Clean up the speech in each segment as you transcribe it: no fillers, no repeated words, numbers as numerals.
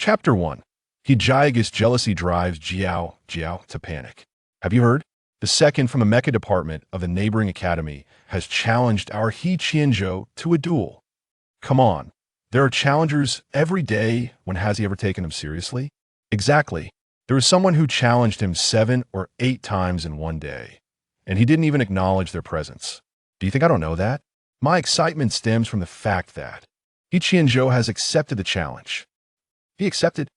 Chapter 1. He Qianzhou's jealousy drives Jiaojiao to panic. Have you heard? The second from the mecha department of the neighboring academy has challenged our He Qianzhou to a duel. Come on. There are challengers every day. When has he ever taken them seriously? Exactly. There was someone who challenged him 7 or 8 times in one day, and he didn't even acknowledge their presence. Do you think I don't know that? My excitement stems from the fact that He Qianzhou has accepted the challenge. He accepted.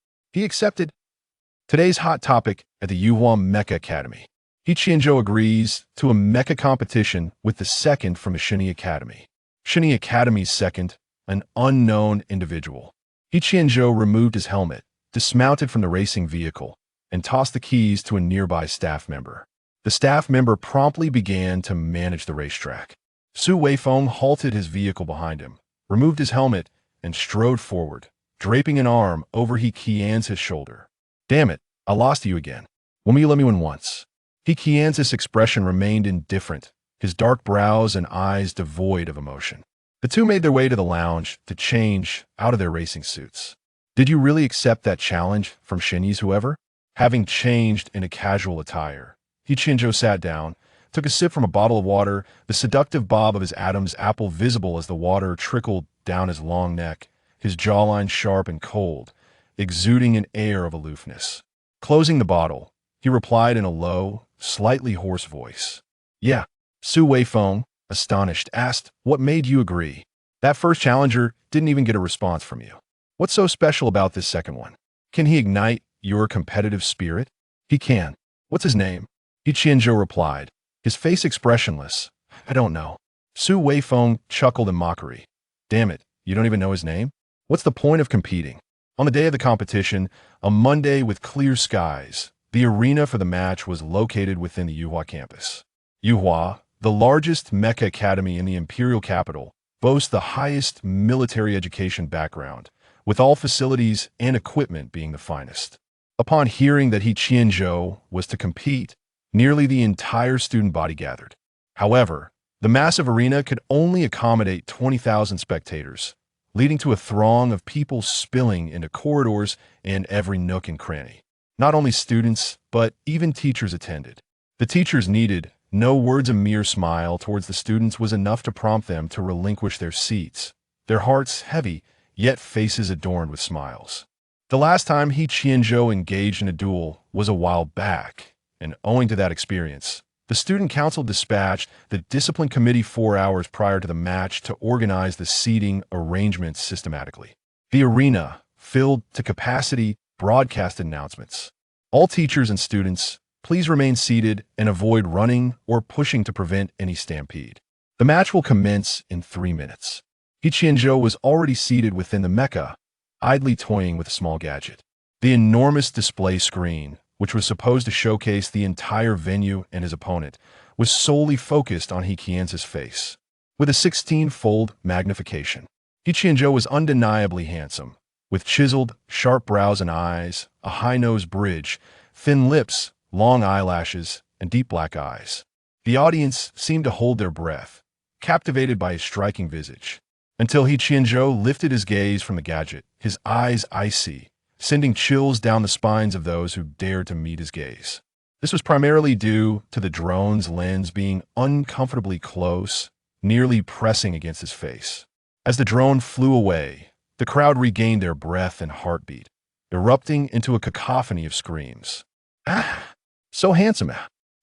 Today's hot topic at the Yuhua Mecha Academy. He Qianzhou agrees to a mecha competition with the second from the Shini Academy. Shini Academy's second, an unknown individual. He Qianzhou removed his helmet, dismounted from the racing vehicle, and tossed the keys to a nearby staff member. The staff member promptly began to manage the racetrack. Su Weifeng halted his vehicle behind him, removed his helmet, and strode forward, draping an arm over He Qianzhou's shoulder. Damn it, I lost you again. When will you let me win once? He Qianzhou's expression remained indifferent, his dark brows and eyes devoid of emotion. The two made their way to the lounge to change out of their racing suits. Did you really accept that challenge from Shini's whoever? Having changed in a casual attire, He Qianzhou sat down, took a sip from a bottle of water, the seductive bob of his Adam's apple visible as the water trickled down his long neck, his jawline sharp and cold, exuding an air of aloofness. Closing the bottle, he replied in a low, slightly hoarse voice. Yeah. Su Weifeng, astonished, asked, what made you agree? That first challenger didn't even get a response from you. What's so special about this second one? Can he ignite your competitive spirit? He can. What's his name? He Qianzhou replied, his face expressionless. I don't know. Su Weifeng chuckled in mockery. Damn it, you don't even know his name? What's the point of competing? On the day of the competition, a Monday with clear skies, the arena for the match was located within the Yuhua campus. Yuhua, the largest mecha academy in the imperial capital, boasts the highest military education background, with all facilities and equipment being the finest. Upon hearing that He Qianzhou was to compete, nearly the entire student body gathered. However, the massive arena could only accommodate 20,000 spectators, leading to a throng of people spilling into corridors and every nook and cranny. Not only students, but even teachers attended. The teachers needed no words. A mere smile towards the students was enough to prompt them to relinquish their seats, their hearts heavy, yet faces adorned with smiles. The last time He Qianzhou engaged in a duel was a while back, and owing to that experience, the student council dispatched the discipline committee 4 hours prior to the match to organize the seating arrangements systematically. The arena, filled to capacity, broadcast announcements. All teachers and students, please remain seated and avoid running or pushing to prevent any stampede. The match will commence in 3 minutes. He Qianzhou was already seated within the mecha, idly toying with a small gadget. The enormous display screen, which was supposed to showcase the entire venue and his opponent, was solely focused on He Qianzhou's face. With a 16-fold magnification, He Qianzhou was undeniably handsome, with chiseled, sharp brows and eyes, a high-nose bridge, thin lips, long eyelashes, and deep black eyes. The audience seemed to hold their breath, captivated by his striking visage, until He Qianzhou lifted his gaze from the gadget, his eyes icy, sending chills down the spines of those who dared to meet his gaze. This was primarily due to the drone's lens being uncomfortably close, nearly pressing against his face. As the drone flew away, the crowd regained their breath and heartbeat, erupting into a cacophony of screams. Ah! So handsome!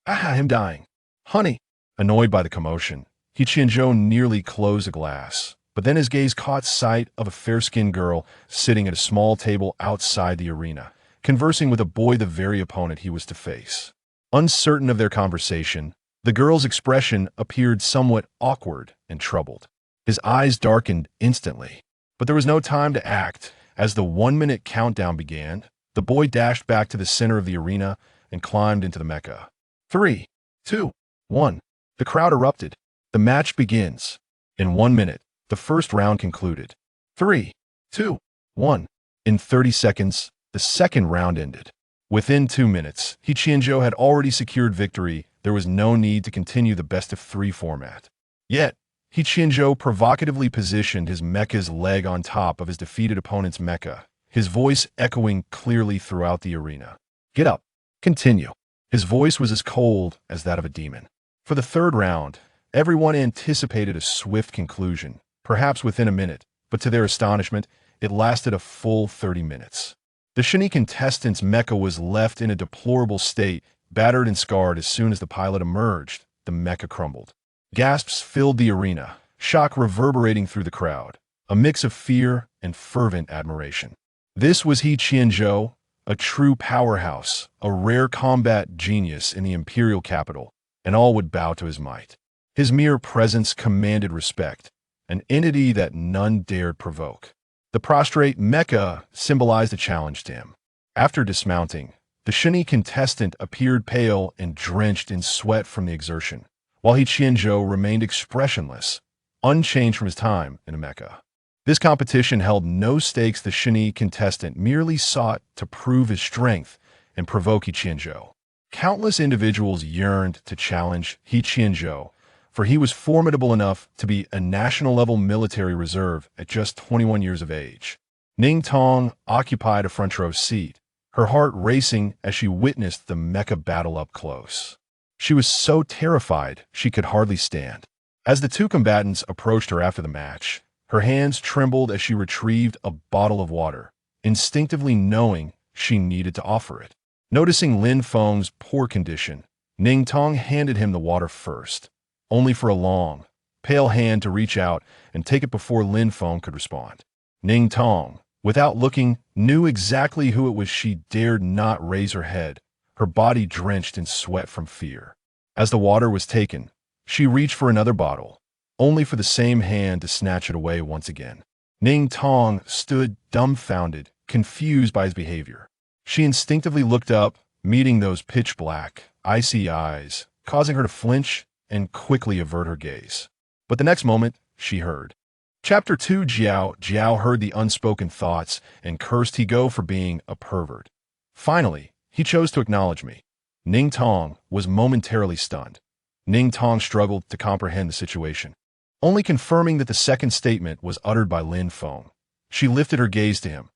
Ah! Him dying! Honey! Annoyed by the commotion, He Qianzhou nearly closed the glass, but then his gaze caught sight of a fair-skinned girl sitting at a small table outside the arena, conversing with a boy the very opponent he was to face. Uncertain of their conversation, the girl's expression appeared somewhat awkward and troubled. His eyes darkened instantly, but there was no time to act. As the 1-minute countdown began, the boy dashed back to the center of the arena and climbed into the mecha. 3, 2, 1. The crowd erupted. The match begins. In 1 minute, the first round concluded. 3, 2, 1. In 30 seconds, the second round ended. Within 2 minutes, He Qianzhou had already secured victory. There was no need to continue the best-of-3 format. Yet, He Qianzhou provocatively positioned his mecha's leg on top of his defeated opponent's mecha, his voice echoing clearly throughout the arena. "Get up. Continue." His voice was as cold as that of a demon. For the third round, everyone anticipated a swift conclusion, perhaps within a minute, but to their astonishment, it lasted a full 30 minutes. The Shinny contestant's mecha was left in a deplorable state, battered and scarred. As soon as the pilot emerged, the mecha crumbled. Gasps filled the arena, shock reverberating through the crowd, a mix of fear and fervent admiration. This was He Qianzhou, a true powerhouse, a rare combat genius in the imperial capital, and all would bow to his might. His mere presence commanded respect, an entity that none dared provoke. The prostrate mecha symbolized a challenge to him. After dismounting, the Shinny contestant appeared pale and drenched in sweat from the exertion, while He Qianzhou remained expressionless, unchanged from his time in a mecha. This competition held no stakes. The Shinny contestant merely sought to prove his strength and provoke He Qianzhou. Countless individuals yearned to challenge He Qianzhou, for he was formidable enough to be a national-level military reserve at just 21 years of age. Ning Tong occupied a front-row seat, her heart racing as she witnessed the mecha battle up close. She was so terrified she could hardly stand. As the two combatants approached her after the match, her hands trembled as she retrieved a bottle of water, instinctively knowing she needed to offer it. Noticing Lin Feng's poor condition, Ning Tong handed him the water first, only for a long, pale hand to reach out and take it before Lin Feng could respond. Ning Tong, without looking, knew exactly who it was. She dared not raise her head, her body drenched in sweat from fear. As the water was taken, she reached for another bottle, only for the same hand to snatch it away once again. Ning Tong stood dumbfounded, confused by his behavior. She instinctively looked up, meeting those pitch-black, icy eyes, causing her to flinch and quickly avert her gaze. But the next moment, she heard. Chapter 2. Jiaojiao heard the unspoken thoughts and cursed He Go for being a pervert. Finally, he chose to acknowledge me. Ning Tong was momentarily stunned. Ning Tong struggled to comprehend the situation, only confirming that the second statement was uttered by Lin Feng. She lifted her gaze to him.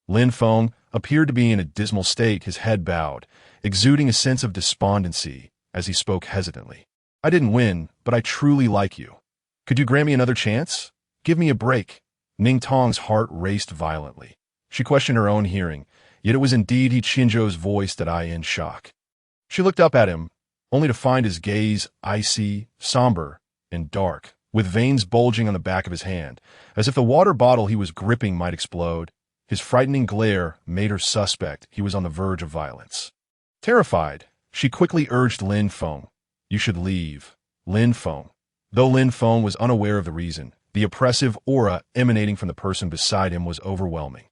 Lin Feng appeared to be in a dismal state, his head bowed, exuding a sense of despondency as he spoke hesitantly. "I didn't win, but I truly like you. Could you grant me another chance? Give me a break." Ning Tong's heart raced violently. She questioned her own hearing, yet it was indeed He Qianzhou's voice that I in shock. She looked up at him, only to find his gaze icy, somber, and dark, with veins bulging on the back of his hand, as if the water bottle he was gripping might explode. His frightening glare made her suspect he was on the verge of violence. Terrified, she quickly urged Lin Feng. "You should leave, Lin Feng." Though Lin Feng was unaware of the reason, the oppressive aura emanating from the person beside him was overwhelming.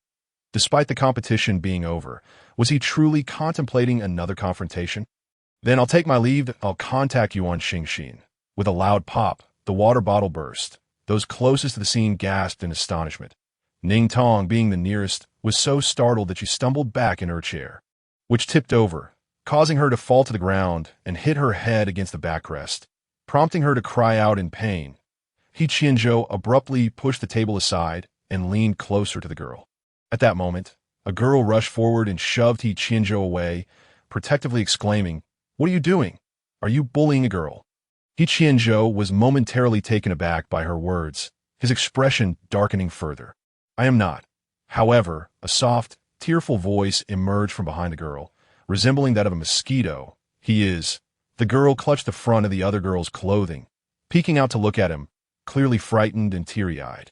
Despite the competition being over, was he truly contemplating another confrontation? "Then I'll take my leave. I'll contact you on Xingxin." With a loud pop, the water bottle burst. Those closest to the scene gasped in astonishment. Ning Tong, being the nearest, was so startled that she stumbled back in her chair, which tipped over, causing her to fall to the ground and hit her head against the backrest, prompting her to cry out in pain. He Qianzhou abruptly pushed the table aside and leaned closer to the girl. At that moment, a girl rushed forward and shoved He Qianzhou away, protectively exclaiming, "What are you doing? Are you bullying a girl?" He Qianzhou was momentarily taken aback by her words, his expression darkening further. "I am not." However, a soft, tearful voice emerged from behind the girl, resembling that of a mosquito. "He is." The girl clutched the front of the other girl's clothing, peeking out to look at him, clearly frightened and teary-eyed.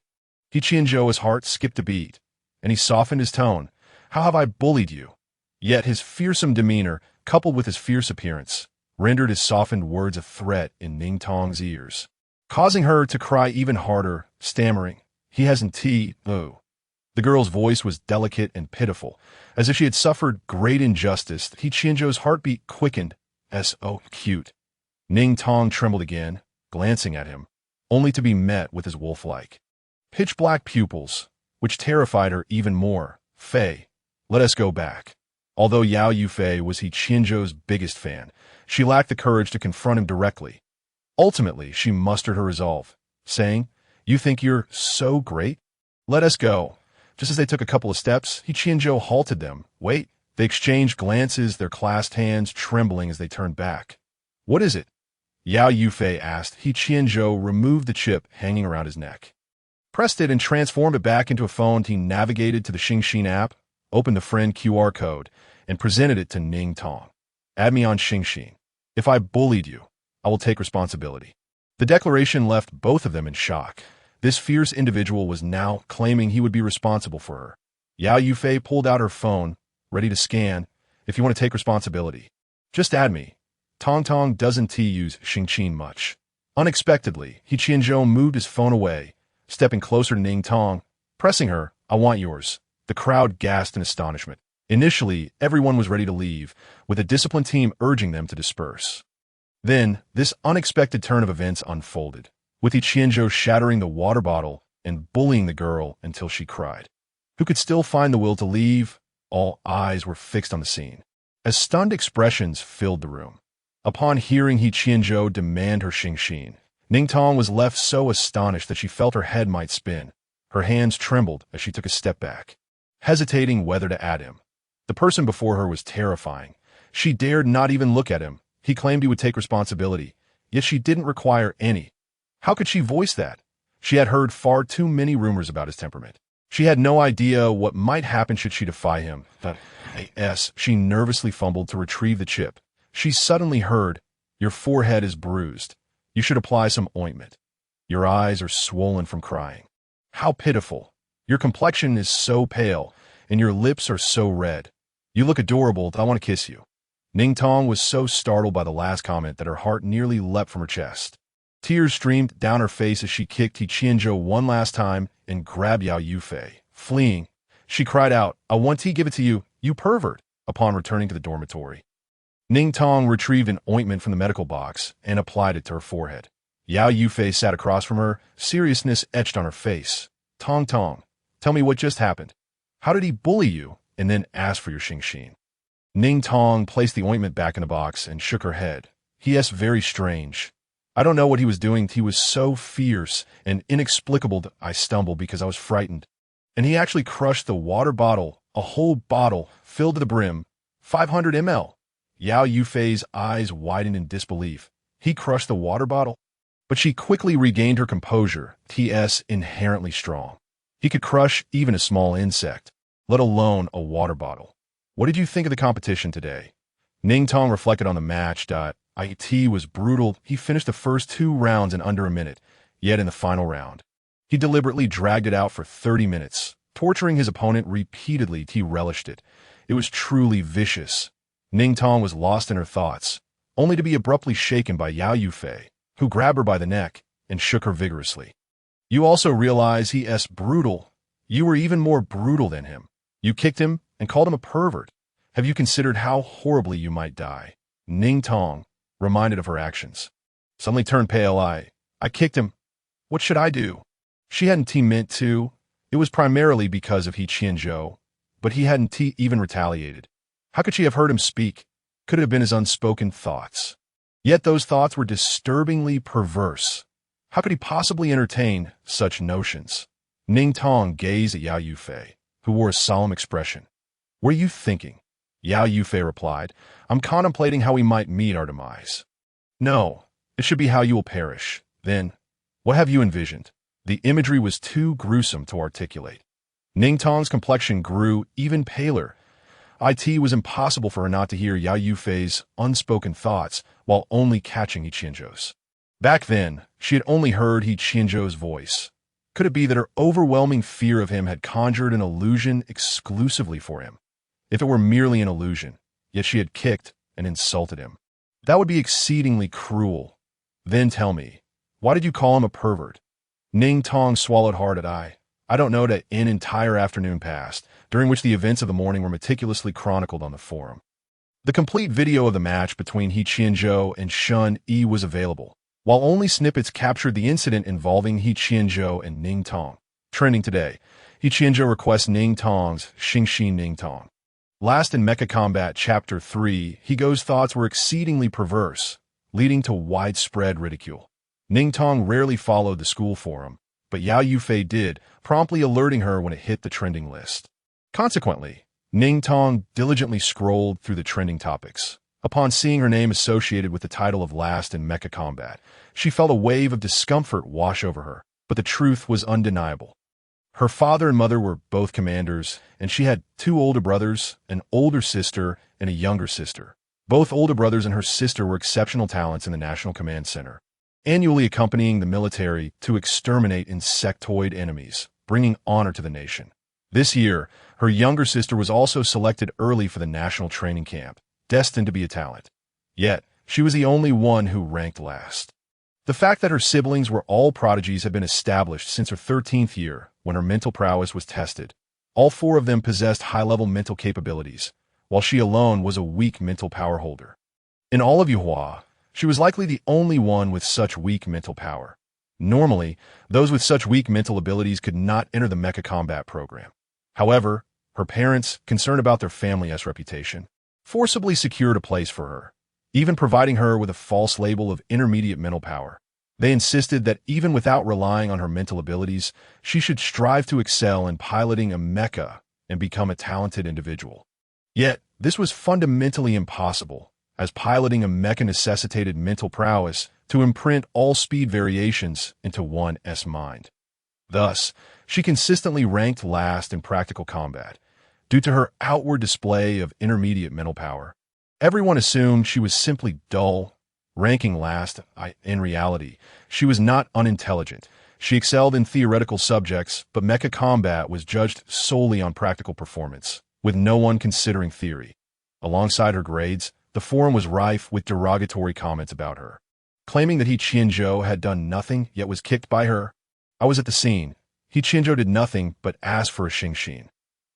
He Qianzhou's heart skipped a beat, and he softened his tone. "How have I bullied you?" Yet his fearsome demeanor, coupled with his fierce appearance, rendered his softened words a threat in Ning Tong's ears, causing her to cry even harder, stammering, "He hasn't tea, oh." The girl's voice was delicate and pitiful, as if she had suffered great injustice. He Qianzhou's heartbeat quickened. "So cute." Ning Tong trembled again, glancing at him, only to be met with his wolf-like, pitch-black pupils, which terrified her even more. "Fei, let us go back." Although Yao Yufei was He Qianzhou's biggest fan, she lacked the courage to confront him directly. Ultimately, she mustered her resolve, saying, "You think you're so great? Let us go." Just as they took a couple of steps, He Qianzhou halted them. Wait. They exchanged glances, their clasped hands trembling as they turned back. What is it? Yao Yufei asked. He Qianzhou removed the chip hanging around his neck, pressed it and transformed it back into a phone. He navigated to the Xingxin app, opened the friend QR code, and presented it to Ning Tong. Add me on Xingxin. If I bullied you, I will take responsibility. The declaration left both of them in shock. This fierce individual was now claiming he would be responsible for her. Yao Yufei pulled out her phone, ready to scan. If you want to take responsibility, just add me. Tong doesn't use Xingqin much. Unexpectedly, He Qianzhou moved his phone away, stepping closer to Ning Tong, pressing her. I want yours. The crowd gasped in astonishment. Initially, everyone was ready to leave, with a disciplined team urging them to disperse. Then, this unexpected turn of events unfolded, with He Qianzhou shattering the water bottle and bullying the girl until she cried. Who could still find the will to leave? All eyes were fixed on the scene, as stunned expressions filled the room. Upon hearing He Qianzhou demand her Xingxin, Ning Tong was left so astonished that she felt her head might spin. Her hands trembled as she took a step back, hesitating whether to add him. The person before her was terrifying. She dared not even look at him. He claimed he would take responsibility, yet she didn't require any. How could she voice that? She had heard far too many rumors about his temperament. She had no idea what might happen should she defy him. She nervously fumbled to retrieve the chip. She suddenly heard, "Your forehead is bruised. You should apply some ointment. Your eyes are swollen from crying. How pitiful. Your complexion is so pale, and your lips are so red. You look adorable. I want to kiss you." Ning Tong was so startled by the last comment that her heart nearly leapt from her chest. Tears streamed down her face as she kicked He Qianzhou one last time and grabbed Yao Yufei. Fleeing, she cried out, "I want to give it to you, you pervert," upon returning to the dormitory. Ning Tong retrieved an ointment from the medical box and applied it to her forehead. Yao Yufei sat across from her, seriousness etched on her face. Tong, tell me what just happened. How did he bully you and then ask for your Xingxin?" Ning Tong placed the ointment back in the box and shook her head. "Yes, very strange. I don't know what he was doing. He was so fierce and inexplicable that I stumbled because I was frightened. And he actually crushed the water bottle, a whole bottle, filled to the brim, 500 ml. Yao Yufei's eyes widened in disbelief. He crushed the water bottle? But she quickly regained her composure. T.S. inherently strong. He could crush even a small insect, let alone a water bottle. What did you think of the competition today? Ning Tong reflected on the match. It was brutal. He finished the first 2 rounds in under a minute, yet in the final round, he deliberately dragged it out for 30 minutes, torturing his opponent repeatedly. He relished it. It was truly vicious. Ning Tong was lost in her thoughts, only to be abruptly shaken by Yao Yufei, who grabbed her by the neck and shook her vigorously. "You also realize he's brutal. You were even more brutal than him. You kicked him and called him a pervert. Have you considered how horribly you might die?" Ning Tong, reminded of her actions, suddenly turned pale. I kicked him. What should I do?" She hadn't meant to. It was primarily because of He Qianzhou, but he hadn't even retaliated. How could she have heard him speak? Could it have been his unspoken thoughts? Yet those thoughts were disturbingly perverse. How could he possibly entertain such notions? Ning Tong gazed at Yao Yufei, who wore a solemn expression. "What are you thinking?" Yao Yufei replied, "I'm contemplating how we might meet our demise." "No, it should be how you will perish." "Then, what have you envisioned?" The imagery was too gruesome to articulate. Ning Tong's complexion grew even paler. It was impossible for her not to hear Yao Yufei's unspoken thoughts while only catching He Qianzhou's. Back then, she had only heard He Qianzhou's voice. Could it be that her overwhelming fear of him had conjured an illusion exclusively for him? If it were merely an illusion, yet she had kicked and insulted him, that would be exceedingly cruel. Then tell me, why did you call him a pervert? Ning Tong swallowed hard. I don't know. That an entire afternoon passed, during which the events of the morning were meticulously chronicled on the forum. The complete video of the match between He Qianzhou and Shun Yi was available, while only snippets captured the incident involving He Qianzhou and Ning Tong. Trending today, He Qianzhou requests Ning Tong's Xingxin Ning Tong. Last in Mecha Combat Chapter 3, He Go's thoughts were exceedingly perverse, leading to widespread ridicule. Ning Tong rarely followed the school forum, but Yao Yufei did, promptly alerting her when it hit the trending list. Consequently, Ning Tong diligently scrolled through the trending topics. Upon seeing her name associated with the title of last in mecha combat, she felt a wave of discomfort wash over her, but the truth was undeniable. Her father and mother were both commanders, and she had two older brothers, an older sister, and a younger sister. Both older brothers and her sister were exceptional talents in the National Command Center, annually accompanying the military to exterminate insectoid enemies, bringing honor to the nation. This year, her younger sister was also selected early for the National Training Camp, destined to be a talent. Yet, she was the only one who ranked last. The fact that her siblings were all prodigies had been established since her 13th year, when her mental prowess was tested. All four of them possessed high-level mental capabilities, while she alone was a weak mental power holder. In all of Yuhua, she was likely the only one with such weak mental power. Normally, those with such weak mental abilities could not enter the mecha combat program. However, her parents, concerned about their family's reputation, forcibly secured a place for her, even providing her with a false label of intermediate mental power. They insisted that even without relying on her mental abilities, she should strive to excel in piloting a mecha and become a talented individual. Yet, this was fundamentally impossible, as piloting a mecha necessitated mental prowess to imprint all speed variations into one's mind. Thus, she consistently ranked last in practical combat, due to her outward display of intermediate mental power. Everyone assumed she was simply dull, ranking last. In reality, she was not unintelligent. She excelled in theoretical subjects, but mecha combat was judged solely on practical performance, with no one considering theory. Alongside her grades, the forum was rife with derogatory comments about her, claiming that He Qianzhou had done nothing yet was kicked by her. I was at the scene. He Qianzhou did nothing but ask for a xingxin.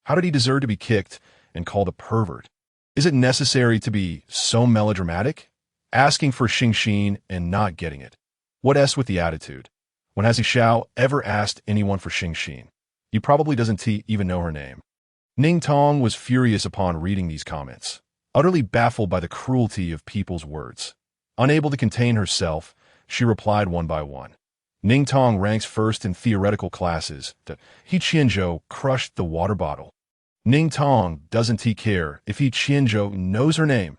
How did he deserve to be kicked and called a pervert? Is it necessary to be so melodramatic? Asking for xingxin and not getting it. What s with the attitude? When has He Xiao ever asked anyone for xingxin? He probably doesn't even know her name. Ning Tong was furious upon reading these comments, utterly baffled by the cruelty of people's words. Unable to contain herself, she replied one by one. Ning Tong ranks first in theoretical classes. He Qianzhou crushed the water bottle. Ning Tong doesn't care if He Qianzhou knows her name.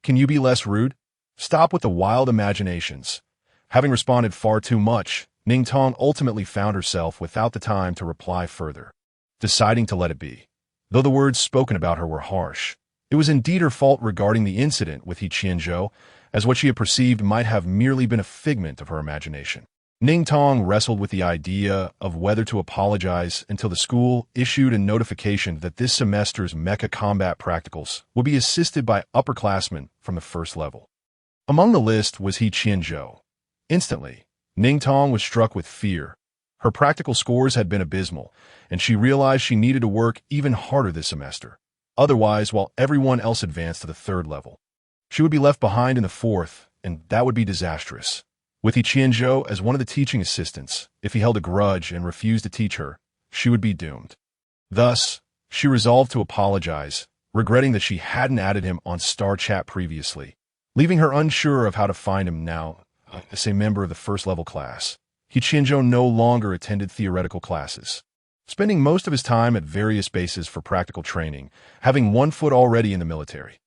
Can you be less rude? Stop with the wild imaginations. Having responded far too much, Ning Tong ultimately found herself without the time to reply further, deciding to let it be. Though the words spoken about her were harsh, it was indeed her fault regarding the incident with He Qianzhou, as what she had perceived might have merely been a figment of her imagination. Ning Tong wrestled with the idea of whether to apologize until the school issued a notification that this semester's mecha combat practicals would be assisted by upperclassmen from the first level. Among the list was He Qianzhou. Instantly, Ning Tong was struck with fear. Her practical scores had been abysmal, and she realized she needed to work even harder this semester. Otherwise, while everyone else advanced to the third level, she would be left behind in the fourth, and that would be disastrous. With He Qianzhou as one of the teaching assistants, if he held a grudge and refused to teach her, she would be doomed. Thus, she resolved to apologize, regretting that she hadn't added him on Star Chat previously, leaving her unsure of how to find him now as a member of the first-level class. He Qianzhou no longer attended theoretical classes, spending most of his time at various bases for practical training, having one foot already in the military.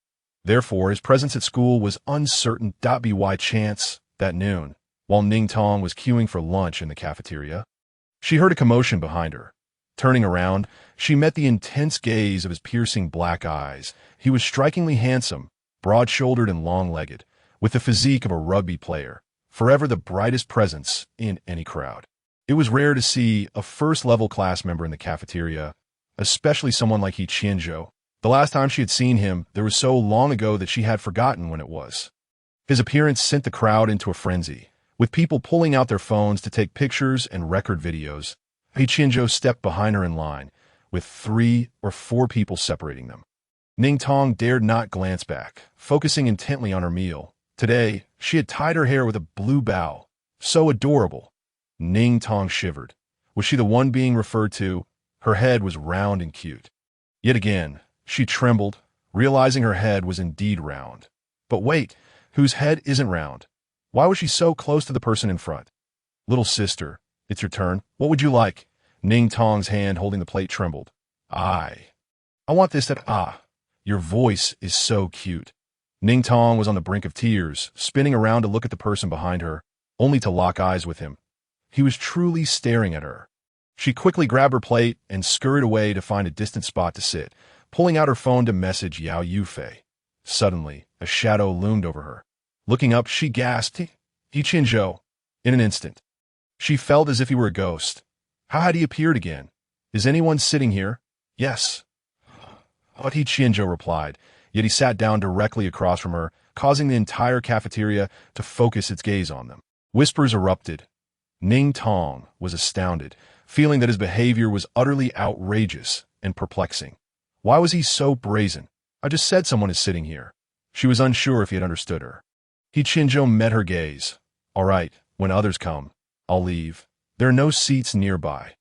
Therefore, his presence at school was uncertain. By chance, that noon, while Ning Tong was queuing for lunch in the cafeteria, she heard a commotion behind her. Turning around, she met the intense gaze of his piercing black eyes. He was strikingly handsome, broad-shouldered and long-legged, with the physique of a rugby player, forever the brightest presence in any crowd. It was rare to see a first-level class member in the cafeteria, especially someone like He Qianzhou. The last time she had seen him, there was so long ago that she had forgotten when it was. His appearance sent the crowd into a frenzy, with people pulling out their phones to take pictures and record videos. He Qianzhou stepped behind her in line, with 3 or 4 people separating them. Ning Tong dared not glance back, focusing intently on her meal. Today, she had tied her hair with a blue bow. So adorable. Ning Tong shivered. Was she the one being referred to? Her head was round and cute. Yet again, she trembled, realizing her head was indeed round. But wait, whose head isn't round? Why was she so close to the person in front? Little sister, It's your turn. What would you like? Ning Tong's hand holding the plate trembled. I want this at Your voice is so cute. Ning Tong was on the brink of tears, spinning around to look at the person behind her, only to lock eyes with him. He was truly staring at her. She quickly grabbed her plate and scurried away to find a distant spot to sit, pulling out her phone to message Yao Yufei. Suddenly, a shadow loomed over her. Looking up, she gasped, He Qianzhou. In an instant, she felt as if he were a ghost. How had he appeared again? Is anyone sitting here? Yes. But He Qianzhou replied, yet he sat down directly across from her, causing the entire cafeteria to focus its gaze on them. Whispers erupted. Ning Tong was astounded, feeling that his behavior was utterly outrageous and perplexing. Why was he so brazen? I just said someone is sitting here. She was unsure if he had understood her. He Qianzhou met her gaze. All right, when others come, I'll leave. There are no seats nearby.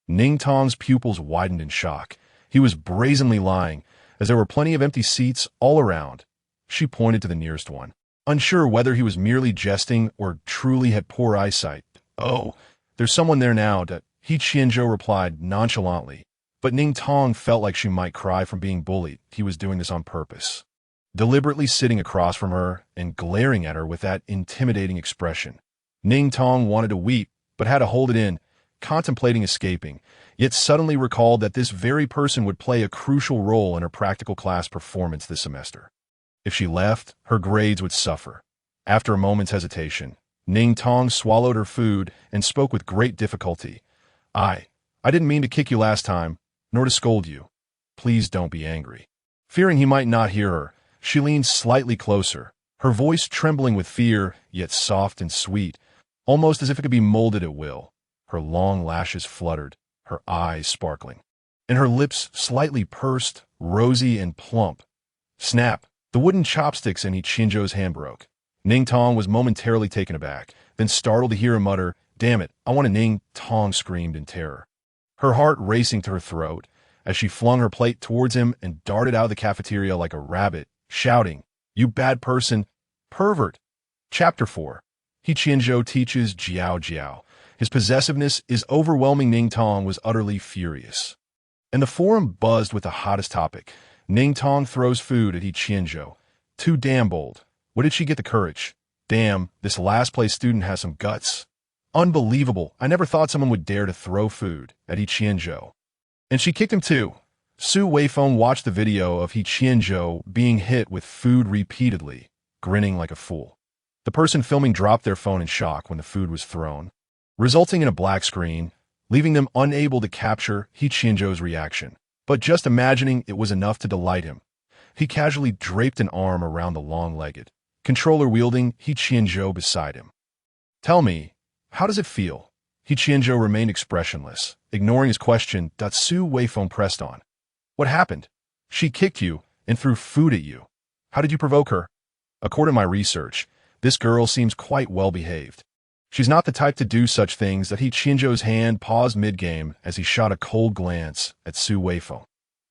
Ning Tong's pupils widened in shock. He was brazenly lying, as there were plenty of empty seats all around. She pointed to the nearest one, unsure whether he was merely jesting or truly had poor eyesight. Oh, there's someone there now, He Qianzhou replied nonchalantly. But Ning Tong felt like she might cry from being bullied. He was doing this on purpose. Deliberately sitting across from her and glaring at her with that intimidating expression. Ning Tong wanted to weep, but had to hold it in, contemplating escaping, yet suddenly recalled that this very person would play a crucial role in her practical class performance this semester. If she left, her grades would suffer. After a moment's hesitation, Ning Tong swallowed her food and spoke with great difficulty. I didn't mean to kick you last time, nor to scold you. Please don't be angry. Fearing he might not hear her, she leaned slightly closer, her voice trembling with fear, yet soft and sweet, almost as if it could be molded at will. Her long lashes fluttered, her eyes sparkling, and her lips slightly pursed, rosy and plump. Snap! The wooden chopsticks in He Qianzhou's hand broke. Ning Tong was momentarily taken aback, then startled to hear him mutter, "Damn it, I want a Ning Tong," screamed in terror. Her heart racing to her throat, as she flung her plate towards him and darted out of the cafeteria like a rabbit, shouting, "You bad person! Pervert!" Chapter 4. He Qianzhou teaches Jiaojiao. His possessiveness is overwhelming. Ning Tong was utterly furious. And the forum buzzed with the hottest topic. Ning Tong throws food at He Qianzhou. Too damn bold. Where did she get the courage? Damn, this last place student has some guts. Unbelievable. I never thought someone would dare to throw food at He Qianzhou. And she kicked him too. Su Weifeng watched the video of He Qianzhou being hit with food repeatedly, grinning like a fool. The person filming dropped their phone in shock when the food was thrown, resulting in a black screen, leaving them unable to capture He Qianzhou's reaction. But just imagining it was enough to delight him. He casually draped an arm around the long-legged, controller-wielding He Qianzhou beside him. Tell me, how does it feel? He Qianzhou remained expressionless, ignoring his question. Su Weifeng pressed on. What happened? She kicked you and threw food at you. How did you provoke her? According to my research, this girl seems quite well-behaved. She's not the type to do such things. He Qianzhou's hand paused mid-game as he shot a cold glance at Su Weifeng.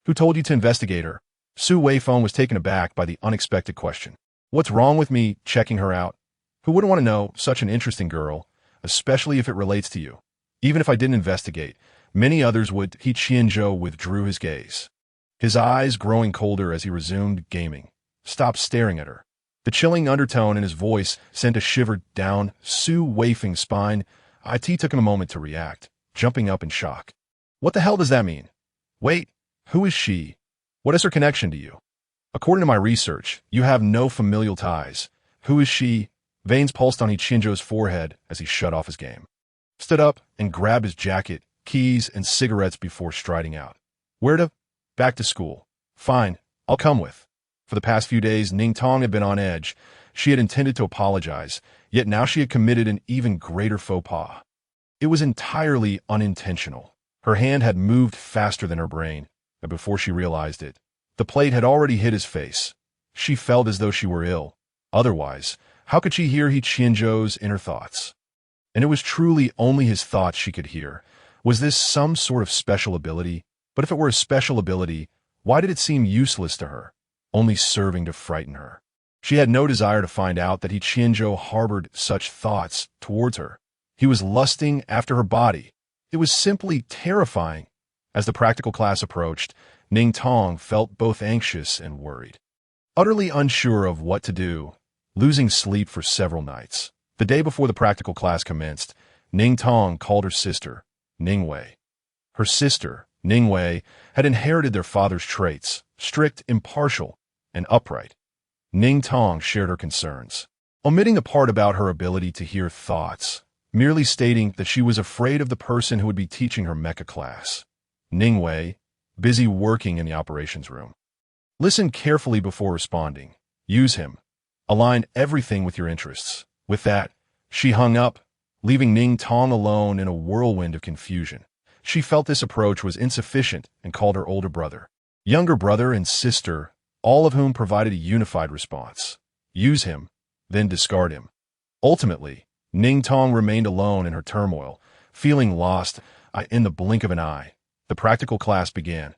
Who told you to investigate her? Su Weifeng was taken aback by the unexpected question. What's wrong with me checking her out? Who wouldn't want to know such an interesting girl, especially if it relates to you? Even if I didn't investigate, many others would. He Qianzhou withdrew his gaze. His eyes growing colder as he resumed gaming, stopped staring at her. The chilling undertone in his voice sent a shiver down Su Weifeng's spine. It took him a moment to react, jumping up in shock. What the hell does that mean? Wait, who is she? What is her connection to you? According to my research, you have no familial ties. Who is she? Veins pulsed on He Qianzhou's forehead as he shut off his game, stood up and grabbed his jacket, keys, and cigarettes before striding out. Where to? Back to school. Fine, I'll come with. For the past few days, Ning Tong had been on edge. She had intended to apologize, yet now she had committed an even greater faux pas. It was entirely unintentional. Her hand had moved faster than her brain, and before she realized it, the plate had already hit his face. She felt as though she were ill. Otherwise, how could she hear He Qianzhou's inner thoughts? And it was truly only his thoughts she could hear. Was this some sort of special ability? But if it were a special ability, why did it seem useless to her, only serving to frighten her? She had no desire to find out that He Qianzhou harbored such thoughts towards her. He was lusting after her body. It was simply terrifying. As the practical class approached, Ning Tong felt both anxious and worried. Utterly unsure of what to do, losing sleep for several nights. The day before the practical class commenced, Ning Tong called her sister, Ning Wei. Her sister, Ning Wei, had inherited their father's traits, strict, impartial, and upright. Ning Tong shared her concerns, omitting the part about her ability to hear thoughts, merely stating that she was afraid of the person who would be teaching her mecha class. Ning Wei, busy working in the operations room. Listen carefully before responding. Use him. Align everything with your interests. With that, she hung up, leaving Ning Tong alone in a whirlwind of confusion. She felt this approach was insufficient and called her older brother, younger brother, and sister, all of whom provided a unified response. Use him, then discard him. Ultimately, Ning Tong remained alone in her turmoil, feeling lost in the blink of an eye. The practical class began.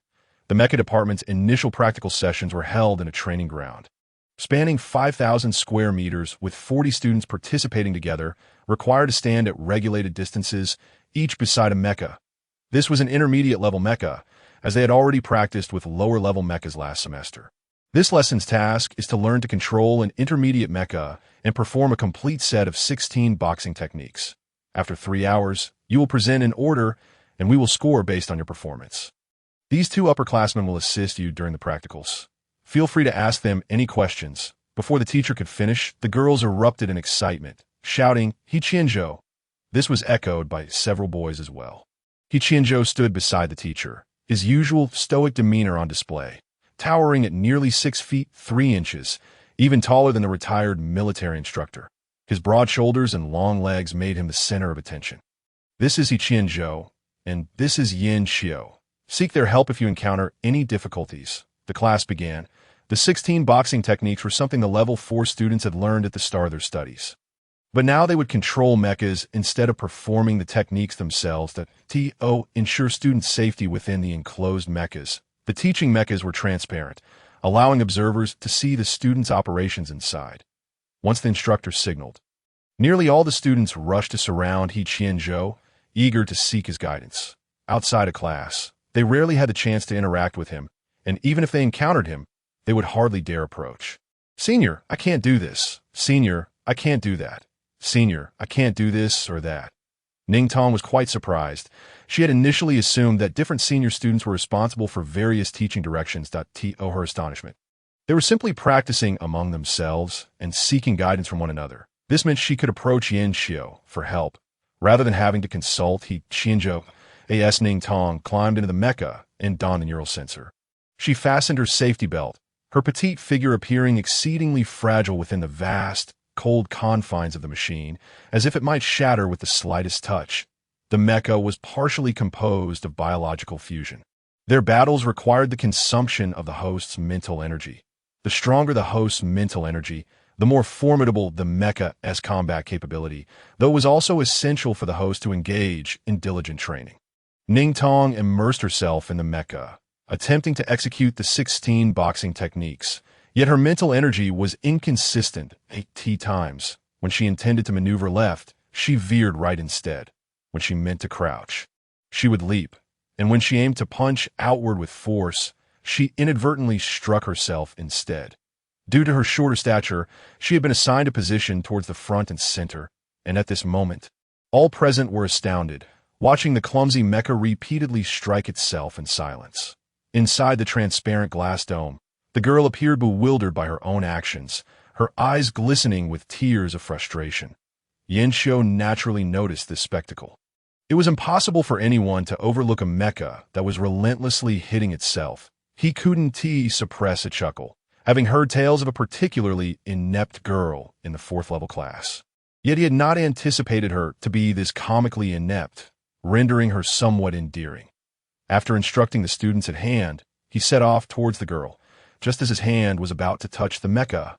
The mecha department's initial practical sessions were held in a training ground, spanning 5,000 square meters with 40 students participating together, required to stand at regulated distances, each beside a mecha. This was an intermediate-level mecha, as they had already practiced with lower-level mechas last semester. This lesson's task is to learn to control an intermediate mecha and perform a complete set of 16 boxing techniques. After 3 hours, you will present an order, and we will score based on your performance. These 2 upperclassmen will assist you during the practicals. Feel free to ask them any questions. Before the teacher could finish, the girls erupted in excitement, shouting, "He Qianzhou!" This was echoed by several boys as well. He Qianzhou stood beside the teacher, his usual stoic demeanor on display, towering at nearly 6 feet 3 inches, even taller than the retired military instructor. His broad shoulders and long legs made him the center of attention. This is He Qianzhou, and this is Yin Xiao. Seek their help if you encounter any difficulties. The class began. The 16 boxing techniques were something the level 4 students had learned at the start of their studies. But now they would control mechas instead of performing the techniques themselves to ensure student safety within the enclosed mechas. The teaching mechas were transparent, allowing observers to see the students' operations inside. Once the instructor signaled, nearly all the students rushed to surround He Qianzhou, eager to seek his guidance. Outside of class, they rarely had the chance to interact with him, and even if they encountered him, they would hardly dare approach. "Senior, I can't do this. Senior, I can't do that. Senior, I can't do this or that." Ning Tong was quite surprised. She had initially assumed that different senior students were responsible for various teaching directions. To her astonishment, they were simply practicing among themselves and seeking guidance from one another. This meant she could approach Yin Xiao for help, rather than having to consult He Qianzhou. As Ning Tong climbed into the mecha and donned the neural sensor. She fastened her safety belt, her petite figure appearing exceedingly fragile within the vast, cold confines of the machine, as if it might shatter with the slightest touch. The mecha was partially composed of biological fusion. Their battles required the consumption of the host's mental energy. The stronger the host's mental energy, the more formidable the mecha's combat capability, though it was also essential for the host to engage in diligent training. Ning Tong immersed herself in the mecha, attempting to execute the 16 boxing techniques, yet her mental energy was inconsistent 8 times. When she intended to maneuver left, she veered right instead. When she meant to crouch, she would leap, and when she aimed to punch outward with force, she inadvertently struck herself instead. Due to her shorter stature, she had been assigned a position towards the front and center, and at this moment, all present were astounded, watching the clumsy mecha repeatedly strike itself in silence. Inside the transparent glass dome, the girl appeared bewildered by her own actions, her eyes glistening with tears of frustration. Yin Xiao naturally noticed this spectacle. It was impossible for anyone to overlook a mecha that was relentlessly hitting itself. He couldn't suppress a chuckle, having heard tales of a particularly inept girl in the 4th-level class. Yet he had not anticipated her to be this comically inept, rendering her somewhat endearing. After instructing the students at hand, he set off towards the girl, just as his hand was about to touch the mecha.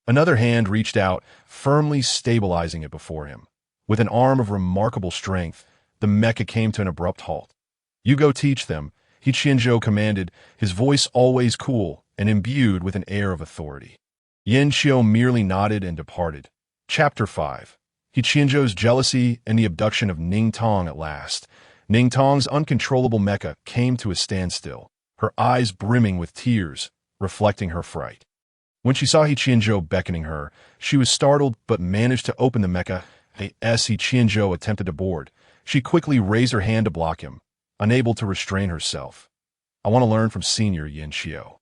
Another hand reached out, firmly stabilizing it before him. With an arm of remarkable strength, the mecha came to an abrupt halt. "You go teach them," He Qianzhou commanded, his voice always cool and imbued with an air of authority. Yin Xiao merely nodded and departed. Chapter 5. He Qianzhou's jealousy and the abduction of Ning Tong at last. Ning Tong's uncontrollable mecha came to a standstill, her eyes brimming with tears, reflecting her fright. When she saw He Qianzhou beckoning her, she was startled but managed to open the mecha as He Qianzhou attempted to board. She quickly raised her hand to block him, unable to restrain herself. I want to learn from Senior Yanxiu.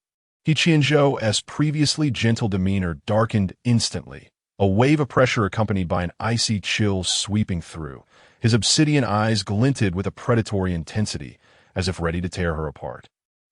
He Qianzhou's previously gentle demeanor darkened instantly, a wave of pressure accompanied by an icy chill sweeping through. His obsidian eyes glinted with a predatory intensity, as if ready to tear her apart.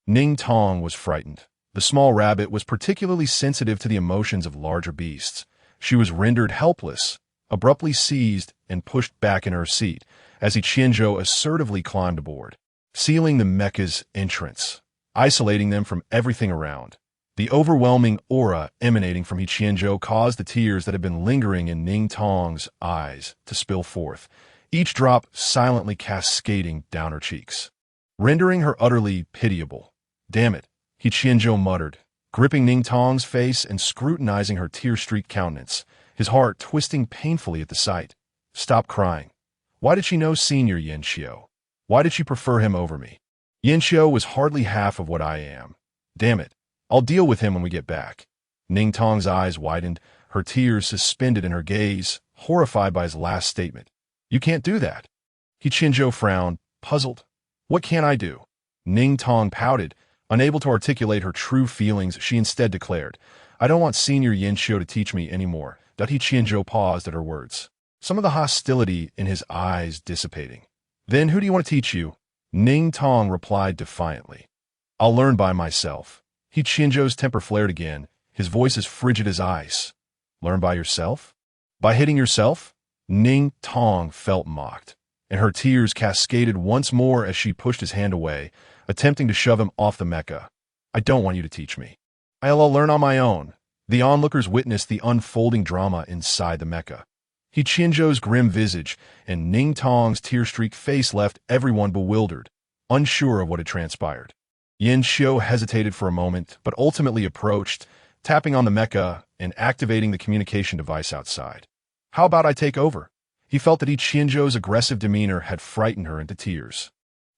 Ning Tong was frightened. The small rabbit was particularly sensitive to the emotions of larger beasts. She was rendered helpless, abruptly seized and pushed back in her seat, as He Qianzhou assertively climbed aboard, sealing the mecha's entrance, isolating them from everything around. The overwhelming aura emanating from He Qianzhou caused the tears that had been lingering in Ning Tong's eyes to spill forth, each drop silently cascading down her cheeks, rendering her utterly pitiable. Damn it, He Qianzhou muttered, gripping Ning Tong's face and scrutinizing her tear-streaked countenance, his heart twisting painfully at the sight. Stop crying. Why did she know Senior Yanxiu? Why did she prefer him over me? Yanxiu was hardly half of what I am. Damn it, I'll deal with him when we get back. Ning Tong's eyes widened, her tears suspended in her gaze, horrified by his last statement. You can't do that. He Qianzhou frowned, puzzled. What can I do? Ning Tong pouted. Unable to articulate her true feelings, she instead declared, I don't want Senior Yanxiu to teach me anymore. He Qianzhou paused at her words, some of the hostility in his eyes dissipating. Then who do you want to teach you? Ning Tong replied defiantly. I'll learn by myself. He Qianzhou's temper flared again, his voice as frigid as ice. Learn by yourself? By hitting yourself? Ning Tong felt mocked, and her tears cascaded once more as she pushed his hand away, attempting to shove him off the mecha. I don't want you to teach me. I'll learn on my own. The onlookers witnessed the unfolding drama inside the mecha. He Qianzhou's grim visage and Ning Tong's tear-streaked face left everyone bewildered, unsure of what had transpired. Yanxiu hesitated for a moment, but ultimately approached, tapping on the mecha and activating the communication device outside. How about I take over? He felt that He Qianzhou's aggressive demeanor had frightened her into tears.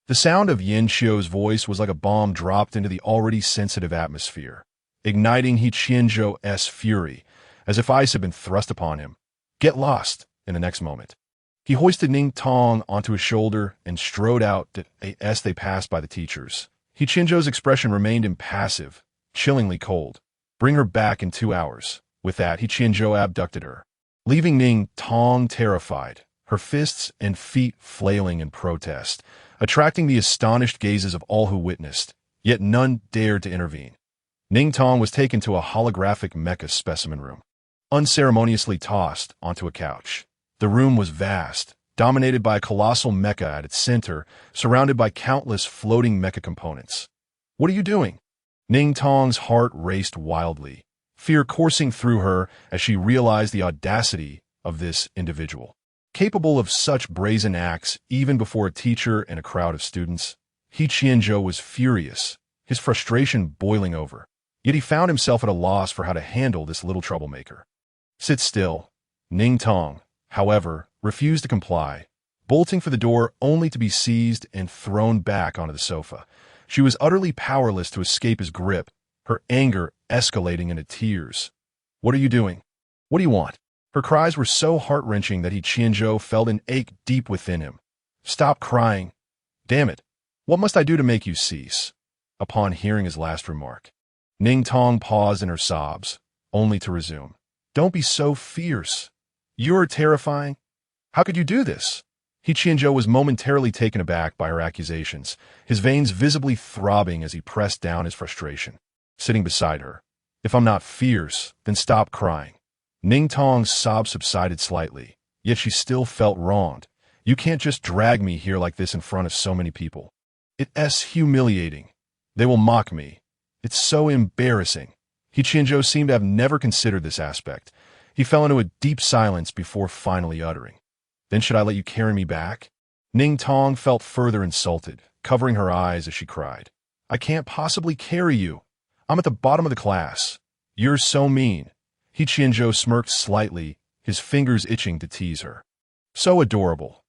The sound of Yanxiu's voice was like a bomb dropped into the already sensitive atmosphere, igniting He Qianzhou's fury, as if ice had been thrust upon him. Get lost, in the next moment. He hoisted Ning Tong onto his shoulder and strode out as they passed by the teachers. He Qianzhou's expression remained impassive, chillingly cold. Bring her back in 2 hours. With that, He Qianzhou abducted her, leaving Ning Tong terrified, her fists and feet flailing in protest, attracting the astonished gazes of all who witnessed, yet none dared to intervene. Ning Tong was taken to a holographic mecha specimen room, unceremoniously tossed onto a couch. The room was vast, dominated by a colossal mecha at its center, surrounded by countless floating mecha components. What are you doing? Ning Tong's heart raced wildly, fear coursing through her as she realized the audacity of this individual, capable of such brazen acts even before a teacher and a crowd of students. He Qianzhou was furious, his frustration boiling over, yet he found himself at a loss for how to handle this little troublemaker. Sit still. Ning Tong, however, refused to comply, bolting for the door only to be seized and thrown back onto the sofa. She was utterly powerless to escape his grip, her anger escalating into tears. What are you doing? What do you want? Her cries were so heart-wrenching that He Qianzhou felt an ache deep within him. Stop crying. Damn it. What must I do to make you cease? Upon hearing his last remark, Ning Tong paused in her sobs, only to resume. Don't be so fierce. You're terrifying. How could you do this? He Qianzhou was momentarily taken aback by her accusations, his veins visibly throbbing as he pressed down his frustration, sitting beside her. If I'm not fierce, then stop crying. Ning Tong's sobs subsided slightly, yet she still felt wronged. You can't just drag me here like this in front of so many people. It's humiliating. They will mock me. It's so embarrassing. He Qianzhou seemed to have never considered this aspect. He fell into a deep silence before finally uttering, Then should I let you carry me back? Ning Tong felt further insulted, covering her eyes as she cried. I can't possibly carry you. I'm at the bottom of the class. You're so mean. He Qianzhou smirked slightly, his fingers itching to tease her. So adorable.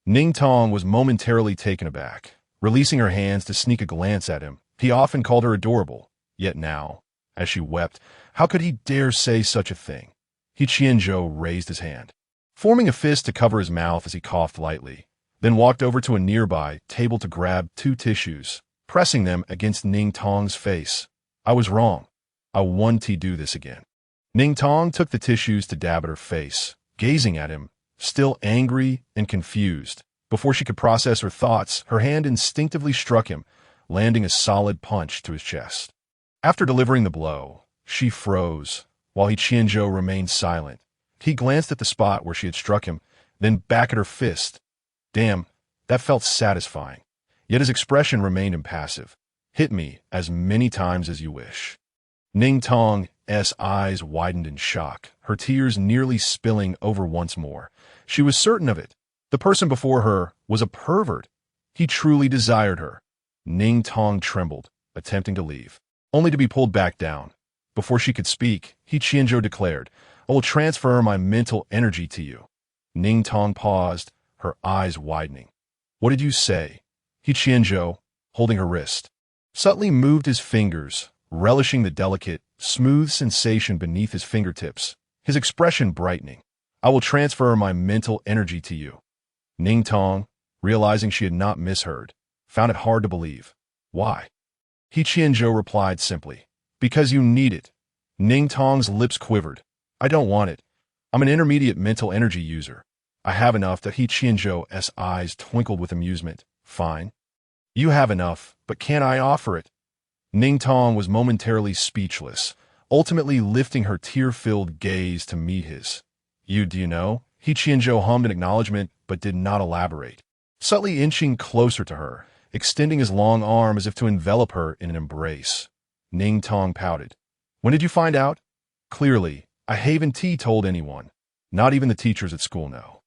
Ning Tong was momentarily taken aback, releasing her hands to sneak a glance at him. He often called her adorable, yet now, as she wept, how could he dare say such a thing? He Qianzhou raised his hand, forming a fist to cover his mouth as he coughed lightly, then walked over to a nearby table to grab 2 tissues, pressing them against Ning Tong's face. I was wrong. I won't do this again. Ning Tong took the tissues to dab at her face, gazing at him, still angry and confused. Before she could process her thoughts, her hand instinctively struck him, landing a solid punch to his chest. After delivering the blow, she froze, while He Qianzhou remained silent. He glanced at the spot where she had struck him, then back at her fist. Damn, that felt satisfying. Yet his expression remained impassive. Hit me as many times as you wish. Ning Tong's eyes widened in shock, her tears nearly spilling over once more. She was certain of it. The person before her was a pervert. He truly desired her. Ning Tong trembled, attempting to leave, only to be pulled back down. Before she could speak, He Qianzhou declared, I will transfer my mental energy to you. Ning Tong paused, her eyes widening. What did you say? He Qianzhou, holding her wrist, subtly moved his fingers, relishing the delicate, smooth sensation beneath his fingertips, his expression brightening. I will transfer my mental energy to you. Ning Tong, realizing she had not misheard, found it hard to believe. Why? He Qianzhou replied simply, because you need it. Ning Tong's lips quivered. I don't want it. I'm an intermediate mental energy user. I have enough. That He Qianzhou's eyes twinkled with amusement. Fine. You have enough, but can't I offer it? Ning Tong was momentarily speechless, ultimately lifting her tear-filled gaze to meet his. Do you know? He Qianzhou hummed an acknowledgement, but did not elaborate, subtly inching closer to her, extending his long arm as if to envelop her in an embrace. Ning Tong pouted. When did you find out? Clearly, I haven't told anyone. Not even the teachers at school know.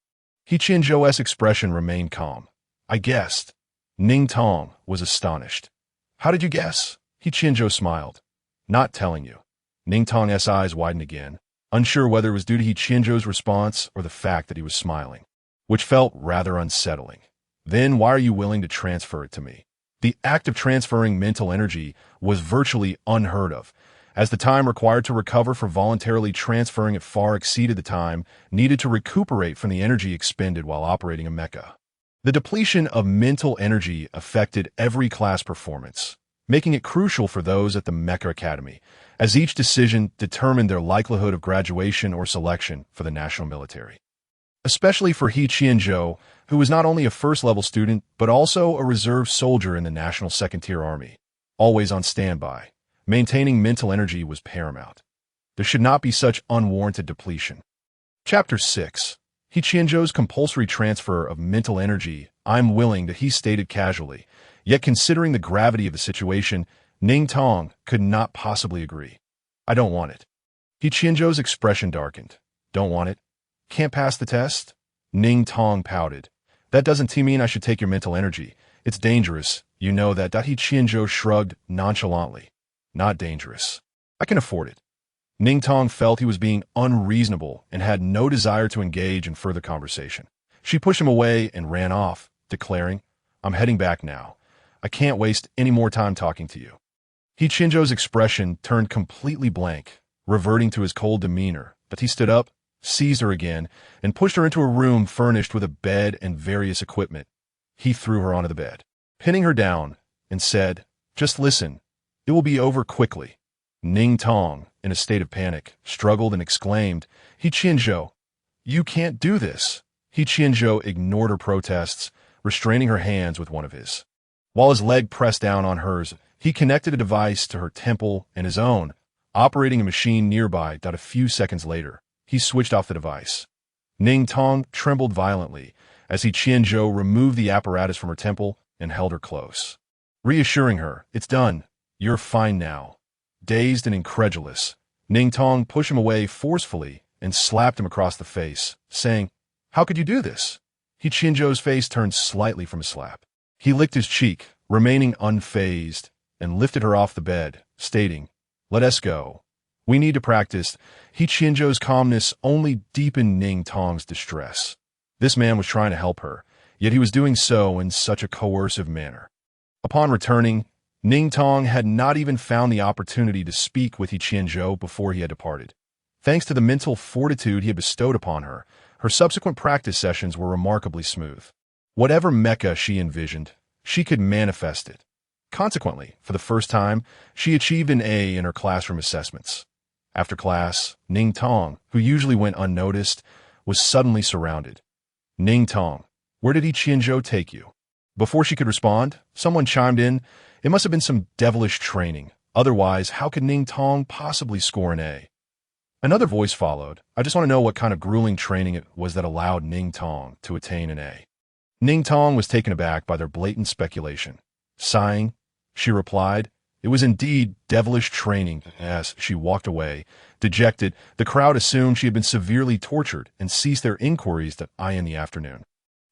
He Qianzhou's expression remained calm. I guessed. Ning Tong was astonished. How did you guess? He Qianzhou smiled. Not telling you. Ning Tong's eyes widened again, unsure whether it was due to He Qianzhou's response or the fact that he was smiling, which felt rather unsettling. Then why are you willing to transfer it to me? The act of transferring mental energy was virtually unheard of, as the time required to recover for voluntarily transferring it far exceeded the time needed to recuperate from the energy expended while operating a mecha. The depletion of mental energy affected every class performance, making it crucial for those at the Mecha Academy, as each decision determined their likelihood of graduation or selection for the national military. Especially for He Qianzhou, who was not only a first-level student, but also a reserve soldier in the National Second-Tier Army, always on standby. Maintaining mental energy was paramount. There should not be such unwarranted depletion. Chapter 6. He Qianzhou's compulsory transfer of mental energy. I'm willing, that he stated casually, yet considering the gravity of the situation, Ning Tong could not possibly agree. I don't want it. He Qianzhou's expression darkened. Don't want it? Can't pass the test? Ning Tong pouted. That doesn't mean I should take your mental energy. It's dangerous. You know that. He Qianzhou shrugged nonchalantly. Not dangerous. I can afford it. Ning Tong felt he was being unreasonable and had no desire to engage in further conversation. She pushed him away and ran off, declaring, I'm heading back now. I can't waste any more time talking to you. He Qianzhou's expression turned completely blank, reverting to his cold demeanor, but he stood up, seized her again, and pushed her into a room furnished with a bed and various equipment. He threw her onto the bed, pinning her down, and said, just listen. It will be over quickly. Ning Tong, in a state of panic, struggled and exclaimed, He Qianzhou, you can't do this. He Qianzhou ignored her protests, restraining her hands with one of his. While his leg pressed down on hers, he connected a device to her temple and his own, operating a machine nearby. A few seconds later, he switched off the device. Ning Tong trembled violently as He Qianzhou removed the apparatus from her temple and held her close, reassuring her, it's done. You're fine now. Dazed and incredulous, Ning Tong pushed him away forcefully and slapped him across the face, saying, How could you do this? He Qianzhou's face turned slightly from his slap. He licked his cheek, remaining unfazed, and lifted her off the bed, stating, Let us go. We need to practice. He Qianzhou's calmness only deepened Ning Tong's distress. This man was trying to help her, yet he was doing so in such a coercive manner. Upon returning, Ning Tong had not even found the opportunity to speak with He Qianzhou before he had departed. Thanks to the mental fortitude he had bestowed upon her, her subsequent practice sessions were remarkably smooth. Whatever mecha she envisioned, she could manifest it. Consequently, for the first time, she achieved an A in her classroom assessments. After class, Ning Tong, who usually went unnoticed, was suddenly surrounded. "Ning Tong, where did He Qianzhou take you?" Before she could respond, someone chimed in, "It must have been some devilish training. Otherwise, how could Ning Tong possibly score an A?" Another voice followed. "I just want to know what kind of grueling training it was that allowed Ning Tong to attain an A." Ning Tong was taken aback by their blatant speculation. Sighing, she replied, "It was indeed devilish training." As she walked away, dejected, the crowd assumed she had been severely tortured and ceased their inquiries that I in the afternoon.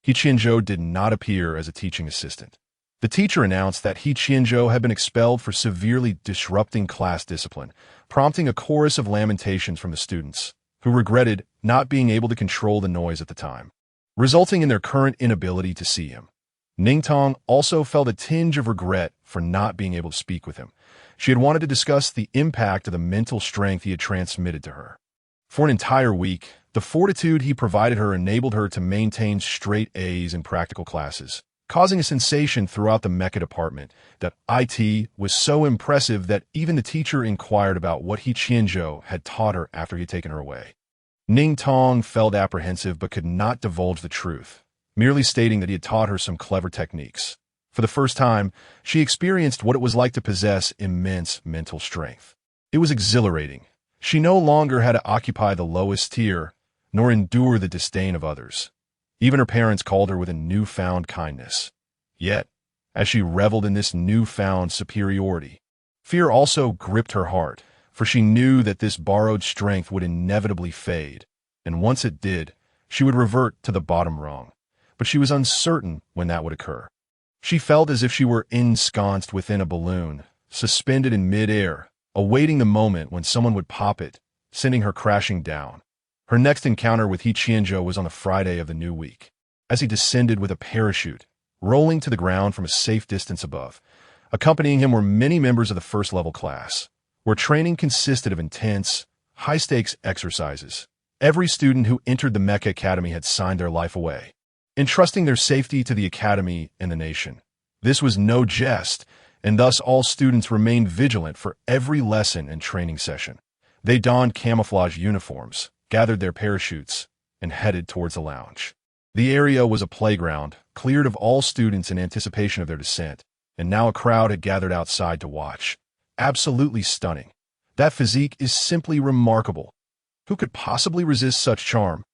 He Qianzhou did not appear as a teaching assistant. The teacher announced that He Qianzhou had been expelled for severely disrupting class discipline, prompting a chorus of lamentations from the students, who regretted not being able to control the noise at the time, resulting in their current inability to see him. Ning Tong also felt a tinge of regret for not being able to speak with him. She had wanted to discuss the impact of the mental strength he had transmitted to her. For an entire week, the fortitude he provided her enabled her to maintain straight A's in practical classes, causing a sensation throughout the mecha department that IT was so impressive that even the teacher inquired about what He Qianzhou had taught her after he had taken her away. Ning Tong felt apprehensive but could not divulge the truth, merely stating that he had taught her some clever techniques. For the first time, she experienced what it was like to possess immense mental strength. It was exhilarating. She no longer had to occupy the lowest tier, nor endure the disdain of others. Even her parents called her with a newfound kindness. Yet, as she reveled in this newfound superiority, fear also gripped her heart, for she knew that this borrowed strength would inevitably fade, and once it did, she would revert to the bottom rung. But she was uncertain when that would occur. She felt as if she were ensconced within a balloon, suspended in mid-air, awaiting the moment when someone would pop it, sending her crashing down. Her next encounter with He Qianzhou was on a Friday of the new week, as he descended with a parachute, rolling to the ground from a safe distance above. Accompanying him were many members of the first-level class, where training consisted of intense, high-stakes exercises. Every student who entered the Mecha Academy had signed their life away, entrusting their safety to the Academy and the nation. This was no jest, and thus all students remained vigilant for every lesson and training session. They donned camouflage uniforms, gathered their parachutes, and headed towards the lounge. The area was a playground, cleared of all students in anticipation of their descent, and now a crowd had gathered outside to watch. Absolutely stunning. That physique is simply remarkable. Who could possibly resist such charm?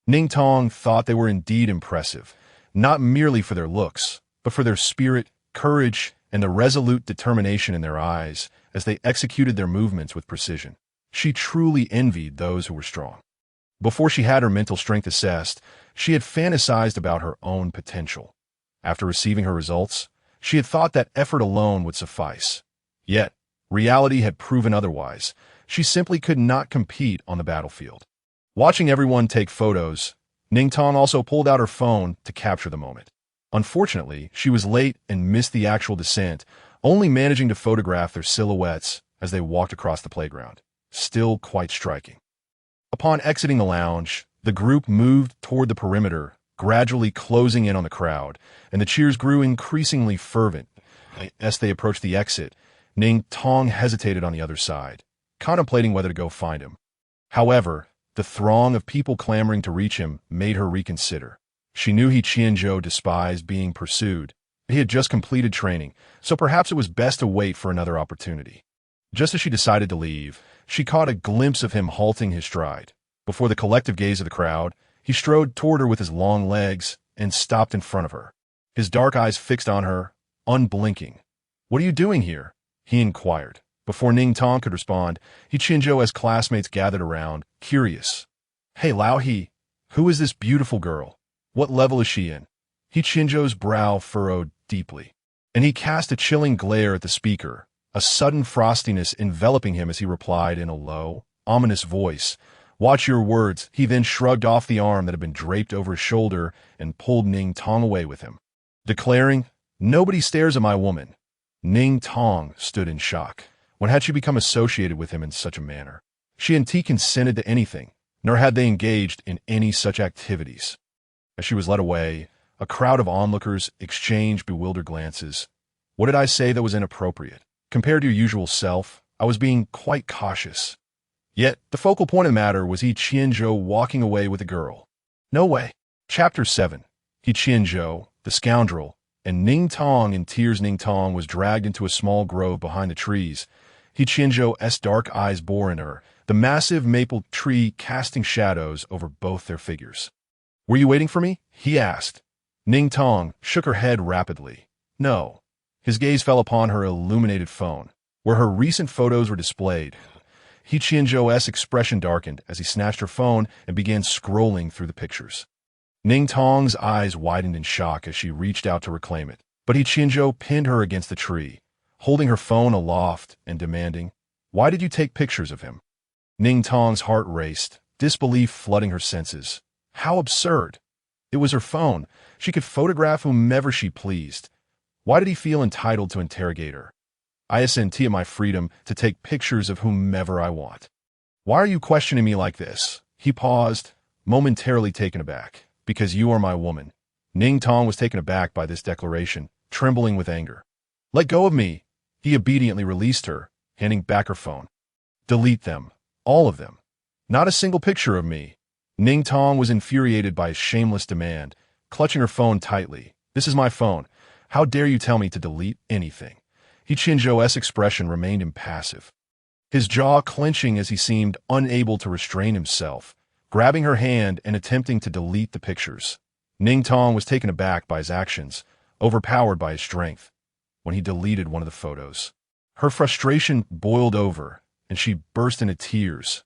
Ning Tong thought they were indeed impressive, not merely for their looks, but for their spirit, courage, and the resolute determination in their eyes as they executed their movements with precision. She truly envied those who were strong. Before she had her mental strength assessed, she had fantasized about her own potential. After receiving her results, she had thought that effort alone would suffice. Yet, reality had proven otherwise. She simply could not compete on the battlefield. Watching everyone take photos, Ning Tong also pulled out her phone to capture the moment. Unfortunately, she was late and missed the actual descent, only managing to photograph their silhouettes as they walked across the playground. Still quite striking. Upon exiting the lounge, the group moved toward the perimeter, gradually closing in on the crowd, and the cheers grew increasingly fervent. As they approached the exit, Ning Tong hesitated on the other side, contemplating whether to go find him. However, the throng of people clamoring to reach him made her reconsider. She knew He Qianzhou despised being pursued. He had just completed training, so perhaps it was best to wait for another opportunity. Just as she decided to leave, she caught a glimpse of him halting his stride. Before the collective gaze of the crowd, he strode toward her with his long legs and stopped in front of her, his dark eyes fixed on her, unblinking. "What are you doing here?" he inquired. Before Ning Tong could respond, He Qianzhou's classmates gathered around, curious. "Hey Lao He, who is this beautiful girl? What level is she in?" He Qianzhou's brow furrowed deeply, and he cast a chilling glare at the speaker, a sudden frostiness enveloping him as he replied in a low, ominous voice, "Watch your words." He then shrugged off the arm that had been draped over his shoulder and pulled Ning Tong away with him, declaring, "Nobody stares at my woman." Ning Tong stood in shock. When had she become associated with him in such a manner? She and T consented to anything, nor had they engaged in any such activities. As she was led away, a crowd of onlookers exchanged bewildered glances. What did I say that was inappropriate? Compared to your usual self, I was being quite cautious. Yet, the focal point of the matter was He Qianzhou walking away with a girl. No way. Chapter 7. He Qianzhou, the scoundrel, and Ning Tong in tears. Ning Tong was dragged into a small grove behind the trees. He Qianzhou's dark eyes bore in her, the massive maple tree casting shadows over both their figures. "Were you waiting for me?" he asked. Ning Tong shook her head rapidly. No. His gaze fell upon her illuminated phone, where her recent photos were displayed. He Qianzhou's expression darkened as he snatched her phone and began scrolling through the pictures. Ning Tong's eyes widened in shock as she reached out to reclaim it, but He Qianzhou pinned her against the tree, holding her phone aloft and demanding, "Why did you take pictures of him?" Ning Tong's heart raced, disbelief flooding her senses. How absurd! It was her phone. She could photograph whomever she pleased. Why did he feel entitled to interrogate her? "I assent to my freedom to take pictures of whomever I want." "Why are you questioning me like this?" He paused, momentarily taken aback. "Because you are my woman." Ning Tong was taken aback by this declaration, trembling with anger. "Let go of me." He obediently released her, handing back her phone. "Delete them. All of them. Not a single picture of me." Ning Tong was infuriated by his shameless demand, clutching her phone tightly. "This is my phone. How dare you tell me to delete anything?" He Qianzhou's expression remained impassive, his jaw clenching as he seemed unable to restrain himself, grabbing her hand and attempting to delete the pictures. Ning Tong was taken aback by his actions, overpowered by his strength. When he deleted one of the photos, her frustration boiled over, and she burst into tears.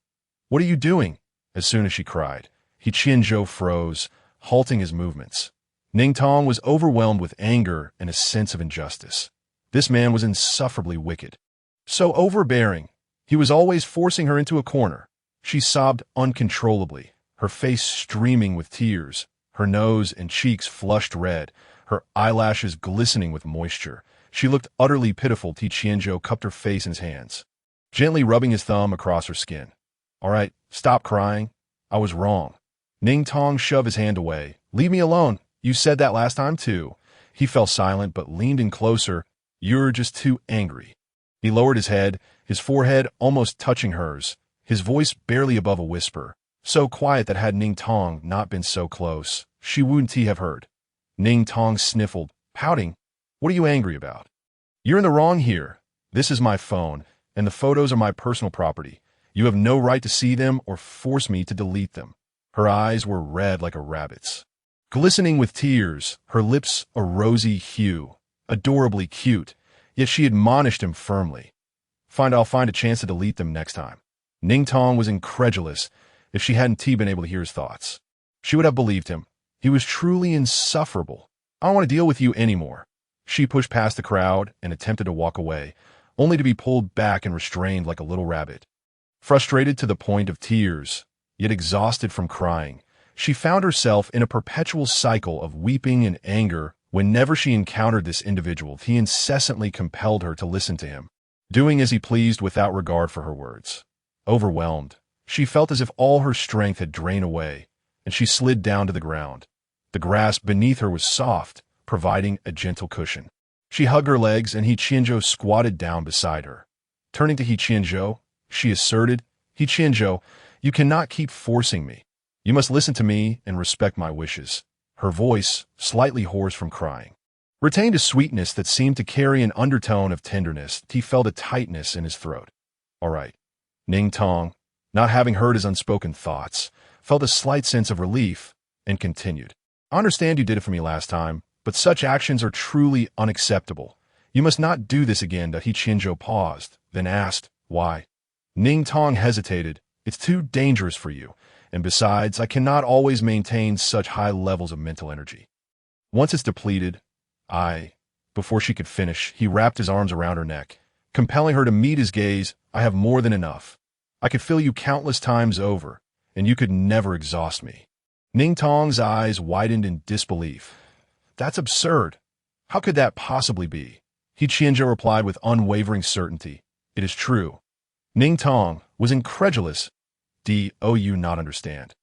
"What are you doing?" As soon as she cried, He Qianzhou froze, halting his movements. Ning Tong was overwhelmed with anger and a sense of injustice. This man was insufferably wicked. So overbearing. He was always forcing her into a corner. She sobbed uncontrollably, her face streaming with tears, her nose and cheeks flushed red, her eyelashes glistening with moisture. She looked utterly pitiful. He Qianzhou cupped her face in his hands, gently rubbing his thumb across her skin. "All right, stop crying. I was wrong." Ning Tong shoved his hand away. "Leave me alone. You said that last time, too." He fell silent but leaned in closer. "You're just too angry." He lowered his head, his forehead almost touching hers, his voice barely above a whisper, so quiet that had Ning Tong not been so close, she wouldn't have heard. Ning Tong sniffled, pouting. "What are you angry about?" "You're in the wrong here. This is my phone, and the photos are my personal property. You have no right to see them or force me to delete them." Her eyes were red like a rabbit's, glistening with tears, her lips a rosy hue, adorably cute, yet she admonished him firmly. I'll find a chance to delete them next time." Ning Tong was incredulous. If she hadn't been able to hear his thoughts, she would have believed him. He was truly insufferable. "I don't want to deal with you anymore." She pushed past the crowd and attempted to walk away, only to be pulled back and restrained like a little rabbit. Frustrated to the point of tears, yet exhausted from crying, she found herself in a perpetual cycle of weeping and anger. Whenever she encountered this individual, he incessantly compelled her to listen to him, doing as he pleased without regard for her words. Overwhelmed, she felt as if all her strength had drained away, and she slid down to the ground. The grass beneath her was soft, providing a gentle cushion. She hugged her legs, and He Qianzhou squatted down beside her. Turning to He Qianzhou, she asserted, "He Qianzhou, you cannot keep forcing me. You must listen to me and respect my wishes." Her voice, slightly hoarse from crying, retained a sweetness that seemed to carry an undertone of tenderness. He felt a tightness in his throat. "All right." Ning Tong, not having heard his unspoken thoughts, felt a slight sense of relief and continued. "I understand you did it for me last time, but such actions are truly unacceptable. You must not do this again." He Qianzhou paused, then asked, "Why?" Ning Tong hesitated. "It's too dangerous for you. And besides, I cannot always maintain such high levels of mental energy. Once it's depleted, Before she could finish, he wrapped his arms around her neck, compelling her to meet his gaze. I have more than enough. I could fill you countless times over, and you could never exhaust me. Ning Tong's eyes widened in disbelief. That's absurd. How could that possibly be? He Qianzhou replied with unwavering certainty. It is true. Ning Tong was incredulous. Do you not understand?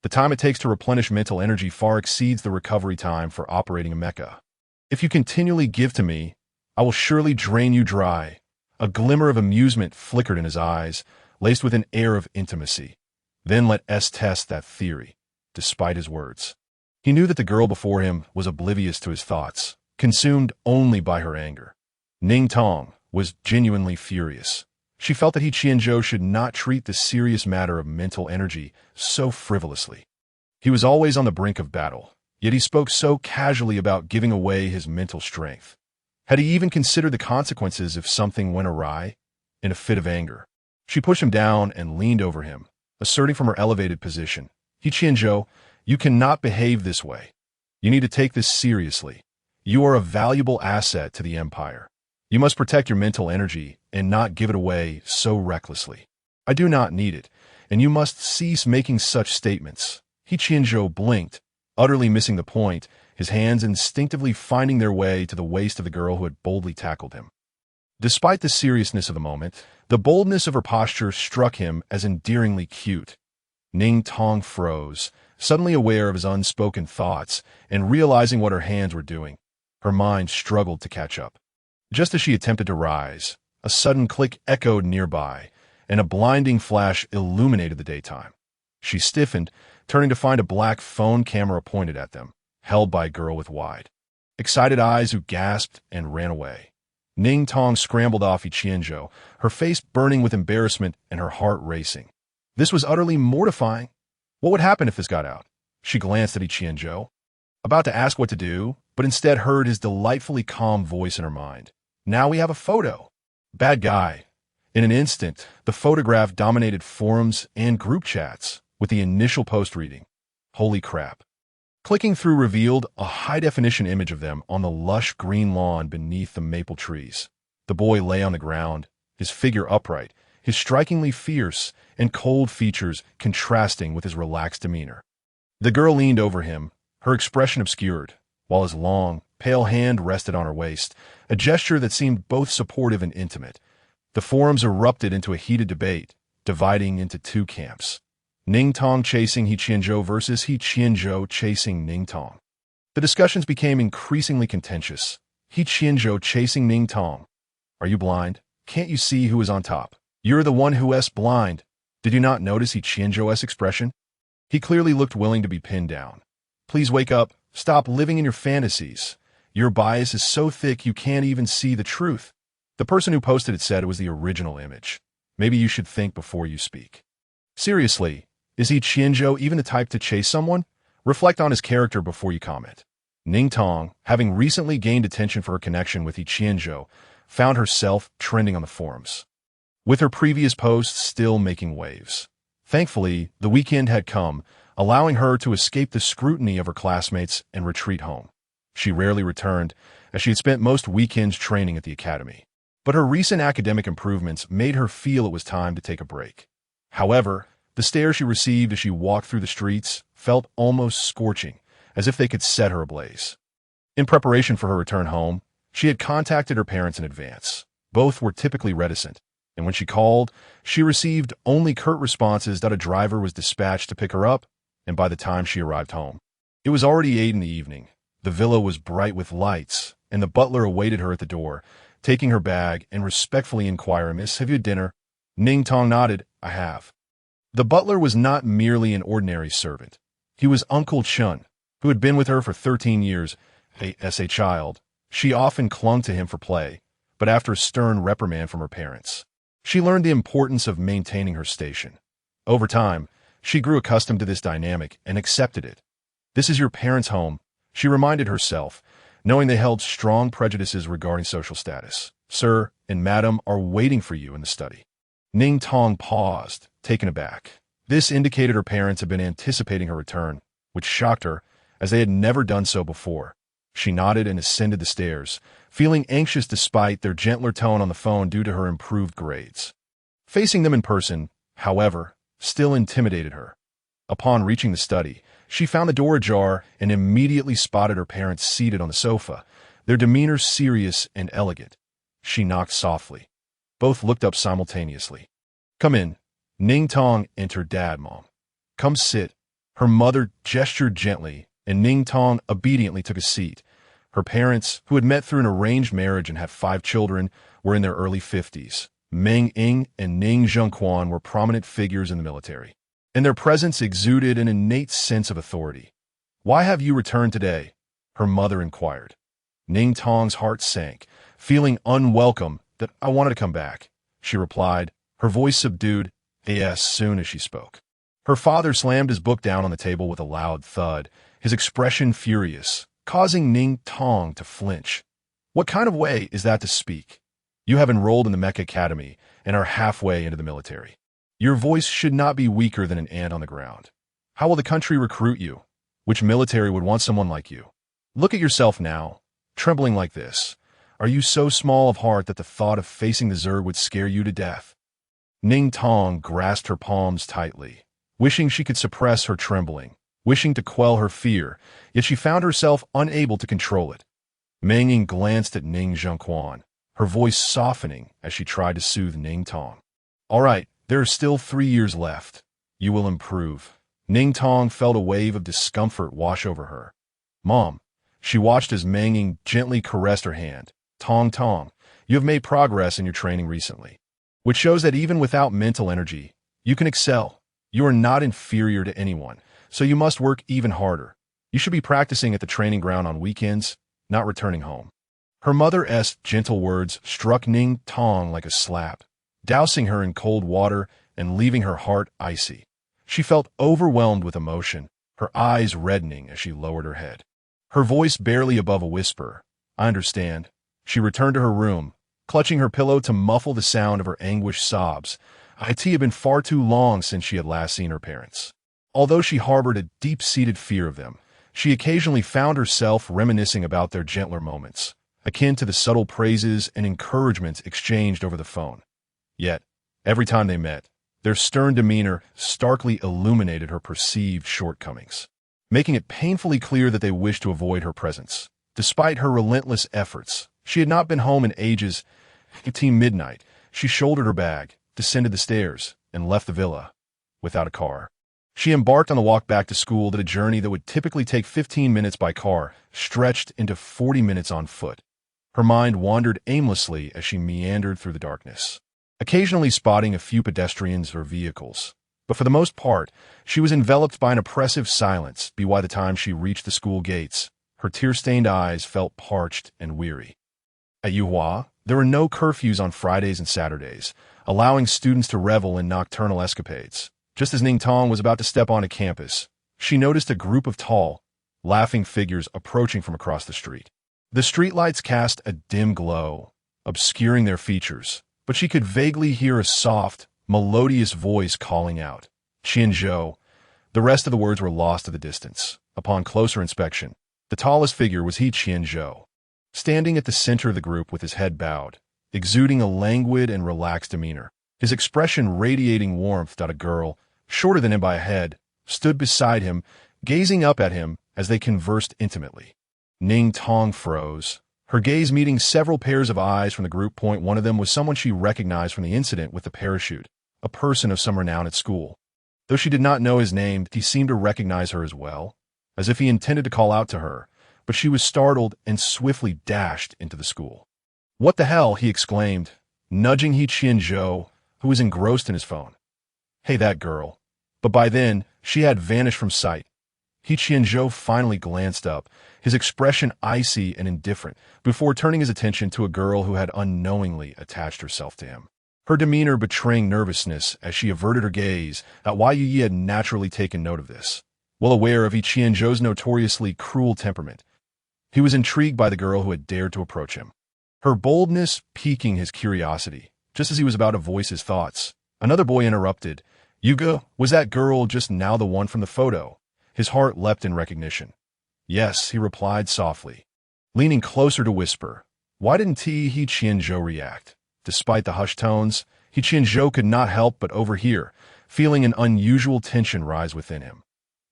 The time it takes to replenish mental energy far exceeds the recovery time for operating a mecha. If you continually give to me, I will surely drain you dry. A glimmer of amusement flickered in his eyes, laced with an air of intimacy. Then let us test that theory, despite his words. He knew that the girl before him was oblivious to his thoughts, consumed only by her anger. Ning Tong was genuinely furious. She felt that He Qianzhou should not treat the serious matter of mental energy so frivolously. He was always on the brink of battle, yet he spoke so casually about giving away his mental strength. Had he even considered the consequences if something went awry? In a fit of anger, she pushed him down and leaned over him, asserting from her elevated position, He Qianzhou, you cannot behave this way. You need to take this seriously. You are a valuable asset to the empire. You must protect your mental energy and not give it away so recklessly. I do not need it, and you must cease making such statements. He Qianzhou blinked, utterly missing the point, his hands instinctively finding their way to the waist of the girl who had boldly tackled him. Despite the seriousness of the moment, the boldness of her posture struck him as endearingly cute. Ning Tong froze, suddenly aware of his unspoken thoughts and realizing what her hands were doing. Her mind struggled to catch up. Just as she attempted to rise, a sudden click echoed nearby, and a blinding flash illuminated the daytime. She stiffened, turning to find a black phone camera pointed at them, held by a girl with wide, excited eyes who gasped and ran away. Ning Tong scrambled off He Qianzhou, her face burning with embarrassment and her heart racing. This was utterly mortifying. What would happen if this got out? She glanced at He Qianzhou, about to ask what to do, but instead heard his delightfully calm voice in her mind. Now we have a photo. Bad guy. In an instant, the photograph dominated forums and group chats, with the initial post reading, "Holy crap." Clicking through revealed a high-definition image of them on the lush green lawn beneath the maple trees. The boy lay on the ground, his figure upright, his strikingly fierce and cold features contrasting with his relaxed demeanor. The girl leaned over him, her expression obscured, while his long, pale hand rested on her waist, a gesture that seemed both supportive and intimate. The forums erupted into a heated debate, dividing into two camps. Ning Tong chasing He Qianzhou versus He Qianzhou chasing Ning Tong. The discussions became increasingly contentious. He Qianzhou chasing Ning Tong. Are you blind? Can't you see who is on top? You're the one who is blind. Did you not notice He Qianzhou's expression? He clearly looked willing to be pinned down. Please wake up. Stop living in your fantasies. Your bias is so thick you can't even see the truth. The person who posted it said it was the original image. Maybe you should think before you speak. Seriously, is He Qianzhou even the type to chase someone? Reflect on his character before you comment. Ning Tong, having recently gained attention for her connection with He Qianzhou, found herself trending on the forums, with her previous posts still making waves. Thankfully, the weekend had come, allowing her to escape the scrutiny of her classmates and retreat home. She rarely returned, as she had spent most weekends training at the academy. But her recent academic improvements made her feel it was time to take a break. However, the stare she received as she walked through the streets felt almost scorching, as if they could set her ablaze. In preparation for her return home, she had contacted her parents in advance. Both were typically reticent, and when she called, she received only curt responses that a driver was dispatched to pick her up, and by the time she arrived home, it was already 8 in the evening. The villa was bright with lights, and the butler awaited her at the door, taking her bag and respectfully inquiring, "Miss, have you had dinner?" Ning Tong nodded, "I have." The butler was not merely an ordinary servant. He was Uncle Chun, who had been with her for 13 years. As a child, she often clung to him for play, but after a stern reprimand from her parents, she learned the importance of maintaining her station. Over time, she grew accustomed to this dynamic and accepted it. "This is your parents' home," she reminded herself, knowing they held strong prejudices regarding social status. "Sir and Madam are waiting for you in the study." Ning Tong paused, taken aback. This indicated her parents had been anticipating her return, which shocked her, as they had never done so before. She nodded and ascended the stairs, feeling anxious despite their gentler tone on the phone due to her improved grades. Facing them in person, however, still intimidated her. Upon reaching the study, she found the door ajar and immediately spotted her parents seated on the sofa, their demeanor serious and elegant. She knocked softly. Both looked up simultaneously. "Come in." Ning Tong entered. "Dad, Mom. Come sit." Her mother gestured gently, and Ning Tong obediently took a seat. Her parents, who had met through an arranged marriage and had 5 children, were in their early 50s. Meng Ying and Ning Zhengquan were prominent figures in the military, and their presence exuded an innate sense of authority. "Why have you returned today?" her mother inquired. Ning Tong's heart sank, feeling unwelcome. "That I wanted to come back," she replied, her voice subdued as soon as she spoke. Her father slammed his book down on the table with a loud thud, his expression furious, causing Ning Tong to flinch. "What kind of way is that to speak? You have enrolled in the Mecha Academy and are halfway into the military. Your voice should not be weaker than an ant on the ground. How will the country recruit you? Which military would want someone like you? Look at yourself now, trembling like this. Are you so small of heart that the thought of facing the Zerg would scare you to death?" Ning Tong grasped her palms tightly, wishing she could suppress her trembling, wishing to quell her fear, yet she found herself unable to control it. Meng Ying glanced at Ning Zhengquan, her voice softening as she tried to soothe Ning Tong. "All right, there are still 3 years left. You will improve." Ning Tong felt a wave of discomfort wash over her. "Mom." She watched as Meng Ying gently caressed her hand. Tong, you have made progress in your training recently, which shows that even without mental energy, you can excel. You are not inferior to anyone, so you must work even harder. You should be practicing at the training ground on weekends, not returning home." Her mother's gentle words struck Ning Tong like a slap, dousing her in cold water and leaving her heart icy. She felt overwhelmed with emotion, her eyes reddening as she lowered her head. Her voice barely above a whisper. "I understand." She returned to her room, clutching her pillow to muffle the sound of her anguished sobs. It had been far too long since she had last seen her parents. Although she harbored a deep-seated fear of them, she occasionally found herself reminiscing about their gentler moments, akin to the subtle praises and encouragements exchanged over the phone. Yet, every time they met, their stern demeanor starkly illuminated her perceived shortcomings, making it painfully clear that they wished to avoid her presence. Despite her relentless efforts, she had not been home in ages. At midnight, she shouldered her bag, descended the stairs, and left the villa without a car. She embarked on the walk back to school, that a journey that would typically take 15 minutes by car stretched into 40 minutes on foot. Her mind wandered aimlessly as she meandered through the darkness, occasionally spotting a few pedestrians or vehicles. But for the most part, she was enveloped by an oppressive silence. By the time she reached the school gates, her tear-stained eyes felt parched and weary. At Yuhua, there were no curfews on Fridays and Saturdays, allowing students to revel in nocturnal escapades. Just as Ning Tong was about to step onto campus, she noticed a group of tall, laughing figures approaching from across the street. The streetlights cast a dim glow, obscuring their features, but she could vaguely hear a soft, melodious voice calling out, "Qianzhou." The rest of the words were lost to the distance. Upon closer inspection, the tallest figure was He Qianzhou, standing at the center of the group with his head bowed, exuding a languid and relaxed demeanor, his expression radiating warmth. A girl, shorter than him by a head, stood beside him, gazing up at him as they conversed intimately. Ning Tong froze, her gaze meeting several pairs of eyes from the group. One of them was someone she recognized from the incident with the parachute, a person of some renown at school. Though she did not know his name, he seemed to recognize her as well, as if he intended to call out to her, but she was startled and swiftly dashed into the school. "What the hell?" he exclaimed, nudging He Qianzhou, who was engrossed in his phone. "Hey, that girl." But by then, she had vanished from sight. He Qianzhou finally glanced up, his expression icy and indifferent, before turning his attention to a girl who had unknowingly attached herself to him, her demeanor betraying nervousness as she averted her gaze. Wai Yi had naturally taken note of this. Well aware of He Qianzhou's notoriously cruel temperament, he was intrigued by the girl who had dared to approach him, her boldness piquing his curiosity. Just as he was about to voice his thoughts, another boy interrupted. "Yuga, was that girl just now the one from the photo?" His heart leapt in recognition. "Yes," he replied softly. leaning closer to whisper. Why didn't He Qianzhou react? Despite the hushed tones, He Qianzhou could not help but overhear, feeling an unusual tension rise within him.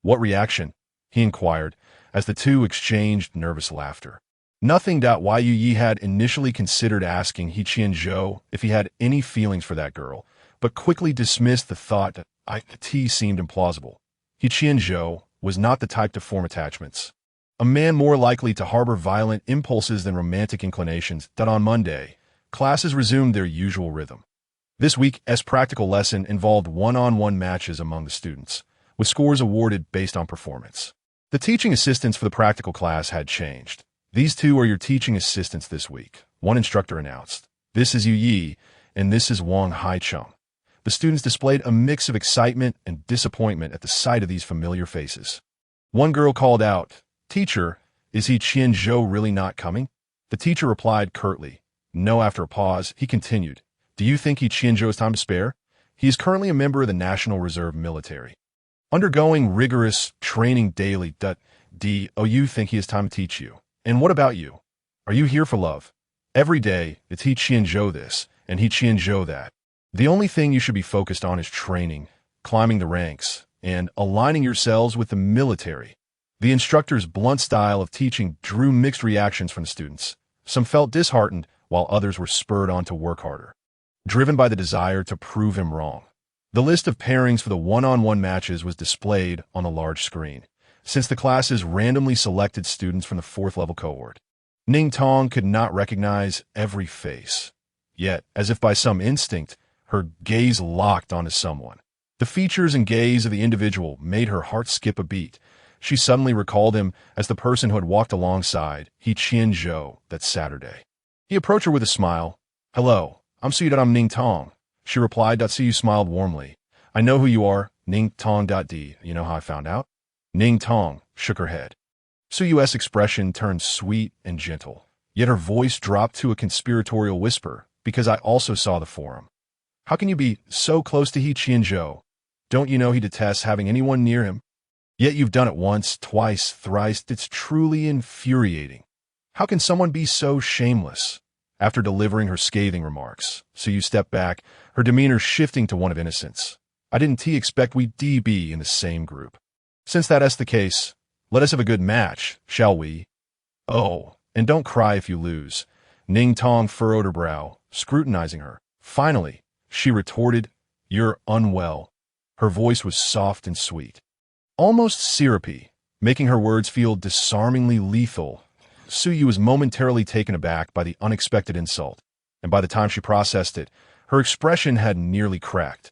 What reaction? He inquired, as the two exchanged nervous laughter. Nothing. Yu Yi had initially considered asking He Qianzhou if he had any feelings for that girl, but quickly dismissed the thought that it seemed implausible. He Qianzhou was not the type to form attachments. A man more likely to harbor violent impulses than romantic inclinations. On Monday, classes resumed their usual rhythm. This week's practical lesson involved one-on-one matches among the students, with scores awarded based on performance. The teaching assistants for the practical class had changed. These two are your teaching assistants this week, one instructor announced. This is Yu Yi, and this is Wang Haicheng. The students displayed a mix of excitement and disappointment at the sight of these familiar faces. One girl called out, "Teacher, is He Qianzhou really not coming?" The teacher replied curtly. No. After a pause, he continued, "Do you think He Qianzhou has time to spare? He is currently a member of the National Reserve Military, undergoing rigorous training daily. Do you think he has time to teach you? And what about you? Are you here for love? Every day, it's He Qianzhou this and He Qianzhou that. The only thing you should be focused on is training, climbing the ranks, and aligning yourselves with the military." The instructor's blunt style of teaching drew mixed reactions from the students. Some felt disheartened, while others were spurred on to work harder, driven by the desire to prove him wrong. The list of pairings for the one-on-one matches was displayed on a large screen, since the classes randomly selected students from the 4th level cohort. Ning Tong could not recognize every face. Yet, as if by some instinct, her gaze locked onto someone. The features and gaze of the individual made her heart skip a beat. She suddenly recalled him as the person who had walked alongside He Qianzhou that Saturday. He approached her with a smile. "Hello, I'm Ning Tong." She replied. Su smiled warmly. "I know who you are, Ning Tong. You know how I found out?" Ning Tong shook her head. Su's expression turned sweet and gentle, yet her voice dropped to a conspiratorial whisper, "Because I also saw the forum. How can you be so close to He Qianzhou? Don't you know he detests having anyone near him? Yet you've done it once, twice, thrice. It's truly infuriating. How can someone be so shameless?" After delivering her scathing remarks, Su stepped back, her demeanor shifting to one of innocence. "I didn't expect we'd be in the same group. Since that's the case, let us have a good match, shall we? Oh, and don't cry if you lose." Ning Tong furrowed her brow, scrutinizing her. Finally, she retorted, "You're unwell." Her voice was soft and sweet, almost syrupy, making her words feel disarmingly lethal. Su was momentarily taken aback by the unexpected insult, and by the time she processed it, her expression had nearly cracked.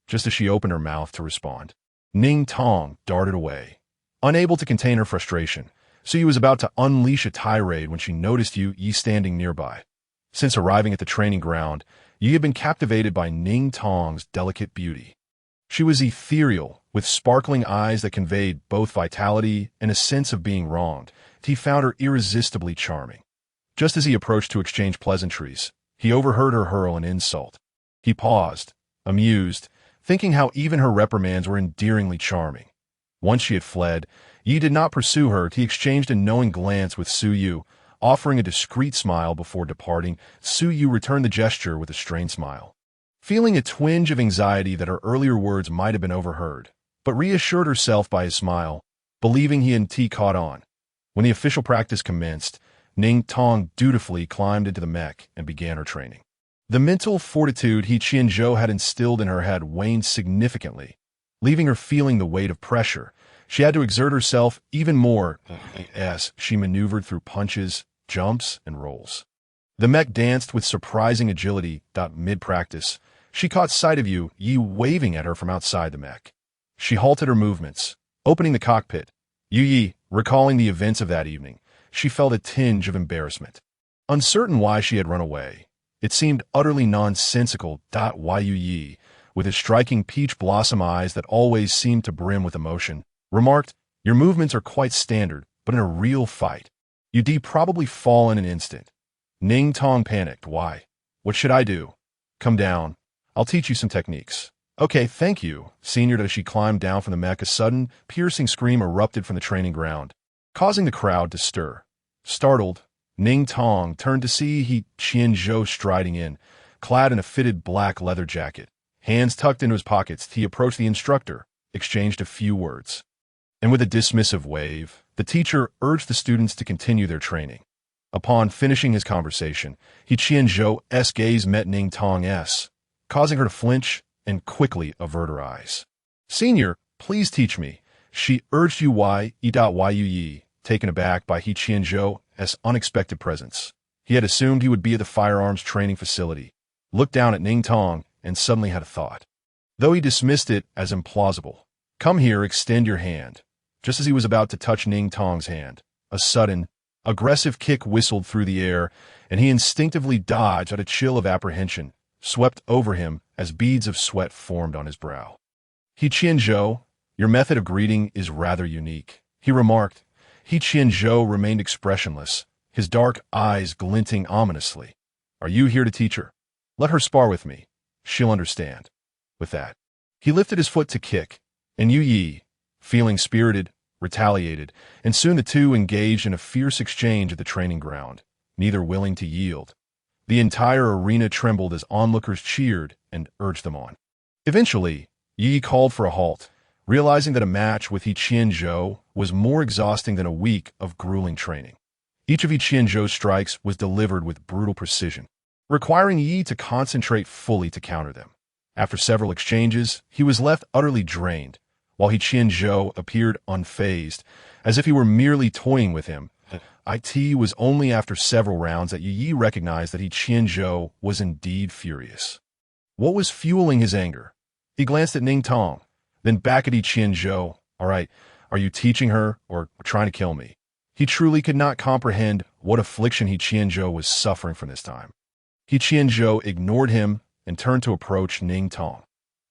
Just as she opened her mouth to respond, Ning Tong darted away. Unable to contain her frustration, Su was about to unleash a tirade when she noticed Yu Yi standing nearby. Since arriving at the training ground, Yu had been captivated by Ning Tong's delicate beauty. She was ethereal, with sparkling eyes that conveyed both vitality and a sense of being wronged. He found her irresistibly charming. Just as he approached to exchange pleasantries, he overheard her hurl an insult. He paused, amused, thinking how even her reprimands were endearingly charming. Once she had fled, Yi did not pursue her. He exchanged a knowing glance with Su Yu, offering a discreet smile before departing. Su Yu returned the gesture with a strained smile, feeling a twinge of anxiety that her earlier words might have been overheard, but reassured herself by his smile, believing he hadn't caught on. When the official practice commenced, Ning Tong dutifully climbed into the mech and began her training. The mental fortitude He Qianzhou had instilled in her had waned significantly, leaving her feeling the weight of pressure. She had to exert herself even more as she maneuvered through punches, jumps, and rolls. The mech danced with surprising agility. Mid-practice, she caught sight of Yu Yi waving at her from outside the mech. She halted her movements, opening the cockpit. Yu Yi, recalling the events of that evening, she felt a tinge of embarrassment. Uncertain why she had run away, it seemed utterly nonsensical. Yu Yi, with his striking peach blossom eyes that always seemed to brim with emotion, remarked, "Your movements are quite standard, but in a real fight, you'd probably fall in an instant." Ning Tong panicked. "Why? What should I do?" "Come down. I'll teach you some techniques." "Okay, thank you, Senior." As she climbed down from the mech, a sudden, piercing scream erupted from the training ground, causing the crowd to stir. Startled, Ning Tong turned to see He Qianzhou striding in, clad in a fitted black leather jacket. Hands tucked into his pockets, he approached the instructor, exchanged a few words. And with a dismissive wave, the teacher urged the students to continue their training. Upon finishing his conversation, He Qianzhou's gaze met Ning Tong's, causing her to flinch and quickly avert her eyes. "Senior, please teach me," she urged Yu, taken aback by He Qianzhou's unexpected presence. He had assumed he would be at the firearms training facility, looked down at Ning Tong, and suddenly had a thought. Though he dismissed it as implausible. "Come here, extend your hand." Just as he was about to touch Ning Tong's hand, a sudden, aggressive kick whistled through the air, and he instinctively dodged at a chill of apprehension, swept over him as beads of sweat formed on his brow. "He Qianzhou, your method of greeting is rather unique," he remarked. He Qianzhou remained expressionless, his dark eyes glinting ominously. "Are you here to teach her? Let her spar with me. She'll understand." With that, he lifted his foot to kick, and Yu, feeling spirited, retaliated, and soon the two engaged in a fierce exchange at the training ground, neither willing to yield. The entire arena trembled as onlookers cheered and urged them on. Eventually, Yi called for a halt, realizing that a match with He Qianzhou was more exhausting than a week of grueling training. Each of He Qianzhou's strikes was delivered with brutal precision, requiring Yi to concentrate fully to counter them. After several exchanges, he was left utterly drained, while He Qianzhou appeared unfazed, as if he were merely toying with him. It was only after several rounds that Yi recognized that He Qianzhou was indeed furious. What was fueling his anger? He glanced at Ning Tong, then back at He Qianzhou. "All right, are you teaching her or trying to kill me?" He truly could not comprehend what affliction He Qianzhou was suffering from this time. He Qianzhou ignored him and turned to approach Ning Tong.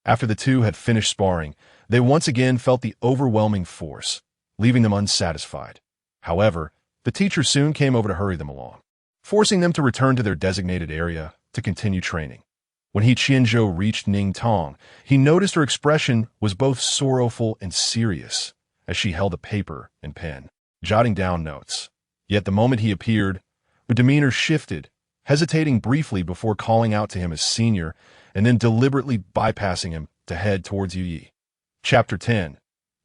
After the two had finished sparring, they once again felt the overwhelming force, leaving them unsatisfied. However, the teacher soon came over to hurry them along, forcing them to return to their designated area to continue training. When He Qianzhou reached Ning Tong, he noticed her expression was both sorrowful and serious as she held a paper and pen, jotting down notes. Yet the moment he appeared, her demeanor shifted, hesitating briefly before calling out to him as senior and then deliberately bypassing him to head towards Yu. Chapter 10.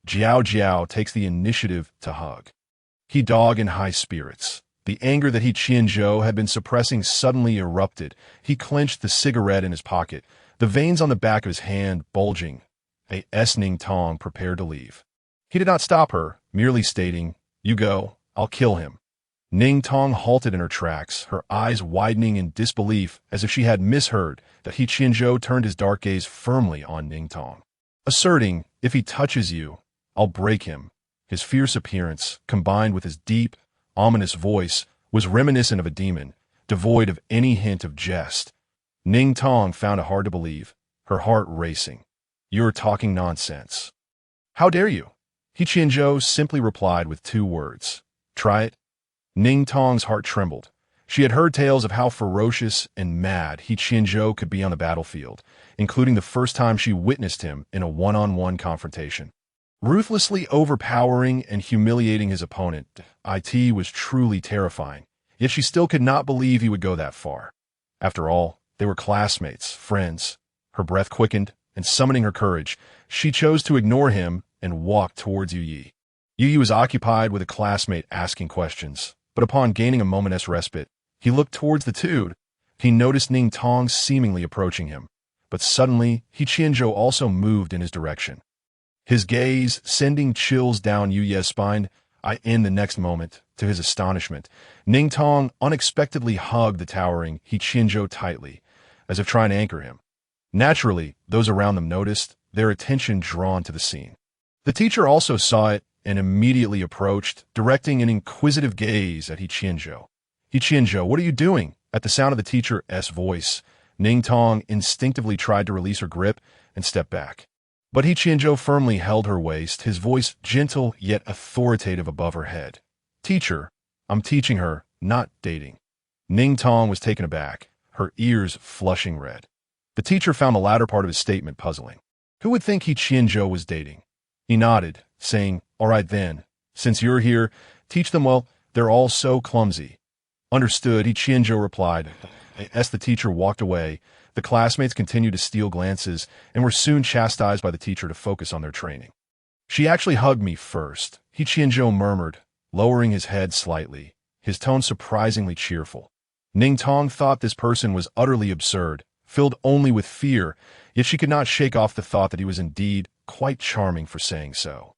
Jiaojiao takes the initiative to hug. He dog in high spirits. The anger that He Qianzhou had been suppressing suddenly erupted. He clenched the cigarette in his pocket, the veins on the back of his hand bulging. Ning Tong prepared to leave. He did not stop her, merely stating, "You go, I'll kill him." Ning Tong halted in her tracks, her eyes widening in disbelief as if she had misheard that He Qianzhou turned his dark gaze firmly on Ning Tong, asserting, "If he touches you, I'll break him." His fierce appearance, combined with his deep, ominous voice, was reminiscent of a demon, devoid of any hint of jest. Ning Tong found it hard to believe, her heart racing. "You're talking nonsense." "How dare you?" He Qianzhou simply replied with 2 words. "Try it." Ning Tong's heart trembled. She had heard tales of how ferocious and mad He Qianzhou could be on the battlefield, including the first time she witnessed him in a one-on-one confrontation. Ruthlessly overpowering and humiliating his opponent, It was truly terrifying, yet she still could not believe he would go that far. After all, they were classmates, friends. Her breath quickened, and summoning her courage, she chose to ignore him and walk towards Yu. Yu was occupied with a classmate asking questions, but upon gaining a moment's respite, he looked towards the two. He noticed Ning Tong seemingly approaching him, but suddenly He Qianzhou also moved in his direction. His gaze sending chills down Yu's spine. In the next moment, to his astonishment, Ning Tong unexpectedly hugged the towering He Qianzhou tightly, as if trying to anchor him. Naturally, those around them noticed, their attention drawn to the scene. The teacher also saw it and immediately approached, directing an inquisitive gaze at He Qianzhou. "He Qianzhou, what are you doing?" At the sound of the teacher's voice, Ning Tong instinctively tried to release her grip and step back. But He Qianzhou firmly held her waist, his voice gentle yet authoritative above her head. "Teacher, I'm teaching her, not dating." Ning Tong was taken aback, her ears flushing red. The teacher found the latter part of his statement puzzling. Who would think He Qianzhou was dating? He nodded, saying, "All right then, since you're here, teach them well, they're all so clumsy." Understood, He Qianzhou replied. As the teacher walked away, the classmates continued to steal glances and were soon chastised by the teacher to focus on their training. She actually hugged me first, He Qianzhou murmured, lowering his head slightly, his tone surprisingly cheerful. Ning Tong thought this person was utterly absurd, filled only with fear, yet she could not shake off the thought that he was indeed quite charming for saying so.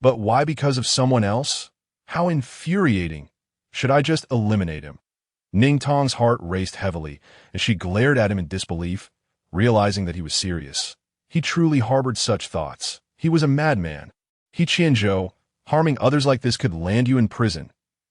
But why because of someone else? How infuriating! Should I just eliminate him? Ning Tong's heart raced heavily, and she glared at him in disbelief, realizing that he was serious. He truly harbored such thoughts. He was a madman. He Qianzhou, harming others like this could land you in prison.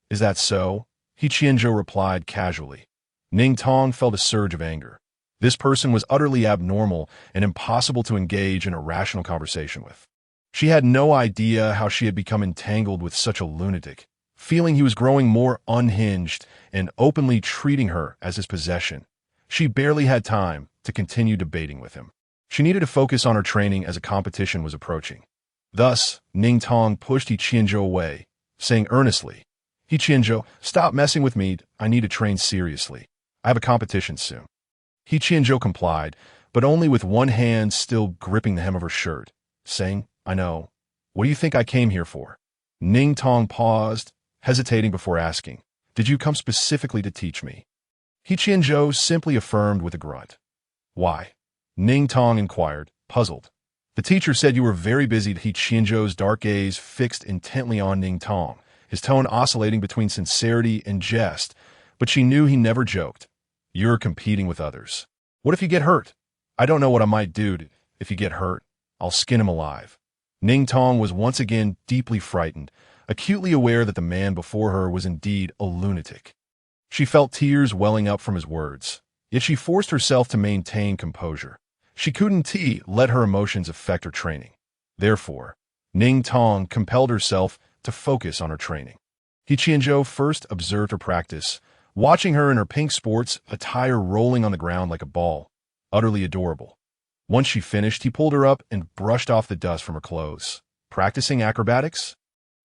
Is that so? He Qianzhou replied casually. Ning Tong felt a surge of anger. This person was utterly abnormal and impossible to engage in a rational conversation with. She had no idea how she had become entangled with such a lunatic, feeling he was growing more unhinged and openly treating her as his possession. She barely had time to continue debating with him. She needed to focus on her training as a competition was approaching. Thus, Ning Tong pushed He Qianzhou away, saying earnestly, He Qianzhou, stop messing with me, I need to train seriously. I have a competition soon. He Qianzhou complied, but only with one hand still gripping the hem of her shirt, saying, I know. What do you think I came here for? Ning Tong paused, hesitating before asking, Did you come specifically to teach me? He Qianzhou simply affirmed with a grunt. Why? Ning Tong inquired, puzzled. The teacher said you were very busy. He Qianzhou's dark gaze fixed intently on Ning Tong, his tone oscillating between sincerity and jest, but she knew he never joked. You're competing with others. What if you get hurt? I don't know what I might do if you get hurt. I'll skin him alive. Ning Tong was once again deeply frightened, acutely aware that the man before her was indeed a lunatic. She felt tears welling up from his words, yet she forced herself to maintain composure. She couldn't let her emotions affect her training. Therefore, Ning Tong compelled herself to focus on her training. He Qianzhou first observed her practice, watching her in her pink sports attire rolling on the ground like a ball, utterly adorable. Once she finished, he pulled her up and brushed off the dust from her clothes. Practicing acrobatics?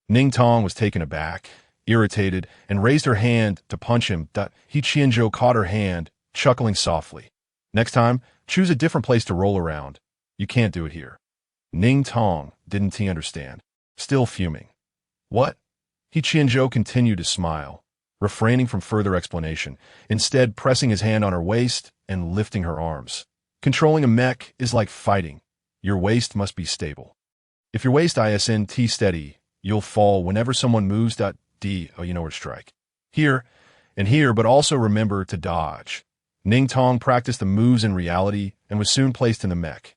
Ning Tong was taken aback, irritated, and raised her hand to punch him. He Qianzhou caught her hand, chuckling softly. Next time, choose a different place to roll around. You can't do it here. Ning Tong didn't he understand, still fuming. What? He Qianzhou continued to smile, refraining from further explanation, instead pressing his hand on her waist and lifting her arms. Controlling a mech is like fighting. Your waist must be stable. If your waist isn't steady, you'll fall whenever someone moves. You know where to strike. Here and here, but also remember to dodge. Ning Tong practiced the moves in reality and was soon placed in the mech,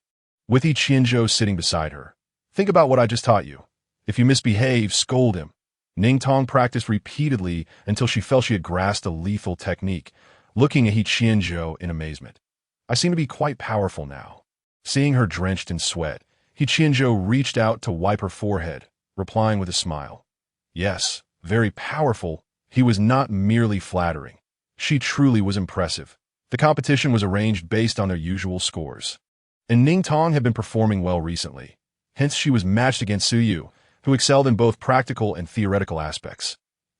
with He Qianzhou sitting beside her. Think about what I just taught you. If you misbehave, scold him. Ning Tong practiced repeatedly until she felt she had grasped a lethal technique, looking at He Qianzhou in amazement. I seem to be quite powerful now. Seeing her drenched in sweat, He Qianzhou reached out to wipe her forehead, replying with a smile. Yes, very powerful. He was not merely flattering. She truly was impressive. The competition was arranged based on their usual scores. And Ning Tong had been performing well recently. Hence she was matched against Su Yu, who excelled in both practical and theoretical aspects.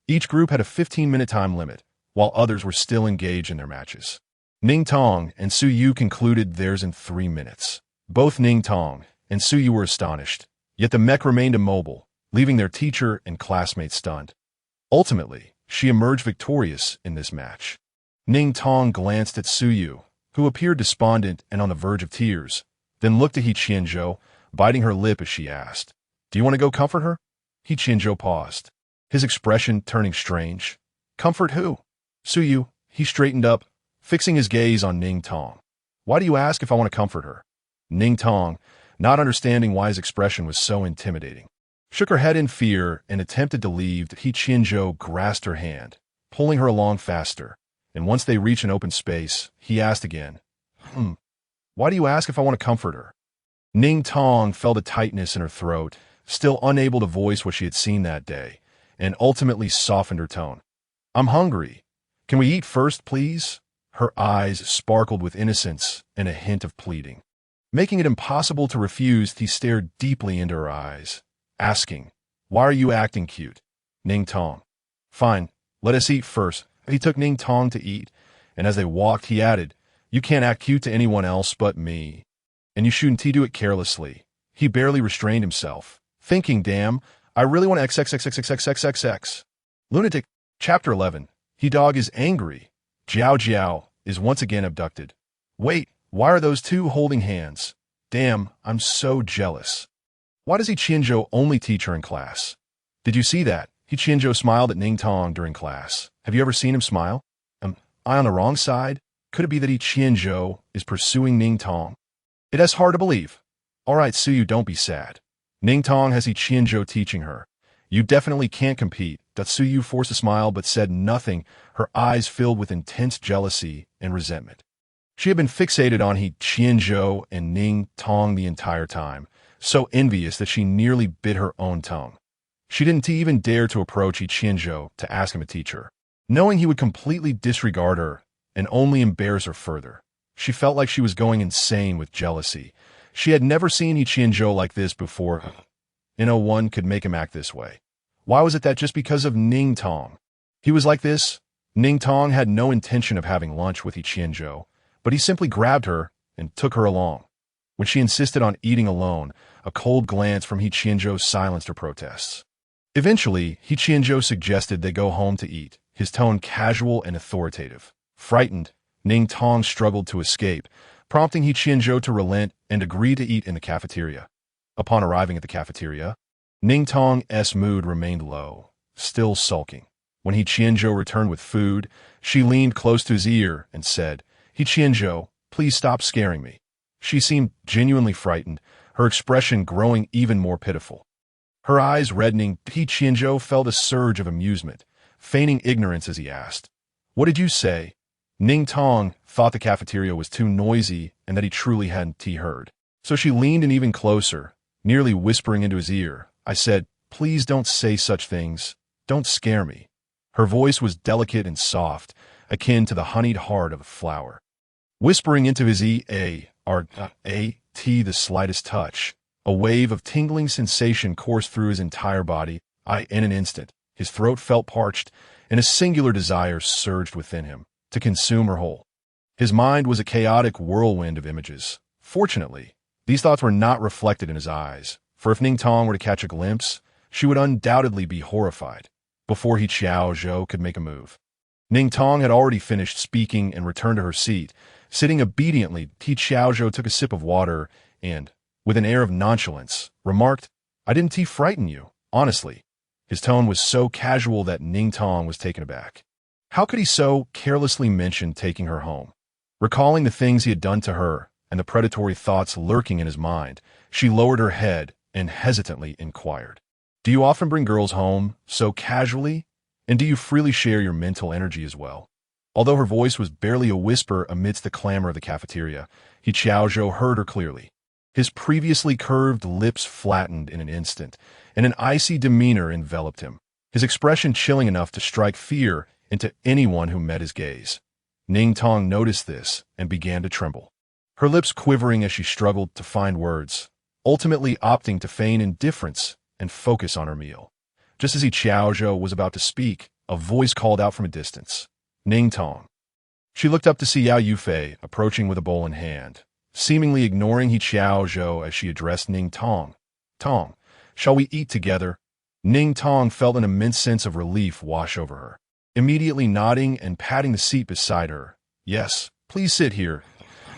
Each group had a 15-minute time limit, while others were still engaged in their matches. Ning Tong and Su Yu concluded theirs in 3 minutes. Both Ning Tong and Su Yu were astonished, yet the mech remained immobile, leaving their teacher and classmates stunned. Ultimately, she emerged victorious in this match. Ning Tong glanced at Su Yu, who appeared despondent and on the verge of tears, then looked at He Qianzhou, biting her lip as she asked, Do you want to go comfort her? He Qianzhou paused, his expression turning strange. Comfort who? Su Yu, he straightened up, fixing his gaze on Ning Tong. Why do you ask if I want to comfort her? Ning Tong, not understanding why his expression was so intimidating, shook her head in fear and attempted to leave. He Qianzhou grasped her hand, pulling her along faster, and once they reached an open space, he asked again, Why do you ask if I want to comfort her? Ning Tong felt a tightness in her throat, still unable to voice what she had seen that day, and ultimately softened her tone. I'm hungry. Can we eat first, please? Her eyes sparkled with innocence and a hint of pleading. Making it impossible to refuse, he stared deeply into her eyes, asking, Why are you acting cute? Ning Tong. Fine, let us eat first. He took Ning Tong to eat, and as they walked, he added, "You can't act cute to anyone else but me. And you shouldn't do it carelessly." He barely restrained himself, thinking, damn, I really want to XXXXXXXXX. Lunatic. Chapter 11. He Dog is angry. Jiaojiao is once again abducted. Wait, why are those two holding hands? Damn, I'm so jealous. Why does He Qianzhou only teach her in class? Did you see that? He Qianzhou smiled at Ning Tong during class. Have you ever seen him smile? Am I on the wrong side? Could it be that He Qianzhou is pursuing Ning Tong? It is hard to believe. All right, Suyu, don't be sad. Ning Tong has He Qianzhou teaching her. You definitely can't compete. Suyu forced a smile but said nothing, her eyes filled with intense jealousy and resentment. She had been fixated on He Qianzhou and Ning Tong the entire time, so envious that she nearly bit her own tongue. She didn't even dare to approach He Qianzhou to ask him to teach her, knowing he would completely disregard her and only embarrass her further. She felt like she was going insane with jealousy. She had never seen He Qianzhou like this before. No one could make him act this way. Why was it that just because of Ning Tong he was like this? Ning Tong had no intention of having lunch with He Qianzhou, but he simply grabbed her and took her along. When she insisted on eating alone, a cold glance from He Qianzhou silenced her protests. Eventually, He Qianzhou suggested they go home to eat, his tone casual and authoritative. Frightened, Ning Tong struggled to escape, prompting He Qianzhou to relent and agree to eat in the cafeteria. Upon arriving at the cafeteria, Ning Tong's mood remained low, still sulking. When He Qianzhou returned with food, she leaned close to his ear and said, He Qianzhou, please stop scaring me. She seemed genuinely frightened, her expression growing even more pitiful. Her eyes reddening, He Qianzhou felt a surge of amusement, feigning ignorance as he asked, What did you say? Ning Tong thought the cafeteria was too noisy and that he truly hadn't heard. So she leaned in even closer, nearly whispering into his ear. I said, Please don't say such things. Don't scare me. Her voice was delicate and soft, akin to the honeyed heart of a flower. Whispering into his the slightest touch. A wave of tingling sensation coursed through his entire body. In an instant, his throat felt parched, and a singular desire surged within him, to consume her whole. His mind was a chaotic whirlwind of images. Fortunately, these thoughts were not reflected in his eyes, for if Ning Tong were to catch a glimpse, she would undoubtedly be horrified. Before He Qianzhou could make a move, Ning Tong had already finished speaking and returned to her seat. Sitting obediently, He Qianzhou took a sip of water and, with an air of nonchalance, remarked, I didn't frighten you, honestly. His tone was so casual that Ning Tong was taken aback. How could he so carelessly mention taking her home? Recalling the things he had done to her and the predatory thoughts lurking in his mind, she lowered her head and hesitantly inquired, Do you often bring girls home so casually? And do you freely share your mental energy as well? Although her voice was barely a whisper amidst the clamor of the cafeteria, He Qianzhou heard her clearly. His previously curved lips flattened in an instant, and an icy demeanor enveloped him, his expression chilling enough to strike fear into anyone who met his gaze. Ning Tong noticed this and began to tremble, her lips quivering as she struggled to find words, ultimately opting to feign indifference and focus on her meal. Just as He Qianzhou was about to speak, a voice called out from a distance, Ning Tong. She looked up to see Yao Yufei approaching with a bowl in hand, seemingly ignoring He Qianzhou as she addressed Ning Tong. Tong, shall we eat together? Ning Tong felt an immense sense of relief wash over her, immediately nodding and patting the seat beside her. Yes, please sit here.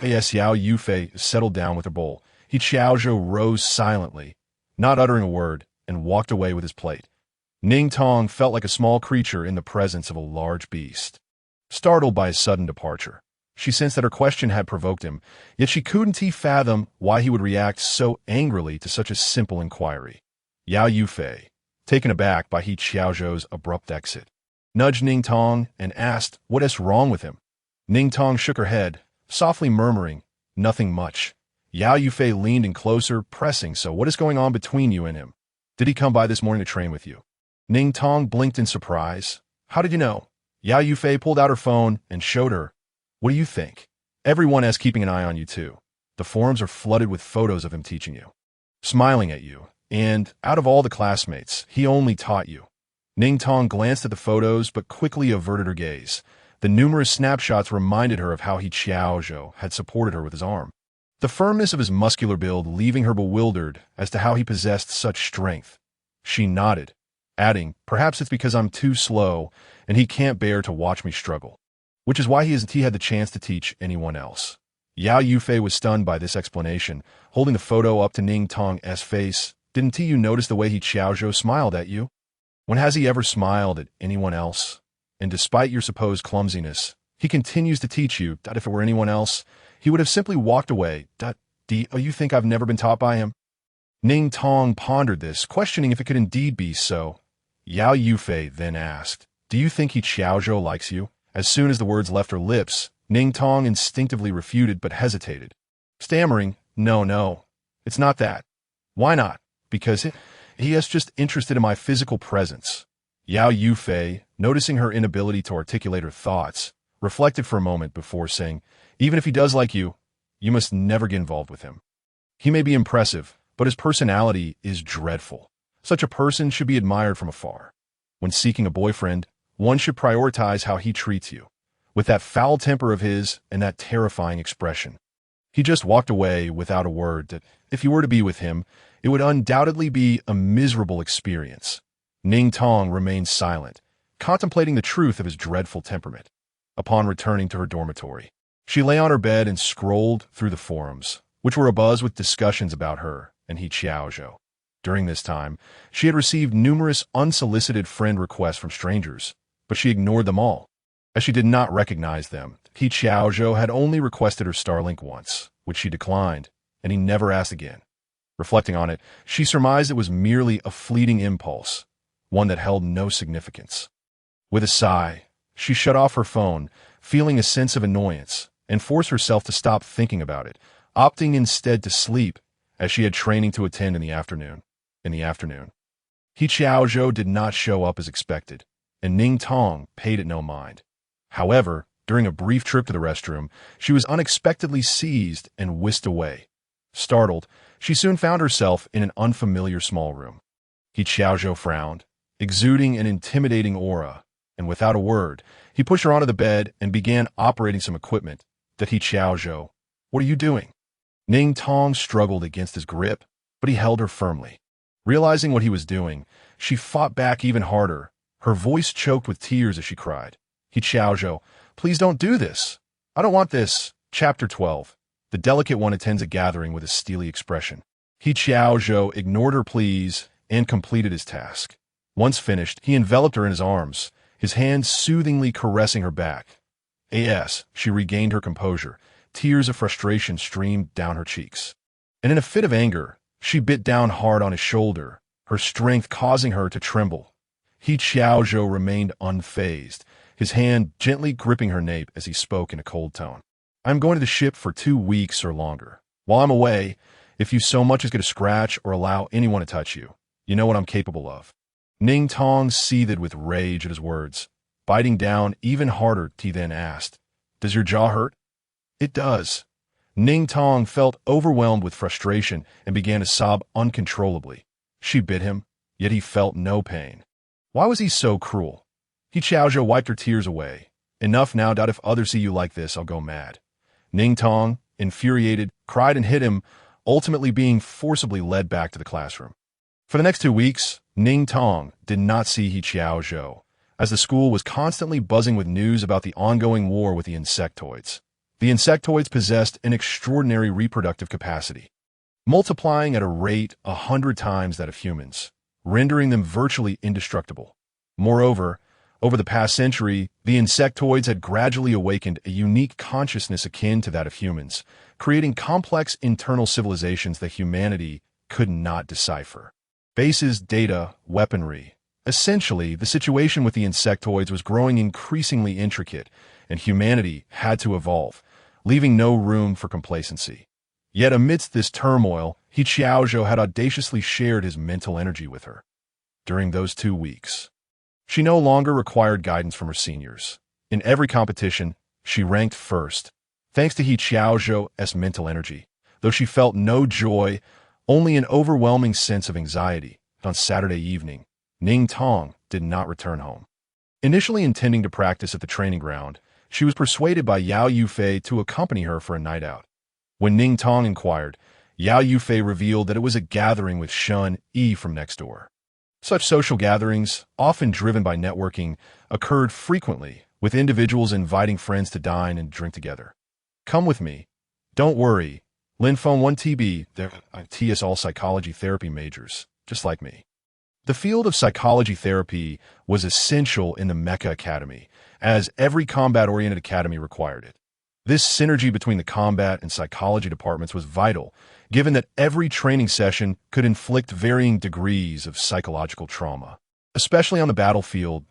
As Yao Yufei settled down with her bowl, He Qianzhou rose silently, not uttering a word, and walked away with his plate. Ning Tong felt like a small creature in the presence of a large beast. Startled by his sudden departure, she sensed that her question had provoked him, yet she couldn't fathom why he would react so angrily to such a simple inquiry. Yao Yufei, taken aback by He Qianzhou's abrupt exit, nudged Ning Tong and asked what is wrong with him. Ning Tong shook her head, softly murmuring, Nothing much. Yao Yufei leaned in closer, pressing, So what is going on between you and him? Did he come by this morning to train with you? Ning Tong blinked in surprise. How did you know? Yao Yufei pulled out her phone and showed her. What do you think? Everyone is keeping an eye on you too. The forums are flooded with photos of him teaching you, smiling at you, and out of all the classmates, he only taught you. Ning Tong glanced at the photos but quickly averted her gaze. The numerous snapshots reminded her of how He Qianzhou had supported her with his arm. The firmness of his muscular build leaving her bewildered as to how he possessed such strength. She nodded, adding, "Perhaps it's because I'm too slow and he can't bear to watch me struggle. Which is why he had the chance to teach anyone else." Yao Yufei was stunned by this explanation, holding the photo up to Ning Tong's face. "Didn't you notice the way He Qianzhou smiled at you? When has he ever smiled at anyone else? And despite your supposed clumsiness, he continues to teach you that if it were anyone else, he would have simply walked away. Do you think I've never been taught by him?" Ning Tong pondered this, questioning if it could indeed be so. Yao Yufei then asked, "Do you think He Qianzhou likes you?" As soon as the words left her lips, Ning Tong instinctively refuted but hesitated, stammering, No, it's not that." "Why not?" "Because he is just interested in my physical presence." Yao Yufei, noticing her inability to articulate her thoughts, reflected for a moment before saying, "Even if he does like you, you must never get involved with him. He may be impressive, but his personality is dreadful. Such a person should be admired from afar. When seeking a boyfriend, one should prioritize how he treats you. With that foul temper of his and that terrifying expression. He just walked away without a word that, if you were to be with him, it would undoubtedly be a miserable experience." Ning Tong remained silent, contemplating the truth of his dreadful temperament. Upon returning to her dormitory, she lay on her bed and scrolled through the forums, which were abuzz with discussions about her and He Qianzhou. During this time, she had received numerous unsolicited friend requests from strangers, but she ignored them all, as she did not recognize them. He Qianzhou had only requested her Starlink once, which she declined, and he never asked again. Reflecting on it, she surmised it was merely a fleeting impulse, one that held no significance. With a sigh, she shut off her phone, feeling a sense of annoyance, and forced herself to stop thinking about it, opting instead to sleep, as she had training to attend in the afternoon. He Qianzhou did not show up as expected, and Ning Tong paid it no mind. However, during a brief trip to the restroom, she was unexpectedly seized and whisked away. Startled, she soon found herself in an unfamiliar small room. He Qianzhou frowned, exuding an intimidating aura, and without a word, he pushed her onto the bed and began operating some equipment. That He Qianzhou, "What are you doing?" Ning Tong struggled against his grip, but he held her firmly. Realizing what he was doing, she fought back even harder, her voice choked with tears as she cried, "He Qianzhou, please don't do this. I don't want this." Chapter 12. The delicate one attends a gathering with a steely expression. He Qianzhou ignored her pleas and completed his task. Once finished, he enveloped her in his arms, his hands soothingly caressing her back. As she regained her composure, tears of frustration streamed down her cheeks. And in a fit of anger, she bit down hard on his shoulder, her strength causing her to tremble. He Qianzhou remained unfazed, his hand gently gripping her nape as he spoke in a cold tone. "I'm going to the ship for 2 weeks or longer. While I'm away, if you so much as get a scratch or allow anyone to touch you, you know what I'm capable of." Ning Tong seethed with rage at his words. Biting down even harder, he then asked, "Does your jaw hurt?" "It does." Ning Tong felt overwhelmed with frustration and began to sob uncontrollably. She bit him, yet he felt no pain. Why was he so cruel? He Qianzhou wiped her tears away. "Enough now, if others see you like this, I'll go mad." Ning Tong, infuriated, cried and hit him, ultimately being forcibly led back to the classroom. For the next 2 weeks, Ning Tong did not see He Qianzhou, as the school was constantly buzzing with news about the ongoing war with the insectoids. The insectoids possessed an extraordinary reproductive capacity, multiplying at a rate 100 times that of humans, rendering them virtually indestructible. Moreover, over the past century, the insectoids had gradually awakened a unique consciousness akin to that of humans, creating complex internal civilizations that humanity could not decipher. Bases, data, weaponry. Essentially, the situation with the insectoids was growing increasingly intricate, and humanity had to evolve, leaving no room for complacency. Yet amidst this turmoil, He Qianzhou had audaciously shared his mental energy with her. During those 2 weeks, she no longer required guidance from her seniors. In every competition, she ranked first, thanks to He Qianzhou's mental energy, though she felt no joy, only an overwhelming sense of anxiety. On Saturday evening, Ning Tong did not return home. Initially intending to practice at the training ground, she was persuaded by Yao Yufei to accompany her for a night out. When Ning Tong inquired, Yao Yufei revealed that it was a gathering with Shun Yi from next door. Such social gatherings, often driven by networking, occurred frequently, with individuals inviting friends to dine and drink together. Come with me. Don't worry. Linfeng 1TB, they're TS all psychology therapy majors, just like me. The field of psychology therapy was essential in the Mecha Academy, as every combat-oriented academy required it. This synergy between the combat and psychology departments was vital, given that every training session could inflict varying degrees of psychological trauma. Especially on the battlefield,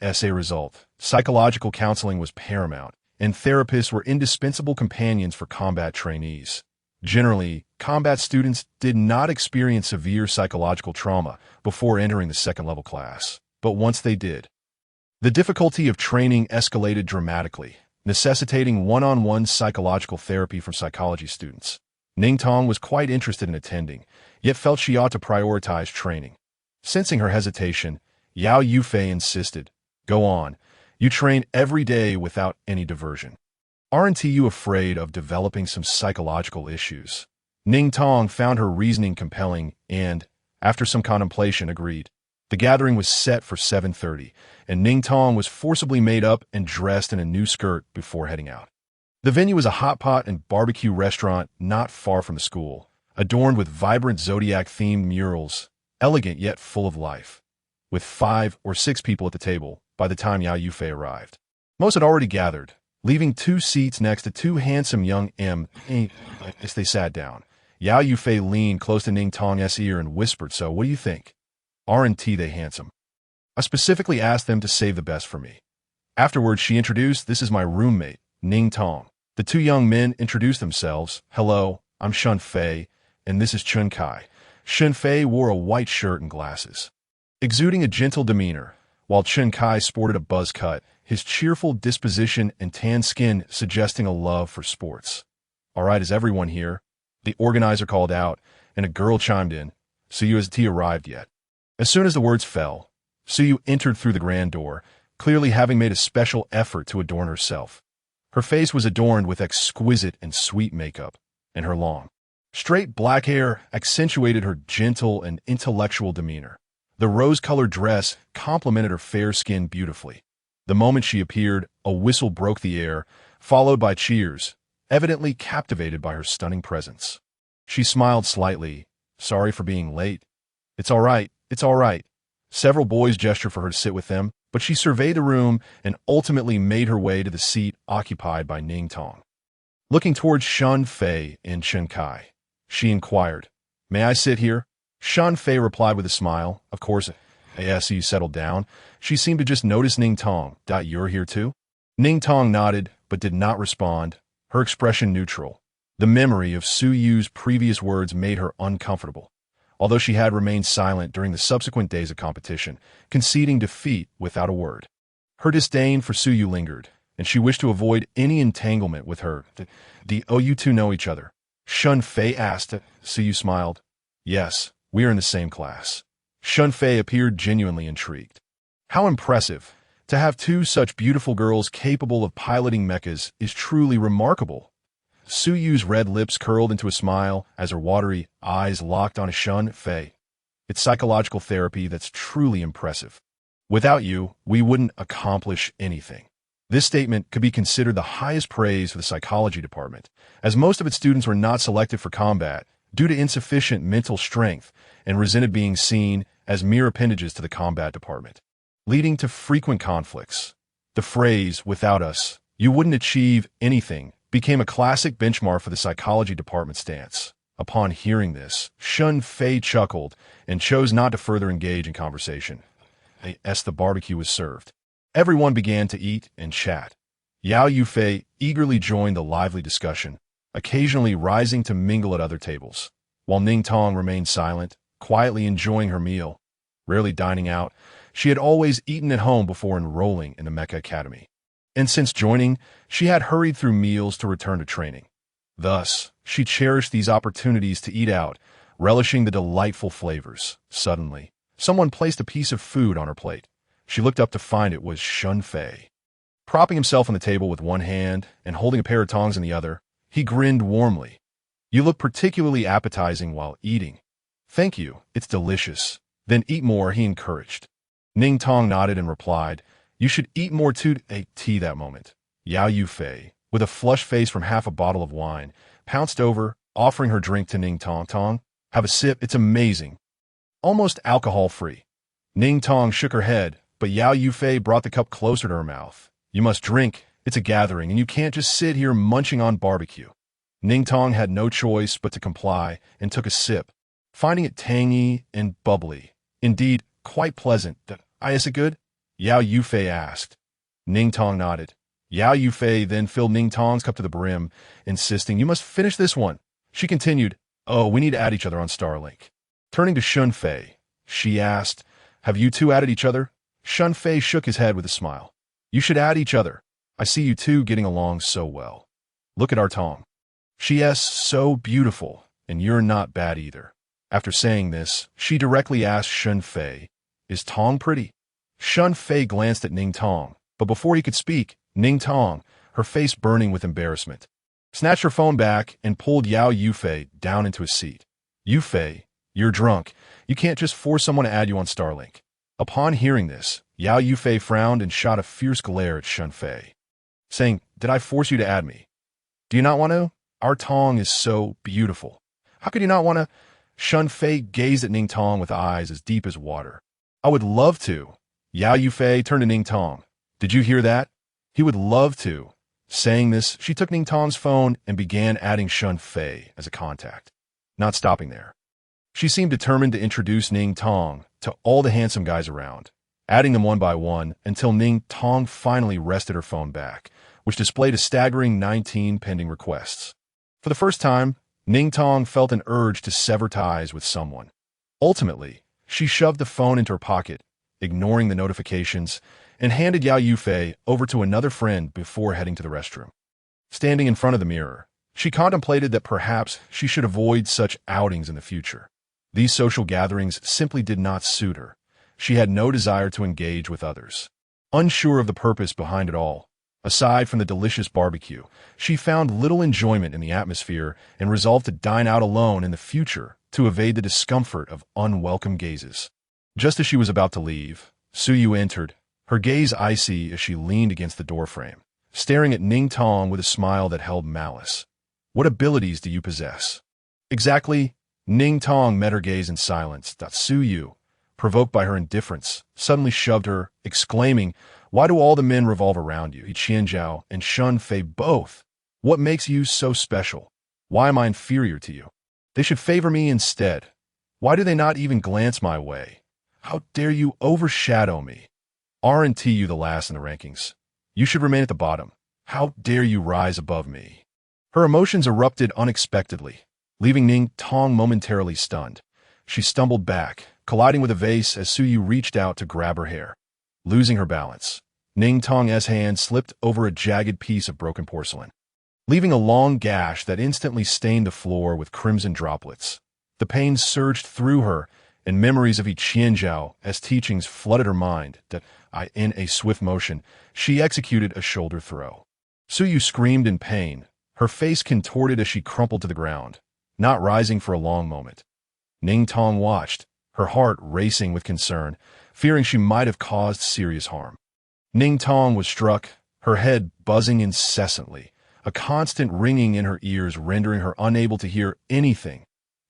as a result, psychological counseling was paramount, and therapists were indispensable companions for combat trainees. Generally, combat students did not experience severe psychological trauma before entering the second-level class, but once they did, the difficulty of training escalated dramatically, necessitating one-on-one psychological therapy from psychology students. Ning Tong was quite interested in attending, yet felt she ought to prioritize training. Sensing her hesitation, Yao Yufei insisted, "Go on. You train every day without any diversion. Aren't you afraid of developing some psychological issues?" Ning Tong found her reasoning compelling and, after some contemplation, agreed. The gathering was set for 7:30, and Ning Tong was forcibly made up and dressed in a new skirt before heading out. The venue was a hot pot and barbecue restaurant not far from the school, adorned with vibrant Zodiac-themed murals, elegant yet full of life. With 5 or 6 people at the table by the time Yao Yufei arrived. Most had already gathered, leaving 2 seats next to 2 handsome young as they sat down. Yao Yufei leaned close to Ning Tong's ear and whispered, "So, what do you think? Aren't they handsome? I specifically asked them to save the best for me." Afterwards, she introduced, "This is my roommate, Ning Tong." The 2 young men introduced themselves. "Hello, I'm Shun Fei, and this is Chun Kai." Shun Fei wore a white shirt and glasses, exuding a gentle demeanor, while Chun Kai sported a buzz cut, his cheerful disposition and tan skin suggesting a love for sports. "All right, is everyone here?" The organizer called out, and a girl chimed in, "Suyu, has tea arrived yet?" As soon as the words fell, Suyu entered through the grand door, clearly having made a special effort to adorn herself. Her face was adorned with exquisite and sweet makeup, and her long, straight black hair accentuated her gentle and intellectual demeanor. The rose-colored dress complemented her fair skin beautifully. The moment she appeared, a whistle broke the air, followed by cheers, evidently captivated by her stunning presence. She smiled slightly. "Sorry for being late." It's all right. Several boys gestured for her to sit with them, but she surveyed the room and ultimately made her way to the seat occupied by Ning Tong. Looking towards Shun Fei and Chun Kai, she inquired, "May I sit here?" Shun Fei replied with a smile, "Of course." As you settled down, she seemed to just notice Ning Tong. "You're here too?" Ning Tong nodded, but did not respond, her expression neutral. The memory of Su Yu's previous words made her uncomfortable, although she had remained silent during the subsequent days of competition, conceding defeat without a word. Her disdain for Su Yu lingered, and she wished to avoid any entanglement with her. "Oh, you two know each other?" Shun Fei asked. Su Yu smiled. "Yes, we are in the same class." Shun Fei appeared genuinely intrigued. "How impressive! To have 2 such beautiful girls capable of piloting mechas is truly remarkable." Su Yu's red lips curled into a smile as her watery eyes locked on Shun Fei. "It's psychological therapy that's truly impressive. Without you, we wouldn't accomplish anything." This statement could be considered the highest praise for the psychology department, as most of its students were not selected for combat due to insufficient mental strength and resented being seen as mere appendages to the combat department, leading to frequent conflicts. The phrase, "without us, you wouldn't achieve anything," became a classic benchmark for the psychology department stance. Upon hearing this, Shun Fei chuckled and chose not to further engage in conversation. As the barbecue was served, everyone began to eat and chat. Yao Yufei eagerly joined the lively discussion, occasionally rising to mingle at other tables, while Ning Tong remained silent, quietly enjoying her meal. Rarely dining out, she had always eaten at home before enrolling in the Mecha Academy. And since joining, she had hurried through meals to return to training. Thus, she cherished these opportunities to eat out, relishing the delightful flavors. Suddenly, Someone placed a piece of food on her plate. She looked up to find it was Shun Fei. Propping himself on the table with one hand and holding a pair of tongs in the other, he grinned warmly. You look particularly appetizing while eating. Thank you, it's delicious. Then eat more, he encouraged. Ning Tong nodded and replied, you should eat more too. Ate tea that moment. Yao Yufei, with a flushed face from half a bottle of wine, pounced over, offering her drink to Ning Tong. Tong, have a sip, it's amazing. Almost alcohol-free. Ning Tong shook her head, but Yao Yufei brought the cup closer to her mouth. You must drink, it's a gathering, and you can't just sit here munching on barbecue. Ning Tong had no choice but to comply and took a sip, finding it tangy and bubbly. Indeed, quite pleasant. Is it good? Yao Yufei asked. Ning Tong nodded. Yao Yufei then filled Ning Tong's cup to the brim, insisting, you must finish this one. She continued, oh, we need to add each other on Starlink. Turning to Shun Fei, she asked, have you two added each other? Shun Fei shook his head with a smile. You should add each other. I see you two getting along so well. Look at our Tong. She is so beautiful, and you're not bad either. After saying this, she directly asked Shun Fei, is Tong pretty? Shun Fei glanced at Ning Tong, but before he could speak, Ning Tong, her face burning with embarrassment, snatched her phone back and pulled Yao Yufei down into a seat. Yufei, you're drunk. You can't just force someone to add you on Starlink. Upon hearing this, Yao Yufei frowned and shot a fierce glare at Shun Fei, saying, did I force you to add me? Do you not want to? Our Tong is so beautiful. How could you not want to? Shun Fei gazed at Ning Tong with eyes as deep as water. I would love to. Yao Yufei turned to Ning Tong. Did you hear that? He would love to. Saying this, she took Ning Tong's phone and began adding Shun Fei as a contact. Not stopping there. She seemed determined to introduce Ning Tong to all the handsome guys around, adding them one by one until Ning Tong finally rested her phone back, which displayed a staggering 19 pending requests. For the first time, Ning Tong felt an urge to sever ties with someone. Ultimately, she shoved the phone into her pocket, ignoring the notifications, and handed Yao Yufei over to another friend before heading to the restroom. Standing in front of the mirror, she contemplated that perhaps she should avoid such outings in the future. These social gatherings simply did not suit her. She had no desire to engage with others. Unsure of the purpose behind it all, aside from the delicious barbecue, she found little enjoyment in the atmosphere and resolved to dine out alone in the future to evade the discomfort of unwelcome gazes. Just as she was about to leave, Suyu entered, her gaze icy as she leaned against the doorframe, staring at Ning Tong with a smile that held malice. What abilities do you possess? Exactly. Ning Tong met her gaze in silence. Suyu, provoked by her indifference, suddenly shoved her, exclaiming, why do all the men revolve around you? He Qianzhou and Shun Fei both. What makes you so special? Why am I inferior to you? They should favor me instead. Why do they not even glance my way? How dare you overshadow me? Aren't you the last in the rankings? You should remain at the bottom. How dare you rise above me? Her emotions erupted unexpectedly, leaving Ning Tong momentarily stunned. She stumbled back, colliding with a vase as Suyu reached out to grab her hair. Losing her balance, Ning Tong's hand slipped over a jagged piece of broken porcelain, leaving a long gash that instantly stained the floor with crimson droplets. The pain surged through her, and memories of He Qianzhou as teachings flooded her mind in a swift motion, she executed a shoulder throw. Suyu screamed in pain, her face contorted as she crumpled to the ground, not rising for a long moment. Ning Tong watched, her heart racing with concern, fearing she might have caused serious harm. Ning Tong was struck, her head buzzing incessantly, a constant ringing in her ears rendering her unable to hear anything.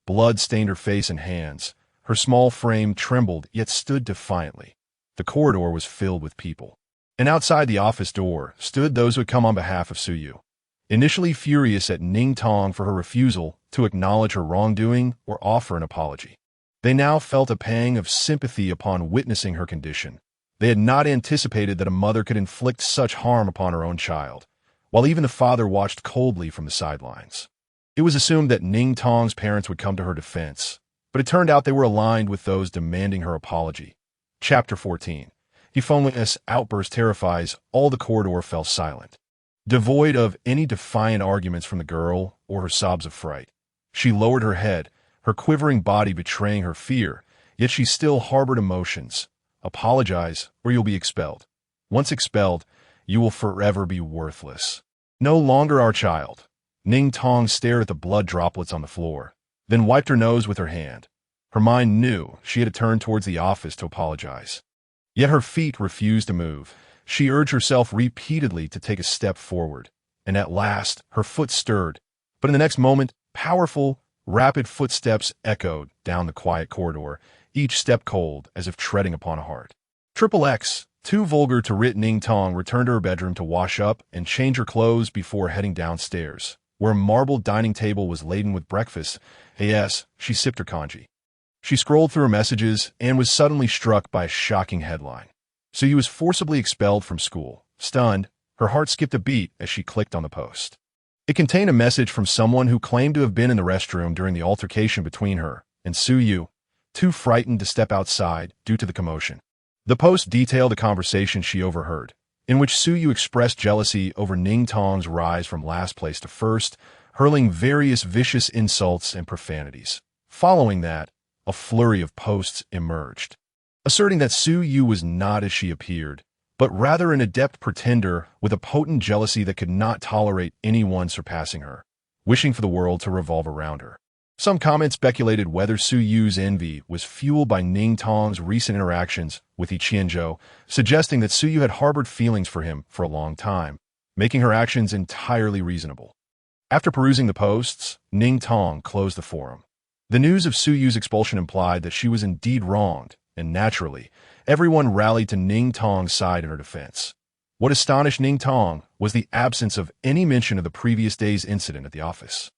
Blood stained her face and hands. Her small frame trembled yet stood defiantly. The corridor was filled with people, and outside the office door stood those who had come on behalf of Suyu, initially furious at Ning Tong for her refusal to acknowledge her wrongdoing or offer an apology. They now felt a pang of sympathy upon witnessing her condition. They had not anticipated that a mother could inflict such harm upon her own child, while even the father watched coldly from the sidelines. It was assumed that Ning Tong's parents would come to her defense, but it turned out they were aligned with those demanding her apology. Chapter 14. He Qianzhou's outburst terrifies, all the corridor fell silent, devoid of any defiant arguments from the girl or her sobs of fright. She lowered her head, her quivering body betraying her fear, Yet she still harbored emotions. Apologize, or you'll be expelled. Once expelled, you will forever be worthless. No longer our child. Ning Tong stared at the blood droplets on the floor, then wiped her nose with her hand. Her mind knew she had to turn towards the office to apologize. Yet her feet refused to move. She urged herself repeatedly to take a step forward, and at last her foot stirred. But in the next moment, powerful, rapid footsteps echoed down the quiet corridor, each step cold as if treading upon a heart. Triple X, too vulgar to writ Ning Tong, returned to her bedroom to wash up and change her clothes before heading downstairs, where a marble dining table was laden with breakfast. Yes, she sipped her kanji. She scrolled through her messages and was suddenly struck by a shocking headline. Suyu was forcibly expelled from school. Stunned, her heart skipped a beat as she clicked on the post. It contained a message from someone who claimed to have been in the restroom during the altercation between her and Suyu, too frightened to step outside due to the commotion. The post detailed a conversation she overheard, in which Suyu expressed jealousy over Ning Tong's rise from last place to first, hurling various vicious insults and profanities. Following that, a flurry of posts emerged, asserting that Suyu was not as she appeared, but rather an adept pretender with a potent jealousy that could not tolerate anyone surpassing her, wishing for the world to revolve around her. Some comments speculated whether Suyu's envy was fueled by Ning Tong's recent interactions with He Qianzhou, suggesting that Suyu had harbored feelings for him for a long time, making her actions entirely reasonable. After perusing the posts, Ning Tong closed the forum. The news of Suyu's expulsion implied that she was indeed wronged, and naturally, everyone rallied to Ning Tong's side in her defense. What astonished Ning Tong was the absence of any mention of the previous day's incident at the office.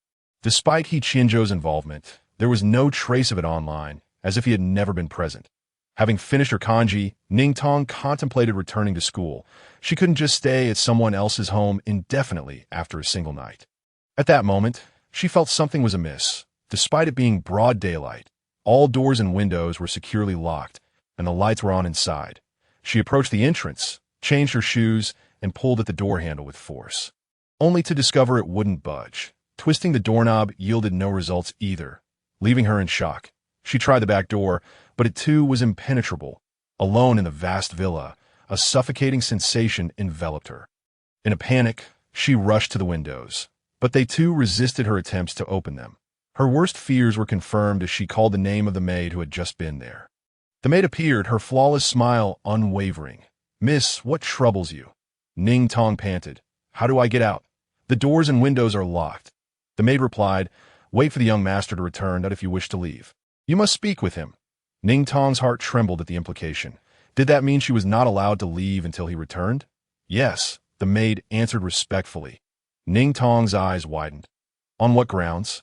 Despite He Qianzhou's involvement, there was no trace of it online, as if he had never been present. Having finished her kanji, Ning Tong contemplated returning to school. She couldn't just stay at someone else's home indefinitely after a single night. At that moment, she felt something was amiss. Despite it being broad daylight, all doors and windows were securely locked, and the lights were on inside. She approached the entrance, changed her shoes, and pulled at the door handle with force, only to discover it wouldn't budge. Twisting the doorknob yielded no results either, leaving her in shock. She tried the back door, but it too was impenetrable. Alone in the vast villa, a suffocating sensation enveloped her. In a panic, she rushed to the windows, but they too resisted her attempts to open them. Her worst fears were confirmed as she called the name of the maid who had just been there. The maid appeared, her flawless smile unwavering. "Miss, what troubles you?" Ning Tong panted. "How do I get out? The doors and windows are locked." The maid replied, "Wait for the young master to return, not if you wish to leave. You must speak with him." Ning Tong's heart trembled at the implication. Did that mean she was not allowed to leave until he returned? "Yes," the maid answered respectfully. Ning Tong's eyes widened. "On what grounds?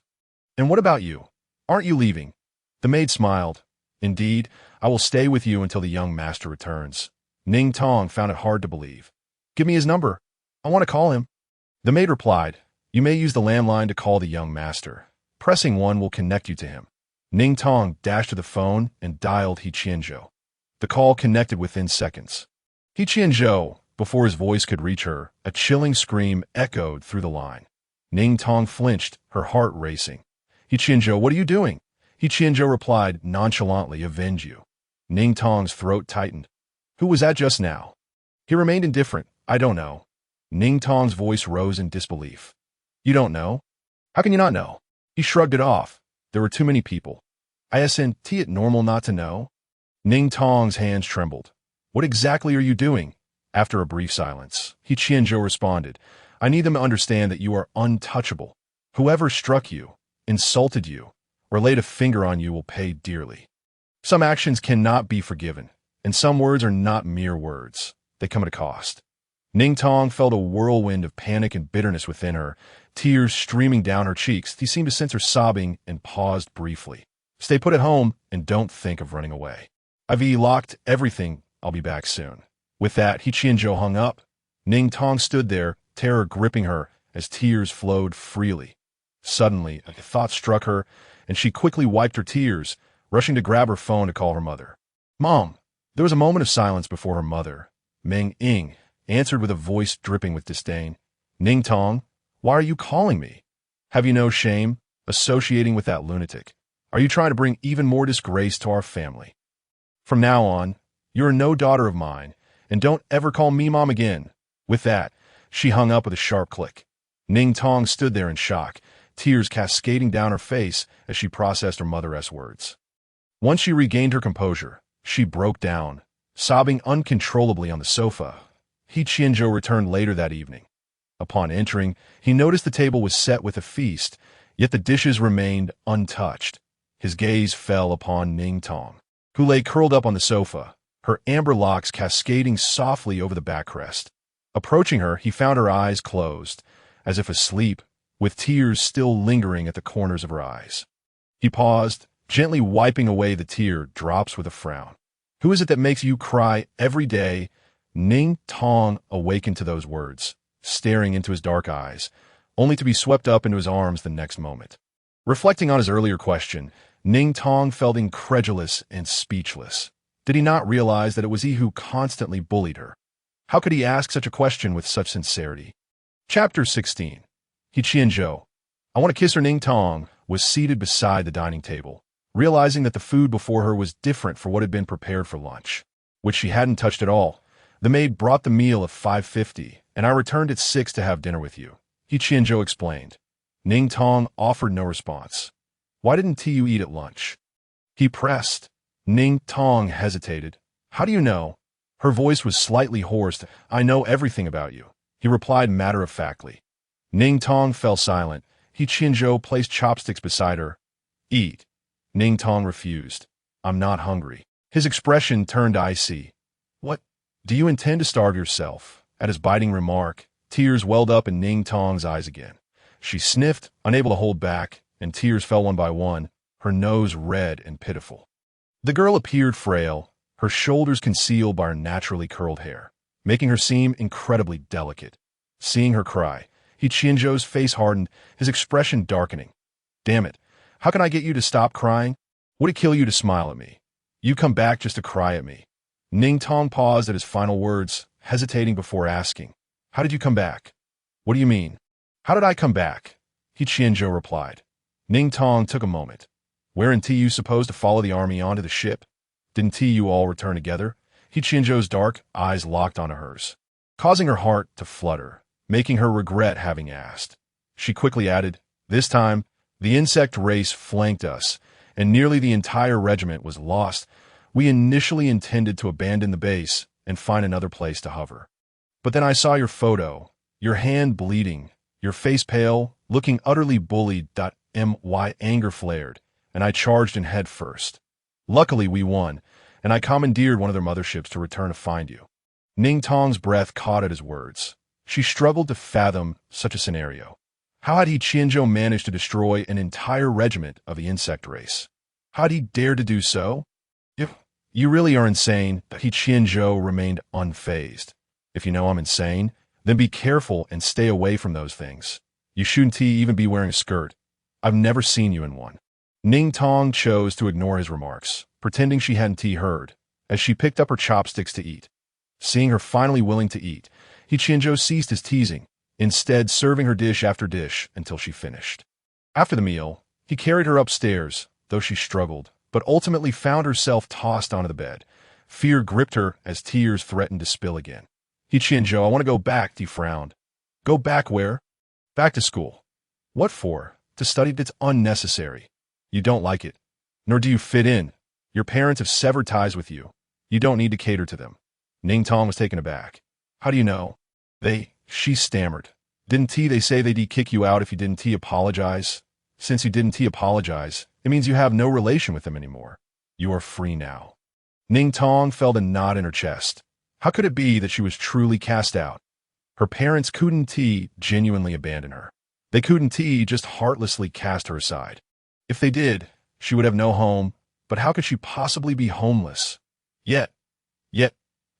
And what about you? Aren't you leaving?" The maid smiled. "Indeed, I will stay with you until the young master returns." Ning Tong found it hard to believe. "Give me his number. I want to call him." The maid replied, "You may use the landline to call the young master. Pressing 1 will connect you to him." Ning Tong dashed to the phone and dialed He Qianzhou. The call connected within seconds. He Qianzhou, before his voice could reach her, a chilling scream echoed through the line. Ning Tong flinched, her heart racing. "He Qianzhou, what are you doing?" He Qianzhou replied nonchalantly, "Avenge you." Ning Tong's throat tightened. "Who was that just now?" He remained indifferent. "I don't know." Ning Tong's voice rose in disbelief. "You don't know? How can you not know?" He shrugged it off. "There were too many people. Isn't it normal not to know?" Ning Tong's hands trembled. "What exactly are you doing?" After a brief silence, He Qianzhou responded, "I need them to understand that you are untouchable. Whoever struck you, insulted you, or laid a finger on you will pay dearly. Some actions cannot be forgiven, and some words are not mere words. They come at a cost." Ning Tong felt a whirlwind of panic and bitterness within her, tears streaming down her cheeks. He seemed to sense her sobbing and paused briefly. "Stay put at home and don't think of running away. I've locked everything. I'll be back soon." With that, He Qianzhou hung up. Ning Tong stood there, terror gripping her as tears flowed freely. Suddenly, a thought struck her, and she quickly wiped her tears, rushing to grab her phone to call her mother. "Mom!" There was a moment of silence before her mother, Meng Ying, answered with a voice dripping with disdain. "Ning Tong, why are you calling me? Have you no shame, associating with that lunatic? Are you trying to bring even more disgrace to our family? From now on, you're no daughter of mine, and don't ever call me mom again." With that, she hung up with a sharp click. Ning Tong stood there in shock, tears cascading down her face as she processed her mother's words. Once she regained her composure, she broke down, sobbing uncontrollably on the sofa. He Qianzhou returned later that evening. Upon entering, he noticed the table was set with a feast, yet the dishes remained untouched. His gaze fell upon Ning Tong, who lay curled up on the sofa, her amber locks cascading softly over the backrest. Approaching her, he found her eyes closed, as if asleep, with tears still lingering at the corners of her eyes. He paused, gently wiping away the tear drops with a frown. "Who is it that makes you cry every day?" Ning Tong awakened to those words, staring into his dark eyes, only to be swept up into his arms the next moment. Reflecting on his earlier question, Ning Tong felt incredulous and speechless. Did he not realize that it was he who constantly bullied her? How could he ask such a question with such sincerity? Chapter 16. He Qianzhou. "I want to kiss her." Ning Tong was seated beside the dining table, realizing that the food before her was different from what had been prepared for lunch, which she hadn't touched at all. "The maid brought the meal at 5:50, and I returned at 6 to have dinner with you," He Qianzhou explained. Ning Tong offered no response. "Why didn't you eat at lunch?" he pressed. Ning Tong hesitated. "How do you know?" Her voice was slightly hoarse. "I know everything about you," he replied matter-of-factly. Ning Tong fell silent. He Qianzhou placed chopsticks beside her. "Eat." Ning Tong refused. "I'm not hungry." His expression turned icy. "What? Do you intend to starve yourself?" At his biting remark, tears welled up in Ning Tong's eyes again. She sniffed, unable to hold back, and tears fell one by one, her nose red and pitiful. The girl appeared frail, her shoulders concealed by her naturally curled hair, making her seem incredibly delicate. Seeing her cry, He Qianzhou's face hardened, his expression darkening. "Damn it, how can I get you to stop crying? Would it kill you to smile at me? You come back just to cry at me." Ning Tong paused at his final words, hesitating before asking, "How did you come back?" "What do you mean?" "How did I come back?" He Qianzhou replied. Ning Tong took a moment. "Weren't you supposed to follow the army onto the ship? Didn't you all return together?" He Qianzhou's dark eyes locked onto hers, causing her heart to flutter, making her regret having asked. She quickly added, "This time, the insect race flanked us, and nearly the entire regiment was lost. We initially intended to abandon the base and find another place to hover. But then I saw your photo, your hand bleeding, your face pale, looking utterly bullied. My anger flared, and I charged in head first. Luckily, we won, and I commandeered one of their motherships to return to find you." Ning Tong's breath caught at his words. She struggled to fathom such a scenario. How had He Qianzhou managed to destroy an entire regiment of the insect race? How had he dared to do so? "You really are insane." He Qianzhou remained unfazed. "If you know I'm insane, then be careful and stay away from those things. You shouldn't even be wearing a skirt. I've never seen you in one." Ning Tong chose to ignore his remarks, pretending she hadn't heard, as she picked up her chopsticks to eat. Seeing her finally willing to eat, He Qianzhou ceased his teasing, instead serving her dish after dish until she finished. After the meal, he carried her upstairs, though she struggled, but ultimately found herself tossed onto the bed. Fear gripped her as tears threatened to spill again. "He Qianzhou, I want to go back," he frowned. "Go back where?" "Back to school." "What for?" "To study." "It's unnecessary. You don't like it. Nor do you fit in. Your parents have severed ties with you. You don't need to cater to them." Ning Tong was taken aback. "How do you know?" She stammered. "Didn't they say they'd kick you out if you didn't apologize? Since you didn't apologize, it means you have no relation with them anymore. You are free now." Ning Tong felt a knot in her chest. How could it be that she was truly cast out? Her parents couldn't genuinely abandon her. They couldn't just heartlessly cast her aside. If they did, she would have no home, but how could she possibly be homeless? Yet,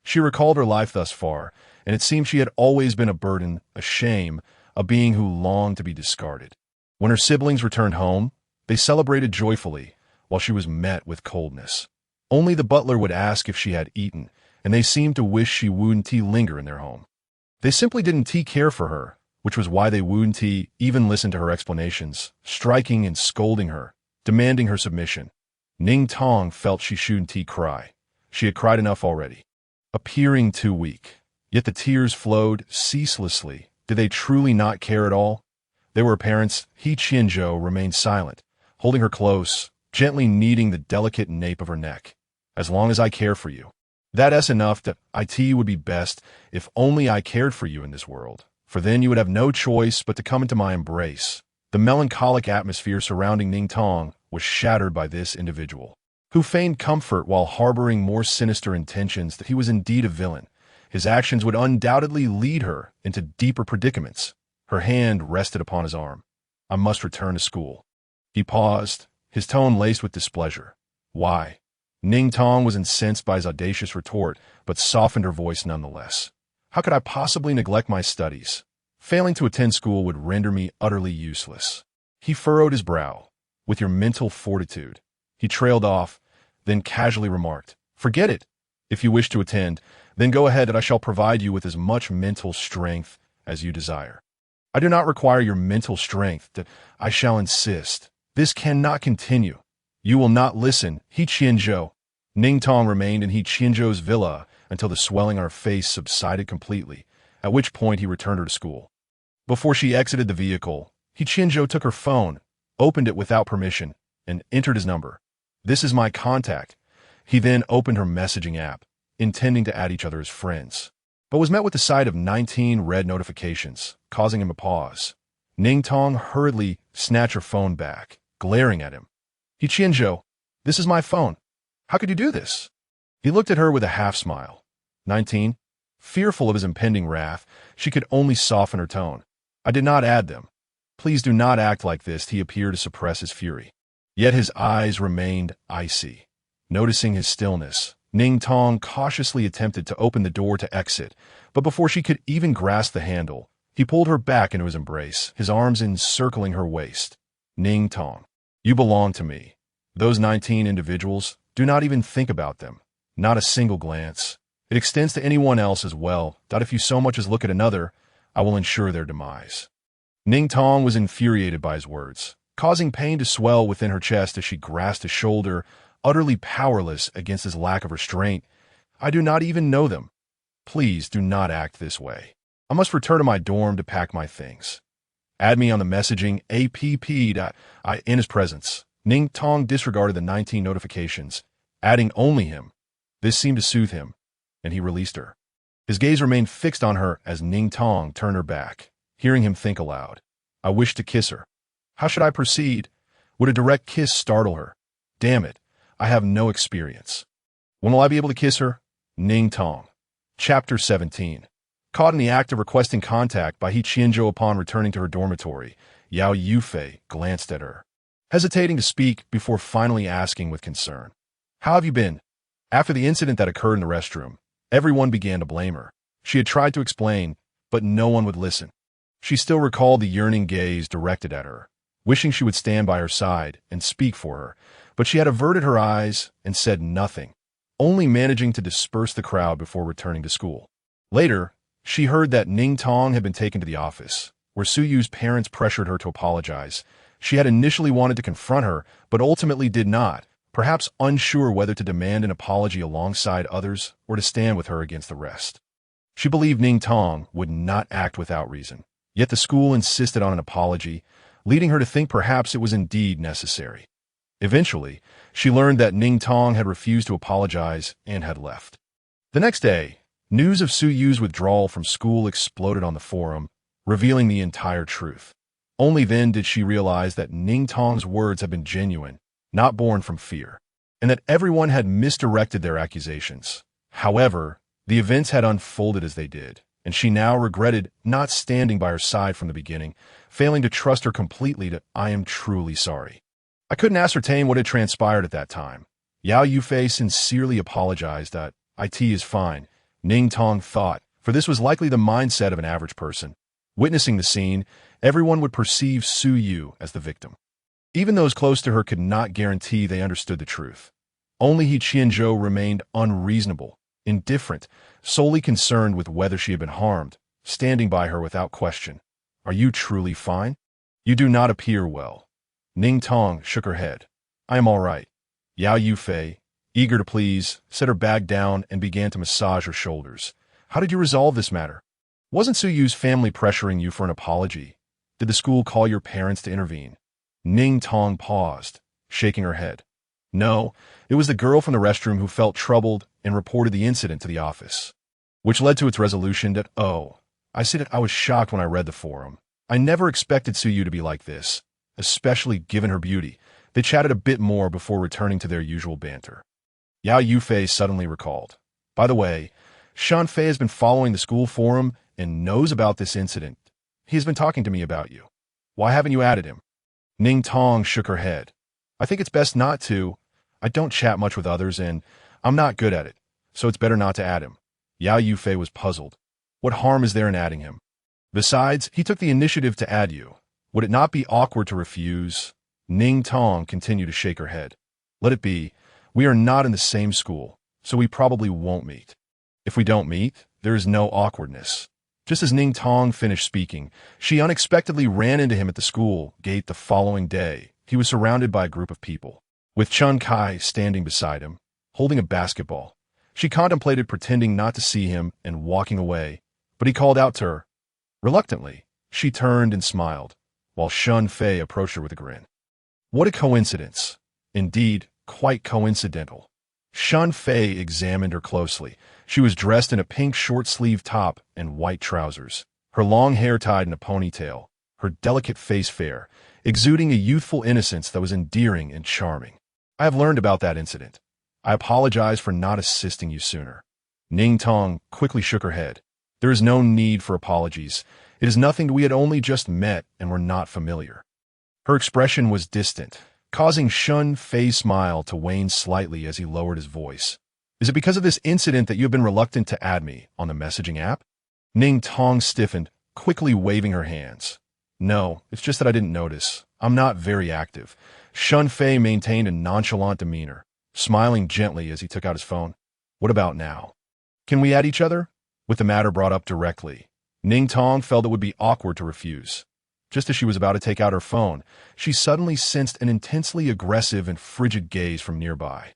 she recalled her life thus far, and it seemed she had always been a burden, a shame, a being who longed to be discarded. When her siblings returned home, they celebrated joyfully, while she was met with coldness. Only the butler would ask if she had eaten, and they seemed to wish she wouldn't linger in their home. They simply didn't care for her, which was why they wouldn't even listen to her explanations, striking and scolding her, demanding her submission. Ning Tong felt she shouldn't cry. She had cried enough already. Appearing too weak. Yet the tears flowed ceaselessly. Did they truly not care at all? They were parents. He Qianzhou remained silent, holding her close, gently kneading the delicate nape of her neck. As long as I care for you. That's enough. That it would be best if only I cared for you in this world, for then you would have no choice but to come into my embrace. The melancholic atmosphere surrounding Ning Tong was shattered by this individual, who feigned comfort while harboring more sinister intentions. That he was indeed a villain. His actions would undoubtedly lead her into deeper predicaments. Her hand rested upon his arm. I must return to school. He paused, his tone laced with displeasure. Why? Ning Tong was incensed by his audacious retort, but softened her voice nonetheless. How could I possibly neglect my studies? Failing to attend school would render me utterly useless. He furrowed his brow. With your mental fortitude. He trailed off, then casually remarked, Forget it. If you wish to attend, then go ahead and I shall provide you with as much mental strength as you desire. I do not require your mental strength. That I shall insist. This cannot continue. You will not listen. He Qianzhou. Ning Tong remained in He Qianzhou's villa until the swelling on her face subsided completely, at which point he returned her to school. Before she exited the vehicle, He Qianzhou took her phone, opened it without permission, and entered his number. This is my contact. He then opened her messaging app, intending to add each other as friends, but was met with the sight of 19 red notifications, causing him to pause. Ning Tong hurriedly snatched her phone back, glaring at him. He Qianzhou, this is my phone. How could you do this? He looked at her with a half-smile. 19. Fearful of his impending wrath, she could only soften her tone. I did not add them. Please do not act like this. He appeared to suppress his fury. Yet his eyes remained icy. Noticing his stillness, Ning Tong cautiously attempted to open the door to exit, but before she could even grasp the handle, he pulled her back into his embrace, his arms encircling her waist. Ning Tong, you belong to me. Those 19 individuals, do not even think about them. Not a single glance. It extends to anyone else as well, that if you so much as look at another, I will ensure their demise. Ning Tong was infuriated by his words, causing pain to swell within her chest as she grasped his shoulder, utterly powerless against his lack of restraint. I do not even know them. Please do not act this way. I must return to my dorm to pack my things. Add me on the messaging app. In his presence, Ning Tong disregarded the 19 notifications, adding only him. This seemed to soothe him, and he released her. His gaze remained fixed on her as Ning Tong turned her back, hearing him think aloud. I wish to kiss her. How should I proceed? Would a direct kiss startle her? Damn it, I have no experience. When will I be able to kiss her? Ning Tong. Chapter 17. Caught in the act of requesting contact by He Qianzhou upon returning to her dormitory, Yao Yufei glanced at her, hesitating to speak before finally asking with concern. How have you been? After the incident that occurred in the restroom, everyone began to blame her. She had tried to explain, but no one would listen. She still recalled the yearning gaze directed at her, wishing she would stand by her side and speak for her, but she had averted her eyes and said nothing, only managing to disperse the crowd before returning to school. Later, she heard that Ning Tong had been taken to the office, where Su Yu's parents pressured her to apologize. She had initially wanted to confront her, but ultimately did not, perhaps unsure whether to demand an apology alongside others or to stand with her against the rest. She believed Ning Tong would not act without reason, yet the school insisted on an apology, leading her to think perhaps it was indeed necessary. Eventually, she learned that Ning Tong had refused to apologize and had left. The next day, news of Su Yu's withdrawal from school exploded on the forum, revealing the entire truth. Only then did she realize that Ning Tong's words had been genuine, not born from fear, and that everyone had misdirected their accusations. However, the events had unfolded as they did, and she now regretted not standing by her side from the beginning, failing to trust her completely. I am truly sorry. I couldn't ascertain what had transpired at that time. Yao Yufei sincerely apologized. It is fine, Ning Tong thought, for this was likely the mindset of an average person. Witnessing the scene, everyone would perceive Su Yu as the victim. Even those close to her could not guarantee they understood the truth. Only He Qianzhou remained unreasonable, indifferent, solely concerned with whether she had been harmed, standing by her without question. Are you truly fine? You do not appear well. Ning Tong shook her head. I am all right. Yao Yufei, eager to please, set her bag down and began to massage her shoulders. How did you resolve this matter? Wasn't Suyu's family pressuring you for an apology? Did the school call your parents to intervene? Ning Tong paused, shaking her head. No, it was the girl from the restroom who felt troubled and reported the incident to the office, which led to its resolution that, I said I was shocked when I read the forum. I never expected Suyu to be like this, especially given her beauty. They chatted a bit more before returning to their usual banter. Yao Yufei suddenly recalled. By the way, Shan Fei has been following the school forum and knows about this incident. He has been talking to me about you. Why haven't you added him? Ning Tong shook her head. I think it's best not to. I don't chat much with others and I'm not good at it, so it's better not to add him. Yao Yufei was puzzled. What harm is there in adding him? Besides, he took the initiative to add you. Would it not be awkward to refuse? Ning Tong continued to shake her head. Let it be. We are not in the same school, so we probably won't meet. If we don't meet, there is no awkwardness. Just as Ning Tong finished speaking, she unexpectedly ran into him at the school gate the following day. He was surrounded by a group of people, with Chun Kai standing beside him, holding a basketball. She contemplated pretending not to see him and walking away, but he called out to her. Reluctantly, she turned and smiled, while Shun Fei approached her with a grin. What a coincidence. Indeed, quite coincidental. Shun Fei examined her closely. She was dressed in a pink short-sleeved top and white trousers, her long hair tied in a ponytail, her delicate face fair, exuding a youthful innocence that was endearing and charming. I have learned about that incident. I apologize for not assisting you sooner. Ning Tong quickly shook her head. There is no need for apologies. It is nothing. We had only just met and were not familiar. Her expression was distant, causing Shun Fei's smile to wane slightly as he lowered his voice. Is it because of this incident that you have been reluctant to add me on the messaging app? Ning Tong stiffened, quickly waving her hands. No, it's just that I didn't notice. I'm not very active. Shun Fei maintained a nonchalant demeanor, smiling gently as he took out his phone. What about now? Can we add each other? With the matter brought up directly, Ning Tong felt it would be awkward to refuse. Just as she was about to take out her phone, she suddenly sensed an intensely aggressive and frigid gaze from nearby,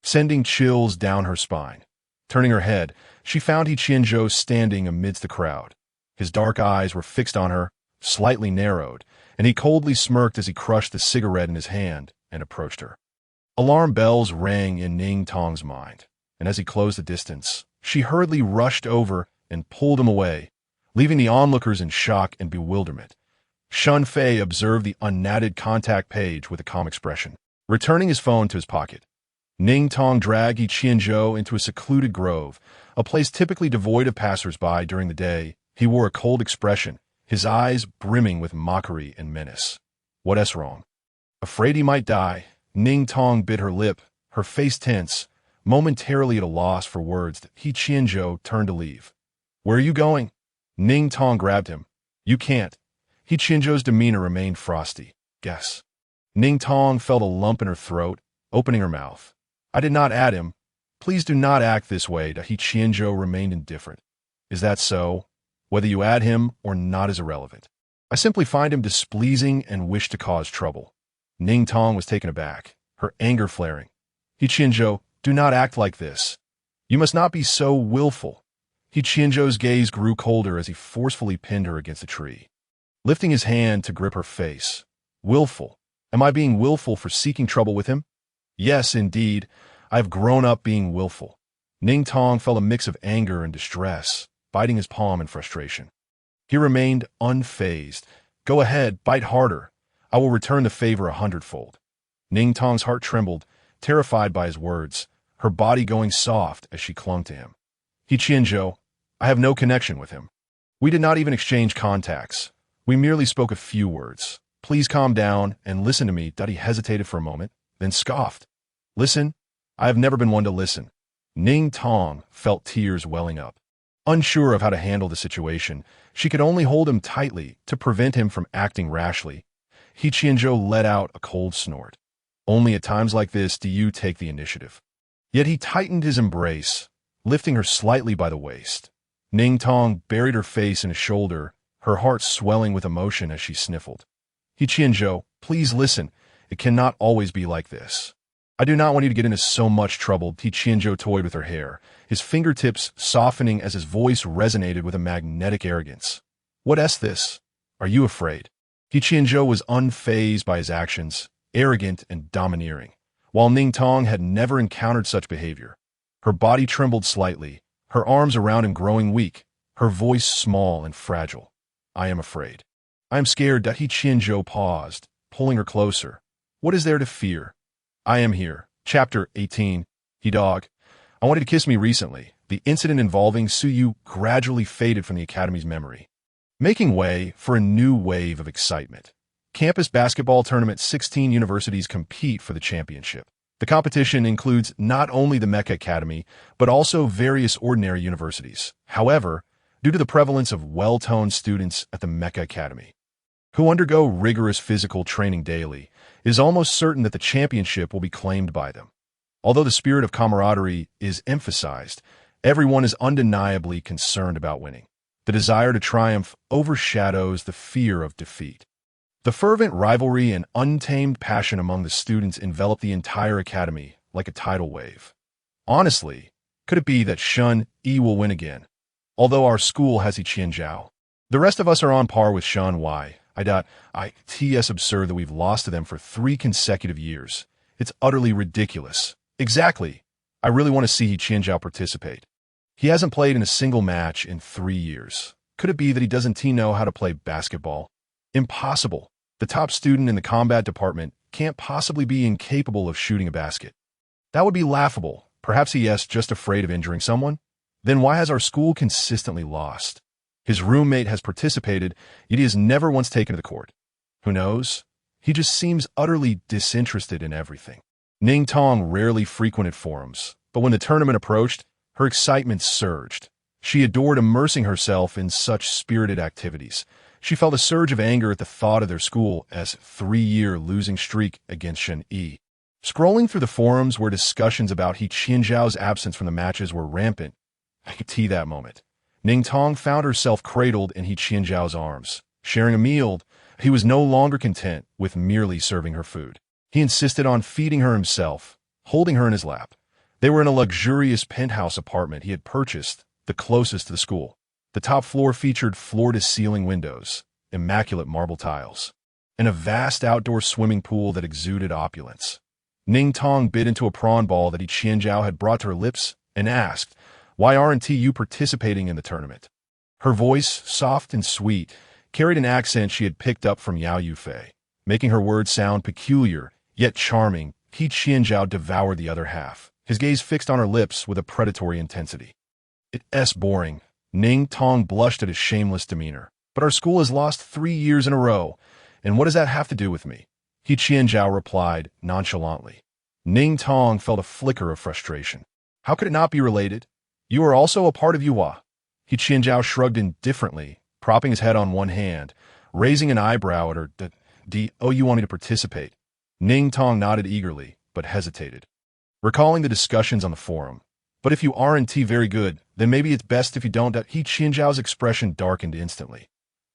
sending chills down her spine. Turning her head, she found He Qianzhou standing amidst the crowd. His dark eyes were fixed on her, slightly narrowed, and he coldly smirked as he crushed the cigarette in his hand and approached her. Alarm bells rang in Ning Tong's mind, and as he closed the distance, she hurriedly rushed over and pulled him away, leaving the onlookers in shock and bewilderment. Shun Fei observed the unnatted contact page with a calm expression, returning his phone to his pocket. Ning Tong dragged He Qianzhou into a secluded grove, a place typically devoid of passers-by during the day. He wore a cold expression, his eyes brimming with mockery and menace. What's wrong? Afraid he might die, Ning Tong bit her lip, her face tense, momentarily at a loss for words. He Qianzhou turned to leave. Where are you going? Ning Tong grabbed him. You can't. He Qianzhou's demeanor remained frosty. Guess. Ning Tong felt a lump in her throat, opening her mouth. I did not add him. Please do not act this way. He Qianzhou remained indifferent. Is that so? Whether you add him or not is irrelevant. I simply find him displeasing and wish to cause trouble. Ning Tong was taken aback, her anger flaring. He Qianzhou, do not act like this. You must not be so willful. He Qianzhou's gaze grew colder as he forcefully pinned her against a tree, lifting his hand to grip her face. Willful? Am I being willful for seeking trouble with him? Yes, indeed. I have grown up being willful. Ning Tong felt a mix of anger and distress, biting his palm in frustration. He remained unfazed. Go ahead, bite harder. I will return the favor 100-fold. Ning Tong's heart trembled, terrified by his words, her body going soft as she clung to him. He Qianzhou, I have no connection with him. We did not even exchange contacts. We merely spoke a few words. Please calm down and listen to me. He hesitated for a moment, then scoffed. Listen? I have never been one to listen. Ning Tong felt tears welling up. Unsure of how to handle the situation, she could only hold him tightly to prevent him from acting rashly. He Qianzhou let out a cold snort. Only at times like this do you take the initiative. Yet he tightened his embrace, lifting her slightly by the waist. Ning Tong buried her face in his shoulder, her heart swelling with emotion as she sniffled. He Qianzhou, please listen. It cannot always be like this. I do not want you to get into so much trouble. He Qianzhou toyed with her hair, his fingertips softening as his voice resonated with a magnetic arrogance. What's this? Are you afraid? He Qianzhou was unfazed by his actions, arrogant and domineering, while Ning Tong had never encountered such behavior. Her body trembled slightly, her arms around him growing weak, her voice small and fragile. I am afraid. I am scared. He Qianzhou paused, pulling her closer. What is there to fear? I am here. Chapter 18. He dog. I wanted to kiss me recently. The incident involving Suyu gradually faded from the Academy's memory, making way for a new wave of excitement. Campus basketball tournament. 16 universities compete for the championship. The competition includes not only the Mecha Academy, but also various ordinary universities. However, due to the prevalence of well-toned students at the Mecha Academy, who undergo rigorous physical training daily, it is almost certain that the championship will be claimed by them. Although the spirit of camaraderie is emphasized, everyone is undeniably concerned about winning. The desire to triumph overshadows the fear of defeat. The fervent rivalry and untamed passion among the students envelop the entire academy like a tidal wave. Honestly, could it be that Shun Yi will win again? Although our school has He Qianzhou, the rest of us are on par with Shun Y. It's absurd that we've lost to them for 3 consecutive years. It's utterly ridiculous. Exactly. I really want to see He Qianzhou participate. He hasn't played in a single match in 3 years. Could it be that he doesn't know how to play basketball? Impossible. The top student in the combat department can't possibly be incapable of shooting a basket. That would be laughable. Perhaps he is just afraid of injuring someone? Then why has our school consistently lost? His roommate has participated, yet he has never once taken to the court. Who knows? He just seems utterly disinterested in everything. Ning Tong rarely frequented forums, but when the tournament approached, her excitement surged. She adored immersing herself in such spirited activities. She felt a surge of anger at the thought of their school as 3-year losing streak against Shen Yi. Scrolling through the forums where discussions about He Qianzhou's absence from the matches were rampant, I could see that moment. Ning Tong found herself cradled in He Qianzhou's arms. Sharing a meal, he was no longer content with merely serving her food. He insisted on feeding her himself, holding her in his lap. They were in a luxurious penthouse apartment he had purchased, the closest to the school. The top floor featured floor-to-ceiling windows, immaculate marble tiles, and a vast outdoor swimming pool that exuded opulence. Ning Tong bit into a prawn ball that He Qianzhou had brought to her lips and asked, "Why aren't you participating in the tournament?" Her voice, soft and sweet, carried an accent she had picked up from Yao Yufei, making her words sound peculiar, yet charming. He Qianzhou devoured the other half, his gaze fixed on her lips with a predatory intensity. It's boring. Ning Tong blushed at his shameless demeanor. But our school has lost 3 years in a row, and what does that have to do with me? He Qianzhou replied nonchalantly. Ning Tong felt a flicker of frustration. How could it not be related? You are also a part of Yuhua. He Qianzhou shrugged indifferently, propping his head on one hand, raising an eyebrow at her. You want me to participate? Ning Tong nodded eagerly, but hesitated, recalling the discussions on the forum. But if you aren't very good, then maybe it's best if you don't. He Qianzhou's expression darkened instantly.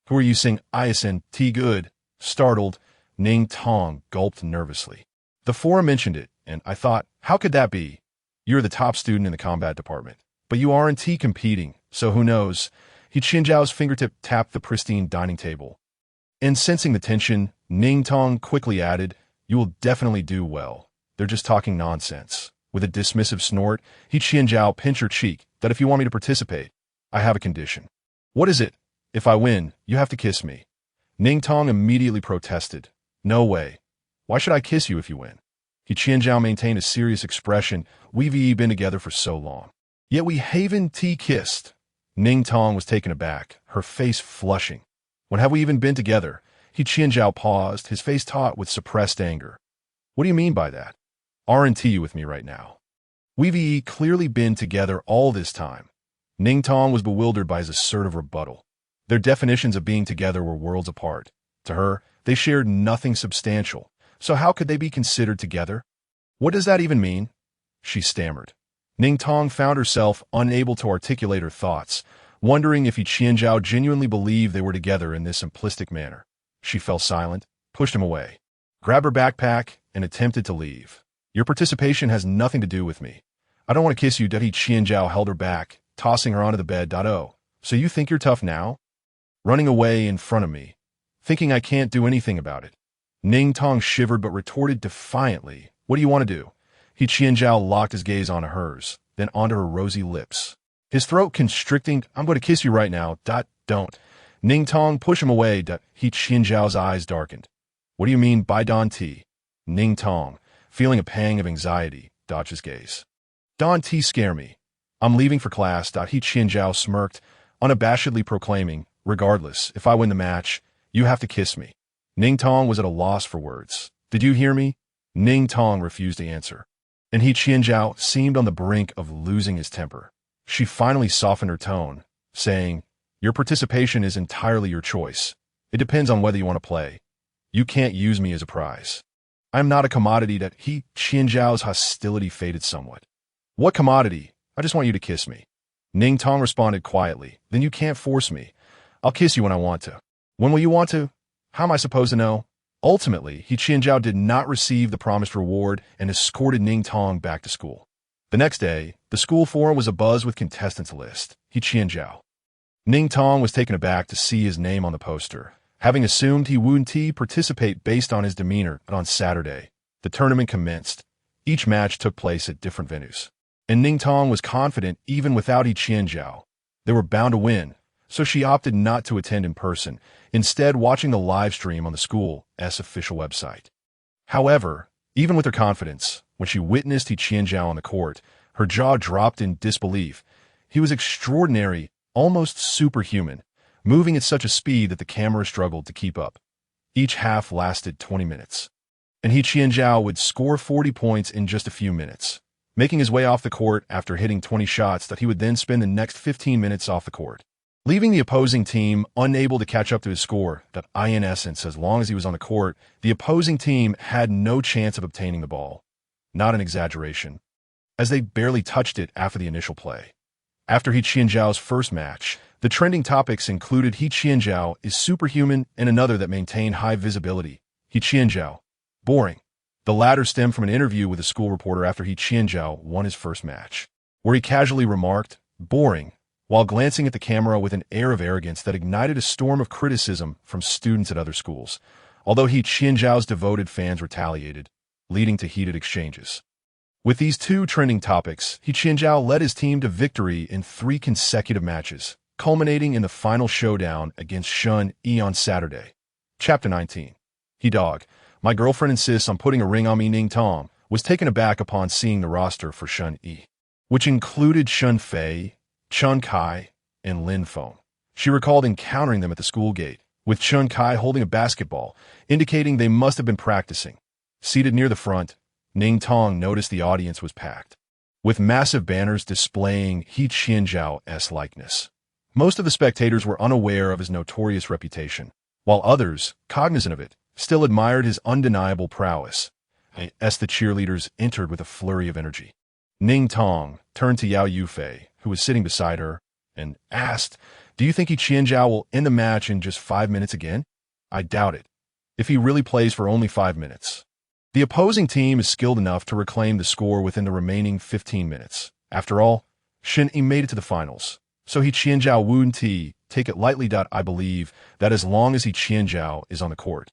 Who are you saying isn't good? Startled, Ning Tong gulped nervously. The forum mentioned it, and I thought, how could that be? You're the top student in the combat department, but you aren't competing, so who knows? He Qianzhou's fingertip tapped the pristine dining table. And sensing the tension, Ning Tong quickly added, you will definitely do well. They're just talking nonsense. With a dismissive snort, He Qianzhou pinched her cheek. That if you want me to participate, I have a condition. What is it? If I win, you have to kiss me. Ning Tong immediately protested. No way. Why should I kiss you if you win? He Qianzhou maintained a serious expression. We've been together for so long. Yet we haven't kissed. Ning Tong was taken aback, her face flushing. When have we even been together? He Qianzhou paused, his face taut with suppressed anger. What do you mean by that? Aren't you with me right now? We've clearly been together all this time. Ning Tong was bewildered by his assertive rebuttal. Their definitions of being together were worlds apart. To her, they shared nothing substantial. So how could they be considered together? What does that even mean? She stammered. Ning Tong found herself unable to articulate her thoughts, wondering if He Qianzhou genuinely believed they were together in this simplistic manner. She fell silent, pushed him away. grabbed her backpack, and attempted to leave. Your participation has nothing to do with me. I don't want to kiss you. He Qianzhou held her back, tossing her onto the bed. Oh, so you think you're tough now? Running away in front of me, thinking I can't do anything about it. Ning Tong shivered but retorted defiantly, what do you want to do? He Qianzhou locked his gaze onto hers, then onto her rosy lips. His throat constricting, I'm going to kiss you right now. Don't. Ning Tong pushed him away. He Qianzhou's eyes darkened. What do you mean by Don T? Ning Tong, feeling a pang of anxiety, dodged his gaze. Don T scare me. I'm leaving for class. He Qianzhou smirked, unabashedly proclaiming, regardless, if I win the match, you have to kiss me. Ning Tong was at a loss for words. Did you hear me? Ning Tong refused to answer. And He Qianzhou seemed on the brink of losing his temper. She finally softened her tone, saying, your participation is entirely your choice. It depends on whether you want to play. You can't use me as a prize. I am not a commodity. He Qianzhou's hostility faded somewhat. What commodity? I just want you to kiss me. Ning Tong responded quietly. Then you can't force me. I'll kiss you when I want to. When will you want to? How am I supposed to know? Ultimately, He Qianzhou did not receive the promised reward and escorted Ning Tong back to school. The next day, the school forum was abuzz with contestants list. He Qianzhou. Ning Tong was taken aback to see his name on the poster, having assumed he wouldn't participate based on his demeanor. But on Saturday, the tournament commenced. Each match took place at different venues. And Ning Tong was confident even without He Qianzhou. They were bound to win, so she opted not to attend in person, instead watching the live stream on the school's official website. However, even with her confidence, when she witnessed He Qianzhou on the court, her jaw dropped in disbelief. He was extraordinary, almost superhuman, moving at such a speed that the camera struggled to keep up. Each half lasted 20 minutes. And He Qianzhou would score 40 points in just a few minutes, making his way off the court after hitting 20 shots that he would then spend the next 15 minutes off the court, leaving the opposing team unable to catch up to his score. In essence, as long as he was on the court, the opposing team had no chance of obtaining the ball. Not an exaggeration, as they barely touched it after the initial play. After He Qianzhou's first match, the trending topics included He Qianzhou is superhuman and another that maintained high visibility. He Qianzhou, boring. The latter stemmed from an interview with a school reporter after He Qianzhou won his first match, where he casually remarked, boring, while glancing at the camera with an air of arrogance that ignited a storm of criticism from students at other schools, although He Qianzhou's devoted fans retaliated, leading to heated exchanges. With these two trending topics, He Qianzhou led his team to victory in 3 consecutive matches, culminating in the final showdown against Shun Yi on Saturday. Chapter 19. He Dog, my girlfriend insists on putting a ring on me. Ning Tong was taken aback upon seeing the roster for Shun Yi, which included Shun Fei, Chun Kai, and Lin Feng. She recalled encountering them at the school gate, with Chun Kai holding a basketball, indicating they must have been practicing. Seated near the front, Ning Tong noticed the audience was packed, with massive banners displaying He Qianzhou's likeness. Most of the spectators were unaware of his notorious reputation, while others, cognizant of it, still admired his undeniable prowess. As the cheerleaders entered with a flurry of energy, Ning Tong turned to Yao Yufei, who was sitting beside her, and asked, do you think He Qianzhou will end the match in just 5 minutes again? I doubt it, if he really plays for only 5 minutes. The opposing team is skilled enough to reclaim the score within the remaining 15 minutes. After all, Shen Yi made it to the finals, so He Qianzhou wouldn't take it lightly. I believe that as long as He Qianzhou is on the court,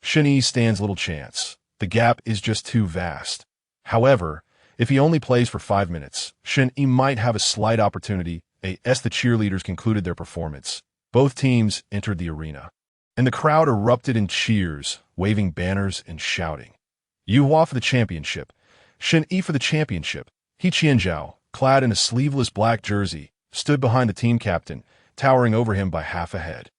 Shen Yi stands little chance. The gap is just too vast. However, if he only plays for 5 minutes, Shen Yi might have a slight opportunity. As the cheerleaders concluded their performance, both teams entered the arena, and the crowd erupted in cheers, waving banners and shouting, Yuhua for the championship, Shen Yi for the championship. He Qianzhou, clad in a sleeveless black jersey, stood behind the team captain, towering over him by half a head.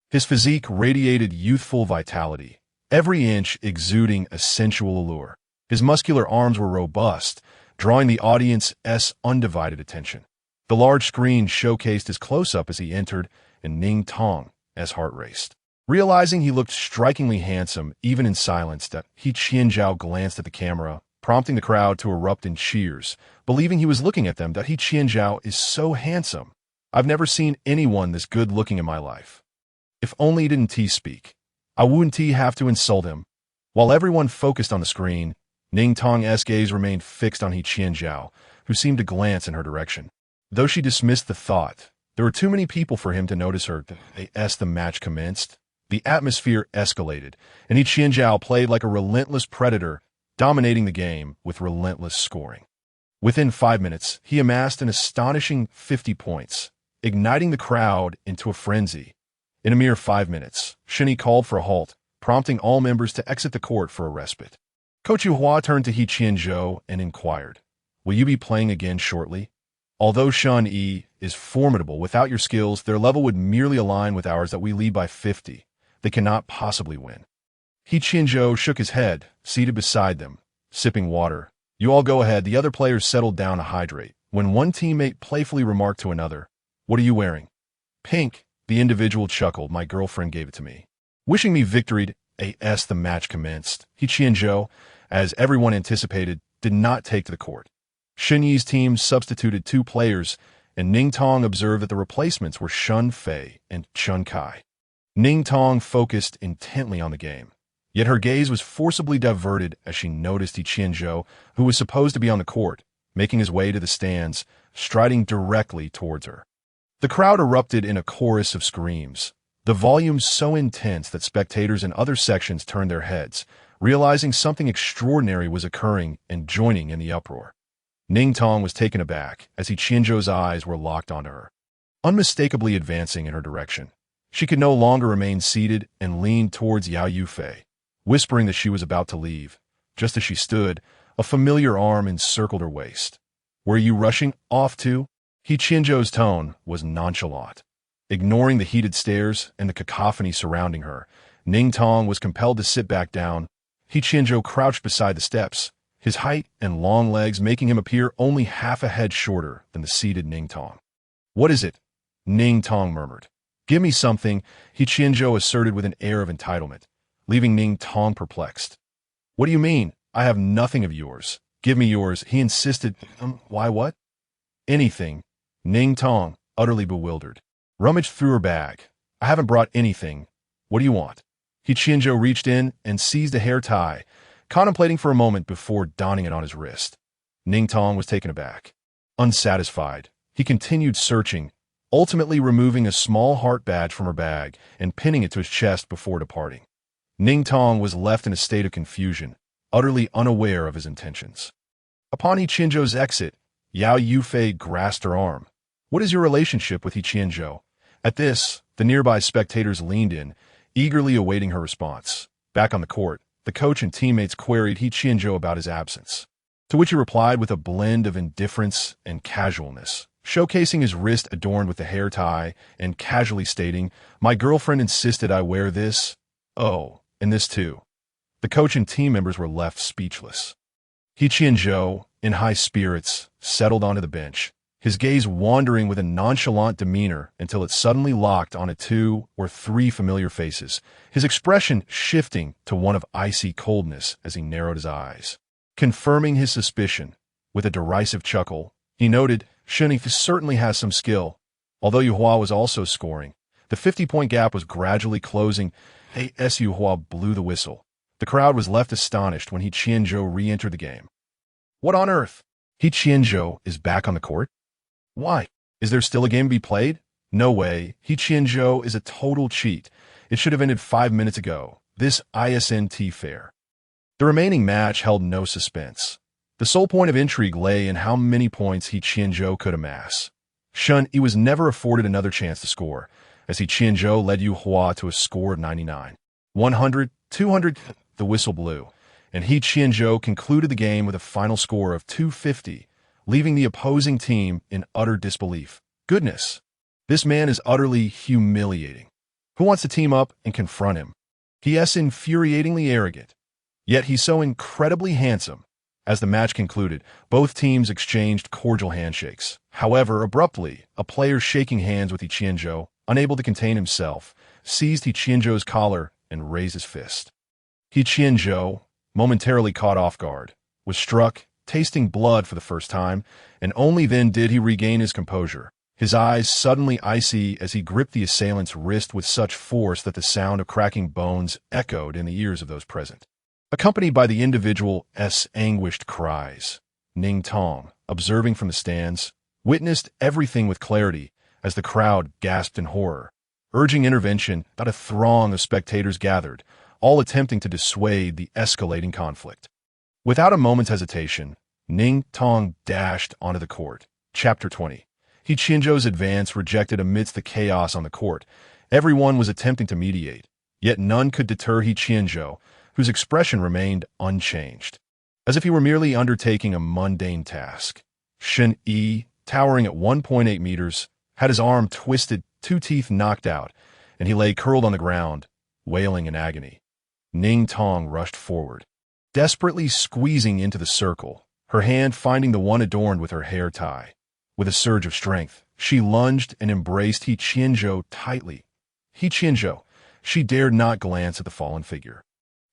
His physique radiated youthful vitality, every inch exuding a sensual allure. His muscular arms were robust, drawing the audience's undivided attention. The large screen showcased his close-up as he entered, and Ning Tong's heart raced. Realizing he looked strikingly handsome, even in silence, He Qianzhou glanced at the camera, prompting the crowd to erupt in cheers, believing he was looking at them. He Qianzhou is so handsome. I've never seen anyone this good-looking in my life. If only he didn't speak. I wouldn't have to insult him. While everyone focused on the screen, Ning Tong's gaze remained fixed on He Qianzhou, who seemed to glance in her direction. Though she dismissed the thought, there were too many people for him to notice her. As the match commenced, the atmosphere escalated, and He Qianzhou played like a relentless predator, dominating the game with relentless scoring. Within 5 minutes, he amassed an astonishing 50 points, igniting the crowd into a frenzy. In a mere 5 minutes, Shini called for a halt, prompting all members to exit the court for a respite. Coach Hua turned to He Qianzhou and inquired, "Will you be playing again shortly? Although Shan Yi is formidable, without your skills, their level would merely align with ours that we lead by 50. They cannot possibly win." He Qianzhou shook his head, seated beside them, sipping water. "You all go ahead." The other players settled down to hydrate, when one teammate playfully remarked to another, "What are you wearing?" "Pink." The individual chuckled. "My girlfriend gave it to me." Wishing me victory, as the match commenced, He Qianzhou, as everyone anticipated, did not take to the court. Shen Yi's team substituted 2 players, and Ning Tong observed that the replacements were Shun Fei and Chun Kai. Ning Tong focused intently on the game, yet her gaze was forcibly diverted as she noticed He Qianzhou, who was supposed to be on the court, making his way to the stands, striding directly towards her. The crowd erupted in a chorus of screams, the volume so intense that spectators in other sections turned their heads, realizing something extraordinary was occurring and joining in the uproar. Ning Tong was taken aback as He Qianzhou's eyes were locked onto her, unmistakably advancing in her direction. She could no longer remain seated and leaned towards Yao Yufei, whispering that she was about to leave. Just as she stood, a familiar arm encircled her waist. "Where are you rushing off to?" He Qianzhou's tone was nonchalant. Ignoring the heated stares and the cacophony surrounding her, Ning Tong was compelled to sit back down. He Qianzhou crouched beside the steps, his height and long legs making him appear only half a head shorter than the seated Ning Tong. "What is it?" Ning Tong murmured. "Give me something," He Qianzhou asserted with an air of entitlement, leaving Ning Tong perplexed. "What do you mean? I have nothing of yours. Give me yours," he insisted. Why what?" "Anything." Ning Tong, utterly bewildered, rummaged through her bag. "I haven't brought anything. What do you want?" He Qianzhou reached in and seized a hair tie, contemplating for a moment before donning it on his wrist. Ning Tong was taken aback. Unsatisfied, he continued searching, ultimately removing a small heart badge from her bag and pinning it to his chest before departing. Ning Tong was left in a state of confusion, utterly unaware of his intentions. Upon He Qianzhou's exit, Yao Yufei grasped her arm. "What is your relationship with He Qianzhou?" At this, the nearby spectators leaned in, eagerly awaiting her response. Back on the court, the coach and teammates queried He Qianzhou about his absence, to which he replied with a blend of indifference and casualness, showcasing his wrist adorned with the hair tie and casually stating, "My girlfriend insisted I wear this. Oh, and this too." The coach and team members were left speechless. He Qianzhou, in high spirits, settled onto the bench, his gaze wandering with a nonchalant demeanor until it suddenly locked onto 2 or 3 familiar faces, his expression shifting to one of icy coldness as he narrowed his eyes. Confirming his suspicion, with a derisive chuckle, he noted, "Shuni certainly has some skill." Although Yuhua was also scoring, the 50-point gap was gradually closing. As Yuhua blew the whistle, the crowd was left astonished when He Qianzhou re-entered the game. "What on earth? He Qianzhou is back on the court? Why? Is there still a game to be played? No way. He Qianzhou is a total cheat. It should have ended 5 minutes ago. This isn't fair." The remaining match held no suspense. The sole point of intrigue lay in how many points He Qianzhou could amass. Shun Yi was never afforded another chance to score, as He Qianzhou led Yu Hua to a score of 99. 100, 200, the whistle blew, and He Qianzhou concluded the game with a final score of 250, leaving the opposing team in utter disbelief. Goodness, this man is utterly humiliating. Who wants to team up and confront him? He is infuriatingly arrogant, yet he's so incredibly handsome. As the match concluded, both teams exchanged cordial handshakes. However, abruptly, a player shaking hands with He Qianzhou, unable to contain himself, seized He Qianzhou's collar and raised his fist. He Qianzhou, momentarily caught off guard, was struck, tasting blood for the first time, and only then did he regain his composure, his eyes suddenly icy as he gripped the assailant's wrist with such force that the sound of cracking bones echoed in the ears of those present. accompanied by the individual's anguished cries. Ning Tong, observing from the stands, witnessed everything with clarity as the crowd gasped in horror. Urging intervention, about a throng of spectators gathered, all attempting to dissuade the escalating conflict. Without a moment's hesitation, Ning Tong dashed onto the court. Chapter 20. He Qianzhou's advance rejected amidst the chaos on the court. Everyone was attempting to mediate, yet none could deter He Qianzhou, whose expression remained unchanged, as if he were merely undertaking a mundane task. Shen Yi, towering at 1.8 meters, had his arm twisted, 2 teeth knocked out, and he lay curled on the ground, wailing in agony. Ning Tong rushed forward, desperately squeezing into the circle, her hand finding the one adorned with her hair tie. With a surge of strength, she lunged and embraced He Qianzhou tightly. He Qianzhou, she dared not glance at the fallen figure.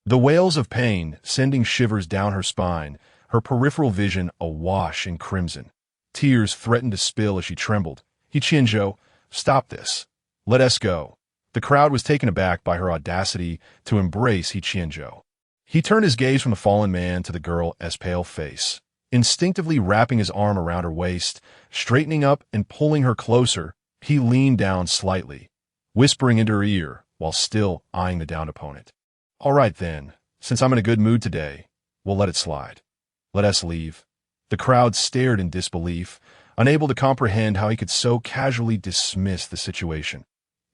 The wails of pain sending shivers down her spine, her peripheral vision awash in crimson. Tears threatened to spill as she trembled. He Qianzhou, stop this. Let us go. The crowd was taken aback by her audacity to embrace He Qianzhou. He turned his gaze from the fallen man to the girl's pale face, instinctively wrapping his arm around her waist, straightening up and pulling her closer. He leaned down slightly, whispering into her ear while still eyeing the downed opponent. All right then, since I'm in a good mood today, we'll let it slide. Let us leave. The crowd stared in disbelief, unable to comprehend how he could so casually dismiss the situation.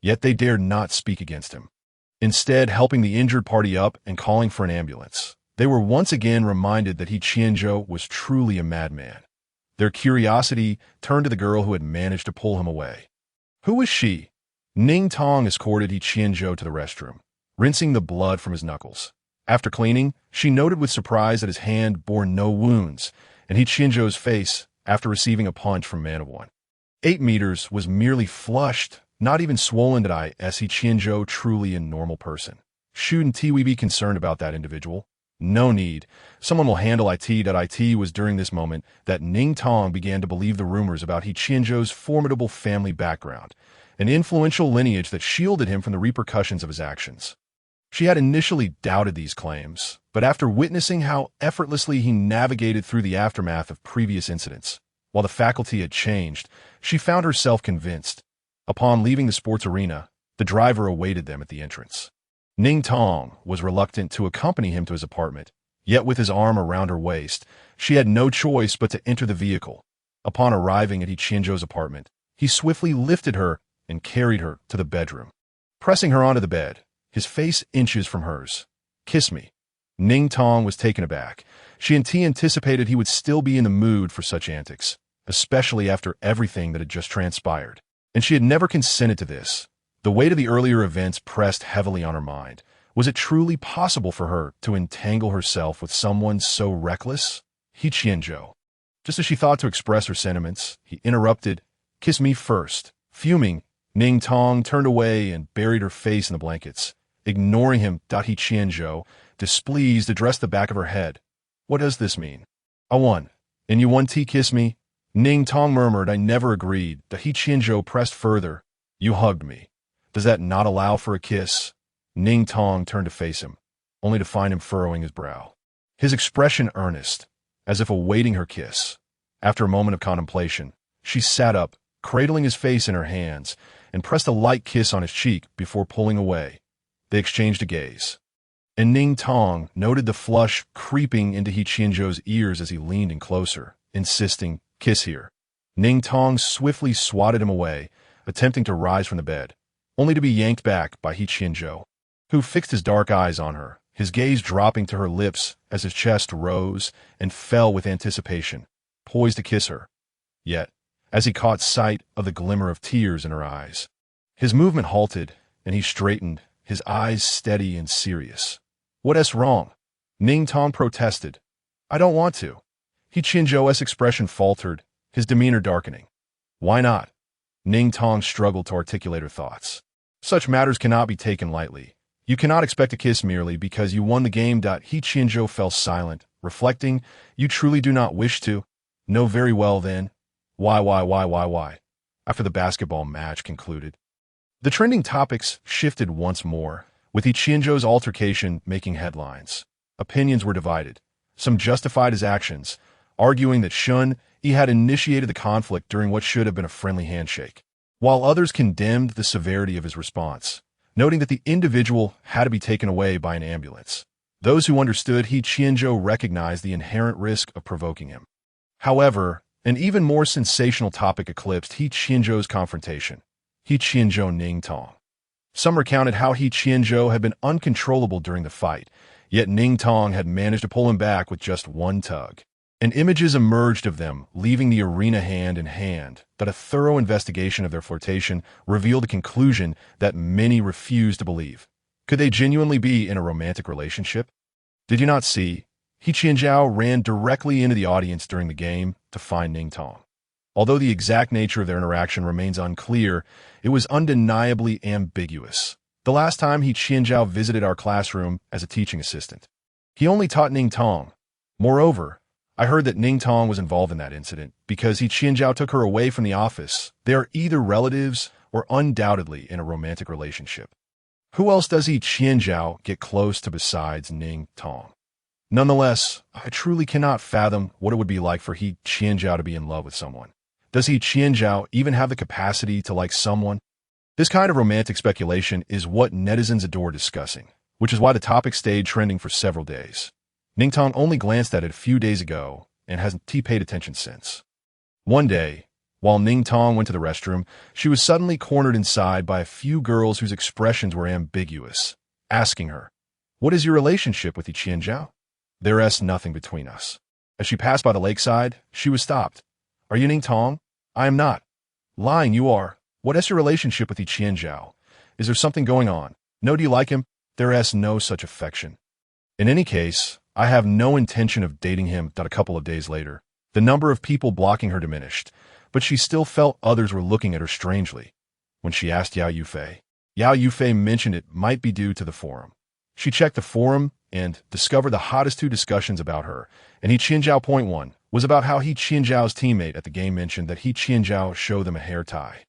Yet they dared not speak against him. Instead, helping the injured party up and calling for an ambulance, they were once again reminded that He Qianzhou was truly a madman. Their curiosity turned to the girl who had managed to pull him away. Who was she? Ning Tong escorted He Qianzhou to the restroom, rinsing the blood from his knuckles. After cleaning, she noted with surprise that his hand bore no wounds, and He Qianzhou's face, after receiving a punch from Man of One. 8 meters was merely flushed, not even swollen. Did I He Qianzhou truly a normal person? Shouldn't we be concerned about that individual? No need. Someone will handle it. It was during this moment that Ning Tong began to believe the rumors about He Qianzhou's formidable family background, an influential lineage that shielded him from the repercussions of his actions. She had initially doubted these claims, but after witnessing how effortlessly he navigated through the aftermath of previous incidents, while the faculty had changed, she found herself convinced. Upon leaving the sports arena, the driver awaited them at the entrance. Ning Tong was reluctant to accompany him to his apartment, yet with his arm around her waist, she had no choice but to enter the vehicle. Upon arriving at He Qianzhou's apartment, he swiftly lifted her and carried her to the bedroom. Pressing her onto the bed, his face inches from hers. Kiss me. Ning Tong was taken aback. She anticipated he would still be in the mood for such antics, especially after everything that had just transpired. And she had never consented to this. The weight of the earlier events pressed heavily on her mind. Was it truly possible for her to entangle herself with someone so reckless? He Qianzhou. Just as she thought to express her sentiments, he interrupted. Kiss me first. Fuming, Ning Tong turned away and buried her face in the blankets. Ignoring him, He Qianzhou, displeased, addressed the back of her head. What does this mean? I won. And you want to kiss me? Ning Tong murmured. I never agreed. He Qianzhou pressed further. You hugged me. Does that not allow for a kiss? Ning Tong turned to face him, only to find him furrowing his brow. His expression earnest, as if awaiting her kiss. After a moment of contemplation, she sat up, cradling his face in her hands, and pressed a light kiss on his cheek before pulling away. They exchanged a gaze, and Ning Tong noted the flush creeping into He Qianzhou's ears as he leaned in closer, insisting, kiss here. Ning Tong swiftly swatted him away, attempting to rise from the bed, only to be yanked back by He Qianzhou, who fixed his dark eyes on her, his gaze dropping to her lips as his chest rose and fell with anticipation, poised to kiss her. Yet, as he caught sight of the glimmer of tears in her eyes, his movement halted, and he straightened, his eyes steady and serious. What's wrong? Ning Tong protested. I don't want to. He Qianzhou's expression faltered, his demeanor darkening. Why not? Ning Tong struggled to articulate her thoughts. Such matters cannot be taken lightly. You cannot expect a kiss merely because you won the game. He Qianzhou fell silent, reflecting. You truly do not wish to? No, very well then. Why? After the basketball match concluded, the trending topics shifted once more, with He Qianzhou's altercation making headlines. opinions were divided. Some justified his actions, arguing that he had initiated the conflict during what should have been a friendly handshake, while others condemned the severity of his response, noting that the individual had to be taken away by an ambulance. Those who understood He Qianzhou recognized the inherent risk of provoking him. However, an even more sensational topic eclipsed He Qianzhou's confrontation: He Qianzhou Ning Tong. Some recounted how He Qianzhou had been uncontrollable during the fight, yet Ning Tong had managed to pull him back with just one tug. And images emerged of them leaving the arena hand in hand, that a thorough investigation of their flirtation revealed a conclusion that many refused to believe. Could they genuinely be in a romantic relationship? Did you not see? He Qianzhou ran directly into the audience during the game to find Ning Tong. Although the exact nature of their interaction remains unclear, it was undeniably ambiguous. The last time He Qianzhou visited our classroom as a teaching assistant, he only taught Ning Tong. Moreover, I heard that Ning Tong was involved in that incident because He Qianzhou took her away from the office. They are either relatives or undoubtedly in a romantic relationship. Who else does He Qianzhou get close to besides Ning Tong? Nonetheless, I truly cannot fathom what it would be like for He Qianzhou to be in love with someone. Does He Qianzhou even have the capacity to like someone? This kind of romantic speculation is what netizens adore discussing, which is why the topic stayed trending for several days. Ning Tong only glanced at it a few days ago and hasn't paid attention since. One day, while Ning Tong went to the restroom, she was suddenly cornered inside by a few girls whose expressions were ambiguous, asking her, "What is your relationship with He Qianzhou?" "There is nothing between us." As she passed by the lakeside, she was stopped. "Are you Ning Tong?" "I am not." "Lying, you are. What is your relationship with He Qianzhou? Is there something going on?" "No." "Do you like him?" "There is no such affection." "In any case, I have no intention of dating him." A couple of days later, the number of people blocking her diminished, but she still felt others were looking at her strangely. When she asked Yao Yufei mentioned it might be due to the forum. She checked the forum and discovered the hottest two discussions about her, and He Qianzhou. Point 1 was about how He Qianzhou's teammate at the game mentioned that He Qianzhou showed them a hair tie,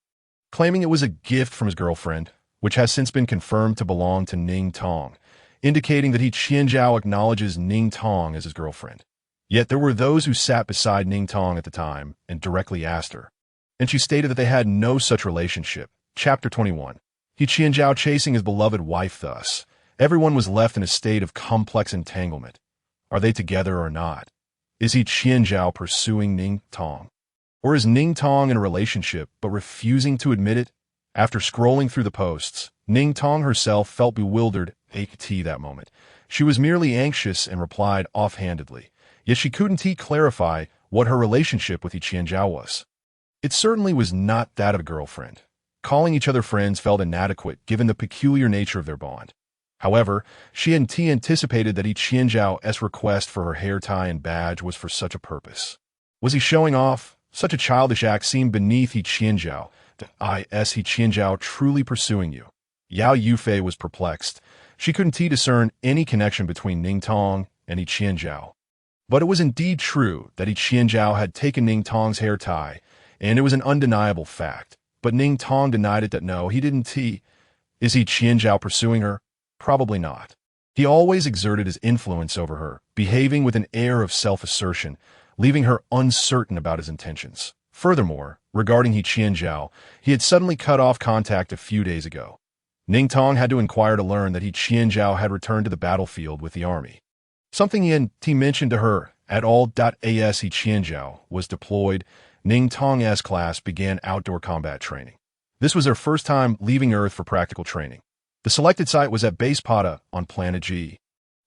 claiming it was a gift from his girlfriend, which has since been confirmed to belong to Ning Tong, indicating that He Qianzhou acknowledges Ning Tong as his girlfriend. Yet there were those who sat beside Ning Tong at the time and directly asked her, and she stated that they had no such relationship. Chapter 21. He Qianzhou chasing his beloved wife. Thus, everyone was left in a state of complex entanglement. Are they together or not? Is He Qianzhou pursuing Ning Tong? Or is Ning Tong in a relationship but refusing to admit it? After scrolling through the posts, Ning Tong herself felt bewildered that moment. She was merely anxious and replied offhandedly, yet she couldn't clarify what her relationship with He Qianzhou was. It certainly was not that of a girlfriend. Calling each other friends felt inadequate given the peculiar nature of their bond. However, she hadn't anticipated that He Qianzhou's request for her hair tie and badge was for such a purpose. Was he showing off? Such a childish act seemed beneath He Qianzhou. He Qianzhou truly pursuing you? Yao Yufei was perplexed. She couldn't discern any connection between Ning Tong and He Qianzhou. But it was indeed true that He Qianzhou had taken Ning Tong's hair tie, and it was an undeniable fact. But Ning Tong denied it that no, he didn't. Is He Qianzhou pursuing her? Probably not. He always exerted his influence over her, behaving with an air of self-assertion, leaving her uncertain about his intentions. Furthermore, regarding He Qianzhou, he had suddenly cut off contact a few days ago. Ning Tong had to inquire to learn that He Qianzhou had returned to the battlefield with the army. Something he mentioned to her at all. As He Qianzhou was deployed, Ning Tong's class began outdoor combat training. This was their first time leaving Earth for practical training. The selected site was at Base Pata on Planet G,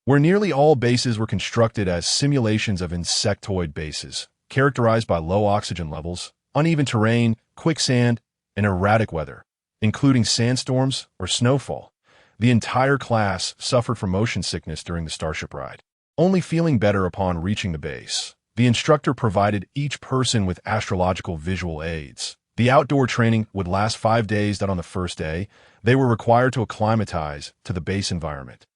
where nearly all bases were constructed as simulations of insectoid bases, characterized by low oxygen levels, uneven terrain, quicksand, and erratic weather, including sandstorms or snowfall. The entire class suffered from motion sickness during the Starship ride, only feeling better upon reaching the base. The instructor provided each person with astrological visual aids. The outdoor training would last 5 days. On the first day, they were required to acclimatize to the base environment,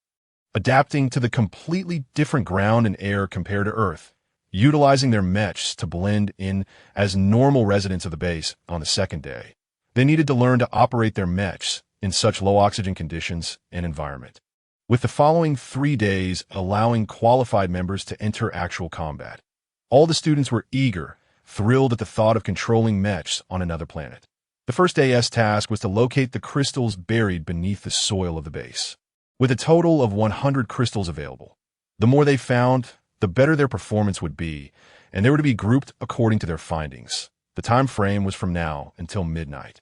adapting to the completely different ground and air compared to Earth, utilizing their mechs to blend in as normal residents of the base. On the second day, they needed to learn to operate their mechs in such low oxygen conditions and environment. with the following 3 days allowing qualified members to enter actual combat. All the students were eager, thrilled at the thought of controlling mechs on another planet. The first day's task was to locate the crystals buried beneath the soil of the base. With a total of 100 crystals available, the more they found, the better their performance would be, and they were to be grouped according to their findings. The time frame was from now until midnight.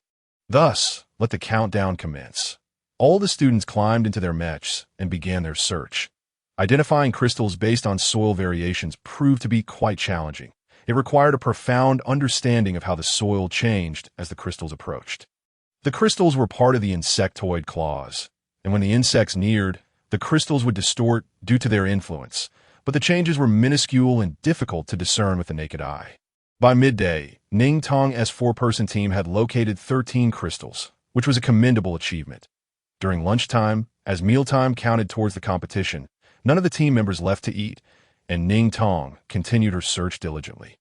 Thus, let the countdown commence. All the students climbed into their mechs and began their search. Identifying crystals based on soil variations proved to be quite challenging. It required a profound understanding of how the soil changed as the crystals approached. The crystals were part of the insectoid claws, and when the insects neared, the crystals would distort due to their influence, but the changes were minuscule and difficult to discern with the naked eye. By midday, Ning Tong's 4-person team had located 13 crystals, which was a commendable achievement. During lunchtime, as mealtime counted towards the competition, none of the team members left to eat, and Ning Tong continued her search diligently.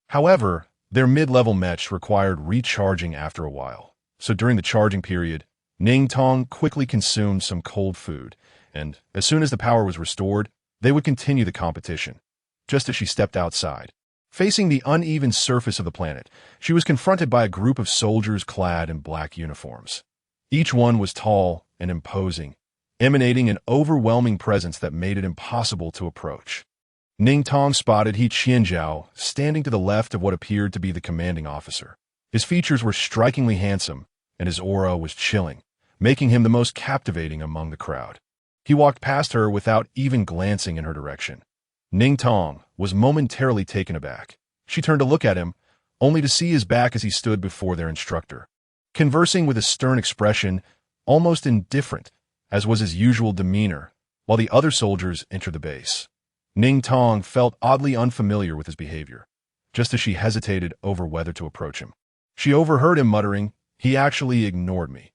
However, their mid-level mechs required recharging after a while, so during the charging period, Ning Tong quickly consumed some cold food, and as soon as the power was restored, they would continue the competition. Just as she stepped outside, facing the uneven surface of the planet, she was confronted by a group of soldiers clad in black uniforms. Each one was tall and imposing, emanating an overwhelming presence that made it impossible to approach. Ning Tong spotted He Qianzhou standing to the left of what appeared to be the commanding officer. His features were strikingly handsome, and his aura was chilling, making him the most captivating among the crowd. He walked past her without even glancing in her direction. Ning Tong was momentarily taken aback. She turned to look at him, only to see his back as he stood before their instructor, conversing with a stern expression, almost indifferent, as was his usual demeanor, while the other soldiers entered the base. Ning Tong felt oddly unfamiliar with his behavior, just as she hesitated over whether to approach him. She overheard him muttering, "He actually ignored me.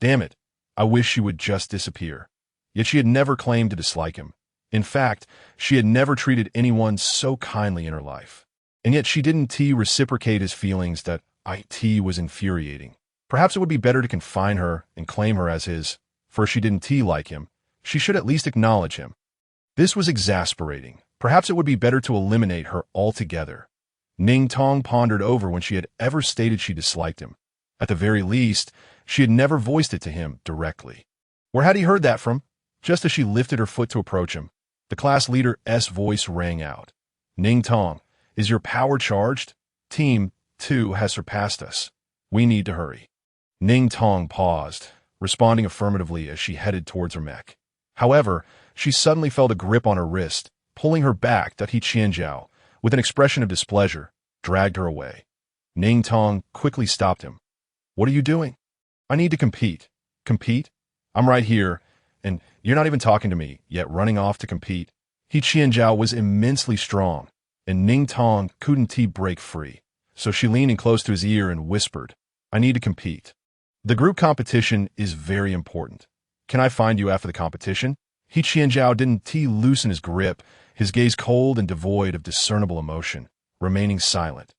Damn it, I wish she would just disappear." Yet she had never claimed to dislike him. In fact, she had never treated anyone so kindly in her life. And yet she didn't reciprocate his feelings that it was infuriating. Perhaps it would be better to confine her and claim her as his, for if she didn't like him, she should at least acknowledge him. This was exasperating. Perhaps it would be better to eliminate her altogether. Ning Tong pondered over when she had ever stated she disliked him. At the very least, she had never voiced it to him directly. Where had he heard that from? Just as she lifted her foot to approach him, the class leader's voice rang out. "Ning Tong, is your power charged? Team 2 has surpassed us. We need to hurry." Ning Tong paused, responding affirmatively as she headed towards her mech. However, she suddenly felt a grip on her wrist, pulling her back that He Qianzhou, with an expression of displeasure, dragged her away. Ning Tong quickly stopped him. "What are you doing?" "I need to compete." "Compete? I'm right here, and you're not even talking to me, yet running off to compete." He Qianzhou was immensely strong, and Ning Tong couldn't break free, so she leaned in close to his ear and whispered, "I need to compete. The group competition is very important. Can I find you after the competition?" He Qianzhou didn't loosen his grip, his gaze cold and devoid of discernible emotion, remaining silent.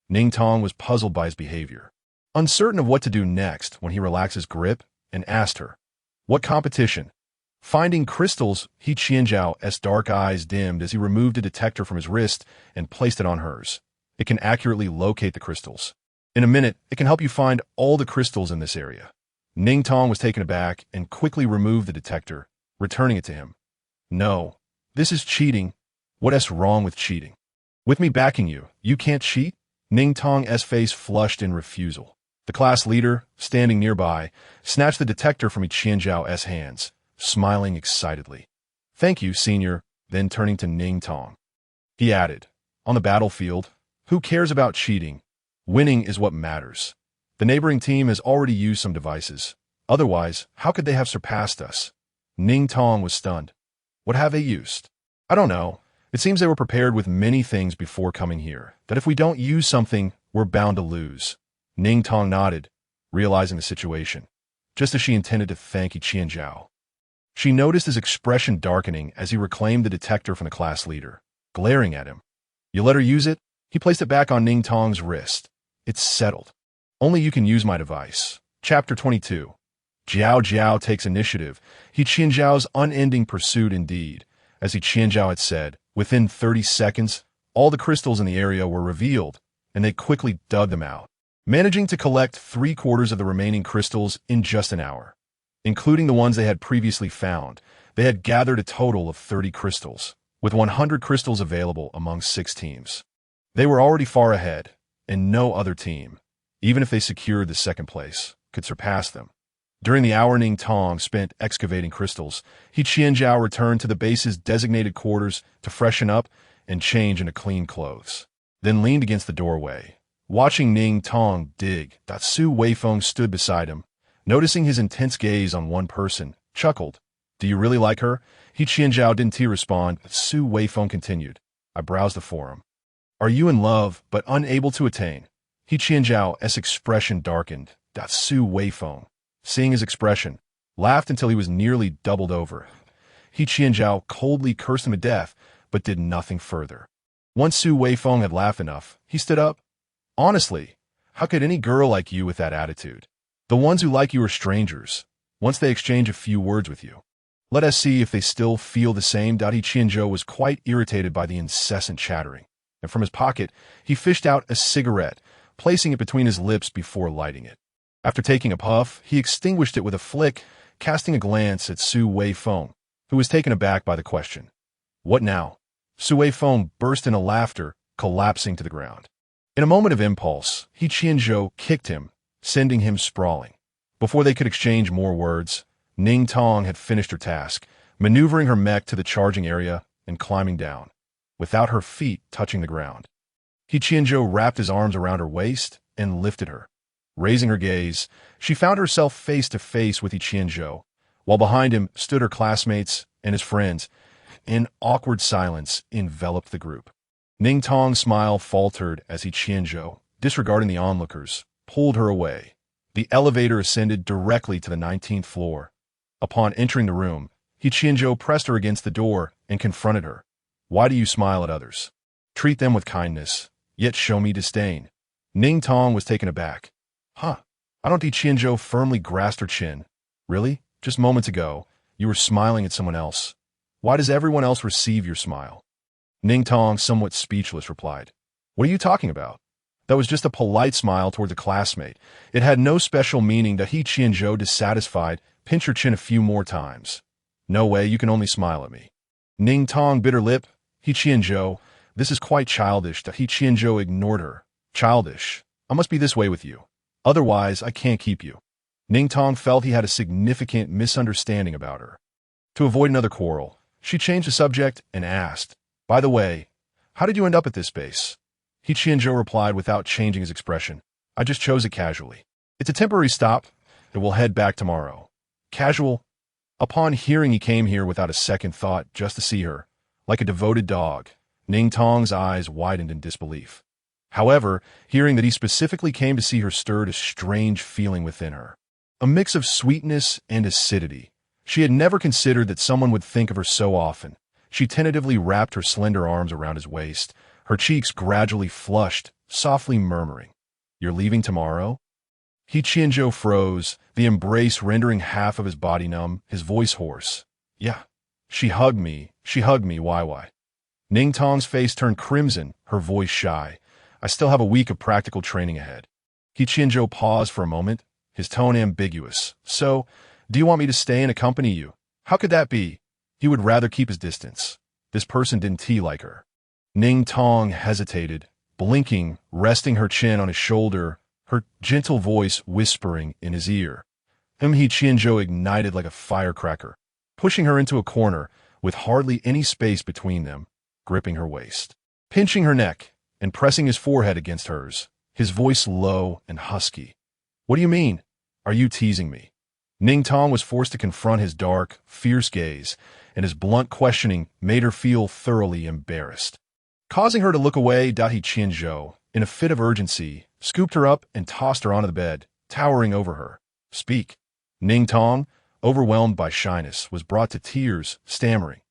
Ning Tong was puzzled by his behavior, uncertain of what to do next when he relaxed his grip and asked her, "What competition?" Finding crystals, He Qianzhou's dark eyes dimmed as he removed a detector from his wrist and placed it on hers. "It can accurately locate the crystals. In a minute, it can help you find all the crystals in this area." Ning Tong was taken aback and quickly removed the detector, returning it to him. "No, this is cheating." "What's wrong with cheating?" "With me backing you, you can't cheat?" Ning Tong's face flushed in refusal. The class leader, standing nearby, snatched the detector from He Qianzhou's hands, smiling excitedly. "Thank you, senior," then turning to Ning Tong. He added, "On the battlefield, who cares about cheating? Winning is what matters. The neighboring team has already used some devices. Otherwise, how could they have surpassed us?" Ning Tong was stunned. "What have they used?" "I don't know. It seems they were prepared with many things before coming here, that if we don't use something, we're bound to lose." Ning Tong nodded, realizing the situation, just as she intended to thank He Qianzhou. She noticed his expression darkening as he reclaimed the detector from the class leader, glaring at him. "You let her use it?" He placed it back on Ning Tong's wrist. "It's settled. Only you can use my device." Chapter 22. Jiaojiao takes initiative. He Qianzhou's unending pursuit indeed. As He Qianzhou had said, within 30 seconds, all the crystals in the area were revealed, and they quickly dug them out, managing to collect 3/4 of the remaining crystals in just an hour. Including the ones they had previously found, they had gathered a total of 30 crystals, with 100 crystals available among 6 teams. They were already far ahead, and no other team, even if they secured the second place, could surpass them. During the hour Ning Tong spent excavating crystals, He Qianzhou returned to the base's designated quarters to freshen up and change into clean clothes, then leaned against the doorway. Watching Ning Tong dig, Su Weifeng stood beside him, noticing his intense gaze on one person, chuckled. "Do you really like her?" He Qianzhou didn't respond, but Su Weifeng continued. "I browsed the forum. Are you in love, but unable to attain?" He Qianzhou's expression darkened. Su Weifeng, seeing his expression, laughed until he was nearly doubled over. He Qianzhou coldly cursed him to death, but did nothing further. Once Su Weifeng had laughed enough, he stood up. "Honestly, how could any girl like you with that attitude? The ones who like you are strangers, once they exchange a few words with you. Let us see if they still feel the same." He Qianzhou was quite irritated by the incessant chattering, and from his pocket, he fished out a cigarette, placing it between his lips before lighting it. After taking a puff, he extinguished it with a flick, casting a glance at Su Weifeng, who was taken aback by the question. "What now?" Su Weifeng burst into laughter, collapsing to the ground. In a moment of impulse, He Qianzhou kicked him, sending him sprawling. Before they could exchange more words, Ning Tong had finished her task, maneuvering her mech to the charging area and climbing down, without her feet touching the ground. He Qianzhou wrapped his arms around her waist and lifted her. Raising her gaze, she found herself face to face with He Qianzhou, while behind him stood her classmates and his friends. An awkward silence enveloped the group. Ning Tong's smile faltered as He Qianzhou, disregarding the onlookers, pulled her away. The elevator ascended directly to the 19th floor. Upon entering the room, He Qianzhou pressed her against the door and confronted her. "Why do you smile at others? Treat them with kindness, yet show me disdain." Ning Tong was taken aback. "Huh? I don't." He Qianzhou firmly grasped her chin. "Really? Just moments ago, you were smiling at someone else. Why does everyone else receive your smile?" Ning Tong, somewhat speechless, replied. "What are you talking about? That was just a polite smile towards a classmate. It had no special meaning." He Qianzhou, dissatisfied, pinched her chin a few more times. "No way, you can only smile at me." Ning Tong bit her lip. "He Qianzhou, this is quite childish." He Qianzhou ignored her. "Childish? I must be this way with you. Otherwise, I can't keep you." Ning Tong felt he had a significant misunderstanding about her. To avoid another quarrel, she changed the subject and asked, "By the way, how did you end up at this base?" He Qianzhou replied without changing his expression. "I just chose it casually. It's a temporary stop. It will head back tomorrow." Casual? Upon hearing he came here without a second thought just to see her, like a devoted dog, Ning Tong's eyes widened in disbelief. However, hearing that he specifically came to see her stirred a strange feeling within her. A mix of sweetness and acidity. She had never considered that someone would think of her so often. She tentatively wrapped her slender arms around his waist. Her cheeks gradually flushed, softly murmuring, "You're leaving tomorrow?" He Qianzhou froze, the embrace rendering half of his body numb, his voice hoarse. "Yeah." She hugged me, why? Ning Tong's face turned crimson, her voice shy. "I still have a week of practical training ahead." He Qianzhou paused for a moment, his tone ambiguous. "So, do you want me to stay and accompany you?" How could that be? He would rather keep his distance. This person didn't like her. Ning Tong hesitated, blinking, resting her chin on his shoulder, her gentle voice whispering in his ear. He Qianzhou ignited like a firecracker, pushing her into a corner with hardly any space between them, gripping her waist, pinching her neck, and pressing his forehead against hers, his voice low and husky. "What do you mean? Are you teasing me?" Ning Tong was forced to confront his dark, fierce gaze, and his blunt questioning made her feel thoroughly embarrassed. Causing her to look away, He Qianzhou, in a fit of urgency, scooped her up and tossed her onto the bed, towering over her. "Speak." Ning Tong, overwhelmed by shyness, was brought to tears, stammering,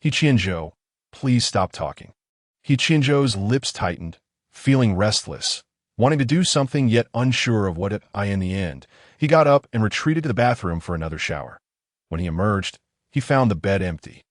"He Qianzhou, please stop talking." He Qianzhou's lips tightened, feeling restless. Wanting to do something yet unsure of what in the end, he got up and retreated to the bathroom for another shower. When he emerged, he found the bed empty.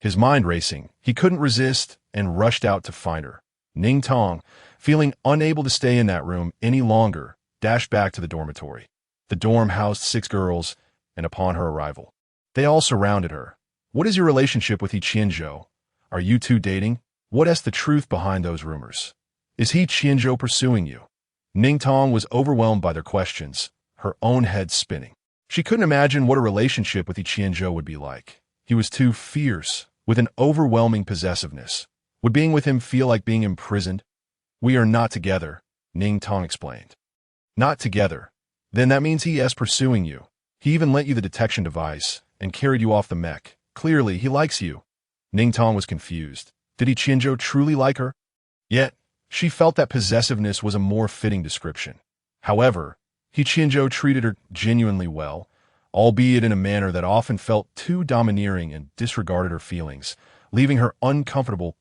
His mind racing, he couldn't resist and rushed out to find her. Ning Tong, feeling unable to stay in that room any longer, dashed back to the dormitory. The dorm housed 6 girls, and upon her arrival, they all surrounded her. "What is your relationship with He Qianzhou? Are you two dating? What is the truth behind those rumors? Is He Qianzhou pursuing you?" Ning Tong was overwhelmed by their questions, her own head spinning. She couldn't imagine what a relationship with He Qianzhou would be like. He was too fierce, with an overwhelming possessiveness. Would being with him feel like being imprisoned? "We are not together," Ning Tong explained. "Not together? Then that means he is pursuing you. He even lent you the detection device and carried you off the mech. Clearly, he likes you." Ning Tong was confused. Did He Qianzhou truly like her? Yet, she felt that possessiveness was a more fitting description. However, He Qianzhou treated her genuinely well, albeit in a manner that often felt too domineering and disregarded her feelings, leaving her uncomfortable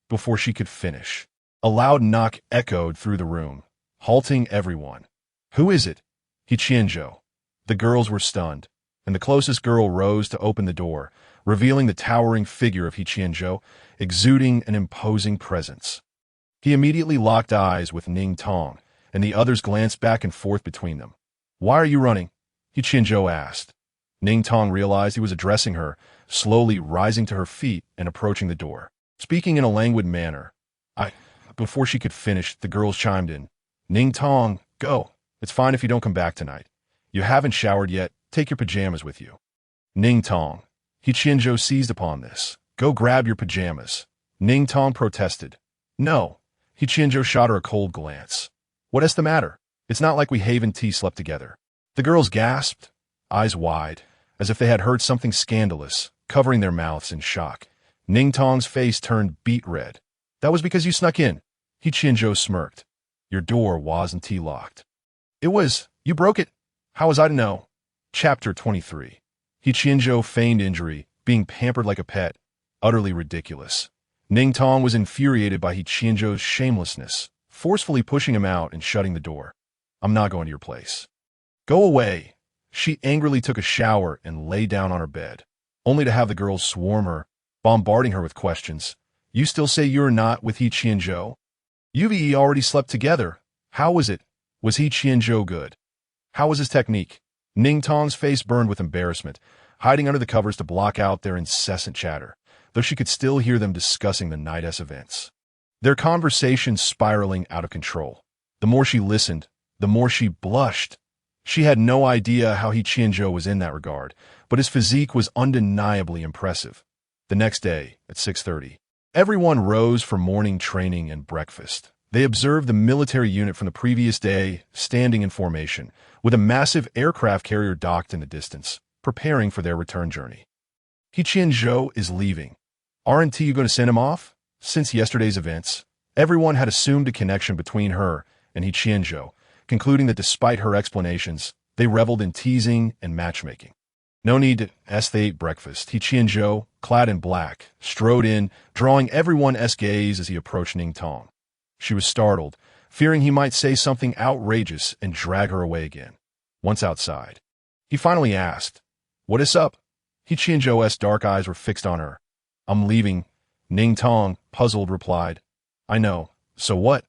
before she could finish. A loud knock echoed through the room, halting everyone. "Who is it?" "He Qianzhou." The girls were stunned, and the closest girl rose to open the door, revealing the towering figure of He Qianzhou, exuding an imposing presence. He immediately locked eyes with Ning Tong, and the others glanced back and forth between them. "Why are you running?" He Qianzhou asked. Ning Tong realized he was addressing her, slowly rising to her feet and approaching the door. Speaking in a languid manner, Before she could finish, the girls chimed in. "Ning Tong, go. It's fine if you don't come back tonight. You haven't showered yet. Take your pajamas with you." "Ning Tong." He Qianzhou seized upon this. "Go grab your pajamas." Ning Tong protested. "No." He Qianzhou shot her a cold glance. "What is the matter? It's not like we Haven Tea slept together." The girls gasped, eyes wide, as if they had heard something scandalous, covering their mouths in shock. Ning Tong's face turned beet red. "That was because you snuck in." He Qianzhou smirked. "Your door wasn't locked." "It was. You broke it. How was I to know?" Chapter 23. He Qianzhou feigned injury, being pampered like a pet. Utterly ridiculous. Ning Tong was infuriated by He Qianzhou's shamelessness, forcefully pushing him out and shutting the door. "I'm not going to your place." "Go away." She angrily took a shower and lay down on her bed, only to have the girls swarm her, bombarding her with questions. "You still say you're not with He Qianzhou? You've already slept together. How was it? Was He Qianzhou good? How was his technique?" Ning Tong's face burned with embarrassment, hiding under the covers to block out their incessant chatter, though she could still hear them discussing the night's events. Their conversation spiraling out of control. The more she listened, the more she blushed. She had no idea how He Qianzhou was in that regard, but his physique was undeniably impressive. The next day, at 6:30, everyone rose for morning training and breakfast. They observed the military unit from the previous day standing in formation, with a massive aircraft carrier docked in the distance, preparing for their return journey. He Qianzhou is leaving. Aren't you going to send him off? Since yesterday's events, everyone had assumed a connection between her and He Qianzhou, concluding that despite her explanations, they reveled in teasing and matchmaking. No need to they ate breakfast. He Qianzhou, clad in black, strode in, drawing everyone's gaze as he approached Ning Tong. She was startled, fearing he might say something outrageous and drag her away again. Once outside, he finally asked, "What is up?" He Qianzhou's dark eyes were fixed on her. "I'm leaving," Ning Tong, puzzled, replied. "I know. So what?"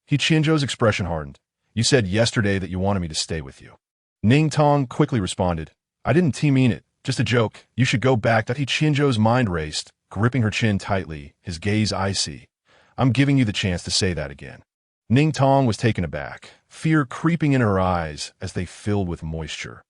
He Qianzhou's expression hardened. "You said yesterday that you wanted me to stay with you." Ning Tong quickly responded, "I didn't mean it. Just a joke. You should go back." He Qianzhou's mind raced, gripping her chin tightly, his gaze icy. "I'm giving you the chance to say that again." Ning Tong was taken aback, fear creeping in her eyes as they filled with moisture.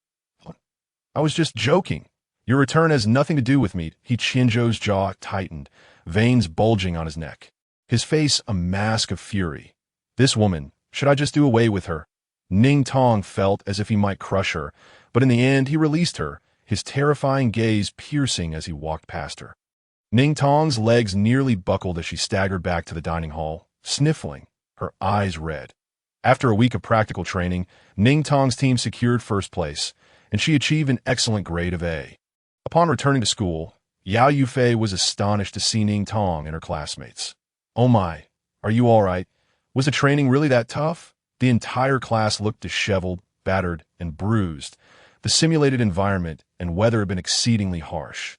"I was just joking. Your return has nothing to do with me." He Qianzhou's jaw tightened, veins bulging on his neck. His face a mask of fury. This woman, should I just do away with her? Ning Tong felt as if he might crush her, but in the end he released her, his terrifying gaze piercing as he walked past her. Ning Tong's legs nearly buckled as she staggered back to the dining hall, sniffling, her eyes red. After a week of practical training, Ning Tong's team secured first place, and she achieved an excellent grade of A. Upon returning to school, Yao Yufei was astonished to see Ning Tong and her classmates. "Oh my, are you all right? Was the training really that tough?" The entire class looked disheveled, battered, and bruised. The simulated environment and weather had been exceedingly harsh,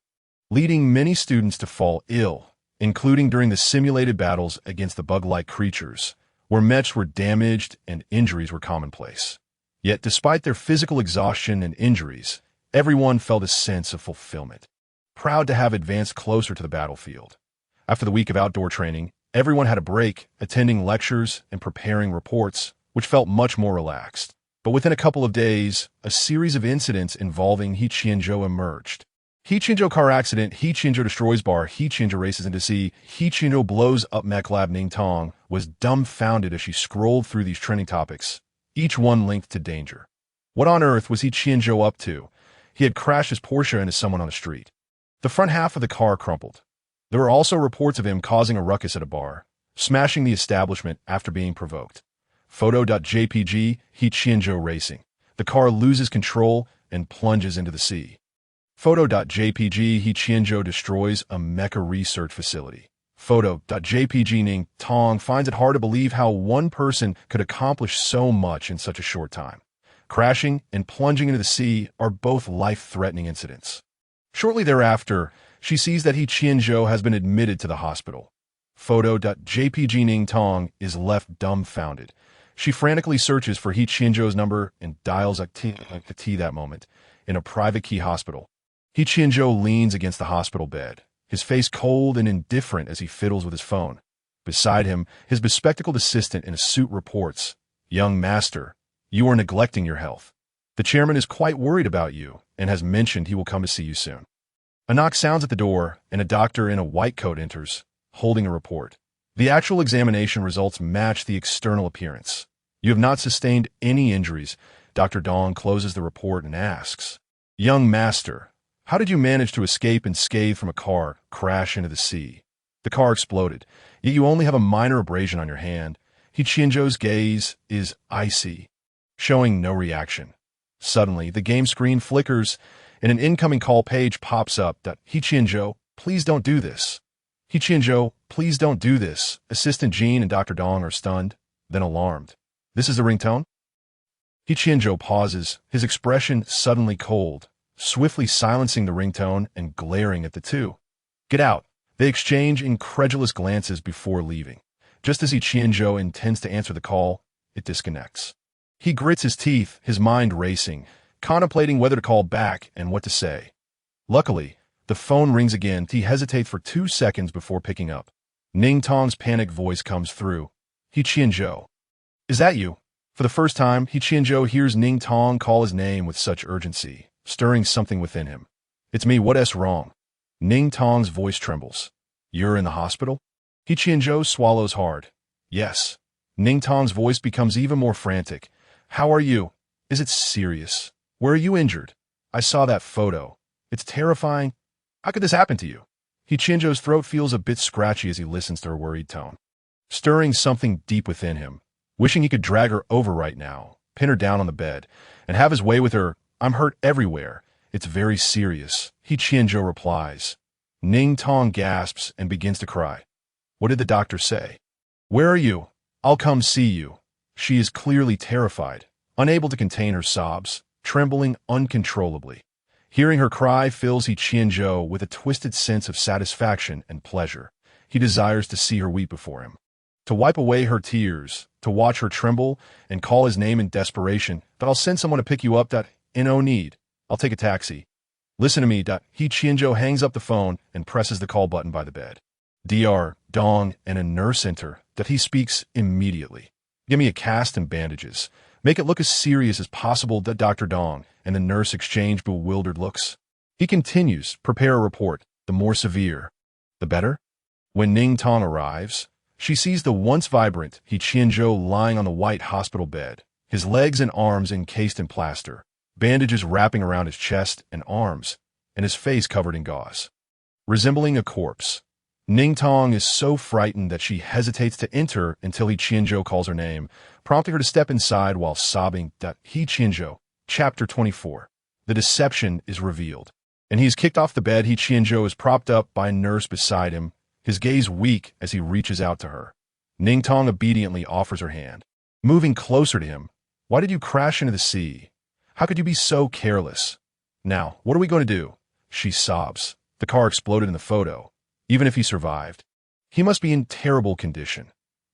leading many students to fall ill, including during the simulated battles against the bug-like creatures, where mechs were damaged and injuries were commonplace. Yet, despite their physical exhaustion and injuries, everyone felt a sense of fulfillment, proud to have advanced closer to the battlefield. After the week of outdoor training, everyone had a break, attending lectures and preparing reports, which felt much more relaxed. But within a couple of days, a series of incidents involving He Qianzhou emerged. He Qianzhou car accident, He Qianzhou destroys bar, He Qianzhou races into sea, He Qianzhou blows up mech lab. Ning Tong was dumbfounded as she scrolled through these trending topics, each one linked to danger. What on earth was He Qianzhou up to? He had crashed his Porsche into someone on the street. The front half of the car crumpled. There were also reports of him causing a ruckus at a bar, smashing the establishment after being provoked. Photo.jpg, He Qianzhou racing. The car loses control and plunges into the sea. Photo.jpg, He Qianzhou destroys a mecha research facility. Photo.jpg, Ning Tong finds it hard to believe how one person could accomplish so much in such a short time. Crashing and plunging into the sea are both life-threatening incidents. Shortly thereafter, she sees that He Qianzhou has been admitted to the hospital. Photo.jpg, Ning Tong is left dumbfounded. She frantically searches for He Qianzhou's number and dials a T that moment in a private key hospital. He Qianzhou leans against the hospital bed, his face cold and indifferent as he fiddles with his phone. Beside him, his bespectacled assistant in a suit reports, "Young master, you are neglecting your health. The chairman is quite worried about you and has mentioned he will come to see you soon." A knock sounds at the door, and a doctor in a white coat enters, holding a report. The actual examination results match the external appearance. "You have not sustained any injuries." Dr. Dong closes the report and asks, "Young master, how did you manage to escape unscathed from a car crash into the sea?" "The car exploded, yet you only have a minor abrasion on your hand." He Qianzhou's gaze is icy, showing no reaction. Suddenly, the game screen flickers, and an incoming call page pops up that, "He Qianzhou, please don't do this." "He Qianzhou, please don't do this." Assistant Jean and Dr. Dong are stunned, then alarmed. "This is the ringtone?" He Qianzhou pauses, his expression suddenly cold, swiftly silencing the ringtone and glaring at the two. "Get out." They exchange incredulous glances before leaving. Just as He Qianzhou intends to answer the call, it disconnects. He grits his teeth, his mind racing, contemplating whether to call back and what to say. Luckily, the phone rings again. He hesitates for 2 seconds before picking up. Ning Tong's panicked voice comes through. "He Qianzhou. Is that you?" For the first time, He Qianzhou hears Ning Tong call his name with such urgency, stirring something within him. "It's me, what's wrong?" Ning Tong's voice trembles. "You're in the hospital?" He Qianzhou swallows hard. "Yes." Ning Tong's voice becomes even more frantic. "How are you? Is it serious? Where are you injured? I saw that photo. It's terrifying. How could this happen to you?" He Qianzhou's throat feels a bit scratchy as he listens to her worried tone, stirring something deep within him, wishing he could drag her over right now, pin her down on the bed, and have his way with her. "I'm hurt everywhere. It's very serious," He Qianzhou replies. Ning Tong gasps and begins to cry. "What did the doctor say?" "Where are you? I'll come see you." She is clearly terrified, unable to contain her sobs, trembling uncontrollably. Hearing her cry fills He Qianzhou with a twisted sense of satisfaction and pleasure. He desires to see her weep before him, to wipe away her tears, to watch her tremble and call his name in desperation. "That I'll send someone to pick you up. That in no need. I'll take a taxi. Listen to me." He Qianzhou hangs up the phone and presses the call button by the bed. Dr. Dong and a nurse enter. That he speaks immediately. "Give me a cast and bandages. Make it look as serious as possible." Dr. Dong and the nurse exchange bewildered looks. He continues, "Prepare a report. The more severe, the better." When Ning Tong arrives, she sees the once vibrant He Qianzhou lying on the white hospital bed, his legs and arms encased in plaster, bandages wrapping around his chest and arms, and his face covered in gauze. Resembling a corpse, Ning Tong is so frightened that she hesitates to enter until He Qianzhou calls her name, prompting her to step inside while sobbing. He Qianzhou, Chapter 24. The deception is revealed, and he is kicked off the bed. He Qianzhou is propped up by a nurse beside him, his gaze weak as he reaches out to her. Ning Tong obediently offers her hand. moving closer to him. Why did you crash into the sea? How could you be so careless? Now, what are we going to do? She sobs. The car exploded in the photo. Even if he survived, he must be in terrible condition.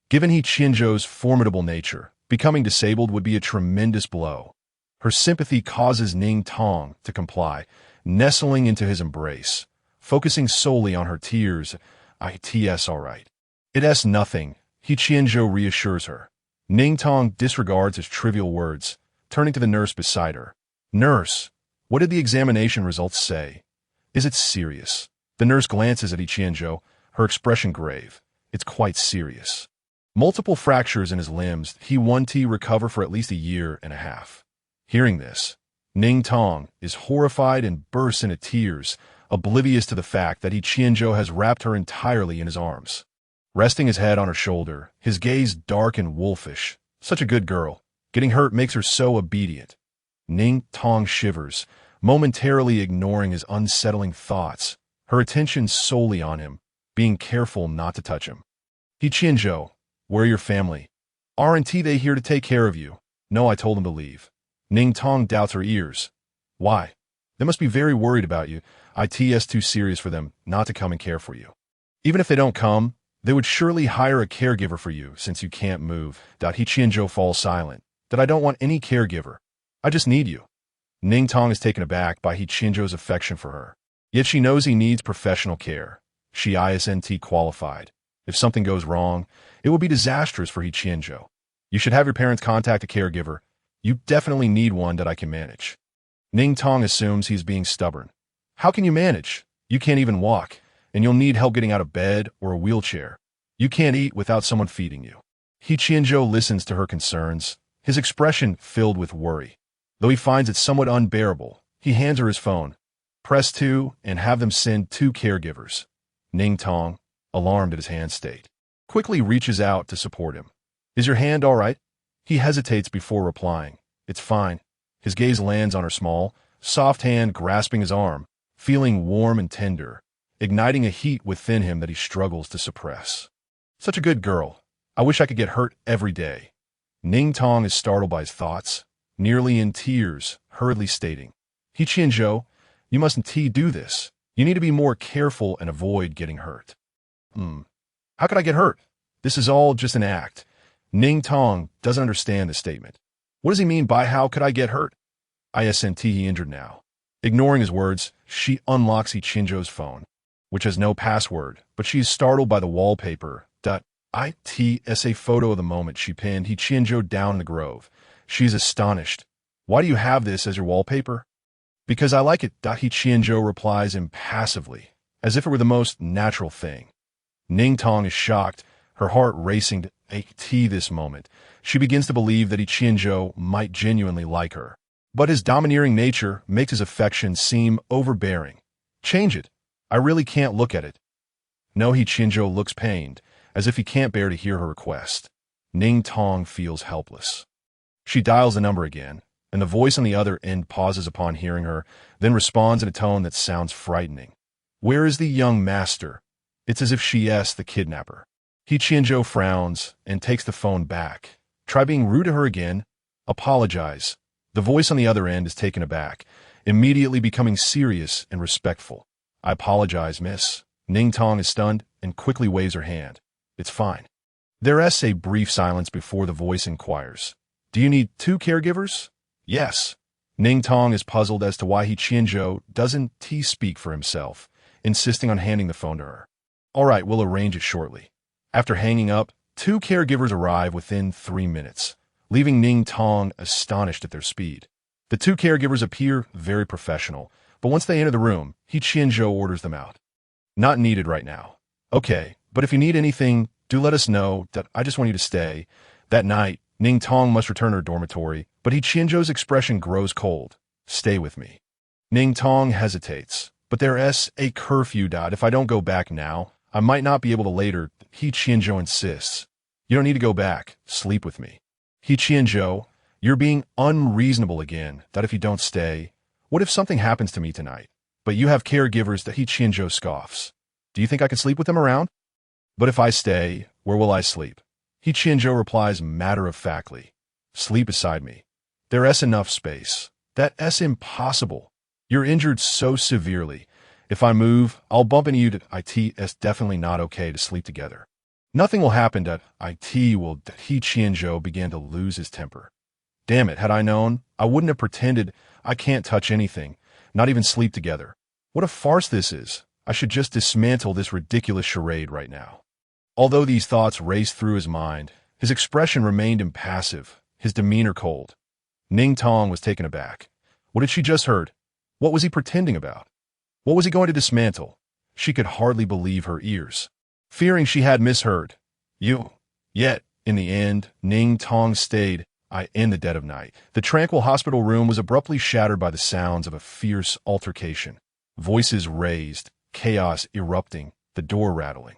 Given He Qianzhou's formidable nature, becoming disabled would be a tremendous blow. Her sympathy causes Ning Tong to comply, nestling into his embrace, focusing solely on her tears. It's all right. It's nothing, He Qianzhou reassures her. Ning Tong disregards his trivial words, turning to the nurse beside her. Nurse, what did the examination results say? Is it serious? The nurse glances at He Qianzhou, her expression grave. It's quite serious. Multiple fractures in his limbs. He won't recover for at least a year and a half. Hearing this, Ning Tong is horrified and bursts into tears, oblivious to the fact that He Qianzhou has wrapped her entirely in his arms. Resting his head on her shoulder, his gaze dark and wolfish. Such a good girl. Getting hurt makes her so obedient. Ning Tong shivers, momentarily ignoring his unsettling thoughts, her attention solely on him, being careful not to touch him. He Qianzhou, where are your family? Aren't they here to take care of you? No, I told them to leave. Ning Tong doubts her ears. Why? They must be very worried about you. It's too serious for them not to come and care for you. Even if they don't come, they would surely hire a caregiver for you since you can't move. He Qianzhou falls silent. That I don't want any caregiver. I just need you. Ning Tong is taken aback by He Qianzhou's affection for her. Yet she knows he needs professional care. She isn't qualified. If something goes wrong, it will be disastrous for He Qianzhou. You should have your parents contact a caregiver. You definitely need one that I can manage. Ning Tong assumes he's being stubborn. How can you manage? You can't even walk, and you'll need help getting out of bed or a wheelchair. You can't eat without someone feeding you. He Qianzhou listens to her concerns, his expression filled with worry. Though he finds it somewhat unbearable, he hands her his phone. Press 2 and have them send 2 caregivers. Ning Tong, alarmed at his hand state, quickly reaches out to support him. Is your hand all right? He hesitates before replying. It's fine. His gaze lands on her small, soft hand grasping his arm, feeling warm and tender, igniting a heat within him that he struggles to suppress. Such a good girl. I wish I could get hurt every day. Ning Tong is startled by his thoughts, nearly in tears, hurriedly stating, He Qianzhou, you mustn't do this. You need to be more careful and avoid getting hurt. How could I get hurt? This is all just an act. Ning Tong doesn't understand the statement. What does he mean by how could I get hurt? He injured now. Ignoring his words, she unlocks He Qianzhou's phone, which has no password, but she is startled by the wallpaper. It's a photo of the moment she pinned He Qianzhou down in the grove. She is astonished. Why do you have this as your wallpaper? Because I like it. He Qianzhou replies impassively, as if it were the most natural thing. Ning Tong is shocked, her heart racing to this moment. She begins to believe that He Qianzhou might genuinely like her. But his domineering nature makes his affection seem overbearing. Change it. I really can't look at it. No, He Qianzhou looks pained, as if he can't bear to hear her request. Ning Tong feels helpless. She dials the number again, and the voice on the other end pauses upon hearing her, then responds in a tone that sounds frightening. Where is the young master? It's as if she is the kidnapper. He Qianzhou frowns and takes the phone back. Try being rude to her again. Apologize. The voice on the other end is taken aback, immediately becoming serious and respectful. I apologize, miss. Ning Tong is stunned and quickly waves her hand. It's fine. There is a brief silence before the voice inquires. Do you need 2 caregivers? Yes. Ning Tong is puzzled as to why He Qianzhou doesn't speak for himself, insisting on handing the phone to her. All right, we'll arrange it shortly. After hanging up, 2 caregivers arrive within 3 minutes, leaving Ning Tong astonished at their speed. The 2 caregivers appear very professional, but once they enter the room, He Qianzhou orders them out. Not needed right now. Okay, but if you need anything, do let us know. That I just want you to stay. That night, Ning Tong must return to her dormitory, but He Qianzhou's expression grows cold. Stay with me. Ning Tong hesitates, but there is a curfew. If I don't go back now, I might not be able to later. He Qianzhou insists. You don't need to go back. Sleep with me. He Qianzhou, you're being unreasonable again. That if you don't stay, what if something happens to me tonight? But you have caregivers. That He Qianzhou scoffs. Do you think I can sleep with them around? But if I stay, where will I sleep? He Qianzhou replies matter-of-factly. Sleep beside me. There's enough space. That's impossible. You're injured so severely. If I move, I'll bump into you. It's definitely not okay to sleep together. Nothing will happen. He Qianzhou began to lose his temper. Damn it, had I known, I wouldn't have pretended. I can't touch anything, not even sleep together. What a farce this is. I should just dismantle this ridiculous charade right now. Although these thoughts raced through his mind, his expression remained impassive, his demeanor cold. Ning Tong was taken aback. What had she just heard? What was he pretending about? What was he going to dismantle? She could hardly believe her ears. Fearing she had misheard. Yet, in the end, Ning Tong stayed in the dead of night. The tranquil hospital room was abruptly shattered by the sounds of a fierce altercation. Voices raised, chaos erupting, the door rattling.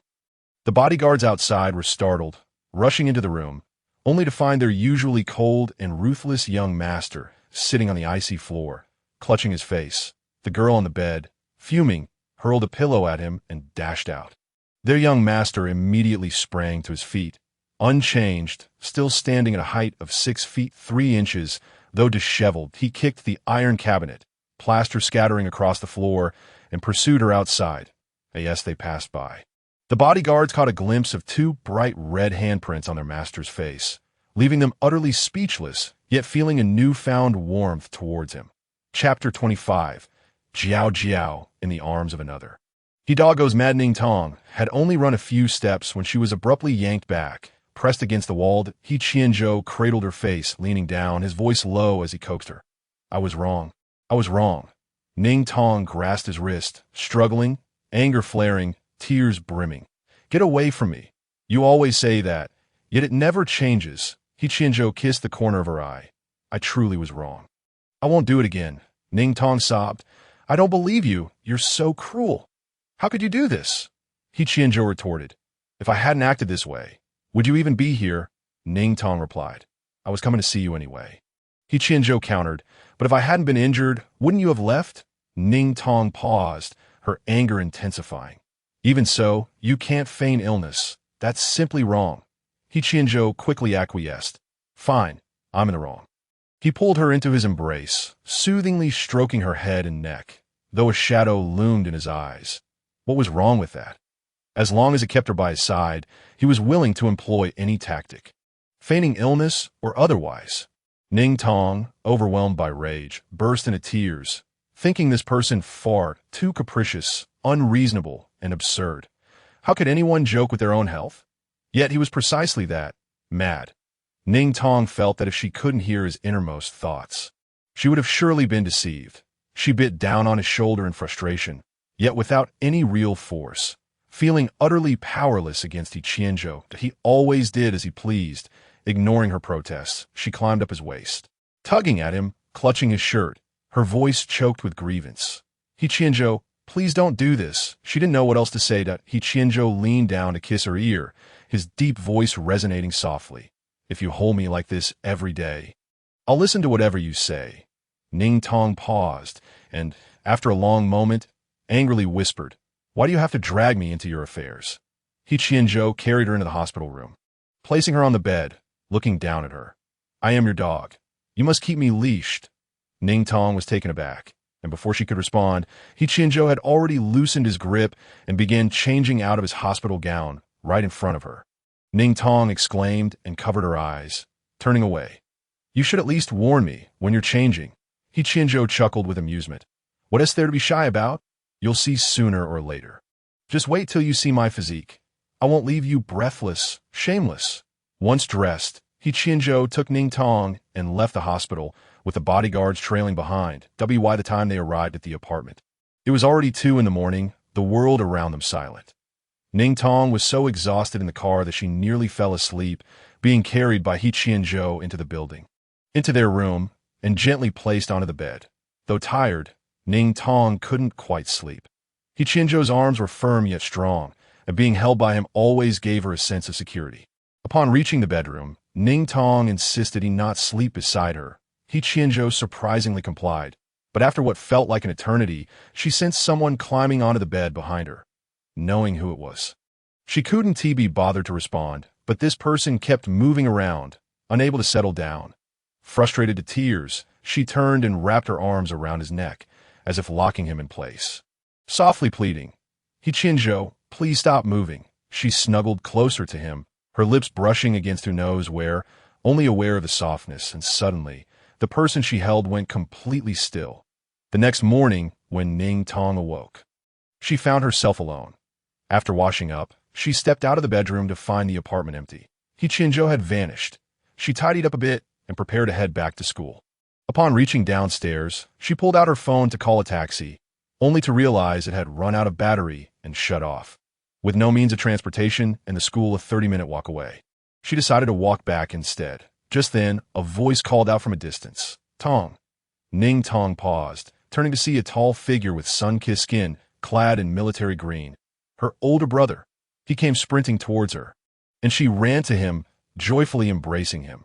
The bodyguards outside were startled, rushing into the room, only to find their usually cold and ruthless young master sitting on the icy floor, clutching his face. The girl on the bed, fuming, hurled a pillow at him and dashed out. Their young master immediately sprang to his feet. Unchanged, still standing at a height of 6 feet 3 inches, though disheveled, he kicked the iron cabinet, plaster scattering across the floor, and pursued her outside. Yes, they passed by. The bodyguards caught a glimpse of 2 bright red handprints on their master's face, leaving them utterly speechless, yet feeling a newfound warmth towards him. Chapter 25. Jiaojiao in the arms of another. He Qianzhou's mad Ning Tong had only run a few steps when she was abruptly yanked back. Pressed against the wall, He Qianzhou cradled her face, leaning down, his voice low as he coaxed her. I was wrong. I was wrong. Ning Tong grasped his wrist, struggling, anger flaring, tears brimming. Get away from me. You always say that, yet it never changes. He Qianzhou kissed the corner of her eye. I truly was wrong. I won't do it again. Ning Tong sobbed. I don't believe you. You're so cruel. How could you do this? He Qianzhou retorted. If I hadn't acted this way, would you even be here? Ning Tong replied. I was coming to see you anyway. He Qianzhou countered. But if I hadn't been injured, wouldn't you have left? Ning Tong paused, her anger intensifying. Even so, you can't feign illness. That's simply wrong. He Qianzhou quickly acquiesced. Fine, I'm in the wrong. He pulled her into his embrace, soothingly stroking her head and neck, though a shadow loomed in his eyes. What was wrong with that? As long as it kept her by his side, he was willing to employ any tactic, feigning illness or otherwise. Ning Tong, overwhelmed by rage, burst into tears, thinking this person far too capricious, unreasonable, and absurd. How could anyone joke with their own health? Yet he was precisely that, mad. Ning Tong felt that if she couldn't hear his innermost thoughts, she would have surely been deceived. She bit down on his shoulder in frustration, yet without any real force. Feeling utterly powerless against He Qianzhou, that he always did as he pleased, ignoring her protests, she climbed up his waist, tugging at him, clutching his shirt, her voice choked with grievance. He Qianzhou, please don't do this. She didn't know what else to say. He Qianzhou leaned down to kiss her ear, his deep voice resonating softly. If you hold me like this every day, I'll listen to whatever you say. Ning Tong paused, and, after a long moment, angrily whispered, why do you have to drag me into your affairs? He Qianzhou carried her into the hospital room, placing her on the bed, looking down at her. I am your dog. You must keep me leashed. Ning Tong was taken aback, and before she could respond, He Qianzhou had already loosened his grip and began changing out of his hospital gown right in front of her. Ning Tong exclaimed and covered her eyes, turning away. You should at least warn me when you're changing. He Qianzhou chuckled with amusement. What is there to be shy about? You'll see sooner or later. Just wait till you see my physique. I won't leave you breathless, shameless. Once dressed, He Qianzhou took Ning Tong and left the hospital, with the bodyguards trailing behind. By the time they arrived at the apartment, it was already 2 in the morning, the world around them silent. Ning Tong was so exhausted in the car that she nearly fell asleep, being carried by He Qianzhou into the building, into their room, and gently placed onto the bed. Though tired, Ning Tong couldn't quite sleep. He Qianzhou's arms were firm yet strong, and being held by him always gave her a sense of security. Upon reaching the bedroom, Ning Tong insisted he not sleep beside her. He Qianzhou surprisingly complied, but after what felt like an eternity, she sensed someone climbing onto the bed behind her. Knowing who it was, she couldn't be bothered to respond, But this person kept moving around, unable to settle down. Frustrated to tears, she turned and wrapped her arms around his neck, as if locking him in place. Softly pleading, "He Qianzhou, please stop moving." She snuggled closer to him, her lips brushing against her nose only aware of the softness, and suddenly, the person she held went completely still. The next morning, when Ning Tong awoke, she found herself alone. After washing up, she stepped out of the bedroom to find the apartment empty. He Qianzhou had vanished. She tidied up a bit and prepared to head back to school. Upon reaching downstairs, she pulled out her phone to call a taxi, only to realize it had run out of battery and shut off. With no means of transportation and the school a 30-minute walk away, she decided to walk back instead. Just then, a voice called out from a distance, "Tong." Ning Tong paused, turning to see a tall figure with sun-kissed skin, clad in military green. Her older brother. He came sprinting towards her, and she ran to him, joyfully embracing him.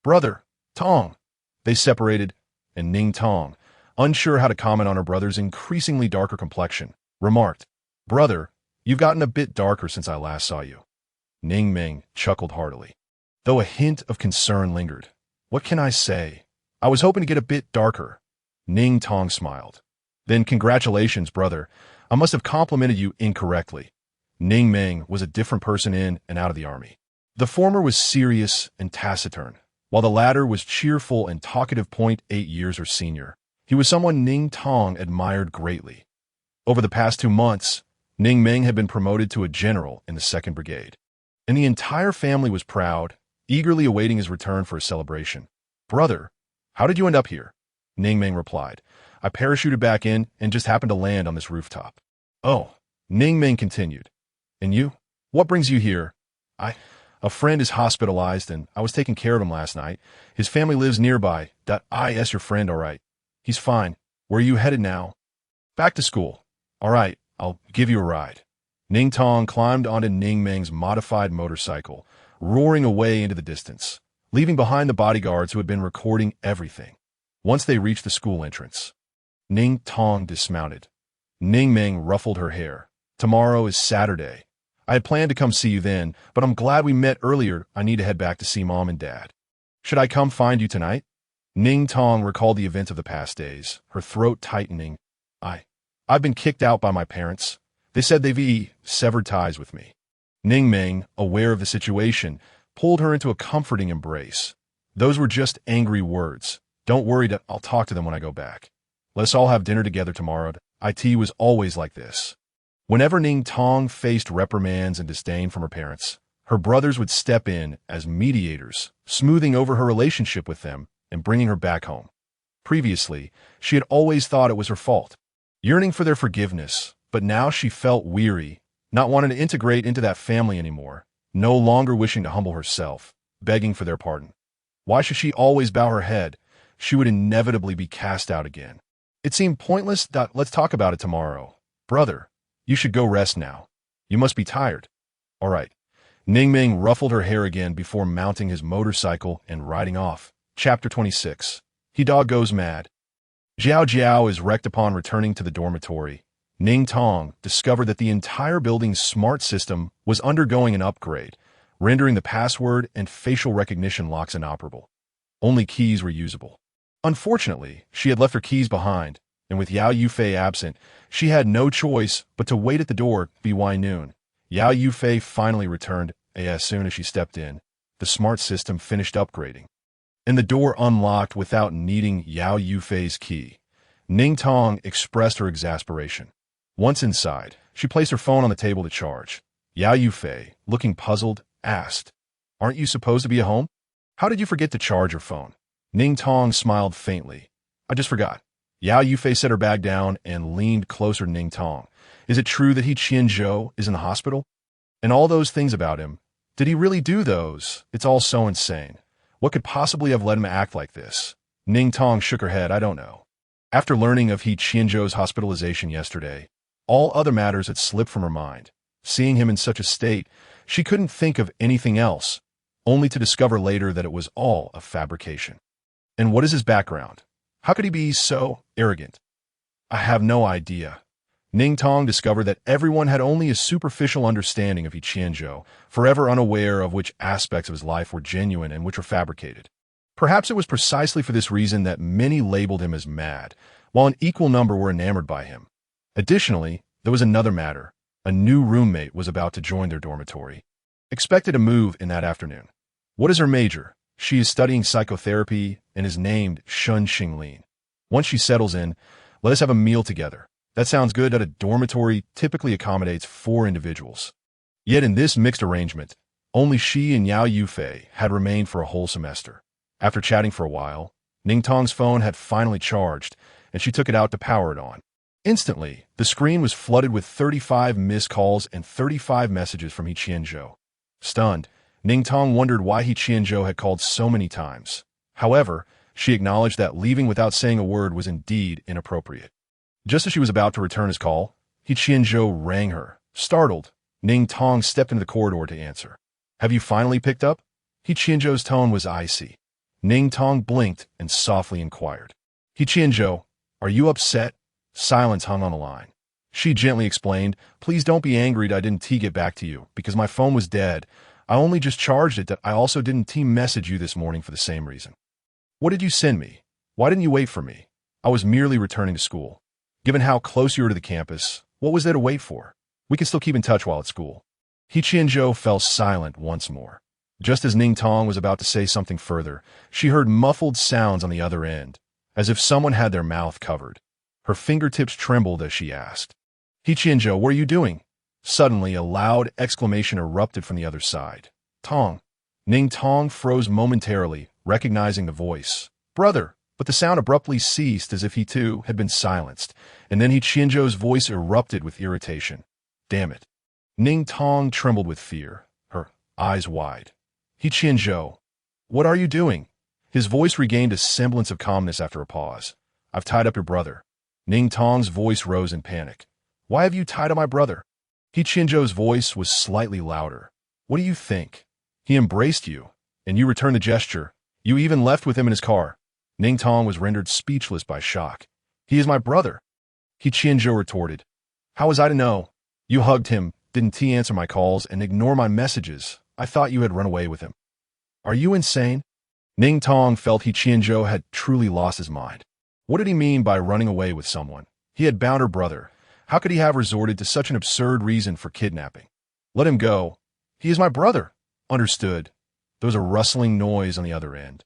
"Brother, Tong." They separated, and Ning Tong, unsure how to comment on her brother's increasingly darker complexion, remarked, "Brother, you've gotten a bit darker since I last saw you." Ning Ming chuckled heartily, though a hint of concern lingered. "What can I say? I was hoping to get a bit darker." Ning Tong smiled. "Then congratulations, brother. I must have complimented you incorrectly." Ning Ming was a different person in and out of the army. The former was serious and taciturn, while the latter was cheerful and talkative. 8 years her senior. He was someone Ning Tong admired greatly. Over the past 2 months, Ning Ming had been promoted to a general in the 2nd Brigade, and the entire family was proud, eagerly awaiting his return for a celebration. "Brother, how did you end up here?" Ning Ming replied, "I parachuted back in and just happened to land on this rooftop." "Oh," Ning Ming continued. "And you? What brings you here?" A friend is hospitalized, and I was taking care of him last night. His family lives nearby. Is your friend all right?" "He's fine. Where are you headed now?" "Back to school." "All right, I'll give you a ride." Ning Tong climbed onto Ning Ming's modified motorcycle, roaring away into the distance, leaving behind the bodyguards who had been recording everything. Once they reached the school entrance, Ning Tong dismounted. Ning Ming ruffled her hair. "Tomorrow is Saturday. I had planned to come see you then, but I'm glad we met earlier. I need to head back to see Mom and Dad. Should I come find you tonight?" Ning Tong recalled the events of the past days, her throat tightening. I've been kicked out by my parents. They said they've severed ties with me." Ning Ming, aware of the situation, pulled her into a comforting embrace. "Those were just angry words. Don't worry, I'll talk to them when I go back. Let us all have dinner together tomorrow. It was always like this." Whenever Ning Tong faced reprimands and disdain from her parents, her brothers would step in as mediators, smoothing over her relationship with them and bringing her back home. Previously, she had always thought it was her fault, yearning for their forgiveness, but now she felt weary, not wanting to integrate into that family anymore, no longer wishing to humble herself, begging for their pardon. Why should she always bow her head? She would inevitably be cast out again. It seemed pointless. Let's talk about it tomorrow. "Brother, you should go rest now. You must be tired." "All right." Ning Ming ruffled her hair again before mounting his motorcycle and riding off. Chapter 26. He Dog Goes Mad. Jiaojiao is wrecked. Upon returning to the dormitory, Ning Tong discovered that the entire building's smart system was undergoing an upgrade, rendering the password and facial recognition locks inoperable. Only keys were usable. Unfortunately, she had left her keys behind, and with Yao Yufei absent, she had no choice but to wait at the door by noon. Yao Yufei finally returned. As soon as she stepped in, the smart system finished upgrading, and the door unlocked without needing Yao Yufei's key. Ning Tong expressed her exasperation. Once inside, she placed her phone on the table to charge. Yao Yufei, looking puzzled, asked, "Aren't you supposed to be at home? How did you forget to charge your phone?" Ning Tong smiled faintly. "I just forgot." Yao Yufei set her bag down and leaned closer to Ning Tong. "Is it true that He Qianzhou is in the hospital? And all those things about him, did he really do those? It's all so insane. What could possibly have led him to act like this?" Ning Tong shook her head. "I don't know." After learning of He Qianzhou's hospitalization yesterday, all other matters had slipped from her mind. Seeing him in such a state, she couldn't think of anything else, only to discover later that it was all a fabrication. And what is his background? How could he be so arrogant? "I have no idea. Ning Tong discovered that everyone had only a superficial understanding of He Qianzhou, forever unaware of which aspects of his life were genuine and which were fabricated. Perhaps it was precisely for this reason that many labeled him as mad, while an equal number were enamored by him. Additionally, there was another matter. A new roommate was about to join their dormitory. Expected to move in that afternoon. What is her major? She is studying psychotherapy and is named Shun Xinglin. Once she settles in, let us have a meal together. That sounds good. That a dormitory typically accommodates 4 individuals. Yet in this mixed arrangement, only she and Yao Yufei had remained for a whole semester. After chatting for a while, Ning Tong's phone had finally charged, and she took it out to power it on. Instantly, the screen was flooded with 35 missed calls and 35 messages from He Qianzhou. Stunned, Ning Tong wondered why He Qianzhou had called so many times. However, she acknowledged that leaving without saying a word was indeed inappropriate. Just as she was about to return his call, He Qianzhou rang her. Startled, Ning Tong stepped into the corridor to answer. Have you finally picked up? He Qianzhou's tone was icy. Ning Tong blinked and softly inquired. He Qianzhou, are you upset? Silence hung on the line. She gently explained, please don't be angry that I didn't get back to you, because my phone was dead. I only just charged it. That I also didn't message you this morning for the same reason. What did you send me? Why didn't you wait for me? I was merely returning to school. Given how close you were to the campus, what was there to wait for? We can still keep in touch while at school. He Qianzhou fell silent once more. Just as Ning Tong was about to say something further, she heard muffled sounds on the other end, as if someone had their mouth covered. Her fingertips trembled as she asked, He Qianzhou, what are you doing? Suddenly, a loud exclamation erupted from the other side. Tong. Ning Tong froze momentarily, recognizing the voice. Brother! But the sound abruptly ceased as if he too had been silenced, and then He Qianzhou's voice erupted with irritation. Damn it. Ning Tong trembled with fear, her eyes wide. He Qianzhou, what are you doing? His voice regained a semblance of calmness after a pause. I've tied up your brother. Ning Tong's voice rose in panic. Why have you tied up my brother? He Qianzhou's voice was slightly louder. What do you think? He embraced you, and you returned the gesture. You even left with him in his car. Ning Tong was rendered speechless by shock. He is my brother. He Qianzhou retorted. How was I to know? You hugged him, didn't answer my calls, and ignore my messages. I thought you had run away with him. Are you insane? Ning Tong felt He Qianzhou had truly lost his mind. What did he mean by running away with someone? He had bound her brother. How could he have resorted to such an absurd reason for kidnapping? Let him go. He is my brother. Understood. There was a rustling noise on the other end.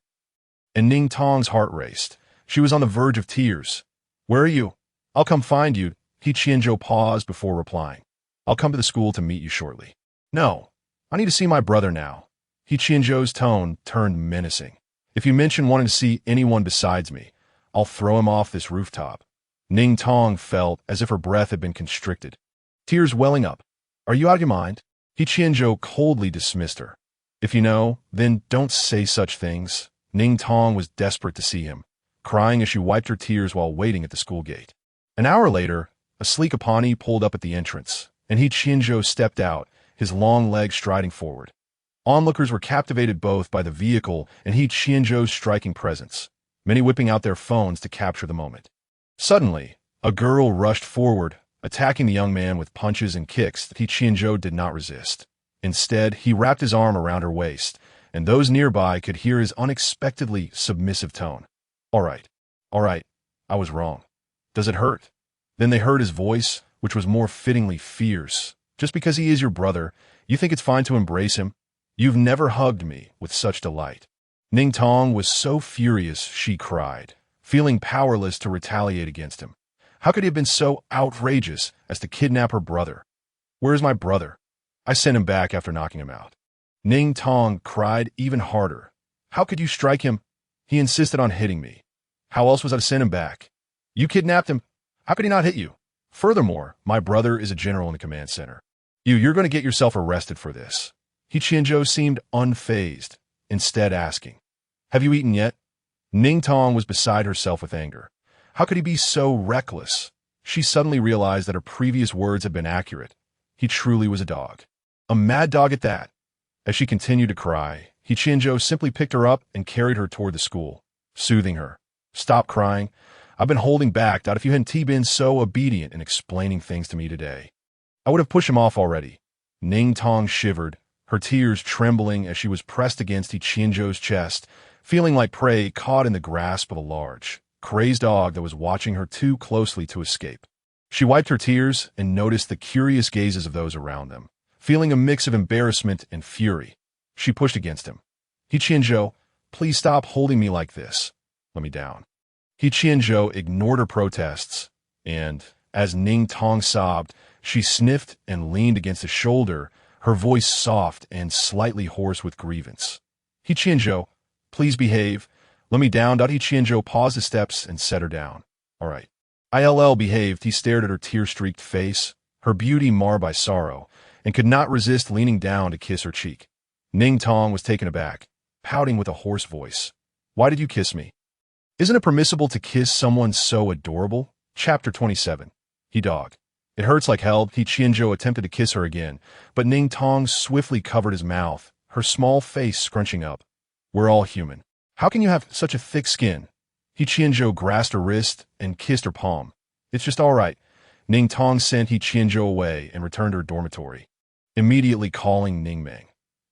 And Ning Tong's heart raced. She was on the verge of tears. Where are you? I'll come find you. He Qianzhou paused before replying. I'll come to the school to meet you shortly. No. I need to see my brother now. He Qianzhou's tone turned menacing. If you mention wanting to see anyone besides me, I'll throw him off this rooftop. Ning Tong felt as if her breath had been constricted. Tears welling up. Are you out of your mind? He Qianzhou coldly dismissed her. If you know, then don't say such things. Ning Tong was desperate to see him, crying as she wiped her tears while waiting at the school gate. An hour later, a sleek Apani pulled up at the entrance, and He Qianzhou stepped out, his long legs striding forward. Onlookers were captivated both by the vehicle and He Qianzhou's striking presence, many whipping out their phones to capture the moment. Suddenly, a girl rushed forward, attacking the young man with punches and kicks that He Qianzhou did not resist. Instead, he wrapped his arm around her waist, and those nearby could hear his unexpectedly submissive tone. All right, I was wrong. Does it hurt? Then they heard his voice, which was more fittingly fierce. Just because he is your brother, you think it's fine to embrace him? You've never hugged me with such delight. Ning Tong was so furious, she cried, feeling powerless to retaliate against him. How could he have been so outrageous as to kidnap her brother? Where is my brother? I sent him back after knocking him out. Ning Tong cried even harder. How could you strike him? He insisted on hitting me. How else was I to send him back? You kidnapped him. How could he not hit you? Furthermore, my brother is a general in the command center. You're going to get yourself arrested for this. He Qianzhou seemed unfazed, instead asking, have you eaten yet? Ning Tong was beside herself with anger. How could he be so reckless? She suddenly realized that her previous words had been accurate. He truly was a dog. A mad dog at that. As she continued to cry, He Qianzhou simply picked her up and carried her toward the school, soothing her. Stop crying. I've been holding back. If you hadn't been so obedient in explaining things to me today, I would have pushed him off already. Ning Tong shivered, her tears trembling as she was pressed against He Qianzhou's chest, feeling like prey caught in the grasp of a large, crazed dog that was watching her too closely to escape. She wiped her tears and noticed the curious gazes of those around them. Feeling a mix of embarrassment and fury, she pushed against him. He Qianzhou, please stop holding me like this. Let me down. He Qianzhou ignored her protests, and, as Ning Tong sobbed, she sniffed and leaned against his shoulder, her voice soft and slightly hoarse with grievance. He Qianzhou, please behave. Let me down. He Qianzhou paused the steps and set her down. All right. ILL behaved. He stared at her tear-streaked face, her beauty marred by sorrow, and could not resist leaning down to kiss her cheek. Ning Tong was taken aback, pouting with a hoarse voice. Why did you kiss me? Isn't it permissible to kiss someone so adorable? Chapter 27. He dog. It hurts like hell. He Qianzhou attempted to kiss her again, but Ning Tong swiftly covered his mouth, her small face scrunching up. We're all human. How can you have such a thick skin? He Qianzhou grasped her wrist and kissed her palm. It's just all right. Ning Tong sent He Qianzhou away and returned to her dormitory, immediately calling Ning Meng.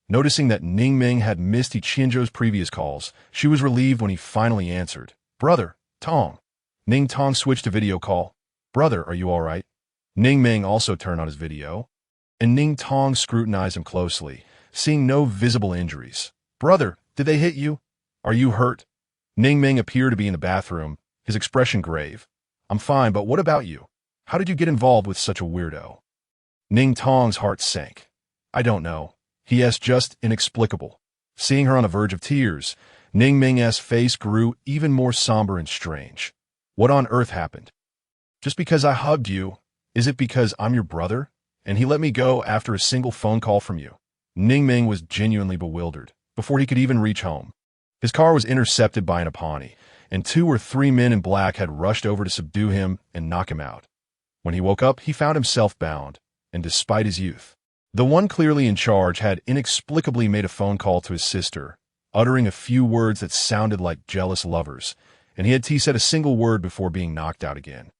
Noticing that Ning Meng had missed He Qianzhou's previous calls, she was relieved when he finally answered. Brother, Tong. Ning Tong switched to video call. Brother, are you all right? Ning Meng also turned on his video, and Ning Tong scrutinized him closely, seeing no visible injuries. Brother, did they hit you? Are you hurt? Ning Meng appeared to be in the bathroom, his expression grave. I'm fine, but what about you? How did you get involved with such a weirdo? Ning Tong's heart sank. I don't know. He asked, just inexplicable. Seeing her on the verge of tears, Ning Meng's face grew even more somber and strange. What on earth happened? Just because I hugged you, is it because I'm your brother? And he let me go after a single phone call from you? Ning Meng was genuinely bewildered before he could even reach home. His car was intercepted by an Apani, and 2 or 3 men in black had rushed over to subdue him and knock him out. When he woke up, he found himself bound, and despite his youth, the one clearly in charge had inexplicably made a phone call to his sister, uttering a few words that sounded like jealous lovers, and he had said a single word before being knocked out again.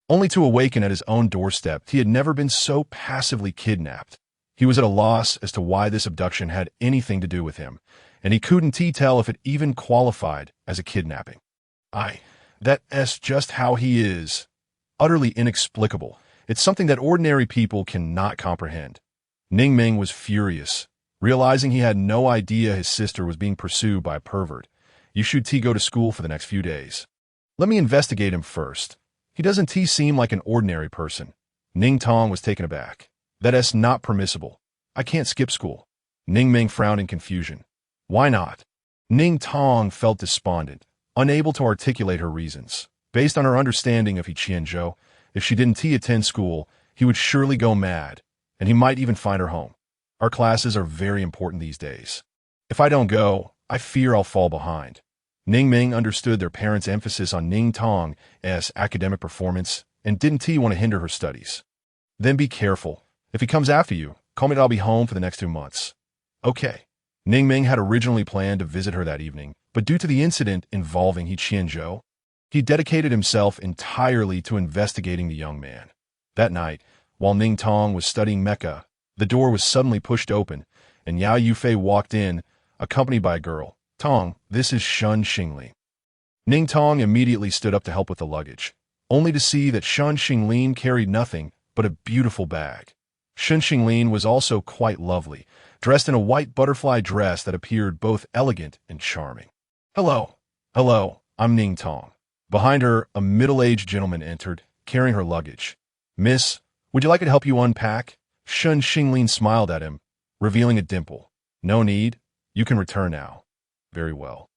Only to awaken at his own doorstep. He had never been so passively kidnapped. He was at a loss as to why this abduction had anything to do with him, and he couldn't tell if it even qualified as a kidnapping. That's just how he is. Utterly inexplicable. It's something that ordinary people cannot comprehend. Ning Meng was furious, realizing he had no idea his sister was being pursued by a pervert. You should go to school for the next few days. Let me investigate him first. He doesn't seem like an ordinary person. Ning Tong was taken aback. That's not permissible. I can't skip school. Ning Meng frowned in confusion. Why not? Ning Tong felt despondent, unable to articulate her reasons. Based on her understanding of He Qianzhou, if she didn't attend school, he would surely go mad, and he might even find her home. Our classes are very important these days. If I don't go, I fear I'll fall behind. Ning Meng understood their parents' emphasis on Ning Tong's academic performance and didn't want to hinder her studies. Then be careful. If he comes after you, call me. I'll be home for the next 2 months. Okay. Ning Meng had originally planned to visit her that evening, but due to the incident involving He Qianzhou, he dedicated himself entirely to investigating the young man. That night, while Ning Tong was studying mecha, the door was suddenly pushed open, and Yao Yufei walked in, accompanied by a girl. Tong, this is Shun Xingli. Ning Tong immediately stood up to help with the luggage, only to see that Shun Xinglin carried nothing but a beautiful bag. Shun Xinglin was also quite lovely, dressed in a white butterfly dress that appeared both elegant and charming. Hello, I'm Ning Tong. Behind her, a middle-aged gentleman entered, carrying her luggage. Miss, would you like it to help you unpack? Shun Xinglin smiled at him, revealing a dimple. No need. You can return now. Very well.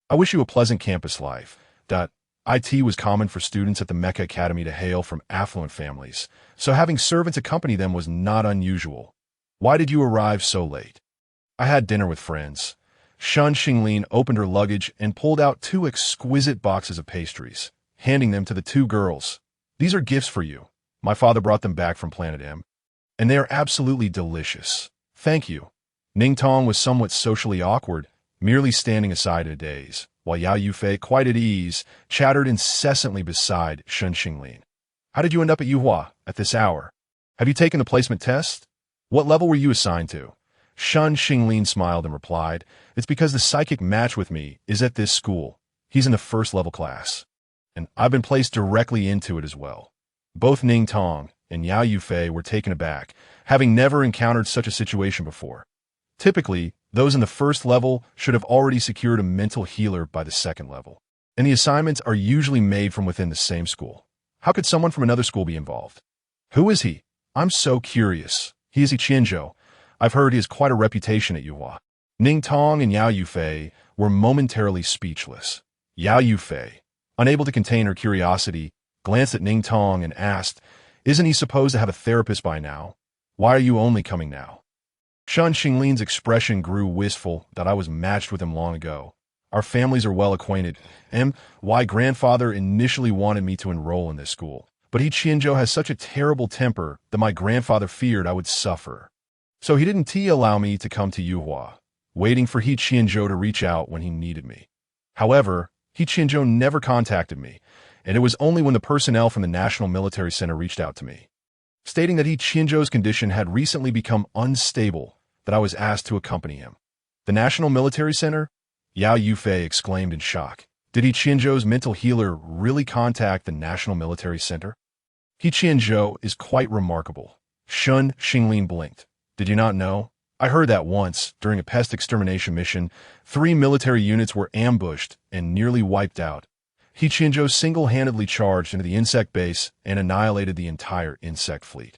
I wish you a pleasant campus life. IT was common for students at the Mecha Academy to hail from affluent families, so having servants accompany them was not unusual. Why did you arrive so late? I had dinner with friends. Shun Xinglin opened her luggage and pulled out 2 exquisite boxes of pastries, handing them to the 2 girls. These are gifts for you. My father brought them back from Planet M, and they are absolutely delicious. Thank you. Ning Tong was somewhat socially awkward, merely standing aside in a daze, while Yao Yufei, quite at ease, chattered incessantly beside Shun Xinglin. How did you end up at Yuhua at this hour? Have you taken the placement test? What level were you assigned to? Shun Xinglin smiled and replied, It's because the psychic match with me is at this school. He's in the first level class. And I've been placed directly into it as well. Both Ning Tong and Yao Yufei were taken aback, having never encountered such a situation before. Typically, those in the first level should have already secured a mental healer by the second level. And the assignments are usually made from within the same school. How could someone from another school be involved? Who is he? I'm so curious. He is He Qianzhou. I've heard he has quite a reputation at Yuhua. Ning Tong and Yao Yufei were momentarily speechless. Yao Yufei, unable to contain her curiosity, glanced at Ning Tong and asked, Isn't he supposed to have a therapist by now? Why are you only coming now? Shun Xinglin's expression grew wistful that I was matched with him long ago. Our families are well acquainted, and why grandfather initially wanted me to enroll in this school. But He Qianzhou has such a terrible temper that my grandfather feared I would suffer. So he didn't allow me to come to Yuhua, waiting for He Qianzhou to reach out when he needed me. However, He Qianzhou never contacted me, and it was only when the personnel from the National Military Center reached out to me, stating that He Qianzhou's condition had recently become unstable, that I was asked to accompany him. The National Military Center? Yao Yufei exclaimed in shock. Did He Qianzhou's mental healer really contact the National Military Center? He Qianzhou is quite remarkable. Shun Xinglin blinked. Did you not know? I heard that once, during a pest extermination mission, 3 military units were ambushed and nearly wiped out. He Qianzhou single-handedly charged into the insect base and annihilated the entire insect fleet.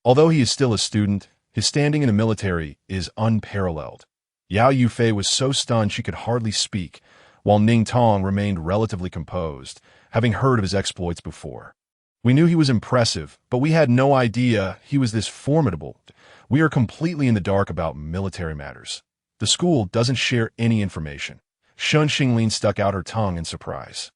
Although he is still a student, his standing in the military is unparalleled. Yao Yufei was so stunned she could hardly speak, while Ning Tong remained relatively composed, having heard of his exploits before. We knew he was impressive, but we had no idea he was this formidable. We are completely in the dark about military matters. The school doesn't share any information. Shun Xinglin stuck out her tongue in surprise.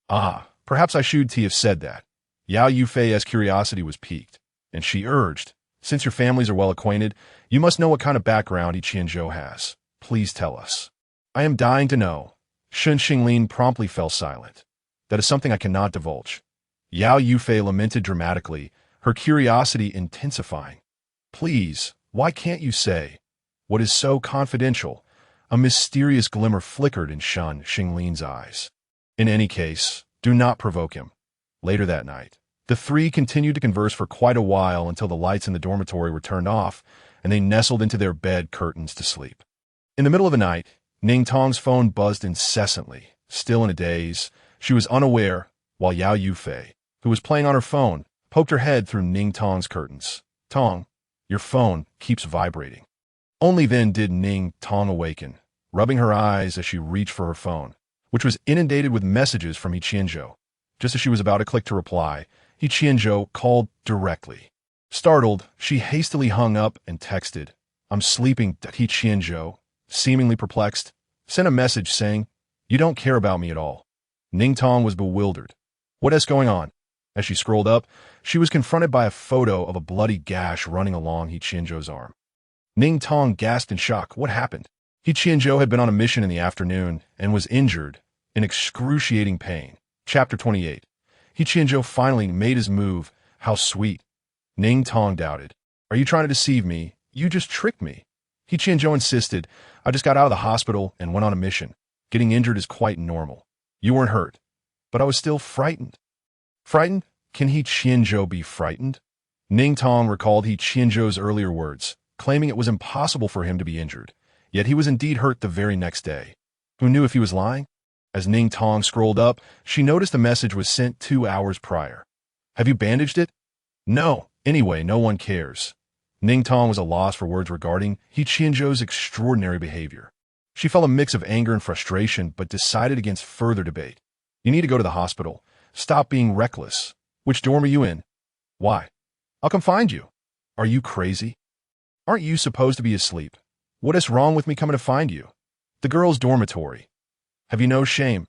Perhaps I should have said that. Yao Yufei's curiosity was piqued, and she urged, Since your families are well acquainted, you must know what kind of background He Qianzhou has. Please tell us. I am dying to know. Shun Xinglin promptly fell silent. That is something I cannot divulge. Yao Yufei lamented dramatically, her curiosity intensifying. Please, why can't you say? What is so confidential? A mysterious glimmer flickered in Shun Xinglin's eyes. In any case, do not provoke him. Later that night, the three continued to converse for quite a while until the lights in the dormitory were turned off, and they nestled into their bed curtains to sleep. In the middle of the night, Ning Tong's phone buzzed incessantly. Still in a daze, she was unaware, while Yao Yufei, who was playing on her phone, poked her head through Ning Tong's curtains. Tong, your phone keeps vibrating. Only then did Ning Tong awaken, rubbing her eyes as she reached for her phone, which was inundated with messages from He Qianzhou. Just as she was about to click to reply, He Qianzhou called directly. Startled, she hastily hung up and texted, I'm sleeping. He Qianzhou, seemingly perplexed, sent a message saying, You don't care about me at all. Ning Tong was bewildered. What is going on? As she scrolled up, she was confronted by a photo of a bloody gash running along He Qianzhou's arm. Ning Tong gasped in shock. What happened? He Qianzhou had been on a mission in the afternoon and was injured, in excruciating pain. Chapter 28. He Qianzhou finally made his move. How sweet. Ning Tong doubted. Are you trying to deceive me? You just tricked me. He Qianzhou insisted. I just got out of the hospital and went on a mission. Getting injured is quite normal. You weren't hurt. But I was still frightened. Frightened? Can He Qianzhou be frightened? Ning Tong recalled He Qianzhou's earlier words, claiming it was impossible for him to be injured. Yet he was indeed hurt the very next day. Who knew if he was lying? As Ning Tong scrolled up, she noticed the message was sent 2 hours prior. Have you bandaged it? No. Anyway, no one cares. Ning Tong was a loss for words regarding He Qianzhou's extraordinary behavior. She felt a mix of anger and frustration, but decided against further debate. You need to go to the hospital. Stop being reckless. Which dorm are you in? Why? I'll come find you. Are you crazy? Aren't you supposed to be asleep? What is wrong with me coming to find you? The girls' dormitory. Have you no shame?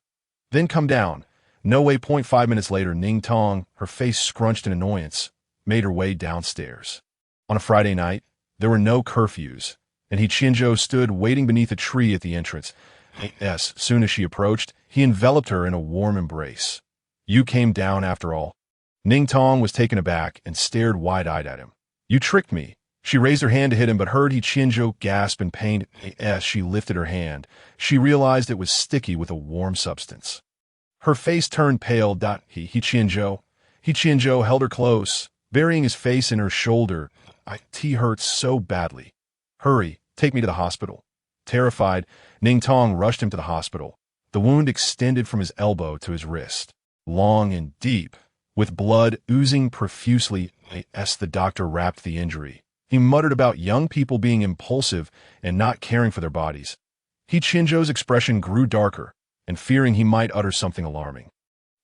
Then come down. No way. 5 minutes later, Ning Tong, her face scrunched in annoyance, made her way downstairs. On a Friday night, there were no curfews, and He Qianzhou stood waiting beneath a tree at the entrance, As soon as she approached, he enveloped her in a warm embrace. You came down after all. Ning Tong was taken aback and stared wide-eyed at him. You tricked me. She raised her hand to hit him, but heard He Qianzhou gasp in pain. As she lifted her hand, she realized it was sticky with a warm substance. Her face turned pale. He Qianzhou held her close, burying his face in her shoulder. It hurts so badly. Hurry, take me to the hospital. Terrified, Ning Tong rushed him to the hospital. The wound extended from his elbow to his wrist, long and deep, with blood oozing profusely. As the doctor wrapped the injury, he muttered about young people being impulsive and not caring for their bodies. He Qianzhou's expression grew darker, and fearing he might utter something alarming.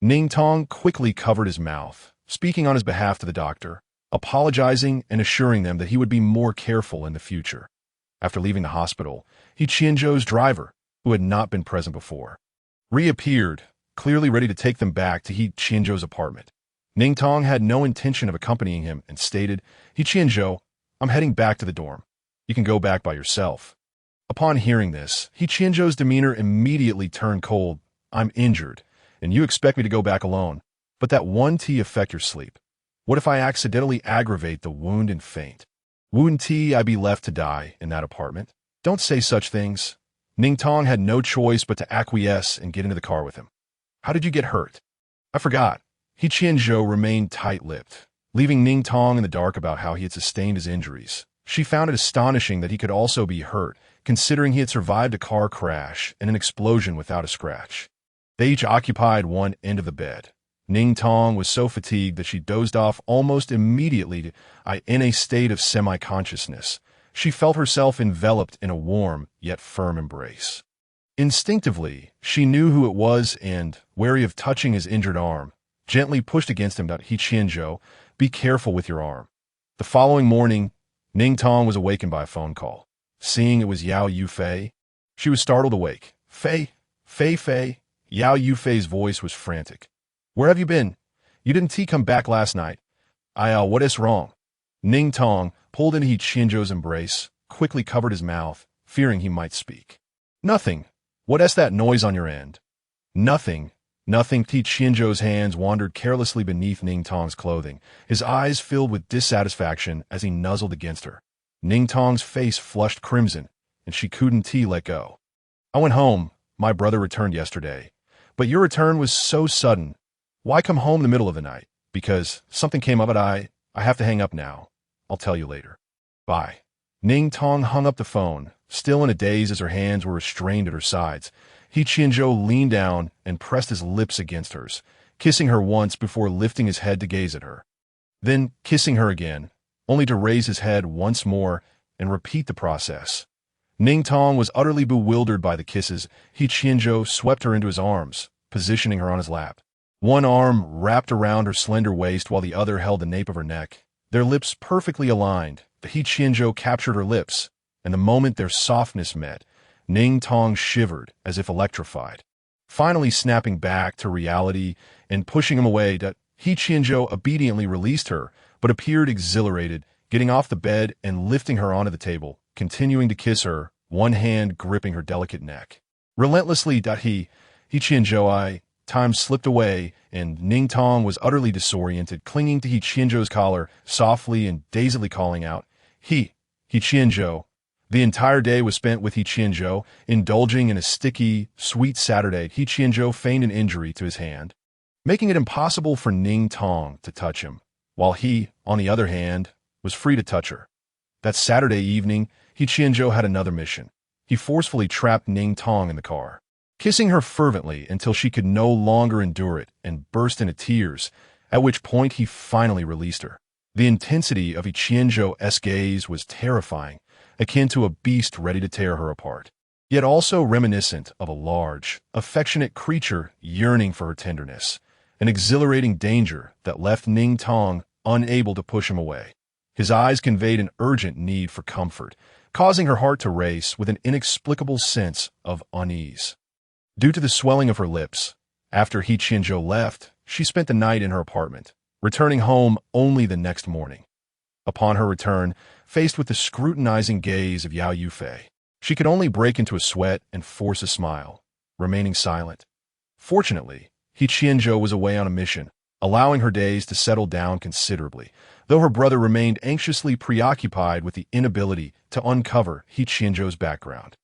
Ning Tong quickly covered his mouth, speaking on his behalf to the doctor, apologizing and assuring them that he would be more careful in the future. After leaving the hospital, He Qianzhou's driver, who had not been present before, reappeared, clearly ready to take them back to He Qianzhou's apartment. Ning Tong had no intention of accompanying him and stated, He Qianzhou, I'm heading back to the dorm. You can go back by yourself. Upon hearing this, He Qianzhou's demeanor immediately turned cold. I'm injured, and you expect me to go back alone, but that one tea affect your sleep. What if I accidentally aggravate the wound and faint? Wouldn't I be left to die in that apartment? Don't say such things. Ning Tong had no choice but to acquiesce and get into the car with him. How did you get hurt? I forgot. He Qianzhou remained tight-lipped, leaving Ning Tong in the dark about how he had sustained his injuries. She found it astonishing that he could also be hurt, considering he had survived a car crash and an explosion without a scratch. They each occupied one end of the bed. Ning Tong was so fatigued that she dozed off almost immediately in a state of semi-consciousness. She felt herself enveloped in a warm yet firm embrace. Instinctively, she knew who it was and, wary of touching his injured arm, gently pushed against him. He Qianzhou, be careful with your arm. The following morning, Ning Tong was awakened by a phone call. Seeing it was Yao Yufei, she was startled awake. Fei. Yao Yufei's voice was frantic. Where have you been? You didn't come back last night. What is wrong? Ning Tong pulled into He Qianzhou's embrace, quickly covered his mouth, fearing he might speak. Nothing. What is that noise on your end? Nothing. He Qianzhou's hands wandered carelessly beneath Ning Tong's clothing, his eyes filled with dissatisfaction as he nuzzled against her. Ning Tong's face flushed crimson, and she couldn't let go. I went home. My brother returned yesterday. But your return was so sudden. Why come home in the middle of the night? Because something came up, but I have to hang up now. I'll tell you later. Bye. Ning Tong hung up the phone, still in a daze as her hands were restrained at her sides. He Qianzhou leaned down and pressed his lips against hers, kissing her once before lifting his head to gaze at her. Then kissing her again, only to raise his head once more and repeat the process. Ning Tong was utterly bewildered by the kisses. He Qianzhou swept her into his arms, positioning her on his lap. One arm wrapped around her slender waist while the other held the nape of her neck. Their lips perfectly aligned. The He Qianzhou captured her lips, and the moment their softness met, Ning Tong shivered as if electrified. Finally snapping back to reality and pushing him away, He Qianzhou obediently released her, but appeared exhilarated, getting off the bed and lifting her onto the table, continuing to kiss her, one hand gripping her delicate neck. Relentlessly, He Qianzhou, time slipped away, and Ning Tong was utterly disoriented, clinging to He Qianzhou's collar, softly and dazedly calling out, He Qianzhou. The entire day was spent with He Qianzhou, indulging in a sticky, sweet Saturday. He Qianzhou feigned an injury to his hand, making it impossible for Ning Tong to touch him, while he, on the other hand, was free to touch her. That Saturday evening, He Qianzhou had another mission. He forcefully trapped Ning Tong in the car, kissing her fervently until she could no longer endure it and burst into tears, at which point he finally released her. The intensity of He Qianzhou's gaze was terrifying, akin to a beast ready to tear her apart, yet also reminiscent of a large, affectionate creature yearning for her tenderness, an exhilarating danger that left Ning Tong unable to push him away. His eyes conveyed an urgent need for comfort, causing her heart to race with an inexplicable sense of unease. Due to the swelling of her lips, after He Qianzhou left, she spent the night in her apartment, returning home only the next morning. Upon her return, faced with the scrutinizing gaze of Yao Yufei, She could only break into a sweat and force a smile, remaining silent. Fortunately, He Qianzhou was away on a mission, allowing her days to settle down considerably, though her brother remained anxiously preoccupied with the inability to uncover He Qianzhou's background.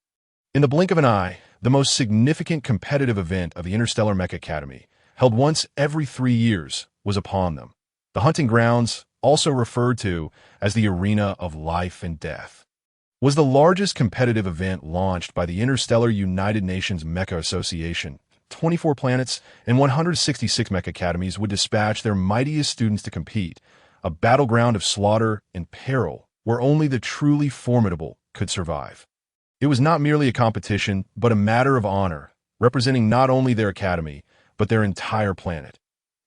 In the blink of an eye, the most significant competitive event of the Interstellar Mecha Academy, held once every 3 years, was upon them. The hunting grounds, also referred to as the arena of life and death, was the largest competitive event launched by the Interstellar United Nations Mecha Association. 24 planets and 166 Mecha Academies would dispatch their mightiest students to compete, a battleground of slaughter and peril where only the truly formidable could survive. It was not merely a competition, but a matter of honor, representing not only their academy, but their entire planet.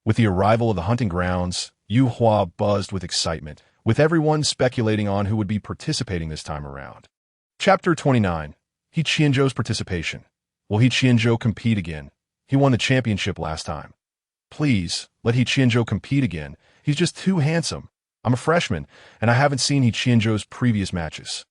With the arrival of the hunting grounds, Yuhua buzzed with excitement, with everyone speculating on who would be participating this time around. Chapter 29. He Qianzhou's participation. Will He Qianzhou compete again? He won the championship last time. Please, let He Qianzhou compete again. He's just too handsome. I'm a freshman, and I haven't seen He Qianzhou's previous matches.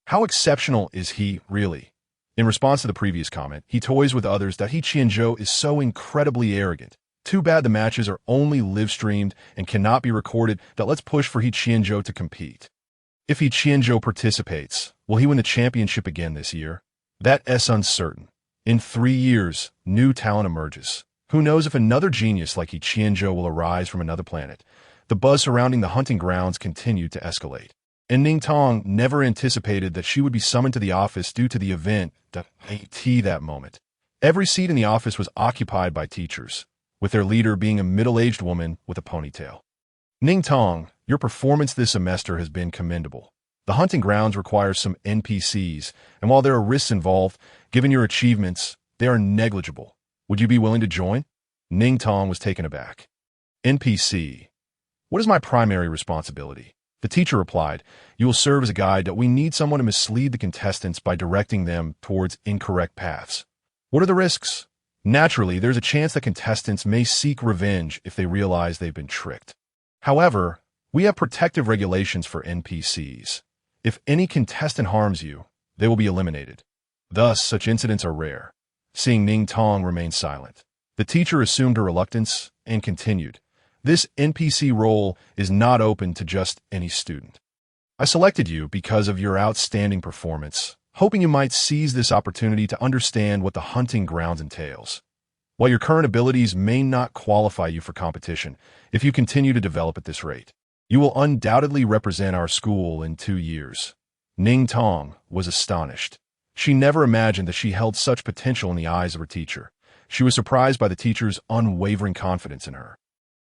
How exceptional is he, really? In response to the previous comment, he toys with others that He Qianzhou is so incredibly arrogant. Too bad the matches are only live-streamed and cannot be recorded. That let's push for He Qianzhou to compete. If He Qianzhou participates, will he win the championship again this year? That's uncertain. In 3 years, new talent emerges. Who knows if another genius like He Qianzhou will arise from another planet? The buzz surrounding the hunting grounds continued to escalate. And Ning Tong never anticipated that she would be summoned to the office due to the event that moment. Every seat in the office was occupied by teachers, with their leader being a middle-aged woman with a ponytail. Ning Tong, your performance this semester has been commendable. The hunting grounds requires some NPCs, and while there are risks involved, given your achievements, they are negligible. Would you be willing to join? Ning Tong was taken aback. NPC. What is my primary responsibility? The teacher replied, you will serve as a guide that we need someone to mislead the contestants by directing them towards incorrect paths. What are the risks? Naturally, there's a chance that contestants may seek revenge if they realize they've been tricked. However, we have protective regulations for NPCs. If any contestant harms you, they will be eliminated. Thus, such incidents are rare. Seeing Ning Tong remain silent, the teacher assumed her reluctance and continued. This NPC role is not open to just any student. I selected you because of your outstanding performance, hoping you might seize this opportunity to understand what the hunting grounds entails. While your current abilities may not qualify you for competition, if you continue to develop at this rate, you will undoubtedly represent our school in 2 years. Ning Tong was astonished. She never imagined that she held such potential in the eyes of her teacher. She was surprised by the teacher's unwavering confidence in her.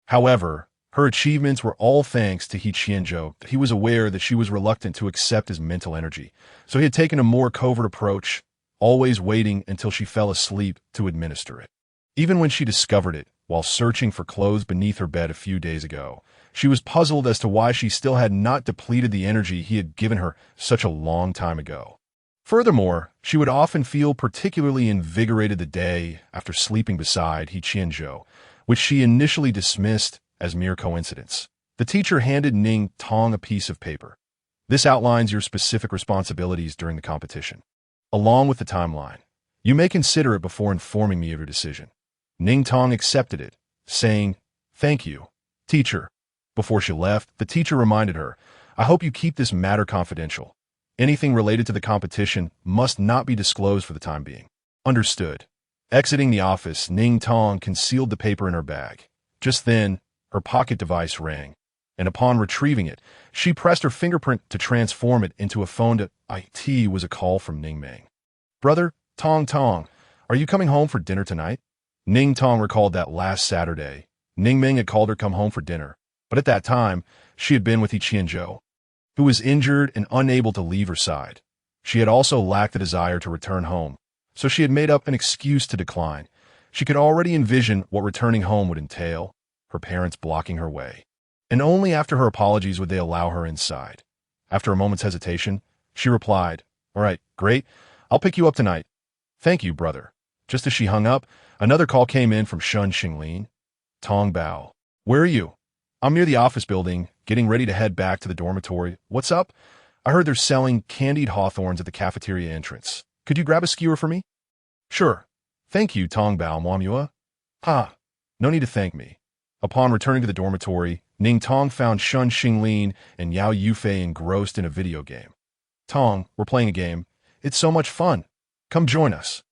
However, her achievements were all thanks to He Qianzhou. He was aware that she was reluctant to accept his mental energy, so he had taken a more covert approach, always waiting until she fell asleep to administer it. Even when she discovered it, while searching for clothes beneath her bed a few days ago, she was puzzled as to why she still had not depleted the energy he had given her such a long time ago. Furthermore, she would often feel particularly invigorated the day after sleeping beside He Qianzhou, which she initially dismissed as mere coincidence. The teacher handed Ning Tong a piece of paper. This outlines your specific responsibilities during the competition, along with the timeline. You may consider it before informing me of your decision. Ning Tong accepted it, saying, thank you, teacher. Before she left, the teacher reminded her, I hope you keep this matter confidential. Anything related to the competition must not be disclosed for the time being. Understood. Exiting the office, Ning Tong concealed the paper in her bag. Just then, her pocket device rang, and upon retrieving it, she pressed her fingerprint to transform it into a phone. It was a call from Ning Meng. Brother, Tong, are you coming home for dinner tonight? Ning Tong recalled that last Saturday, Ning Meng had called her come home for dinner, but at that time, she had been with He Qianzhou, who was injured and unable to leave her side. She had also lacked the desire to return home, so she had made up an excuse to decline. She could already envision what returning home would entail, her parents blocking her way. And only after her apologies would they allow her inside. After a moment's hesitation, she replied, all right, great, I'll pick you up tonight. Thank you, brother. Just as she hung up, another call came in from Shun Xinglin. Tong Bao. Where are you? I'm near the office building, getting ready to head back to the dormitory. What's up? I heard they're selling candied hawthorns at the cafeteria entrance. Could you grab a skewer for me? Sure. Thank you, Tong Bao Muamua. Ah, no need to thank me. Upon returning to the dormitory, Ning Tong found Shun Xinglin and Yao Yufei engrossed in a video game. Tong, we're playing a game. It's so much fun. Come join us.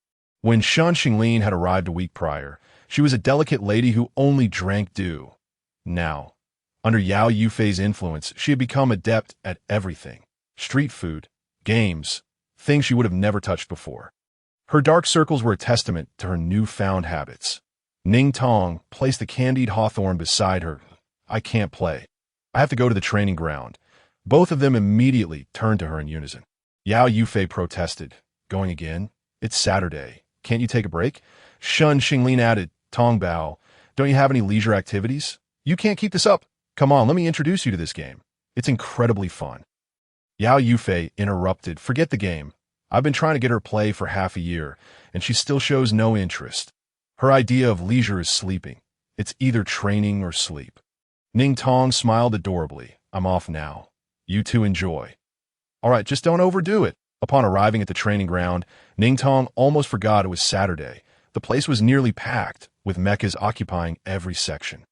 When Shun Xinglin had arrived a week prior, she was a delicate lady who only drank dew. Now, under Yao Yufei's influence, she had become adept at everything. Street food, games, things she would have never touched before. Her dark circles were a testament to her newfound habits. Ning Tong placed the candied hawthorn beside her. I can't play. I have to go to the training ground. Both of them immediately turned to her in unison. Yao Yufei protested. Going again? It's Saturday. Can't you take a break? Shun Xinglin added, Tong Bao, don't you have any leisure activities? You can't keep this up. Come on, let me introduce you to this game. It's incredibly fun. Yao Yufei interrupted. Forget the game. I've been trying to get her play for half a year, and she still shows no interest. Her idea of leisure is sleeping. It's either training or sleep. Ning Tong smiled adorably. I'm off now. You two enjoy. All right, just don't overdo it. Upon arriving at the training ground, Ning Tong almost forgot it was Saturday. The place was nearly packed, with mechas occupying every section.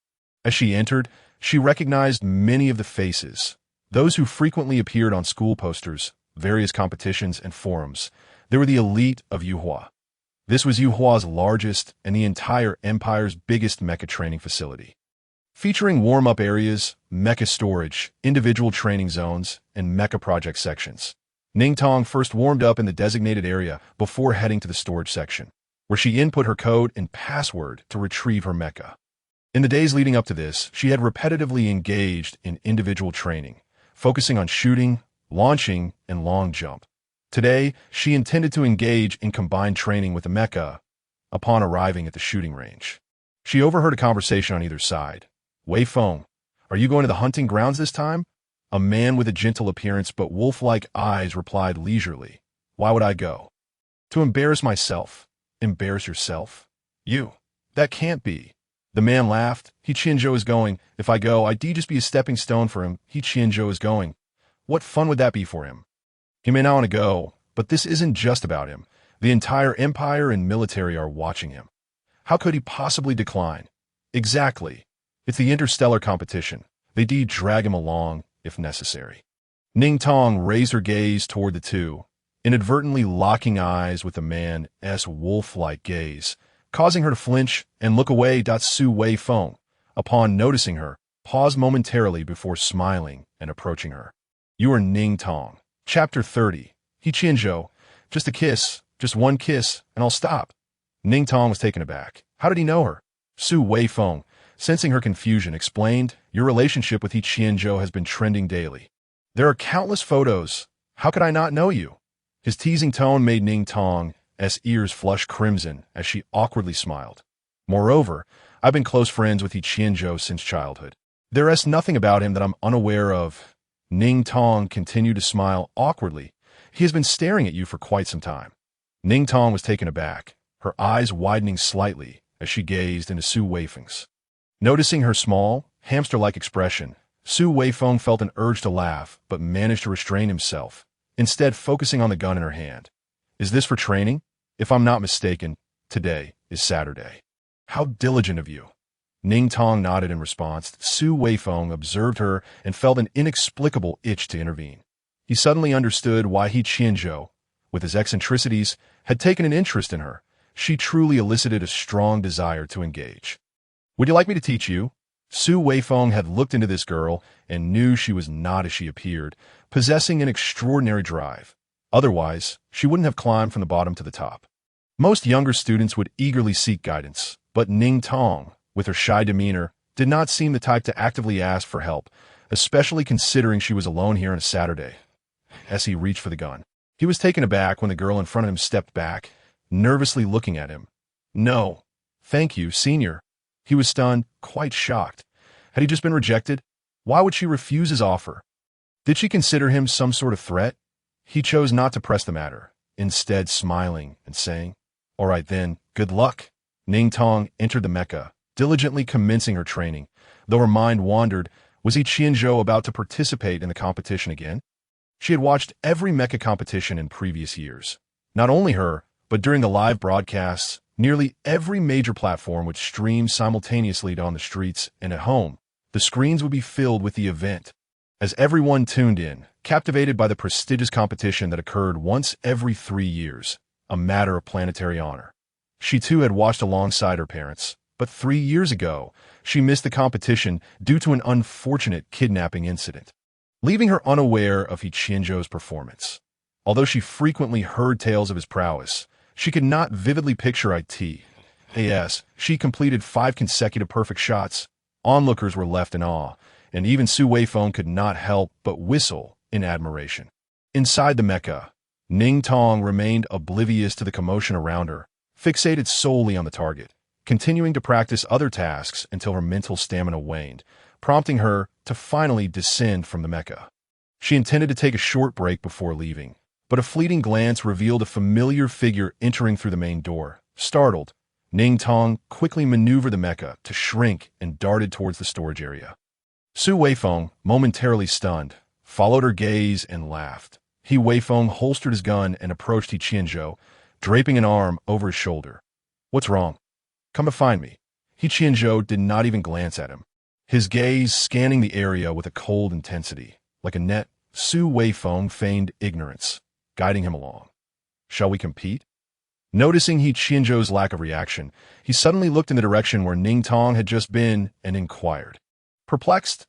As she entered, she recognized many of the faces, those who frequently appeared on school posters, various competitions, and forums. They were the elite of Yuhua. This was Yuhua's largest and the entire empire's biggest mecha training facility. Featuring warm-up areas, mecha storage, individual training zones, and mecha project sections. Ning Tong first warmed up in the designated area before heading to the storage section, where she input her code and password to retrieve her mecha. In the days leading up to this, she had repetitively engaged in individual training, focusing on shooting, launching, and long jump. Today, she intended to engage in combined training with the mecha upon arriving at the shooting range. She overheard a conversation on either side. Wei Feng, are you going to the hunting grounds this time? A man with a gentle appearance but wolf-like eyes replied leisurely. Why would I go? To embarrass myself. Embarrass yourself? You. That can't be. The man laughed. He Qianzhou is going. If I go, I'd just be a stepping stone for him. He Qianzhou is going. What fun would that be for him? He may not want to go, but this isn't just about him. The entire empire and military are watching him. How could he possibly decline? Exactly. It's the interstellar competition. They'd drag him along, if necessary. Ning Tong raised her gaze toward the two, inadvertently locking eyes with the man's wolf-like gaze, causing her to flinch and look away. Su Wei Feng, upon noticing her, paused momentarily before smiling and approaching her. You are Ning Tong. Chapter 30. He Qianzhou. Just a kiss, just one kiss, and I'll stop. Ning Tong was taken aback. How did he know her? Su Wei Feng, sensing her confusion, explained, your relationship with He Qianzhou has been trending daily. There are countless photos. How could I not know you? His teasing tone made Ning Tong's ears flush crimson as she awkwardly smiled. Moreover, I've been close friends with He Qianzhou since childhood. There is nothing about him that I'm unaware of. Ning Tong continued to smile awkwardly. He has been staring at you for quite some time. Ning Tong was taken aback, her eyes widening slightly as she gazed into Su Weifeng's. Noticing her small, hamster-like expression, Su Weifeng felt an urge to laugh, but managed to restrain himself, instead focusing on the gun in her hand. Is this for training? If I'm not mistaken, today is Saturday. How diligent of you. Ning Tong nodded in response. Su Weifeng observed her and felt an inexplicable itch to intervene. He suddenly understood why He Qianzhou, with his eccentricities, had taken an interest in her. She truly elicited a strong desire to engage. Would you like me to teach you? Su Weifeng had looked into this girl and knew she was not as she appeared, possessing an extraordinary drive. Otherwise, she wouldn't have climbed from the bottom to the top. Most younger students would eagerly seek guidance, but Ning Tong, with her shy demeanor, did not seem the type to actively ask for help, especially considering she was alone here on a Saturday. As he reached for the gun, he was taken aback when the girl in front of him stepped back, nervously looking at him. No. Thank you, senior. He was stunned, quite shocked. Had he just been rejected? Why would she refuse his offer? Did she consider him some sort of threat? He chose not to press the matter, instead smiling and saying, all right then, good luck. Ning Tong entered the mecha, diligently commencing her training. Though her mind wandered, was He Qianzhou about to participate in the competition again? She had watched every mecha competition in previous years. Not only her, but during the live broadcasts, nearly every major platform would stream simultaneously on the streets and at home. The screens would be filled with the event. As everyone tuned in, captivated by the prestigious competition that occurred once every 3 years, a matter of planetary honor. She too had watched alongside her parents, but 3 years ago, she missed the competition due to an unfortunate kidnapping incident, leaving her unaware of He Qianzhou's performance. Although she frequently heard tales of his prowess, she could not vividly picture it. As she completed 5 consecutive perfect shots, onlookers were left in awe, and even Su Weifeng could not help but whistle in admiration. Inside the mecha, Ning Tong remained oblivious to the commotion around her, fixated solely on the target, continuing to practice other tasks until her mental stamina waned, prompting her to finally descend from the mecha. She intended to take a short break before leaving, but a fleeting glance revealed a familiar figure entering through the main door. Startled, Ning Tong quickly maneuvered the mecha to shrink and darted towards the storage area. Su Weifeng, momentarily stunned, followed her gaze and laughed. He Weifeng holstered his gun and approached He Qianzhou, draping an arm over his shoulder. "What's wrong? Come to find me." He Qianzhou did not even glance at him, his gaze scanning the area with a cold intensity. Like a net, Su Weifeng feigned ignorance, guiding him along. "Shall we compete?" Noticing He Qianzhou's lack of reaction, he suddenly looked in the direction where Ning Tong had just been and inquired. Perplexed?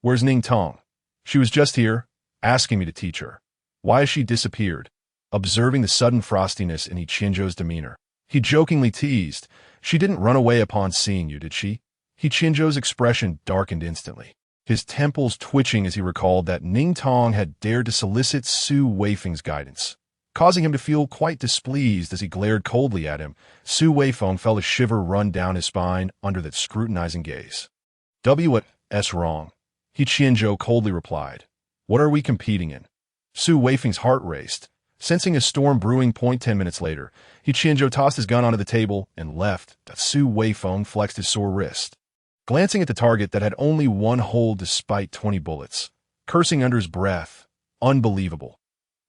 Where's Ning Tong? She was just here, asking me to teach her. Why has she disappeared? Observing the sudden frostiness in He Qianzhou's demeanor, he jokingly teased, "She didn't run away upon seeing you, did she?" He Qianzhou's expression darkened instantly, his temples twitching as he recalled that Ning Tong had dared to solicit Su Weifeng's guidance. Causing him to feel quite displeased as he glared coldly at him, Su Weifeng felt a shiver run down his spine under that scrutinizing gaze. "What's wrong?" He Qianzhou coldly replied. "What are we competing in?" Su Weifeng's heart raced. Sensing a storm brewing. 10 minutes later, He Qianzhou tossed his gun onto the table and left. Su Weifeng flexed his sore wrist, glancing at the target that had only one hole despite 20 bullets, cursing under his breath. Unbelievable.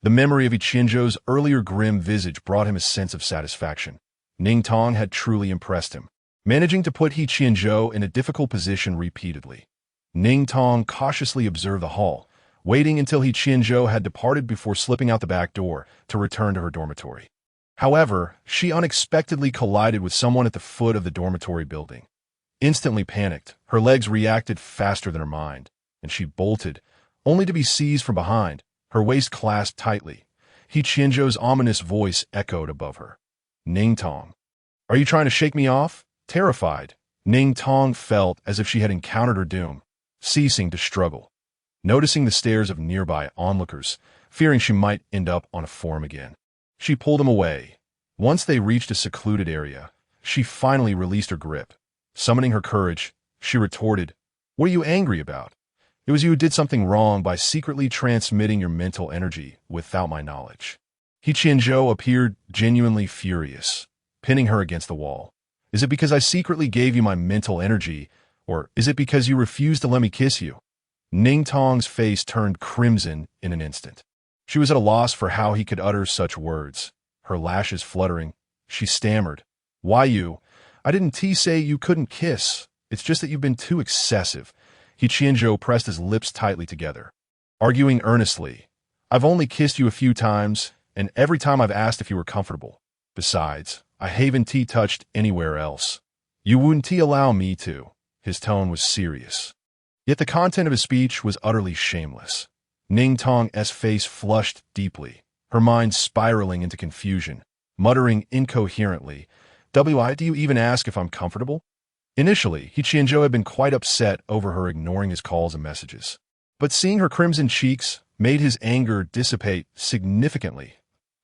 The memory of He Qianzhou's earlier grim visage brought him a sense of satisfaction. Ning Tong had truly impressed him, managing to put He Qianzhou in a difficult position repeatedly. Ning Tong cautiously observed the hall, waiting until He Qianzhou had departed before slipping out the back door to return to her dormitory. However, she unexpectedly collided with someone at the foot of the dormitory building. Instantly panicked, her legs reacted faster than her mind, and she bolted, only to be seized from behind, her waist clasped tightly. He Qianzhou's ominous voice echoed above her. "Ning Tong, are you trying to shake me off?" Terrified, Ning Tong felt as if she had encountered her doom, ceasing to struggle. Noticing the stares of nearby onlookers, fearing she might end up on a forum again, she pulled them away. Once they reached a secluded area, she finally released her grip. Summoning her courage, she retorted, "What are you angry about? It was you who did something wrong by secretly transmitting your mental energy without my knowledge." He Qianzhou appeared genuinely furious, pinning her against the wall. "Is it because I secretly gave you my mental energy, or is it because you refused to let me kiss you?" Ning Tong's face turned crimson in an instant. She was at a loss for how he could utter such words. Her lashes fluttering, she stammered, "Why you? I didn't say you couldn't kiss. It's just that you've been too excessive." He Qianzhou pressed his lips tightly together, arguing earnestly, "I've only kissed you a few times, and every time I've asked if you were comfortable. Besides, I haven't touched anywhere else. You wouldn't allow me to." His tone was serious. Yet the content of his speech was utterly shameless. Ning Tong's face flushed deeply, her mind spiraling into confusion, muttering incoherently, "Why do you even ask if I'm comfortable?" Initially, He Qianzhou had been quite upset over her ignoring his calls and messages. But seeing her crimson cheeks made his anger dissipate significantly.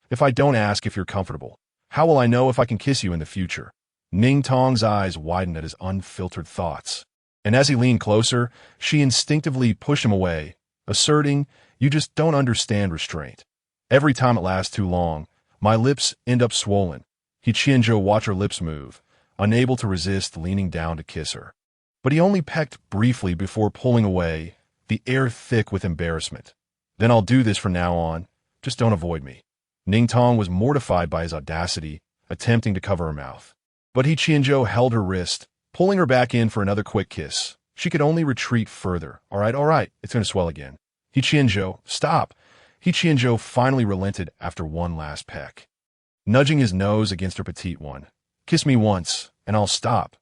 "If I don't ask if you're comfortable, how will I know if I can kiss you in the future?" Ning Tong's eyes widened at his unfiltered thoughts, and as he leaned closer, she instinctively pushed him away, asserting, "You just don't understand restraint. Every time it lasts too long, my lips end up swollen." He Qianzhou watched her lips move, unable to resist leaning down to kiss her. But he only pecked briefly before pulling away, the air thick with embarrassment. Then I'll do this from now on. Just don't avoid me. Ning Tong was mortified by his audacity, attempting to cover her mouth. But He Qianzhou held her wrist, pulling her back in for another quick kiss. She could only retreat further. All right, it's going to swell again. He Qianzhou, stop. He Qianzhou finally relented after one last peck. Nudging his nose against her petite one. Kiss me once, and I'll stop.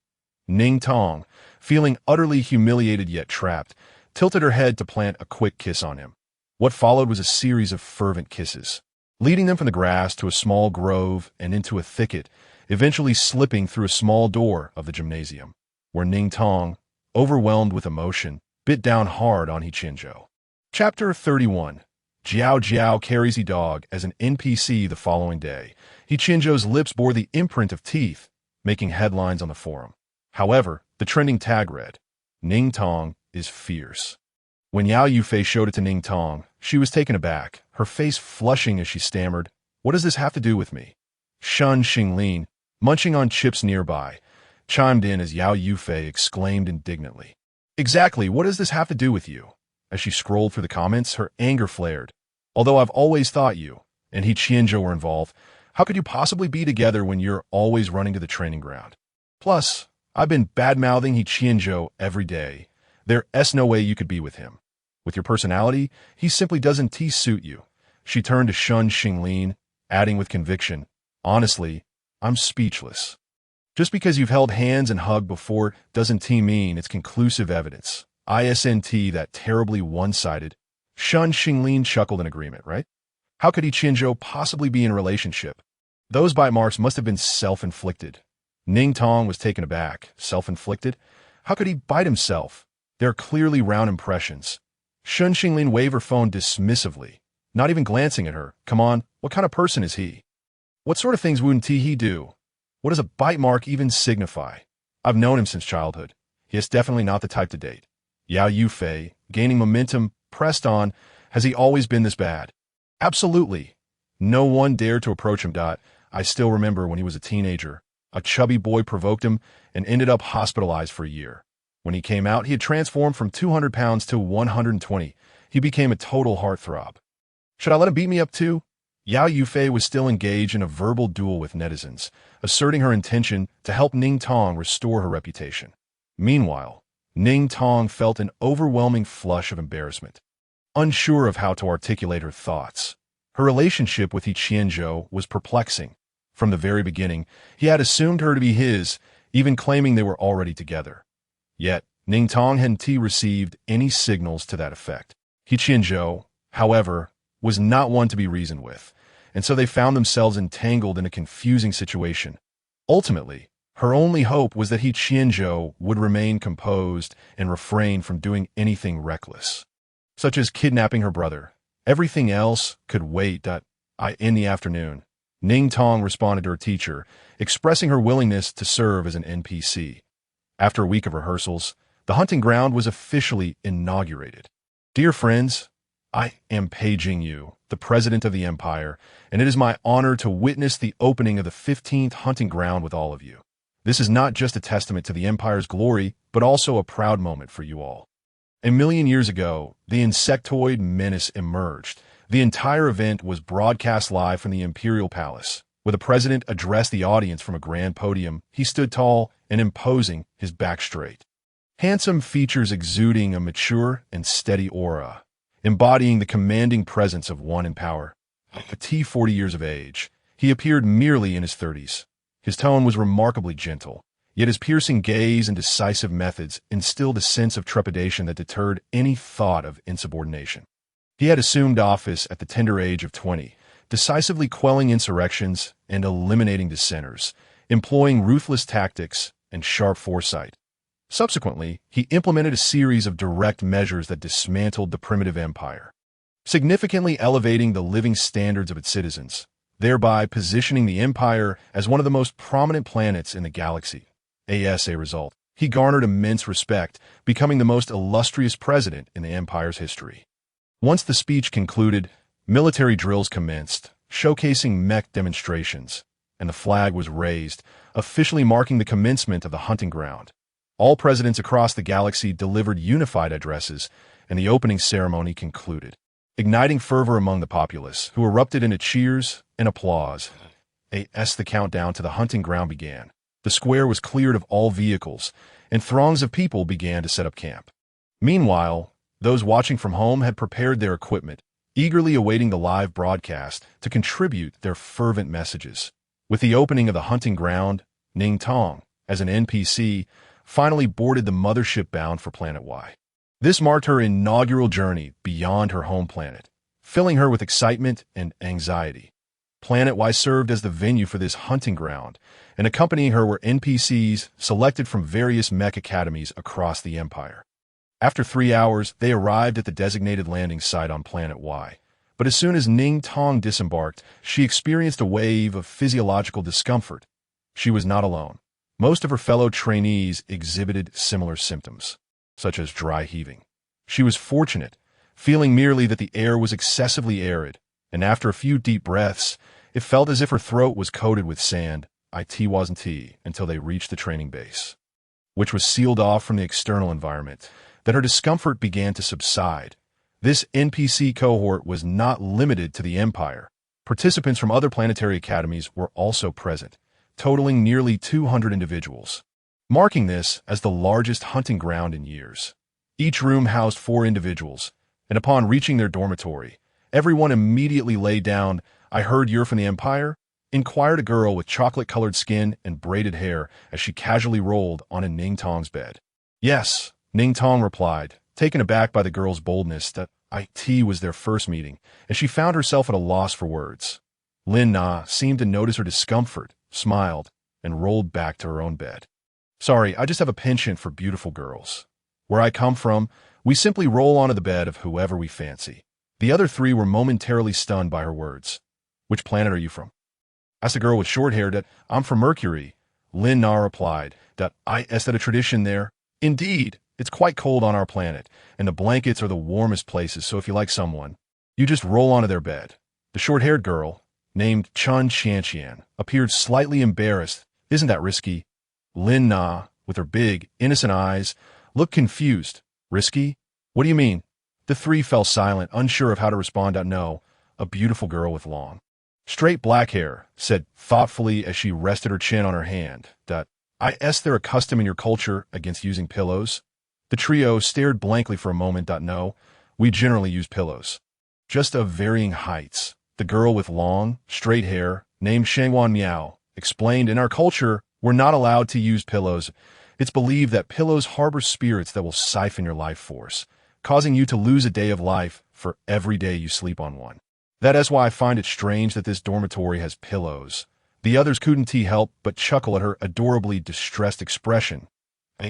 Ning Tong, feeling utterly humiliated yet trapped, tilted her head to plant a quick kiss on him. What followed was a series of fervent kisses, leading them from the grass to a small grove and into a thicket, eventually slipping through a small door of the gymnasium, where Ning Tong, overwhelmed with emotion, bit down hard on He Qianzhou. Chapter 31. Jiaojiao carries He dog as an NPC the following day. He Qianzhou's lips bore the imprint of teeth, making headlines on the forum. However, the trending tag read, Ning Tong is fierce. When Yao Yufei showed it to Ning Tong, she was taken aback, her face flushing as she stammered, "What does this have to do with me?" Shun Xinglin, munching on chips nearby, chimed in as Yao Yufei exclaimed indignantly, "Exactly, what does this have to do with you?" As she scrolled through the comments, her anger flared. "Although I've always thought you and He Qianzhou were involved, how could you possibly be together when you're always running to the training ground? Plus, I've been bad-mouthing He Qianzhou every day. There's no way you could be with him. With your personality, he simply doesn't suit you." She turned to Shun Xinglin, adding with conviction, "Honestly, I'm speechless. Just because you've held hands and hugged before doesn't mean it's conclusive evidence. Isn't that terribly one-sided?" Shun Xinglin chuckled in agreement, right? How could He Qianzhou possibly be in a relationship? Those bite marks must have been self-inflicted. Ning Tong was taken aback. Self-inflicted? How could he bite himself? They're clearly round impressions. Shun Xinglin waved her phone dismissively, not even glancing at her. Come on, what kind of person is he? What sort of things wouldn't he do? What does a bite mark even signify? I've known him since childhood. He is definitely not the type to date. Yao Yufei, gaining momentum, pressed on. Has he always been this bad? Absolutely. No one dared to approach him. I still remember when he was a teenager. A chubby boy provoked him and ended up hospitalized for a year. When he came out, he had transformed from 200 pounds to 120. He became a total heartthrob. Should I let him beat me up too? Yao Yufei was still engaged in a verbal duel with netizens, asserting her intention to help Ning Tong restore her reputation. Meanwhile, Ning Tong felt an overwhelming flush of embarrassment, unsure of how to articulate her thoughts. Her relationship with He Qianzhou was perplexing. From the very beginning, he had assumed her to be his, even claiming they were already together. Yet, Ning Tong hadn't received any signals to that effect. He Qianzhou, however, was not one to be reasoned with, and so they found themselves entangled in a confusing situation. Ultimately, her only hope was that He Qianzhou would remain composed and refrain from doing anything reckless, such as kidnapping her brother. Everything else could wait. In the afternoon, Ning Tong responded to her teacher, expressing her willingness to serve as an NPC. After a week of rehearsals, the hunting ground was officially inaugurated. Dear friends, I am paging you, the President of the Empire, and it is my honor to witness the opening of the 15th hunting ground with all of you. This is not just a testament to the Empire's glory, but also a proud moment for you all. A million years ago, the insectoid menace emerged. The entire event was broadcast live from the Imperial Palace. Where the president addressed the audience from a grand podium, he stood tall and imposing, his back straight. Handsome features exuding a mature and steady aura, embodying the commanding presence of one in power. At 40 years of age, he appeared merely in his 30s. His tone was remarkably gentle, yet his piercing gaze and decisive methods instilled a sense of trepidation that deterred any thought of insubordination. He had assumed office at the tender age of 20, decisively quelling insurrections and eliminating dissenters, employing ruthless tactics and sharp foresight. Subsequently, he implemented a series of direct measures that dismantled the primitive empire, significantly elevating the living standards of its citizens, thereby positioning the empire as one of the most prominent planets in the galaxy. As a result, he garnered immense respect, becoming the most illustrious president in the empire's history. Once the speech concluded, military drills commenced, showcasing mech demonstrations, and the flag was raised, officially marking the commencement of the hunting ground. All presidents across the galaxy delivered unified addresses, and the opening ceremony concluded. igniting fervor among the populace, who erupted into cheers and applause. As the countdown to the hunting ground began, the square was cleared of all vehicles, and throngs of people began to set up camp. Meanwhile, those watching from home had prepared their equipment, eagerly awaiting the live broadcast to contribute their fervent messages. With the opening of the hunting ground, Ning Tong, as an NPC, finally boarded the mothership bound for Planet Y. This marked her inaugural journey beyond her home planet, filling her with excitement and anxiety. Planet Y served as the venue for this hunting ground, and accompanying her were NPCs selected from various mech academies across the Empire. After 3 hours, they arrived at the designated landing site on Planet Y. But as soon as Ning Tong disembarked, she experienced a wave of physiological discomfort. She was not alone. Most of her fellow trainees exhibited similar symptoms, such as dry heaving. She was fortunate, feeling merely that the air was excessively arid, and after a few deep breaths, it felt as if her throat was coated with sand. It wasn't until they reached the training base, which was sealed off from the external environment, that her discomfort began to subside. This NPC cohort was not limited to the Empire. Participants from other planetary academies were also present, totaling nearly 200 individuals, marking this as the largest hunting ground in years. Each room housed 4 individuals, and upon reaching their dormitory, everyone immediately lay down. "I heard you're from the Empire?" inquired a girl with chocolate-colored skin and braided hair as she casually rolled onto Ning Tong's bed. "Yes," Ning Tong replied, taken aback by the girl's boldness. That it was their first meeting, and she found herself at a loss for words. Lin Na seemed to notice her discomfort, smiled, and rolled back to her own bed. "Sorry, I just have a penchant for beautiful girls. Where I come from, we simply roll onto the bed of whoever we fancy." The other 3 were momentarily stunned by her words. "Which planet are you from?" asked the girl with short hair. "I'm from Mercury," Lin Na replied. "Is that a tradition there?" "Indeed, it's quite cold on our planet, and the blankets are the warmest places, so if you like someone, you just roll onto their bed." The short-haired girl, named He Qianzhou, appeared slightly embarrassed. "Isn't that risky?" Lin Na, with her big, innocent eyes, looked confused. "Risky? What do you mean?" The 3 fell silent, unsure of how to respond. "No, a beautiful girl with long, straight black hair," said thoughtfully as she rested her chin on her hand. "Is there a custom in your culture against using pillows?" The trio stared blankly for a moment. "No, we generally use pillows, just of varying heights." The girl with long, straight hair, named Shangwan Miao, explained, "In our culture, we're not allowed to use pillows. It's believed that pillows harbor spirits that will siphon your life force, causing you to lose a day of life for every day you sleep on one. That is why I find it strange that this dormitory has pillows." The others couldn't help but chuckle at her adorably distressed expression.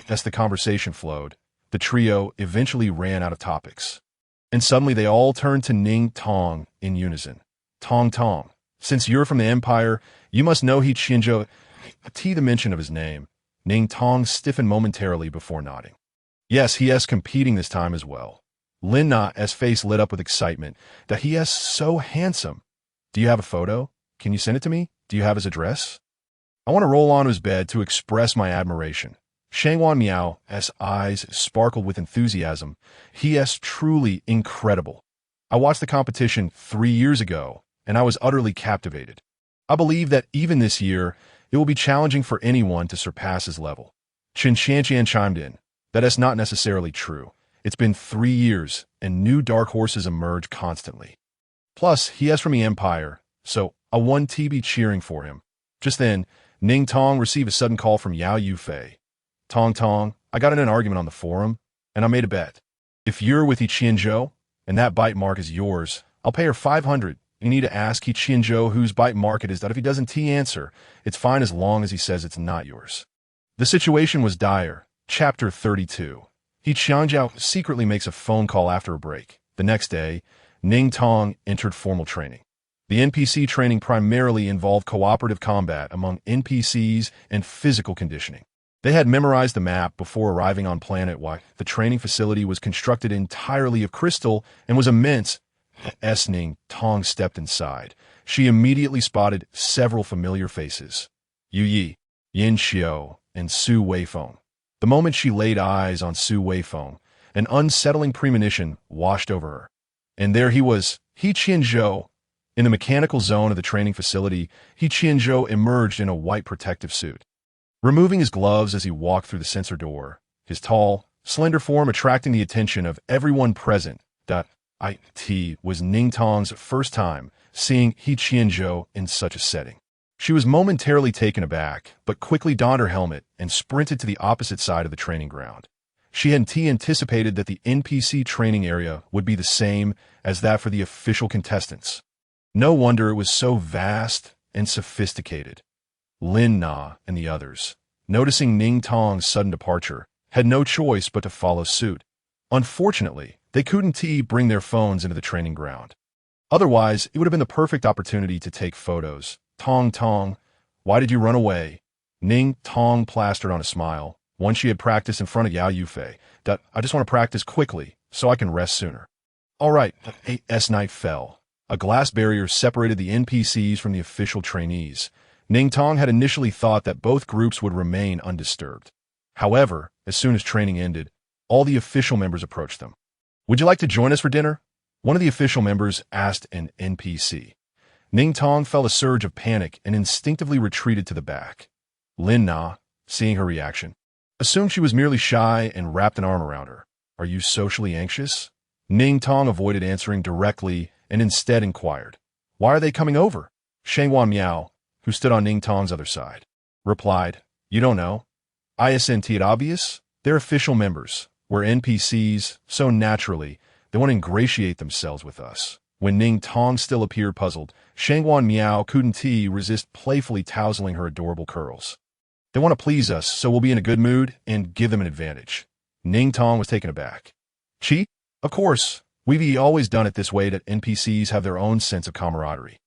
As the conversation flowed, the trio eventually ran out of topics, and suddenly they all turned to Ning Tong in unison. Tong, since you're from the Empire, you must know He Qianzhou." The mention of his name, Ning Tong stiffened momentarily before nodding. "Yes, he is competing this time as well." Lin Na's face lit up with excitement. "He is so handsome. Do you have a photo? Can you send it to me? Do you have his address? I want to roll onto his bed to express my admiration." Shangwan Miao's eyes sparkled with enthusiasm. "He is truly incredible. I watched the competition 3 years ago, and I was utterly captivated. I believe that even this year, it will be challenging for anyone to surpass his level." Chen Qianqian chimed in. "That is not necessarily true. It's been 3 years, and new dark horses emerge constantly. Plus, he is from the Empire, so I want to be cheering for him." Just then, Ning Tong received a sudden call from Yao Yufei. Tong, I got in an argument on the forum, and I made a bet. If you're with He Qianzhou, and that bite mark is yours, I'll pay her 500. You need to ask He Qianzhou whose bite mark it is. If he doesn't answer, it's fine as long as he says it's not yours." The situation was dire. Chapter 32. He Qianzhou secretly makes a phone call after a break. The next day, Ning Tong entered formal training. The NPC training primarily involved cooperative combat among NPCs and physical conditioning. They had memorized the map before arriving on Planet Y. The training facility was constructed entirely of crystal and was immense. As Ning Tong stepped inside, she immediately spotted several familiar faces: Yu Yi, Yin Xiao, and Su Weifeng. The moment she laid eyes on Su Weifeng, an unsettling premonition washed over her. And there he was, He Qianzhou. In the mechanical zone of the training facility, He Qianzhou emerged in a white protective suit. Removing his gloves as he walked through the sensor door, his tall, slender form attracting the attention of everyone present. It was Ning Tong's first time seeing He Qianzhou in such a setting. She was momentarily taken aback, but quickly donned her helmet and sprinted to the opposite side of the training ground. She had anticipated that the NPC training area would be the same as that for the official contestants. No wonder it was so vast and sophisticated. Lin Na and the others, noticing Ning Tong's sudden departure, had no choice but to follow suit. Unfortunately, they couldn't bring their phones into the training ground. Otherwise, it would have been the perfect opportunity to take photos. Tong, why did you run away? Ning Tong plastered on a smile. Once she had practiced in front of Yao Yufei. I just want to practice quickly, so I can rest sooner. All right, night fell. A glass barrier separated the NPCs from the official trainees. Ning Tong had initially thought that both groups would remain undisturbed. However, as soon as training ended, all the official members approached them. Would you like to join us for dinner? One of the official members asked an NPC. Ning Tong felt a surge of panic and instinctively retreated to the back. Lin Na, seeing her reaction, assumed she was merely shy and wrapped an arm around her. Are you socially anxious? Ning Tong avoided answering directly and instead inquired. Why are they coming over? Shangwan Miao, who stood on Ning Tong's other side, replied, You don't know. Isn't it obvious? They're official members. We're NPCs, so naturally, they want to ingratiate themselves with us. When Ning Tong still appeared puzzled, Shangwan Miao couldn't resist playfully tousling her adorable curls. They want to please us, so we'll be in a good mood and give them an advantage. Ning Tong was taken aback. Cheat? Of course. We've always done it this way that NPCs have their own sense of camaraderie.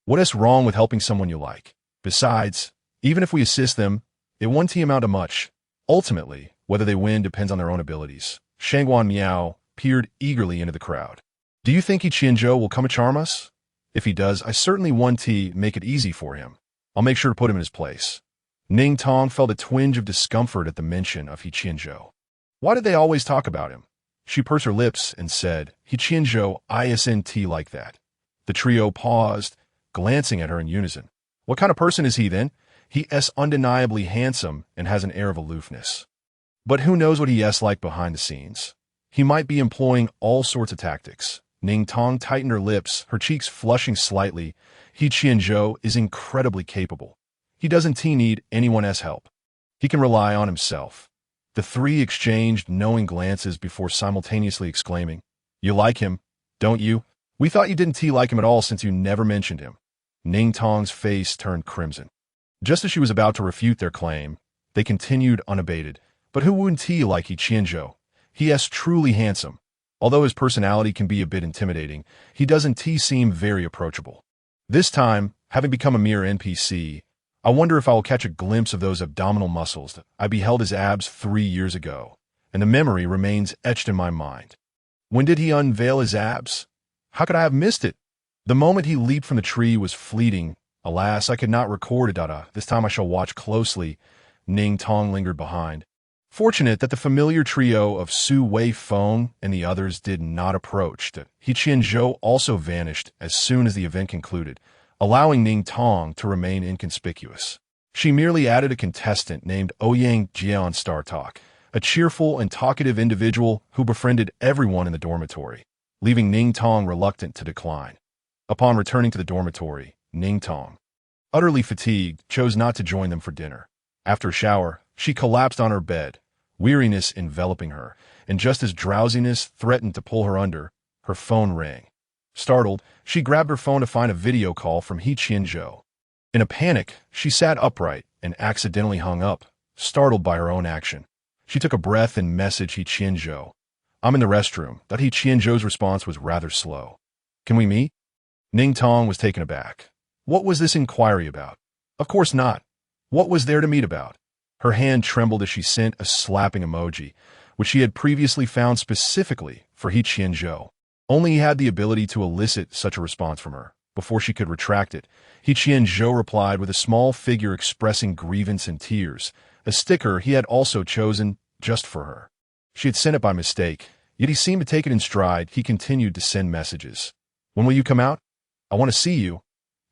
What is wrong with helping someone you like? Besides, even if we assist them, it won't amount to much. Ultimately, whether they win depends on their own abilities. Shangwan Miao peered eagerly into the crowd. Do you think He Qianzhou will come and charm us? If he does, I certainly want to make it easy for him. I'll make sure to put him in his place. Ning Tong felt a twinge of discomfort at the mention of He Qianzhou. Why did they always talk about him? She pursed her lips and said, He Qianzhou isn't like that. The trio paused, glancing at her in unison. What kind of person is he then? He is undeniably handsome and has an air of aloofness. But who knows what he is like behind the scenes? He might be employing all sorts of tactics. Ning Tong tightened her lips, her cheeks flushing slightly. He Qianzhou is incredibly capable. He doesn't need anyone's help. He can rely on himself. The three exchanged knowing glances before simultaneously exclaiming, You like him, don't you? We thought you didn't like him at all since you never mentioned him. Ning Tong's face turned crimson. Just as she was about to refute their claim, they continued unabated. But who wouldn't like He Qianzhou? He is truly handsome. Although his personality can be a bit intimidating, he doesn't seem very approachable. This time, having become a mere NPC, I wonder if I will catch a glimpse of those abdominal muscles that I beheld his abs 3 years ago, and the memory remains etched in my mind. When did he unveil his abs? How could I have missed it? The moment he leaped from the tree was fleeting. Alas, I could not record it. This time I shall watch closely. Ning Tong lingered behind. Fortunate that the familiar trio of Su Wei Feng and the others did not approach. He Qianzhou also vanished as soon as the event concluded, allowing Ning Tong to remain inconspicuous. She merely added a contestant named Ouyang Jian Star Talk, a cheerful and talkative individual who befriended everyone in the dormitory, leaving Ning Tong reluctant to decline. Upon returning to the dormitory, Ning Tong, utterly fatigued, chose not to join them for dinner. After a shower, she collapsed on her bed, weariness enveloping her, and just as drowsiness threatened to pull her under, her phone rang. Startled, she grabbed her phone to find a video call from He Qianzhou. In a panic, she sat upright and accidentally hung up, startled by her own action. She took a breath and messaged He Qianzhou. I'm in the restroom. That He Qianzhou's response was rather slow. Can we meet? Ning Tong was taken aback. What was this inquiry about? Of course not. What was there to meet about? Her hand trembled as she sent a slapping emoji, which she had previously found specifically for He Qianzhou. Only he had the ability to elicit such a response from her. Before she could retract it, He Qianzhou replied with a small figure expressing grievance and tears, a sticker he had also chosen just for her. She had sent it by mistake, Yet he seemed to take it in stride. He continued to send messages. When will you come out? I want to see you.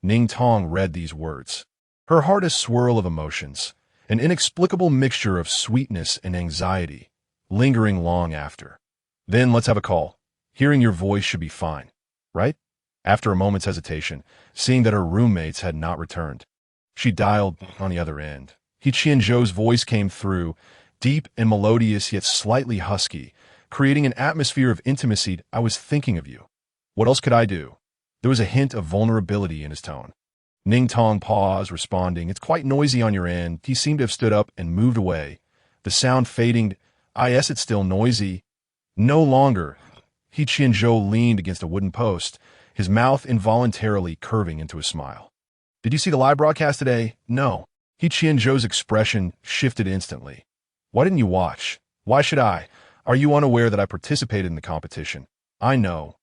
Ning Tong read these words. Her heart a swirl of emotions, an inexplicable mixture of sweetness and anxiety, lingering long after. Then let's have a call. Hearing your voice should be fine, right? After a moment's hesitation, seeing that her roommates had not returned, she dialed on the other end. He Qianzhou's voice came through, deep and melodious yet slightly husky, creating an atmosphere of intimacy. I was thinking of you. What else could I do? There was a hint of vulnerability in his tone. Ning Tong paused, responding, It's quite noisy on your end. He seemed to have stood up and moved away, the sound fading. Yes, it's still noisy. No longer. He Qianzhou leaned against a wooden post, his mouth involuntarily curving into a smile. Did you see the live broadcast today? No. He Qianzhou's expression shifted instantly. Why didn't you watch? Why should I? Are you unaware that I participated in the competition? I know.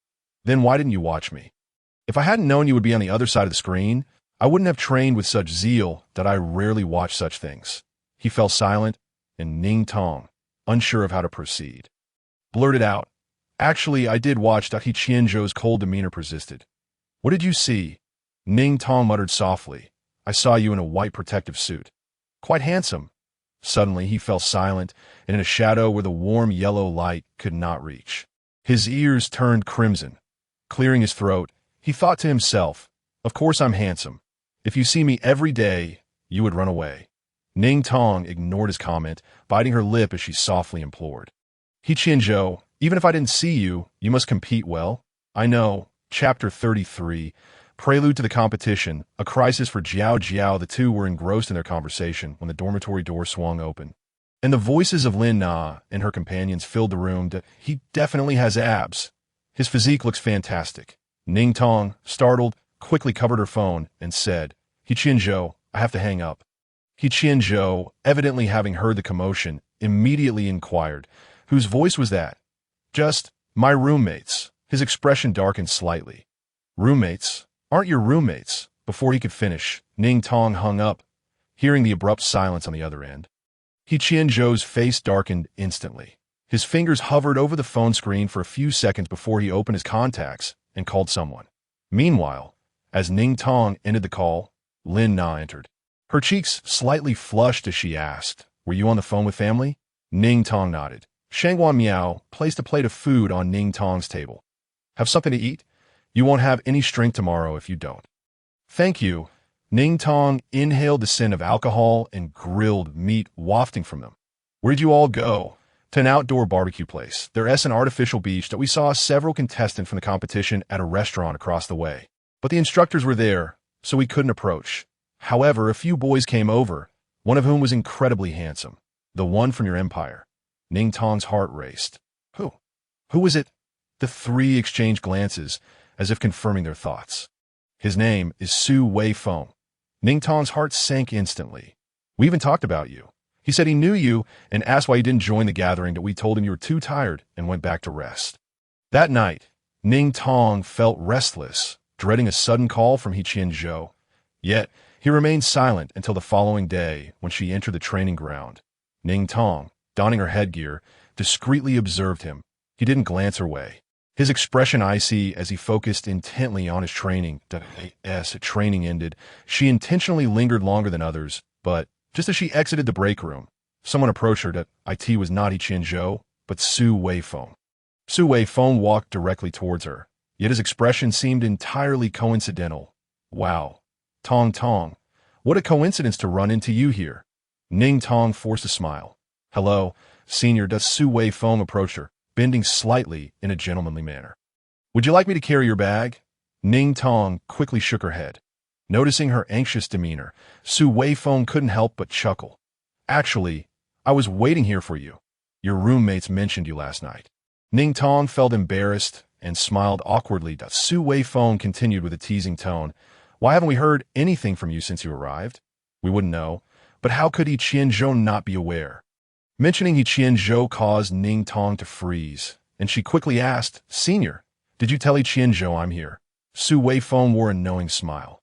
Then why didn't you watch me? If I hadn't known you would be on the other side of the screen, I wouldn't have trained with such zeal that I rarely watch such things. He fell silent, and Ning Tong, unsure of how to proceed, blurted out, Actually, I did watch. He Qianzhou's cold demeanor persisted. What did you see? Ning Tong muttered softly. I saw you in a white protective suit. Quite handsome. Suddenly, he fell silent, and in a shadow where the warm yellow light could not reach. His ears turned crimson. Clearing his throat, he thought to himself, Of course I'm handsome. If you see me every day, you would run away. Ning Tong ignored his comment, biting her lip as she softly implored. He Qianzhou, even if I didn't see you, you must compete well. I know. Chapter 33. Prelude to the competition, a crisis for Jiaojiao. The two were engrossed in their conversation when the dormitory door swung open, and the voices of Lin Na and her companions filled the room. He definitely has abs. His physique looks fantastic. Ning Tong, startled, quickly covered her phone and said, He Qianzhou, I have to hang up. He Qianzhou, evidently having heard the commotion, immediately inquired, Whose voice was that? Just, my roommates. His expression darkened slightly. Roommates? Aren't your roommates? Before he could finish, Ning Tong hung up, hearing the abrupt silence on the other end. He Qianzhou's face darkened instantly. His fingers hovered over the phone screen for a few seconds before he opened his contacts and called someone. Meanwhile, as Ning Tong ended the call, Lin Na entered. Her cheeks slightly flushed as she asked, Were you on the phone with family? Ning Tong nodded. Shangguan Miao placed a plate of food on Ning Tong's table. Have something to eat? You won't have any strength tomorrow if you don't. Thank you. Ning Tong inhaled the scent of alcohol and grilled meat wafting from them. Where'd you all go? To an outdoor barbecue place. There's an artificial beach that we saw several contestants from the competition at a restaurant across the way. But the instructors were there, so we couldn't approach. However, a few boys came over, one of whom was incredibly handsome. The one from your empire. Ning Tong's heart raced. Who? Who was it? The three exchanged glances, as if confirming their thoughts. His name is Su Weifeng. Ning Tong's heart sank instantly. We even talked about you. He said he knew you and asked why you didn't join the gathering, but we told him you were too tired and went back to rest. That night, Ning Tong felt restless, dreading a sudden call from He Qianzhou. Yet, he remained silent until the following day when she entered the training ground. Ning Tong, donning her headgear, discreetly observed him. He didn't glance her way. His expression icy as he focused intently on his training. As training ended, she intentionally lingered longer than others, but just as she exited the break room, someone approached her. It was not He Qianzhou, but Su Weifeng. Su Weifeng walked directly towards her, yet his expression seemed entirely coincidental. Wow. Tong, what a coincidence to run into you here. Ning Tong forced a smile. Hello, senior. Su Weifeng approached her, bending slightly in a gentlemanly manner. Would you like me to carry your bag? Ning Tong quickly shook her head. Noticing her anxious demeanor, Su Weifeng couldn't help but chuckle. Actually, I was waiting here for you. Your roommates mentioned you last night. Ning Tong felt embarrassed and smiled awkwardly. Su Weifeng continued with a teasing tone. Why haven't we heard anything from you since you arrived? We wouldn't know, but how could He Qianzhou not be aware? Mentioning He Qianzhou caused Ning Tong to freeze, and she quickly asked, Senior, did you tell He Qianzhou I'm here? Su Weifeng wore a knowing smile.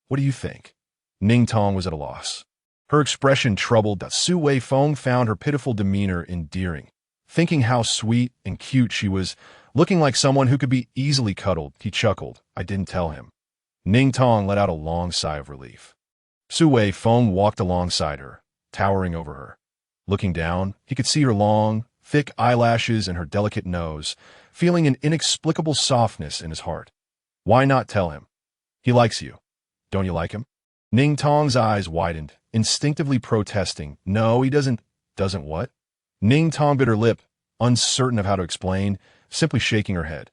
What do you think? Ning Tong was at a loss. Her expression troubled. Su Weifeng found her pitiful demeanor endearing. Thinking how sweet and cute she was, looking like someone who could be easily cuddled, he chuckled. I didn't tell him. Ning Tong let out a long sigh of relief. Su Wei Feng walked alongside her, towering over her. Looking down, he could see her long, thick eyelashes and her delicate nose, feeling an inexplicable softness in his heart. Why not tell him? He likes you. Don't you like him? Ning Tong's eyes widened, instinctively protesting. No, he doesn't. Doesn't what? Ning Tong bit her lip, uncertain of how to explain, simply shaking her head.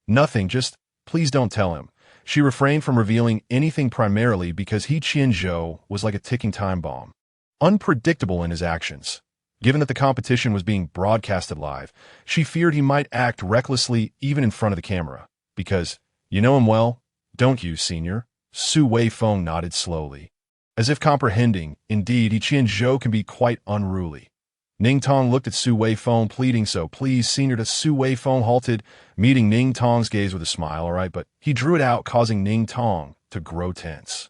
Nothing, just, please don't tell him. She refrained from revealing anything primarily because He Qianzhou was like a ticking time bomb. Unpredictable in his actions. Given that the competition was being broadcasted live, she feared he might act recklessly even in front of the camera. Because, you know him well, don't you, senior? Su Wei Feng nodded slowly. As if comprehending, indeed, He Qianzhou can be quite unruly. Ning Tong looked at Su Wei Feng, pleading, so please, senior. To Su Wei Feng halted, meeting Ning Tong's gaze with a smile. All right, but he drew it out, causing Ning Tong to grow tense.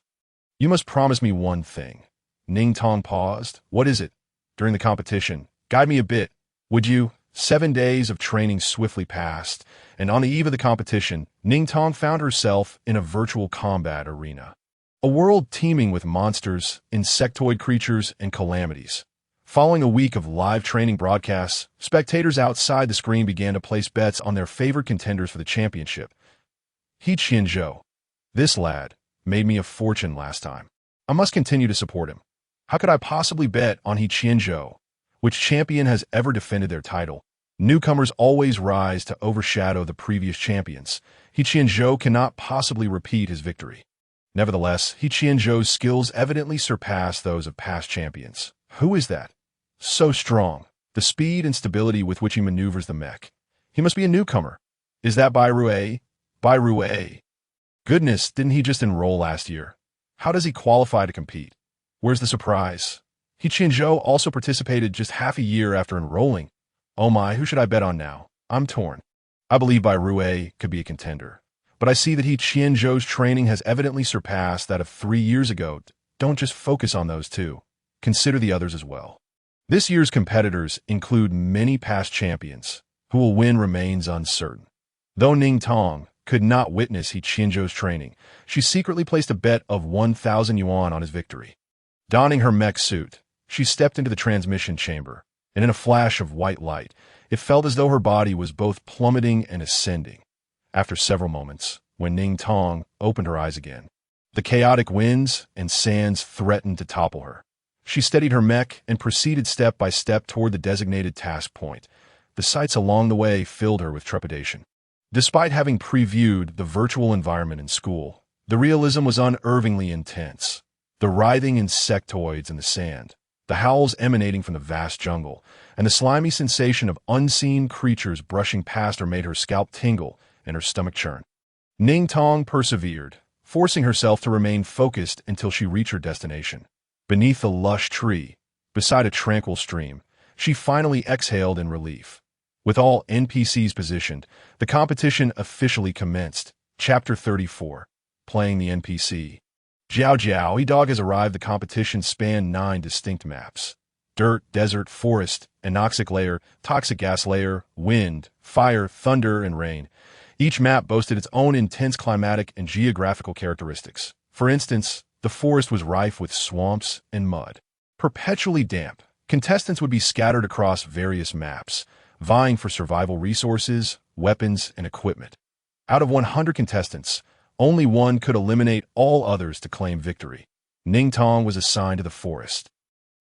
You must promise me one thing. Ning Tong paused. What is it? During the competition, guide me a bit, would you? 7 days of training swiftly passed, and on the eve of the competition, Ning Tong found herself in a virtual combat arena. A world teeming with monsters, insectoid creatures, and calamities. Following a week of live training broadcasts, spectators outside the screen began to place bets on their favorite contenders for the championship. He Qianzhou. This lad made me a fortune last time. I must continue to support him. How could I possibly bet on He Qianzhou? Which champion has ever defended their title? Newcomers always rise to overshadow the previous champions. He Qianzhou cannot possibly repeat his victory. Nevertheless, He Qianzhou's skills evidently surpass those of past champions. Who is that? So strong. The speed and stability with which he maneuvers the mech. He must be a newcomer. Is that Bai Rui? Bai Rui. Goodness, didn't he just enroll last year? How does he qualify to compete? Where's the surprise? He Qianzhou also participated just half a year after enrolling. Oh my, who should I bet on now? I'm torn. I believe Bai Rui could be a contender. But I see that He Qianzhou's training has evidently surpassed that of 3 years ago. Don't just focus on those two. Consider the others as well. This year's competitors include many past champions. Who will win remains uncertain. Though Ning Tong could not witness He Qianzhou's training, she secretly placed a bet of 1,000 yuan on his victory. Donning her mech suit, she stepped into the transmission chamber, and in a flash of white light, it felt as though her body was both plummeting and ascending. After several moments, when Ning Tong opened her eyes again, the chaotic winds and sands threatened to topple her. She steadied her mech and proceeded step by step toward the designated task point. The sights along the way filled her with trepidation. Despite having previewed the virtual environment in school, the realism was unervingly intense. The writhing insectoids in the sand, the howls emanating from the vast jungle, and the slimy sensation of unseen creatures brushing past her made her scalp tingle and her stomach churn. Ning Tong persevered, forcing herself to remain focused until she reached her destination. Beneath a lush tree, beside a tranquil stream, she finally exhaled in relief. With all NPCs positioned, the competition officially commenced. Chapter 34. Playing the NPC. Jiaojiao, E-Dog has arrived. The competition spanned 9 distinct maps. Dirt, desert, forest, anoxic layer, toxic gas layer, wind, fire, thunder, and rain. Each map boasted its own intense climatic and geographical characteristics. For instance, the forest was rife with swamps and mud. Perpetually damp, contestants would be scattered across various maps, vying for survival resources, weapons, and equipment. Out of 100 contestants, only one could eliminate all others to claim victory. Ning Tong was assigned to the forest,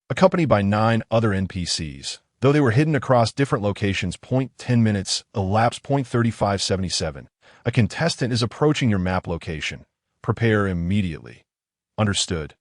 accompanied by 9 other NPCs. Though they were hidden across different locations, 10 minutes elapsed. 3577. A contestant is approaching your map location. Prepare immediately. Understood.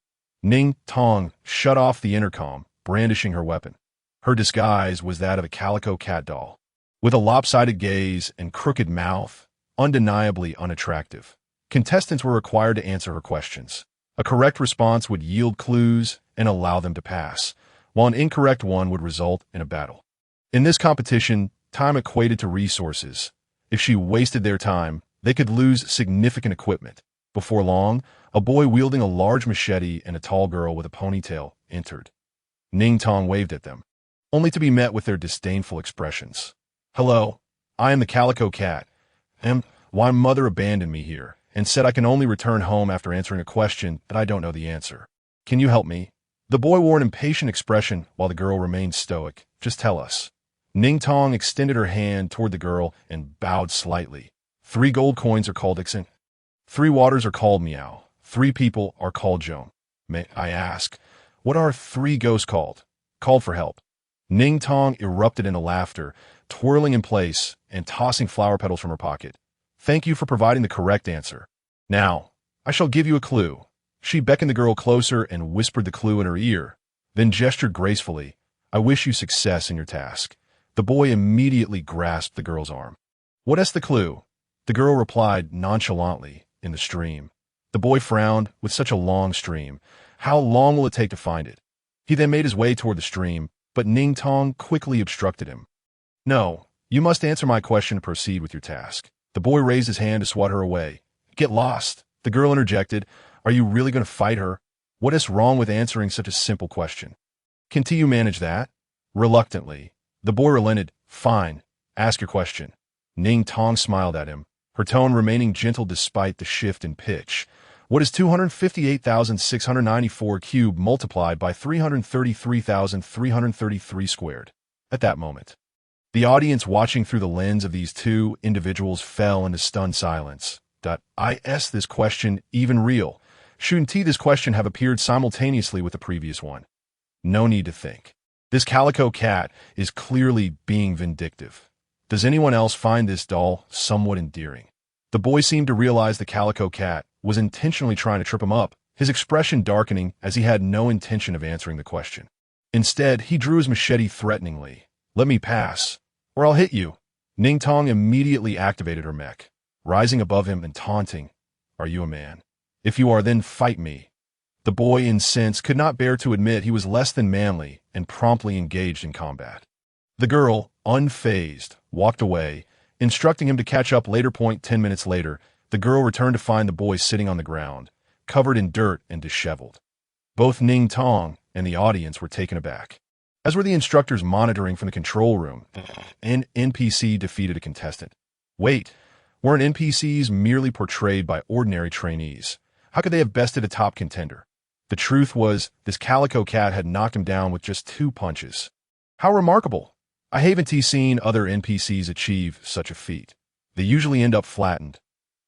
Ning Tong shut off the intercom, brandishing her weapon. Her disguise was that of a calico cat doll. With a lopsided gaze and crooked mouth, undeniably unattractive. Contestants were required to answer her questions. A correct response would yield clues and allow them to pass, while an incorrect one would result in a battle. In this competition, time equated to resources. If she wasted their time, they could lose significant equipment. Before long, a boy wielding a large machete and a tall girl with a ponytail entered. Ning Tong waved at them. only to be met with their disdainful expressions. Hello, I am the Calico Cat, and my mother abandoned me here and said I can only return home after answering a question that I don't know the answer. Can you help me? The boy wore an impatient expression while the girl remained stoic. Just tell us. Ning Tong extended her hand toward the girl and bowed slightly. 3 gold coins are called Ixen. 3 waters are called Meow. 3 people are called Joan. May I ask, what are 3 ghosts called? Called for help. Ning Tong erupted into laughter, twirling in place and tossing flower petals from her pocket. Thank you for providing the correct answer. Now, I shall give you a clue. She beckoned the girl closer and whispered the clue in her ear, then gestured gracefully. I wish you success in your task. The boy immediately grasped the girl's arm. What is the clue? The girl replied nonchalantly, in the stream. The boy frowned. With such a long stream, how long will it take to find it? He then made his way toward the stream, but Ning Tong quickly obstructed him. No, you must answer my question and proceed with your task. The boy raised his hand to swat her away. Get lost, the girl interjected. Are you really going to fight her? What is wrong with answering such a simple question? Can't you manage that? Reluctantly, the boy relented. Fine, ask your question. Ning Tong smiled at him, her tone remaining gentle despite the shift in pitch. What is 258,694 cubed multiplied by 333,333 squared? At that moment, the audience watching through the lens of these 2 individuals fell into stunned silence. Is this question even real? Shouldn't this question have appeared simultaneously with the previous one? No need to think. This Calico Cat is clearly being vindictive. Does anyone else find this doll somewhat endearing? The boy seemed to realize the Calico Cat was intentionally trying to trip him up, his expression darkening as he had no intention of answering the question. Instead, he drew his machete threateningly. Let me pass, or I'll hit you. Ning Tong immediately activated her mech, rising above him and taunting. Are you a man? If you are, then fight me. The boy, incensed, could not bear to admit he was less than manly and promptly engaged in combat. The girl, unfazed, walked away, instructing him to catch up later. 10 minutes later, the girl returned to find the boy sitting on the ground, covered in dirt and disheveled. Both Ning Tong and the audience were taken aback, as were the instructors monitoring from the control room. An NPC defeated a contestant. Wait, weren't NPCs merely portrayed by ordinary trainees? How could they have bested a top contender? The truth was, this Calico Cat had knocked him down with just 2 punches. How remarkable! I haven't seen other NPCs achieve such a feat. They usually end up flattened.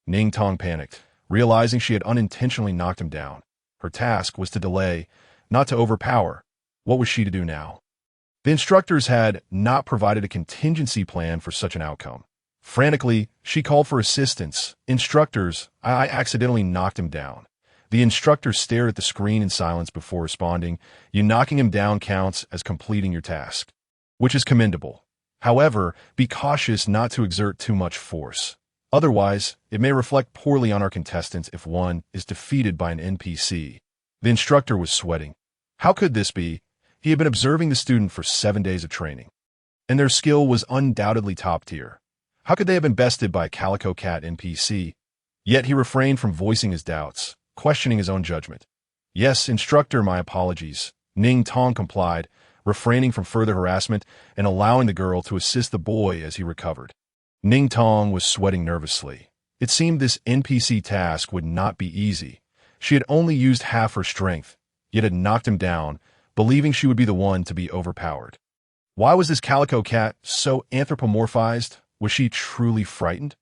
Ning Tong panicked, realizing she had unintentionally knocked him down. Her task was to delay, not to overpower. What was she to do now? The instructors had not provided a contingency plan for such an outcome. Frantically, she called for assistance. Instructors, I accidentally knocked him down. The instructor stared at the screen in silence before responding. You knocking him down counts as completing your task, which is commendable. However, be cautious not to exert too much force. Otherwise, it may reflect poorly on our contestants if one is defeated by an NPC. The instructor was sweating. How could this be? He had been observing the student for 7 days of training, and their skill was undoubtedly top tier. How could they have been bested by a Calico Cat NPC? Yet he refrained from voicing his doubts, questioning his own judgment. Yes, instructor, my apologies. Ning Tong complied, refraining from further harassment and allowing the girl to assist the boy as he recovered. Ning Tong was sweating nervously. It seemed this NPC task would not be easy. She had only used half her strength, yet had knocked him down, believing she would be the one to be overpowered. Why was this Calico Cat so anthropomorphized? Was she truly frightened?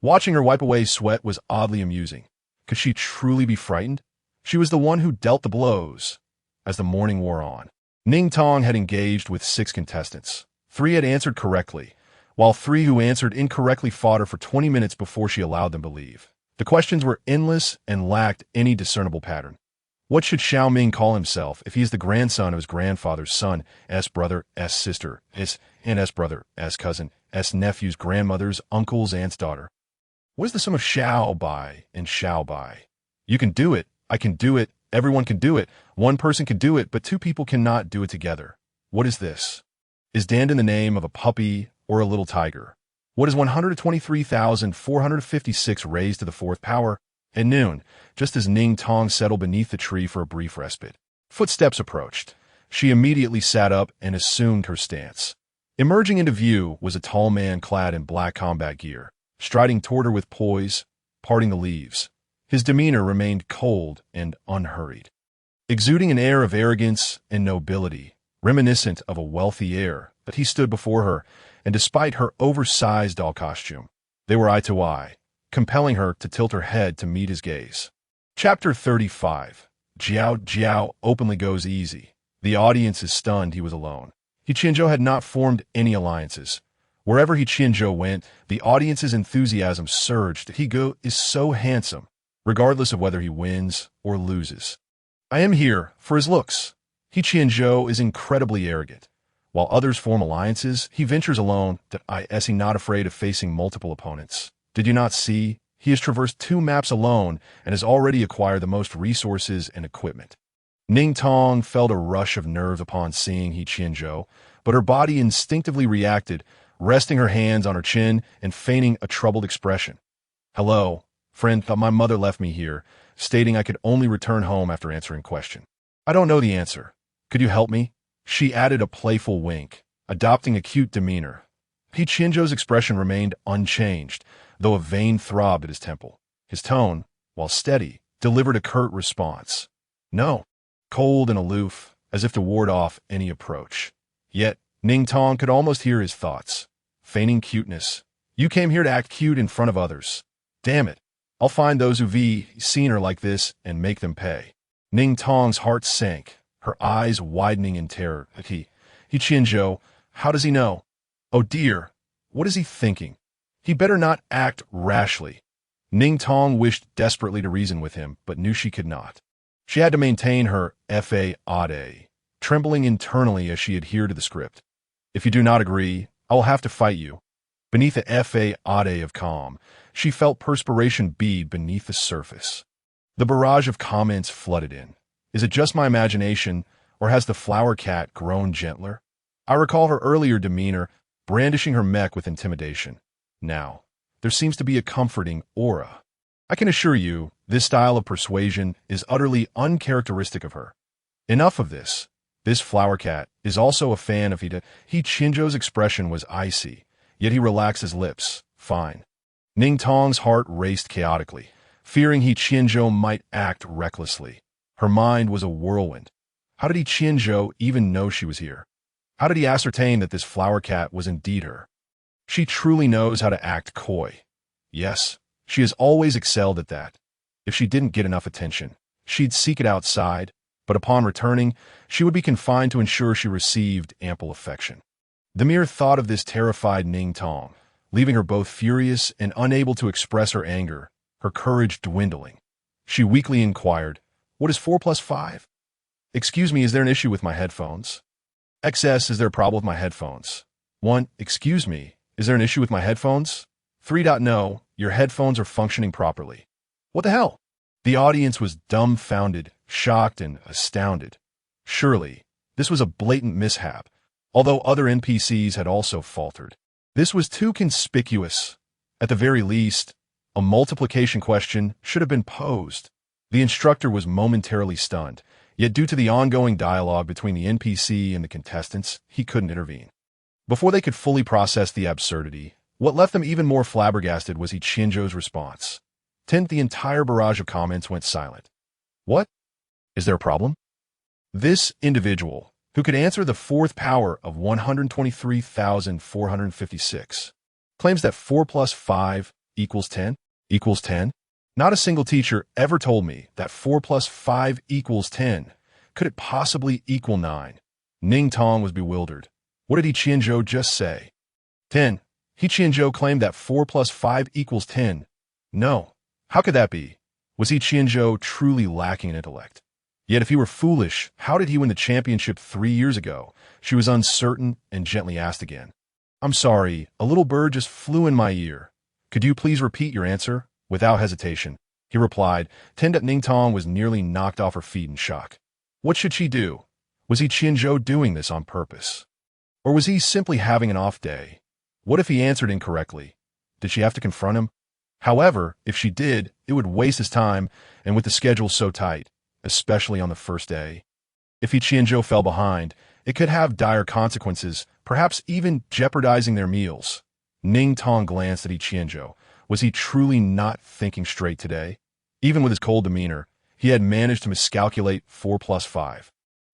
Watching her wipe away sweat was oddly amusing. Could she truly be frightened? She was the one who dealt the blows. As the morning wore on, Ning Tong had engaged with 6 contestants. 3 had answered correctly, while 3 who answered incorrectly fought her for 20 minutes before she allowed them to leave. The questions were endless and lacked any discernible pattern. What should Xiao Ming call himself if he is the grandson of his grandfather's son, S brother, S sister, S brother, S cousin, S nephew's grandmother's uncle's aunt's daughter? What is the sum of Xiao Bai and Xiao Bai? You can do it, I can do it, everyone can do it, one person can do it, but 2 people cannot do it together. What is this? Is Dandan the name of a puppy or a little tiger? What is 123,456 raised to the 4th power? At noon, just as Ning Tong settled beneath the tree for a brief respite, footsteps approached. She immediately sat up and assumed her stance. Emerging into view was a tall man clad in black combat gear, striding toward her with poise, parting the leaves. His demeanor remained cold and unhurried, exuding an air of arrogance and nobility, reminiscent of a wealthy heir. But he stood before her, and despite her oversized doll costume, they were eye to eye, compelling her to tilt her head to meet his gaze. Chapter 35. Jiaojiao openly goes easy. The audience is stunned he was alone. He Qianzhou had not formed any alliances. Wherever He Qianzhou went, the audience's enthusiasm surged. He is so handsome, regardless of whether he wins or loses. I am here for his looks. He Qianzhou is incredibly arrogant. While others form alliances, he ventures alone. Is he not afraid of facing multiple opponents? Did you not see? He has traversed 2 maps alone and has already acquired the most resources and equipment. Ning Tong felt a rush of nerves upon seeing He Qianzhou, but her body instinctively reacted, resting her hands on her chin and feigning a troubled expression. Hello, friend, thought my mother left me here, stating I could only return home after answering question. I don't know the answer. Could you help me? She added a playful wink, adopting a cute demeanor. He Qianzhou's expression remained unchanged, though a vein throbbed at his temple. His tone, while steady, delivered a curt response. No. Cold and aloof, as if to ward off any approach. Yet, Ning Tong could almost hear his thoughts. Feigning cuteness. You came here to act cute in front of others. Damn it. I'll find those who've seen her like this and make them pay. Ning Tong's heart sank, her eyes widening in terror. He Qianzhou, how does he know? Oh dear, what is he thinking? He better not act rashly. Ning Tong wished desperately to reason with him, but knew she could not. She had to maintain her fa-ade, trembling internally as she adhered to the script. If you do not agree, I will have to fight you. Beneath the fa-ade of calm, she felt perspiration bead beneath the surface. The barrage of comments flooded in. Is it just my imagination, or has the flower cat grown gentler? I recall her earlier demeanor, brandishing her mech with intimidation. Now, there seems to be a comforting aura. I can assure you, this style of persuasion is utterly uncharacteristic of her. Enough of this. This flower cat is also a fan of He Qianzhou's expression was icy, yet he relaxed his lips. Fine. Ning Tong's heart raced chaotically, fearing He Qianzhou might act recklessly. Her mind was a whirlwind. How did He Qianzhou even know she was here? How did he ascertain that this flower cat was indeed her? She truly knows how to act coy. Yes, she has always excelled at that. If she didn't get enough attention, she'd seek it outside, but upon returning, she would be confined to ensure she received ample affection. The mere thought of this terrified Ning Tong, leaving her both furious and unable to express her anger, her courage dwindling. She weakly inquired, "What is 4 plus 5? Excuse me, is there an issue with my headphones? XS, is there a problem with my headphones? 1, excuse me, is there an issue with my headphones? 3. No, your headphones are functioning properly. What the hell?" The audience was dumbfounded, shocked, and astounded. Surely, this was a blatant mishap, although other NPCs had also faltered. This was too conspicuous. At the very least, a multiplication question should have been posed. The instructor was momentarily stunned, yet due to the ongoing dialogue between the NPC and the contestants, he couldn't intervene. Before they could fully process the absurdity, what left them even more flabbergasted was He Qianzhou's response. The entire barrage of comments went silent. What? Is there a problem? This individual, who could answer the 4th power of 123,456, claims that 4 plus 5 equals 10? Equals 10? Not a single teacher ever told me that 4 plus 5 equals 10. Could it possibly equal 9? Ning Tong was bewildered. What did He Qianzhou just say? 10. He Qianzhou claimed that 4 plus 5 equals 10. No. How could that be? Was He Qianzhou truly lacking in intellect? Yet if he were foolish, how did he win the championship 3 years ago? She was uncertain and gently asked again. I'm sorry, a little bird just flew in my ear. Could you please repeat your answer? Without hesitation, he replied. Ning Tong was nearly knocked off her feet in shock. What should she do? Was He Qianzhou doing this on purpose? Or was he simply having an off day? What if he answered incorrectly? Did she have to confront him? However, if she did, it would waste his time, and with the schedule so tight, especially on the first day. If He Qianzhou fell behind, it could have dire consequences, perhaps even jeopardizing their meals. Ning Tong glanced at He Qianzhou. Was he truly not thinking straight today? Even with his cold demeanor, he had managed to miscalculate 4 plus 5,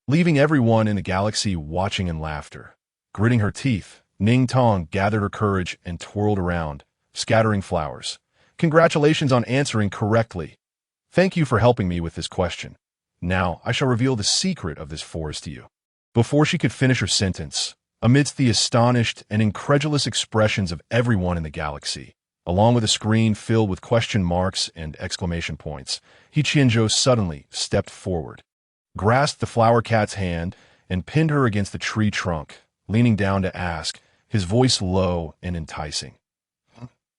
leaving everyone in the galaxy watching in laughter. Gritting her teeth, Ning Tong gathered her courage and twirled around, scattering flowers. Congratulations on answering correctly. Thank you for helping me with this question. Now I shall reveal the secret of this forest to you. Before she could finish her sentence, amidst the astonished and incredulous expressions of everyone in the galaxy, along with a screen filled with question marks and exclamation points, He Qianzhou suddenly stepped forward, grasped the flower cat's hand, and pinned her against the tree trunk, leaning down to ask, his voice low and enticing.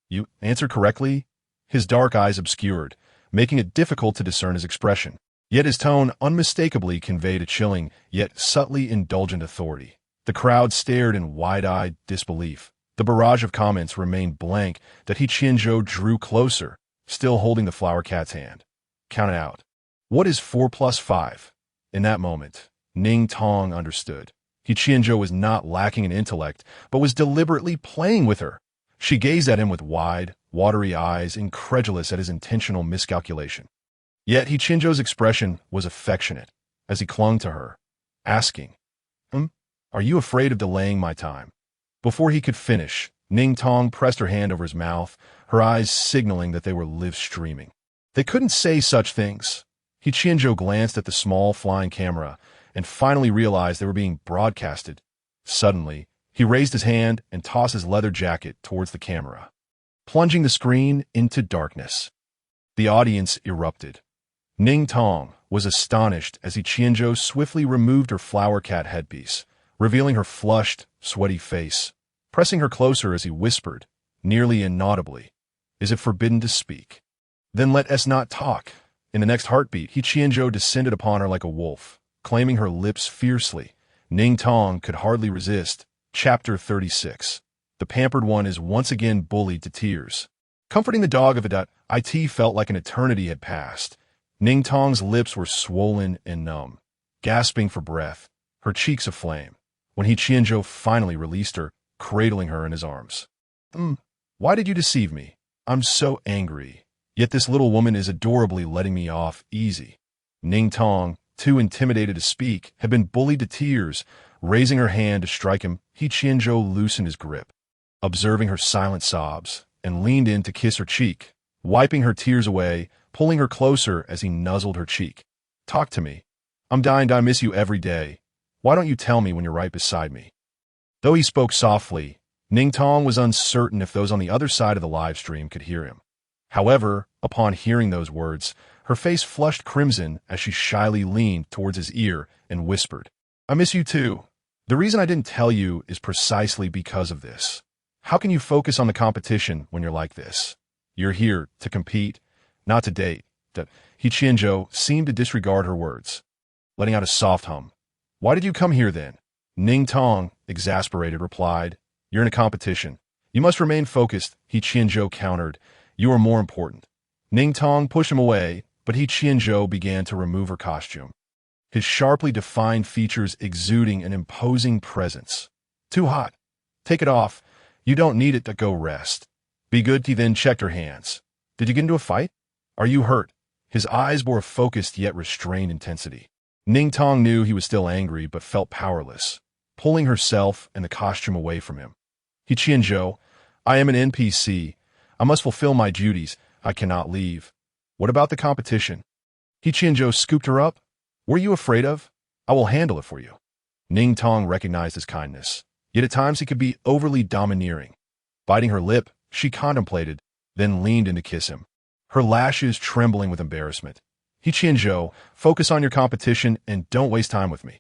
You answered correctly? His dark eyes obscured, making it difficult to discern his expression. Yet his tone unmistakably conveyed a chilling, yet subtly indulgent authority. The crowd stared in wide-eyed disbelief. The barrage of comments remained blank that He Qianzhou drew closer, still holding the flower cat's hand. Count it out. What is 4 plus 5? In that moment, Ning Tong understood. He Qianzhou was not lacking in intellect, but was deliberately playing with her. She gazed at him with wide, watery eyes, incredulous at his intentional miscalculation. Yet He Qianzhou's expression was affectionate, as he clung to her, asking, Are you afraid of delaying my time? Before he could finish, Ning Tong pressed her hand over his mouth, her eyes signaling that they were live-streaming. They couldn't say such things. He Qianzhou glanced at the small flying camera and finally realized they were being broadcasted. Suddenly, he raised his hand and tossed his leather jacket towards the camera, plunging the screen into darkness. The audience erupted. Ning Tong was astonished as He Qianzhou swiftly removed her flower cat headpiece, revealing her flushed, sweaty face, pressing her closer as he whispered, nearly inaudibly, "Is it forbidden to speak? Then let us not talk." In the next heartbeat, He Qianzhou descended upon her like a wolf, claiming her lips fiercely. Ning Tong could hardly resist. Chapter 36. The pampered one is once again bullied to tears. Comforting the dog of it felt like an eternity had passed. Ning Tong's lips were swollen and numb, gasping for breath, her cheeks aflame, when He Qianzhou finally released her, cradling her in his arms. Why did you deceive me? I'm so angry. Yet this little woman is adorably letting me off easy. Ning Tong, too intimidated to speak, had been bullied to tears. Raising her hand to strike him, He Qianzhou loosened his grip, observing her silent sobs, and leaned in to kiss her cheek, wiping her tears away, pulling her closer as he nuzzled her cheek. Talk to me. I'm dying to miss you every day. Why don't you tell me when you're right beside me? Though he spoke softly, Ning Tong was uncertain if those on the other side of the live stream could hear him. However, upon hearing those words, her face flushed crimson as she shyly leaned towards his ear and whispered, I miss you too. The reason I didn't tell you is precisely because of this. How can you focus on the competition when you're like this? You're here to compete, not to date. He Qianzhou seemed to disregard her words, letting out a soft hum. Why did you come here then? Ning Tong, exasperated, replied, You're in a competition. You must remain focused, He Qianzhou countered. You are more important. Ning Tong pushed him away, but He Qianzhou began to remove her costume, his sharply defined features exuding an imposing presence. Too hot. Take it off. You don't need it to go rest. Be good. He then checked her hands. Did you get into a fight? Are you hurt? His eyes bore a focused yet restrained intensity. Ning Tong knew he was still angry but felt powerless, pulling herself and the costume away from him. He Qianzhou, I am an NPC. I must fulfill my duties. I cannot leave. What about the competition? He Qianzhou scooped her up. Were you afraid of? I will handle it for you. Ning Tong recognized his kindness, yet at times he could be overly domineering. Biting her lip, she contemplated, then leaned in to kiss him, her lashes trembling with embarrassment. He Qianzhou, focus on your competition and don't waste time with me.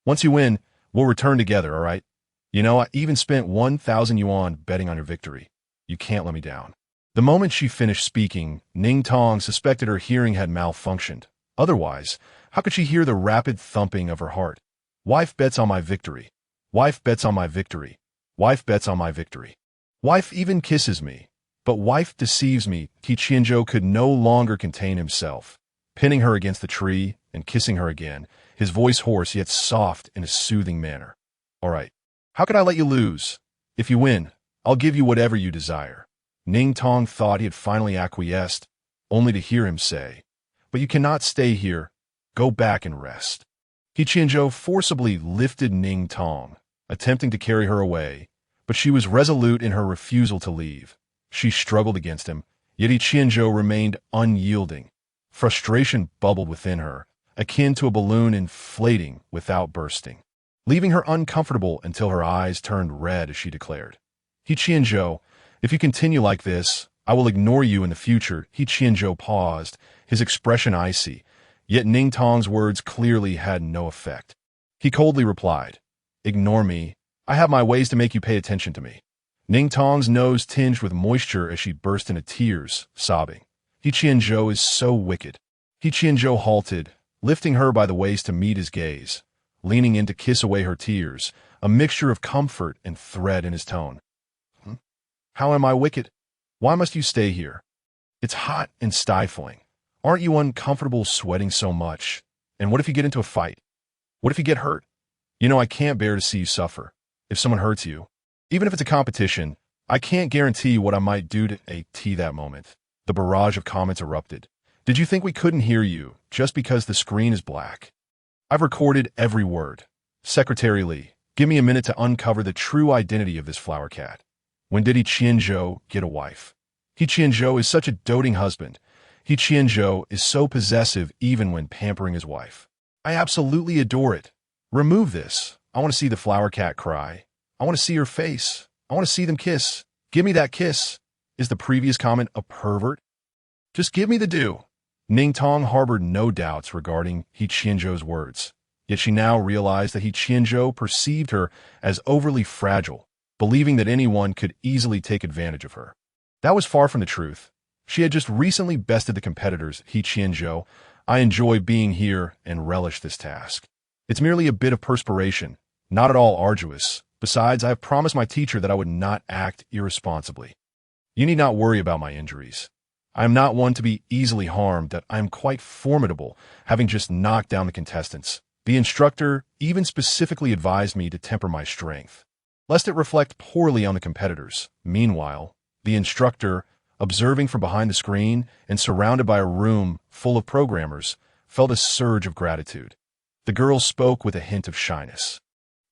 Once you win, we'll return together, all right? You know, I even spent 1,000 yuan betting on your victory. You can't let me down. The moment she finished speaking, Ning Tong suspected her hearing had malfunctioned. Otherwise, how could she hear the rapid thumping of her heart? Wife bets on my victory. Wife bets on my victory. Wife bets on my victory. Wife even kisses me. But wife deceives me. He Qianzhou could no longer contain himself. Pinning her against the tree and kissing her again, his voice hoarse yet soft in a soothing manner. "All right. How could I let you lose? If you win, I'll give you whatever you desire." Ning Tong thought he had finally acquiesced, only to hear him say, "But you cannot stay here. Go back and rest." He Qianzhou forcibly lifted Ning Tong, attempting to carry her away, but she was resolute in her refusal to leave. She struggled against him, yet He Qianzhou remained unyielding. Frustration bubbled within her, akin to a balloon inflating without bursting, leaving her uncomfortable until her eyes turned red as she declared, "He Qianzhou, if you continue like this, I will ignore you in the future." He Qianzhou paused, his expression icy, yet Ning Tong's words clearly had no effect. He coldly replied, "Ignore me. I have my ways to make you pay attention to me." Ning Tong's nose tinged with moisture as she burst into tears, sobbing, "He Qianzhou is so wicked." He Qianzhou halted, lifting her by the waist to meet his gaze, leaning in to kiss away her tears, a mixture of comfort and threat in his tone. "How am I wicked? Why must you stay here? It's hot and stifling. Aren't you uncomfortable sweating so much? And what if you get into a fight? What if you get hurt? You know I can't bear to see you suffer. If someone hurts you, even if it's a competition, I can't guarantee what I might do to that moment." The barrage of comments erupted. "Did you think we couldn't hear you just because the screen is black? I've recorded every word. Secretary Li, give me a minute to uncover the true identity of this flower cat. When did He Qianzhou get a wife? He Qianzhou is such a doting husband. He Qianzhou is so possessive even when pampering his wife. I absolutely adore it. Remove this. I want to see the flower cat cry. I want to see her face. I want to see them kiss. Give me that kiss." Is the previous comment a pervert? Just give me the due. Ning Tong harbored no doubts regarding He Qianzhou's words, yet she now realized that He Qianzhou perceived her as overly fragile, believing that anyone could easily take advantage of her. That was far from the truth. She had just recently bested the competitors. "He Qianzhou, I enjoy being here and relish this task. It's merely a bit of perspiration, not at all arduous. Besides, I have promised my teacher that I would not act irresponsibly. You need not worry about my injuries. I am not one to be easily harmed, that I am quite formidable, having just knocked down the contestants. The instructor even specifically advised me to temper my strength, lest it reflect poorly on the competitors." Meanwhile, the instructor, observing from behind the screen and surrounded by a room full of programmers, felt a surge of gratitude. The girl spoke with a hint of shyness,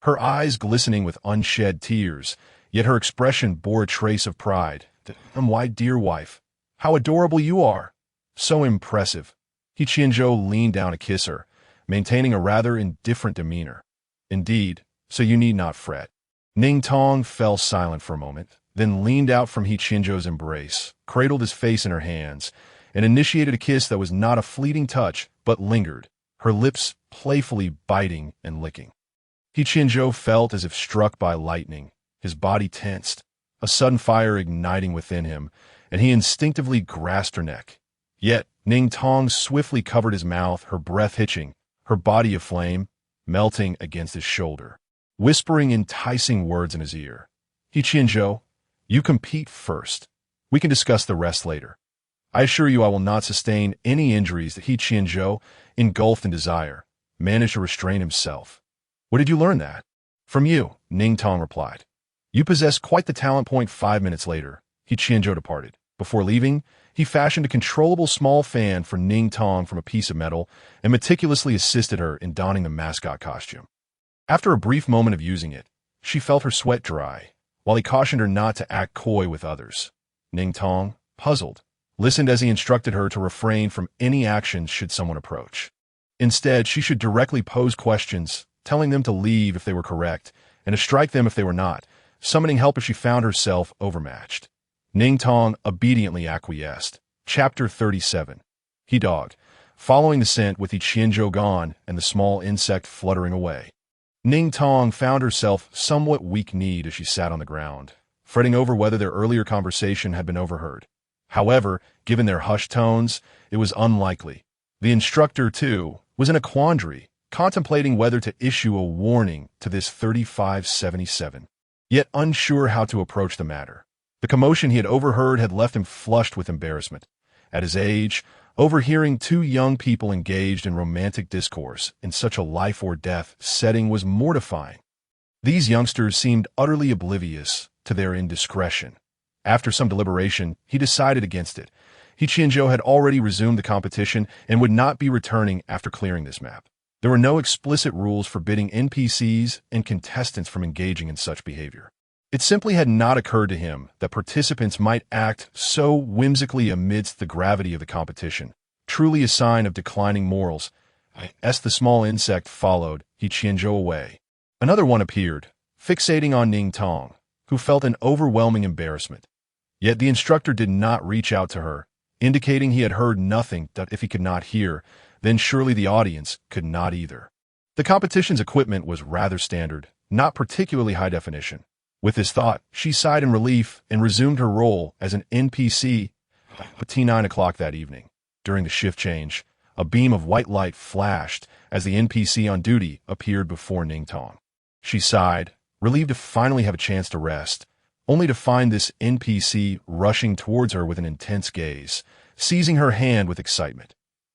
her eyes glistening with unshed tears, yet her expression bore a trace of pride. "My dear wife, how adorable you are! So impressive." He Qianzhou leaned down to kiss her, maintaining a rather indifferent demeanor. "Indeed, so you need not fret." Ning Tong fell silent for a moment, then leaned out from He Qianzhou's embrace, cradled his face in her hands, and initiated a kiss that was not a fleeting touch, but lingered, her lips playfully biting and licking. He Qianzhou felt as if struck by lightning, his body tensed, a sudden fire igniting within him, and he instinctively grasped her neck. Yet Ning Tong swiftly covered his mouth, her breath hitching, her body aflame, melting against his shoulder, whispering enticing words in his ear. "He Qianzhou, you compete first. We can discuss the rest later. I assure you I will not sustain any injuries." That He Qianzhou, engulfed in desire, managed to restrain himself. "Where did you learn that?" "From you," Ning Tong replied. "You possess quite the talent." 5 minutes later, He Qianzhou departed. Before leaving, he fashioned a controllable small fan for Ning Tong from a piece of metal and meticulously assisted her in donning the mascot costume. After a brief moment of using it, she felt her sweat dry, while he cautioned her not to act coy with others. Ning Tong, puzzled, listened as he instructed her to refrain from any actions should someone approach. Instead, she should directly pose questions, telling them to leave if they were correct, and to strike them if they were not, summoning help if she found herself overmatched. Ning Tong obediently acquiesced. Chapter 37. He dogged, following the scent with He Qianzhou gone and the small insect fluttering away. Ning Tong found herself somewhat weak-kneed as she sat on the ground, fretting over whether their earlier conversation had been overheard. However, given their hushed tones, it was unlikely. The instructor, too, was in a quandary, contemplating whether to issue a warning to this 3577, yet unsure how to approach the matter. The commotion he had overheard had left him flushed with embarrassment. At his age, Overhearing two young people engaged in romantic discourse in such a life-or-death setting was mortifying. These youngsters seemed utterly oblivious to their indiscretion. After some deliberation, he decided against it. He Qianzhou had already resumed the competition and would not be returning after clearing this map. There were no explicit rules forbidding NPCs and contestants from engaging in such behavior. It simply had not occurred to him that participants might act so whimsically amidst the gravity of the competition, truly a sign of declining morals. As the small insect followed He Qianzhou away, another one appeared, fixating on Ning Tong, who felt an overwhelming embarrassment. Yet the instructor did not reach out to her, indicating he had heard nothing that if he could not hear, then surely the audience could not either. The competition's equipment was rather standard, not particularly high definition. With this thought, she sighed in relief and resumed her role as an NPC at 9 o'clock that evening. During the shift change, a beam of white light flashed as the NPC on duty appeared before Ning Tong. She sighed, relieved to finally have a chance to rest, only to find this NPC rushing towards her with an intense gaze, seizing her hand with excitement.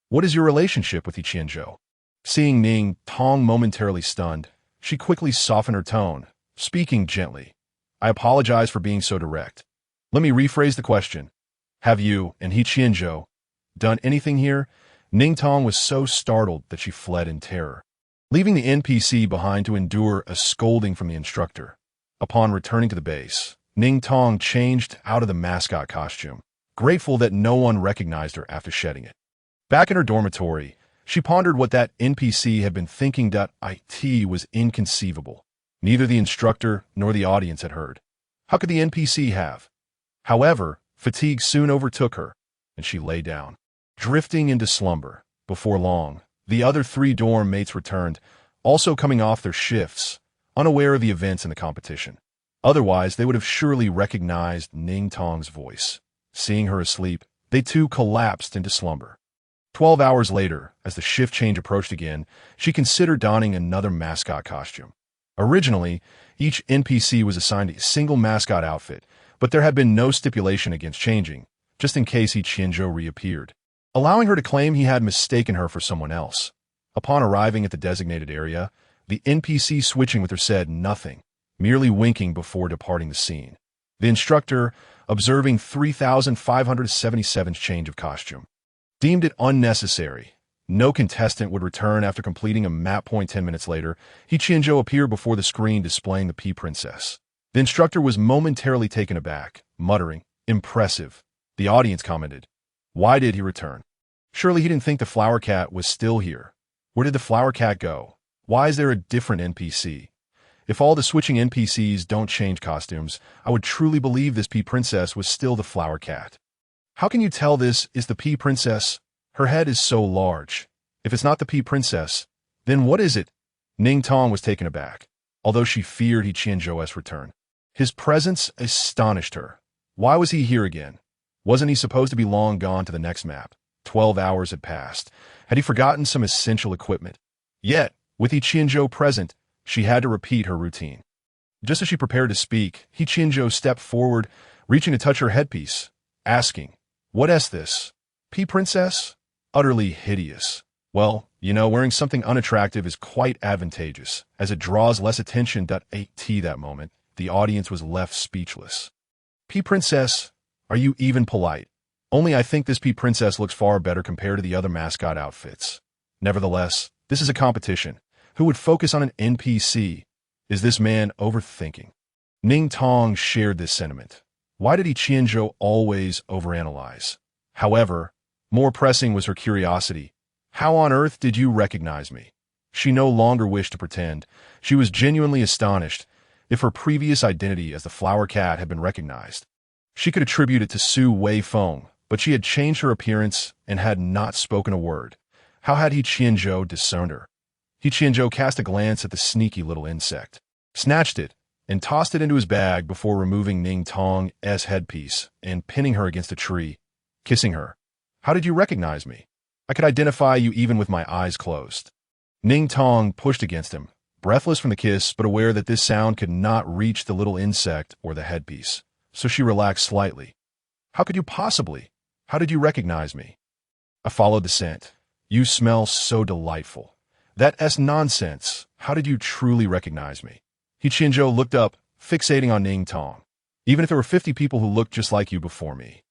"What is your relationship with He Qianzhou?" Seeing Ning Tong momentarily stunned, she quickly softened her tone, speaking gently. "I apologize for being so direct. Let me rephrase the question. Have you and He Qianzhou done anything here?" Ning Tong was so startled that she fled in terror, leaving the NPC behind to endure a scolding from the instructor. Upon returning to the base, Ning Tong changed out of the mascot costume, grateful that no one recognized her after shedding it. Back in her dormitory, she pondered what that NPC had been thinking. It was inconceivable. Neither the instructor nor the audience had heard. How could the NPC have? However, fatigue soon overtook her, and she lay down, drifting into slumber. Before long, the other three dorm mates returned, also coming off their shifts, unaware of the events in the competition. Otherwise, they would have surely recognized Ning Tong's voice. Seeing her asleep, they too collapsed into slumber. 12 hours later, as the shift change approached again, she considered donning another mascot costume. Originally, each NPC was assigned a single mascot outfit, but there had been no stipulation against changing, just in case He Qianzhou reappeared, allowing her to claim he had mistaken her for someone else. Upon arriving at the designated area, the NPC switching with her said nothing, merely winking before departing the scene. The instructor, observing 3,577's change of costume, deemed it unnecessary. No contestant would return after completing a map point 10 minutes later. He Qianzhou appeared before the screen displaying the P-Princess. The instructor was momentarily taken aback, muttering, "Impressive." The audience commented, "Why did he return? Surely he didn't think the flower cat was still here. Where did the flower cat go? Why is there a different NPC? If all the switching NPCs don't change costumes, I would truly believe this P-Princess was still the flower cat. How can you tell this is the P-Princess? Her head is so large. If it's not the P-Princess, then what is it?" Ning Tong was taken aback, although she feared He Qianzhou's return. His presence astonished her. Why was he here again? Wasn't he supposed to be long gone to the next map? 12 hours had passed. Had he forgotten some essential equipment? Yet, with He Qianzhou present, she had to repeat her routine. Just as she prepared to speak, He Qianzhou stepped forward, reaching to touch her headpiece, asking, "What is this? P-Princess? Utterly hideous. Well, wearing something unattractive is quite advantageous, as it draws less attention. That moment, the audience was left speechless. P-Princess, are you even polite? Only I think this P-Princess looks far better compared to the other mascot outfits. Nevertheless, this is a competition. Who would focus on an NPC? Is this man overthinking?" Ning Tong shared this sentiment. Why did He Qianzhou always overanalyze? However, more pressing was her curiosity. How on earth did you recognize me? She no longer wished to pretend. She was genuinely astonished. If her previous identity as the flower cat had been recognized, she could attribute it to Su Wei Feng, but she had changed her appearance and had not spoken a word. How had He Qianzhou discerned her? He Qianzhou cast a glance at the sneaky little insect, snatched it, and tossed it into his bag before removing Ning Tong's headpiece and pinning her against a tree, kissing her. "How did you recognize me? I could identify you even with my eyes closed." Ning Tong pushed against him, breathless from the kiss but aware that this sound could not reach the little insect or the headpiece, so she relaxed slightly. "How could you possibly? How did you recognize me?" I followed the scent. You smell so delightful. That's nonsense. How did you truly recognize me? He Qianzhou looked up, fixating on Ning Tong. Even if there were 50 people who looked just like you before me.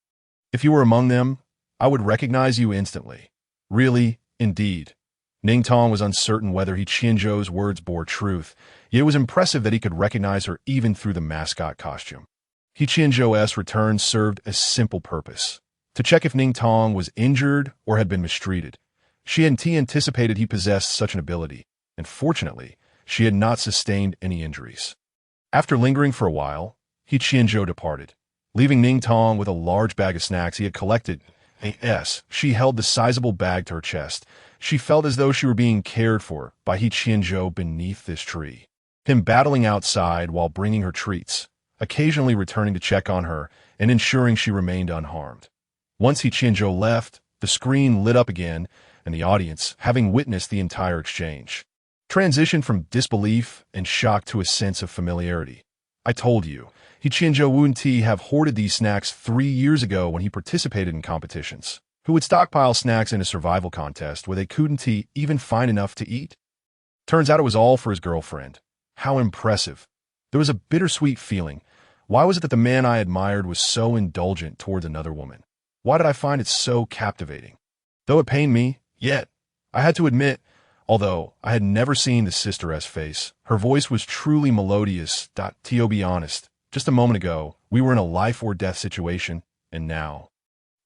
If you were among them, I would recognize you instantly. Really, indeed. Ning Tong was uncertain whether He Qianzhou's words bore truth, yet it was impressive that he could recognize her even through the mascot costume. He Qianzhou's return served a simple purpose: to check if Ning Tong was injured or had been mistreated. She had anticipated he possessed such an ability, and fortunately, she had not sustained any injuries. After lingering for a while, He Qianzhou departed, leaving Ning Tong with a large bag of snacks he had collected. She held the sizable bag to her chest. She felt as though she were being cared for by He Qianzhou beneath this tree. Him battling outside while bringing her treats, occasionally returning to check on her and ensuring she remained unharmed. Once He Qianzhou left, the screen lit up again, and the audience, having witnessed the entire exchange, transitioned from disbelief and shock to a sense of familiarity. I told you, He Qianzhou wouldn't have hoarded these snacks 3 years ago when he participated in competitions. Who would stockpile snacks in a survival contest where they couldn't even find enough to eat? Turns out it was all for his girlfriend. How impressive. There was a bittersweet feeling. Why was it that the man I admired was so indulgent towards another woman? Why did I find it so captivating? Though it pained me, yet, I had to admit, although I had never seen the sisteress face, her voice was truly melodious. To be honest, just a moment ago, we were in a life-or-death situation, and now.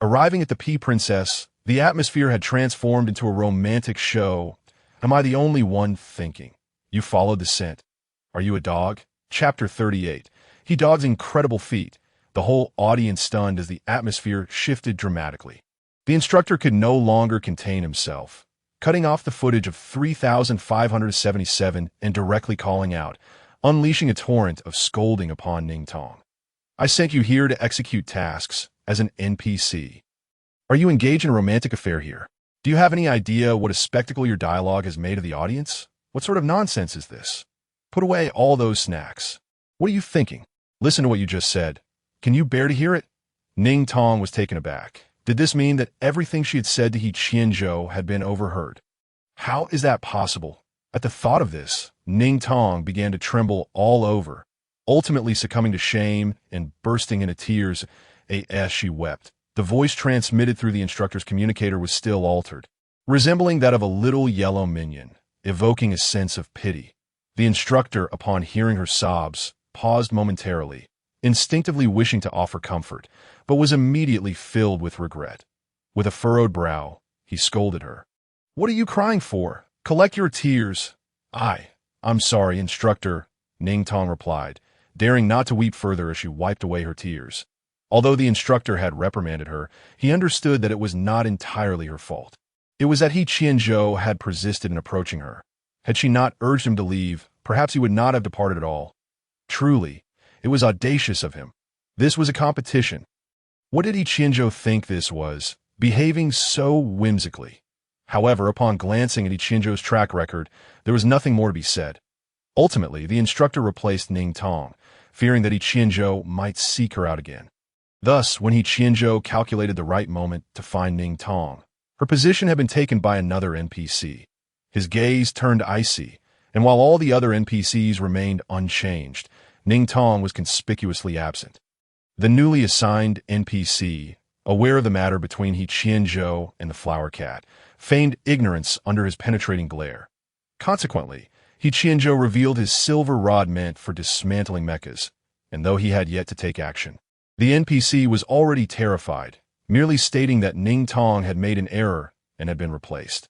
Arriving at the P Princess, the atmosphere had transformed into a romantic show. Am I the only one thinking? You followed the scent. Are you a dog? Chapter 38. He dog's incredible feat. The whole audience stunned as the atmosphere shifted dramatically. The instructor could no longer contain himself, cutting off the footage of 3,577 and directly calling out, unleashing a torrent of scolding upon Ning Tong. I sent you here to execute tasks as an NPC. Are you engaged in a romantic affair here? Do you have any idea what a spectacle your dialogue has made of the audience? What sort of nonsense is this? Put away all those snacks. What are you thinking? Listen to what you just said. Can you bear to hear it? Ning Tong was taken aback. Did this mean that everything she had said to He Qianzhou had been overheard? How is that possible? At the thought of this, Ning Tong began to tremble all over, ultimately succumbing to shame and bursting into tears as she wept. The voice transmitted through the instructor's communicator was still altered, resembling that of a little yellow minion, evoking a sense of pity. The instructor, upon hearing her sobs, paused momentarily, instinctively wishing to offer comfort, but was immediately filled with regret. With a furrowed brow, he scolded her. What are you crying for? Collect your tears. I'm sorry, instructor, Ning Tong replied, daring not to weep further as she wiped away her tears. Although the instructor had reprimanded her, he understood that it was not entirely her fault. It was that He Qianzhou had persisted in approaching her. Had she not urged him to leave, perhaps he would not have departed at all. Truly, it was audacious of him. This was a competition. What did He Qianzhou think this was, behaving so whimsically? However, upon glancing at He Qianzhou's track record, there was nothing more to be said. Ultimately, the instructor replaced Ning Tong, fearing that He Qianzhou might seek her out again. Thus, when He Qianzhou calculated the right moment to find Ning Tong, her position had been taken by another NPC. His gaze turned icy, and while all the other NPCs remained unchanged, Ning Tong was conspicuously absent. The newly assigned NPC, aware of the matter between He Qianzhou and the flower cat, feigned ignorance under his penetrating glare. Consequently, He Qianzhou revealed his silver rod meant for dismantling mechas, and though he had yet to take action, the NPC was already terrified, merely stating that Ning Tong had made an error and had been replaced.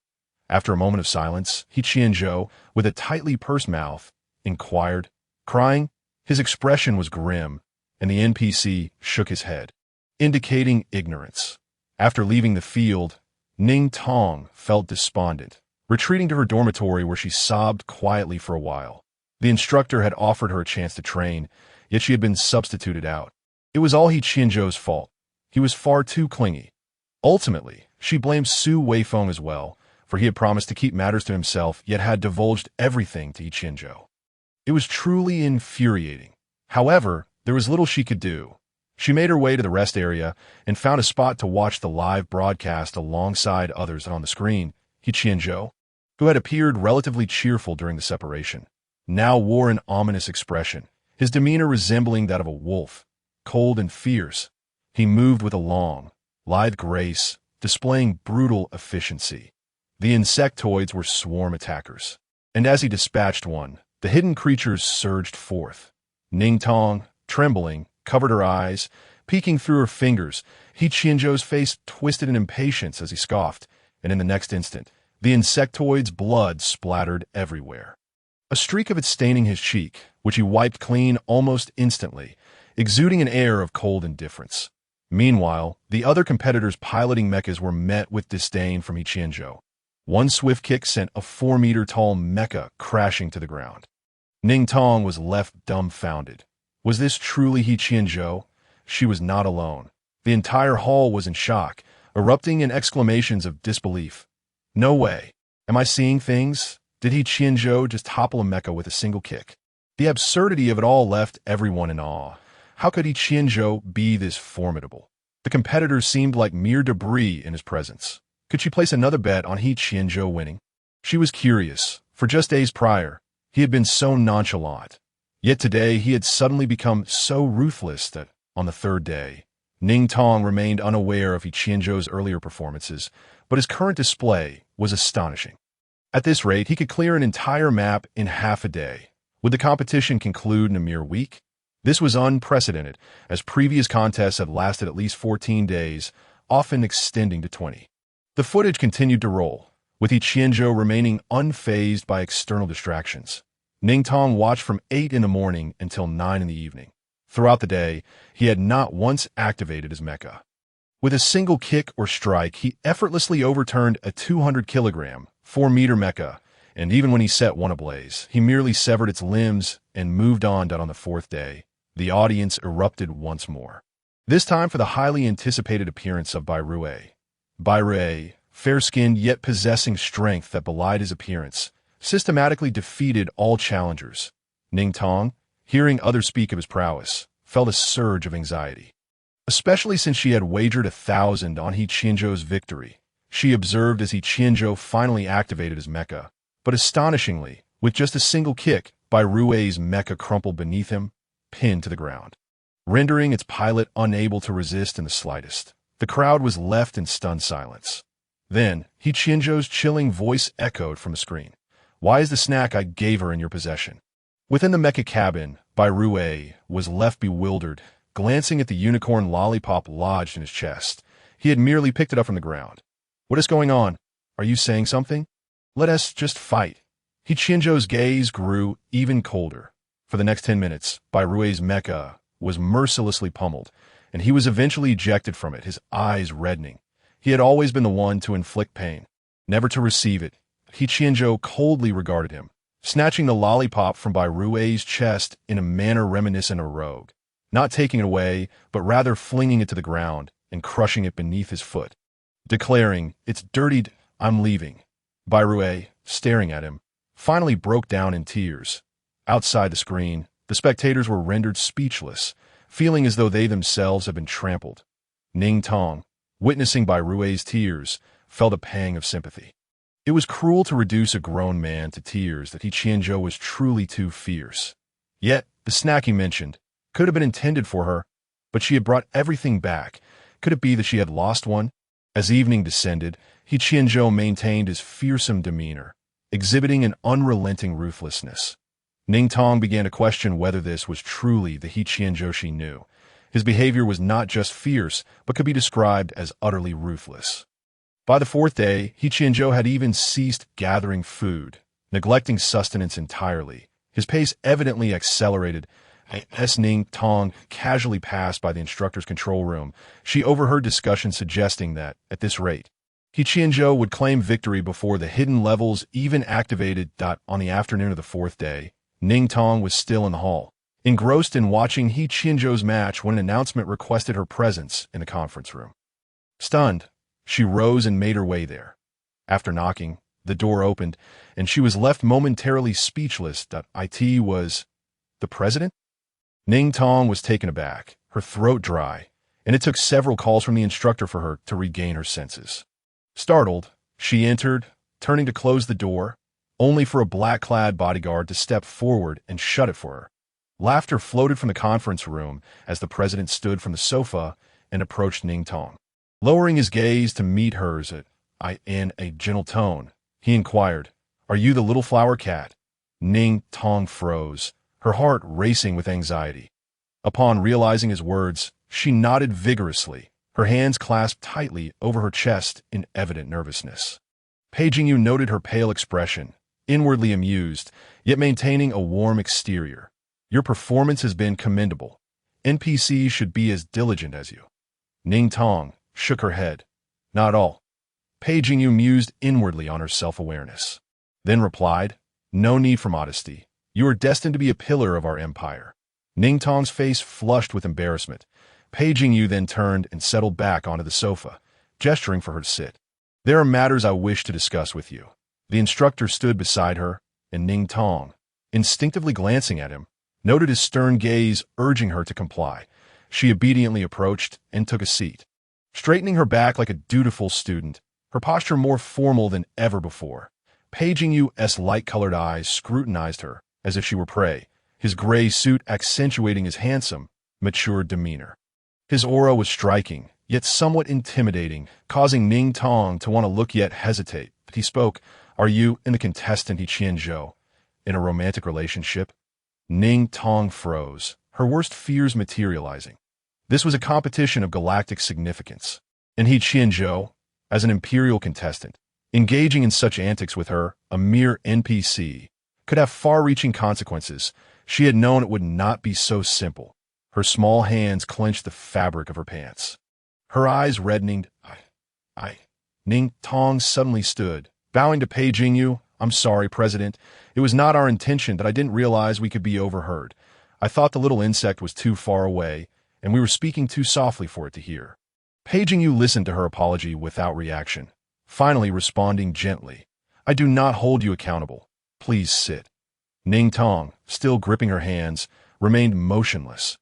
After a moment of silence, He Qianzhou, with a tightly pursed mouth, inquired, crying. His expression was grim, and the NPC shook his head, indicating ignorance. After leaving the field, Ning Tong felt despondent, retreating to her dormitory where she sobbed quietly for a while. The instructor had offered her a chance to train, yet she had been substituted out. It was all He Qianzhou's fault. He was far too clingy. Ultimately, she blamed Su Weifeng as well, for he had promised to keep matters to himself, yet had divulged everything to He Qianzhou. It was truly infuriating. However, there was little she could do. She made her way to the rest area and found a spot to watch the live broadcast alongside others on the screen. He Qianzhou, who had appeared relatively cheerful during the separation, now wore an ominous expression, his demeanor resembling that of a wolf, cold and fierce. He moved with a long, lithe grace, displaying brutal efficiency. The insectoids were swarm attackers, and as he dispatched one, the hidden creatures surged forth. Ning Tong, trembling, covered her eyes, peeking through her fingers. He Qianzhou's face twisted in impatience as he scoffed, and in the next instant, the insectoid's blood splattered everywhere. A streak of it staining his cheek, which he wiped clean almost instantly, exuding an air of cold indifference. Meanwhile, the other competitors piloting mechas were met with disdain from He Qianzhou. One swift kick sent a 4-meter-tall mecha crashing to the ground. Ning Tong was left dumbfounded. Was this truly He Qianzhou? She was not alone. The entire hall was in shock, erupting in exclamations of disbelief. No way. Am I seeing things? Did He Qianzhou just topple a mecha with a single kick? The absurdity of it all left everyone in awe. How could He Qianzhou be this formidable? The competitors seemed like mere debris in his presence. Could she place another bet on He Qianzhou winning? She was curious, for just days prior, he had been so nonchalant. Yet today he had suddenly become so ruthless that, on the third day, Ning Tong remained unaware of He Qianzhou's earlier performances, but his current display was astonishing. At this rate, he could clear an entire map in half a day. Would the competition conclude in a mere week? This was unprecedented, as previous contests had lasted at least 14 days, often extending to 20. The footage continued to roll, with He Qianzhou remaining unfazed by external distractions. Ning Tong watched from 8 in the morning until 9 in the evening. Throughout the day, he had not once activated his mecha. With a single kick or strike, he effortlessly overturned a 200-kilogram, 4-meter mecha, and even when he set one ablaze, he merely severed its limbs and moved on. On the fourth day, the audience erupted once more. This time for the highly anticipated appearance of Bai Rui. Bai Rui, fair-skinned yet possessing strength that belied his appearance, systematically defeated all challengers. Ning Tong, hearing others speak of his prowess, felt a surge of anxiety. Especially since she had wagered 1,000 on He Qianzhou's victory. She observed as He Qianzhou finally activated his mecha, but astonishingly, with just a single kick, Bai Rui's mecha crumpled beneath him, pinned to the ground, rendering its pilot unable to resist in the slightest. The crowd was left in stunned silence. Then, He Qianzhou's chilling voice echoed from the screen. Why is the snack I gave her in your possession? Within the mecha cabin, Bai Rui was left bewildered, glancing at the unicorn lollipop lodged in his chest. He had merely picked it up from the ground. What is going on? Are you saying something? Let us just fight. He Qianzhou's gaze grew even colder. For the next 10 minutes, Bai Rui's mecha was mercilessly pummeled, and he was eventually ejected from it, his eyes reddening. He had always been the one to inflict pain, never to receive it. He Qianzhou coldly regarded him, snatching the lollipop from Bai Rui's chest in a manner reminiscent of a rogue, not taking it away, but rather flinging it to the ground and crushing it beneath his foot, declaring, "It's dirtied, I'm leaving." Bai Rui, staring at him, finally broke down in tears. Outside the screen, the spectators were rendered speechless, feeling as though they themselves had been trampled. Ning Tong, witnessing Bai Rui's tears, felt a pang of sympathy. It was cruel to reduce a grown man to tears that He Qianzhou was truly too fierce. Yet, the snack he mentioned could have been intended for her, but she had brought everything back. Could it be that she had lost one? As evening descended, He Qianzhou maintained his fearsome demeanor, exhibiting an unrelenting ruthlessness. Ning Tong began to question whether this was truly the He Qianzhou she knew. His behavior was not just fierce, but could be described as utterly ruthless. By the fourth day, He Qianzhou had even ceased gathering food, neglecting sustenance entirely. His pace evidently accelerated. As Ning Tong casually passed by the instructor's control room, she overheard discussions suggesting that, at this rate, He Qianzhou would claim victory before the hidden levels even activated. On the afternoon of the fourth day, Ning Tong was still in the hall, engrossed in watching He Qianzhou's match when an announcement requested her presence in the conference room. Stunned, she rose and made her way there. After knocking, the door opened, and she was left momentarily speechless. It was the president? Ning Tong was taken aback, her throat dry, and it took several calls from the instructor for her to regain her senses. Startled, she entered, turning to close the door, only for a black-clad bodyguard to step forward and shut it for her. Laughter floated from the conference room as the president stood from the sofa and approached Ning Tong. Lowering his gaze to meet hers in a gentle tone, he inquired, "Are you the little flower cat?" Ning Tong froze, her heart racing with anxiety. Upon realizing his words, she nodded vigorously, her hands clasped tightly over her chest in evident nervousness. He Qianzhou noted her pale expression, inwardly amused, yet maintaining a warm exterior. "Your performance has been commendable. NPCs should be as diligent as you." Ning Tong shook her head. "Not all." He Qianzhou mused inwardly on her self-awareness, then replied, "No need for modesty. You are destined to be a pillar of our empire." Ning Tong's face flushed with embarrassment. He Qianzhou then turned and settled back onto the sofa, gesturing for her to sit. "There are matters I wish to discuss with you." The instructor stood beside her, and Ning Tong, instinctively glancing at him, noted his stern gaze urging her to comply. She obediently approached and took a seat. Straightening her back like a dutiful student, her posture more formal than ever before, He Qianzhou's light-colored eyes scrutinized her as if she were prey, his gray suit accentuating his handsome, mature demeanor. His aura was striking, yet somewhat intimidating, causing Ning Tong to want to look yet hesitate. But he spoke, "Are you and the contestant He Qianzhou in a romantic relationship?" Ning Tong froze, her worst fears materializing. This was a competition of galactic significance, and He Qianzhou, as an imperial contestant, engaging in such antics with her, a mere NPC, could have far-reaching consequences. She had known it would not be so simple. Her small hands clenched the fabric of her pants. Her eyes reddening. Ning Tong suddenly stood, bowing to He Qianzhou. "I'm sorry, President. It was not our intention, but I didn't realize we could be overheard. I thought the little insect was too far away, and we were speaking too softly for it to hear." He Qianzhou listened to her apology without reaction, finally responding gently, "I do not hold you accountable. Please sit." Ning Tong, still gripping her hands, remained motionless.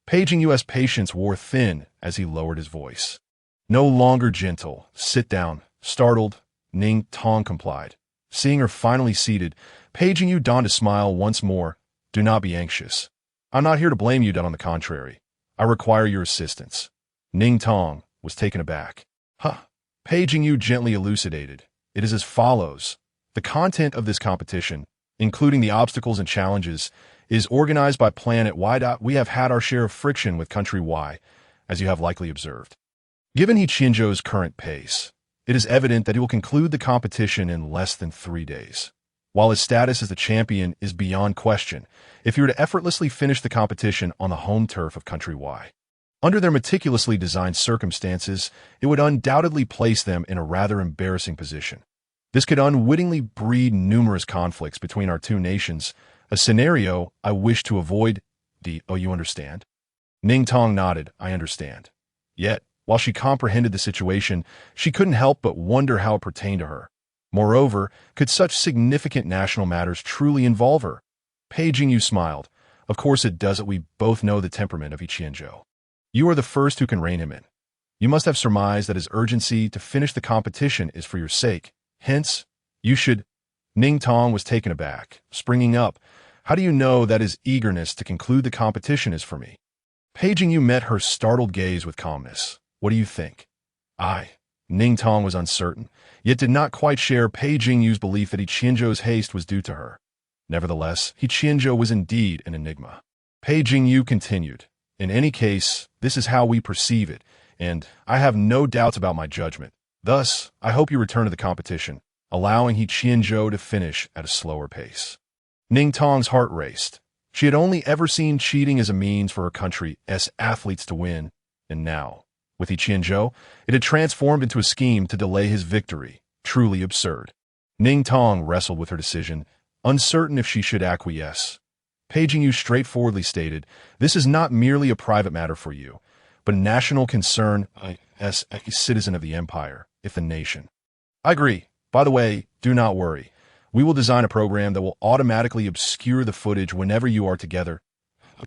He Qianzhou's patience wore thin as he lowered his voice. No longer gentle. "Sit down." Startled, Ning Tong complied. Seeing her finally seated, He Qianzhou donned a smile once more. "Do not be anxious. I'm not here to blame you, on the contrary. I require your assistance." Ning Tong was taken aback. He Qianzhou gently elucidated. "It is as follows. The content of this competition, including the obstacles and challenges, is organized by Planet Y. We have had our share of friction with Country Y, as you have likely observed. Given He Qianzhou's current pace, it is evident that he will conclude the competition in less than 3 days. While his status as the champion is beyond question, if he were to effortlessly finish the competition on the home turf of Country Y, under their meticulously designed circumstances, it would undoubtedly place them in a rather embarrassing position. This could unwittingly breed numerous conflicts between our two nations, a scenario I wish to avoid. You understand? Ning Tong nodded. "I understand." Yet, while she comprehended the situation, she couldn't help but wonder how it pertained to her. Moreover, could such significant national matters truly involve her? He Qianzhou smiled. "Of course it does. We both know the temperament of He Qianzhou. You are the first who can rein him in. You must have surmised that his urgency to finish the competition is for your sake. Hence, you should—" Ning Tong was taken aback, springing up. "How do you know that his eagerness to conclude the competition is for me?" He Qianzhou met her startled gaze with calmness. "What do you think?" Ning Tong was uncertain, yet did not quite share He Qianzhou's belief that He Qianzhou's haste was due to her. Nevertheless, He Qianzhou was indeed an enigma. He Qianzhou continued, "In any case, this is how we perceive it, and I have no doubts about my judgment. Thus, I hope you return to the competition, allowing He Qianzhou to finish at a slower pace." Ning Tong's heart raced. She had only ever seen cheating as a means for her country's athletes to win, and now, with He Qianzhou, it had transformed into a scheme to delay his victory. Truly absurd. Ning Tong wrestled with her decision, uncertain if she should acquiesce. He Qianzhou straightforwardly stated, "This is not merely a private matter for you, but a national concern as a citizen of the empire, if the nation." "I agree. By the way, do not worry. We will design a program that will automatically obscure the footage whenever you are together.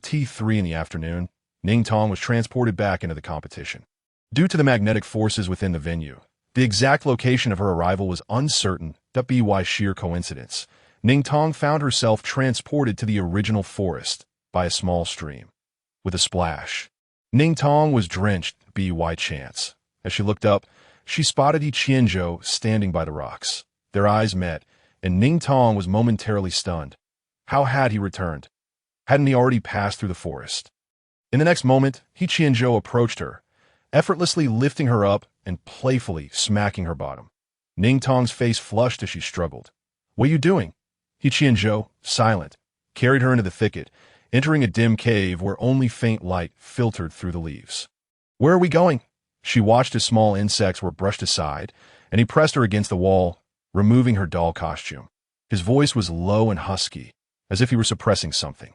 T3 in the afternoon. Ning Tong was transported back into the competition. Due to the magnetic forces within the venue, the exact location of her arrival was uncertain, by sheer coincidence. Ning Tong found herself transported to the original forest by a small stream. With a splash, Ning Tong was drenched by chance. As she looked up, she spotted He Qianzhou standing by the rocks. Their eyes met, and Ning Tong was momentarily stunned. How had he returned? Hadn't he already passed through the forest? In the next moment, He Qianzhou approached her, effortlessly lifting her up and playfully smacking her bottom. Ning Tong's face flushed as she struggled. "What are you doing?" He Qianzhou, silent, carried her into the thicket, entering a dim cave where only faint light filtered through the leaves. "Where are we going?" She watched as small insects were brushed aside, and he pressed her against the wall, removing her doll costume. His voice was low and husky, as if he were suppressing something.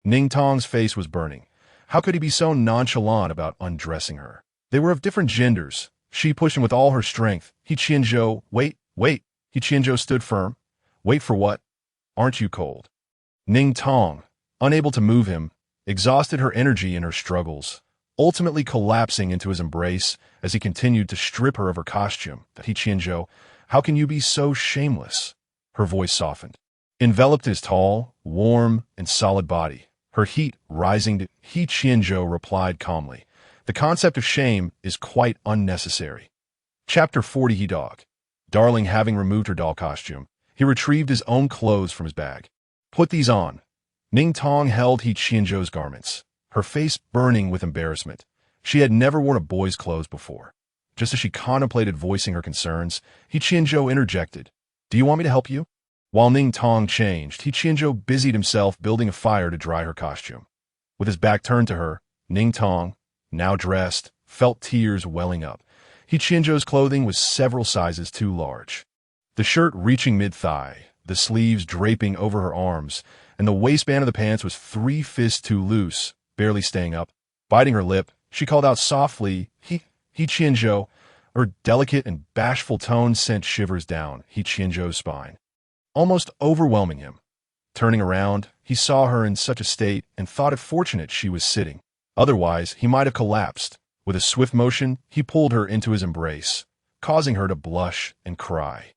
Ning Tong's face was burning. How could he be so nonchalant about undressing her? They were of different genders. She pushed him with all her strength. He Qianzhou, wait. He Qianzhou stood firm. Wait for what? Aren't you cold? Ning Tong, unable to move him, exhausted her energy in her struggles, ultimately collapsing into his embrace as he continued to strip her of her costume. He Qianzhou, how can you be so shameless? Her voice softened. Enveloped in his tall, warm, and solid body, her heat rising to He Qianzhou replied calmly, "The concept of shame is quite unnecessary." Chapter 40 He Dog. Darling having removed her doll costume, he retrieved his own clothes from his bag. "Put these on." Ning Tong held He Qianzhou's garments, her face burning with embarrassment. She had never worn a boy's clothes before. Just as she contemplated voicing her concerns, He Qianzhou interjected, "Do you want me to help you?" While Ning Tong changed, He Qianzhou busied himself building a fire to dry her costume. With his back turned to her, Ning Tong, now dressed, felt tears welling up. He Qianzhou's clothing was several sizes too large. The shirt reaching mid-thigh, the sleeves draping over her arms, and the waistband of the pants was 3 fists too loose, barely staying up. Biting her lip, she called out softly, He Qianzhou. Her delicate and bashful tone sent shivers down He Qianzhou's spine, almost overwhelming him. Turning around, he saw her in such a state and thought it fortunate she was sitting. Otherwise, he might have collapsed. With a swift motion, he pulled her into his embrace, causing her to blush and cry.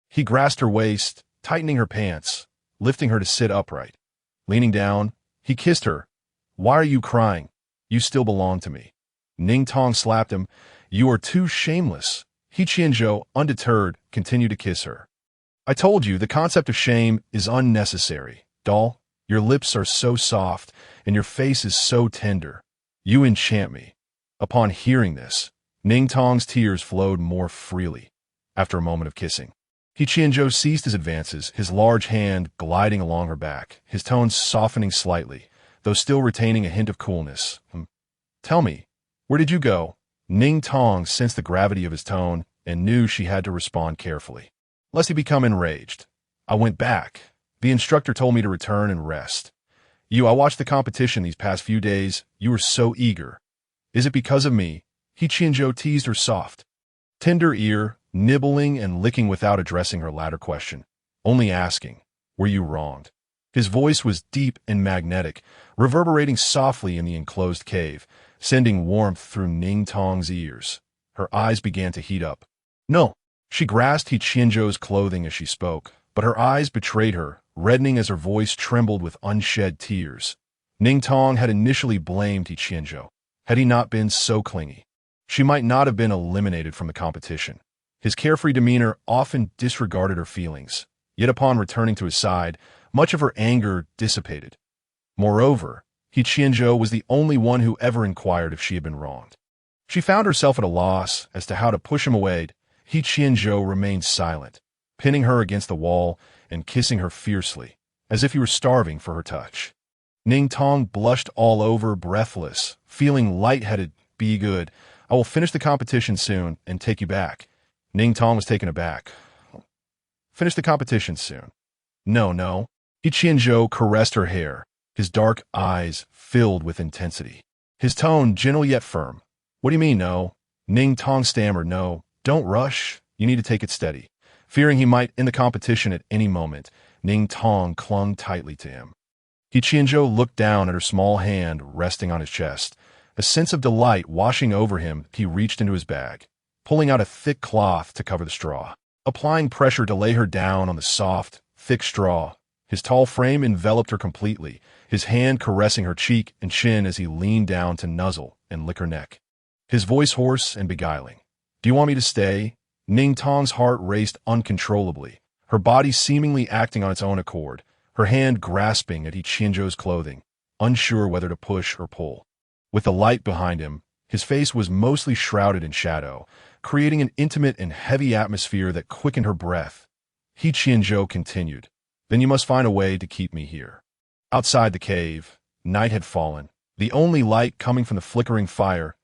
He grasped her waist, tightening her pants, lifting her to sit upright. Leaning down, he kissed her. "Why are you crying? You still belong to me." Ning Tong slapped him. "You are too shameless." He Qianzhou, undeterred, continued to kiss her. "I told you, the concept of shame is unnecessary. Doll, your lips are so soft, and your face is so tender. You enchant me." Upon hearing this, Ning Tong's tears flowed more freely. After a moment of kissing, He Qianzhou ceased his advances, his large hand gliding along her back, his tone softening slightly, though still retaining a hint of coolness. "Tell me, where did you go?" Ning Tong sensed the gravity of his tone and knew she had to respond carefully, lest he become enraged. "I went back. The instructor told me to return and rest. I watched the competition these past few days. You were so eager. Is it because of me?" He Qianzhou teased her soft, tender ear, nibbling and licking without addressing her latter question, only asking, "Were you wronged?" His voice was deep and magnetic, reverberating softly in the enclosed cave, sending warmth through Ning Tong's ears. Her eyes began to heat up. "No." She grasped He Qianzhou's clothing as she spoke, but her eyes betrayed her, reddening as her voice trembled with unshed tears. Ning Tong had initially blamed He Qianzhou. Had he not been so clingy, she might not have been eliminated from the competition. His carefree demeanor often disregarded her feelings, yet upon returning to his side, much of her anger dissipated. Moreover, He Qianzhou was the only one who ever inquired if she had been wronged. She found herself at a loss as to how to push him away. He Qianzhou remained silent, pinning her against the wall and kissing her fiercely, as if he were starving for her touch. Ning Tong blushed all over, breathless, feeling lightheaded. "Be good. I will finish the competition soon and take you back." Ning Tong was taken aback. "Finish the competition soon?" No. He Qianzhou caressed her hair, his dark eyes filled with intensity. His tone gentle yet firm. "What do you mean, no?" Ning Tong stammered, "No, don't rush. You need to take it steady." Fearing he might end the competition at any moment, Ning Tong clung tightly to him. He Qianzhou looked down at her small hand resting on his chest. A sense of delight washing over him, he reached into his bag, pulling out a thick cloth to cover the straw, applying pressure to lay her down on the soft, thick straw. His tall frame enveloped her completely, his hand caressing her cheek and chin as he leaned down to nuzzle and lick her neck. His voice hoarse and beguiling. "Do you want me to stay?" Ning Tong's heart raced uncontrollably, her body seemingly acting on its own accord, her hand grasping at He Qianzhou's clothing, unsure whether to push or pull. With the light behind him, his face was mostly shrouded in shadow, creating an intimate and heavy atmosphere that quickened her breath. He Qianzhou continued, "Then you must find a way to keep me here." Outside the cave, night had fallen, the only light coming from the flickering fire.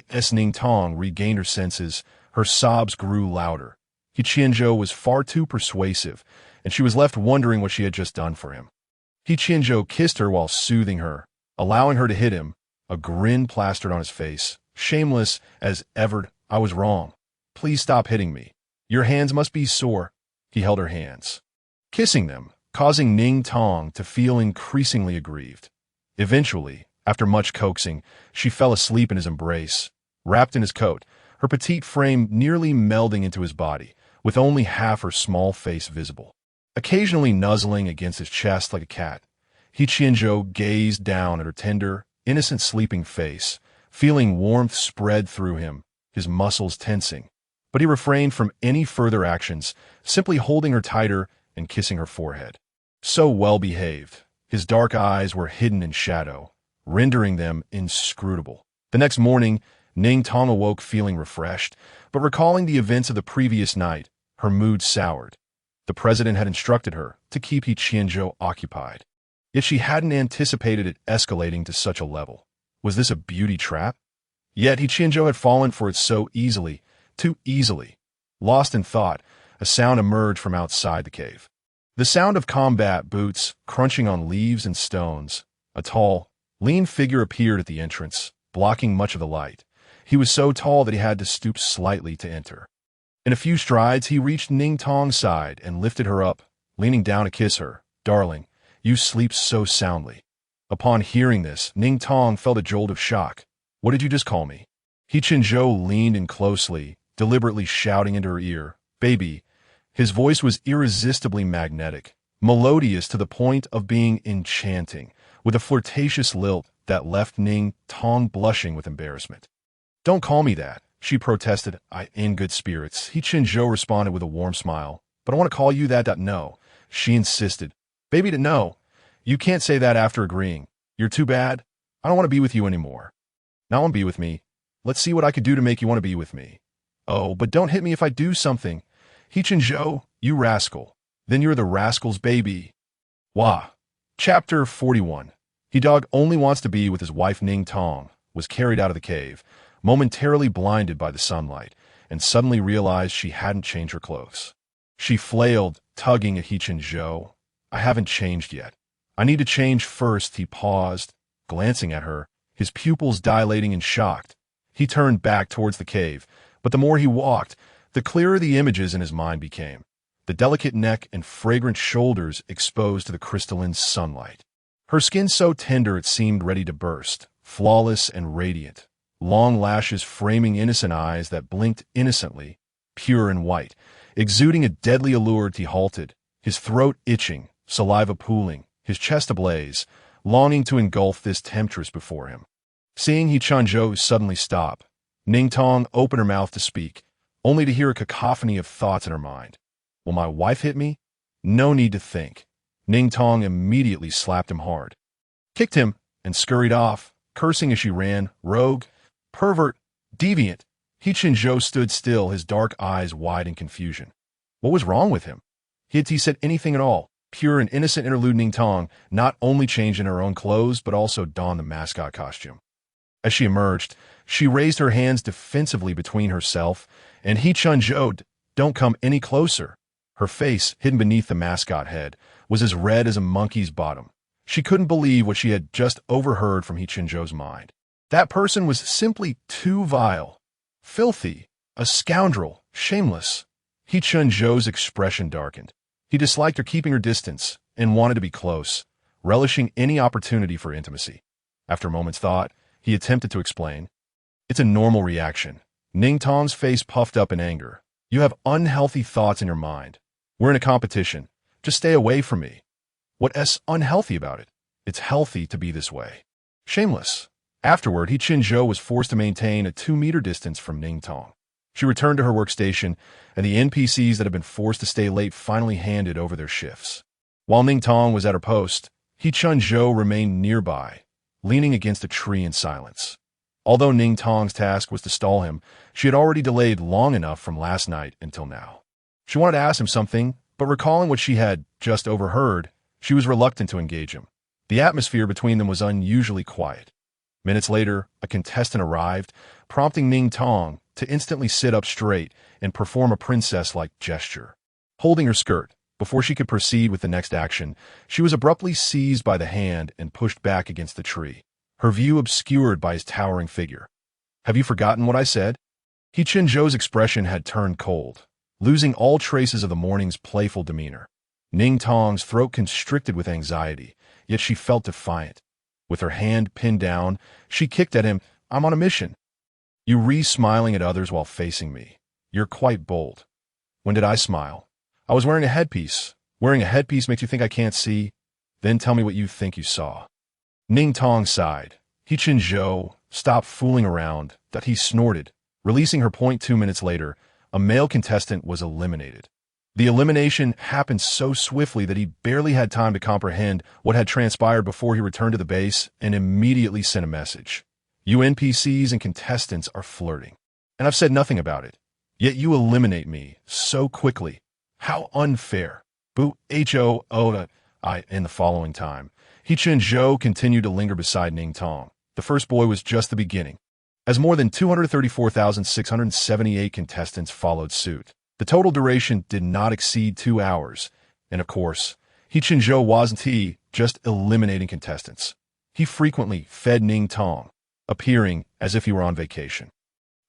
As Ning Tong regained her senses, her sobs grew louder. He Qianzhou was far too persuasive, and she was left wondering what she had just done for him. He Qianzhou kissed her while soothing her, allowing her to hit him, a grin plastered on his face, shameless as ever. "I was wrong. Please stop hitting me. Your hands must be sore." He held her hands, kissing them, causing Ning Tong to feel increasingly aggrieved. Eventually, after much coaxing, she fell asleep in his embrace, wrapped in his coat, her petite frame nearly melding into his body, with only half her small face visible. Occasionally nuzzling against his chest like a cat, He Qianzhou gazed down at her tender, innocent sleeping face, feeling warmth spread through him, his muscles tensing. But he refrained from any further actions, simply holding her tighter and kissing her forehead. So well behaved, his dark eyes were hidden in shadow, rendering them inscrutable. The next morning, Ning Tong awoke feeling refreshed, but recalling the events of the previous night, her mood soured. The president had instructed her to keep He Qianzhou occupied. Yet she hadn't anticipated it escalating to such a level. Was this a beauty trap? Yet He Qianzhou had fallen for it so easily, too easily. Lost in thought, a sound emerged from outside the cave. The sound of combat boots crunching on leaves and stones. A tall, lean figure appeared at the entrance, blocking much of the light. He was so tall that he had to stoop slightly to enter. In a few strides, he reached Ning Tong's side and lifted her up, leaning down to kiss her. "Darling, you sleep so soundly." Upon hearing this, Ning Tong felt a jolt of shock. "What did you just call me?" He Qianzhou leaned in closely, deliberately shouting into her ear, "Baby." His voice was irresistibly magnetic, melodious to the point of being enchanting, with a flirtatious lilt that left Ning Tong blushing with embarrassment. "Don't call me that," she protested, in good spirits. He Qianzhou responded with a warm smile. "But I want to call you that. No," she insisted. "Baby, no. You can't say that after agreeing. You're too bad. I don't want to be with you anymore." "Now want to be with me. Let's see what I could do to make you want to be with me." "Oh, but don't hit me if I do something." "He Qianzhou, you rascal. Then you're the rascal's baby." Wah. Chapter 41. He Dog only wants to be with his wife Ning Tong was carried out of the cave, momentarily blinded by the sunlight, and suddenly realized she hadn't changed her clothes. She flailed, tugging at He Qianzhou. "I haven't changed yet. I need to change first." He paused, glancing at her, his pupils dilating and shocked. He turned back towards the cave, but the more he walked, the clearer the images in his mind became. The delicate neck and fragrant shoulders exposed to the crystalline sunlight. Her skin so tender it seemed ready to burst, flawless and radiant. Long lashes framing innocent eyes that blinked innocently, pure and white. Exuding a deadly allure, he halted, his throat itching, saliva pooling, his chest ablaze, longing to engulf this temptress before him. Seeing He Qianzhou suddenly stop, Ning Tong opened her mouth to speak, only to hear a cacophony of thoughts in her mind. "Will my wife hit me? No need to think." Ning Tong immediately slapped him hard, kicked him, and scurried off, cursing as she ran. Rogue, pervert, deviant. He Qianzhou stood still, his dark eyes wide in confusion. What was wrong with him? Had he said anything at all? Pure and innocent interlude. Ning Tong not only changed in her own clothes, but also donned the mascot costume. As she emerged, she raised her hands defensively between herself and He Qianzhou. "Don't come any closer." Her face, hidden beneath the mascot head, was as red as a monkey's bottom. She couldn't believe what she had just overheard from He Qianzhou's mind. That person was simply too vile, filthy, a scoundrel, shameless. He Qianzhou's expression darkened. He disliked her keeping her distance and wanted to be close, relishing any opportunity for intimacy. After a moment's thought, he attempted to explain. It's a normal reaction. Ning Tong's face puffed up in anger. You have unhealthy thoughts in your mind. We're in a competition. Just stay away from me. What's unhealthy about it? It's healthy to be this way. Shameless. Afterward, He Qianzhou was forced to maintain a 2-meter distance from Ning Tong. She returned to her workstation, and the NPCs that had been forced to stay late finally handed over their shifts. While Ning Tong was at her post, He Qianzhou remained nearby, leaning against a tree in silence. Although Ning Tong's task was to stall him, she had already delayed long enough from last night until now. She wanted to ask him something, but recalling what she had just overheard, she was reluctant to engage him. The atmosphere between them was unusually quiet. Minutes later, a contestant arrived, prompting Ning Tong to instantly sit up straight and perform a princess-like gesture. Holding her skirt, before she could proceed with the next action, she was abruptly seized by the hand and pushed back against the tree, her view obscured by his towering figure. Have you forgotten what I said? He Qianzhou's expression had turned cold, losing all traces of the morning's playful demeanor. Ning Tong's throat constricted with anxiety, yet she felt defiant. With her hand pinned down, she kicked at him. I'm on a mission. You smiling at others while facing me. You're quite bold. When did I smile? I was wearing a headpiece. Wearing a headpiece makes you think I can't see? Then tell me what you think you saw. Ning Tong sighed. He Qianzhou stopped fooling around, that he snorted. Releasing her point 2 minutes later, a male contestant was eliminated. The elimination happened so swiftly that he barely had time to comprehend what had transpired before he returned to the base and immediately sent a message. You NPCs and contestants are flirting, and I've said nothing about it. Yet you eliminate me so quickly. How unfair. Boo Ho-I. In the following time, He Qianzhou continued to linger beside Ning Tong. The first boy was just the beginning, as more than 234,678 contestants followed suit. The total duration did not exceed 2 hours, and of course, He Qianzhou wasn't just eliminating contestants. He frequently fed Ning Tong, appearing as if he were on vacation.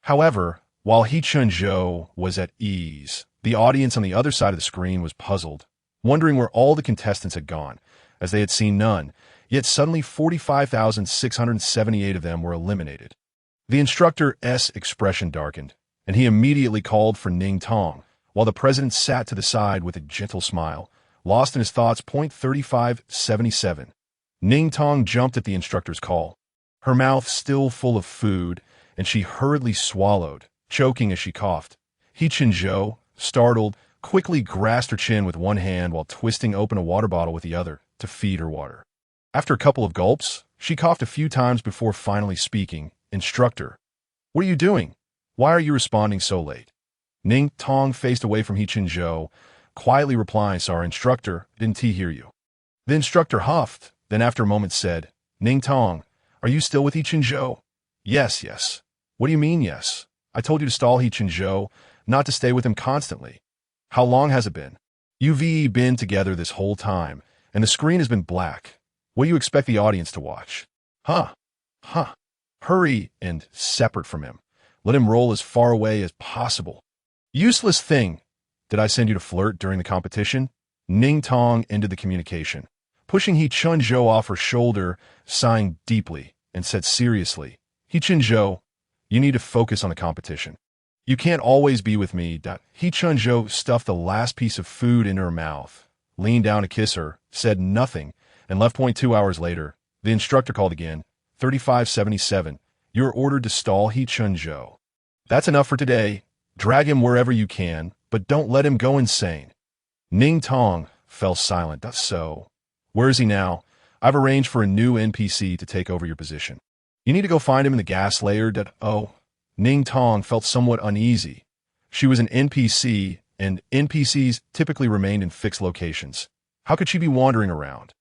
However, while He Qianzhou was at ease, the audience on the other side of the screen was puzzled, wondering where all the contestants had gone, as they had seen none, yet suddenly 45,678 of them were eliminated. The instructor's expression darkened, and he immediately called for Ning Tong, while the president sat to the side with a gentle smile, lost in his thoughts. 3577. Ning Tong jumped at the instructor's call, her mouth still full of food, and she hurriedly swallowed, choking as she coughed. He Qianzhou, startled, quickly grasped her chin with one hand while twisting open a water bottle with the other to feed her water. After a couple of gulps, she coughed a few times before finally speaking. Instructor, what are you doing? Why are you responding so late? Ning Tong faced away from He Qianzhou, quietly replying, Sorry, instructor, didn't he hear you? The instructor huffed, then after a moment said, Ning Tong, are you still with He Qianzhou? Yes. What do you mean, yes? I told you to stall He Qianzhou, not to stay with him constantly. How long has it been? You've been together this whole time, and the screen has been black. What do you expect the audience to watch? Huh. Hurry and separate from him. Let him roll as far away as possible. Useless thing. Did I send you to flirt during the competition? Ning Tong ended the communication, pushing He Qianzhou off her shoulder, sighing deeply, and said seriously, He Qianzhou, you need to focus on the competition. You can't always be with me. He Qianzhou stuffed the last piece of food into her mouth, leaned down to kiss her, said nothing, and left. 2 hours later, the instructor called again. 3577. You're ordered to stall He Qianzhou. That's enough for today. Drag him wherever you can, but don't let him go insane. Ning Tong fell silent. So, where is he now? I've arranged for a new NPC to take over your position. You need to go find him in the gas layer. Ning Tong felt somewhat uneasy. She was an NPC, and NPCs typically remained in fixed locations. How could she be wandering around?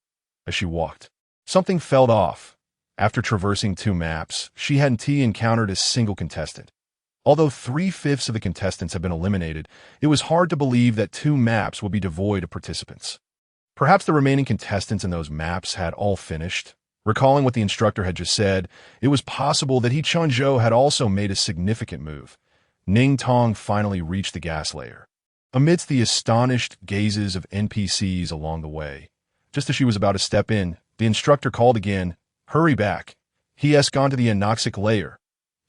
As she walked, something felt off. After traversing 2 maps, she hadn't encountered a single contestant. Although 3/5 of the contestants had been eliminated, it was hard to believe that 2 maps would be devoid of participants. Perhaps the remaining contestants in those maps had all finished. Recalling what the instructor had just said, it was possible that He Qianzhou had also made a significant move. Ning Tong finally reached the gas layer. Amidst the astonished gazes of NPCs along the way, Just as she was about to step in, the instructor called again, "Hurry back. He has gone to the anoxic layer."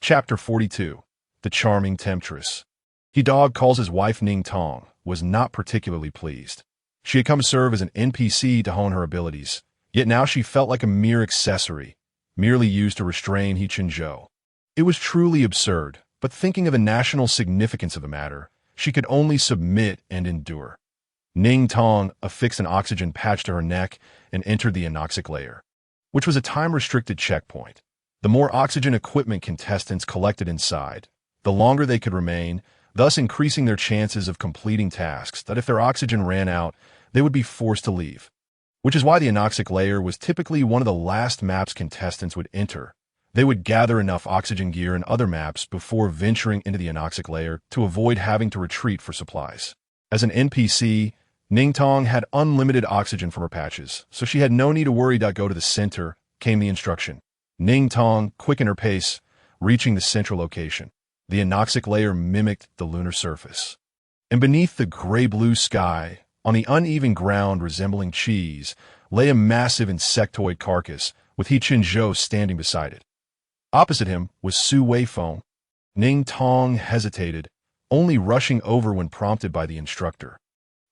Chapter 42. The Charming Temptress. He Dog calls his wife Ning Tong, was not particularly pleased. She had come to serve as an NPC to hone her abilities, yet now she felt like a mere accessory, merely used to restrain He Qianzhou. It was truly absurd, but thinking of the national significance of the matter, she could only submit and endure. Ning Tong affixed an oxygen patch to her neck and entered the anoxic layer, which was a time-restricted checkpoint. The more oxygen equipment contestants collected inside, the longer they could remain, thus increasing their chances of completing tasks that if their oxygen ran out, they would be forced to leave. Which is why the anoxic layer was typically one of the last maps contestants would enter. They would gather enough oxygen gear in other maps before venturing into the anoxic layer to avoid having to retreat for supplies. As an NPC, Ning Tong had unlimited oxygen from her patches, so she had no need to worry. Go to the center, came the instruction. Ning Tong quickened her pace, reaching the central location. The anoxic layer mimicked the lunar surface. And beneath the gray-blue sky, on the uneven ground resembling cheese, lay a massive insectoid carcass with He Qianzhou standing beside it. Opposite him was Su Weifeng. Ning Tong hesitated, only rushing over when prompted by the instructor.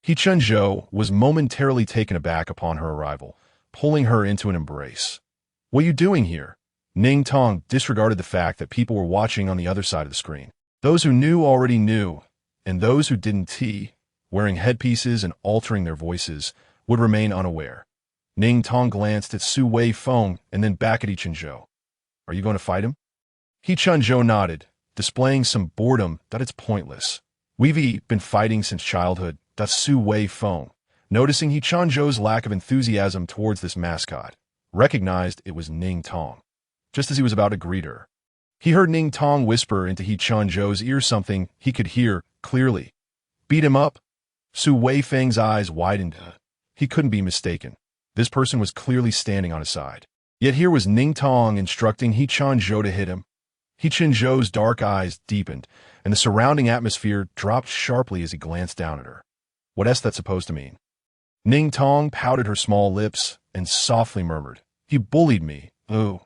He Qianzhou was momentarily taken aback upon her arrival, pulling her into an embrace. "What are you doing here?" Ning Tong disregarded the fact that people were watching on the other side of the screen. Those who knew already knew, and those who didn't, wearing headpieces and altering their voices, would remain unaware. Ning Tong glanced at Su Weifeng and then back at He Qianzhou. "Are you going to fight him?" He Qianzhou nodded, displaying some boredom that it's pointless. "We've been fighting since childhood," that's Su Weifeng, noticing He Qianzhou's lack of enthusiasm towards this mascot, recognized it was Ning Tong. Just as he was about to greet her, he heard Ning Tong whisper into He Qianzhou's ear something he could hear clearly. "Beat him up?" Su Weifeng's eyes widened. He couldn't be mistaken. This person was clearly standing on his side. Yet here was Ning Tong instructing He Qianzhou to hit him. He Qianzhou's dark eyes deepened, and the surrounding atmosphere dropped sharply as he glanced down at her. What's that supposed to mean? Ning Tong pouted her small lips and softly murmured, "He bullied me, ooh."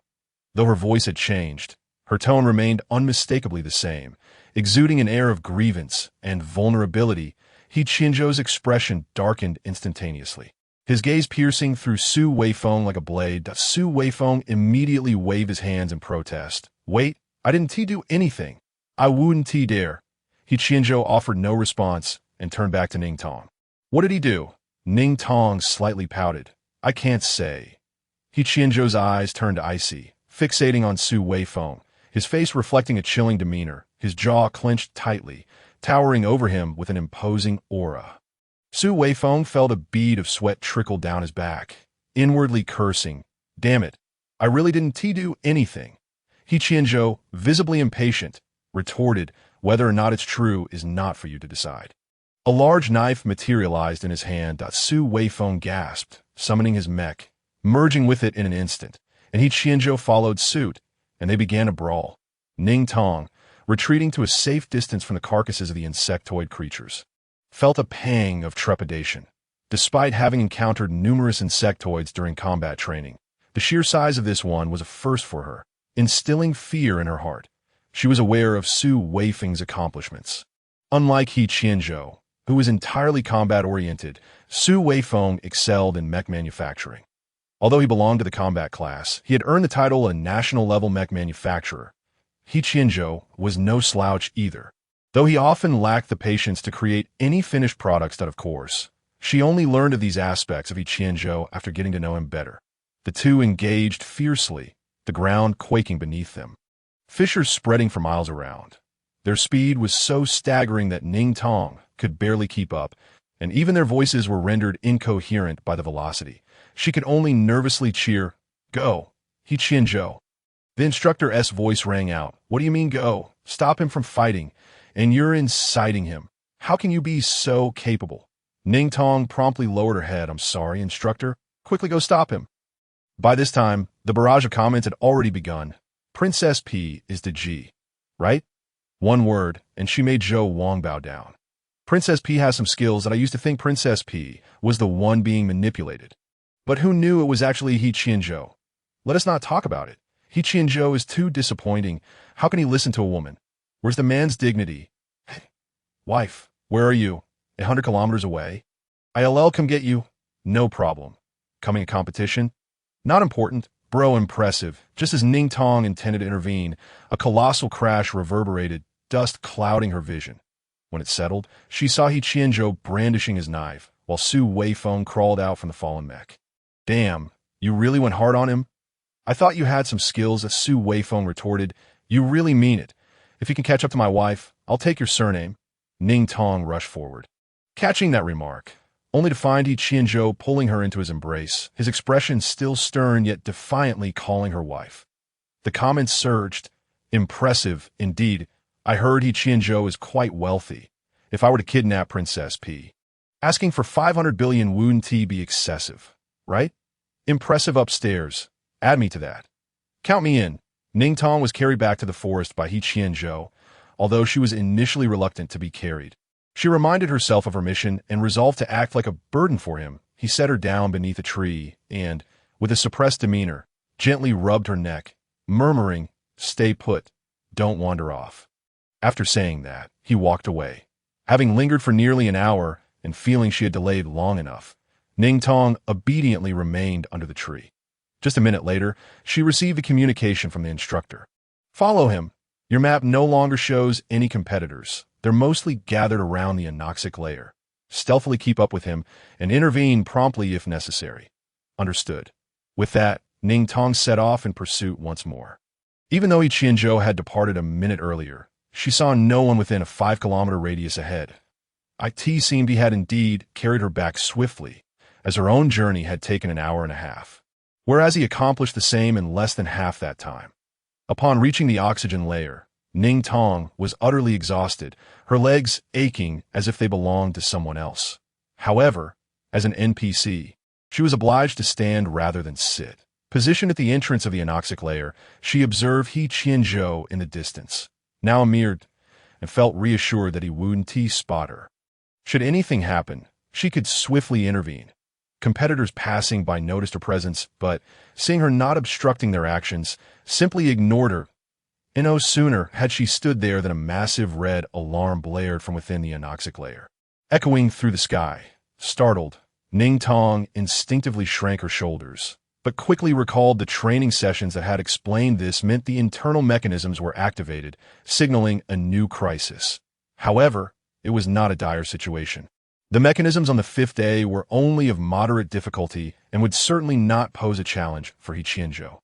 Though her voice had changed, her tone remained unmistakably the same, exuding an air of grievance and vulnerability. He Qianzhou's expression darkened instantaneously, his gaze piercing through Su Weifeng like a blade. Su Weifeng immediately waved his hands in protest. "Wait, I didn't do anything. I wouldn't dare." He Qianzhou offered no response and turned back to Ning Tong. "What did he do?" Ning Tong slightly pouted. "I can't say." He Qianzhou's eyes turned icy, fixating on Su Weifeng, his face reflecting a chilling demeanor, his jaw clenched tightly, towering over him with an imposing aura. Su Weifeng felt a bead of sweat trickle down his back, inwardly cursing, "Damn it, I really didn't do anything." He Qianzhou, visibly impatient, retorted, "Whether or not it's true is not for you to decide." A large knife materialized in his hand. Su Weifeng gasped, summoning his mech, merging with it in an instant, and He Qianzhou followed suit, and they began a brawl. Ning Tong, retreating to a safe distance from the carcasses of the insectoid creatures, felt a pang of trepidation. Despite having encountered numerous insectoids during combat training, the sheer size of this one was a first for her, instilling fear in her heart. She was aware of Su Weifeng's accomplishments. Unlike He Qianzhou, who was entirely combat-oriented, Su Weifeng excelled in mech manufacturing. Although he belonged to the combat class, he had earned the title a national-level mech manufacturer. He Qianzhou was no slouch either. Though he often lacked the patience to create any finished products that, of course, she only learned of these aspects of He Qianzhou after getting to know him better. The two engaged fiercely, the ground quaking beneath them, fissures spreading for miles around. Their speed was so staggering that Ning Tong could barely keep up, and even their voices were rendered incoherent by the velocity. She could only nervously cheer, "Go, He Qianzhou." The instructor's voice rang out, "What do you mean go? Stop him from fighting, and you're inciting him. How can you be so capable?" Ning Tong promptly lowered her head. "I'm sorry, instructor. Quickly go stop him." By this time, the barrage of comments had already begun. "Princess P is the G, right?" One word, and she made Zhou Wang bow down. "Princess P has some skills that I used to think Princess P was the one being manipulated." But who knew it was actually He Qianzhou? Let us not talk about it. He Qianzhou is too disappointing. How can he listen to a woman? Where's the man's dignity? Wife, where are you? 100 kilometers away? ILL come get you? No problem. Coming a competition? Not important. Bro, impressive. Just as Ning Tong intended to intervene, a colossal crash reverberated, dust clouding her vision. When it settled, she saw He Qianzhou brandishing his knife, while Su Weifeng crawled out from the fallen mech. Damn, you really went hard on him? I thought you had some skills, as Su Weifeng retorted. You really mean it. If you can catch up to my wife, I'll take your surname. Ning Tong rushed forward, catching that remark, only to find He Qianzhou pulling her into his embrace, his expression still stern yet defiantly calling her wife. The comments surged. Impressive, indeed. I heard He Qianzhou is quite wealthy. If I were to kidnap Princess P, asking for 500 billion woon tea be excessive, right? Impressive upstairs. Add me to that. Count me in. Ning Tong was carried back to the forest by He Qianzhou, although she was initially reluctant to be carried. She reminded herself of her mission and resolved to act like a burden for him. He set her down beneath a tree and, with a suppressed demeanor, gently rubbed her neck, murmuring, "Stay put. Don't wander off." After saying that, he walked away. Having lingered for nearly an hour and feeling she had delayed long enough, Ning Tong obediently remained under the tree. Just a minute later, she received a communication from the instructor. Follow him. Your map no longer shows any competitors. They're mostly gathered around the anoxic layer. Stealthily keep up with him and intervene promptly if necessary. Understood. With that, Ning Tong set off in pursuit once more. Even though He Qianzhou had departed a minute earlier, she saw no one within a 5-kilometer radius ahead. It seemed he had indeed carried her back swiftly, as her own journey had taken an hour and a half, whereas he accomplished the same in less than half that time. Upon reaching the oxygen layer, Ning Tong was utterly exhausted, her legs aching as if they belonged to someone else. However, as an NPC, she was obliged to stand rather than sit. Positioned at the entrance of the anoxic layer, she observed He Qianzhou in the distance, now immersed, and felt reassured that he wouldn't spot her. Should anything happen, she could swiftly intervene. Competitors passing by noticed her presence, but, seeing her not obstructing their actions, simply ignored her. And no sooner had she stood there than a massive red alarm blared from within the anoxic layer. Echoing through the sky, startled, Ning Tong instinctively shrank her shoulders, but quickly recalled the training sessions that had explained this meant the internal mechanisms were activated, signaling a new crisis. However, it was not a dire situation. The mechanisms on the 5th day were only of moderate difficulty and would certainly not pose a challenge for He Qianzhou.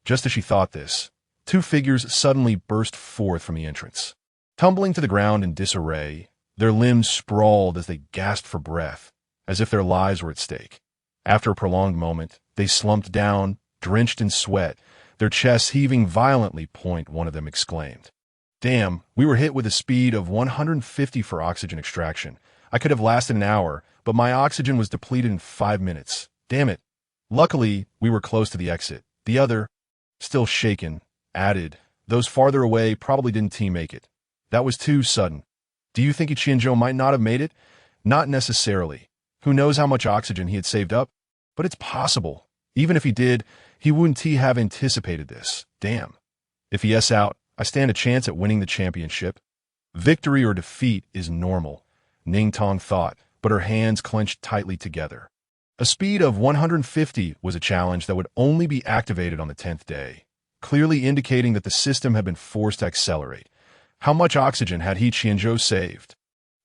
Just as she thought this, 2 figures suddenly burst forth from the entrance. Tumbling to the ground in disarray, their limbs sprawled as they gasped for breath, as if their lives were at stake. After a prolonged moment, they slumped down, drenched in sweat, their chests heaving violently. One of them exclaimed, "Damn, we were hit with a speed of 150 for oxygen extraction. I could have lasted an hour, but my oxygen was depleted in 5 minutes. Damn it. Luckily, we were close to the exit." The other, still shaken, added, "Those farther away probably didn't make it. That was too sudden." Do you think He Qianzhou might not have made it? Not necessarily. Who knows how much oxygen he had saved up? But it's possible. Even if he did, he wouldn't have anticipated this. Damn. If he out, I stand a chance at winning the championship. Victory or defeat is normal, Ning Tong thought, but her hands clenched tightly together. A speed of 150 was a challenge that would only be activated on the 10th day, clearly indicating that the system had been forced to accelerate. How much oxygen had He Qianzhou saved?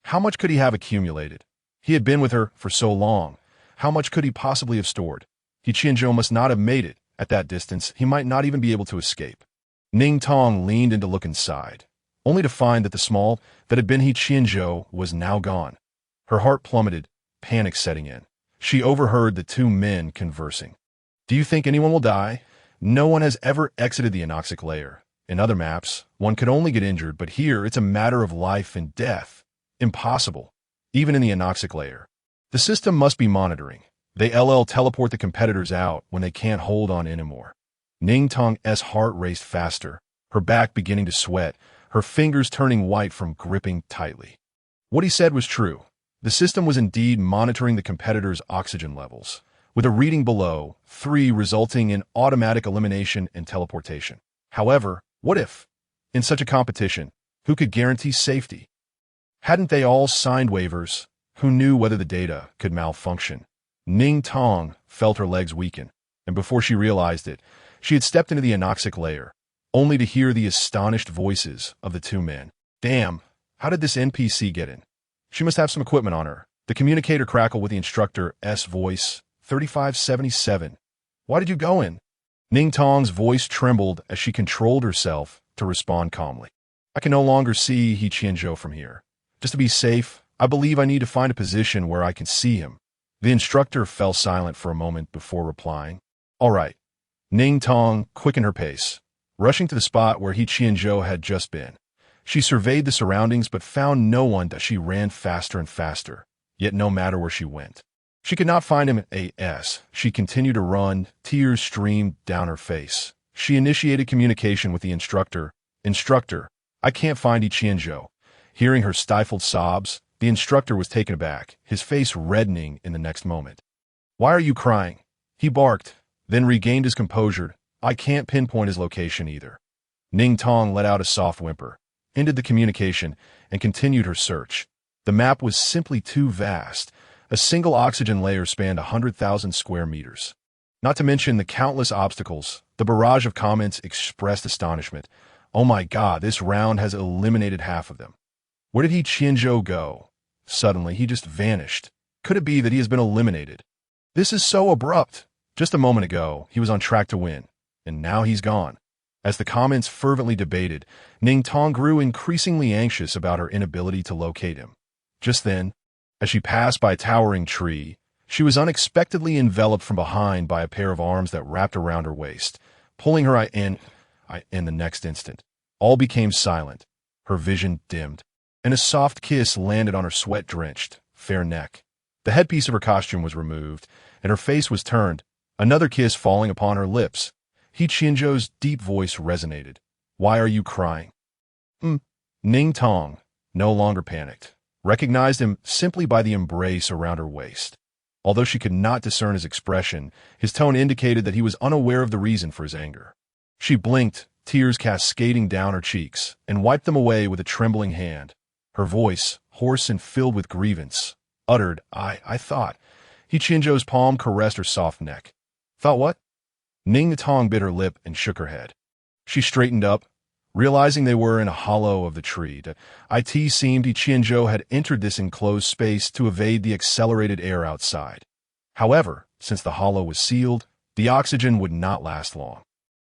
How much could he have accumulated? He had been with her for so long. How much could he possibly have stored? He Qianzhou must not have made it. At that distance, he might not even be able to escape. Ning Tong leaned in to look inside, only to find that the small that had been He Qianzhou was now gone. Her heart plummeted, panic setting in. She overheard the 2 men conversing. Do you think anyone will die? No one has ever exited the anoxic layer. In other maps, one could only get injured, but here it's a matter of life and death. Impossible. Even in the anoxic layer. The system must be monitoring. They teleport the competitors out when they can't hold on anymore. Ning Tong's heart raced faster, her back beginning to sweat, her fingers turning white from gripping tightly. What he said was true. The system was indeed monitoring the competitors' oxygen levels. with a reading below 3 resulting in automatic elimination and teleportation. However, what if, in such a competition, who could guarantee safety? Hadn't they all signed waivers? Who knew whether the data could malfunction? Ning Tong felt her legs weaken, and before she realized it, she had stepped into the anoxic layer, only to hear the astonished voices of the 2 men. Damn, how did this NPC get in? She must have some equipment on her. The communicator crackled with the instructor's voice, 3577. Why did you go in? Ning Tong's voice trembled as she controlled herself to respond calmly. I can no longer see He Qianzhou from here. Just to be safe, I believe I need to find a position where I can see him. The instructor fell silent for a moment before replying. All right. Ning Tong quickened her pace, rushing to the spot where He Qianzhou had just been. She surveyed the surroundings but found no one as she ran faster and faster, yet no matter where she went. She could not find him as she continued to run, tears streamed down her face. She initiated communication with the instructor. Instructor, I can't find He Qianzhou. Hearing her stifled sobs, the instructor was taken aback, his face reddening in the next moment. Why are you crying? He barked, then regained his composure. I can't pinpoint his location either. Ning Tong let out a soft whimper, ended the communication, and continued her search. The map was simply too vast. A single oxygen layer spanned 100,000 square meters. Not to mention the countless obstacles. The barrage of comments expressed astonishment. Oh my God, this round has eliminated half of them. Where did He Qianzhou go? Suddenly, he just vanished. Could it be that he has been eliminated? This is so abrupt. Just a moment ago, he was on track to win, and now he's gone. As the comments fervently debated, Ning Tong grew increasingly anxious about her inability to locate him. Just then, as she passed by a towering tree, she was unexpectedly enveloped from behind by a pair of arms that wrapped around her waist, pulling her in the next instant. All became silent, her vision dimmed, and a soft kiss landed on her sweat-drenched, fair neck. The headpiece of her costume was removed, and her face was turned, another kiss falling upon her lips. He Qianzhou's deep voice resonated. Why are you crying? Ning Tong, no longer panicked, recognized him simply by the embrace around her waist. Although she could not discern his expression, his tone indicated that he was unaware of the reason for his anger. She blinked, tears cascading down her cheeks, and wiped them away with a trembling hand. Her voice, hoarse and filled with grievance, uttered, I thought. He Qianzhou's palm caressed her soft neck. Thought what? Ning Tong bit her lip and shook her head. She straightened up, realizing they were in a hollow of the tree. It seemed He Qianzhou had entered this enclosed space to evade the accelerated air outside. However, since the hollow was sealed, the oxygen would not last long.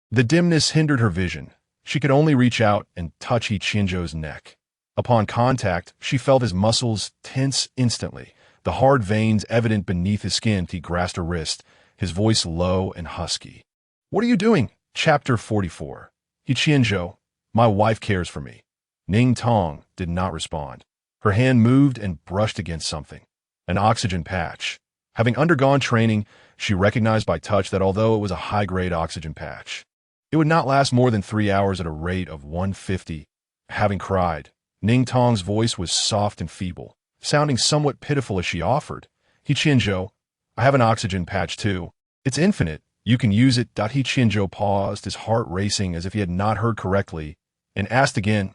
The dimness hindered her vision. She could only reach out and touch He Qianzhou's neck. Upon contact, she felt his muscles tense instantly, the hard veins evident beneath his skin. He grasped her wrist, his voice low and husky. What are you doing? Chapter 44. He Qianzhou, my wife cares for me. Ning Tong did not respond. Her hand moved and brushed against something. An oxygen patch. Having undergone training, she recognized by touch that although it was a high-grade oxygen patch, it would not last more than 3 hours at a rate of 150. Having cried, Ning Tong's voice was soft and feeble, sounding somewhat pitiful as she offered. He Qianzhou, I have an oxygen patch too. It's infinite. You can use it. He Qianzhou paused, his heart racing as if he had not heard correctly, and asked again.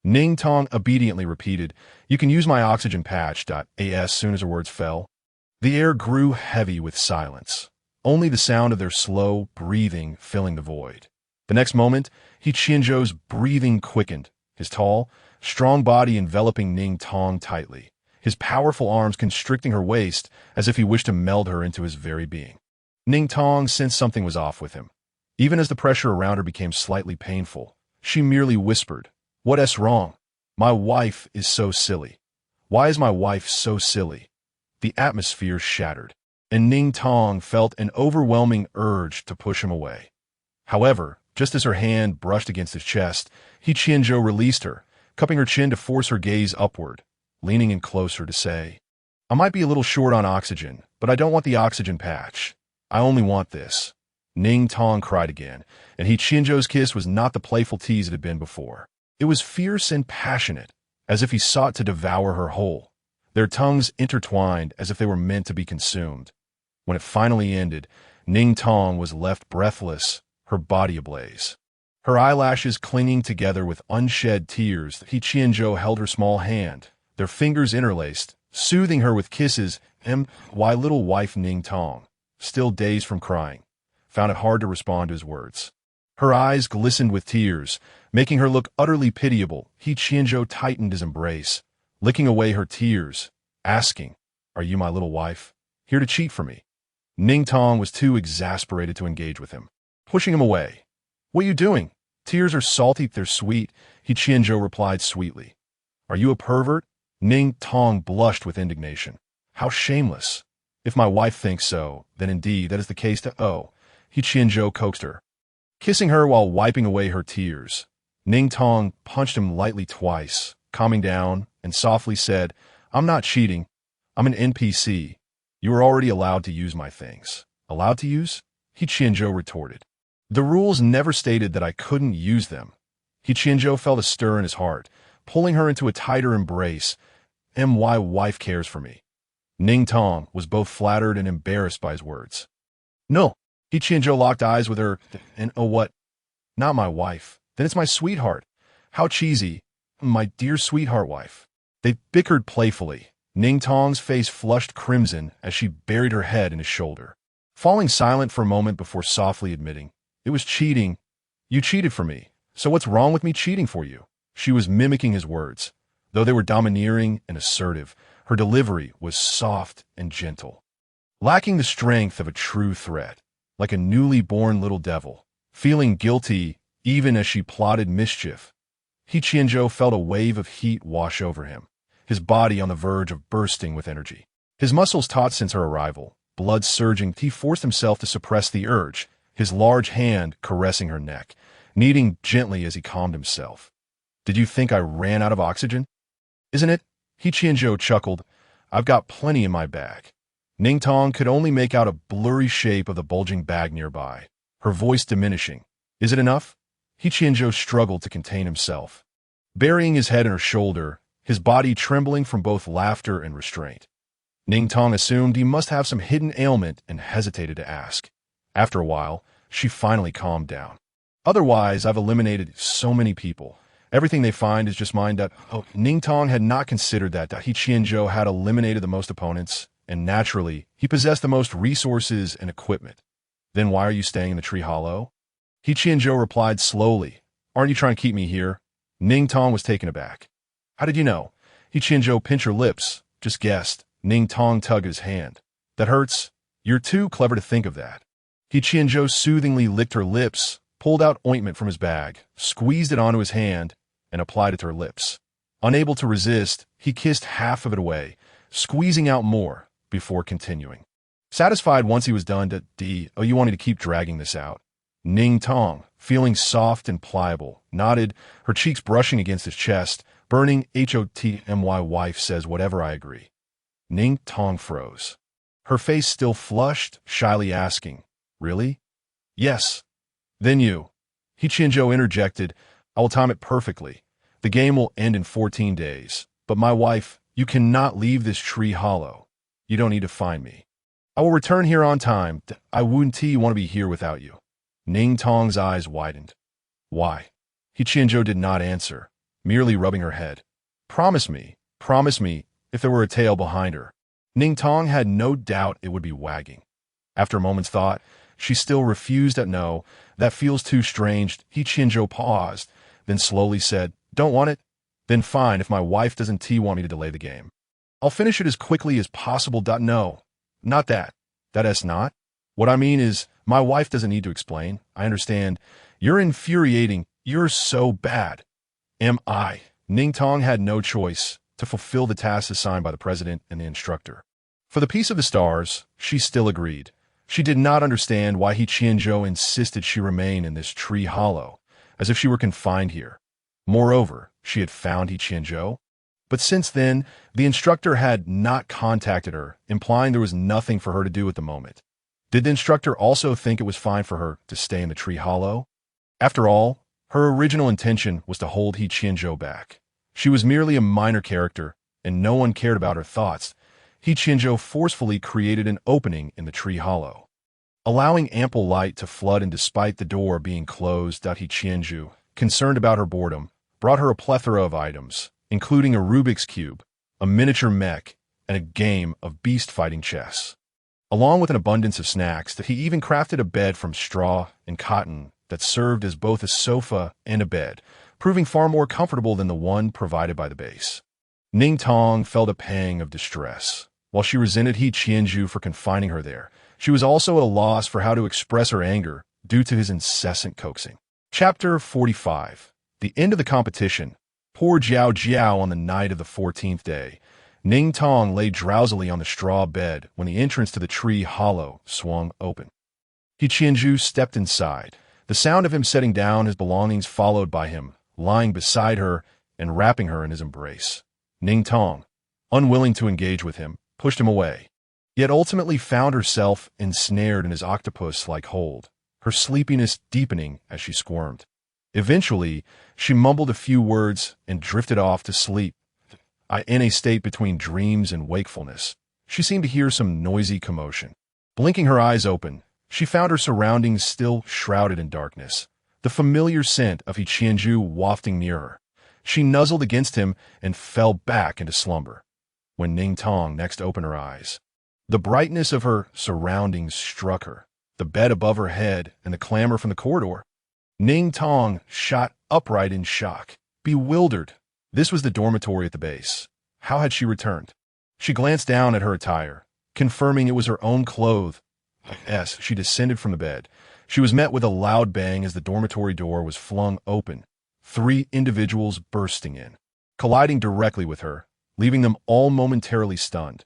Ning Tong obediently repeated, You can use my oxygen patch. As soon as her words fell, the air grew heavy with silence, only the sound of their slow breathing filling the void. The next moment, He Qianzhou's breathing quickened, his tall, strong body enveloping Ning Tong tightly, his powerful arms constricting her waist as if he wished to meld her into his very being. Ning Tong sensed something was off with him. Even as the pressure around her became slightly painful, she merely whispered, What's wrong? My wife is so silly. Why is my wife so silly? The atmosphere shattered, and Ning Tong felt an overwhelming urge to push him away. However, just as her hand brushed against his chest, He Qianzhou released her, cupping her chin to force her gaze upward, leaning in closer to say, I might be a little short on oxygen, but I don't want the oxygen patch. I only want this. Ning Tong cried again, and He Qianzhou's kiss was not the playful tease it had been before. It was fierce and passionate, as if he sought to devour her whole. Their tongues intertwined as if they were meant to be consumed. When it finally ended, Ning Tong was left breathless, her body ablaze. Her eyelashes clinging together with unshed tears, He Qianzhou held her small hand, their fingers interlaced, soothing her with kisses, and why little wife Ning Tong, still dazed from crying, found it hard to respond to his words. Her eyes glistened with tears, making her look utterly pitiable. He Qianzhou tightened his embrace, licking away her tears, asking, "Are you my little wife, here to cheat for me?" Ning Tong was too exasperated to engage with him, pushing him away. "What are you doing? Tears are salty, they're sweet," He Qianzhou replied sweetly. "Are you a pervert?" Ning Tong blushed with indignation. "How shameless! If my wife thinks so, then indeed that is the case He Qianzhou coaxed her. Kissing her while wiping away her tears, Ning Tong punched him lightly twice, calming down, and softly said, "I'm not cheating. I'm an NPC. You are already allowed to use my things." "Allowed to use?" He Qianzhou retorted. "The rules never stated that I couldn't use them." He Qianzhou felt a stir in his heart, pulling her into a tighter embrace. "My wife cares for me." Ning Tong was both flattered and embarrassed by his words. "No." He Qianzhou locked eyes with her. "And oh what? Not my wife. Then it's my sweetheart. How cheesy. My dear sweetheart wife." They bickered playfully. Ning Tong's face flushed crimson as she buried her head in his shoulder, falling silent for a moment before softly admitting, "It was cheating. You cheated for me. So what's wrong with me cheating for you?" She was mimicking his words. Though they were domineering and assertive, her delivery was soft and gentle, lacking the strength of a true threat, like a newly born little devil, feeling guilty even as she plotted mischief. He Qianzhou felt a wave of heat wash over him, his body on the verge of bursting with energy. His muscles taut since her arrival, blood surging, he forced himself to suppress the urge, his large hand caressing her neck, kneading gently as he calmed himself. "Did you think I ran out of oxygen? Isn't it?" He Qianzhou chuckled. "I've got plenty in my bag." Ning Tong could only make out a blurry shape of the bulging bag nearby, her voice diminishing. "Is it enough?" He Qianzhou struggled to contain himself, burying his head in her shoulder, his body trembling from both laughter and restraint. Ning Tong assumed he must have some hidden ailment and hesitated to ask. After a while, she finally calmed down. "Otherwise, I've eliminated so many people. Everything they find is just mine." Ning Tong had not considered that He Qianzhou had eliminated the most opponents, and naturally, he possessed the most resources and equipment. "Then why are you staying in the tree hollow?" He Qianzhou replied slowly. "Aren't you trying to keep me here?" Ning Tong was taken aback. "How did you know?" He Qianzhou pinched her lips. "Just guessed." Ning Tong tugged his hand. "That hurts. You're too clever to think of that." He Qianzhou soothingly licked her lips, pulled out ointment from his bag, squeezed it onto his hand, and applied it to her lips. Unable to resist, he kissed half of it away, squeezing out more, before continuing. Satisfied once he was done, you wanted to keep dragging this out." Ning Tong, feeling soft and pliable, nodded, her cheeks brushing against his chest, burning. "My wife says whatever, I agree." Ning Tong froze, her face still flushed, shyly asking, "Really?" "Yes." "Then you." He Qianzhou interjected, "I will time it perfectly. The game will end in 14 days. But my wife, you cannot leave this tree hollow. You don't need to find me. I will return here on time. I wouldn't want to be here without you." Ning Tong's eyes widened. "Why?" He Qianzhou did not answer, merely rubbing her head. Promise me, if there were a tail behind her." Ning Tong had no doubt it would be wagging. After a moment's thought, she still refused. "No, that feels too strange." He Qianzhou paused, then slowly said, "Don't want it? Then fine, if my wife doesn't want me to delay the game. I'll finish it as quickly as possible. No, not that. That's not. What I mean is, my wife doesn't need to explain. I understand. You're infuriating. You're so bad." "Am I?" Ning Tong had no choice to fulfill the tasks assigned by the president and the instructor. For the peace of the stars, she still agreed. She did not understand why He Qianzhou insisted she remain in this tree hollow, as if she were confined here. Moreover, she had found He Qianzhou. But since then, the instructor had not contacted her, implying there was nothing for her to do at the moment. Did the instructor also think it was fine for her to stay in the tree hollow? After all, her original intention was to hold He Qianzhou back. She was merely a minor character, and no one cared about her thoughts. He Qianzhou forcefully created an opening in the tree hollow, allowing ample light to flood in. Despite the door being closed, He Qianzhou, concerned about her boredom, brought her a plethora of items, including a Rubik's Cube, a miniature mech, and a game of beast-fighting chess. Along with an abundance of snacks, he even crafted a bed from straw and cotton that served as both a sofa and a bed, proving far more comfortable than the one provided by the base. Ning Tong felt a pang of distress. While she resented He Qianzhou for confining her there, she was also at a loss for how to express her anger due to his incessant coaxing. Chapter 45. The end of the competition. Poor Jiaojiao. On the night of the 14th day, Ning Tong lay drowsily on the straw bed when the entrance to the tree hollow swung open. He Qianzhou stepped inside, the sound of him setting down his belongings followed by him, lying beside her and wrapping her in his embrace. Ning Tong, unwilling to engage with him, pushed him away, yet ultimately found herself ensnared in his octopus-like hold, her sleepiness deepening as she squirmed. Eventually, she mumbled a few words and drifted off to sleep. In a state between dreams and wakefulness, she seemed to hear some noisy commotion. Blinking her eyes open, she found her surroundings still shrouded in darkness, the familiar scent of He Qianzhou wafting near her. She nuzzled against him and fell back into slumber. When Ning Tong next opened her eyes, the brightness of her surroundings struck her, the bed above her head and the clamor from the corridor. Ning Tong shot upright in shock, bewildered. This was the dormitory at the base. How had she returned? She glanced down at her attire, confirming it was her own clothes. As she descended from the bed, she was met with a loud bang as the dormitory door was flung open, 3 individuals bursting in, colliding directly with her, leaving them all momentarily stunned.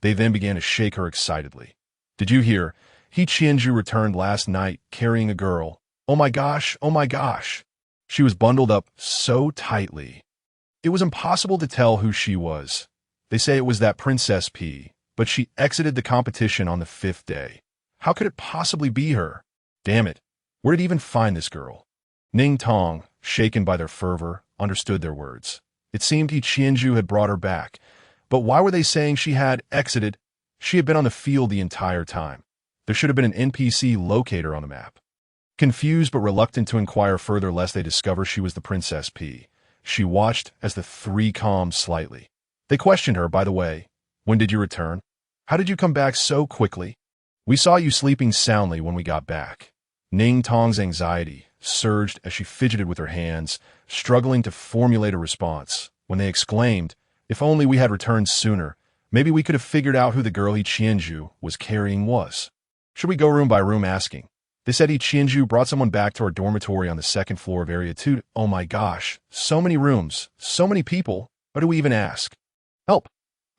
They then began to shake her excitedly. "Did you hear? He Qianzhou returned last night carrying a girl. Oh my gosh, oh my gosh." She was bundled up so tightly. It was impossible to tell who she was. They say it was that Princess P, but she exited the competition on the 5th day. How could it possibly be her? Damn it, where did he even find this girl? Ning Tong, shaken by their fervor, understood their words. It seemed He Qianzhou had brought her back, but why were they saying she had exited? She had been on the field the entire time. There should have been an NPC locator on the map. Confused but reluctant to inquire further lest they discover she was the Princess P, she watched as the 3 calmed slightly. They questioned her, "By the way, when did you return? How did you come back so quickly? We saw you sleeping soundly when we got back." Ning Tong's anxiety surged as she fidgeted with her hands, struggling to formulate a response. When they exclaimed, "If only we had returned sooner, maybe we could have figured out who the girl He Qianzhou was carrying was. Should we go room by room asking?" They said He Qianzhou brought someone back to our dormitory on the 2nd floor of Area 2. Oh my gosh, so many rooms, so many people. What do we even ask? Help!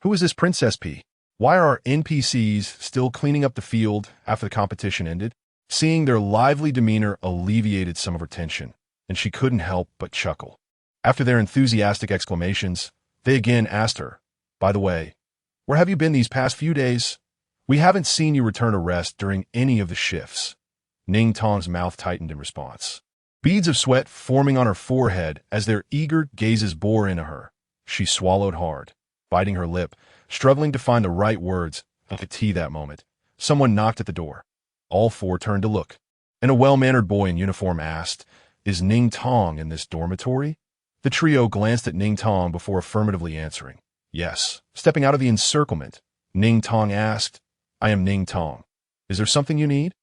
Who is this Princess P? Why are our NPCs still cleaning up the field after the competition ended? Seeing their lively demeanor alleviated some of her tension, and she couldn't help but chuckle. After their enthusiastic exclamations, they again asked her, "By the way, where have you been these past few days? We haven't seen you return to rest during any of the shifts." Ning Tong's mouth tightened in response, beads of sweat forming on her forehead as their eager gazes bore into her. She swallowed hard, biting her lip, struggling to find the right words. At that moment, someone knocked at the door. All 4 turned to look, and a well-mannered boy in uniform asked, "Is Ning Tong in this dormitory?" The trio glanced at Ning Tong before affirmatively answering, "Yes." Stepping out of the encirclement, Ning Tong asked, "I am Ning Tong. Is there something you need?"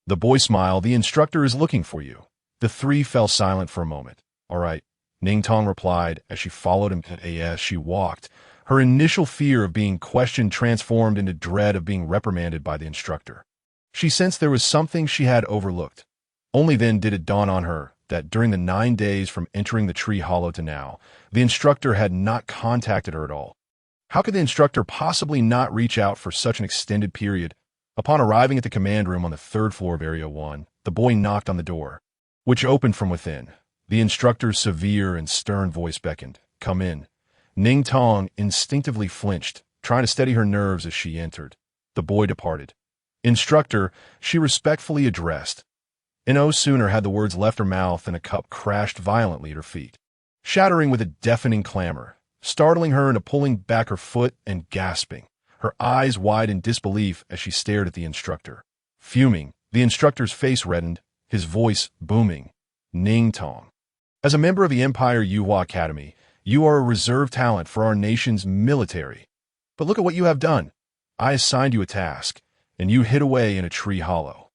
The boy smiled. "The instructor is looking for you." The 3 fell silent for a moment. "All right," Ning Tong replied as she followed him as she walked. Her initial fear of being questioned transformed into dread of being reprimanded by the instructor. She sensed there was something she had overlooked. Only then did it dawn on her that during the 9 days from entering the tree hollow to now, the instructor had not contacted her at all. How could the instructor possibly not reach out for such an extended period? Upon arriving at the command room on the 3rd floor of Area 1, the boy knocked on the door, which opened from within. The instructor's severe and stern voice beckoned, "Come in." Ning Tong instinctively flinched, trying to steady her nerves as she entered. The boy departed. "Instructor," she respectfully addressed. And no sooner had the words left her mouth than a cup crashed violently at her feet, shattering with a deafening clamor, startling her into pulling back her foot and gasping. her eyes wide in disbelief as she stared at the instructor. Fuming, the instructor's face reddened, his voice booming. Ning Tong. As a member of the Empire Yuhua Academy, you are a reserve talent for our nation's military. But look at what you have done. I assigned you a task, and you hid away in a tree hollow.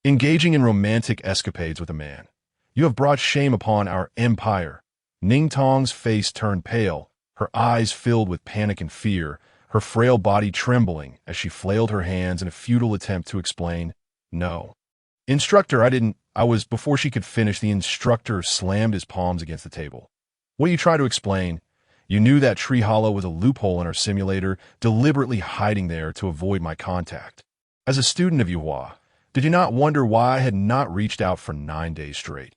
Engaging in romantic escapades with a man. You have brought shame upon our empire. Ning Tong's face turned pale, her eyes filled with panic and fear, her frail body trembling as she flailed her hands in a futile attempt to explain, "No. Instructor, Before she could finish, the instructor slammed his palms against the table. What do you try to explain? You knew that tree hollow was a loophole in our simulator, deliberately hiding there to avoid my contact. As a student of Yuhua, did you not wonder why I had not reached out for 9 days straight?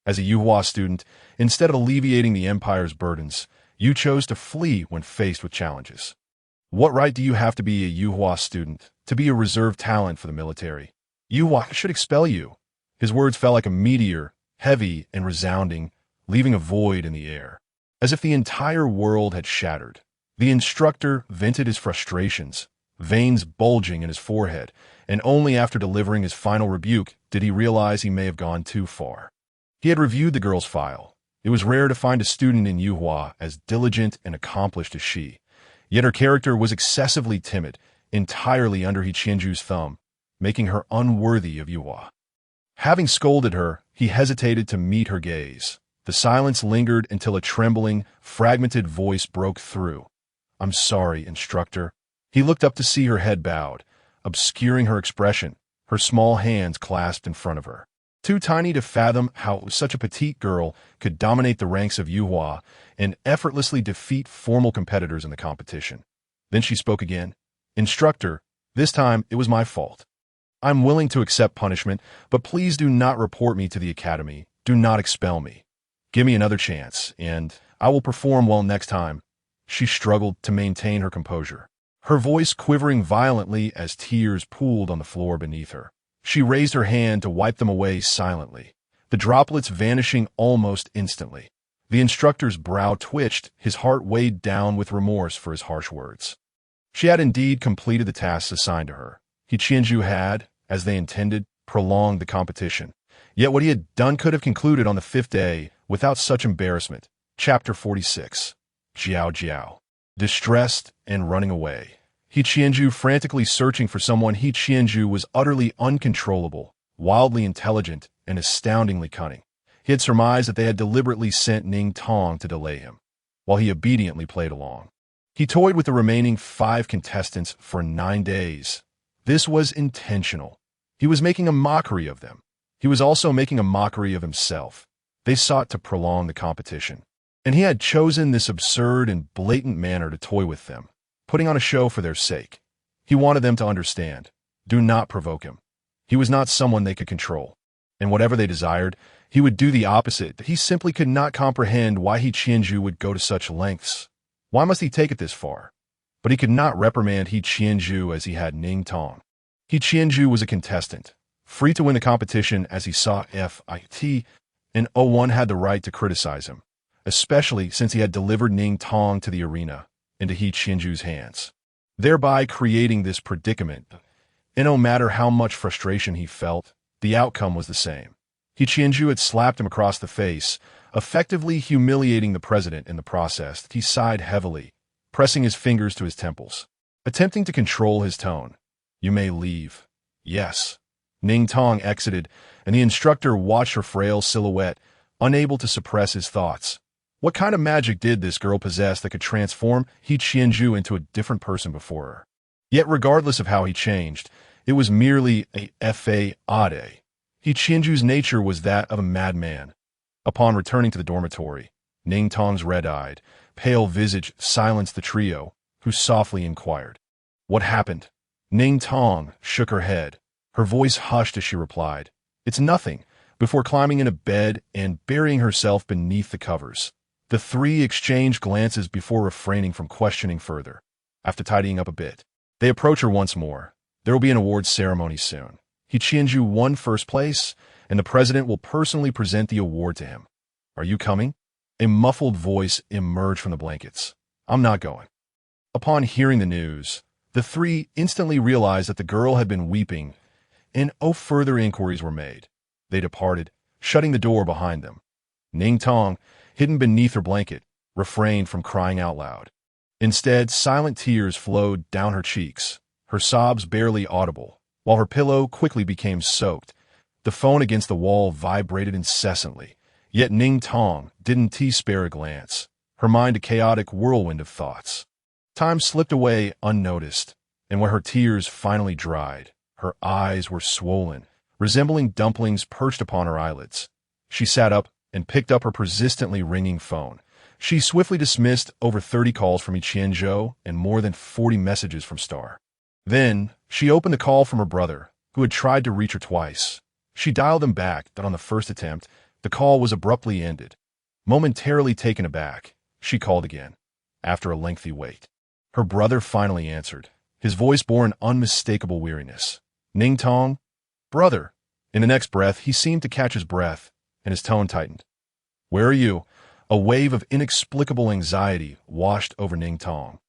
As a Yuhua student, instead of alleviating the Empire's burdens, you chose to flee when faced with challenges. What right do you have to be a Yuhua student, to be a reserve talent for the military? Yuhua should expel you." His words fell like a meteor, heavy and resounding, leaving a void in the air. As if the entire world had shattered, the instructor vented his frustrations, veins bulging in his forehead, and only after delivering his final rebuke did he realize he may have gone too far. He had reviewed the girl's file. It was rare to find a student in Yuhua as diligent and accomplished as she. Yet her character was excessively timid, entirely under He Qianzhou's thumb, making her unworthy of Yuhua. Having scolded her, he hesitated to meet her gaze. The silence lingered until a trembling, fragmented voice broke through. "I'm sorry, instructor." He looked up to see her head bowed, obscuring her expression, her small hands clasped in front of her. Too tiny to fathom how such a petite girl could dominate the ranks of Yuhua and effortlessly defeat formal competitors in the competition. Then she spoke again. "Instructor, this time it was my fault. I'm willing to accept punishment, but please do not report me to the academy. Do not expel me. Give me another chance, and I will perform well next time." She struggled to maintain her composure, her voice quivering violently as tears pooled on the floor beneath her. She raised her hand to wipe them away silently, the droplets vanishing almost instantly. The instructor's brow twitched, his heart weighed down with remorse for his harsh words. She had indeed completed the tasks assigned to her. He Qianzhou had, as they intended, prolonged the competition. Yet what he had done could have concluded on the 5th day without such embarrassment. Chapter 46. Jiaojiao. Distressed and running away. He Qianzhou frantically searching for someone. He Qianzhou was utterly uncontrollable, wildly intelligent, and astoundingly cunning. He had surmised that they had deliberately sent Ning Tong to delay him, while he obediently played along. He toyed with the remaining 5 contestants for 9 days. This was intentional. He was making a mockery of them. He was also making a mockery of himself. They sought to prolong the competition, and he had chosen this absurd and blatant manner to toy with them, putting on a show for their sake. He wanted them to understand. Do not provoke him. He was not someone they could control, and whatever they desired, he would do the opposite. He simply could not comprehend why He Qianzhou would go to such lengths. Why must he take it this far? But he could not reprimand He Qianzhou as he had Ning Tong. He Qianzhou was a contestant, free to win the competition as he saw fit, and no one had the right to criticize him, especially since he had delivered Ning Tong to the arena, into He Qianzhou's hands, thereby creating this predicament. And no matter how much frustration he felt, the outcome was the same. He Qianzhou had slapped him across the face, effectively humiliating the president in the process. He sighed heavily, pressing his fingers to his temples, attempting to control his tone. "You may leave." "Yes." Ning Tong exited, and the instructor watched her frail silhouette, unable to suppress his thoughts. What kind of magic did this girl possess that could transform He Qianzhou into a different person before her? Yet regardless of how he changed, it was merely a fade. He Qianzhou's nature was that of a madman. Upon returning to the dormitory, Ning Tong's red-eyed, pale visage silenced the trio, who softly inquired, "What happened?" Ning Tong shook her head. Her voice hushed as she replied, "It's nothing," before climbing into bed and burying herself beneath the covers. The 3 exchanged glances before refraining from questioning further. After tidying up a bit, they approach her once more. There will be an awards ceremony soon. He Qianzhou won first place, and the president will personally present the award to him. "Are you coming?" A muffled voice emerged from the blankets. "I'm not going." Upon hearing the news, The three instantly realized that the girl had been weeping, and no further inquiries were made. They departed, shutting the door behind them. Ning Tong, hidden beneath her blanket, refrained from crying out loud. Instead, silent tears flowed down her cheeks, her sobs barely audible, while her pillow quickly became soaked. The phone against the wall vibrated incessantly, yet Ning Tong didn't spare a glance, her mind a chaotic whirlwind of thoughts. Time slipped away unnoticed, and when her tears finally dried, her eyes were swollen, resembling dumplings perched upon her eyelids. She sat up and picked up her persistently ringing phone. She swiftly dismissed over 30 calls from He Qianzhou and more than 40 messages from Star. Then, she opened the call from her brother, who had tried to reach her twice. She dialed him back, but on the first attempt, the call was abruptly ended. Momentarily taken aback, she called again, after a lengthy wait. Her brother finally answered. His voice bore an unmistakable weariness. Ning Tong? Brother. In the next breath, he seemed to catch his breath, and his tone tightened. Where are you? A wave of inexplicable anxiety washed over Ning Tong.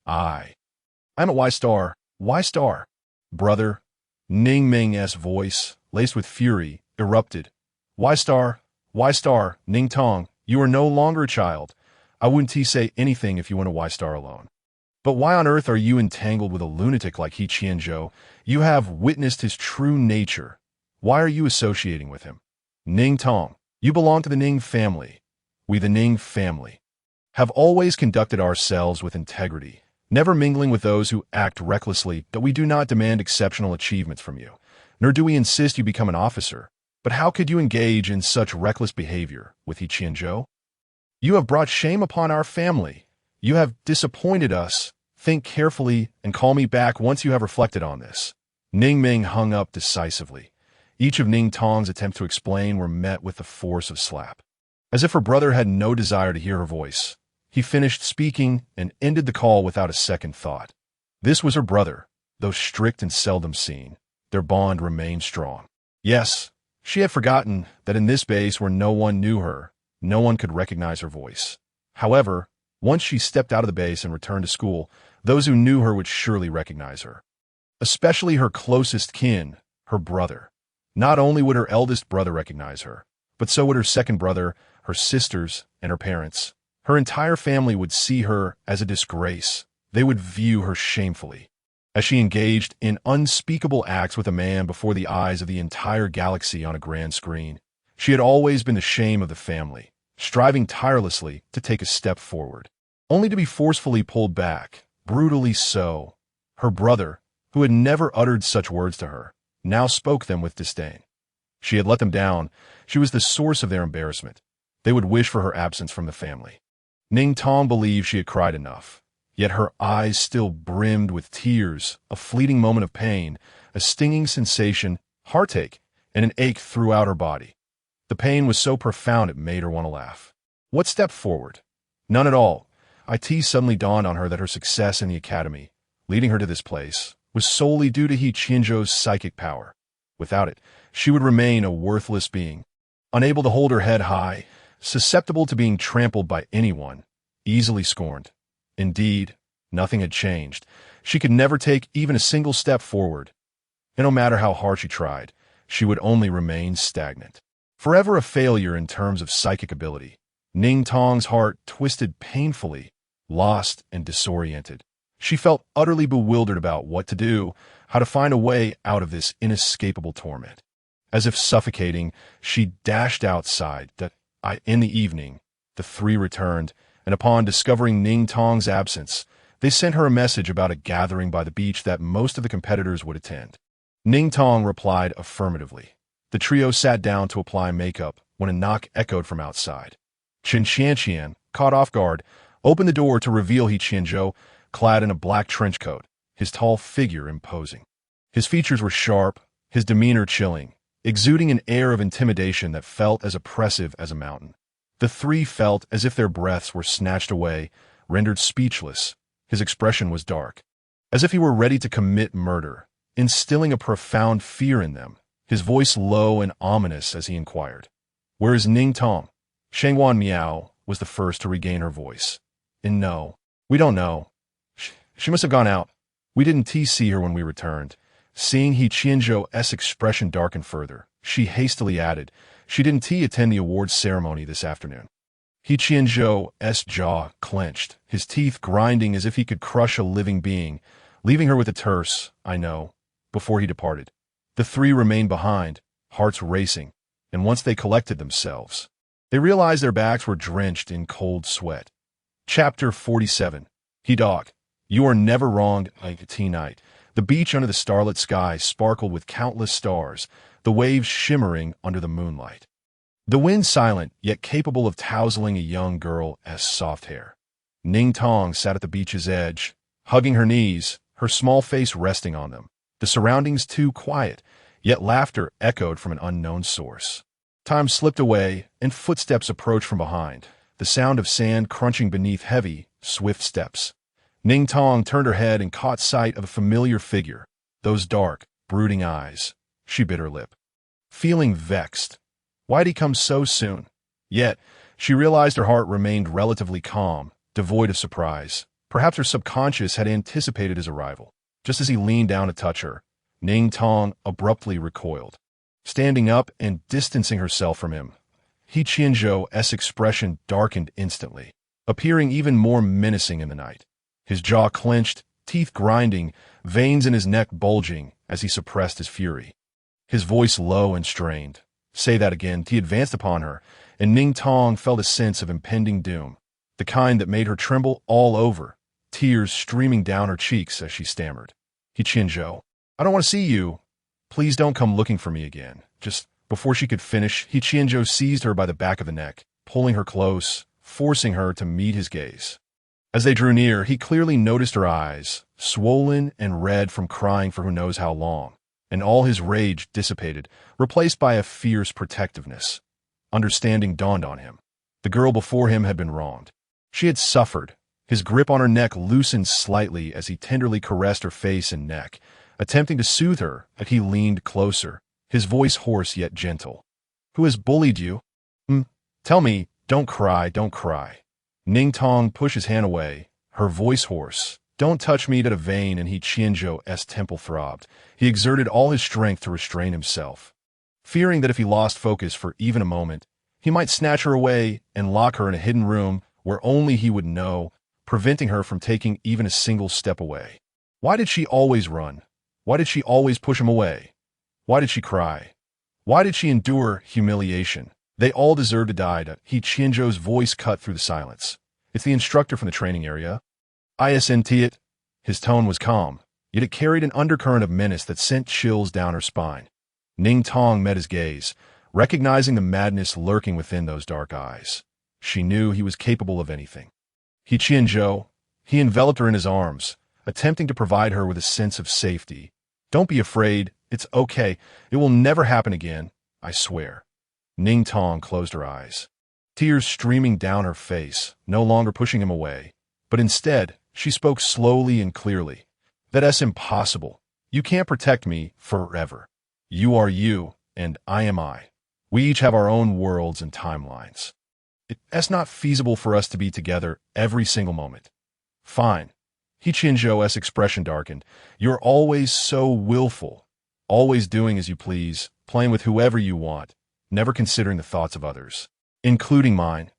I'm at Y Star. Y Star. Brother. Ning Ming's voice, laced with fury, erupted. Y Star. Y Star. Ning Tong, you are no longer a child. I wouldn't say anything if you went to Y Star alone. But why on earth are you entangled with a lunatic like He Qianzhou? You have witnessed his true nature. Why are you associating with him? Ning Tong, you belong to the Ning family. We, the Ning family, have always conducted ourselves with integrity, never mingling with those who act recklessly. That we do not demand exceptional achievements from you, nor do we insist you become an officer. But how could you engage in such reckless behavior with He Qianzhou? You have brought shame upon our family. You have disappointed us. Think carefully and call me back once you have reflected on this. Ning Ming hung up decisively. Each of Ning Tong's attempts to explain were met with the force of slap. As if her brother had no desire to hear her voice, he finished speaking and ended the call without a second thought. This was her brother, though strict and seldom seen. Their bond remained strong. Yes, she had forgotten that in this base where no one knew her, no one could recognize her voice. However, once she stepped out of the base and returned to school, those who knew her would surely recognize her. Especially her closest kin, her brother. Not only would her eldest brother recognize her, but so would her second brother, her sisters, and her parents. Her entire family would see her as a disgrace. They would view her shamefully, as she engaged in unspeakable acts with a man before the eyes of the entire galaxy on a grand screen. She had always been the shame of the family, striving tirelessly to take a step forward, only to be forcefully pulled back, brutally so. Her brother, who had never uttered such words to her, now spoke them with disdain. She had let them down. She was the source of their embarrassment. They would wish for her absence from the family. Ning Tong believed she had cried enough, yet her eyes still brimmed with tears, a fleeting moment of pain, a stinging sensation, heartache, and an ache throughout her body. The pain was so profound it made her want to laugh. What step forward? None at all. It suddenly dawned on her that her success in the academy, leading her to this place, was solely due to He Qianzhou's psychic power. Without it, she would remain a worthless being, unable to hold her head high, susceptible to being trampled by anyone, easily scorned. Indeed, nothing had changed. She could never take even a single step forward. And no matter how hard she tried, she would only remain stagnant. Forever a failure in terms of psychic ability. Ning Tong's heart twisted painfully, lost and disoriented. She felt utterly bewildered about what to do, how to find a way out of this inescapable torment. As if suffocating, she dashed outside. In the evening, the three returned, and upon discovering Ning Tong's absence, they sent her a message about a gathering by the beach that most of the competitors would attend. Ning Tong replied affirmatively. The trio sat down to apply makeup when a knock echoed from outside. Chen Qianqian, caught off guard, opened the door to reveal He Qianzhou, clad in a black trench coat, his tall figure imposing. His features were sharp, his demeanor chilling, exuding an air of intimidation that felt as oppressive as a mountain. The three felt as if their breaths were snatched away, rendered speechless. His expression was dark, as if he were ready to commit murder, instilling a profound fear in them, his voice low and ominous as he inquired, "Where is Ning Tong?" Shangwan Miao was the first to regain her voice. "No, we don't know. She must have gone out. We didn't see her when we returned. Seeing He Qianzhou's expression darken further, she hastily added, she didn't attend the awards ceremony this afternoon. He Qianzhou's jaw clenched, his teeth grinding as if he could crush a living being, leaving her with a terse, "I know," before he departed. The three remained behind, hearts racing, and once they collected themselves, they realized their backs were drenched in cold sweat. Chapter 47. He Dog. You are never wrong, tea night. The beach under the starlit sky sparkled with countless stars, the waves shimmering under the moonlight. The wind silent, yet capable of tousling a young girl's soft hair. Ning Tong sat at the beach's edge, hugging her knees, her small face resting on them. The surroundings too quiet, yet laughter echoed from an unknown source. Time slipped away, and footsteps approached from behind, the sound of sand crunching beneath heavy, swift steps. Ning Tong turned her head and caught sight of a familiar figure, those dark, brooding eyes. She bit her lip, feeling vexed. Why'd he come so soon? Yet, she realized her heart remained relatively calm, devoid of surprise. Perhaps her subconscious had anticipated his arrival. Just as he leaned down to touch her, Ning Tong abruptly recoiled. Standing up and distancing herself from him, He Qianzhou's expression darkened instantly, appearing even more menacing in the night. His jaw clenched, teeth grinding, veins in his neck bulging as he suppressed his fury. His voice low and strained. "Say that again." He advanced upon her, and Ning Tong felt a sense of impending doom, the kind that made her tremble all over, tears streaming down her cheeks as she stammered. "He Qianzhou, I don't want to see you. Please don't come looking for me again." Just before she could finish, He Qianzhou seized her by the back of the neck, pulling her close, forcing her to meet his gaze. As they drew near, he clearly noticed her eyes, swollen and red from crying for who knows how long, and all his rage dissipated, replaced by a fierce protectiveness. Understanding dawned on him. The girl before him had been wronged. She had suffered. His grip on her neck loosened slightly as he tenderly caressed her face and neck, attempting to soothe her as he leaned closer, his voice hoarse yet gentle. "Who has bullied you? Tell me, don't cry, don't cry." Ning Tong pushed his hand away, her voice hoarse. "Don't touch me," that a vein in He Qianzhou's temple throbbed. He exerted all his strength to restrain himself, fearing that if he lost focus for even a moment, he might snatch her away and lock her in a hidden room where only he would know, preventing her from taking even a single step away. Why did she always run? Why did she always push him away? Why did she cry? Why did she endure humiliation? They all deserve to die. He Qianzhou's voice cut through the silence. "It's the instructor from the training area. Isn't it?" His tone was calm, yet it carried an undercurrent of menace that sent chills down her spine. Ning Tong met his gaze, recognizing the madness lurking within those dark eyes. She knew he was capable of anything. He Qianzhou, he enveloped her in his arms, attempting to provide her with a sense of safety. "Don't be afraid. It's okay. It will never happen again. I swear." Ning Tong closed her eyes, tears streaming down her face, no longer pushing him away. But instead, she spoke slowly and clearly. "That's impossible. You can't protect me forever. You are you, and I am I. We each have our own worlds and timelines. It's not feasible for us to be together every single moment." "Fine." He Qianzhou's expression darkened. "You're always so willful, always doing as you please, playing with whoever you want, never considering the thoughts of others, including mine.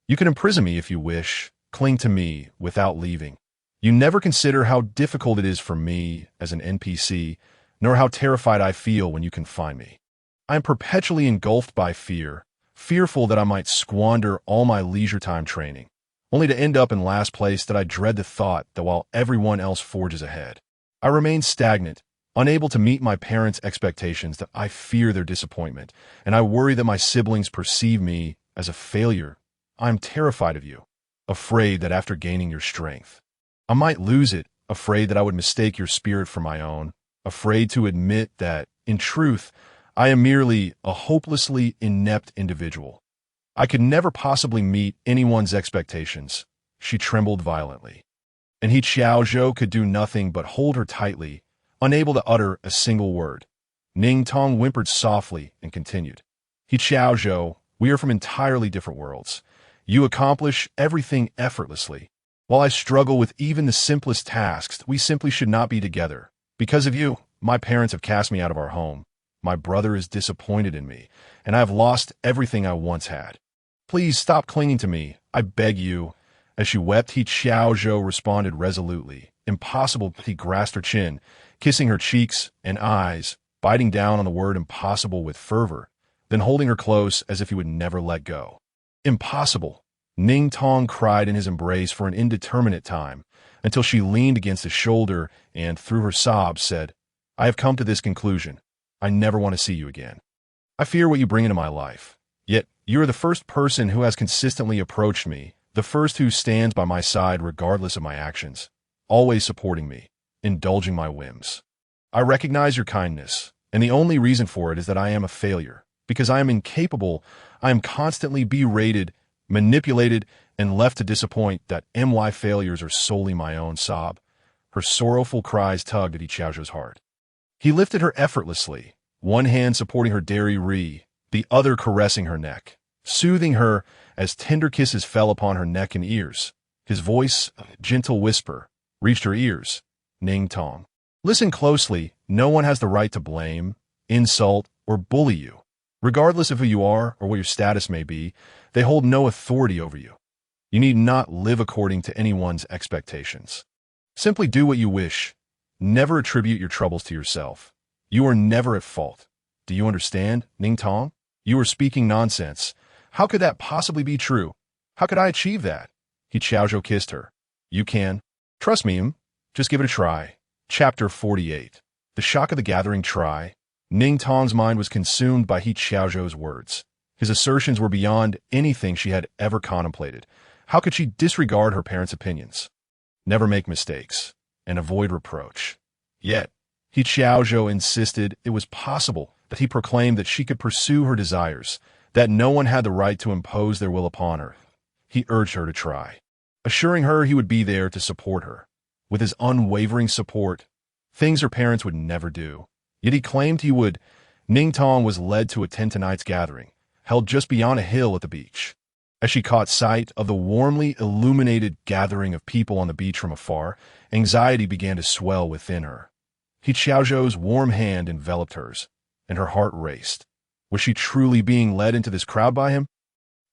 You can imprison me if you wish, cling to me without leaving. You never consider how difficult it is for me as an NPC, nor how terrified I feel when you confine me. I am perpetually engulfed by fear, fearful that I might squander all my leisure time training, only to end up in last place. That I dread the thought that while everyone else forges ahead, I remain stagnant, unable to meet my parents' expectations. That I fear their disappointment, and I worry that my siblings perceive me as a failure. I am terrified of you, afraid that after gaining your strength, I might lose it, afraid that I would mistake your spirit for my own, afraid to admit that, in truth, I am merely a hopelessly inept individual. I could never possibly meet anyone's expectations." She trembled violently, and He Qianzhou could do nothing but hold her tightly, unable to utter a single word. Ning Tong whimpered softly and continued. "He Qianzhou, we are from entirely different worlds. You accomplish everything effortlessly. While I struggle with even the simplest tasks, we simply should not be together. Because of you, my parents have cast me out of our home. My brother is disappointed in me, and I have lost everything I once had. Please stop clinging to me, I beg you." As she wept, He Qianzhou responded resolutely. "Impossible." He grasped her chin, kissing her cheeks and eyes, biting down on the word impossible with fervor, then holding her close as if he would never let go. "Impossible." Ning Tong cried in his embrace for an indeterminate time, until she leaned against his shoulder and, through her sobs, said, "I have come to this conclusion. I never want to see you again. I fear what you bring into my life. Yet, you are the first person who has consistently approached me, the first who stands by my side regardless of my actions, always supporting me, indulging my whims. I recognize your kindness, and the only reason for it is that I am a failure. Because I am incapable, I am constantly berated, manipulated, and left to disappoint. That my failures are solely my own." Sob. Her sorrowful cries tugged at He Qianzhou's heart. He lifted her effortlessly, one hand supporting her dairy, the other caressing her neck, soothing her as tender kisses fell upon her neck and ears. His voice, a gentle whisper, reached her ears. "Ning Tong, listen closely. No one has the right to blame, insult, or bully you. Regardless of who you are or what your status may be, they hold no authority over you. You need not live according to anyone's expectations. Simply do what you wish. Never attribute your troubles to yourself. You are never at fault. Do you understand, Ning Tong? You are speaking nonsense. How could that possibly be true? How could I achieve that?" He Qianzhou kissed her. "You can. Trust me, just give it a try." Chapter 48. The shock of the gathering try. Ning Tong's mind was consumed by He Qianzhou's words. His assertions were beyond anything she had ever contemplated. How could she disregard her parents' opinions? Never make mistakes, and avoid reproach. Yet, He Qianzhou insisted it was possible, that he proclaimed that she could pursue her desires, that no one had the right to impose their will upon her. He urged her to try, assuring her he would be there to support her. With his unwavering support, things her parents would never do. Yet he claimed he would. Ning Tong was led to attend tonight's gathering, held just beyond a hill at the beach. As she caught sight of the warmly illuminated gathering of people on the beach from afar, anxiety began to swell within her. He Qianzhou's warm hand enveloped hers, and her heart raced. Was she truly being led into this crowd by him?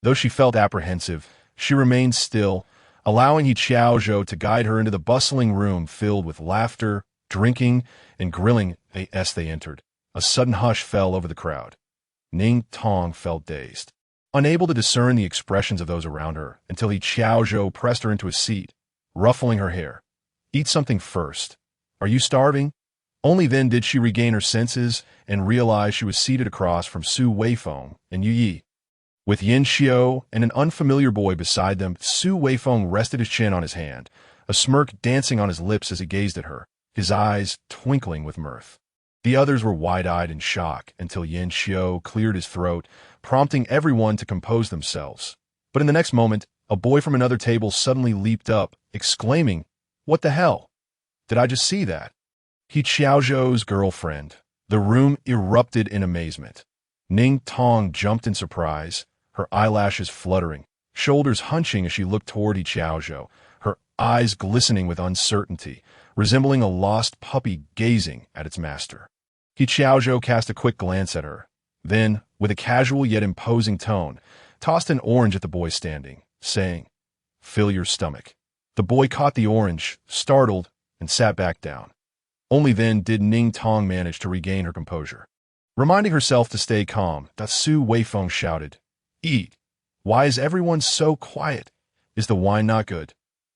Though she felt apprehensive, she remained still, allowing He Qianzhou to guide her into the bustling room filled with laughter, drinking, and grilling. As they entered, a sudden hush fell over the crowd. Ning Tong felt dazed, unable to discern the expressions of those around her, until He Qianzhou pressed her into a seat, ruffling her hair. "Eat something first. Are you starving?" Only then did she regain her senses and realize she was seated across from Su Weifeng and Yu Yi. With Yin Xiao and an unfamiliar boy beside them, Su Weifeng rested his chin on his hand, a smirk dancing on his lips as he gazed at her, his eyes twinkling with mirth. The others were wide-eyed in shock until Yin Xiao cleared his throat, prompting everyone to compose themselves. But in the next moment, a boy from another table suddenly leaped up, exclaiming, "What the hell? Did I just see that?" He Qianzhou's girlfriend. The room erupted in amazement. Ning Tong jumped in surprise, her eyelashes fluttering, shoulders hunching as she looked toward He Qianzhou, her eyes glistening with uncertainty, resembling a lost puppy gazing at its master. He Qianzhou cast a quick glance at her, then, with a casual yet imposing tone, tossed an orange at the boy standing, saying, "Fill your stomach." The boy caught the orange, startled, and sat back down. Only then did Ning Tong manage to regain her composure. Reminding herself to stay calm, Su Weifeng shouted, "Eat! Why is everyone so quiet? Is the wine not good?"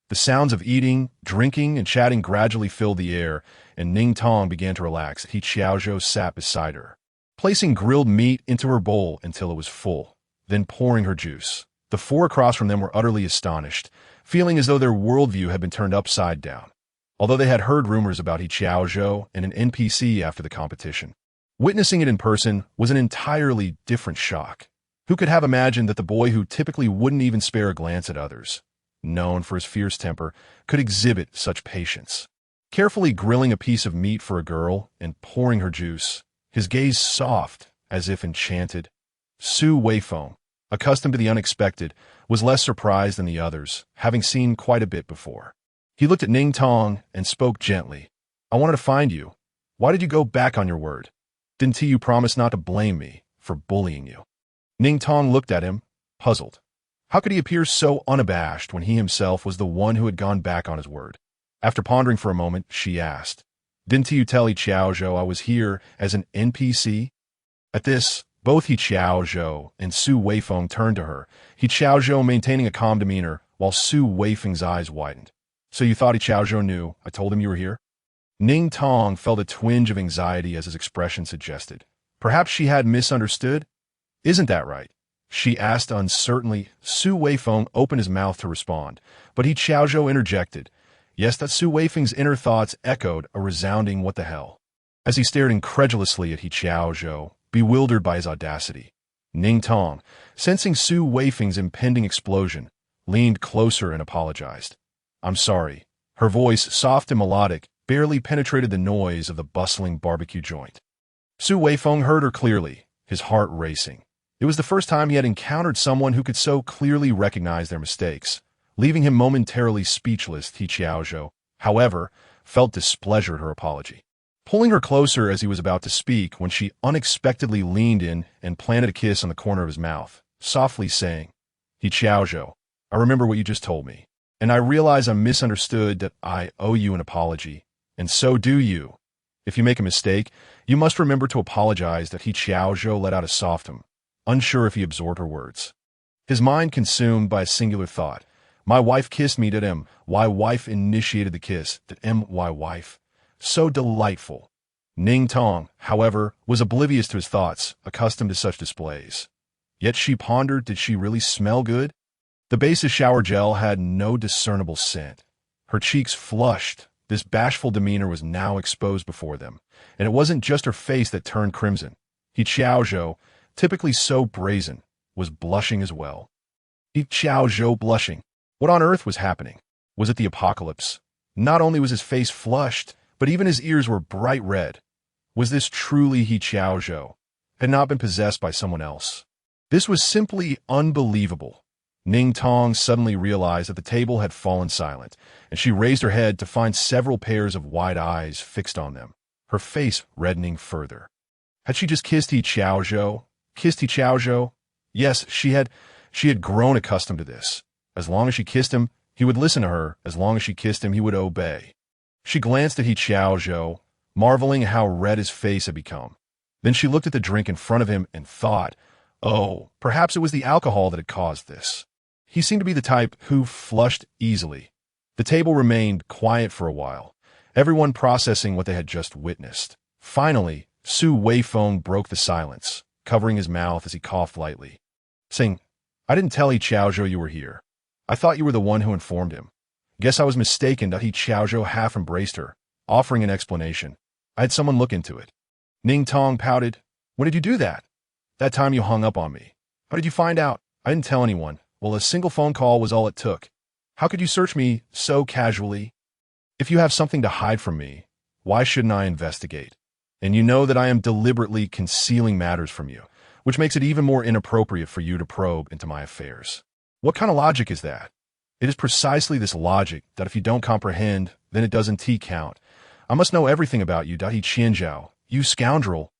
The sounds of eating, drinking, and chatting gradually filled the air, and Ning Tong began to relax. He Qianzhou sat beside her, placing grilled meat into her bowl until it was full, then pouring her juice. The four across from them were utterly astonished, feeling as though their worldview had been turned upside down. Although they had heard rumors about He Qianzhou and an NPC after the competition, witnessing it in person was an entirely different shock. Who could have imagined that the boy who typically wouldn't even spare a glance at others, known for his fierce temper, could exhibit such patience? Carefully grilling a piece of meat for a girl and pouring her juice, his gaze soft, as if enchanted. Su Weifeng, accustomed to the unexpected, was less surprised than the others, having seen quite a bit before. He looked at Ning Tong and spoke gently. I wanted to find you. Why did you go back on your word? Didn't you promise not to blame me for bullying you? Ning Tong looked at him, puzzled. How could he appear so unabashed when he himself was the one who had gone back on his word? After pondering for a moment, she asked, Didn't you tell He Qianzhou I was here as an NPC? At this, both He Qianzhou and Su Weifeng turned to her, He Qianzhou maintaining a calm demeanor, while Su Weifeng's eyes widened. So you thought He Qianzhou knew I told him you were here? Ning Tong felt a twinge of anxiety as his expression suggested. Perhaps she had misunderstood? Isn't that right? She asked uncertainly. Su Weifeng opened his mouth to respond, but He Qianzhou interjected. Yes, that Su Weifeng's inner thoughts echoed a resounding what the hell. As he stared incredulously at He Qianzhou, bewildered by his audacity, Ning Tong, sensing Su Weifeng's impending explosion, leaned closer and apologized. I'm sorry. Her voice, soft and melodic, barely penetrated the noise of the bustling barbecue joint. Su Weifeng heard her clearly, his heart racing. It was the first time he had encountered someone who could so clearly recognize their mistakes, leaving him momentarily speechless. He Qianzhou, however, felt displeasure at her apology, pulling her closer as he was about to speak when she unexpectedly leaned in and planted a kiss on the corner of his mouth, softly saying, He Qianzhou, I remember what you just told me, and I realize I misunderstood that I owe you an apology, and so do you. If you make a mistake, you must remember to apologize. That He Qianzhou let out a soft hum, unsure if he absorbed her words. His mind consumed by a singular thought. My wife kissed me. My wife initiated the kiss. My wife. So delightful. Ning Tong, however, was oblivious to his thoughts, accustomed to such displays. Yet she pondered, did she really smell good? The base of shower gel had no discernible scent. Her cheeks flushed. This bashful demeanor was now exposed before them, and it wasn't just her face that turned crimson. He Qianzhou, typically so brazen, was blushing as well. He Qianzhou blushing. What on earth was happening? Was it the apocalypse? Not only was his face flushed, but even his ears were bright red. Was this truly He Qianzhou? Had not been possessed by someone else. This was simply unbelievable. Ning Tong suddenly realized that the table had fallen silent, and she raised her head to find several pairs of wide eyes fixed on them, her face reddening further. Had she just kissed He Qianzhou? Kissed He Qianzhou? Yes, she had grown accustomed to this. As long as she kissed him, he would listen to her. As long as she kissed him, he would obey. She glanced at He Qianzhou, marveling at how red his face had become. Then she looked at the drink in front of him and thought, oh, perhaps it was the alcohol that had caused this. He seemed to be the type who flushed easily. The table remained quiet for a while, everyone processing what they had just witnessed. Finally, Su Weifeng broke the silence, covering his mouth as he coughed lightly, saying, I didn't tell He Qianzhou you were here. I thought you were the one who informed him. Guess I was mistaken. He Qianzhou half embraced her, offering an explanation. I had someone look into it. Ning Tong pouted. When did you do that? That time you hung up on me. How did you find out? I didn't tell anyone. Well, a single phone call was all it took. How could you search me so casually? If you have something to hide from me, why shouldn't I investigate? And you know that I am deliberately concealing matters from you, which makes it even more inappropriate for you to probe into my affairs. What kind of logic is that? It is precisely this logic that if you don't comprehend, then it doesn't count. I must know everything about you. He Qianzhou, you scoundrel.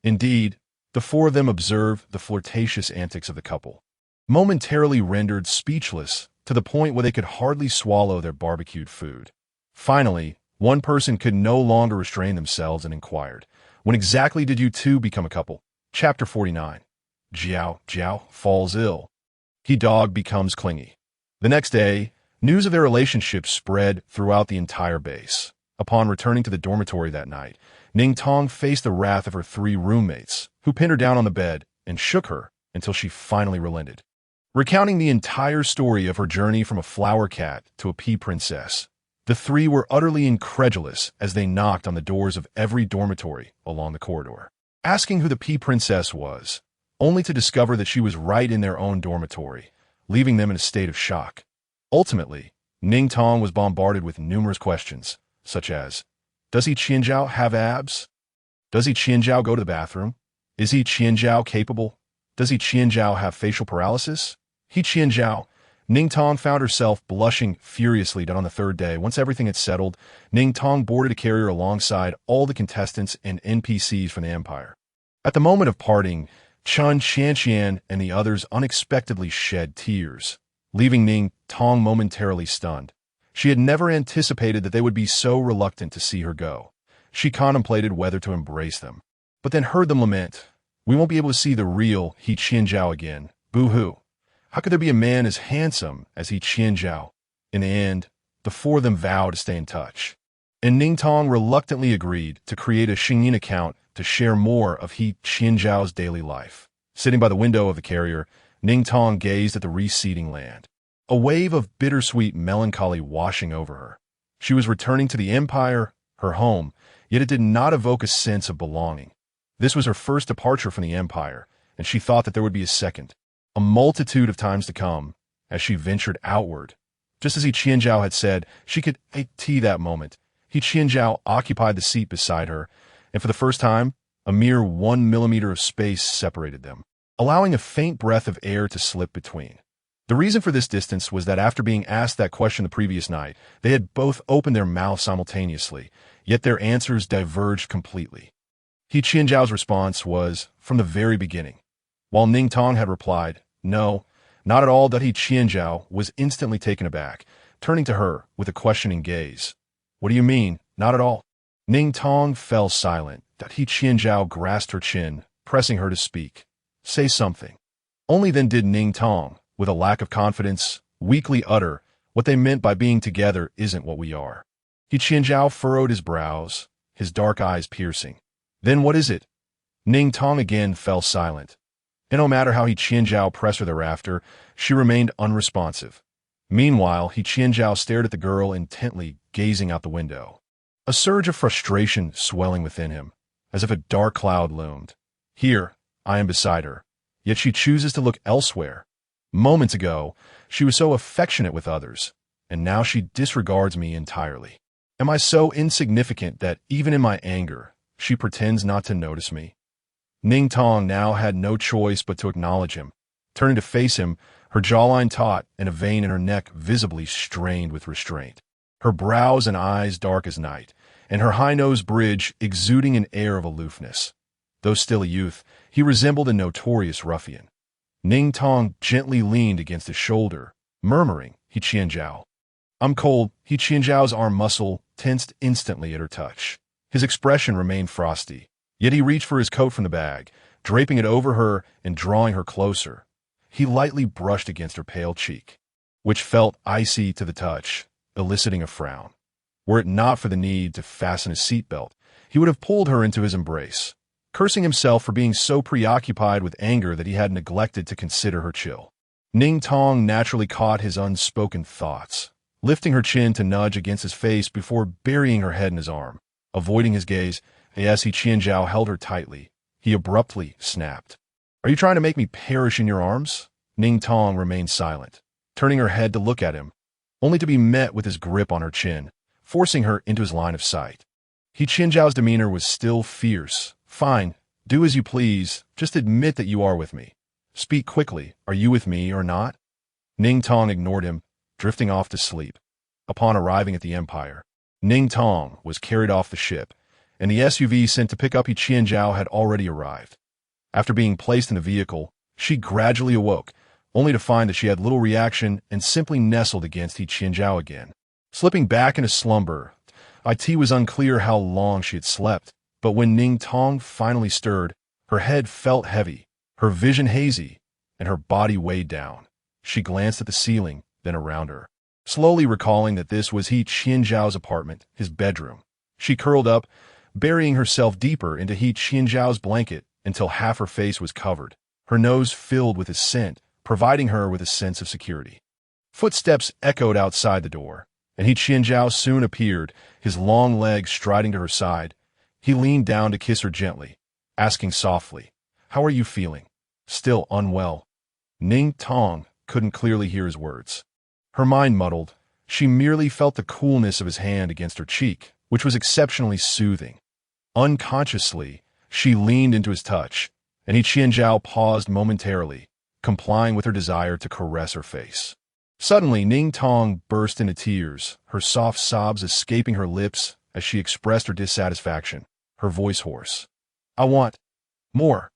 Indeed, the four of them observed the flirtatious antics of the couple, momentarily rendered speechless to the point where they could hardly swallow their barbecued food. Finally, one person could no longer restrain themselves and inquired, when exactly did you two become a couple? Chapter 49. Jiaojiao falls ill. He dog becomes clingy. The next day, news of their relationship spread throughout the entire base. Upon returning to the dormitory that night, Ning Tong faced the wrath of her three roommates, who pinned her down on the bed and shook her until she finally relented. Recounting the entire story of her journey from a flower cat to a pea princess, the three were utterly incredulous as they knocked on the doors of every dormitory along the corridor, asking who the pea princess was, only to discover that she was right in their own dormitory, leaving them in a state of shock. Ultimately, Ning Tong was bombarded with numerous questions, such as, does He Qianzhou have abs? Does He Qianzhou go to the bathroom? Is He Qianzhou capable? Does He Qianzhou have facial paralysis? He Qianzhou. Ning Tong found herself blushing furiously on the third day. Once everything had settled, Ning Tong boarded a carrier alongside all the contestants and NPCs from the Empire. At the moment of parting, Chen Qianqian and the others unexpectedly shed tears, leaving Ning Tong momentarily stunned. She had never anticipated that they would be so reluctant to see her go. She contemplated whether to embrace them, but then heard them lament. We won't be able to see the real He Qianzhou again. Boo-hoo. How could there be a man as handsome as He Qianzhou? In the end, the four of them vowed to stay in touch. And Ning Tong reluctantly agreed to create a Xingyin account to share more of He Qianzhou's daily life. Sitting by the window of the carrier, Ning Tong gazed at the receding land. A wave of bittersweet melancholy washing over her. She was returning to the Empire, her home, yet it did not evoke a sense of belonging. This was her first departure from the Empire, and she thought that there would be a second, a multitude of times to come, as she ventured outward. Just as He Qianzhou had said, she could AT that moment. He Qianzhou occupied the seat beside her, and for the first time, a mere 1 millimeter of space separated them, allowing a faint breath of air to slip between. The reason for this distance was that after being asked that question the previous night, they had both opened their mouths simultaneously, yet their answers diverged completely. He Qianzhou's response was, from the very beginning. While Ning Tong had replied, no, not at all, that He Qianzhou was instantly taken aback, turning to her with a questioning gaze. What do you mean, not at all? Ning Tong fell silent, that He Qianzhou grasped her chin, pressing her to speak. Say something. Only then did Ning Tong, with a lack of confidence, weakly utter, what they meant by being together isn't what we are. He Qianzhou furrowed his brows, his dark eyes piercing. Then what is it? Ning Tong again fell silent. And no matter how He Qianzhou pressed her thereafter, she remained unresponsive. Meanwhile, He Qianzhou stared at the girl intently, gazing out the window. A surge of frustration swelling within him, as if a dark cloud loomed. Here, I am beside her, yet she chooses to look elsewhere. Moments ago, she was so affectionate with others, and now she disregards me entirely. Am I so insignificant that even in my anger, she pretends not to notice me? Ning Tong now had no choice but to acknowledge him. Turning to face him, her jawline taut and a vein in her neck visibly strained with restraint. Her brows and eyes dark as night, and her high nose bridge exuding an air of aloofness. Though still a youth, he resembled a notorious ruffian. Ning Tong gently leaned against his shoulder, murmuring, He Qianzhou. I'm cold. He Qianzhou's arm muscle tensed instantly at her touch. His expression remained frosty, yet he reached for his coat from the bag, draping it over her and drawing her closer. He lightly brushed against her pale cheek, which felt icy to the touch, eliciting a frown. Were it not for the need to fasten his seatbelt, he would have pulled her into his embrace, cursing himself for being so preoccupied with anger that he had neglected to consider her chill. Ning Tong naturally caught his unspoken thoughts, lifting her chin to nudge against his face before burying her head in his arm. Avoiding his gaze, as He Qianzhou held her tightly, he abruptly snapped. Are you trying to make me perish in your arms? Ning Tong remained silent, turning her head to look at him, only to be met with his grip on her chin, forcing her into his line of sight. He Qianzhou's demeanor was still fierce. Fine, do as you please, just admit that you are with me. Speak quickly, are you with me or not? Ning Tong ignored him, drifting off to sleep. Upon arriving at the Empire, Ning Tong was carried off the ship, and the SUV sent to pick up He Qianzhou had already arrived. After being placed in the vehicle, she gradually awoke, only to find that she had little reaction and simply nestled against He Qianzhou again. Slipping back into slumber, it was unclear how long she had slept. But when Ning Tong finally stirred, her head felt heavy, her vision hazy, and her body weighed down. She glanced at the ceiling, then around her, slowly recalling that this was He Qianzhou's apartment, his bedroom. She curled up, burying herself deeper into He Qianzhou's blanket until half her face was covered, her nose filled with his scent, providing her with a sense of security. Footsteps echoed outside the door, and He Qianzhou soon appeared, his long legs striding to her side. He leaned down to kiss her gently, asking softly, How are you feeling? Still unwell? Ning Tong couldn't clearly hear his words. Her mind muddled. She merely felt the coolness of his hand against her cheek, which was exceptionally soothing. Unconsciously, she leaned into his touch, and He Qianzhou paused momentarily, complying with her desire to caress her face. Suddenly, Ning Tong burst into tears, her soft sobs escaping her lips as she expressed her dissatisfaction, her voice hoarse. "I want more."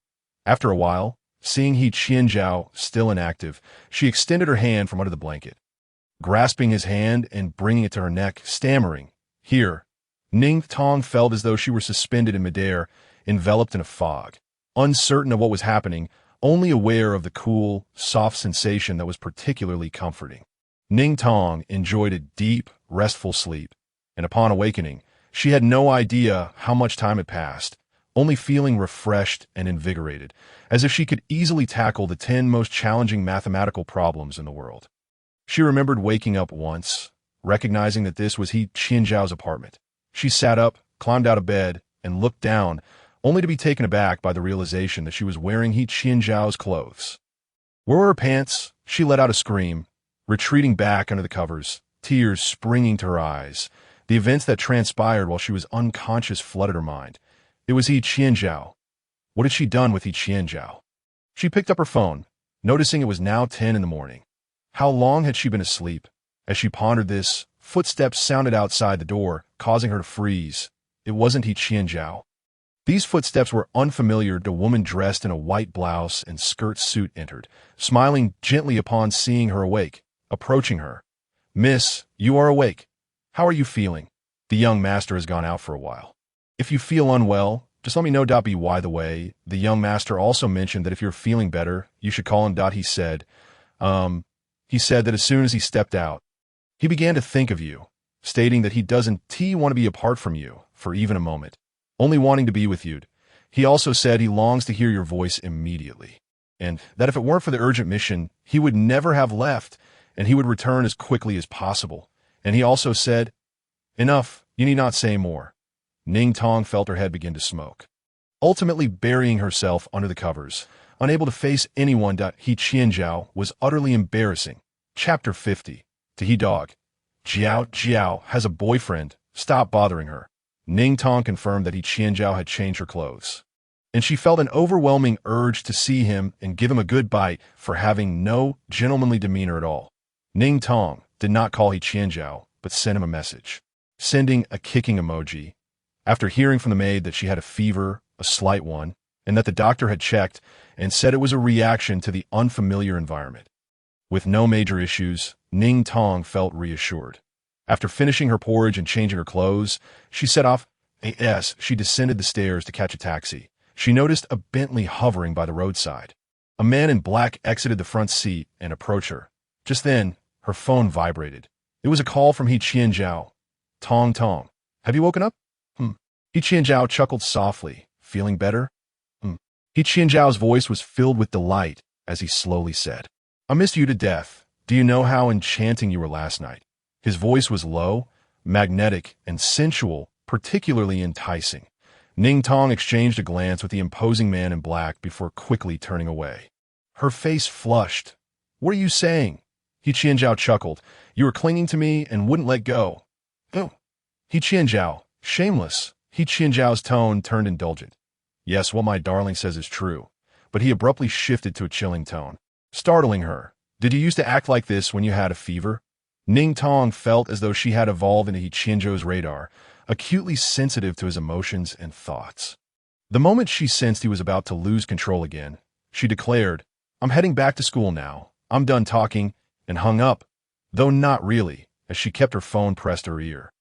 After a while, seeing He Qianzhou still inactive, she extended her hand from under the blanket. Grasping his hand and bringing it to her neck, stammering, "Here." Ning Tong felt as though she were suspended in midair, enveloped in a fog. Uncertain of what was happening, only aware of the cool, soft sensation that was particularly comforting. Ning Tong enjoyed a deep, restful sleep, and upon awakening, she had no idea how much time had passed, only feeling refreshed and invigorated, as if she could easily tackle the 10 most challenging mathematical problems in the world. She remembered waking up once, recognizing that this was He Qianzhou's apartment. She sat up, climbed out of bed, and looked down, only to be taken aback by the realization that she was wearing He Qianzhou's clothes. Where were her pants? She let out a scream, retreating back under the covers, tears springing to her eyes. The events that transpired while she was unconscious flooded her mind. It was He Qianzhou. What had she done with He Qianzhou? She picked up her phone, noticing it was now 10 in the morning. How long had she been asleep? As she pondered this, footsteps sounded outside the door, causing her to freeze. It wasn't He Qianzhou. These footsteps were unfamiliar. A woman dressed in a white blouse and skirt suit entered, smiling gently upon seeing her awake, approaching her. "Miss, you are awake. How are you feeling? The young master has gone out for a while. If you feel unwell, just let me know. By the way, the young master also mentioned that if you're feeling better, you should call him. He said that as soon as he stepped out, he began to think of you, stating that he doesn't want to be apart from you for even a moment, only wanting to be with you. He also said he longs to hear your voice immediately, and that if it weren't for the urgent mission, he would never have left, and he would return as quickly as possible. And he also said, enough, you need not say more." Ning Tong felt her head begin to smoke. Ultimately burying herself under the covers, unable to face anyone. He Qianzhou was utterly embarrassing. Chapter 50. To He Dog. Jiaojiao has a boyfriend. Stop bothering her. Ning Tong confirmed that He Qianzhou had changed her clothes, and she felt an overwhelming urge to see him and give him a good bite for having no gentlemanly demeanor at all. Ning Tong did not call He Qianzhou, but sent him a message, sending a kicking emoji. After hearing from the maid that she had a fever, a slight one, and that the doctor had checked and said it was a reaction to the unfamiliar environment. With no major issues, Ning Tong felt reassured. After finishing her porridge and changing her clothes, she set off. As she descended the stairs to catch a taxi, she noticed a Bentley hovering by the roadside. A man in black exited the front seat and approached her. Just then, her phone vibrated. It was a call from He Qianzhou. "Tong Tong, have you woken up?" He Qianzhou chuckled softly. "Feeling better?" He Qianzhou's voice was filled with delight as he slowly said, "I missed you to death. Do you know how enchanting you were last night?" His voice was low, magnetic, and sensual, particularly enticing. Ning Tong exchanged a glance with the imposing man in black before quickly turning away. Her face flushed. "What are you saying?" He Qianzhou chuckled. "You were clinging to me and wouldn't let go." "Oh." He Qianzhou, shameless. He Qianzhou's tone turned indulgent. "Yes, what my darling says is true." But he abruptly shifted to a chilling tone, startling her. "Did you used to act like this when you had a fever?" Ning Tong felt as though she had evolved into He Qianzhou's radar, acutely sensitive to his emotions and thoughts. The moment she sensed he was about to lose control again, she declared, "I'm heading back to school now. I'm done talking," and hung up, though not really, as she kept her phone pressed to her ear.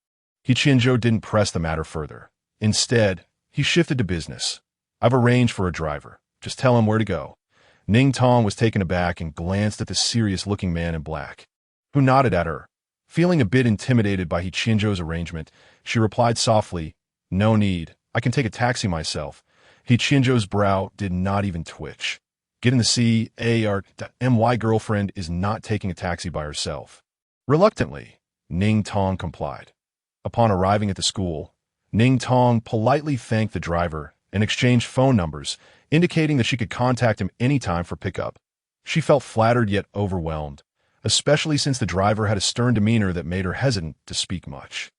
He Qianzhou didn't press the matter further. Instead, he shifted to business. "I've arranged for a driver. Just tell him where to go." Ning Tong was taken aback and glanced at the serious-looking man in black, who nodded at her. Feeling a bit intimidated by He Qianzhou's arrangement, she replied softly, "No need. I can take a taxi myself." He Qianzhou's brow did not even twitch. Get in the my girlfriend is not taking a taxi by herself. Reluctantly, Ning Tong complied. Upon arriving at the school, Ning Tong politely thanked the driver and exchanged phone numbers, indicating that she could contact him anytime for pickup. She felt flattered yet overwhelmed, especially since the driver had a stern demeanor that made her hesitant to speak much.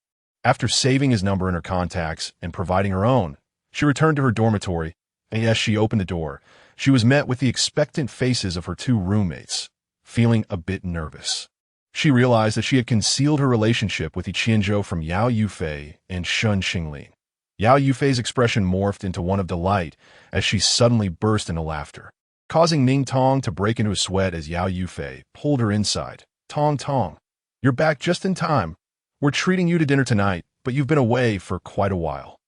After saving his number in her contacts and providing her own, she returned to her dormitory, And as she opened the door, she was met with the expectant faces of her two roommates, feeling a bit nervous. She realized that she had concealed her relationship with He Qianzhou from Yao Yufei and Shun Xinglin. Yao Yufei's expression morphed into one of delight as she suddenly burst into laughter, causing Ning Tong to break into a sweat as Yao Yufei pulled her inside. Tong, you're back just in time. We're treating you to dinner tonight, but you've been away for quite a while.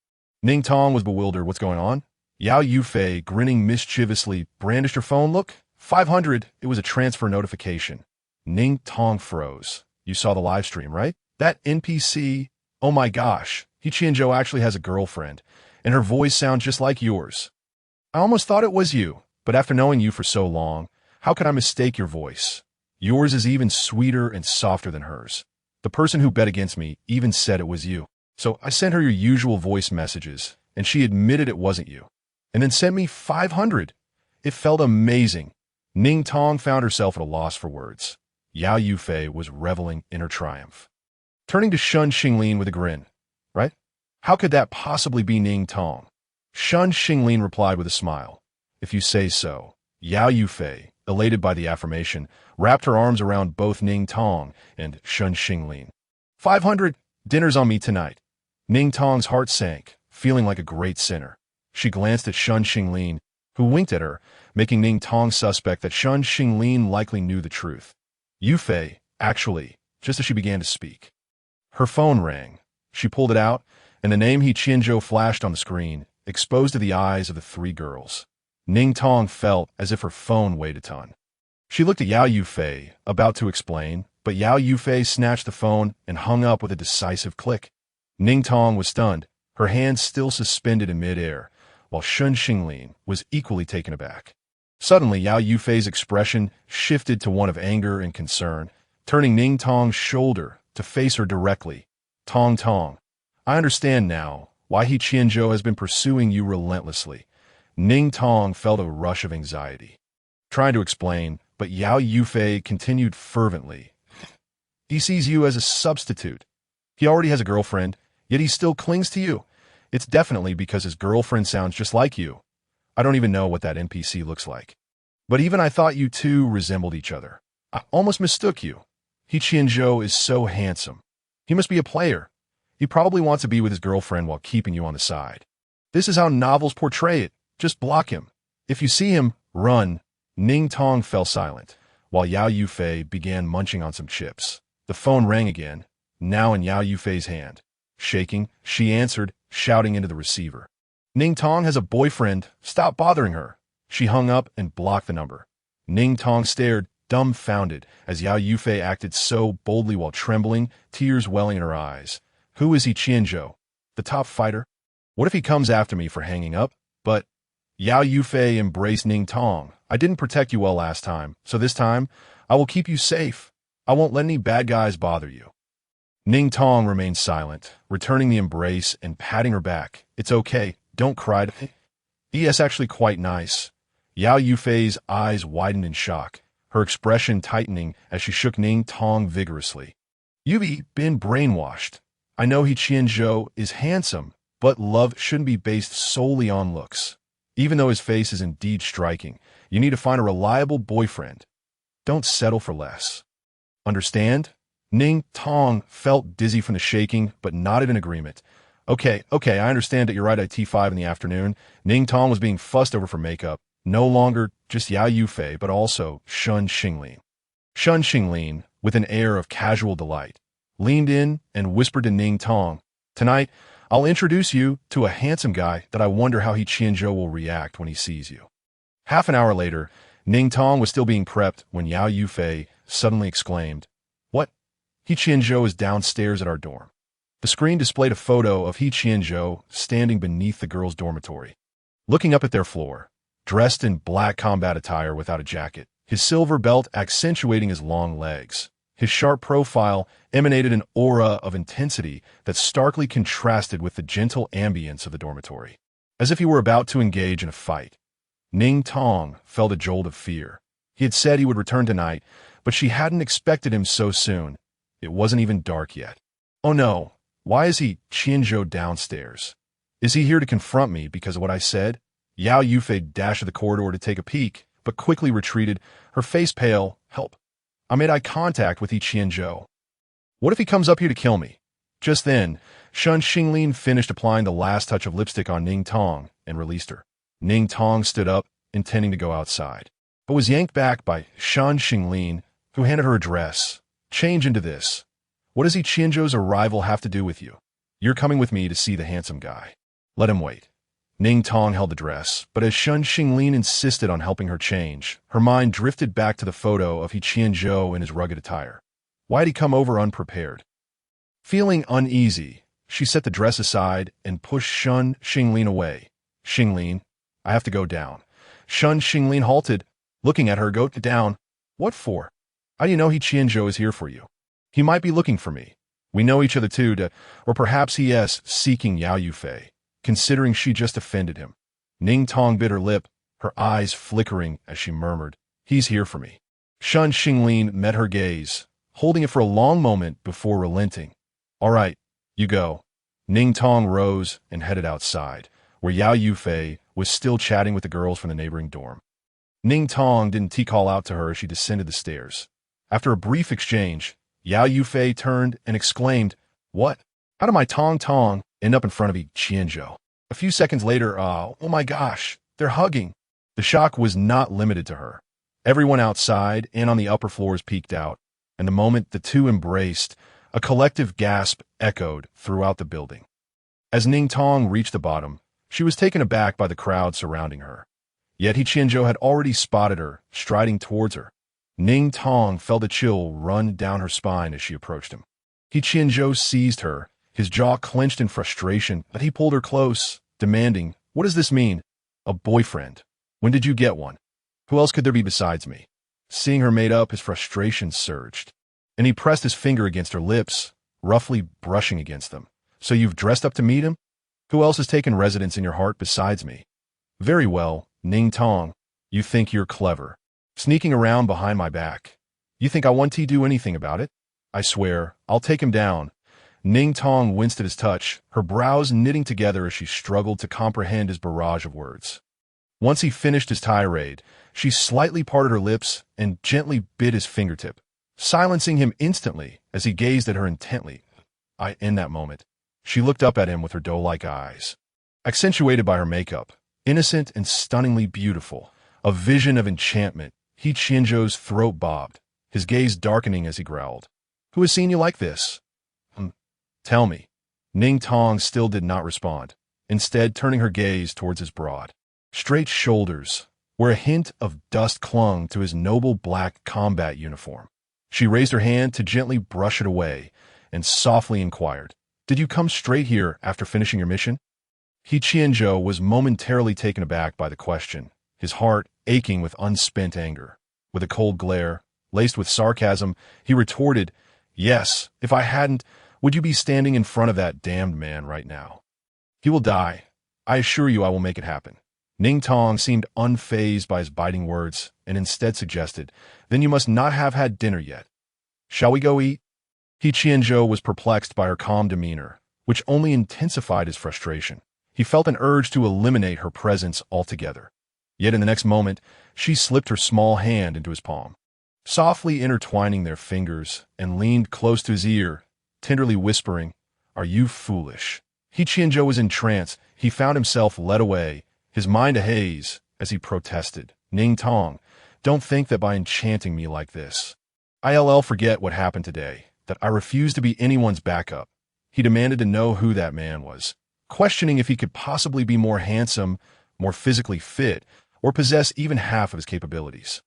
Ning Tong was bewildered. What's going on? Yao Yufei, grinning mischievously, brandished her phone. Look, 500. It was a transfer notification. Ning Tong froze. You saw the live stream, right? That NPC, oh my gosh, He Qianzhou actually has a girlfriend, and her voice sounds just like yours. I almost thought it was you, but after knowing you for so long, how could I mistake your voice? Yours is even sweeter and softer than hers. The person who bet against me even said it was you. So I sent her your usual voice messages, and she admitted it wasn't you, and then sent me 500. It felt amazing. Ning Tong found herself at a loss for words. Yao Yufei was reveling in her triumph. Turning to Shun Xinglin with a grin. Right? How could that possibly be Ning Tong? Shun Xinglin replied with a smile. If you say so. Yao Yufei, elated by the affirmation, wrapped her arms around both Ning Tong and Shun Xinglin. 500, dinner's on me tonight. Ning Tong's heart sank, feeling like a great sinner. She glanced at Shun Xinglin, who winked at her, making Ning Tong suspect that Shun Xinglin likely knew the truth. Yufei, actually, just as she began to speak. Her phone rang. She pulled it out, and the name He Qianzhou flashed on the screen, exposed to the eyes of the three girls. Ning Tong felt as if her phone weighed a ton. She looked at Yao Yufei, about to explain, but Yao Yufei snatched the phone and hung up with a decisive click. Ning Tong was stunned, her hands still suspended in midair, while Shun Xinglin was equally taken aback. Suddenly, Yao Yufei's expression shifted to one of anger and concern, turning Ning Tong's shoulder to face her directly. Tong, I understand now why He Qianzhou has been pursuing you relentlessly. Ning Tong felt a rush of anxiety, trying to explain, but Yao Yufei continued fervently. He sees you as a substitute. He already has a girlfriend, yet he still clings to you. It's definitely because his girlfriend sounds just like you. I don't even know what that NPC looks like. But even I thought you two resembled each other. I almost mistook you. He Qianzhou is so handsome. He must be a player. He probably wants to be with his girlfriend while keeping you on the side. This is how novels portray it. Just block him. If you see him, run. Ning Tong fell silent, while Yao Yufei began munching on some chips. The phone rang again, now in Yao Yufei's hand. Shaking, she answered, shouting into the receiver. Ning Tong has a boyfriend. Stop bothering her. She hung up and blocked the number. Ning Tong stared, dumbfounded, as Yao Yufei acted so boldly while trembling, tears welling in her eyes. Who is He Qianzhou? The top fighter? What if he comes after me for hanging up? But Yao Yufei embraced Ning Tong. I didn't protect you well last time, so this time, I will keep you safe. I won't let any bad guys bother you. Ning Tong remained silent, returning the embrace and patting her back. It's okay, don't cry. It's actually quite nice. Yao Yufei's eyes widened in shock, her expression tightening as she shook Ning Tong vigorously. You've been brainwashed. I know He Qianzhou is handsome, but love shouldn't be based solely on looks. Even though his face is indeed striking, you need to find a reliable boyfriend. Don't settle for less. Understand? Ning Tong felt dizzy from the shaking, but nodded in agreement. Okay, I understand that you're right at T5 in the afternoon. Ning Tong was being fussed over for makeup. No longer just Yao Yufei, but also Shun Xinglin. Shun Xinglin, with an air of casual delight, leaned in and whispered to Ning Tong, Tonight, I'll introduce you to a handsome guy that I wonder how He Qianzhou will react when he sees you. Half an hour later, Ning Tong was still being prepped when Yao Yufei suddenly exclaimed, What? He Qianzhou is downstairs at our dorm. The screen displayed a photo of He Qianzhou standing beneath the girls' dormitory, looking up at their floor, dressed in black combat attire without a jacket, his silver belt accentuating his long legs. His sharp profile emanated an aura of intensity that starkly contrasted with the gentle ambience of the dormitory, as if he were about to engage in a fight. Ning Tong felt a jolt of fear. He had said he would return tonight, but she hadn't expected him so soon. It wasn't even dark yet. Oh no, why is He Qianzhou downstairs? Is he here to confront me because of what I said? Yao Yufei dashed to the corridor to take a peek, but quickly retreated, her face pale. Help. I made eye contact with He Qianzhou. What if he comes up here to kill me? Just then, Shen Xinglin finished applying the last touch of lipstick on Ning Tong and released her. Ning Tong stood up, intending to go outside, but was yanked back by Shen Xinglin, who handed her a dress. Change into this. What does He Qianzhou's arrival have to do with you? You're coming with me to see the handsome guy. Let him wait. Ning Tong held the dress, but as Shen Xinglin insisted on helping her change, her mind drifted back to the photo of He Qianzhou in his rugged attire. Why had he come over unprepared? Feeling uneasy, she set the dress aside and pushed Shen Xinglin away. Xinglin, I have to go down. Shen Xinglin halted, looking at her. Go down? What for? How do you know He Qianzhou is here for you? He might be looking for me. We know each other too, or perhaps he is seeking Yao Yufei, considering she just offended him. Ning Tong bit her lip, her eyes flickering as she murmured, he's here for me. Shen Xinglin met her gaze, holding it for a long moment before relenting. All right, you go. Ning Tong rose and headed outside, where Yao Yufei was still chatting with the girls from the neighboring dorm. Ning Tong didn't call out to her as she descended the stairs. After a brief exchange, Yao Yufei turned and exclaimed, What? How did my Tong end up in front of He Qianzhou? A few seconds later, oh my gosh, they're hugging. The shock was not limited to her. Everyone outside and on the upper floors peeked out, and the moment the two embraced, a collective gasp echoed throughout the building. As Ning Tong reached the bottom, she was taken aback by the crowd surrounding her. Yet He Qianzhou had already spotted her, striding towards her. Ning Tong felt a chill run down her spine as she approached him. He Qianzhou seized her, his jaw clenched in frustration, but he pulled her close, demanding, What does this mean? A boyfriend? When did you get one? Who else could there be besides me? Seeing her made up, his frustration surged, and he pressed his finger against her lips, roughly brushing against them. So you've dressed up to meet him? Who else has taken residence in your heart besides me? Very well, Ning Tong, you think you're clever. Sneaking around behind my back. You think I want to do anything about it? I swear, I'll take him down. Ning Tong winced at his touch, her brows knitting together as she struggled to comprehend his barrage of words. Once he finished his tirade, she slightly parted her lips and gently bit his fingertip, silencing him instantly as he gazed at her intently. In that moment, she looked up at him with her doe-like eyes, accentuated by her makeup, innocent and stunningly beautiful, a vision of enchantment. He Qianzhou's throat bobbed, his gaze darkening as he growled. Who has seen you like this? Tell me. Ning Tong still did not respond, instead turning her gaze towards his broad, straight shoulders, where a hint of dust clung to his noble black combat uniform. She raised her hand to gently brush it away and softly inquired, Did you come straight here after finishing your mission? He Qianzhou was momentarily taken aback by the question, his heart aching with unspent anger. With a cold glare, laced with sarcasm, he retorted, Yes, if I hadn't, would you be standing in front of that damned man right now? He will die. I assure you I will make it happen. Ning Tong seemed unfazed by his biting words and instead suggested, Then you must not have had dinner yet. Shall we go eat? He Qianzhou was perplexed by her calm demeanor, which only intensified his frustration. He felt an urge to eliminate her presence altogether. Yet in the next moment, she slipped her small hand into his palm, softly intertwining their fingers, and leaned close to his ear, tenderly whispering, Are you foolish? He Qianzhou was in trance. He found himself led away, his mind a haze, as he protested, Ning Tong, don't think that by enchanting me like this, I'll forget what happened today, that I refuse to be anyone's backup. He demanded to know who that man was, questioning if he could possibly be more handsome, more physically fit, or possess even half of his capabilities.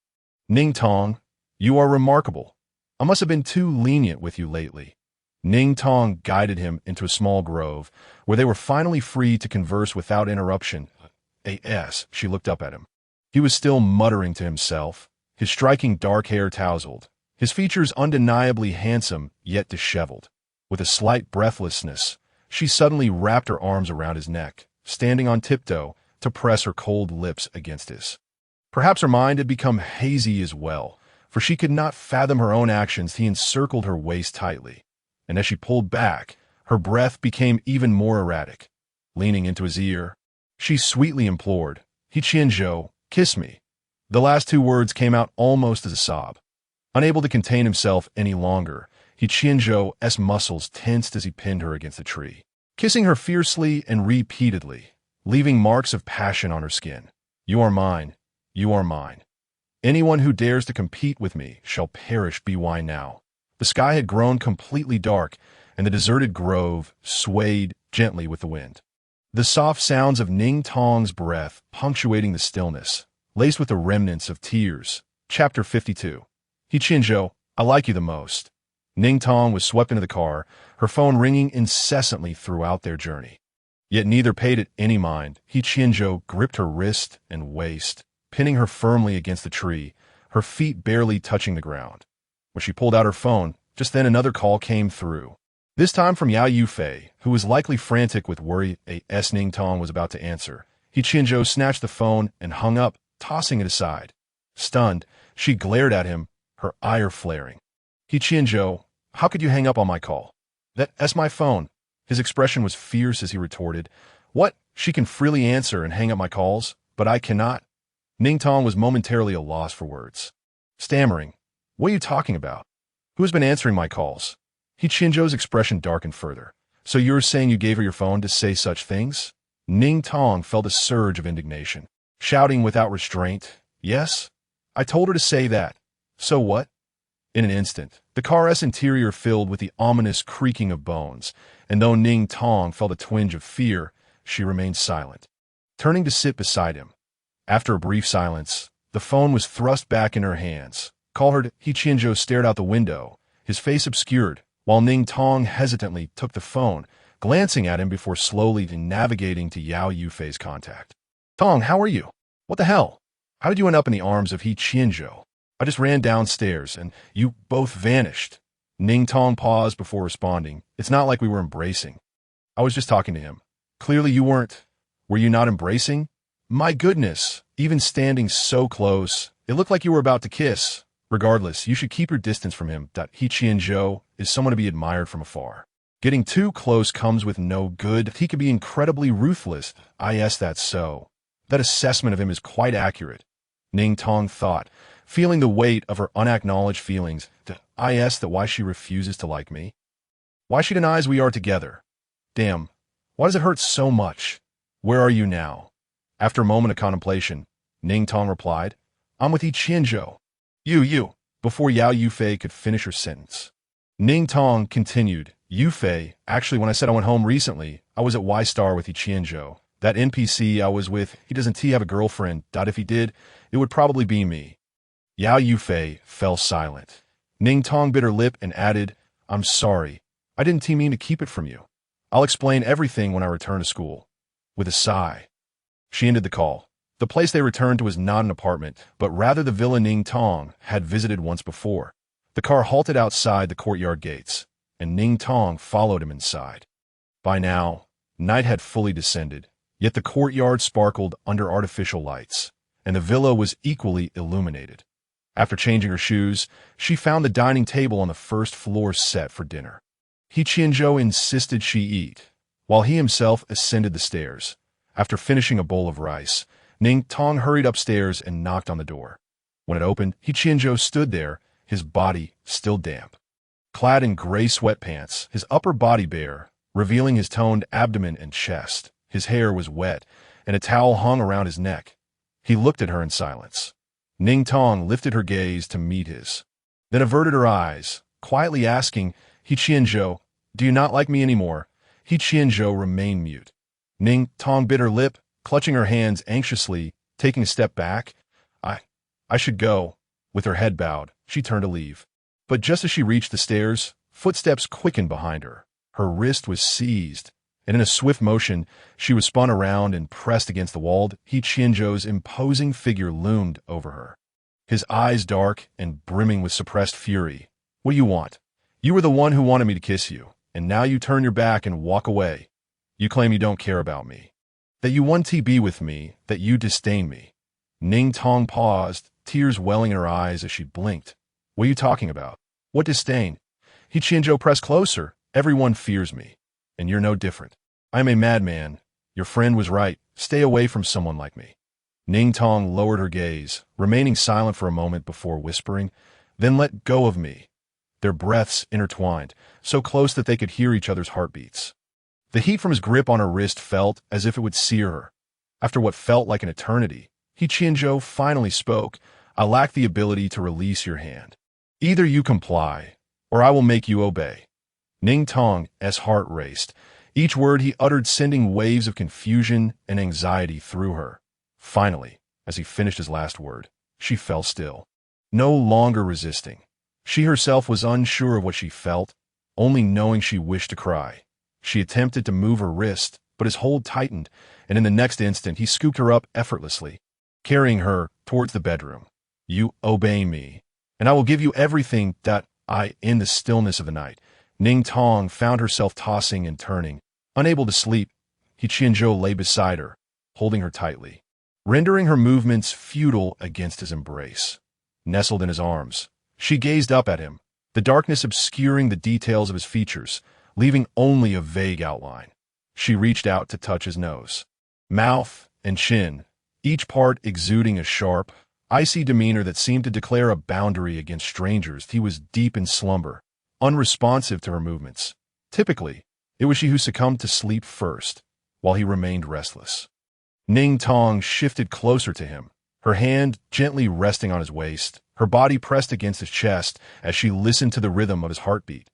Ning Tong, you are remarkable. I must have been too lenient with you lately. Ning Tong guided him into a small grove, where they were finally free to converse without interruption. She looked up at him. He was still muttering to himself, his striking dark hair tousled, his features undeniably handsome yet disheveled. With a slight breathlessness, she suddenly wrapped her arms around his neck, standing on tiptoe to press her cold lips against his. Perhaps her mind had become hazy as well, for she could not fathom her own actions. He encircled her waist tightly, and as she pulled back, her breath became even more erratic. Leaning into his ear, she sweetly implored, He Qianzhou, kiss me. The last two words came out almost as a sob. Unable to contain himself any longer, He Qianzhou's muscles tensed as he pinned her against the tree, kissing her fiercely and repeatedly, leaving marks of passion on her skin. You are mine. You are mine. Anyone who dares to compete with me shall perish. By now. The sky had grown completely dark, and the deserted grove swayed gently with the wind. The soft sounds of Ning Tong's breath punctuating the stillness, laced with the remnants of tears. Chapter 52. He Qianzhou, I like you the most. Ning Tong was swept into the car, her phone ringing incessantly throughout their journey. Yet neither paid it any mind. He Qianzhou gripped her wrist and waist, pinning her firmly against the tree, her feet barely touching the ground. When she pulled out her phone, just then another call came through. This time from Yao Yufei, who was likely frantic with worry as Ning Tong was about to answer. He Qianzhou snatched the phone and hung up, tossing it aside. Stunned, she glared at him, her ire flaring. He Qianzhou, how could you hang up on my call? That's my phone. His expression was fierce as he retorted. What? She can freely answer and hang up my calls, but I cannot. Ning Tong was momentarily at a loss for words. Stammering, what are you talking about? Who has been answering my calls? He Qianzhou's expression darkened further. So you're saying you gave her your phone to say such things? Ning Tong felt a surge of indignation, shouting without restraint, Yes, I told her to say that. So what? In an instant, the car's interior filled with the ominous creaking of bones, and though Ning Tong felt a twinge of fear, she remained silent, turning to sit beside him. After a brief silence, the phone was thrust back in her hands. Call her. He Qianzhou stared out the window, his face obscured, while Ning Tong hesitantly took the phone, glancing at him before slowly navigating to Yao Yufei's contact. Tong, how are you? What the hell? How did you end up in the arms of He Qianzhou? I just ran downstairs, and you both vanished. Ning Tong paused before responding. It's not like we were embracing. I was just talking to him. Clearly you weren't. Were you not embracing? My goodness, even standing so close, it looked like you were about to kiss. Regardless, you should keep your distance from him. He Qianzhou is someone to be admired from afar. Getting too close comes with no good. He could be incredibly ruthless. Yes, that's so. That assessment of him is quite accurate. Ning Tong thought, feeling the weight of her unacknowledged feelings. That why she refuses to like me? Why she denies we are together? Damn, why does it hurt so much? Where are you now? After a moment of contemplation, Ning Tong replied, I'm with He Qianzhou. You. Before Yao Yufei could finish her sentence, Ning Tong continued, Yufei, actually when I said I went home recently, I was at Y-Star with He Qianzhou. That NPC I was with, he doesn't have a girlfriend. If he did, it would probably be me. Yao Yufei fell silent. Ning Tong bit her lip and added, I'm sorry. I didn't mean to keep it from you. I'll explain everything when I return to school. With a sigh, she ended the call. The place they returned to was not an apartment, but rather the villa Ning Tong had visited once before. The car halted outside the courtyard gates, and Ning Tong followed him inside. By now, night had fully descended, yet the courtyard sparkled under artificial lights, and the villa was equally illuminated. After changing her shoes, she found the dining table on the first floor set for dinner. He Qianzhou insisted she eat, while he himself ascended the stairs. After finishing a bowl of rice, Ning Tong hurried upstairs and knocked on the door. When it opened, He Qianzhou stood there, his body still damp. Clad in gray sweatpants, his upper body bare, revealing his toned abdomen and chest. His hair was wet, and a towel hung around his neck. He looked at her in silence. Ning Tong lifted her gaze to meet his, then averted her eyes, quietly asking, He Qianzhou, do you not like me anymore? He Qianzhou remained mute. Ning Tong bit her lip, clutching her hands anxiously, taking a step back. I should go. With her head bowed, she turned to leave. But just as she reached the stairs, footsteps quickened behind her. Her wrist was seized, and in a swift motion, she was spun around and pressed against the wall. He Qianzhou's imposing figure loomed over her, his eyes dark and brimming with suppressed fury. What do you want? You were the one who wanted me to kiss you, and now you turn your back and walk away. You claim you don't care about me, that you want to be with me, that you disdain me. Ning Tong paused, tears welling in her eyes as she blinked. What are you talking about? What disdain? He Qianzhou pressed closer. Everyone fears me, and you're no different. I am a madman. Your friend was right. Stay away from someone like me. Ning Tong lowered her gaze, remaining silent for a moment before whispering, "Then let go of me." Their breaths intertwined, so close that they could hear each other's heartbeats. The heat from his grip on her wrist felt as if it would sear her. After what felt like an eternity, He Qianzhou finally spoke, "I lack the ability to release your hand. Either you comply, or I will make you obey." Ning Tong's heart raced. Each word he uttered sending waves of confusion and anxiety through her. Finally, as he finished his last word, she fell still, no longer resisting. She herself was unsure of what she felt, only knowing she wished to cry. She attempted to move her wrist, but his hold tightened, and in the next instant he scooped her up effortlessly, carrying her towards the bedroom. "You obey me, and I will give you everything that I." In the stillness of the night, Ning Tong found herself tossing and turning. Unable to sleep, He Qianzhou lay beside her, holding her tightly, rendering her movements futile against his embrace. Nestled in his arms, she gazed up at him, the darkness obscuring the details of his features, leaving only a vague outline. She reached out to touch his nose, mouth, and chin, each part exuding a sharp, icy demeanor that seemed to declare a boundary against strangers. He was deep in slumber, unresponsive to her movements. Typically, it was she who succumbed to sleep first, while he remained restless. Ning Tong shifted closer to him, her hand gently resting on his waist, her body pressed against his chest as she listened to the rhythm of his heartbeat.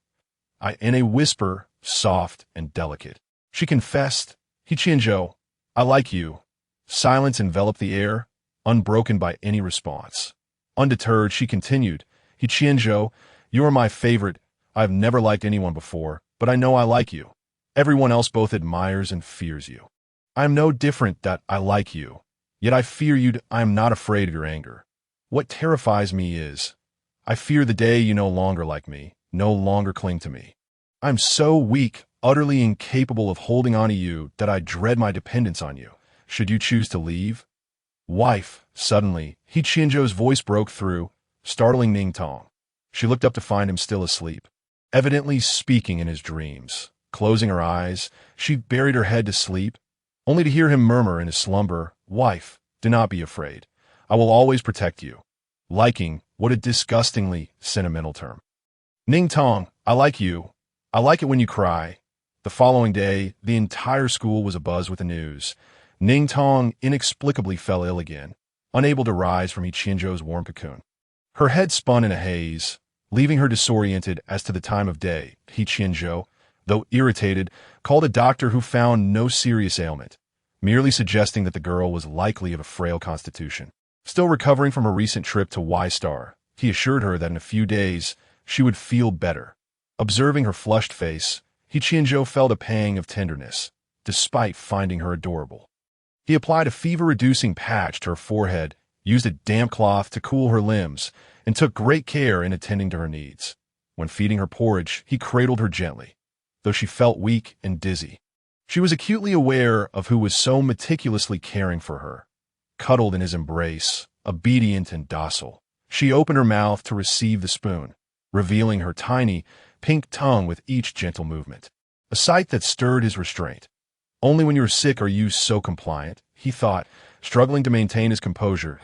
In a whisper, soft and delicate, she confessed, "He Qianzhou, I like you." Silence enveloped the air, unbroken by any response. Undeterred, she continued, "He Qianzhou, you are my favorite. I have never liked anyone before, but I know I like you. Everyone else both admires and fears you. I am no different that I like you, yet I fear you. I am not afraid of your anger. What terrifies me is, I fear the day you no longer like me, no longer cling to me. I am so weak, utterly incapable of holding on to you, that I dread my dependence on you, should you choose to leave." "Wife," suddenly, He Qianzhou's voice broke through, startling Ning Tong. She looked up to find him still asleep, evidently speaking in his dreams. Closing her eyes, she buried her head to sleep, only to hear him murmur in his slumber, "Wife, do not be afraid. I will always protect you." Liking, what a disgustingly sentimental term. "Ning Tong, I like you. I like it when you cry." The following day, the entire school was abuzz with the news. Ning Tong inexplicably fell ill again, unable to rise from He Qianzhou's warm cocoon. Her head spun in a haze, leaving her disoriented as to the time of day. He Qianzhou, though irritated, called a doctor who found no serious ailment, merely suggesting that the girl was likely of a frail constitution. Still recovering from a recent trip to Y-Star, he assured her that in a few days she would feel better. Observing her flushed face, He Qianzhou felt a pang of tenderness, despite finding her adorable. He applied a fever-reducing patch to her forehead, used a damp cloth to cool her limbs, and took great care in attending to her needs. When feeding her porridge, he cradled her gently, though she felt weak and dizzy. She was acutely aware of who was so meticulously caring for her. Cuddled in his embrace, obedient and docile, she opened her mouth to receive the spoon, revealing her tiny, pink tongue with each gentle movement, a sight that stirred his restraint. "Only when you are sick are you so compliant," he thought, struggling to maintain his composure.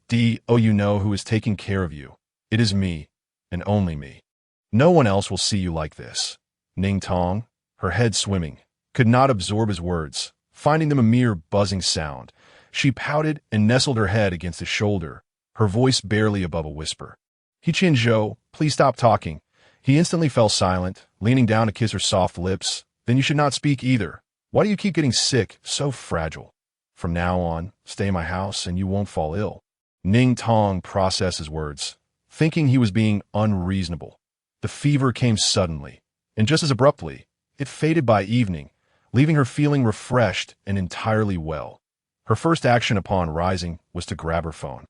You know who is taking care of you. It is me, and only me. No one else will see you like this." Ning Tong, her head swimming, could not absorb his words, finding them a mere buzzing sound. She pouted and nestled her head against his shoulder, her voice barely above a whisper. "He Qianzhou, please stop talking." He instantly fell silent, leaning down to kiss her soft lips. "Then you should not speak either. Why do you keep getting sick, so fragile? From now on, stay in my house and you won't fall ill." Ning Tong processed his words, thinking he was being unreasonable. The fever came suddenly, and just as abruptly, it faded by evening, leaving her feeling refreshed and entirely well. Her first action upon rising was to grab her phone.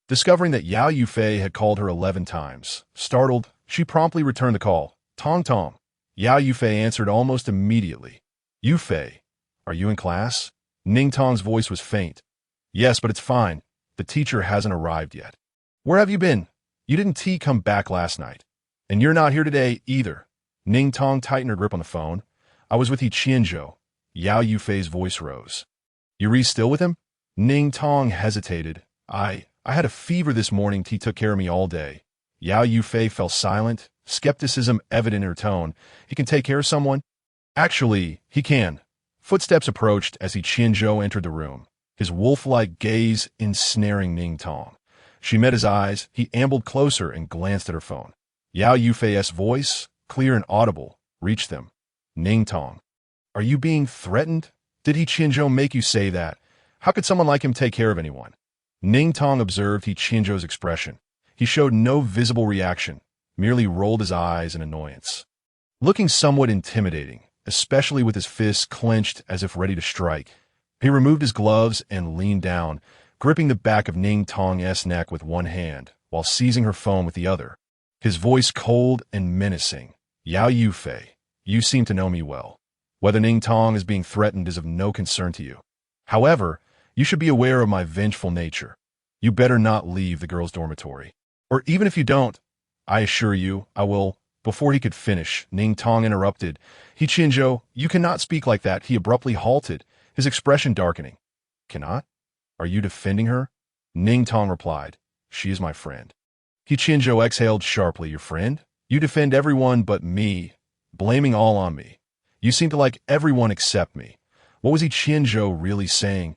Discovering that Yao Yufei had called her 11 times, startled, she promptly returned the call. "Tong Tong." Yao Yufei answered almost immediately. "Yufei, are you in class?" Ning Tong's voice was faint. "Yes, but it's fine. The teacher hasn't arrived yet." "Where have you been? You didn't come back last night. And you're not here today either." Ning Tong tightened her grip on the phone. "I was with He Qianzhou." Yao Yufei's voice rose. "Yuri's still with him?" Ning Tong hesitated. I had a fever this morning. He took care of me all day. Yao Yufei fell silent, skepticism evident in her tone. He can take care of someone? Actually, he can. Footsteps approached as He Qianzhou entered the room, his wolf-like gaze ensnaring Ning Tong. She met his eyes. He ambled closer and glanced at her phone. Yao Yufei's voice, clear and audible, reached them. Ning Tong. Are you being threatened? Did He Qianzhou make you say that? How could someone like him take care of anyone? Ning Tong observed He Qianzhou's expression. He showed no visible reaction, merely rolled his eyes in annoyance. Looking somewhat intimidating, especially with his fists clenched as if ready to strike, he removed his gloves and leaned down, gripping the back of Ning Tong's neck with one hand, while seizing her phone with the other. His voice cold and menacing. Yao Yufei, you seem to know me well. Whether Ning Tong is being threatened is of no concern to you. However, you should be aware of my vengeful nature. You better not leave the girls' dormitory. Or even if you don't, I assure you, I will. Before he could finish, Ning Tong interrupted. He Qianzhou, you cannot speak like that. He abruptly halted, his expression darkening. Cannot? Are you defending her? Ning Tong replied. She is my friend. He Qianzhou exhaled sharply. Your friend? You defend everyone but me, blaming all on me. You seem to like everyone except me. What was He Qianzhou really saying?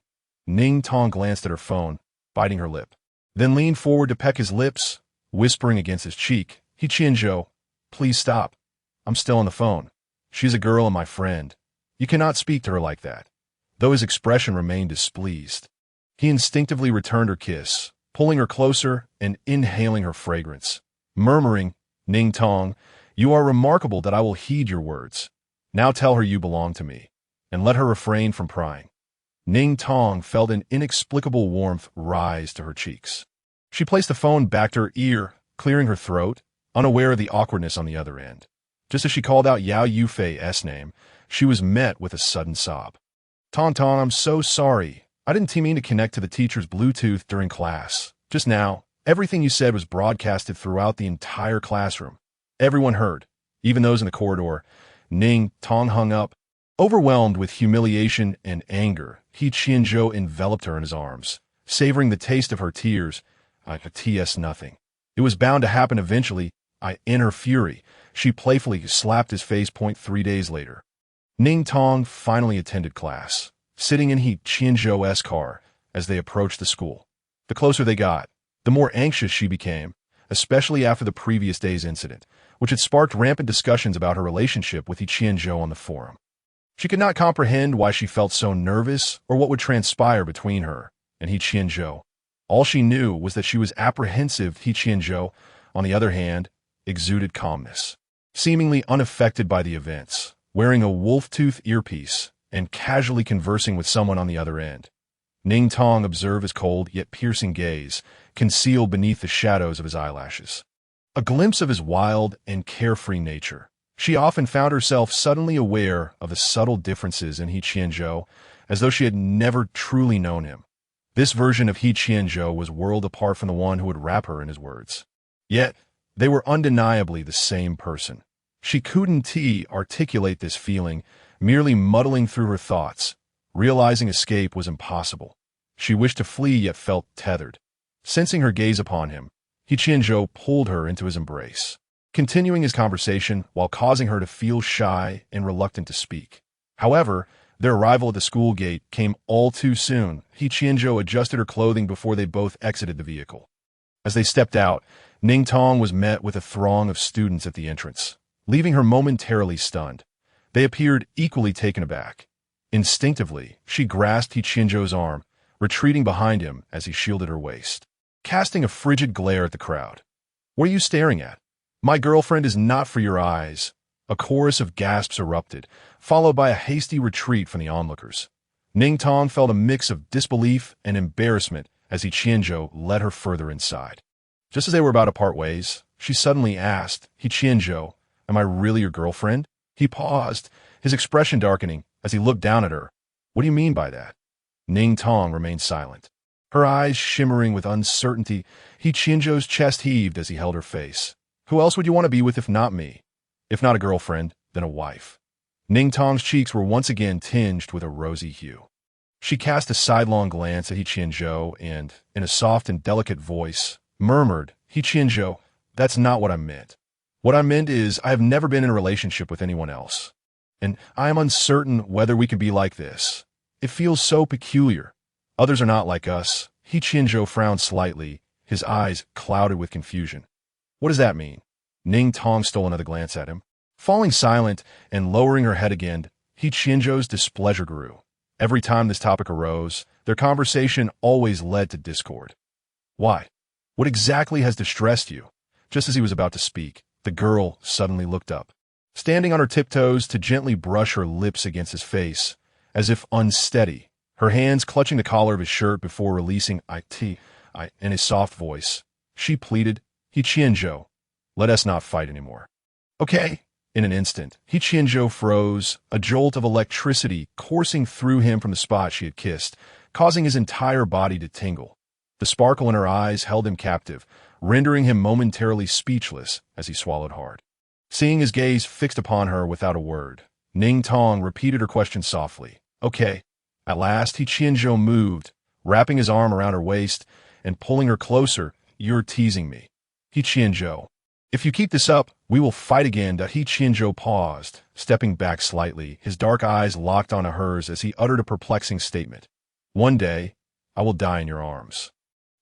Ning Tong glanced at her phone, biting her lip, then leaned forward to peck his lips, whispering against his cheek. He Qianzhou, please stop. I'm still on the phone. She's a girl and my friend. You cannot speak to her like that. Though his expression remained displeased, he instinctively returned her kiss, pulling her closer and inhaling her fragrance, murmuring, Ning Tong, you are remarkable that I will heed your words. Now tell her you belong to me, and let her refrain from prying. Ning Tong felt an inexplicable warmth rise to her cheeks. She placed the phone back to her ear, clearing her throat, unaware of the awkwardness on the other end. Just as she called out Yao Yufei's name, she was met with a sudden sob. Tong, I'm so sorry. I didn't mean to connect to the teacher's Bluetooth during class. Just now, everything you said was broadcasted throughout the entire classroom. Everyone heard, even those in the corridor. Ning Tong hung up. Overwhelmed with humiliation and anger, He Qianzhou enveloped her in his arms, savoring the taste of her tears. T.S. nothing. It was bound to happen eventually. In her fury, she playfully slapped his face. 3 days later, Ning Tong finally attended class, sitting in He Qianzhou's car as they approached the school. The closer they got, the more anxious she became, especially after the previous day's incident, which had sparked rampant discussions about her relationship with He Qianzhou on the forum. She could not comprehend why she felt so nervous or what would transpire between her and He Qianzhou. All she knew was that she was apprehensive. He Qianzhou, on the other hand, exuded calmness, seemingly unaffected by the events, wearing a wolf-tooth earpiece and casually conversing with someone on the other end. Ning Tong observed his cold yet piercing gaze, concealed beneath the shadows of his eyelashes. A glimpse of his wild and carefree nature. She often found herself suddenly aware of the subtle differences in He Qianzhou, as though she had never truly known him. This version of He Qianzhou was world apart from the one who would wrap her in his words. Yet, they were undeniably the same person. She couldn't articulate this feeling, merely muddling through her thoughts. Realizing escape was impossible. She wished to flee yet felt tethered. Sensing her gaze upon him, He Qianzhou pulled her into his embrace, continuing his conversation while causing her to feel shy and reluctant to speak. However, their arrival at the school gate came all too soon. He Qianzhou adjusted her clothing before they both exited the vehicle. As they stepped out, Ning Tong was met with a throng of students at the entrance, leaving her momentarily stunned. They appeared equally taken aback. Instinctively, she grasped He Qianzhou's arm, retreating behind him as he shielded her waist, casting a frigid glare at the crowd. What are you staring at? My girlfriend is not for your eyes. A chorus of gasps erupted, followed by a hasty retreat from the onlookers. Ning Tong felt a mix of disbelief and embarrassment as He Qianzhou led her further inside. Just as they were about to part ways, she suddenly asked, He Qianzhou, am I really your girlfriend? He paused, his expression darkening as he looked down at her. What do you mean by that? Ning Tong remained silent, her eyes shimmering with uncertainty. He Qianzhou's chest heaved as he held her face. Who else would you want to be with if not me? If not a girlfriend, then a wife. Ning Tong's cheeks were once again tinged with a rosy hue. She cast a sidelong glance at He Qianzhou and, in a soft and delicate voice, murmured, "He Qianzhou, that's not what I meant. What I meant is I have never been in a relationship with anyone else. And I am uncertain whether we can be like this. It feels so peculiar. Others are not like us." He Qianzhou frowned slightly, his eyes clouded with confusion. "What does that mean?" Ning Tong stole another glance at him. Falling silent and lowering her head again, He Qianzhou's displeasure grew. Every time this topic arose, their conversation always led to discord. "Why? What exactly has distressed you?" Just as he was about to speak, the girl suddenly looked up, standing on her tiptoes to gently brush her lips against his face, as if unsteady, her hands clutching the collar of his shirt before releasing in his soft voice. She pleaded, "He Qianzhou, let us not fight anymore." "Okay." In an instant, He Qianzhou froze, a jolt of electricity coursing through him from the spot she had kissed, causing his entire body to tingle. The sparkle in her eyes held him captive, rendering him momentarily speechless as he swallowed hard. Seeing his gaze fixed upon her without a word, Ning Tong repeated her question softly. "Okay." At last, He Qianzhou moved, wrapping his arm around her waist and pulling her closer. "You're teasing me. He Qianzhou. If you keep this up, we will fight again." He Qianzhou paused, stepping back slightly, his dark eyes locked onto hers as he uttered a perplexing statement. "One day, I will die in your arms."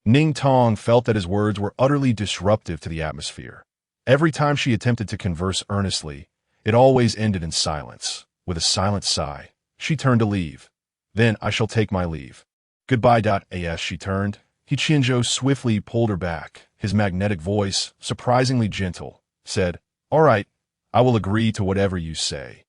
Ning Tong felt that his words were utterly disruptive to the atmosphere. Every time she attempted to converse earnestly, it always ended in silence. With a silent sigh, she turned to leave. "Then I shall take my leave." "Goodbye." As she turned, He Qianzhou swiftly pulled her back. His magnetic voice, surprisingly gentle, said, "All right, I will agree to whatever you say."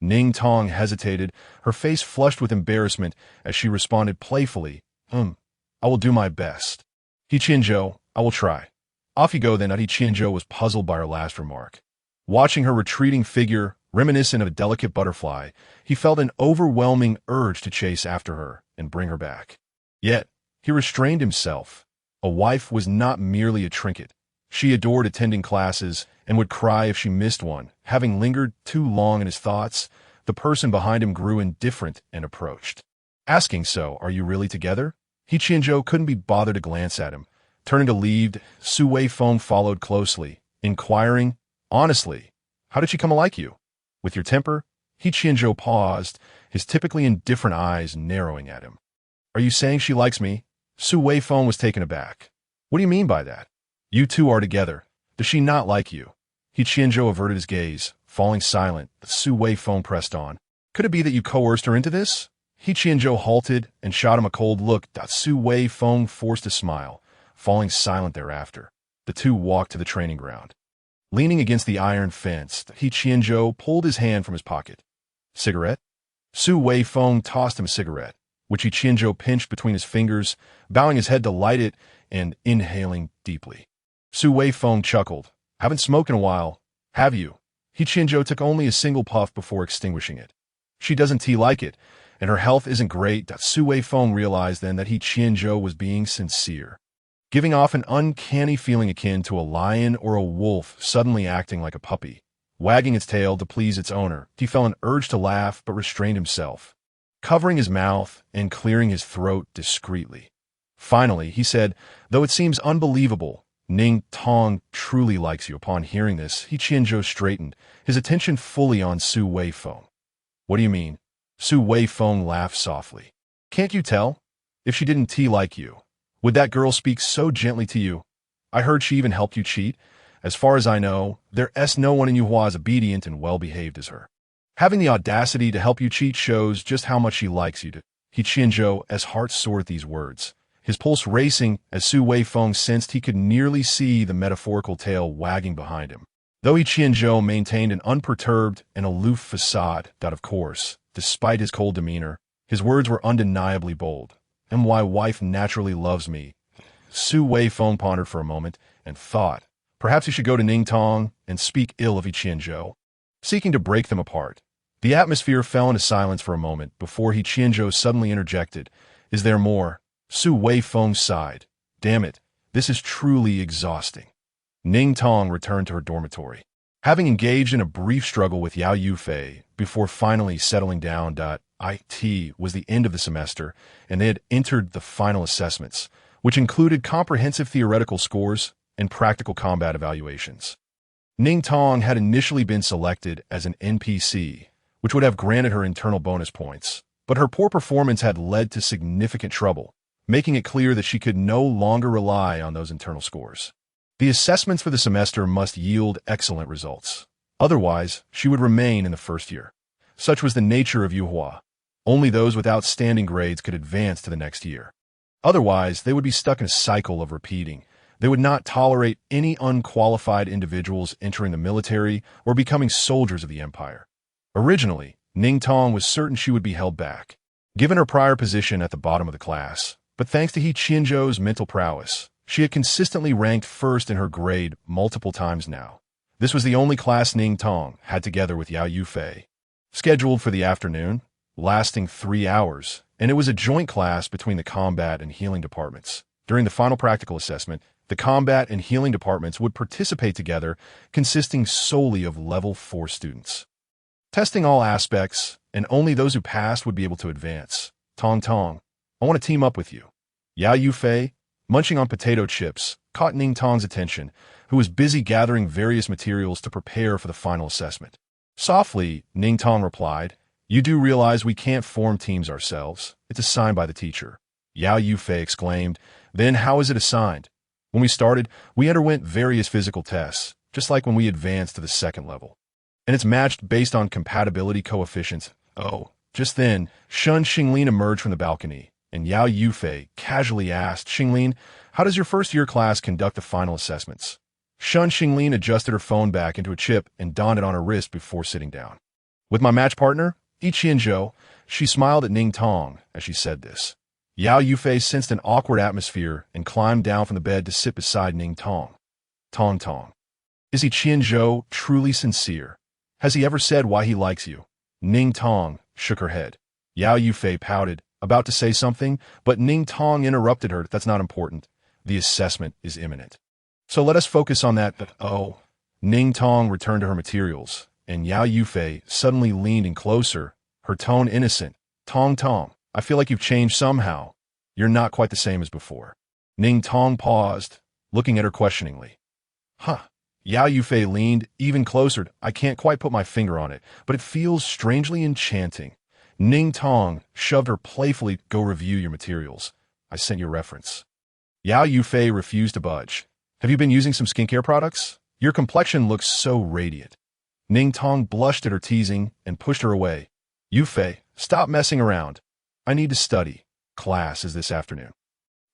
Ning Tong hesitated, her face flushed with embarrassment as she responded playfully, I will do my best." "He Qianzhou, I will try." "Off you go then." He Qianzhou was puzzled by her last remark. Watching her retreating figure, reminiscent of a delicate butterfly, he felt an overwhelming urge to chase after her and bring her back. Yet, he restrained himself. A wife was not merely a trinket. She adored attending classes and would cry if she missed one. Having lingered too long in his thoughts, the person behind him grew indifferent and approached. Asking, "So, are you really together?" He Qianzhou couldn't be bothered to glance at him. Turning to leave, Su Weifeng followed closely, inquiring, "Honestly, how did she come to like you? With your temper?" He Qianzhou paused, his typically indifferent eyes narrowing at him. "Are you saying she likes me?" Su Weifeng was taken aback. "What do you mean by that? You two are together. Does she not like you?" He Qianzhou averted his gaze, falling silent. Su Weifeng pressed on. "Could it be that you coerced her into this?" He Qianzhou halted and shot him a cold look. Su Weifeng forced a smile, falling silent thereafter. The two walked to the training ground. Leaning against the iron fence, He Qianzhou pulled his hand from his pocket. "Cigarette?" Su Weifeng tossed him a cigarette, which He Qianzhou pinched between his fingers, bowing his head to light it and inhaling deeply. Su Weifeng chuckled. "Haven't smoked in a while, have you?" He Qianzhou took only a single puff before extinguishing it. "She doesn't like it, and her health isn't great." Su Weifeng realized then that He Qianzhou was being sincere, giving off an uncanny feeling akin to a lion or a wolf suddenly acting like a puppy, wagging its tail to please its owner. He felt an urge to laugh but restrained himself, covering his mouth and clearing his throat discreetly. Finally, he said, "Though it seems unbelievable, Ning Tong truly likes you." Upon hearing this, He Qianzhou straightened, his attention fully on Su Weifeng. "What do you mean?" Su Weifeng laughed softly. "Can't you tell? If she didn't like you, would that girl speak so gently to you? I heard she even helped you cheat. As far as I know, there's no one in Yuhua as obedient and well-behaved as her. Having the audacity to help you cheat shows just how much she likes you." He Qianzhou, as heart sore at these words, his pulse racing as Su Weifeng sensed he could nearly see the metaphorical tail wagging behind him. Though He Qianzhou maintained an unperturbed and aloof facade, that of course, despite his cold demeanor, his words were undeniably bold. "And my wife naturally loves me." Su Weifeng pondered for a moment and thought, perhaps he should go to Ning Tong and speak ill of He Qianzhou, seeking to break them apart. The atmosphere fell into silence for a moment before He Qianzhou suddenly interjected, "Is there more?" Su Weifeng sighed. "Damn it, this is truly exhausting." Ning Tong returned to her dormitory, having engaged in a brief struggle with Yao Yufei before finally settling down. IT was the end of the semester, and they had entered the final assessments, which included comprehensive theoretical scores and practical combat evaluations. Ning Tong had initially been selected as an NPC, which would have granted her internal bonus points, but her poor performance had led to significant trouble, making it clear that she could no longer rely on those internal scores. The assessments for the semester must yield excellent results. Otherwise, she would remain in the first year. Such was the nature of Yuhua. Only those with outstanding grades could advance to the next year. Otherwise, they would be stuck in a cycle of repeating. They would not tolerate any unqualified individuals entering the military or becoming soldiers of the empire. Originally, Ning Tong was certain she would be held back, given her prior position at the bottom of the class, but thanks to He Qianzhou's mental prowess, she had consistently ranked first in her grade multiple times now. This was the only class Ning Tong had together with Yao Yufei. Scheduled for the afternoon, lasting 3 hours, and it was a joint class between the combat and healing departments. During the final practical assessment, the combat and healing departments would participate together, consisting solely of level 4 students. Testing all aspects, and only those who passed would be able to advance. Tong Tong, I want to team up with you. Yao Yufei, munching on potato chips, caught Ning Tong's attention, who was busy gathering various materials to prepare for the final assessment. Softly, Ning Tong replied, "You do realize we can't form teams ourselves. It's assigned by the teacher." Yao Yufei exclaimed, "Then how is it assigned? When we started, we underwent various physical tests, just like when we advanced to the second level. And it's matched based on compatibility coefficients." Oh, just then, Shun Xinglin emerged from the balcony, and Yao Yufei casually asked, "Xinglin, how does your first-year class conduct the final assessments?" Shun Xinglin adjusted her phone back into a chip and donned it on her wrist before sitting down. "With my match partner, He Qianzhou," she smiled at Ning Tong as she said this. Yao Yufei sensed an awkward atmosphere and climbed down from the bed to sit beside Ning Tong. "Tong Tong, is He Qianzhou truly sincere? Has he ever said why he likes you?" Ning Tong shook her head. Yao Yufei pouted, about to say something, but Ning Tong interrupted her. "That's not important. The assessment is imminent. So let us focus on that." "But oh." Ning Tong returned to her materials, and Yao Yufei suddenly leaned in closer, her tone innocent. "Tong Tong, I feel like you've changed somehow. You're not quite the same as before." Ning Tong paused, looking at her questioningly. "Huh." Yao Yufei leaned even closer. "I can't quite put my finger on it, but it feels strangely enchanting." Ning Tong shoved her playfully. "Go review your materials. I sent you a reference." Yao Yufei refused to budge. "Have you been using some skincare products? Your complexion looks so radiant." Ning Tong blushed at her teasing and pushed her away. "Yufei, stop messing around. I need to study. Class is this afternoon."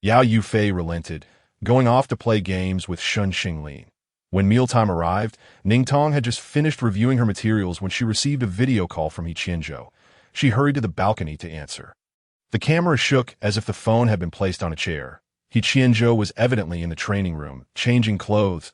Yao Yufei relented, going off to play games with Shun Xinglin. When mealtime arrived, Ning Tong had just finished reviewing her materials when she received a video call from He Qianzhou. She hurried to the balcony to answer. The camera shook as if the phone had been placed on a chair. He Qianzhou was evidently in the training room, changing clothes.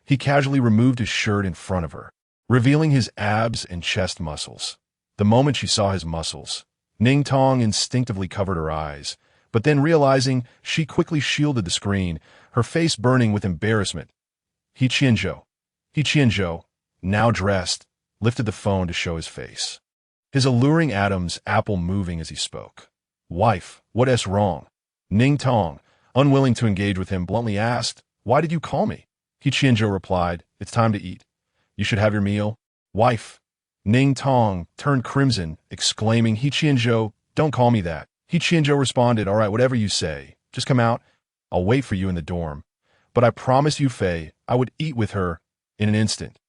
He casually removed his shirt in front of her, revealing his abs and chest muscles. The moment she saw his muscles, Ning Tong instinctively covered her eyes, but then realizing, she quickly shielded the screen, her face burning with embarrassment. He Qianzhou, now dressed, lifted the phone to show his face. His alluring Adam's apple moving as he spoke. "Wife, what's wrong?" Ning Tong, unwilling to engage with him, bluntly asked, "Why did you call me?" He Qianzhou replied, "It's time to eat. You should have your meal." "Wife." Ning Tong turned crimson, exclaiming, "He Qianzhou, don't call me that." He Qianzhou responded, "All right, whatever you say. Just come out. I'll wait for you in the dorm. But I promised Yufei I would eat with her in an instant."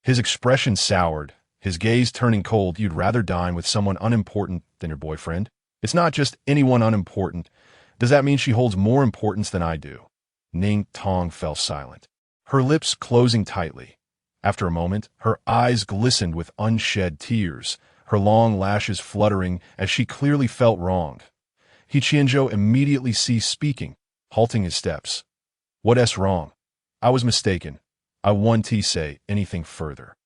His expression soured, his gaze turning cold. "You'd rather dine with someone unimportant than your boyfriend?" "It's not just anyone unimportant. Does that mean she holds more importance than I do?" Ning Tong fell silent, her lips closing tightly. After a moment, her eyes glistened with unshed tears, her long lashes fluttering as she clearly felt wronged. He Qianzhou immediately ceased speaking, halting his steps. "What's wrong? I was mistaken. I won't say anything further."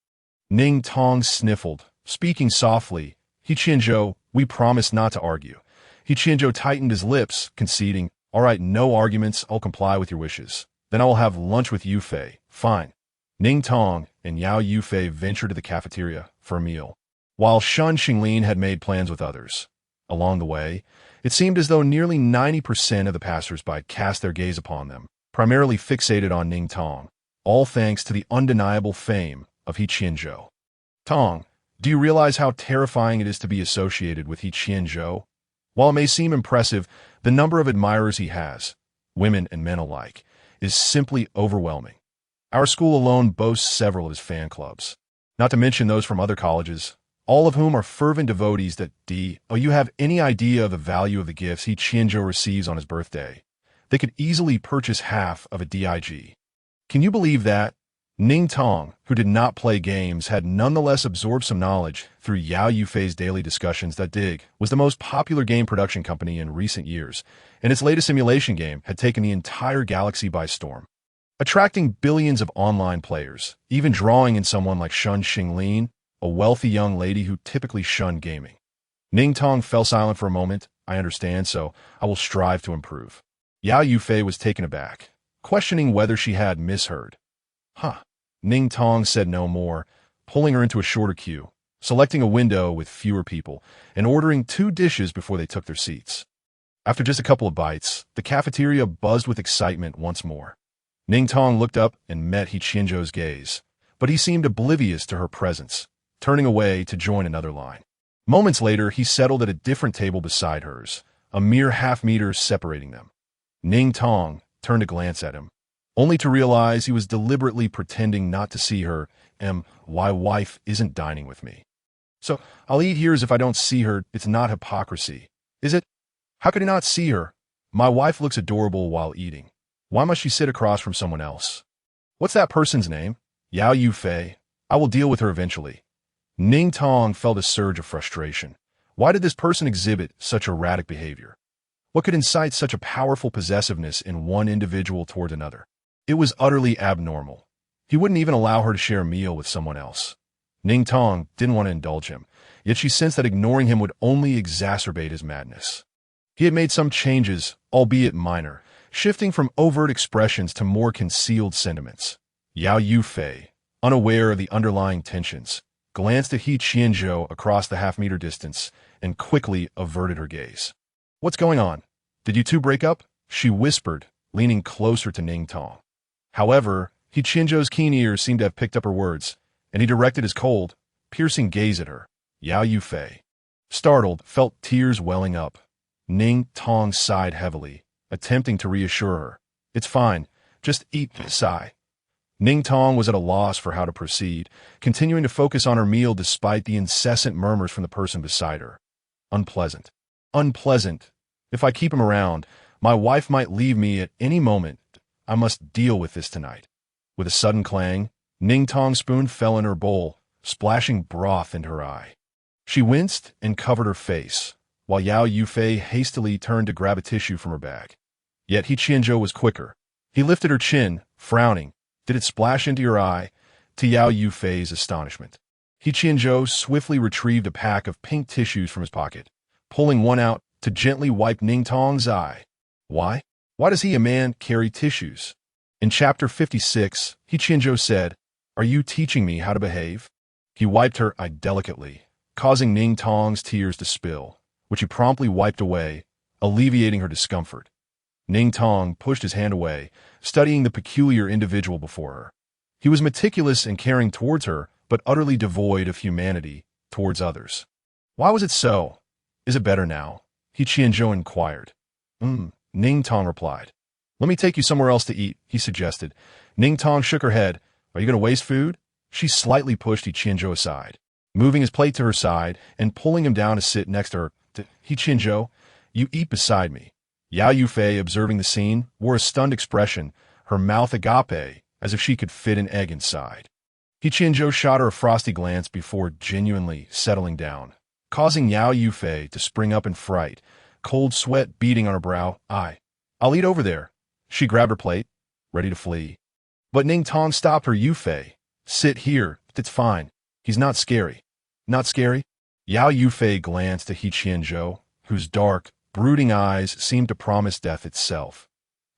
Ning Tong sniffled, speaking softly. "He Qianzhou, we promised not to argue." He Qianzhou tightened his lips, conceding, "All right, no arguments, I'll comply with your wishes. Then I will have lunch with Yufei." "Fine." Ning Tong and Yao Yufei ventured to the cafeteria for a meal. while Shun Xinglin had made plans with others. Along the way, it seemed as though nearly 90% of the passers-by cast their gaze upon them, primarily fixated on Ning Tong, all thanks to the undeniable fame of He Qianzhou. Tong, do you realize how terrifying it is to be associated with He Qianzhou? While it may seem impressive, the number of admirers he has, women and men alike, is simply overwhelming. Our school alone boasts several of his fan clubs, not to mention those from other colleges, all of whom are fervent devotees that you have any idea of the value of the gifts He Qianzhou receives on his birthday. They could easily purchase half of a DIG. Can you believe that? Ning Tong, who did not play games, had nonetheless absorbed some knowledge through Yao Yufei's daily discussions that Dig was the most popular game production company in recent years, and its latest simulation game had taken the entire galaxy by storm, attracting billions of online players, even drawing in someone like Shun Xinglin, a wealthy young lady who typically shunned gaming. Ning Tong fell silent for a moment. I understand, so I will strive to improve. Yao Yufei was taken aback, questioning whether she had misheard. Huh. Ning Tong said no more, pulling her into a shorter queue, selecting a window with fewer people, and ordering 2 dishes before they took their seats. After just a couple of bites, the cafeteria buzzed with excitement once more. Ning Tong looked up and met He Qianzhou's gaze, but he seemed oblivious to her presence, turning away to join another line. Moments later, he settled at a different table beside hers, a mere half-meter separating them. Ning Tong turned to glance at him, only to realize he was deliberately pretending not to see her. My wife isn't dining with me. So I'll eat here as if I don't see her. It's not hypocrisy, is it? How could I not see her? My wife looks adorable while eating. Why must she sit across from someone else? What's that person's name? Yao Yufei. I will deal with her eventually. Ning Tong felt a surge of frustration. Why did this person exhibit such erratic behavior? What could incite such a powerful possessiveness in one individual toward another? It was utterly abnormal. He wouldn't even allow her to share a meal with someone else. Ning Tong didn't want to indulge him, yet she sensed that ignoring him would only exacerbate his madness. He had made some changes, albeit minor, shifting from overt expressions to more concealed sentiments. Yao Yufei, unaware of the underlying tensions, glanced at He Qianzhou across the half-meter distance and quickly averted her gaze. What's going on? Did you two break up? She whispered, leaning closer to Ning Tong. However, He Qianzhou's keen ears seemed to have picked up her words, and he directed his cold, piercing gaze at her. Yao Yufei, startled, felt tears welling up. Ning Tong sighed heavily, attempting to reassure her. It's fine. Just eat. Sigh. Ning Tong was at a loss for how to proceed, continuing to focus on her meal despite the incessant murmurs from the person beside her. Unpleasant. Unpleasant. If I keep him around, my wife might leave me at any moment. I must deal with this tonight. With a sudden clang, Ning Tong's spoon fell in her bowl, splashing broth into her eye. She winced and covered her face, while Yao Yufei hastily turned to grab a tissue from her bag. Yet He Qianzhou was quicker. He lifted her chin, frowning. Did it splash into your eye? To Yao Yufei's astonishment, He Qianzhou swiftly retrieved a pack of pink tissues from his pocket, pulling one out to gently wipe Ning Tong's eye. Why? Why does he, a man, carry tissues? In Chapter 56, He Qianzhou said, Are you teaching me how to behave? He wiped her eye delicately, causing Ning Tong's tears to spill, which he promptly wiped away, alleviating her discomfort. Ning Tong pushed his hand away, studying the peculiar individual before her. He was meticulous and caring towards her, but utterly devoid of humanity towards others. Why was it so? Is it better now? He Qianzhou inquired. Ning Tong replied. Let me take you somewhere else to eat, he suggested. Ning Tong shook her head. Are you going to waste food? She slightly pushed He Qianzhou aside, moving his plate to her side and pulling him down to sit next to her. He Qianzhou, you eat beside me. Yao Yufei, observing the scene, wore a stunned expression, her mouth agape, as if she could fit an egg inside. He Qianzhou shot her a frosty glance before genuinely settling down, causing Yao Yufei to spring up in fright, cold sweat beading on her brow. I'll eat over there. She grabbed her plate, ready to flee. But Ning Tong stopped her. Yufei, sit here. It's fine. He's not scary. Not scary? Yao Yufei glanced at He Qianzhou, whose dark, brooding eyes seemed to promise death itself.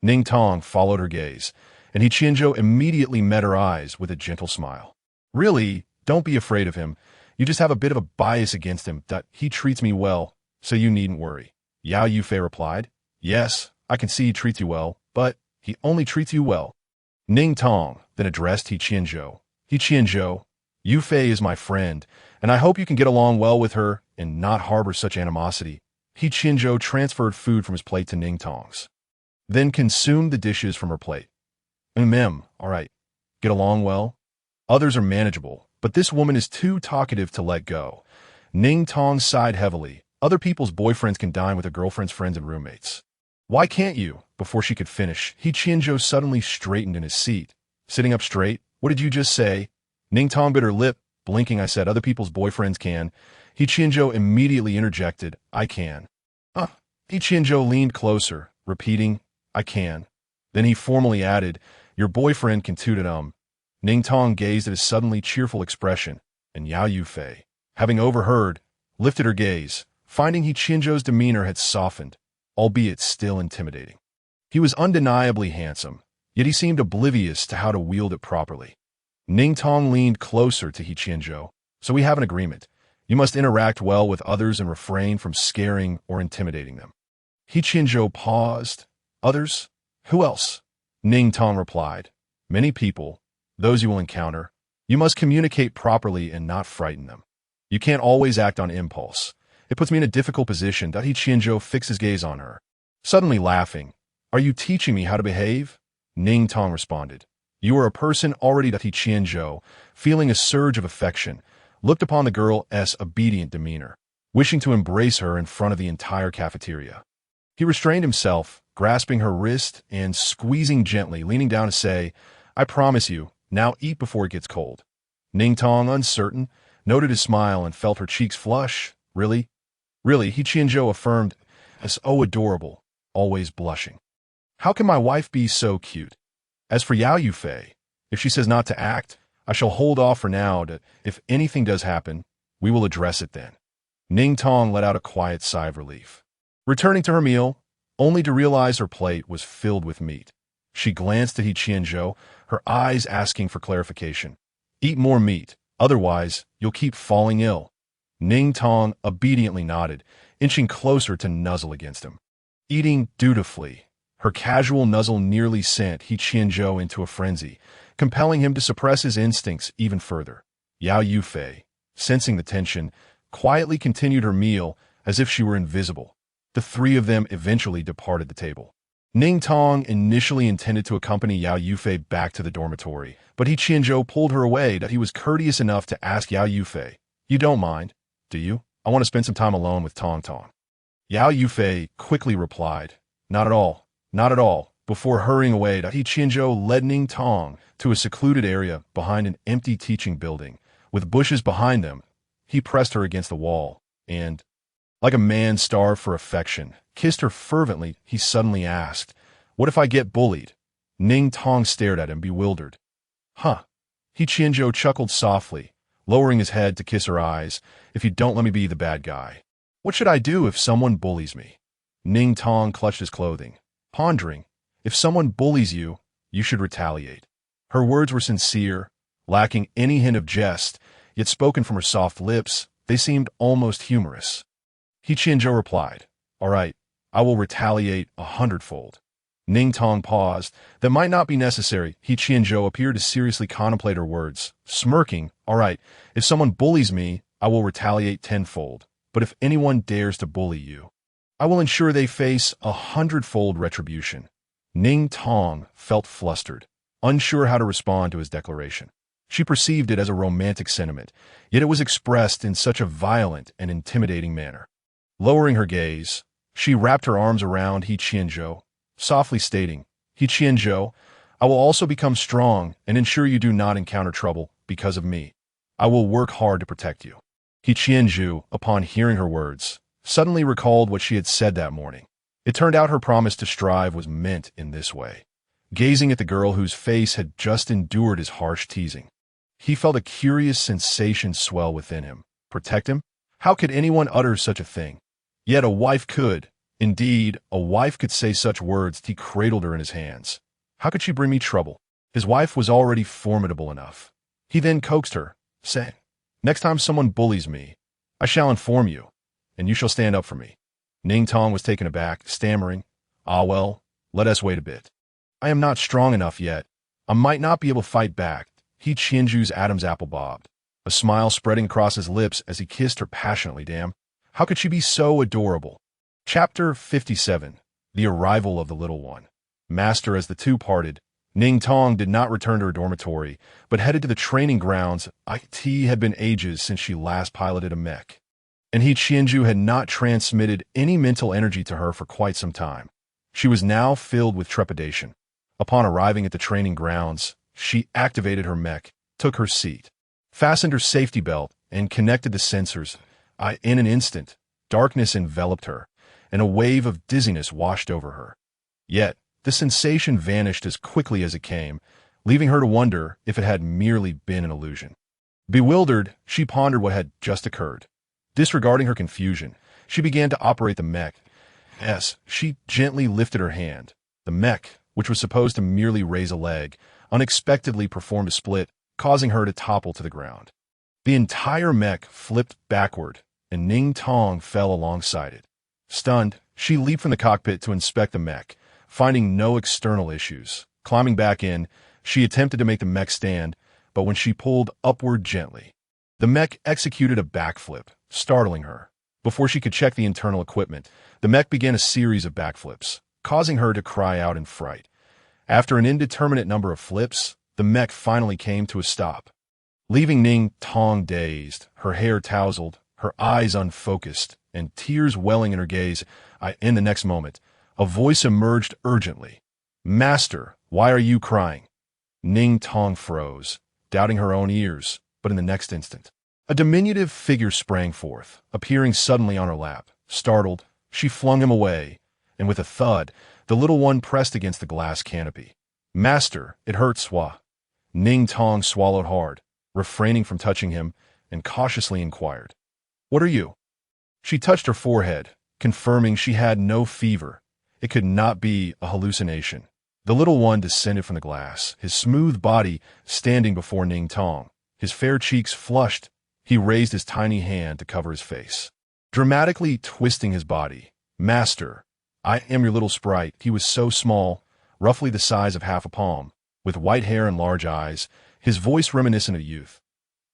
Ning Tong followed her gaze, and He Qianzhou immediately met her eyes with a gentle smile. Really, don't be afraid of him. You just have a bit of a bias against him, that he treats me well, so you needn't worry. Yao Yufei replied, yes, I can see he treats you well, but he only treats you well. Ning Tong then addressed He Qianzhou. He Qianzhou, Yufei is my friend, and I hope you can get along well with her and not harbor such animosity. He Qianzhou transferred food from his plate to Ning Tong's, then consumed the dishes from her plate. All right. Get along well? Others are manageable, but this woman is too talkative to let go. Ning Tong sighed heavily. Other people's boyfriends can dine with their girlfriend's friends and roommates. Why can't you? Before she could finish, He Qianzhou suddenly straightened in his seat. Sitting up straight, what did you just say? Ning Tong bit her lip, blinking. I said other people's boyfriends can. He Qianzhou immediately interjected, I can. He Qianzhou leaned closer, repeating, I can. Then he formally added, your boyfriend can toot it. Ning Tong gazed at his suddenly cheerful expression, and Yao Yufei, having overheard, lifted her gaze, finding He Qianzhou's demeanor had softened, albeit still intimidating. He was undeniably handsome, yet he seemed oblivious to how to wield it properly. Ning Tong leaned closer to He Qianzhou. So we have an agreement. You must interact well with others and refrain from scaring or intimidating them. He Qianzhou paused. Others? Who else? Ning Tong replied. Many people, those you will encounter. You must communicate properly and not frighten them. You can't always act on impulse. It puts me in a difficult position. He Qianzhou fixed his gaze on her, suddenly laughing. Are you teaching me how to behave? Ning Tong responded. You are a person already. He Qianzhou, feeling a surge of affection, looked upon the girl's obedient demeanor, wishing to embrace her in front of the entire cafeteria. He restrained himself, grasping her wrist and squeezing gently, leaning down to say, I promise you, now eat before it gets cold. Ning Tong, uncertain, noted his smile and felt her cheeks flush. Really? Really, He Qianzhou affirmed, as adorable, always blushing. How can my wife be so cute? As for Yao Yufei, if she says not to act, I shall hold off for now. If anything does happen, we will address it then. Ning Tong let out a quiet sigh of relief, returning to her meal, only to realize her plate was filled with meat. She glanced at He Qianzhou, her eyes asking for clarification. Eat more meat, otherwise you'll keep falling ill. Ning Tong obediently nodded, inching closer to nuzzle against him. Eating dutifully, her casual nuzzle nearly sent He Qianzhou into a frenzy, compelling him to suppress his instincts even further. Yao Yufei, sensing the tension, quietly continued her meal as if she were invisible. The three of them eventually departed the table. Ning Tong initially intended to accompany Yao Yufei back to the dormitory, but He Qianzhou pulled her away. He was courteous enough to ask Yao Yufei, you don't mind, do you? I want to spend some time alone with Tong Tong. Yao Yufei quickly replied, not at all, not at all. Before hurrying away, He Qianzhou led Ning Tong to a secluded area behind an empty teaching building. With bushes behind them, he pressed her against the wall and, like a man starved for affection, kissed her fervently. He suddenly asked, what if I get bullied? Ning Tong stared at him, bewildered. He Qianzhou chuckled softly, lowering his head to kiss her eyes. If you don't let me be the bad guy. What should I do if someone bullies me? Ning Tong clutched his clothing, pondering. If someone bullies you, you should retaliate. Her words were sincere, lacking any hint of jest, yet spoken from her soft lips, they seemed almost humorous. He Qianzhou replied, all right, I will retaliate 100-fold. Ning Tong paused. That might not be necessary. He Qianzhou appeared to seriously contemplate her words, smirking. All right, if someone bullies me, I will retaliate 10-fold. But if anyone dares to bully you, I will ensure they face 100-fold retribution. Ning Tong felt flustered, unsure how to respond to his declaration. She perceived it as a romantic sentiment, yet it was expressed in such a violent and intimidating manner. Lowering her gaze, she wrapped her arms around He Qianzhou, softly stating, He Qianzhou, I will also become strong and ensure you do not encounter trouble because of me. I will work hard to protect you. He Qianzhou, upon hearing her words, suddenly recalled what she had said that morning. It turned out her promise to strive was meant in this way. Gazing at the girl whose face had just endured his harsh teasing, he felt a curious sensation swell within him. Protect him? How could anyone utter such a thing? Yet a wife could. Indeed, a wife could say such words. He cradled her in his hands. How could she bring me trouble? His wife was already formidable enough. He then coaxed her, saying, Next time someone bullies me, I shall inform you, and you shall stand up for me. Ning Tong was taken aback, stammering, "Ah well, let us wait a bit. I am not strong enough yet. I might not be able to fight back." He Qianzhou's Adam's apple bobbed, a smile spreading across his lips as he kissed her passionately. Damn, how could she be so adorable? Chapter 57. The Arrival of the Little One. Master, as the two parted, Ning Tong did not return to her dormitory, but headed to the training grounds. It had been ages since she last piloted a mech, and He Qianzhou had not transmitted any mental energy to her for quite some time. She was now filled with trepidation. Upon arriving at the training grounds, she activated her mech, took her seat, fastened her safety belt, and connected the sensors. In an instant, darkness enveloped her, and a wave of dizziness washed over her. Yet, the sensation vanished as quickly as it came, leaving her to wonder if it had merely been an illusion. Bewildered, she pondered what had just occurred. Disregarding her confusion, she began to operate the mech. She gently lifted her hand. The mech, which was supposed to merely raise a leg, unexpectedly performed a split, causing her to topple to the ground. The entire mech flipped backward, and Ning Tong fell alongside it. Stunned, she leaped from the cockpit to inspect the mech, finding no external issues. Climbing back in, she attempted to make the mech stand, but when she pulled upward gently, the mech executed a backflip, startling her. Before she could check the internal equipment, the mech began a series of backflips, causing her to cry out in fright. After an indeterminate number of flips, the mech finally came to a stop, leaving Ning Tong dazed, her hair tousled, her eyes unfocused, and tears welling in her gaze. In the next moment, a voice emerged urgently. "Master, why are you crying?" Ning Tong froze, doubting her own ears, but in the next instant, a diminutive figure sprang forth, appearing suddenly on her lap. Startled, she flung him away, and with a thud, the little one pressed against the glass canopy. "Master, it hurts, Hua." Ning Tong swallowed hard, refraining from touching him, and cautiously inquired, "What are you?" She touched her forehead, confirming she had no fever. It could not be a hallucination. The little one descended from the glass, his smooth body standing before Ning Tong, his fair cheeks flushed. He raised his tiny hand to cover his face, dramatically twisting his body. "Master, I am your little sprite." He was so small, roughly the size of half a palm, with white hair and large eyes, his voice reminiscent of youth.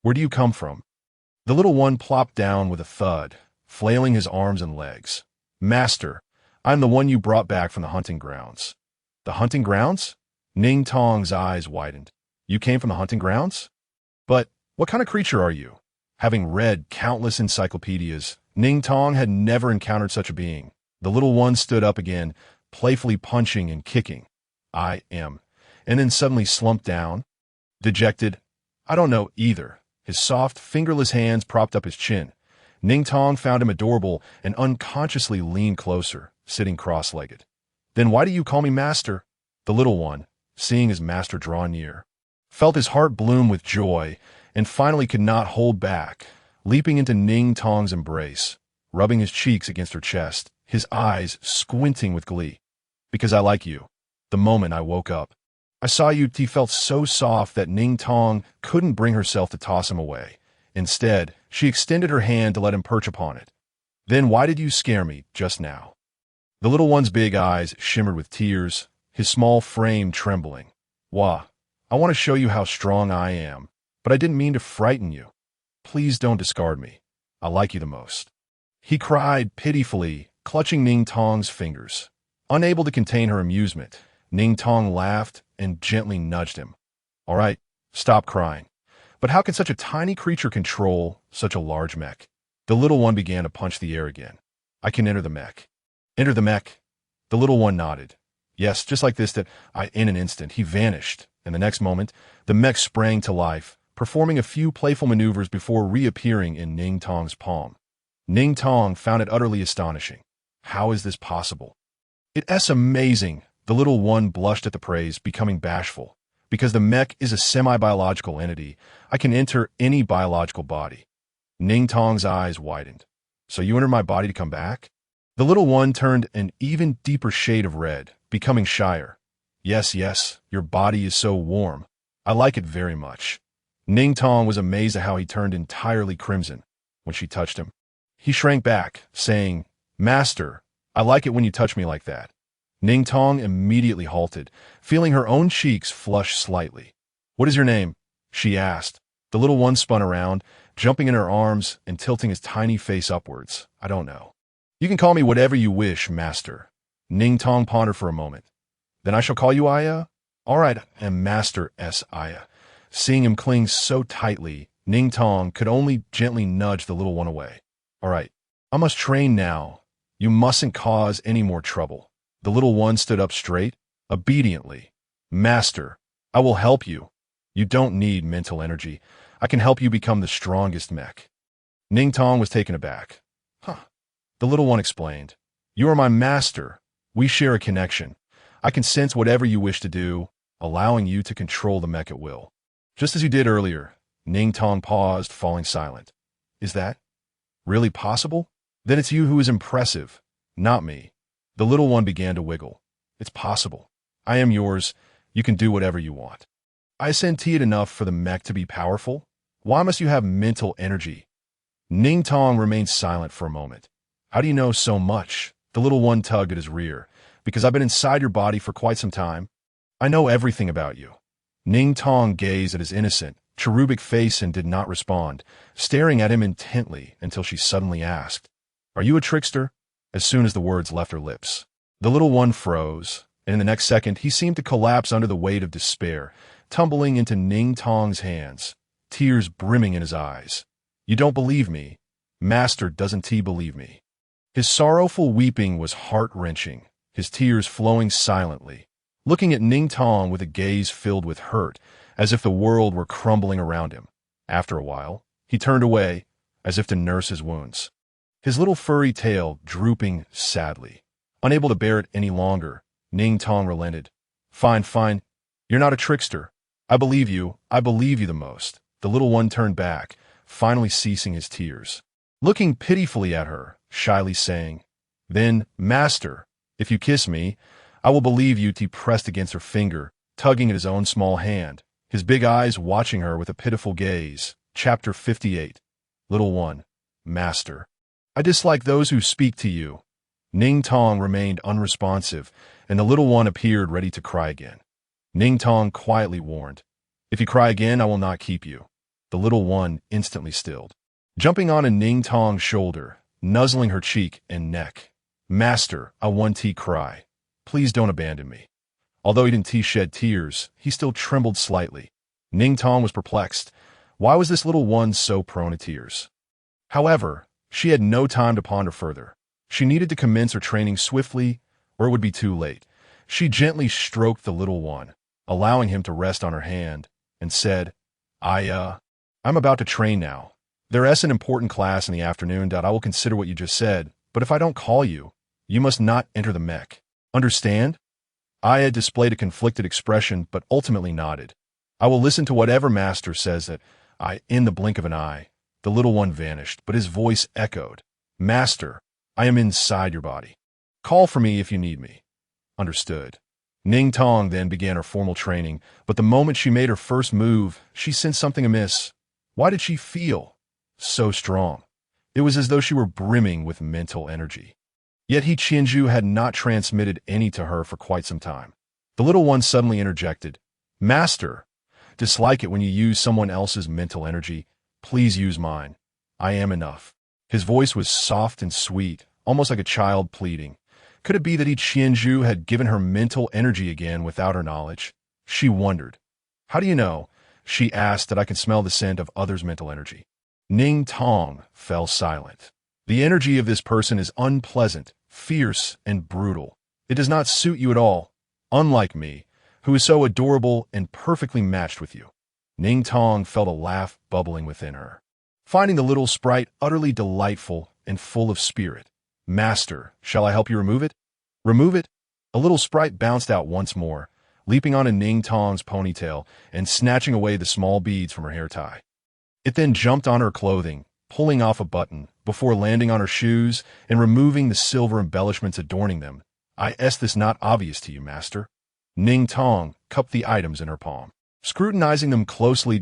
"Where do you come from?" The little one plopped down with a thud, flailing his arms and legs. "Master, I'm the one you brought back from the hunting grounds." "The hunting grounds?" Ning Tong's eyes widened. "You came from the hunting grounds? But what kind of creature are you?" Having read countless encyclopedias, Ning Tong had never encountered such a being. The little one stood up again, playfully punching and kicking. "I am," and then suddenly slumped down. Dejected, "I don't know either." His soft, fingerless hands propped up his chin. Ning Tong found him adorable and unconsciously leaned closer, sitting cross-legged. "Then why do you call me master?" The little one, seeing his master draw near, felt his heart bloom with joy and finally could not hold back, leaping into Ning Tong's embrace, rubbing his cheeks against her chest, his eyes squinting with glee. "Because I like you. The moment I woke up, I saw you." He felt so soft that Ning Tong couldn't bring herself to toss him away. Instead, she extended her hand to let him perch upon it. "Then why did you scare me just now?" The little one's big eyes shimmered with tears, his small frame trembling. "Wah, I want to show you how strong I am, but I didn't mean to frighten you. Please don't discard me. I like you the most." He cried pitifully, clutching Ning Tong's fingers. Unable to contain her amusement, Ning Tong laughed and gently nudged him. "All right, stop crying. But how can such a tiny creature control such a large mech?" The little one began to punch the air again. "I can enter the mech." "Enter the mech?" The little one nodded. "Yes, just like this." In an instant, he vanished, and the next moment, the mech sprang to life, performing a few playful maneuvers before reappearing in Ning Tong's palm. Ning Tong found it utterly astonishing. How is this possible? "It's amazing." The little one blushed at the praise, becoming bashful. "Because the mech is a semi-biological entity, I can enter any biological body." Ning Tong's eyes widened. "So you entered my body to come back?" The little one turned an even deeper shade of red, becoming shyer. Yes, your body is so warm. I like it very much." Ning Tong was amazed at how he turned entirely crimson when she touched him. He shrank back, saying, "Master, I like it when you touch me like that." Ning Tong immediately halted, feeling her own cheeks flush slightly. "What is your name?" she asked. The little one spun around, jumping in her arms and tilting his tiny face upwards. "I don't know." "You can call me whatever you wish, Master." Ning Tong pondered for a moment. "Then I shall call you Aya?" "All right, I am Master S. Aya." Seeing him cling so tightly, Ning Tong could only gently nudge the little one away. "All right, I must train now. You mustn't cause any more trouble." The little one stood up straight, obediently. "Master, I will help you. You don't need mental energy. I can help you become the strongest mech." Ning Tong was taken aback. "Huh." The little one explained. "You are my master. We share a connection. I can sense whatever you wish to do, allowing you to control the mech at will. Just as you did earlier." Ning Tong paused, falling silent. "Is that really possible? Then it's you who is impressive, not me." The little one began to wiggle. "It's possible. I am yours. You can do whatever you want." "I sentient enough for the mech to be powerful? Why must you have mental energy?" Ning Tong remained silent for a moment. "How do you know so much?" The little one tugged at his rear. "Because I've been inside your body for quite some time. I know everything about you." Ning Tong gazed at his innocent, cherubic face and did not respond, staring at him intently until she suddenly asked, "Are you a trickster?" As soon as the words left her lips, the little one froze, and in the next second he seemed to collapse under the weight of despair, tumbling into Ning Tong's hands, tears brimming in his eyes. "You don't believe me? Master, doesn't he believe me?" His sorrowful weeping was heart-wrenching, his tears flowing silently, looking at Ning Tong with a gaze filled with hurt, as if the world were crumbling around him. After a while, he turned away, as if to nurse his wounds, his little furry tail drooping sadly. Unable to bear it any longer, Ning Tong relented. Fine, fine. You're not a trickster. I believe you. I believe you the most." The little one turned back, finally ceasing his tears, looking pitifully at her, shyly saying, "Then, Master, if you kiss me, I will believe you." He pressed against her finger, tugging at his own small hand, his big eyes watching her with a pitiful gaze. Chapter 58. Little one. "Master, I dislike those who speak to you." Ning Tong remained unresponsive, and the little one appeared ready to cry again. Ning Tong quietly warned, "If you cry again, I will not keep you." The little one instantly stilled, jumping on a Ning Tong's shoulder, nuzzling her cheek and neck. "Master, I want to cry. Please don't abandon me." Although he didn't shed tears, he still trembled slightly. Ning Tong was perplexed. Why was this little one so prone to tears? However, she had no time to ponder further. She needed to commence her training swiftly, or it would be too late. She gently stroked the little one, allowing him to rest on her hand, and said, I'm about to train now. There is an important class in the afternoon. I will consider what you just said, but if I don't call you, you must not enter the mech. Understand?" Aya displayed a conflicted expression, but ultimately nodded. "I will listen to whatever Master says." In the blink of an eye, the little one vanished, but his voice echoed. "Master, I am inside your body. Call for me if you need me." "Understood." Ning Tong then began her formal training, but the moment she made her first move, she sensed something amiss. Why did she feel so strong? It was as though she were brimming with mental energy. Yet He Qianzhou had not transmitted any to her for quite some time. The little one suddenly interjected, "Master, dislike it when you use someone else's mental energy. Please use mine. I am enough." His voice was soft and sweet, almost like a child pleading. Could it be that He Qianzhou had given her mental energy again without her knowledge? She wondered. "How do you know?" she asked. "That I can smell the scent of others' mental energy." Ning Tong fell silent. "The energy of this person is unpleasant, fierce, and brutal. It does not suit you at all, unlike me, who is so adorable and perfectly matched with you." Ning Tong felt a laugh bubbling within her, finding the little sprite utterly delightful and full of spirit. "Master, shall I help you remove it?" "Remove it?" A little sprite bounced out once more, leaping onto Ning Tong's ponytail and snatching away the small beads from her hair tie. It then jumped on her clothing, pulling off a button, before landing on her shoes and removing the silver embellishments adorning them. "Is this not obvious to you, Master?" Ning Tong cupped the items in her palm. Scrutinizing them closely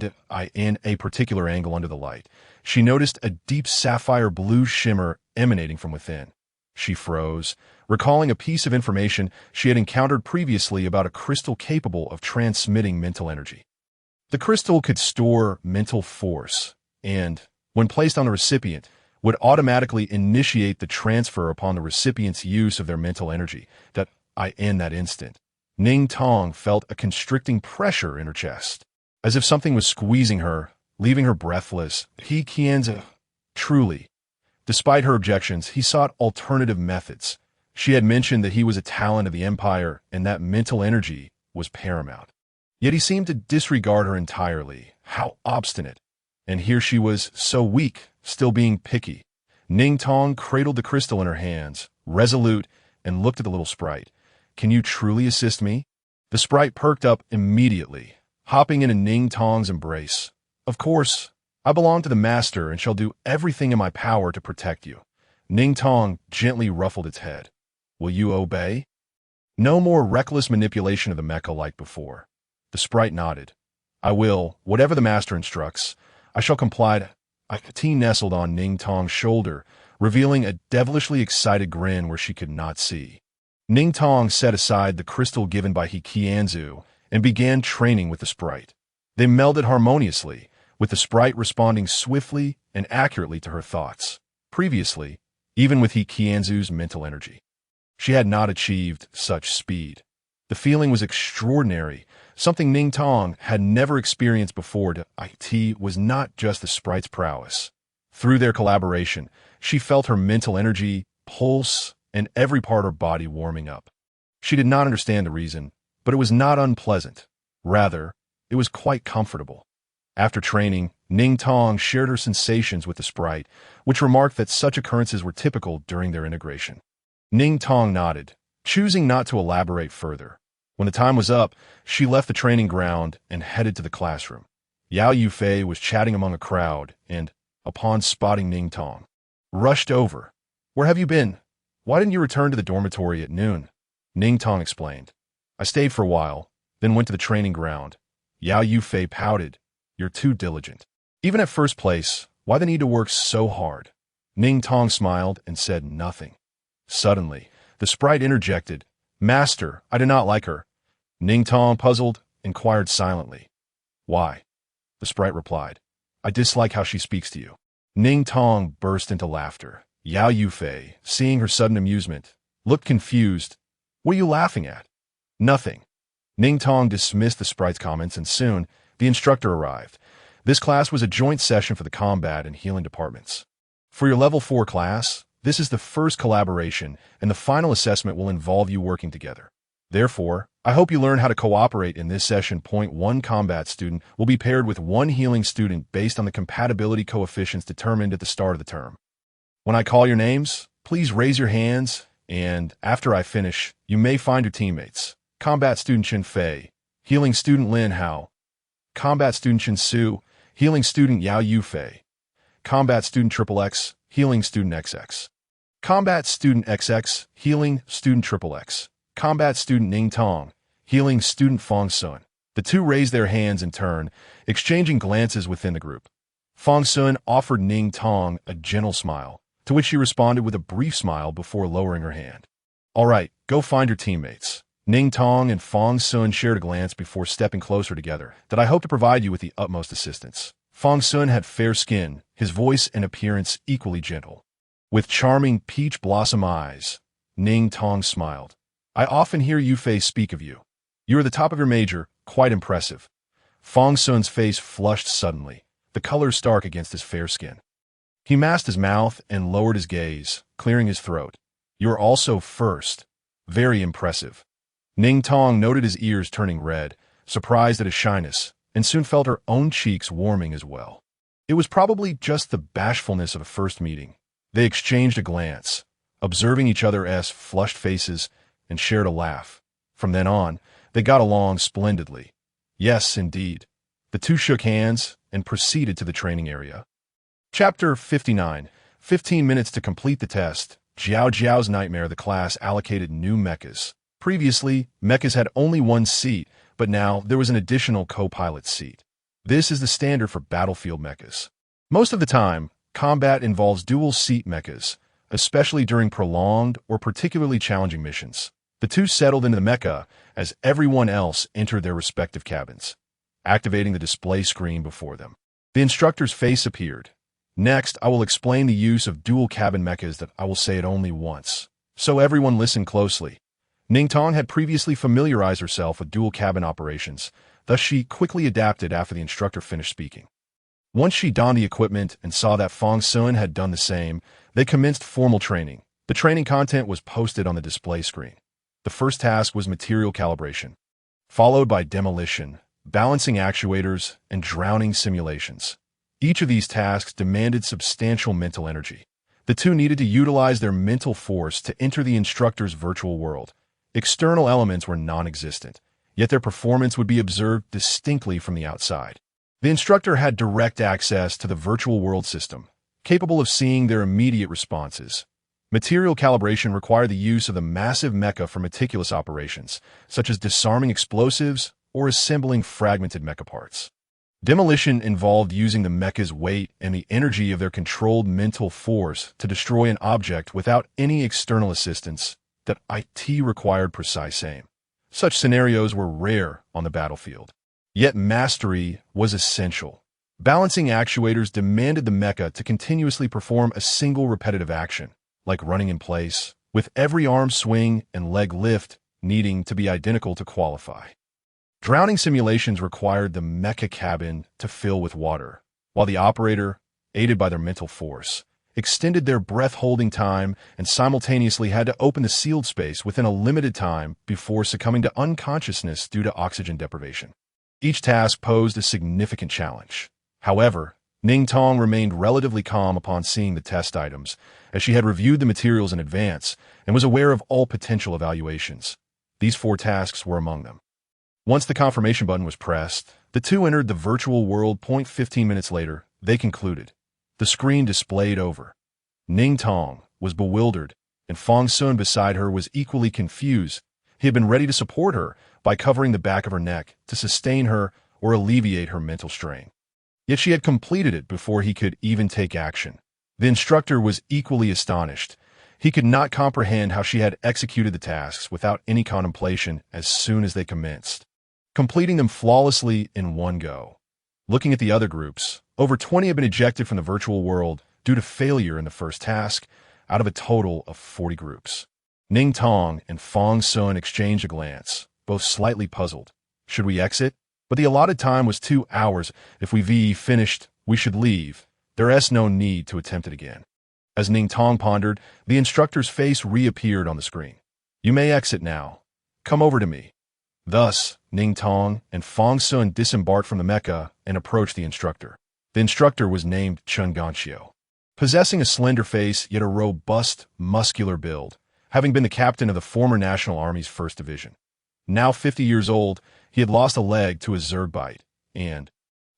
in a particular angle under the light, she noticed a deep sapphire blue shimmer emanating from within. She froze, recalling a piece of information she had encountered previously about a crystal capable of transmitting mental energy. The crystal could store mental force and, when placed on the recipient, would automatically initiate the transfer upon the recipient's use of their mental energy. In that instant, Ning Tong felt a constricting pressure in her chest, as if something was squeezing her, leaving her breathless. He Qianzhou. Truly, despite her objections, he sought alternative methods. She had mentioned that he was a talent of the empire and that mental energy was paramount. Yet he seemed to disregard her entirely. How obstinate. And here she was, so weak, still being picky. Ning Tong cradled the crystal in her hands, resolute, and looked at the little sprite. Can you truly assist me? The sprite perked up immediately, hopping into Ning Tong's embrace. Of course, I belong to the master and shall do everything in my power to protect you. Ning Tong gently ruffled its head. Will you obey? No more reckless manipulation of the mecha like before. The sprite nodded. I will, whatever the master instructs. I shall comply. He nestled on Ning Tong's shoulder, revealing a devilishly excited grin where she could not see. Ning Tong set aside the crystal given by He Qianzhou and began training with the sprite. They melded harmoniously, with the sprite responding swiftly and accurately to her thoughts. Previously, even with He Qianzhou's mental energy, she had not achieved such speed. The feeling was extraordinary, something Ning Tong had never experienced before. It was not just the sprite's prowess. Through their collaboration, she felt her mental energy, pulse, and every part of her body warming up. She did not understand the reason, but it was not unpleasant. Rather, it was quite comfortable. After training, Ning Tong shared her sensations with the sprite, which remarked that such occurrences were typical during their integration. Ning Tong nodded, choosing not to elaborate further. When the time was up, she left the training ground and headed to the classroom. Yao Yufei was chatting among a crowd and, upon spotting Ning Tong, rushed over. Where have you been? Why didn't you return to the dormitory at noon? Ning Tong explained. I stayed for a while, then went to the training ground. Yao Yufei pouted. You're too diligent. Even at first place, why the need to work so hard? Ning Tong smiled and said nothing. Suddenly, the sprite interjected. Master, I do not like her. Ning Tong, puzzled, inquired silently. Why? The sprite replied. I dislike how she speaks to you. Ning Tong burst into laughter. Yao Yufei, seeing her sudden amusement, looked confused. What are you laughing at? Nothing. Ning Tong dismissed the sprite's comments and soon, the instructor arrived. This class was a joint session for the combat and healing departments. For your level 4 class, this is the first collaboration and the final assessment will involve you working together. Therefore, I hope you learn how to cooperate in this session. Point 1 combat student will be paired with 1 healing student based on the compatibility coefficients determined at the start of the term. When I call your names, please raise your hands, and after I finish, you may find your teammates. Combat student Chen Fei, healing student Lin Hao. Combat student Chen Su, healing student Yao Yufei. Combat student XXX, healing student XX. Combat student XX, healing student XXX. Combat student Ning Tong, healing student Fong Sun. The two raised their hands in turn, exchanging glances within the group. Fong Sun offered Ning Tong a gentle smile, to which she responded with a brief smile before lowering her hand. All right, go find your teammates. Ning Tong and Fong Sun shared a glance before stepping closer together. That I hope to provide you with the utmost assistance. Fong Sun had fair skin, his voice and appearance equally gentle. With charming peach blossom eyes, Ning Tong smiled. I often hear Yufei speak of you. You are the top of your major, quite impressive. Fong Sun's face flushed suddenly, the color stark against his fair skin. He masked his mouth and lowered his gaze, clearing his throat. You are also first. Very impressive. Ning Tong noted his ears turning red, surprised at his shyness, and soon felt her own cheeks warming as well. It was probably just the bashfulness of a first meeting. They exchanged a glance, observing each other's flushed faces, and shared a laugh. From then on, they got along splendidly. Yes, indeed. The two shook hands and proceeded to the training area. Chapter 59. 15 minutes to complete the test. Jiaojiao's nightmare. The class allocated new mechas. Previously, mechas had only 1 seat, but But now there was an additional co-pilot seat. This is the standard for battlefield mechas. Most of the time, combat involves dual-seat mechas, especially during prolonged or particularly challenging missions. The two settled into the mecha as everyone else entered their respective cabins, activating the display screen before them. The instructor's face appeared. Next, I will explain the use of dual-cabin mechas that I will say it only once. So everyone listen closely. Ning Tong had previously familiarized herself with dual-cabin operations, thus she quickly adapted after the instructor finished speaking. Once she donned the equipment and saw that Fong Sun had done the same, they commenced formal training. The training content was posted on the display screen. The first task was material calibration, followed by demolition, balancing actuators, and drowning simulations. Each of these tasks demanded substantial mental energy. The two needed to utilize their mental force to enter the instructor's virtual world. External elements were non-existent, yet their performance would be observed distinctly from the outside. The instructor had direct access to the virtual world system, capable of seeing their immediate responses. Material calibration required the use of the massive mecha for meticulous operations, such as disarming explosives or assembling fragmented mecha parts. Demolition involved using the mecha's weight and the energy of their controlled mental force to destroy an object without any external assistance. That IT required precise aim. Such scenarios were rare on the battlefield. Yet mastery was essential. Balancing actuators demanded the mecha to continuously perform a single repetitive action, like running in place, with every arm swing and leg lift needing to be identical to qualify. Drowning simulations required the mecha cabin to fill with water, while the operator, aided by their mental force, extended their breath-holding time and simultaneously had to open the sealed space within a limited time before succumbing to unconsciousness due to oxygen deprivation. Each task posed a significant challenge. However, Ning Tong remained relatively calm upon seeing the test items, as she had reviewed the materials in advance and was aware of all potential evaluations. These 4 tasks were among them. Once the confirmation button was pressed, the two entered the virtual world. 15 minutes later, they concluded. The screen displayed over. Ning Tong was bewildered, and Fong Sun beside her was equally confused. He had been ready to support her by covering the back of her neck to sustain her or alleviate her mental strain. Yet she had completed it before he could even take action. The instructor was equally astonished. He could not comprehend how she had executed the tasks without any contemplation as soon as they commenced, completing them flawlessly in one go. Looking at the other groups, over 20 had been ejected from the virtual world due to failure in the first task, out of a total of 40 groups. Ning Tong and Fong Sun exchanged a glance, both slightly puzzled. Should we exit? But the allotted time was 2 hours. If we finished, we should leave. There's no need to attempt it again. As Ning Tong pondered, the instructor's face reappeared on the screen. You may exit now. Come over to me. Thus, Ning Tong and Fong Sun disembarked from the mecha and approached the instructor. The instructor was named Jiaojiao. Possessing a slender face yet a robust, muscular build, having been the captain of the former National Army's 1st Division. Now 50 years old, he had lost a leg to a zerg bite, and,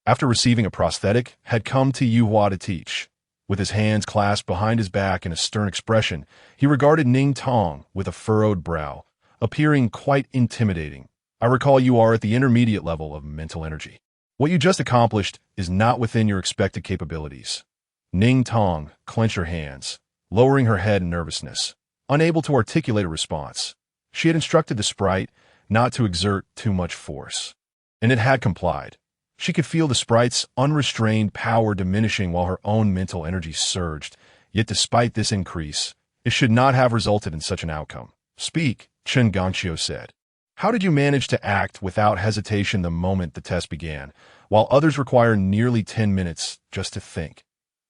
after receiving a prosthetic, had come to Yuhua to teach. With his hands clasped behind his back and a stern expression, he regarded Ning Tong with a furrowed brow, appearing quite intimidating. I recall you are at the intermediate level of mental energy. What you just accomplished is not within your expected capabilities. Ning Tong clenched her hands, lowering her head in nervousness, unable to articulate a response. She had instructed the sprite not to exert too much force, and it had complied. She could feel the sprite's unrestrained power diminishing while her own mental energy surged, yet despite this increase, it should not have resulted in such an outcome. Speak, Qianzhou said. How did you manage to act without hesitation the moment the test began, while others require nearly 10 minutes just to think?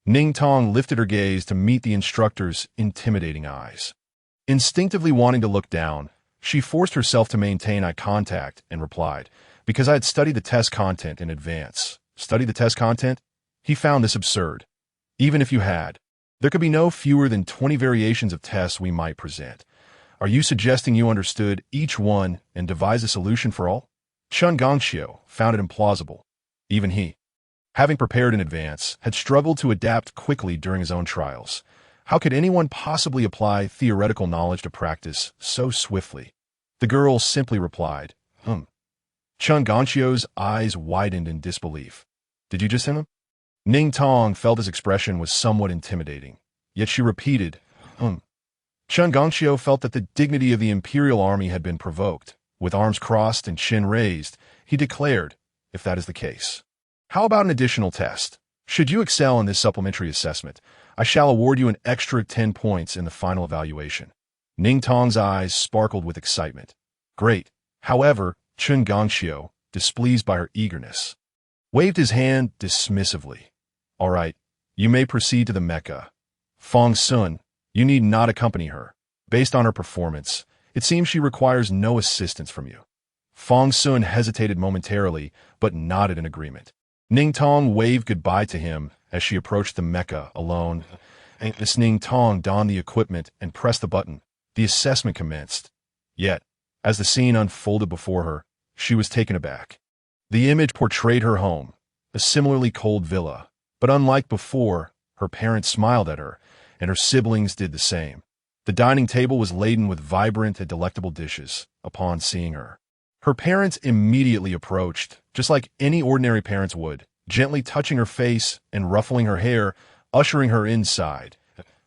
Ning Tong lifted her gaze to meet the instructor's intimidating eyes. Instinctively wanting to look down, she forced herself to maintain eye contact and replied, because I had studied the test content in advance. Studied the test content? He found this absurd. Even if you had, there could be no fewer than 20 variations of tests we might present. Are you suggesting you understood each one and devised a solution for all? Qianzhou found it implausible. Even he, having prepared in advance, had struggled to adapt quickly during his own trials. How could anyone possibly apply theoretical knowledge to practice so swiftly? The girl simply replied, Qianzhou's eyes widened in disbelief. Did you just hit him? Ning Tong felt his expression was somewhat intimidating, yet she repeated, Qianzhou felt that the dignity of the imperial army had been provoked. With arms crossed and chin raised, he declared, if that is the case. How about an additional test? Should you excel in this supplementary assessment, I shall award you an extra 10 points in the final evaluation. Ning Tong's eyes sparkled with excitement. Great. However, Qianzhou, displeased by her eagerness, waved his hand dismissively. All right, you may proceed to the mecha. Fong Sun, you need not accompany her. Based on her performance, it seems she requires no assistance from you. Fong Sun hesitated momentarily, but nodded in agreement. Ning Tong waved goodbye to him as she approached the mecha alone. As Ning Tong donned the equipment and pressed the button, the assessment commenced. Yet, as the scene unfolded before her, she was taken aback. The image portrayed her home, a similarly cold villa, but unlike before, her parents smiled at her, and her siblings did the same. The dining table was laden with vibrant and delectable dishes upon seeing her. Her parents immediately approached, just like any ordinary parents would, gently touching her face and ruffling her hair, ushering her inside.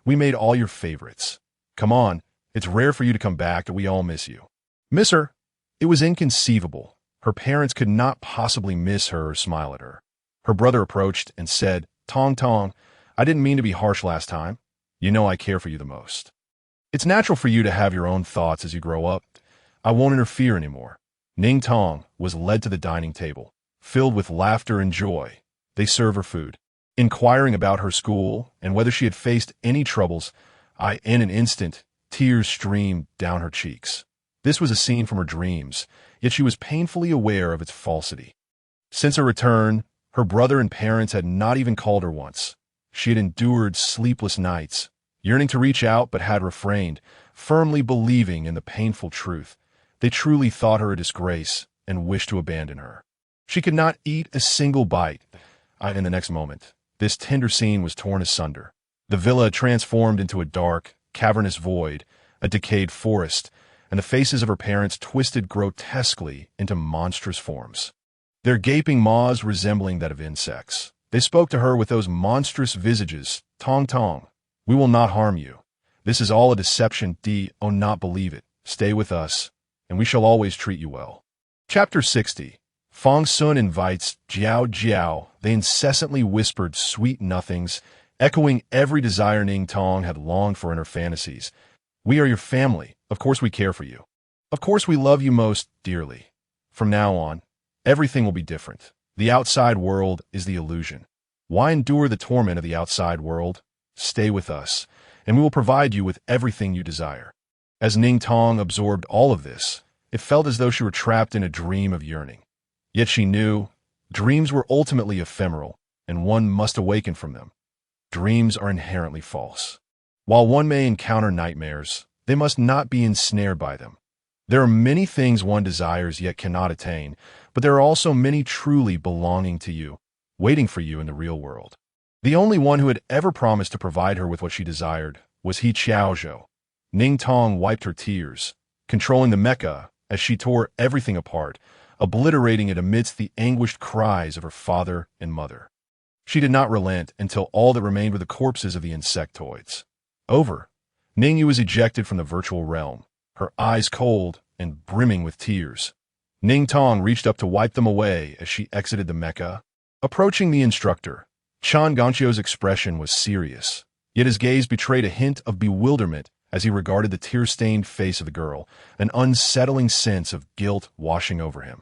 We made all your favorites. Come on, it's rare for you to come back, and we all miss you. Miss her? It was inconceivable. Her parents could not possibly miss her or smile at her. Her brother approached and said, Tong Tong, I didn't mean to be harsh last time. You know I care for you the most. It's natural for you to have your own thoughts as you grow up. I won't interfere anymore. Ning Tong was led to the dining table, filled with laughter and joy. They served her food, inquiring about her school and whether she had faced any troubles. In an instant, tears streamed down her cheeks. This was a scene from her dreams, yet she was painfully aware of its falsity. Since her return, her brother and parents had not even called her once. She had endured sleepless nights, yearning to reach out but had refrained, firmly believing in the painful truth. They truly thought her a disgrace and wished to abandon her. She could not eat a single bite. In the next moment, this tender scene was torn asunder. The villa transformed into a dark, cavernous void, a decayed forest, and the faces of her parents twisted grotesquely into monstrous forms, their gaping maws resembling that of insects. They spoke to her with those monstrous visages. Tong Tong, we will not harm you. This is all a deception. Do not believe it. Stay with us, and we shall always treat you well. Chapter 60. Fong Sun invites Jiaojiao. They incessantly whispered sweet nothings, echoing every desire Ning Tong had longed for in her fantasies. We are your family. Of course we care for you. Of course we love you most dearly. From now on, everything will be different. The outside world is the illusion. Why endure the torment of the outside world? Stay with us, and we will provide you with everything you desire. As Ning Tong absorbed all of this, it felt as though she were trapped in a dream of yearning. Yet she knew dreams were ultimately ephemeral, and one must awaken from them. Dreams are inherently false. While one may encounter nightmares, they must not be ensnared by them. There are many things one desires yet cannot attain, but there are also many truly belonging to you, waiting for you in the real world. The only one who had ever promised to provide her with what she desired was He Qianzhou. Ning Tong wiped her tears, controlling the mecha as she tore everything apart, obliterating it amidst the anguished cries of her father and mother. She did not relent until all that remained were the corpses of the insectoids. Over, Ning Yu was ejected from the virtual realm, her eyes cold and brimming with tears. Ning Tong reached up to wipe them away as she exited the mecha. Approaching the instructor, Qianzhou's expression was serious, yet his gaze betrayed a hint of bewilderment as he regarded the tear-stained face of the girl, an unsettling sense of guilt washing over him.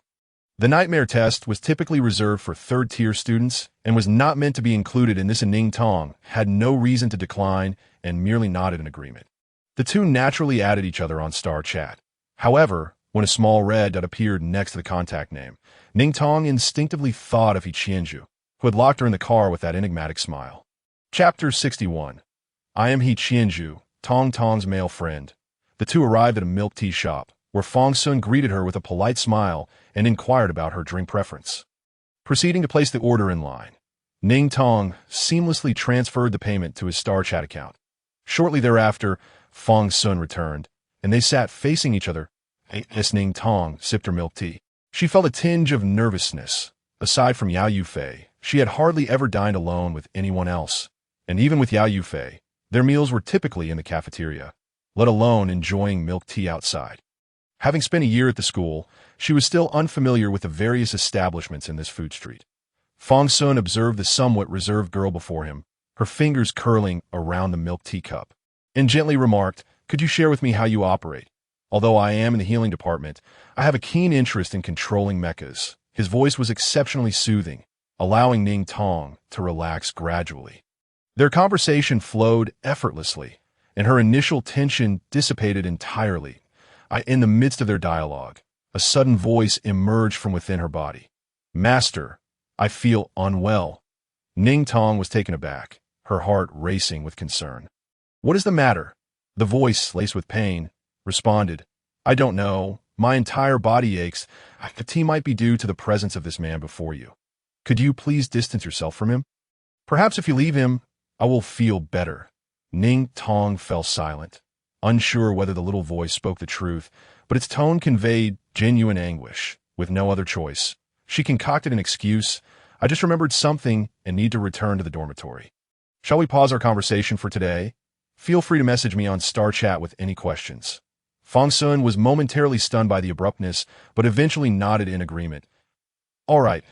The nightmare test was typically reserved for third-tier students and was not meant to be included in this, and Ning Tong had no reason to decline and merely nodded in agreement. The two naturally added each other on Star Chat. However, when a small red dot appeared next to the contact name, Ning Tong instinctively thought of He Qianzhou, who had locked her in the car with that enigmatic smile. Chapter 61. I am He Qianzhou, Tong Tong's male friend. The two arrived at a milk tea shop, where Fong Sun greeted her with a polite smile and inquired about her drink preference. Proceeding to place the order in line, Ning Tong seamlessly transferred the payment to his Star Chat account. Shortly thereafter, Fong Sun returned, and they sat facing each other. As Ning Tong sipped her milk tea, She felt a tinge of nervousness. Aside from Yao Yufei, she had hardly ever dined alone with anyone else. And even with Yao Yufei, their meals were typically in the cafeteria, let alone enjoying milk tea outside. Having spent a year at the school, she was still unfamiliar with the various establishments in this food street. Fong Sun observed the somewhat reserved girl before him, her fingers curling around the milk tea cup, and gently remarked, "Could you share with me how you operate? Although I am in the healing department, I have a keen interest in controlling mechas." His voice was exceptionally soothing, allowing Ning Tong to relax gradually. Their conversation flowed effortlessly, and her initial tension dissipated entirely. In the midst of their dialogue, a sudden voice emerged from within her body. "Master, I feel unwell." Ning Tong was taken aback, her heart racing with concern. "What is the matter?" The voice, laced with pain, responded, "I don't know. My entire body aches. The tea might be due to the presence of this man before you. Could you please distance yourself from him? Perhaps if you leave him, I will feel better." Ning Tong fell silent, unsure whether the little voice spoke the truth, but its tone conveyed genuine anguish. With no other choice, she concocted an excuse. "I just remembered something and need to return to the dormitory. Shall we pause our conversation for today? Feel free to message me on Star Chat with any questions." Fong Sun was momentarily stunned by the abruptness, but eventually nodded in agreement. "All right,"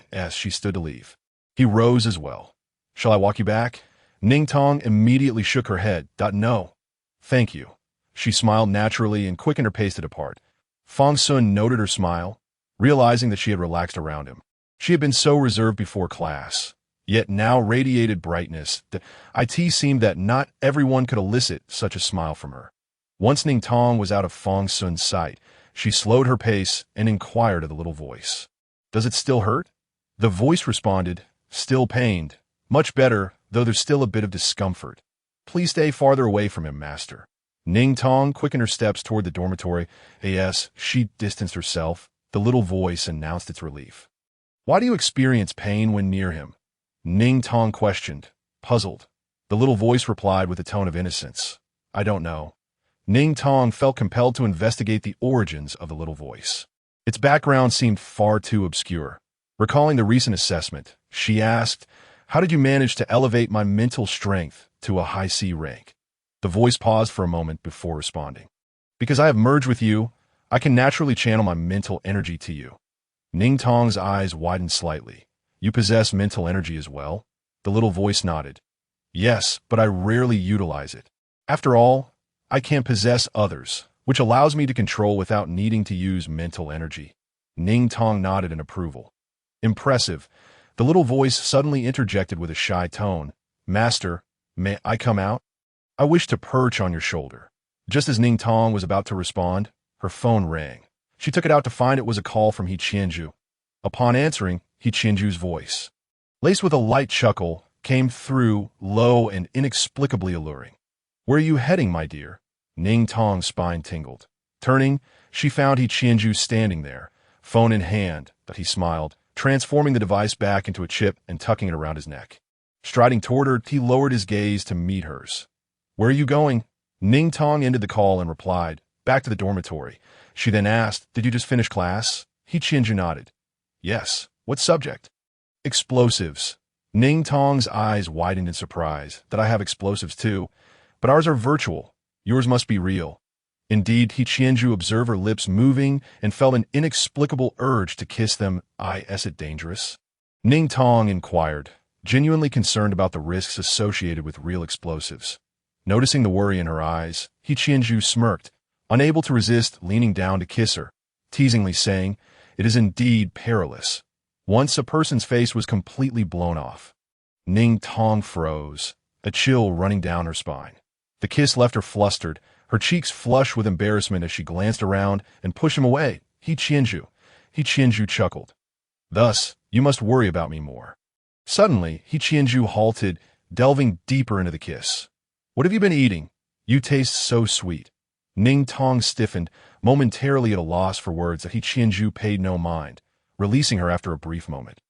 as she stood to leave. He rose as well. "Shall I walk you back?" Ning Tong immediately shook her head. "No. Thank you." She smiled naturally and quickened her pace to depart. Fong Sun noted her smile, realizing that she had relaxed around him. She had been so reserved before class, yet now radiated brightness. It seemed that not everyone could elicit such a smile from her. Once Ning Tong was out of Fong Sun's sight, she slowed her pace and inquired of the little voice, "Does it still hurt?" The voice responded, "Still pained. Much better, though there's still a bit of discomfort. Please stay farther away from him, master." Ning Tong quickened her steps toward the dormitory. As she distanced herself, the little voice announced its relief. "Why do you experience pain when near him?" Ning Tong questioned, puzzled. The little voice replied with a tone of innocence, "I don't know." Ning Tong felt compelled to investigate the origins of the little voice. Its background seemed far too obscure. Recalling the recent assessment, she asked, "How did you manage to elevate my mental strength to a high C rank?" The voice paused for a moment before responding. "Because I have merged with you, I can naturally channel my mental energy to you." Ning Tong's eyes widened slightly. "You possess mental energy as well?" The little voice nodded. "Yes, but I rarely utilize it. After all, I can possess others, which allows me to control without needing to use mental energy." Ning Tong nodded in approval. "Impressive." The little voice suddenly interjected with a shy tone, "Master, may I come out? I wish to perch on your shoulder." Just as Ning Tong was about to respond, her phone rang. She took it out to find it was a call from He Qianzhou. Upon answering, He Qianzhou's voice, laced with a light chuckle, came through, low and inexplicably alluring. "Where are you heading, my dear?" Ning Tong's spine tingled. Turning, she found He Qianzhou standing there, phone in hand, but he smiled, transforming the device back into a chip and tucking it around his neck. Striding toward her, he lowered his gaze to meet hers. "Where are you going?" Ning Tong ended the call and replied, "Back to the dormitory." She then asked, "Did you just finish class?" He Qianzhou nodded. "Yes. What subject?" "Explosives." Ning Tong's eyes widened in surprise. "That I have explosives too, but ours are virtual. Yours must be real." Indeed, He Qianzhou observed her lips moving and felt an inexplicable urge to kiss them. Is it dangerous?" Ning Tong inquired, genuinely concerned about the risks associated with real explosives. Noticing the worry in her eyes, He Qianzhou smirked, unable to resist leaning down to kiss her, teasingly saying, "It is indeed perilous." Once a person's face was completely blown off. Ning Tong froze, a chill running down her spine. The kiss left her flustered, her cheeks flushed with embarrassment as she glanced around and pushed him away. He Qianzhou chuckled. "Thus, you must worry about me more." Suddenly, He Qianzhou halted, delving deeper into the kiss. "What have you been eating? You taste so sweet." Ning Tong stiffened, momentarily at a loss for words that He Qianzhou paid no mind, releasing her after a brief moment.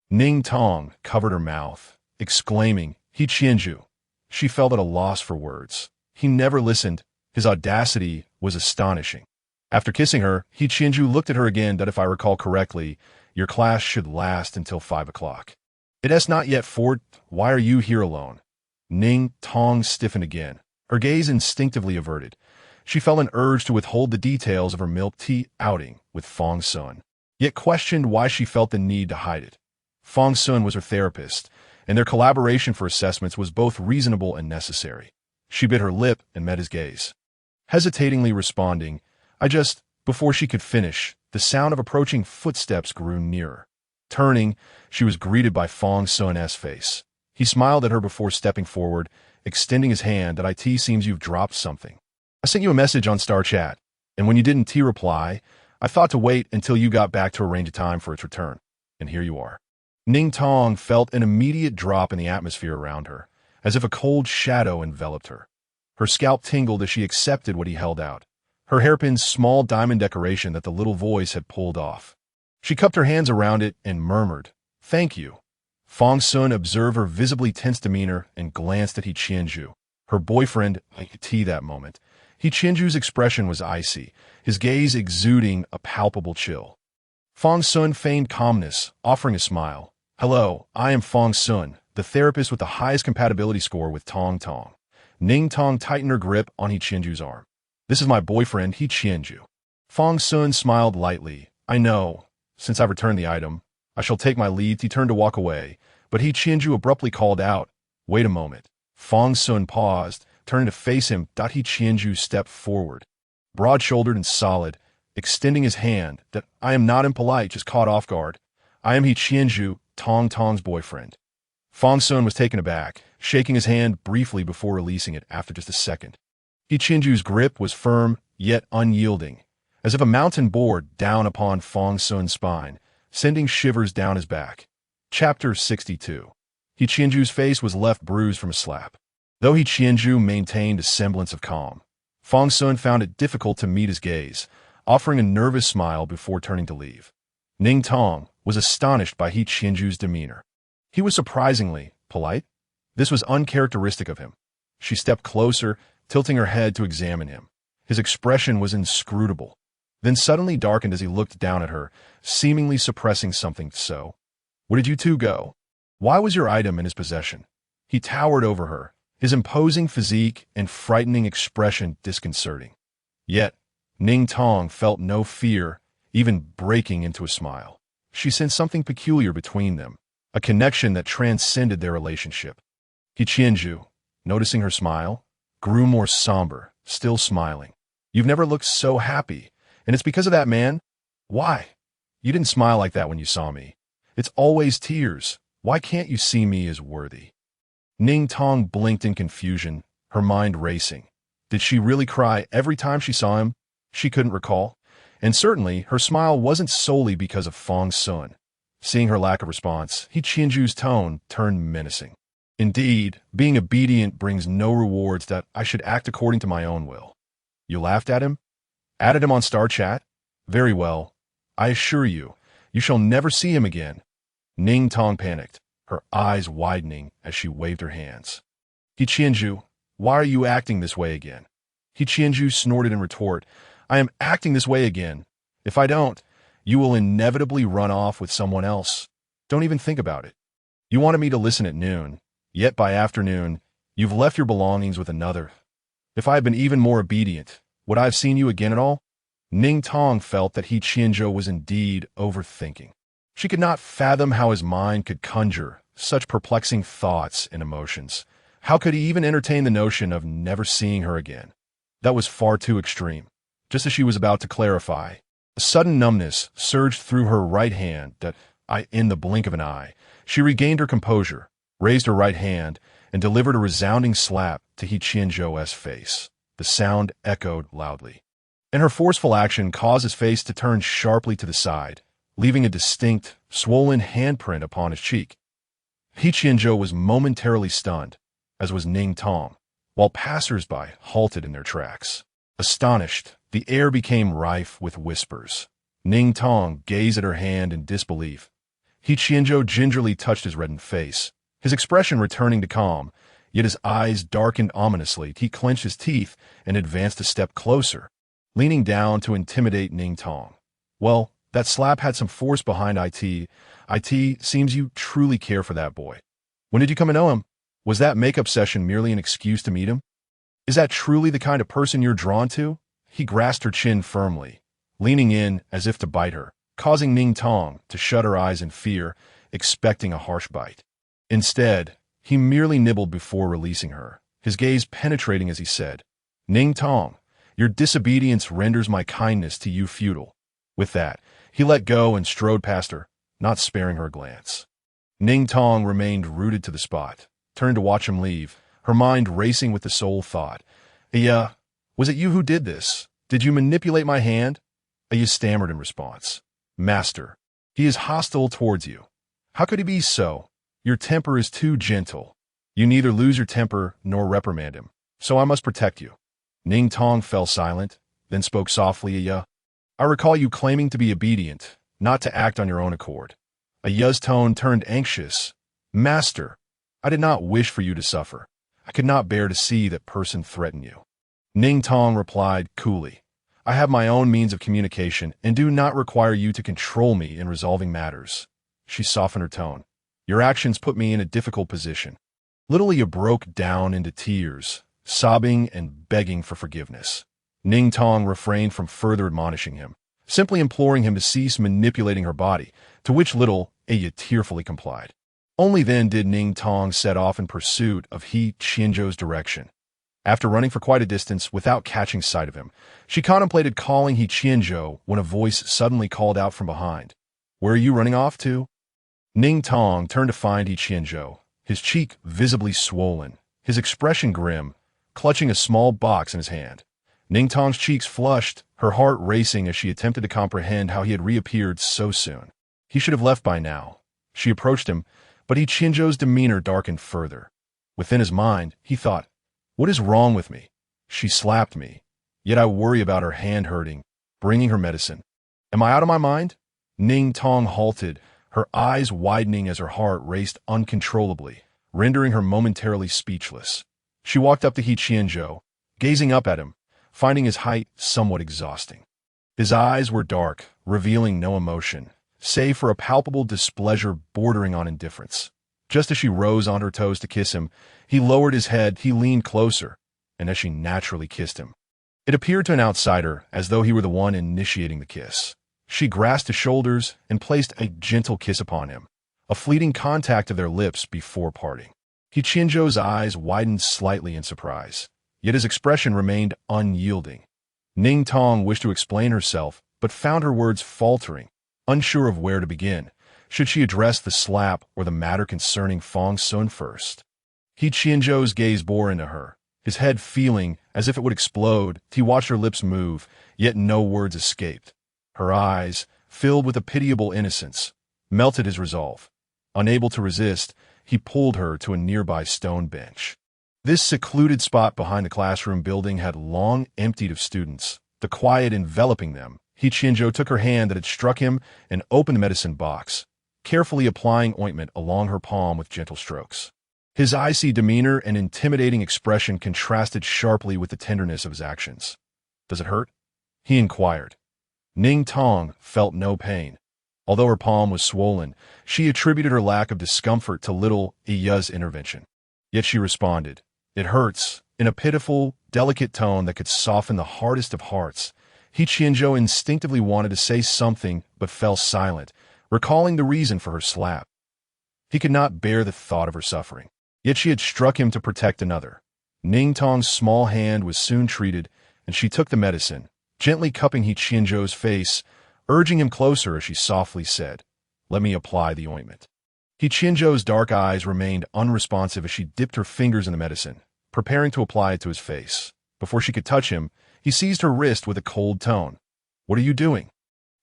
Ning Tong covered her mouth, exclaiming, "He Qianzhou." She felt at a loss for words. He never listened. His audacity was astonishing. After kissing her, He Qianzhou looked at her again that if I recall correctly, your class should last until 5 o'clock. It has not yet 4. Why are you here alone? Ning Tong stiffened again, her gaze instinctively averted. She felt an urge to withhold the details of her milk tea outing with Fong Sun, yet questioned why she felt the need to hide it. Fong Sun was her therapist, and their collaboration for assessments was both reasonable and necessary. She bit her lip and met his gaze. Hesitatingly responding, before she could finish, the sound of approaching footsteps grew nearer. Turning, she was greeted by Fong Sun's face. He smiled at her before stepping forward, extending his hand. That it seems you've dropped something. I sent you a message on Star Chat, and when you didn't reply, I thought to wait until you got back to arrange a time for its return. And here you are. Ning Tong felt an immediate drop in the atmosphere around her, as if a cold shadow enveloped her. Her scalp tingled as she accepted what he held out, her hairpin's small diamond decoration that the little voice had pulled off. She cupped her hands around it and murmured, "Thank you." Fong Sun observed her visibly tense demeanor and glanced at He Qianzhou, her boyfriend, that moment. He Qianzhou's expression was icy, his gaze exuding a palpable chill. Fong Sun feigned calmness, offering a smile. "Hello, I am Fong Sun, the therapist with the highest compatibility score with Tong Tong." Ning Tong tightened her grip on He Qianzhou's arm. "This is my boyfriend, He Qianzhou." Fong Sun smiled lightly. "I know. Since I've returned the item, I shall take my leave." He turned to walk away, but He Qianzhou abruptly called out, "Wait a moment." Fong Sun paused, turning to face him. He Qianzhou stepped forward, broad-shouldered and solid, extending his hand. "That I am not impolite, just caught off guard. I am He Qianzhou, Tong Tong's boyfriend." Fong Sun was taken aback, shaking his hand briefly before releasing it after just a second. He Qianzhou's grip was firm, yet unyielding, as if a mountain bore down upon Fong Sun's spine, sending shivers down his back. Chapter 62. He Qianzhou's face was left bruised from a slap. Though He Qianzhou maintained a semblance of calm, Fong Sun found it difficult to meet his gaze, offering a nervous smile before turning to leave. Ning Tong was astonished by He Qianzhou's demeanor. He was surprisingly polite. This was uncharacteristic of him. She stepped closer, tilting her head to examine him. His expression was inscrutable, then suddenly darkened as he looked down at her, seemingly suppressing something. "So, where did you two go? Why was your item in his possession?" He towered over her, his imposing physique and frightening expression disconcerting. Yet, Ning Tong felt no fear, even breaking into a smile. She sensed something peculiar between them, a connection that transcended their relationship. He Qianzhou, noticing her smile, grew more somber, still smiling. "You've never looked so happy, and it's because of that man? Why? You didn't smile like that when you saw me. It's always tears. Why can't you see me as worthy?" Ning Tong blinked in confusion, her mind racing. Did she really cry every time she saw him? She couldn't recall. And certainly, her smile wasn't solely because of Fong Sun. Seeing her lack of response, He Qianzhou's tone turned menacing. "Indeed, being obedient brings no rewards. That I should act according to my own will." You laughed at him? Added him on Star Chat? Very well. I assure you, you shall never see him again. Ning Tong panicked, her eyes widening as she waved her hands. He Qianzhou, why are you acting this way again? He Qianzhou snorted in retort, I am acting this way again. If I don't, you will inevitably run off with someone else. Don't even think about it. You wanted me to listen at noon, yet by afternoon, you've left your belongings with another. If I had been even more obedient, would I have seen you again at all? Ning Tong felt that He Qianzhou was indeed overthinking. She could not fathom how his mind could conjure such perplexing thoughts and emotions. How could he even entertain the notion of never seeing her again? That was far too extreme. Just as she was about to clarify, a sudden numbness surged through her right hand that, in the blink of an eye, she regained her composure, raised her right hand, and delivered a resounding slap to He Qianzhou's face. The sound echoed loudly. And her forceful action caused his face to turn sharply to the side, leaving a distinct, swollen handprint upon his cheek. He Qianzhou was momentarily stunned, as was Ning Tong, while passers-by halted in their tracks. Astonished, the air became rife with whispers. Ning Tong gazed at her hand in disbelief. He Qianzhou gingerly touched his reddened face, his expression returning to calm, yet his eyes darkened ominously. He clenched his teeth and advanced a step closer. leaning down to intimidate Ning Tong. Well, that slap had some force behind it. It seems you truly care for that boy. When did you come to know him? Was that makeup session merely an excuse to meet him? Is that truly the kind of person you're drawn to? He grasped her chin firmly, leaning in as if to bite her, causing Ning Tong to shut her eyes in fear, expecting a harsh bite. Instead, he merely nibbled before releasing her, his gaze penetrating as he said, "Ning Tong, your disobedience renders my kindness to you futile." With that, he let go and strode past her, not sparing her a glance. Ning Tong remained rooted to the spot, turned to watch him leave, her mind racing with the sole thought, was it you who did this? Did you manipulate my hand?" Aya stammered in response. "Master, he is hostile towards you. How could he be so? Your temper is too gentle. You neither lose your temper nor reprimand him, so I must protect you." Ning Tong fell silent, then spoke softly, "Aya, I recall you claiming to be obedient, not to act on your own accord." Aya's tone turned anxious. "Master, I did not wish for you to suffer. I could not bear to see that person threaten you." Ning Tong replied coolly, "I have my own means of communication and do not require you to control me in resolving matters." She softened her tone. "Your actions put me in a difficult position." Little Aya broke down into tears, sobbing and begging for forgiveness. Ning Tong refrained from further admonishing him, simply imploring him to cease manipulating her body, to which little Aya tearfully complied. Only then did Ning Tong set off in pursuit of He Qianzhou's direction. After running for quite a distance without catching sight of him, she contemplated calling He Qianzhou when a voice suddenly called out from behind. "Where are you running off to?" Ning Tong turned to find He Qianzhou, his cheek visibly swollen, his expression grim, clutching a small box in his hand. Ning Tong's cheeks flushed, her heart racing as she attempted to comprehend how he had reappeared so soon. He should have left by now. She approached him, but He Qianzhou's demeanor darkened further. Within his mind, he thought, "What is wrong with me? She slapped me, yet I worry about her hand hurting, bringing her medicine. Am I out of my mind?" Ning Tong halted, her eyes widening as her heart raced uncontrollably, rendering her momentarily speechless. She walked up to He Qianzhou, gazing up at him, finding his height somewhat exhausting. His eyes were dark, revealing no emotion, save for a palpable displeasure bordering on indifference. Just as she rose on her toes to kiss him, he lowered his head, he leaned closer, and as she naturally kissed him. It appeared to an outsider as though he were the one initiating the kiss. She grasped his shoulders and placed a gentle kiss upon him, a fleeting contact of their lips before parting. He Qianzhou's eyes widened slightly in surprise, yet his expression remained unyielding. Ning Tong wished to explain herself, but found her words faltering, unsure of where to begin. Should she address the slap or the matter concerning Fong Sun first? He Qianzhou's gaze bore into her, his head feeling as if it would explode. He watched her lips move, yet no words escaped. Her eyes, filled with a pitiable innocence, melted his resolve. Unable to resist, he pulled her to a nearby stone bench. This secluded spot behind the classroom building had long emptied of students, the quiet enveloping them. He Qianzhou took her hand that had struck him and opened the medicine box, carefully applying ointment along her palm with gentle strokes. His icy demeanor and intimidating expression contrasted sharply with the tenderness of his actions. "Does it hurt?" he inquired. Ning Tong felt no pain. Although her palm was swollen, she attributed her lack of discomfort to little Aya's intervention. Yet she responded, "It hurts," in a pitiful, delicate tone that could soften the hardest of hearts. He Qianzhou instinctively wanted to say something but fell silent, recalling the reason for her slap. He could not bear the thought of her suffering. Yet she had struck him to protect another. Ning Tong's small hand was soon treated, and she took the medicine, gently cupping He Qianzhou's face, urging him closer as she softly said, "Let me apply the ointment." He Qianzhou's dark eyes remained unresponsive as she dipped her fingers in the medicine, preparing to apply it to his face. Before she could touch him, he seized her wrist with a cold tone. "What are you doing?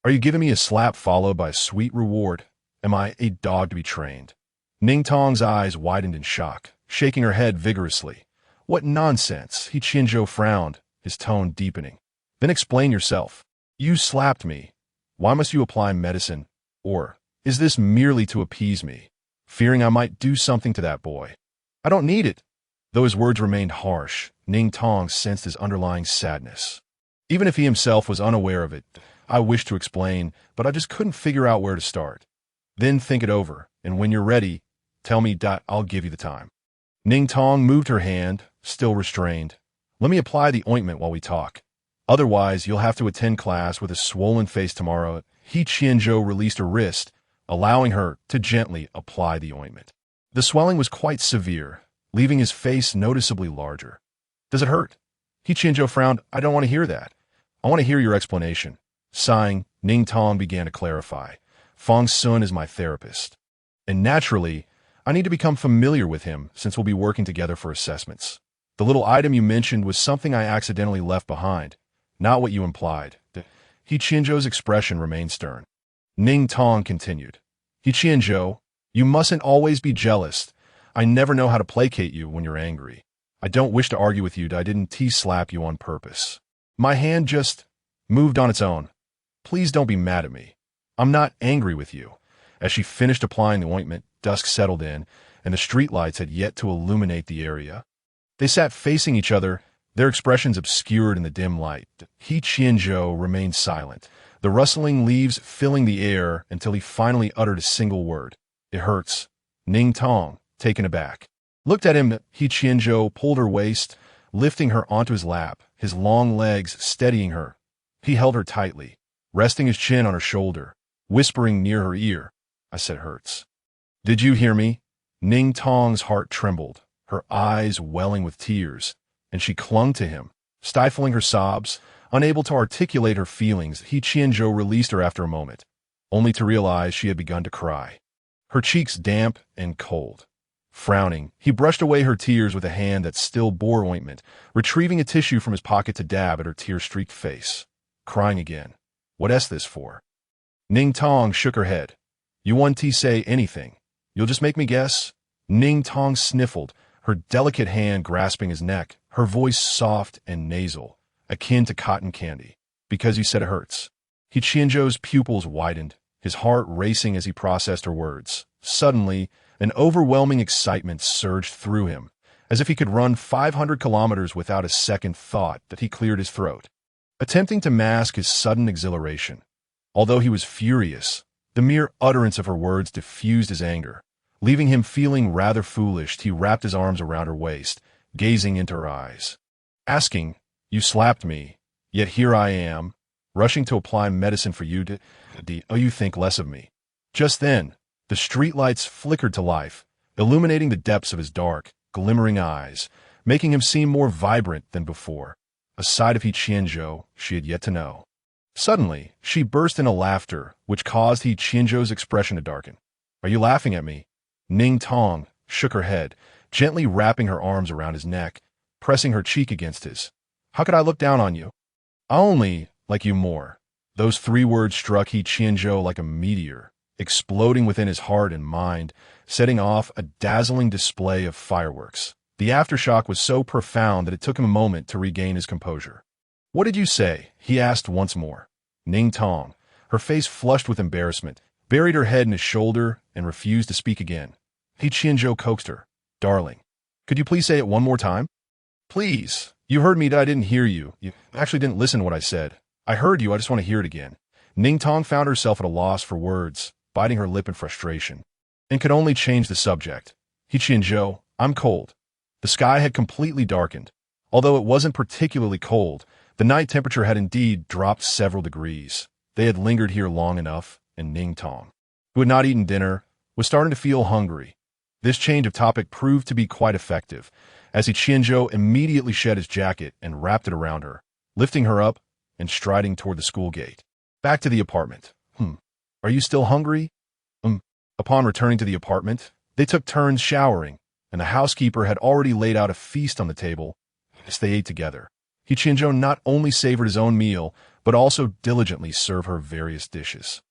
Are you giving me a slap followed by a sweet reward? Am I a dog to be trained?" Ning Tong's eyes widened in shock, shaking her head vigorously. "What nonsense!" He Qianzhou frowned, his tone deepening. "Then explain yourself. You slapped me. Why must you apply medicine? Or is this merely to appease me, fearing I might do something to that boy? I don't need it." Though his words remained harsh, Ning Tong sensed his underlying sadness. Even if he himself was unaware of it, I wished to explain, but I just couldn't figure out where to start. Then think it over, and when you're ready, tell me. I'll give you the time. Ning Tong moved her hand, still restrained. Let me apply the ointment while we talk. Otherwise, you'll have to attend class with a swollen face tomorrow. He Qianzhou released her wrist, allowing her to gently apply the ointment. The swelling was quite severe, leaving his face noticeably larger. Does it hurt? He Qianzhou frowned. I don't want to hear that. I want to hear your explanation. Sighing, Ning Tong began to clarify. Fong Sun is my therapist. And naturally, I need to become familiar with him since we'll be working together for assessments. The little item you mentioned was something I accidentally left behind, not what you implied. He Qianzhou's expression remained stern. Ning Tong continued. He Qianzhou, you mustn't always be jealous. I never know how to placate you when you're angry. I don't wish to argue with you. I didn't slap you on purpose. My hand just moved on its own. Please don't be mad at me. I'm not angry with you. As she finished applying the ointment, dusk settled in, and the streetlights had yet to illuminate the area. They sat facing each other, their expressions obscured in the dim light. He Qianzhou remained silent, the rustling leaves filling the air until he finally uttered a single word. It hurts. Ning Tong, taken aback, looked at him. He Qianzhou pulled her waist, lifting her onto his lap, his long legs steadying her. He held her tightly, resting his chin on her shoulder, whispering near her ear. I said, hurts. Did you hear me? Ning Tong's heart trembled, her eyes welling with tears, and she clung to him, stifling her sobs, unable to articulate her feelings. He Qianzhou released her after a moment, only to realize she had begun to cry, her cheeks damp and cold. Frowning, he brushed away her tears with a hand that still bore ointment, retrieving a tissue from his pocket to dab at her tear-streaked face. Crying again. What's this for? Ning Tong shook her head. You want to say anything? You'll just make me guess? Ning Tong sniffled, her delicate hand grasping his neck, her voice soft and nasal, akin to cotton candy. Because you said it hurts. He Qianzhou's pupils widened, his heart racing as he processed her words. Suddenly, an overwhelming excitement surged through him, as if he could run 500 kilometers without a second thought. That he cleared his throat, attempting to mask his sudden exhilaration. Although he was furious, the mere utterance of her words diffused his anger, leaving him feeling rather foolish. He wrapped his arms around her waist, gazing into her eyes, asking, you slapped me, yet here I am, rushing to apply medicine for you to, you think less of me. Just then, the streetlights flickered to life, illuminating the depths of his dark, glimmering eyes, making him seem more vibrant than before, a side of He Qianzhou she had yet to know. Suddenly, she burst into laughter, which caused He Qianzhou's expression to darken. Are you laughing at me? Ning Tong shook her head, gently wrapping her arms around his neck, pressing her cheek against his. How could I look down on you? I only like you more. Those 3 words struck He Qianzhou like a meteor, exploding within his heart and mind, setting off a dazzling display of fireworks. The aftershock was so profound that it took him a moment to regain his composure. What did you say? He asked once more. Ning Tong, her face flushed with embarrassment, buried her head in his shoulder and refused to speak again. He Qianzhou coaxed her. Darling, could you please say it one more time? Please. You heard me. I didn't hear you. You actually didn't listen to what I said. I heard you. I just want to hear it again. Ning Tong found herself at a loss for words, biting her lip in frustration, and could only change the subject. He Qianzhou, I'm cold. The sky had completely darkened. Although it wasn't particularly cold, the night temperature had indeed dropped several degrees. They had lingered here long enough, and Ning Tong, who had not eaten dinner, was starting to feel hungry. This change of topic proved to be quite effective, as He Qianzhou immediately shed his jacket and wrapped it around her, lifting her up and striding toward the school gate. Back to the apartment. Are you still hungry? Upon returning to the apartment, they took turns showering, and the housekeeper had already laid out a feast on the table as they ate together. He Qianzhou not only savored his own meal, but also diligently served her various dishes.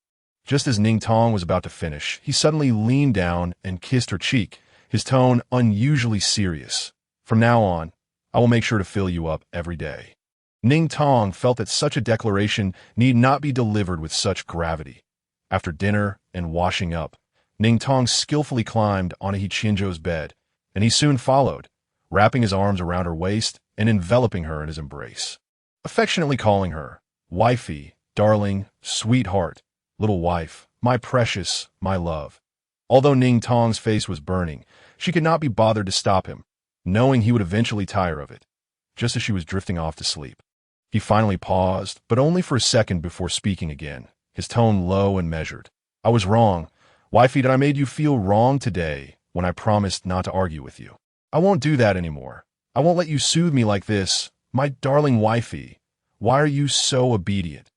Just as Ning Tong was about to finish, he suddenly leaned down and kissed her cheek, his tone unusually serious. From now on, I will make sure to fill you up every day. Ning Tong felt that such a declaration need not be delivered with such gravity. After dinner and washing up, Ning Tong skillfully climbed onto He Qianzhou's bed, and he soon followed, wrapping his arms around her waist and enveloping her in his embrace. affectionately calling her wifey, darling, sweetheart, little wife, my precious, my love. Although Ning Tong's face was burning, she could not be bothered to stop him, knowing he would eventually tire of it, just as she was drifting off to sleep. He finally paused, but only for a second before speaking again, his tone low and measured. I was wrong. Wifey, did I made you feel wrong today when I promised not to argue with you? I won't do that anymore. I won't let you soothe me like this. My darling wifey, why are you so obedient?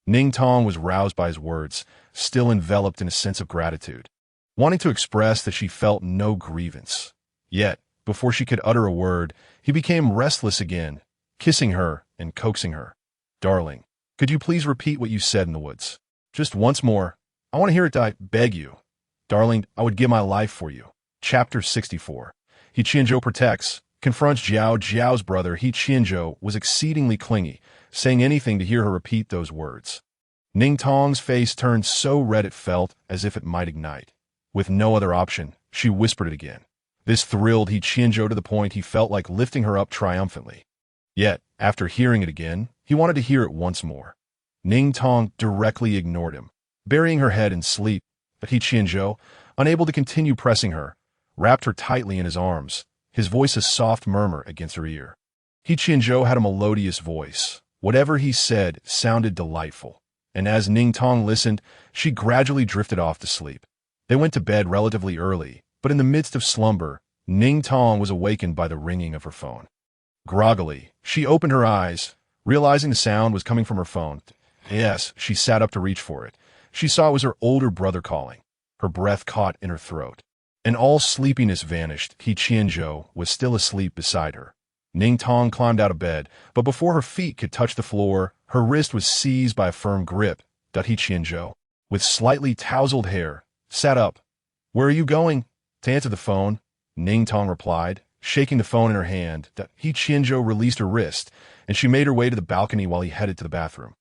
Ning Tong was roused by his words, still enveloped in a sense of gratitude, wanting to express that she felt no grievance. Yet, before she could utter a word, he became restless again, kissing her and coaxing her. Darling, could you please repeat what you said in the woods? Just once more. I want to hear it, I beg you. Darling, I would give my life for you. Chapter 64. He Qianzhou protects, confronts Jiaojiao's brother. He Qianzhou was exceedingly clingy, saying anything to hear her repeat those words. Ning Tong's face turned so red it felt as if it might ignite. With no other option, she whispered it again. This thrilled He Qianzhou to the point he felt like lifting her up triumphantly. Yet, after hearing it again, he wanted to hear it once more. Ning Tong directly ignored him, burying her head in sleep, but He Qianzhou, unable to continue pressing her, wrapped her tightly in his arms, his voice a soft murmur against her ear. He Qianzhou had a melodious voice. Whatever he said sounded delightful, and as Ning Tong listened, she gradually drifted off to sleep. They went to bed relatively early, but in the midst of slumber, Ning Tong was awakened by the ringing of her phone. Groggily, she opened her eyes, realizing the sound was coming from her phone. Yes, she sat up to reach for it. She saw it was her older brother calling. Her breath caught in her throat, and all sleepiness vanished. He Qianzhou was still asleep beside her. Ning Tong climbed out of bed, but before her feet could touch the floor, her wrist was seized by a firm grip. He Qianzhou, with slightly tousled hair, sat up. Where are you going? To answer the phone, Ning Tong replied, shaking the phone in her hand. He Qianzhou released her wrist, and she made her way to the balcony while he headed to the bathroom.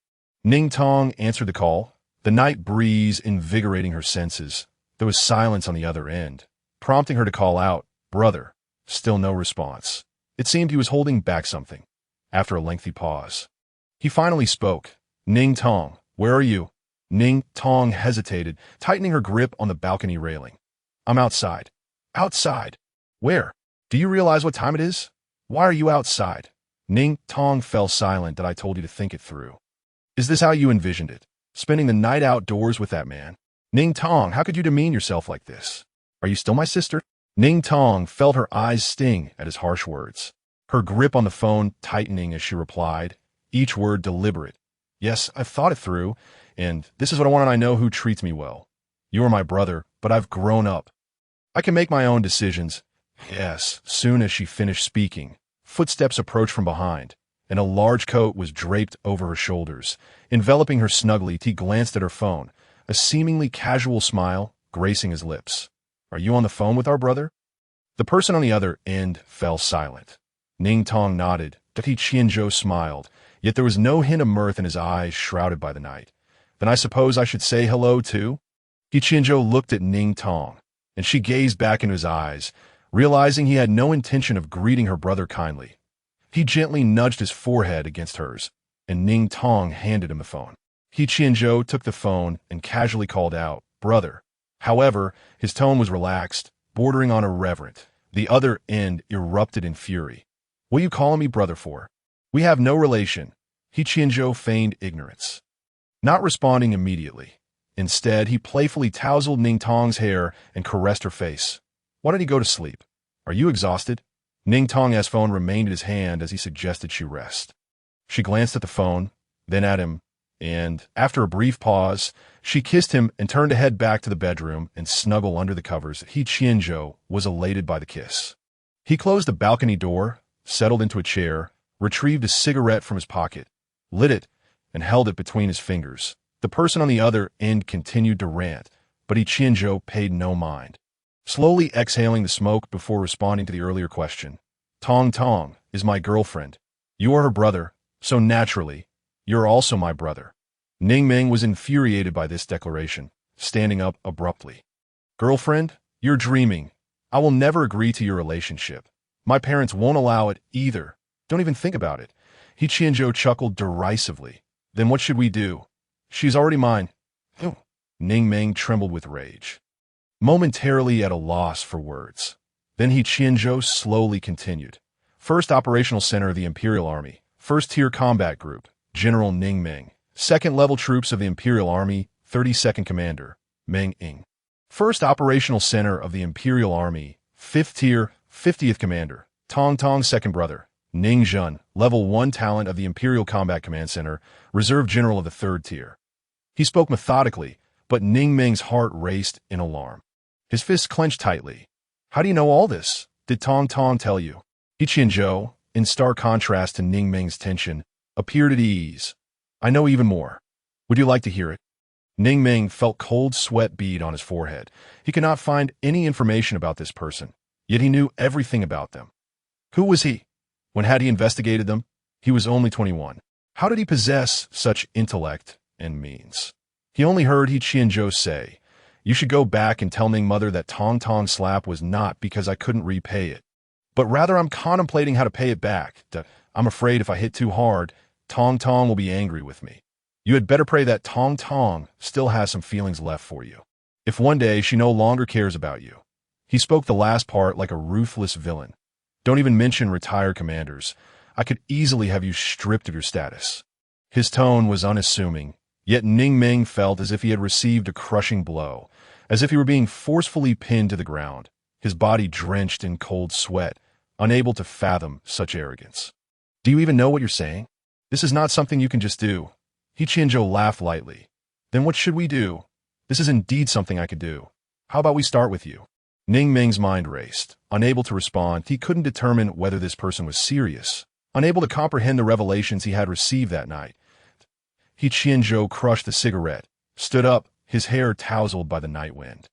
Ning Tong answered the call, the night breeze invigorating her senses. There was silence on the other end, prompting her to call out, "Brother." Still no response. It seemed he was holding back something. After a lengthy pause, he finally spoke. "Ning Tong, where are you?" Ning Tong hesitated, tightening her grip on the balcony railing. "I'm outside." "Outside? Where? Do you realize what time it is? Why are you outside?" Ning Tong fell silent. "I told you to think it through. Is this how you envisioned it? Spending the night outdoors with that man? Ning Tong, how could you demean yourself like this? Are you still my sister?" Ning Tong felt her eyes sting at his harsh words, her grip on the phone tightening as she replied, each word deliberate. "Yes, I've thought it through, and this is what I want, and I know who treats me well. You are my brother, but I've grown up. I can make my own decisions." Yes, soon as she finished speaking, footsteps approached from behind, and a large coat was draped over her shoulders, enveloping her snugly. He glanced at her phone, a seemingly casual smile gracing his lips. "Are you on the phone with our brother?" The person on the other end fell silent. Ning Tong nodded. He Qianzhou smiled, yet there was no hint of mirth in his eyes shrouded by the night. "Then I suppose I should say hello, too?" He Qianzhou looked at Ning Tong, and she gazed back into his eyes, realizing he had no intention of greeting her brother kindly. He gently nudged his forehead against hers, and Ning Tong handed him the phone. He Qianzhou took the phone and casually called out, "Brother." However, his tone was relaxed, bordering on irreverent. The other end erupted in fury. "What are you calling me brother for? We have no relation." He Qianzhou feigned ignorance, not responding immediately. Instead, he playfully tousled Ning Tong's hair and caressed her face. "Why don't you go to sleep? Are you exhausted?" Ning Tong's phone remained in his hand as he suggested she rest. She glanced at the phone, then at him, and, after a brief pause, she kissed him and turned to head back to the bedroom and snuggle under the covers. He Qianzhou was elated by the kiss. He closed the balcony door, settled into a chair, retrieved a cigarette from his pocket, lit it, and held it between his fingers. The person on the other end continued to rant, but He Qianzhou paid no mind, slowly exhaling the smoke before responding to the earlier question. "Tong Tong is my girlfriend. You are her brother, so naturally, you're also my brother." Ning Ming was infuriated by this declaration, standing up abruptly. "Girlfriend, you're dreaming. I will never agree to your relationship. My parents won't allow it either. Don't even think about it. He Qianzhou chuckled derisively. Then what should we do? She's already mine. Oh. Ning Meng trembled with rage, momentarily at a loss for words. Then He Qianzhou slowly continued. First Operational Center of the Imperial Army, First-Tier Combat Group, General Ning Meng. Second-Level Troops of the Imperial Army, 32nd Commander, Meng Ying. First Operational Center of the Imperial Army, 5th Tier, 50th Commander, Tong Tong's second brother, Ning Zhen, Level 1 Talent of the Imperial Combat Command Center, Reserve General of the 3rd Tier. He spoke methodically, but Ning Meng's heart raced in alarm. His fists clenched tightly. How do you know all this? Did Tong Tong tell you? He Qianzhou, in stark contrast to Ning Meng's tension, appeared at ease. I know even more. Would you like to hear it? Ning Meng felt cold sweat bead on his forehead. He could not find any information about this person, yet he knew everything about them. Who was he? When had he investigated them? He was only 21. How did he possess such intellect and means? He only heard He Qianzhou say, "You should go back and tell Ning Mother that Tong Tong's slap was not because I couldn't repay it, but rather I'm contemplating how to pay it back. I'm afraid if I hit too hard, Tong Tong will be angry with me. You had better pray that Tong Tong still has some feelings left for you. If one day she no longer cares about you." He spoke the last part like a ruthless villain. Don't even mention retired commanders. I could easily have you stripped of your status. His tone was unassuming, yet Ning Meng felt as if he had received a crushing blow, as if he were being forcefully pinned to the ground, his body drenched in cold sweat, unable to fathom such arrogance. Do you even know what you're saying? This is not something you can just do. He Qianzhou laughed lightly. Then what should we do? This is indeed something I could do. How about we start with you? Ning Meng's mind raced. Unable to respond, he couldn't determine whether this person was serious. Unable to comprehend the revelations he had received that night, He Qianzhou crushed the cigarette, stood up, his hair tousled by the night wind,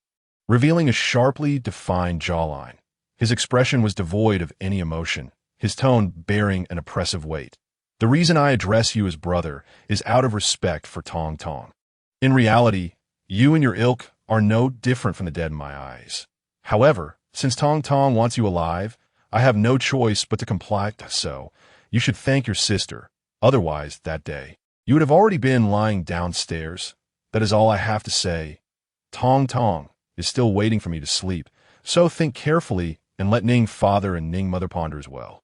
revealing a sharply defined jawline. His expression was devoid of any emotion, his tone bearing an oppressive weight. The reason I address you as brother is out of respect for Tong Tong. In reality, you and your ilk are no different from the dead in my eyes. However, since Tong Tong wants you alive, I have no choice but to comply, so you should thank your sister. Otherwise, that day, you would have already been lying downstairs. That is all I have to say. Tong Tong is still waiting for me to sleep, so think carefully and let Ning Father and Ning Mother ponder as well.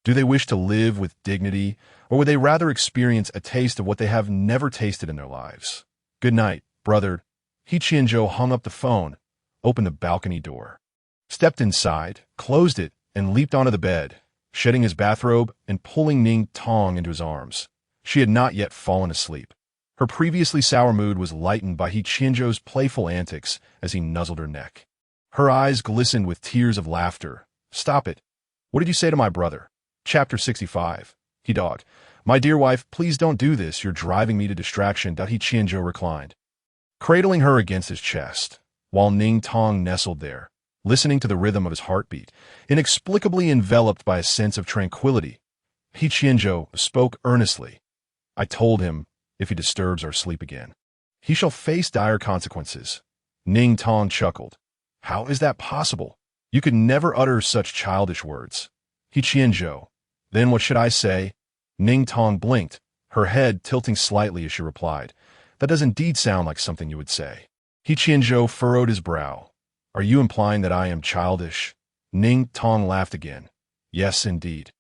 Do they wish to live with dignity, or would they rather experience a taste of what they have never tasted in their lives? Good night, brother. He Qianzhou hung up the phone, opened the balcony door, stepped inside, closed it, and leaped onto the bed, shedding his bathrobe and pulling Ning Tong into his arms. She had not yet fallen asleep. Her previously sour mood was lightened by He Qianzhou's playful antics as he nuzzled her neck. Her eyes glistened with tears of laughter. Stop it. What did you say to my brother? Chapter 65. He dogged. My dear wife, please don't do this. You're driving me to distraction. He Qianzhou reclined, cradling her against his chest, while Ning Tong nestled there, listening to the rhythm of his heartbeat, inexplicably enveloped by a sense of tranquility. He Qianzhou spoke earnestly. I told him, if he disturbs our sleep again, he shall face dire consequences. Ning Tong chuckled. How is that possible? You could never utter such childish words. He Qianzhou. Then what should I say? Ning Tong blinked, her head tilting slightly as she replied. That does indeed sound like something you would say. He Qianzhou furrowed his brow. Are you implying that I am childish? Ning Tong laughed again. Yes, indeed.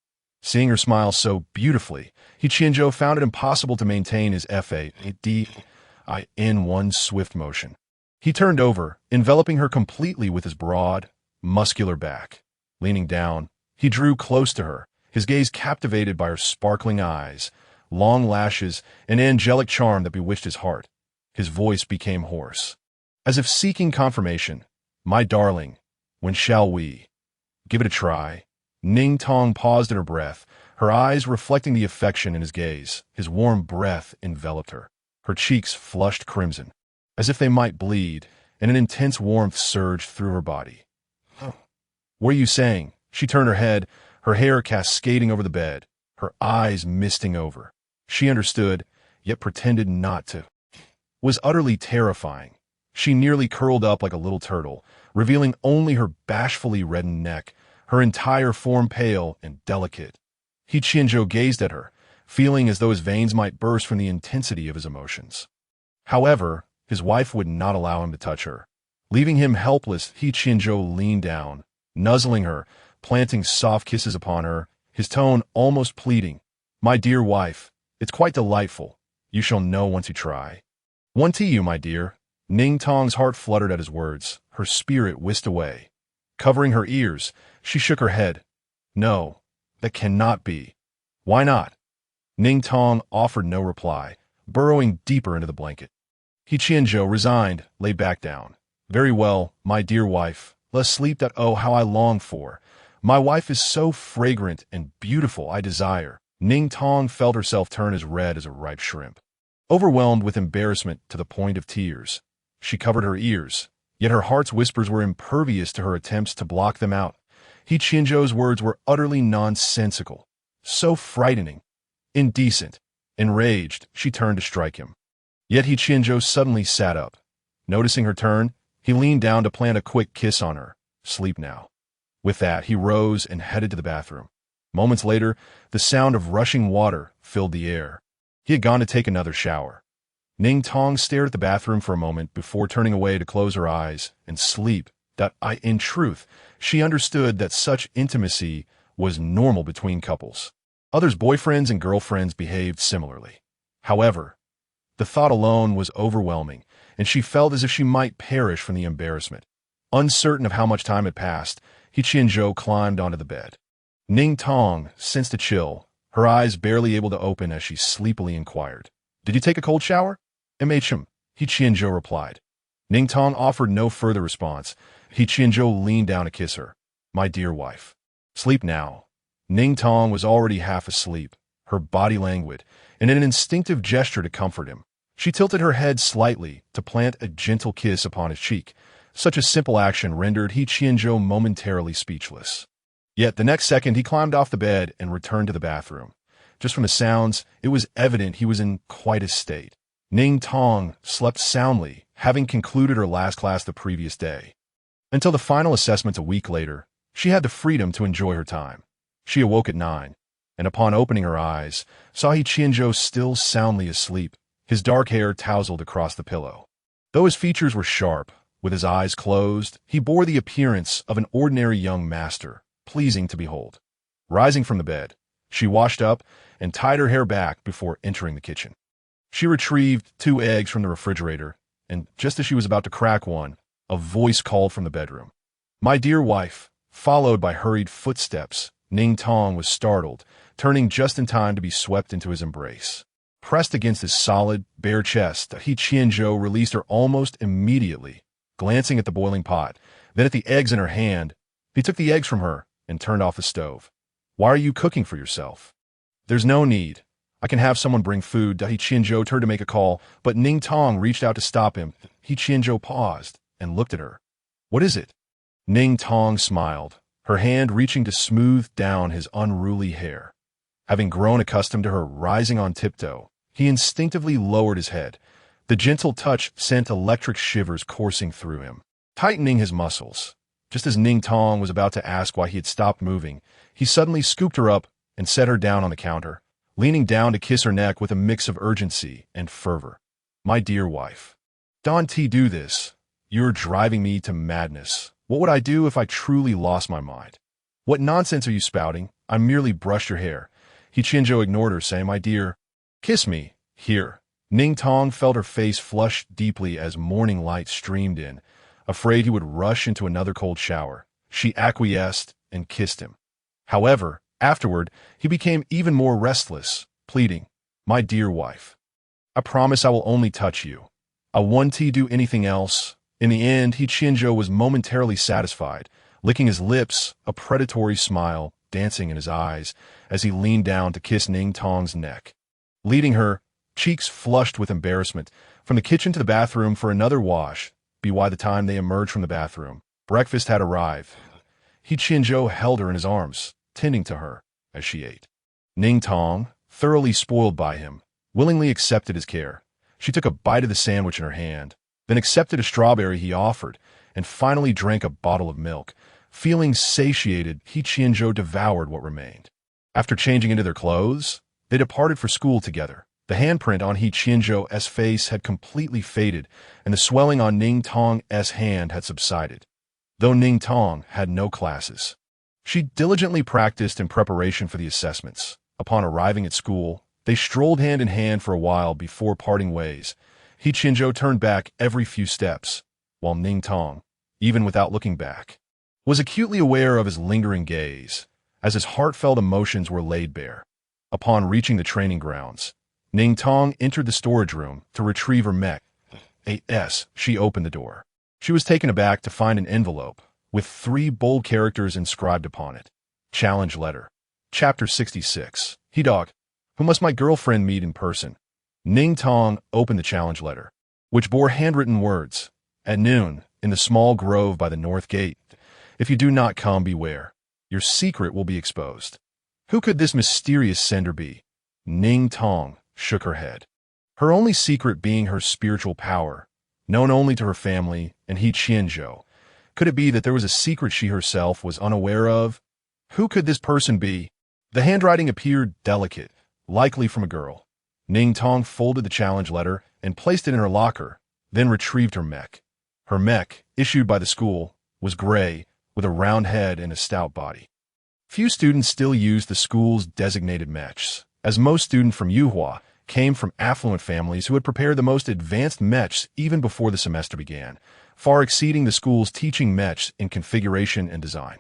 Seeing her smile so beautifully, He Qianzhou found it impossible to maintain his FAD in one swift motion. He turned over, enveloping her completely with his broad, muscular back. Leaning down, he drew close to her, his gaze captivated by her sparkling eyes, long lashes, and angelic charm that bewitched his heart. His voice became hoarse, as if seeking confirmation. My darling, when shall we? Give it a try. Ning Tong paused in her breath, her eyes reflecting the affection in his gaze. His warm breath enveloped her. Her cheeks flushed crimson, as if they might bleed, and an intense warmth surged through her body. What are you saying? She turned her head, her hair cascading over the bed, her eyes misting over. She understood, yet pretended not to. It was utterly terrifying. She nearly curled up like a little turtle, revealing only her bashfully reddened neck, her entire form pale and delicate. He Qianzhou gazed at her, feeling as though his veins might burst from the intensity of his emotions. However, his wife would not allow him to touch her. Leaving him helpless, He Qianzhou leaned down, nuzzling her, planting soft kisses upon her, his tone almost pleading. "My dear wife, it's quite delightful. You shall know once you try." "One to you, my dear." Ning Tong's heart fluttered at his words, her spirit whisked away. Covering her ears, she shook her head. "No, that cannot be." "Why not?" Ning Tong offered no reply, burrowing deeper into the blanket. He Qianzhou, resigned, lay back down. "Very well, my dear wife, let's sleep that oh how I long for. My wife is so fragrant and beautiful I desire." Ning Tong felt herself turn as red as a ripe shrimp. Overwhelmed with embarrassment to the point of tears, she covered her ears, yet her heart's whispers were impervious to her attempts to block them out. He Qianzhou's words were utterly nonsensical, so frightening, indecent. Enraged, she turned to strike him. Yet He Qianzhou suddenly sat up. Noticing her turn, he leaned down to plant a quick kiss on her. "Sleep now." With that, he rose and headed to the bathroom. Moments later, the sound of rushing water filled the air. He had gone to take another shower. Ning Tong stared at the bathroom for a moment before turning away to close her eyes and sleep. In truth, she understood that such intimacy was normal between couples. Others' boyfriends and girlfriends behaved similarly. However, the thought alone was overwhelming, and she felt as if she might perish from the embarrassment. Uncertain of how much time had passed, He Qianzhou climbed onto the bed. Ning Tong sensed a chill, her eyes barely able to open as she sleepily inquired, "Did you take a cold shower?" "MHM," He Qianzhou replied. Ning Tong offered no further response. He Qianzhou leaned down to kiss her. "My dear wife, sleep now." Ning Tong was already half asleep, her body languid, and in an instinctive gesture to comfort him, she tilted her head slightly to plant a gentle kiss upon his cheek. Such a simple action rendered He Qianzhou momentarily speechless. Yet the next second he climbed off the bed and returned to the bathroom. Just from the sounds, it was evident he was in quite a state. Ning Tong slept soundly, having concluded her last class the previous day. Until the final assessment a week later, she had the freedom to enjoy her time. She awoke at 9, and upon opening her eyes, saw He Qianzhou still soundly asleep, his dark hair tousled across the pillow. Though his features were sharp, with his eyes closed, he bore the appearance of an ordinary young master, pleasing to behold. Rising from the bed, she washed up and tied her hair back before entering the kitchen. She retrieved 2 eggs from the refrigerator, and just as she was about to crack one, a voice called from the bedroom. "My dear wife," followed by hurried footsteps. Ning Tong was startled, turning just in time to be swept into his embrace. Pressed against his solid, bare chest, He Qianzhou released her almost immediately, glancing at the boiling pot, then at the eggs in her hand. He took the eggs from her and turned off the stove. "Why are you cooking for yourself?" "There's no need. I can have someone bring food." He Qianzhou turned to make a call, but Ning Tong reached out to stop him. He Qianzhou paused and looked at her. "What is it?" Ning Tong smiled, her hand reaching to smooth down his unruly hair. Having grown accustomed to her rising on tiptoe, he instinctively lowered his head. The gentle touch sent electric shivers coursing through him, tightening his muscles. Just as Ning Tong was about to ask why he had stopped moving, he suddenly scooped her up and set her down on the counter, leaning down to kiss her neck with a mix of urgency and fervor. "My dear wife, don't do this. You're driving me to madness. What would I do if I truly lost my mind?" "What nonsense are you spouting? I merely brushed your hair." He Qianzhou ignored her, saying, "My dear, kiss me, here." Ning Tong felt her face flush deeply as morning light streamed in. Afraid he would rush into another cold shower, she acquiesced and kissed him. However, afterward, he became even more restless, pleading, "My dear wife, I promise I will only touch you. I won't do anything else." In the end, He Qianzhou was momentarily satisfied, licking his lips, a predatory smile dancing in his eyes as he leaned down to kiss Ning Tong's neck. Leading her, cheeks flushed with embarrassment, from the kitchen to the bathroom for another wash. By the time they emerged from the bathroom, breakfast had arrived. He Qianzhou held her in his arms, tending to her as she ate. Ning Tong, thoroughly spoiled by him, willingly accepted his care. She took a bite of the sandwich in her hand, then accepted a strawberry he offered, and finally drank a bottle of milk. Feeling satiated, He Qianzhou devoured what remained. After changing into their clothes, They departed for school together. The handprint on He Qianzhou's face had completely faded, and the swelling on Ning Tong's hand had subsided. Though Ning Tong had no classes, she diligently practiced in preparation for the assessments. Upon arriving at school, they strolled hand in hand for a while before parting ways. He Qianzhou turned back every few steps, while Ning Tong, even without looking back, was acutely aware of his lingering gaze, as his heartfelt emotions were laid bare. Upon reaching the training grounds, Ning Tong entered the storage room to retrieve her mecha. As she opened the door, she was taken aback to find an envelope with 3 bold characters inscribed upon it. Challenge letter. Chapter 66. He dog. Who must my girlfriend meet in person? Ning Tong opened the challenge letter, which bore handwritten words. At noon, in the small grove by the north gate, if you do not come, beware. Your secret will be exposed. Who could this mysterious sender be? Ning Tong shook her head. Her only secret being her spiritual power, known only to her family and He Qianzhou. Could it be that there was a secret she herself was unaware of? Who could this person be? The handwriting appeared delicate, likely from a girl. Ning Tong folded the challenge letter and placed it in her locker, then retrieved her mech. Her mech, issued by the school, was gray, with a round head and a stout body. Few students still used the school's designated mechs, as most students from Yuhua came from affluent families who had prepared the most advanced mechs even before the semester began, far exceeding the school's teaching mechs in configuration and design.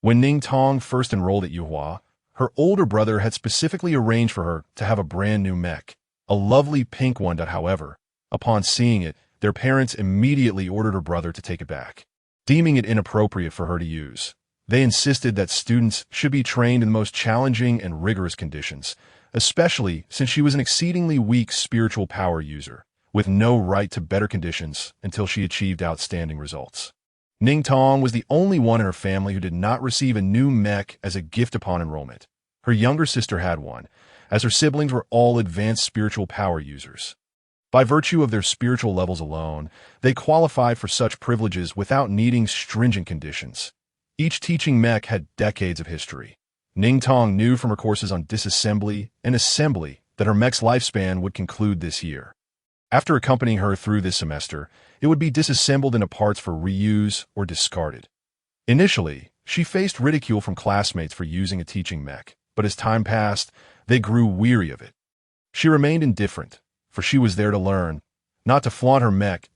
When Ning Tong first enrolled at Yuhua, her older brother had specifically arranged for her to have a brand new mech, a lovely pink one that, however, upon seeing it, their parents immediately ordered her brother to take it back, deeming it inappropriate for her to use. They insisted that students should be trained in the most challenging and rigorous conditions, especially since she was an exceedingly weak spiritual power user, with no right to better conditions until she achieved outstanding results. Ning Tong was the only one in her family who did not receive a new mech as a gift upon enrollment. Her younger sister had one, as her siblings were all advanced spiritual power users. By virtue of their spiritual levels alone, they qualified for such privileges without needing stringent conditions. Each teaching mech had decades of history. Ning Tong knew from her courses on disassembly and assembly that her mech's lifespan would conclude this year. After accompanying her through this semester, it would be disassembled into parts for reuse or discarded. Initially, she faced ridicule from classmates for using a teaching mech, but as time passed, they grew weary of it. She remained indifferent, for she was there to learn, not to flaunt her mech.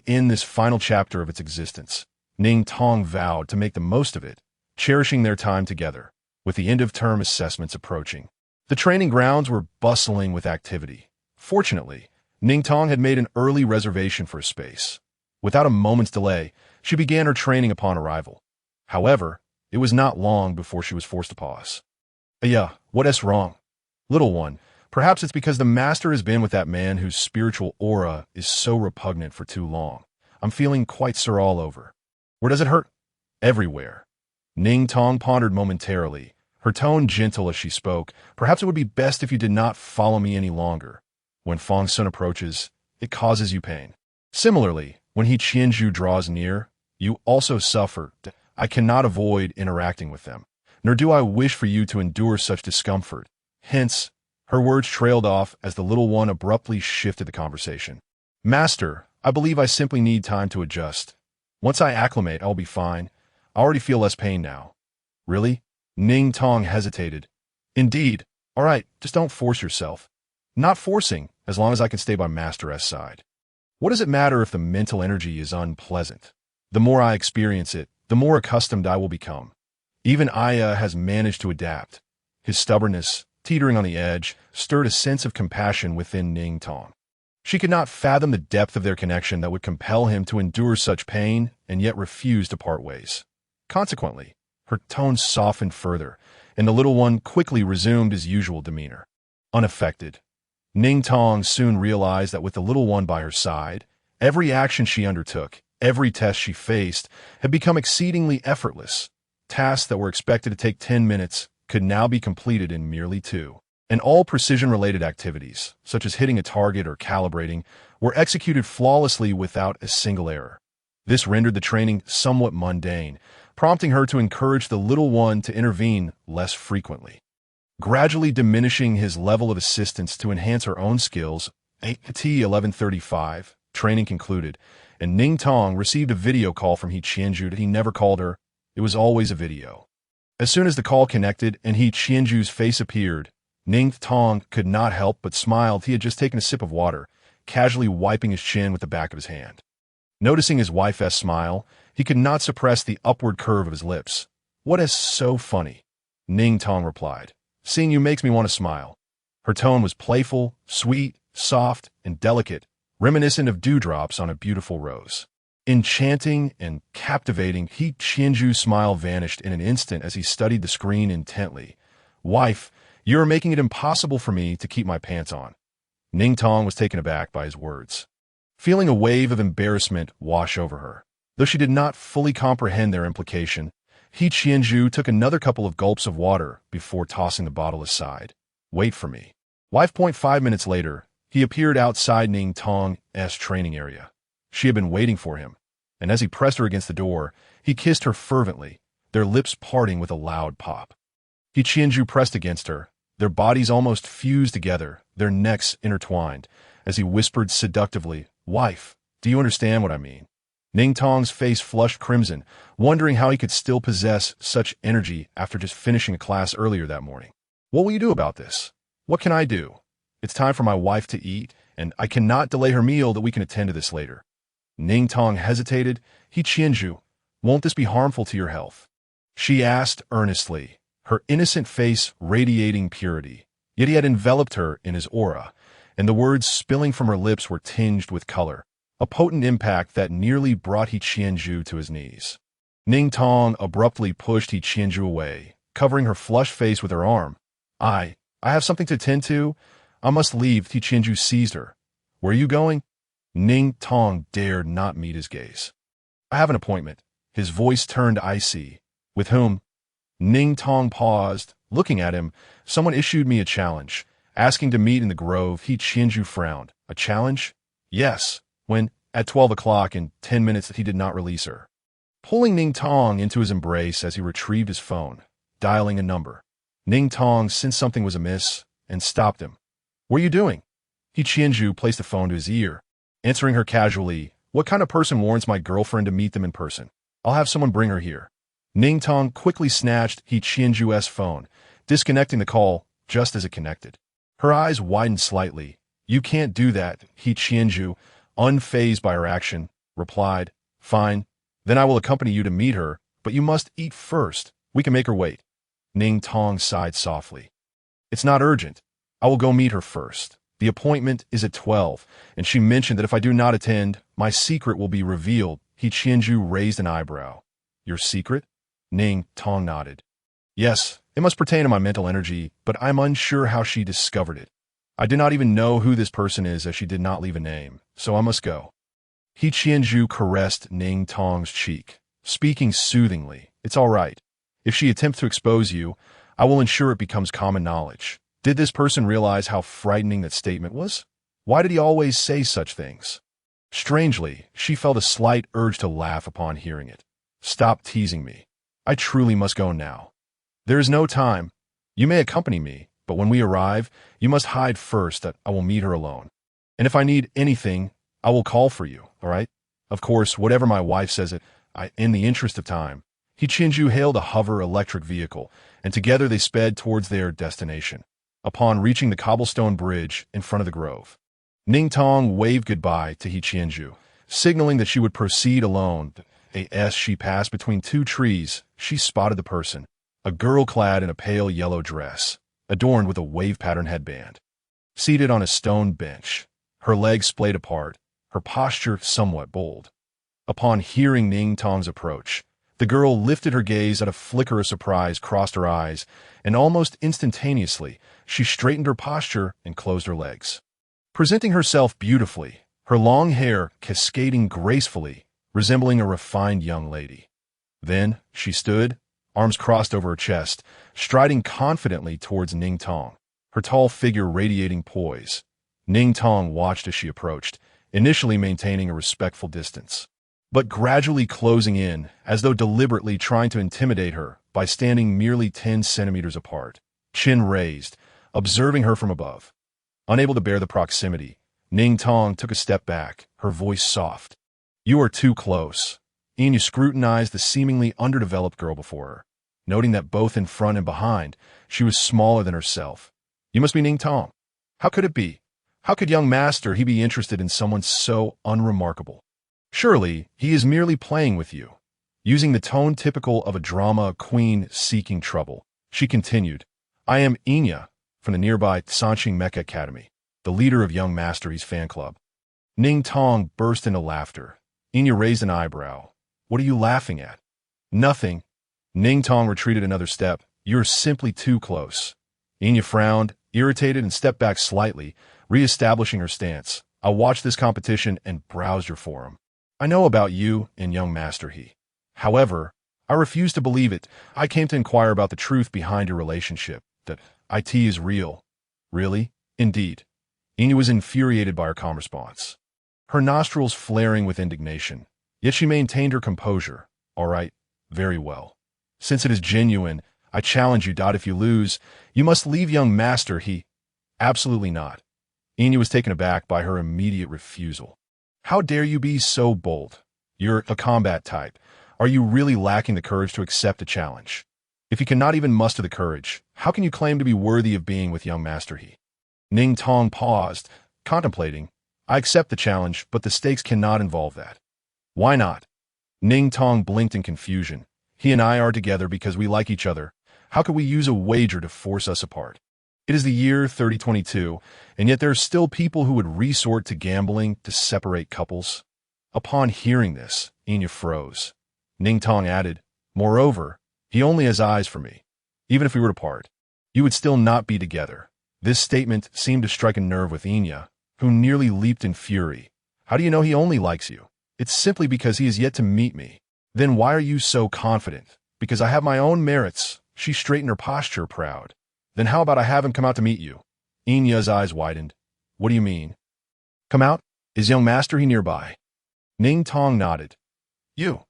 In this final chapter of its existence, Ning Tong vowed to make the most of it, cherishing their time together, with the end-of-term assessments approaching. The training grounds were bustling with activity. Fortunately, Ning Tong had made an early reservation for a space. Without a moment's delay, she began her training upon arrival. However, it was not long before she was forced to pause. What's wrong? Little one, perhaps it's because the master has been with that man whose spiritual aura is so repugnant for too long. I'm feeling quite sore all over. Where does it hurt? Everywhere. Ning Tong pondered momentarily, her tone gentle as she spoke. Perhaps it would be best if you did not follow me any longer. When Fong Sun approaches, it causes you pain. Similarly, when He Qianzhou draws near, you also suffer. I cannot avoid interacting with them, nor do I wish for you to endure such discomfort. Hence, her words trailed off as the little one abruptly shifted the conversation. Master, I believe I simply need time to adjust. Once I acclimate, I'll be fine. I already feel less pain now. Really? Ning Tong hesitated. Indeed. All right, just don't force yourself. Not forcing, as long as I can stay by Master's side. What does it matter if the mental energy is unpleasant? The more I experience it, the more accustomed I will become. Even Aya has managed to adapt. His stubbornness, teetering on the edge, stirred a sense of compassion within Ning Tong. She could not fathom the depth of their connection that would compel him to endure such pain and yet refuse to part ways. Consequently, her tone softened further, and the little one quickly resumed his usual demeanor. Unaffected, Ning Tong soon realized that with the little one by her side, every action she undertook, every test she faced, had become exceedingly effortless. Tasks that were expected to take 10 minutes could now be completed in merely 2. And all precision-related activities, such as hitting a target or calibrating, were executed flawlessly without a single error. This rendered the training somewhat mundane, prompting her to encourage the little one to intervene less frequently. gradually diminishing his level of assistance to enhance her own skills. At 11:35, training concluded, and Ning Tong received a video call from He Qianzhou that he never called her. It was always a video. As soon as the call connected and He Qianzhou's face appeared, Ning Tong could not help but smile. He had just taken a sip of water, casually wiping his chin with the back of his hand. Noticing his wife's smile, he could not suppress the upward curve of his lips. "What is so funny?" Ning Tong replied. "Seeing you makes me want to smile." Her tone was playful, sweet, soft, and delicate, reminiscent of dewdrops on a beautiful rose. Enchanting and captivating, He Qianzhou's smile vanished in an instant as he studied the screen intently. "Wife, you are making it impossible for me to keep my pants on." Ning Tong was taken aback by his words, feeling a wave of embarrassment wash over her. Though she did not fully comprehend their implication, He Qianzhou took another couple of gulps of water before tossing the bottle aside. "Wait for me." Wife. 5 minutes later, he appeared outside Ning Tong's training area. She had been waiting for him, and as he pressed her against the door, he kissed her fervently, their lips parting with a loud pop. He Qianzhou pressed against her, their bodies almost fused together, their necks intertwined, as he whispered seductively, "Wife, do you understand what I mean?" Ning Tong's face flushed crimson, wondering how he could still possess such energy after just finishing a class earlier that morning. "What will you do about this?" "What can I do? It's time for my wife to eat, and I cannot delay her meal that we can attend to this later." Ning Tong hesitated. "He Qianzhou, won't this be harmful to your health?" she asked earnestly, her innocent face radiating purity. Yet he had enveloped her in his aura, and the words spilling from her lips were tinged with color, a potent impact that nearly brought He Qianzhou to his knees. Ning Tong abruptly pushed He Qianzhou away, covering her flushed face with her arm. I have something to attend to. I must leave." He Qianzhou seized her. "Where are you going?" Ning Tong dared not meet his gaze. "I have an appointment." His voice turned icy. "With whom?" Ning Tong paused, looking at him. "Someone issued me a challenge, asking to meet in the grove." He Qianzhou frowned. "A challenge?" "Yes." When? "At 12 o'clock in 10 minutes." He did not release her, pulling Ning Tong into his embrace as he retrieved his phone, dialing a number. Ning Tong sensed something was amiss and stopped him. "What are you doing?" He Qianzhou placed the phone to his ear, answering her casually. "What kind of person warns my girlfriend to meet them in person? I'll have someone bring her here." Ning Tong quickly snatched He Qianzhou's phone, disconnecting the call just as it connected. Her eyes widened slightly. "You can't do that." He Qianzhou, unfazed by her action, replied. "Fine, then I will accompany you to meet her, but you must eat first. We can make her wait." Ning Tong sighed softly. "It's not urgent. I will go meet her first. The appointment is at 12, and she mentioned that if I do not attend, my secret will be revealed." He Qianzhou raised an eyebrow. "Your secret?" Ning Tong nodded. "Yes, it must pertain to my mental energy, but I'm unsure how she discovered it. I do not even know who this person is, as she did not leave a name, so I must go." He Qianzhou caressed Ning Tong's cheek, speaking soothingly. "It's all right. If she attempts to expose you, I will ensure it becomes common knowledge." Did this person realize how frightening that statement was? Why did he always say such things? Strangely, she felt a slight urge to laugh upon hearing it. "Stop teasing me. I truly must go now. There is no time. You may accompany me, but when we arrive, you must hide first that I will meet her alone. And if I need anything, I will call for you, all right? Of course, whatever my wife says in the interest of time." He Qianzhou hailed a hover electric vehicle, and together they sped towards their destination. Upon reaching the cobblestone bridge in front of the grove, Ning Tong waved goodbye to He Qianzhou, signaling that she would proceed alone. As she passed between two trees, she spotted the person, a girl clad in a pale yellow dress, adorned with a wave-pattern headband. Seated on a stone bench, her legs splayed apart, her posture somewhat bold. Upon hearing Ning Tong's approach, the girl lifted her gaze. At a flicker of surprise crossed her eyes, and almost instantaneously, she straightened her posture and closed her legs, presenting herself beautifully, her long hair cascading gracefully, resembling a refined young lady. Then she stood, arms crossed over her chest, striding confidently towards Ning Tong, her tall figure radiating poise. Ning Tong watched as she approached, initially maintaining a respectful distance, but gradually closing in, as though deliberately trying to intimidate her by standing merely 10 centimeters apart. chin raised, observing her from above. Unable to bear the proximity, Ning Tong took a step back, her voice soft. "You are too close." Enya scrutinized the seemingly underdeveloped girl before her, noting that both in front and behind, she was smaller than herself. "You must be Ning Tong. How could it be? How could young master he be interested in someone so unremarkable? Surely, he is merely playing with you." Using the tone typical of a drama queen seeking trouble, she continued, "I am Enya, from the nearby Sanqing Mecha Academy, the leader of young master he's fan club." Ning Tong burst into laughter. Enya raised an eyebrow. "What are you laughing at?" "Nothing." Ning Tong retreated another step. "You're simply too close." Enya frowned, irritated, and stepped back slightly, re-establishing her stance. "I watched this competition and browsed your forum. I know about you and young master he. However, I refuse to believe it. I came to inquire about the truth behind your relationship, that it is real." "Really?" "Indeed." Enya was infuriated by her calm response, her nostrils flaring with indignation. Yet she maintained her composure. "All right, very well. Since it is genuine, I challenge you. If you lose, you must leave young master he." "Absolutely not." Enya was taken aback by her immediate refusal. "How dare you be so bold? You're a combat type. Are you really lacking the courage to accept a challenge? If you cannot even muster the courage, how can you claim to be worthy of being with young master he?" Ning Tong paused, contemplating. "I accept the challenge, but the stakes cannot involve that." "Why not?" Ning Tong blinked in confusion. "He and I are together because we like each other. How could we use a wager to force us apart? It is the year 3022, and yet there are still people who would resort to gambling to separate couples." Upon hearing this, Enya froze. Ning Tong added, "Moreover, he only has eyes for me. Even if we were to part, you would still not be together." This statement seemed to strike a nerve with Enya, who nearly leaped in fury. "How do you know he only likes you?" "It's simply because he is yet to meet me." "Then why are you so confident?" "Because I have my own merits." She straightened her posture, proud. "Then how about I have him come out to meet you?" Enya's eyes widened. "What do you mean?" "Come out? Is young master he nearby?" Ning Tong nodded. "You?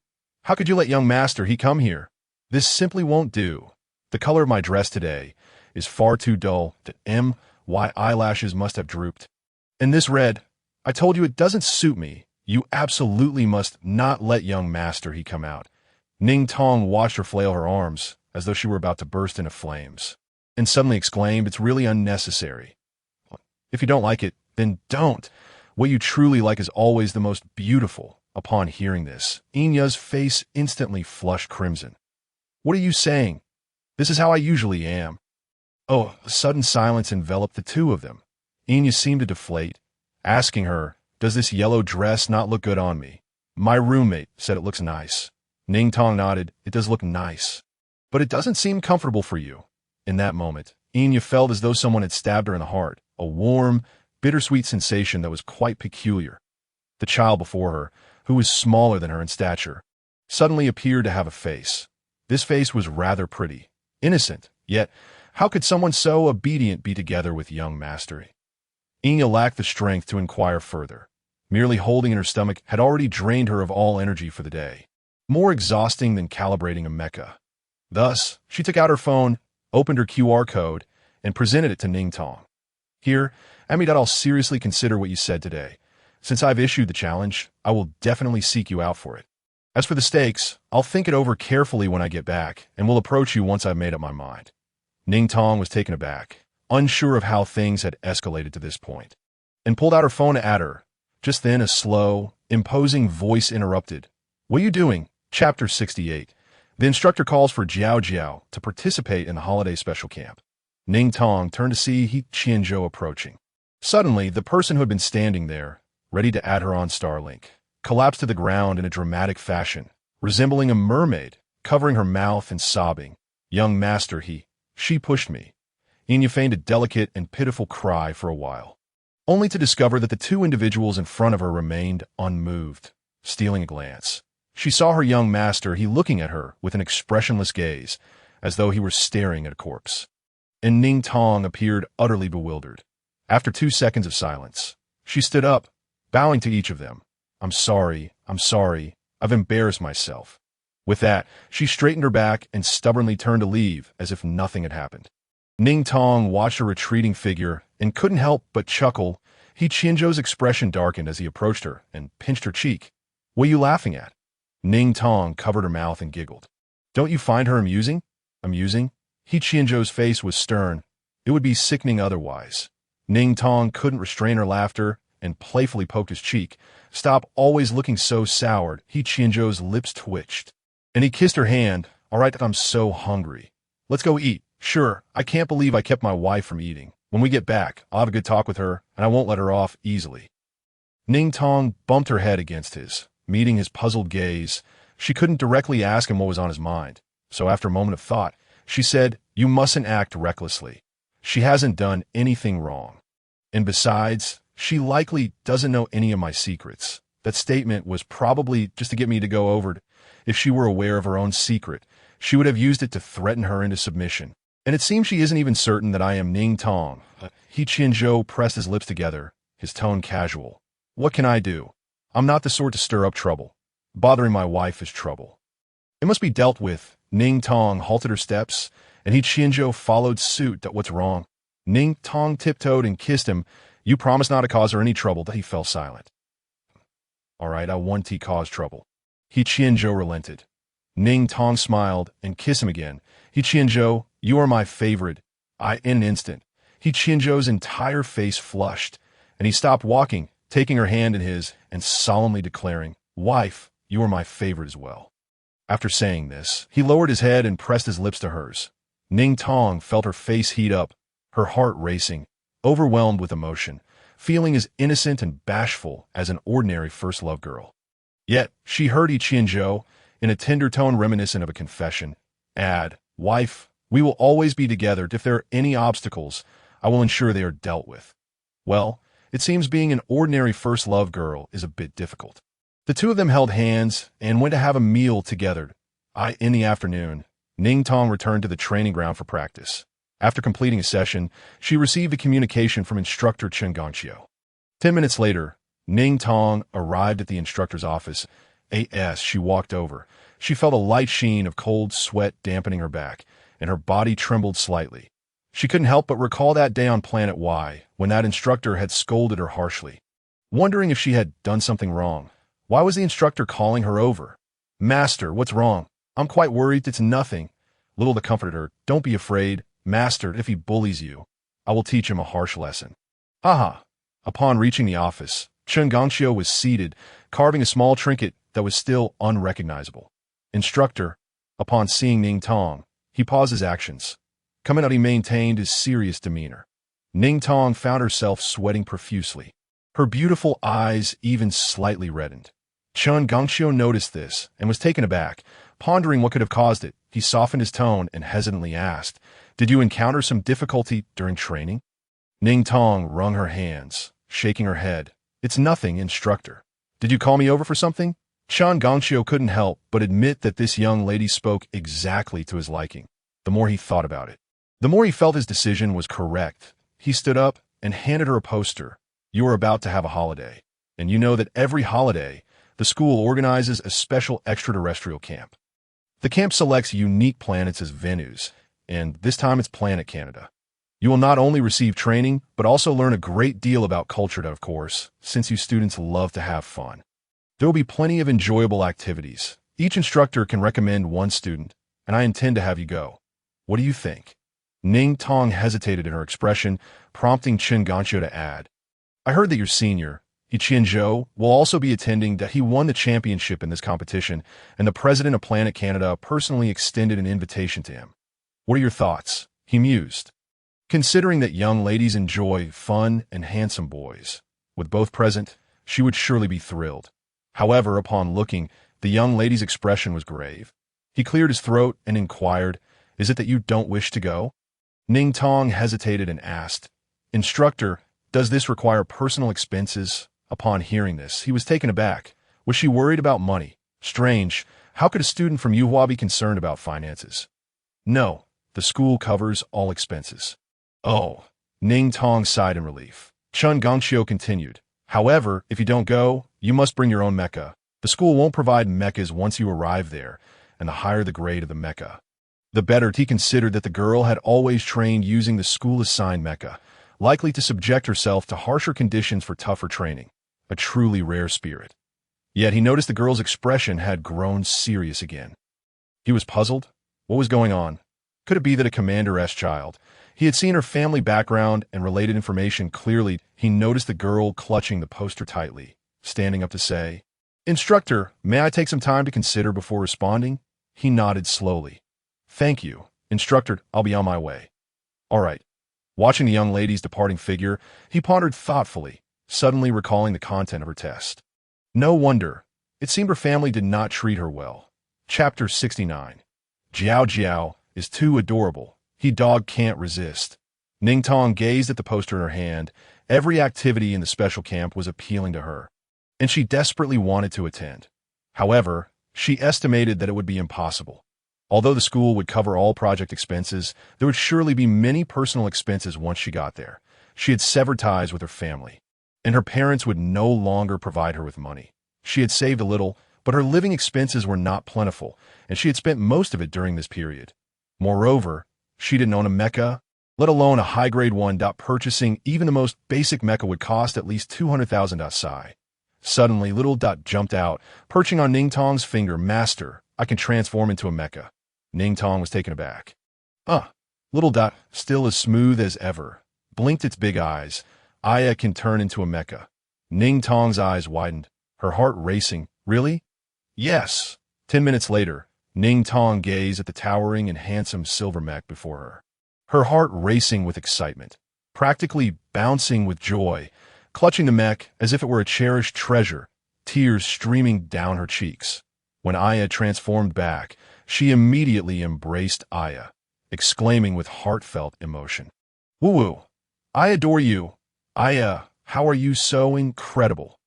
How could you let young master he come here?" "This simply won't do. The color of my dress today is far too dull. The my eyelashes must have drooped. And this red, I told you it doesn't suit me. You absolutely must not let young master he come out." Ning Tong watched her flail her arms, as though she were about to burst into flames, and suddenly exclaimed, "It's really unnecessary. If you don't like it, then don't. What you truly like is always the most beautiful." Upon hearing this, Enya's face instantly flushed crimson. "What are you saying? This is how I usually am." Oh, a sudden silence enveloped the two of them. Enya seemed to deflate, asking her, "Does this yellow dress not look good on me?" "My roommate said it looks nice." Ning Tong nodded. "It does look nice. But it doesn't seem comfortable for you." In that moment, Enya felt as though someone had stabbed her in the heart, a warm, bittersweet sensation that was quite peculiar. The child before her, who was smaller than her in stature, suddenly appeared to have a face. This face was rather pretty, innocent, yet how could someone so obedient be together with young master? Enya lacked the strength to inquire further. Merely holding in her stomach had already drained her of all energy for the day, more exhausting than calibrating a mecha. Thus, she took out her phone, opened her QR code, and presented it to Ning Tong. "Here, I'll seriously consider what you said today. Since I've issued the challenge, I will definitely seek you out for it. As for the stakes, I'll think it over carefully when I get back, and will approach you once I've made up my mind." Ning Tong was taken aback, unsure of how things had escalated to this point, and pulled out her phone at her. Just then, a slow, imposing voice interrupted. "What are you doing?" Chapter 68. The instructor calls for Jiaojiao to participate in the holiday special camp. Ning Tong turned to see He Qianzhou approaching. Suddenly, the person who had been standing there, ready to add her on Starlink, collapsed to the ground in a dramatic fashion, resembling a mermaid, covering her mouth and sobbing. "Young master she pushed me." Enya feigned a delicate and pitiful cry for a while, only to discover that the two individuals in front of her remained unmoved. Stealing a glance, she saw her young master looking at her with an expressionless gaze, as though he were staring at a corpse. And Ning Tong appeared utterly bewildered. After 2 seconds of silence, she stood up, bowing to each of them. I'm sorry, I've embarrassed myself." With that, she straightened her back and stubbornly turned to leave as if nothing had happened. Ning Tong watched a retreating figure and couldn't help but chuckle. He Qianzhou's expression darkened as he approached her and pinched her cheek. "What are you laughing at?" Ning Tong covered her mouth and giggled. "Don't you find her amusing?" "Amusing?" He Qianzhou's face was stern. It would be sickening otherwise. Ning Tong couldn't restrain her laughter and playfully poked his cheek. "Stop always looking so soured." He Qianzhou's lips twitched. And he kissed her hand. "All right, I'm so hungry. Let's go eat." "Sure, I can't believe I kept my wife from eating. When we get back, I'll have a good talk with her, and I won't let her off easily." Ning Tong bumped her head against his, meeting his puzzled gaze. She couldn't directly ask him what was on his mind. So after a moment of thought, she said, "You mustn't act recklessly. She hasn't done anything wrong. And besides, she likely doesn't know any of my secrets." That statement was probably just to get me to go over it. If she were aware of her own secret, she would have used it to threaten her into submission. And it seems she isn't even certain that I am Ning Tong. He Qianzhou pressed his lips together, his tone casual. "What can I do? I'm not the sort to stir up trouble. Bothering my wife is trouble. It must be dealt with." Ning Tong halted her steps, and He Qianzhou followed suit. "What's wrong?" Ning Tong tiptoed and kissed him. "You promised not to cause her any trouble." He fell silent. "All right, I won't cause trouble." He Qianzhou relented. Ning Tong smiled and kissed him again. "He Qianzhou, you are my favorite." In an instant, He Qianzhou's entire face flushed, and he stopped walking, taking her hand in his and solemnly declaring, "Wife, you are my favorite as well." After saying this, he lowered his head and pressed his lips to hers. Ning Tong felt her face heat up, her heart racing, overwhelmed with emotion, feeling as innocent and bashful as an ordinary first love girl. Yet, she heard He Qianzhou, in a tender tone reminiscent of a confession, add, "Wife, we will always be together. If there are any obstacles, I will ensure they are dealt with." Well, it seems being an ordinary first love girl is a bit difficult. The two of them held hands and went to have a meal together. In the afternoon, Ning Tong returned to the training ground for practice. After completing a session, she received a communication from instructor Jiaojiao. 10 minutes later, Ning Tong arrived at the instructor's office. As she walked over, she felt a light sheen of cold sweat dampening her back, and her body trembled slightly. She couldn't help but recall that day on Planet Y, when that instructor had scolded her harshly. Wondering if she had done something wrong, why was the instructor calling her over? "Master, what's wrong?" "I'm quite worried." "It's nothing." Little comforted her. "Don't be afraid. Master, if he bullies you, I will teach him a harsh lesson." Haha. Upon reaching the office, Jiaojiao was seated, carving a small trinket that was still unrecognizable. Instructor, upon seeing Ning Tong, he paused his actions. Coming out, he maintained his serious demeanor. Ning Tong found herself sweating profusely. Her beautiful eyes even slightly reddened. Jiaojiao noticed this and was taken aback, pondering what could have caused it. He softened his tone and hesitantly asked, "Did you encounter some difficulty during training?" Ning Tong wrung her hands, shaking her head. "It's nothing, instructor." "Did you call me over for something?" Jiaojiao couldn't help but admit that this young lady spoke exactly to his liking. The more he thought about it, the more he felt his decision was correct. He stood up and handed her a poster. "You are about to have a holiday, and you know that every holiday, the school organizes a special extraterrestrial camp. The camp selects unique planets as venues, and this time it's Planet Canada. You will not only receive training, but also learn a great deal about culture, of course, since you students love to have fun. There will be plenty of enjoyable activities. Each instructor can recommend one student, and I intend to have you go. What do you think?" Ning Tong hesitated in her expression, prompting Jiaojiao to add, "I heard that your senior, He Qianzhou, will also be attending. That he won the championship in this competition, and the president of Planet Canada personally extended an invitation to him. What are your thoughts?" He mused. Considering that young ladies enjoy fun and handsome boys, with both present, she would surely be thrilled. However, upon looking, the young lady's expression was grave. He cleared his throat and inquired, "Is it that you don't wish to go?" Ning Tong hesitated and asked, "Instructor, does this require personal expenses?" Upon hearing this, he was taken aback. Was she worried about money? Strange. How could a student from Yuhua be concerned about finances? "No, the school covers all expenses." "Oh." Ning Tong sighed in relief. Jiaojiao continued, "However, if you don't go, you must bring your own mecha. The school won't provide mechas once you arrive there, and the higher the grade of the mecha." The better he considered that the girl had always trained using the school-assigned mecha, likely to subject herself to harsher conditions for tougher training, a truly rare spirit. Yet he noticed the girl's expression had grown serious again. He was puzzled. What was going on? Could it be that a Commander-esque child? He had seen her family background and related information clearly. He noticed the girl clutching the poster tightly, standing up to say, "Instructor, may I take some time to consider before responding?" He nodded slowly. "Thank you, Instructor, I'll be on my way." "All right." Watching the young lady's departing figure, he pondered thoughtfully, suddenly recalling the content of her test. No wonder. It seemed her family did not treat her well. Chapter 69. Jiaojiao is too adorable. He dog can't resist. Ning Tong gazed at the poster in her hand. Every activity in the special camp was appealing to her, and she desperately wanted to attend. However, she estimated that it would be impossible. Although the school would cover all project expenses, there would surely be many personal expenses once she got there. She had severed ties with her family, and her parents would no longer provide her with money. She had saved a little, but her living expenses were not plentiful, and she had spent most of it during this period. Moreover, she didn't own a mecha, let alone a high-grade one. Purchasing even the most basic mecha would cost at least 200,000 Sai. Suddenly, little Dot jumped out, perching on Ning Tong's finger. "Master, I can transform into a mecha." Ning Tong was taken aback. Little Dot, still as smooth as ever, blinked its big eyes. "Aya can turn into a mecha." Ning Tong's eyes widened, her heart racing. "Really?" "Yes." 10 minutes later, Ning Tong gazed at the towering and handsome silver mech before her, her heart racing with excitement, practically bouncing with joy, clutching the mech as if it were a cherished treasure, tears streaming down her cheeks. When Aya transformed back, she immediately embraced Aya, exclaiming with heartfelt emotion, "Woo-woo! I adore you! Aya, how are you so incredible!"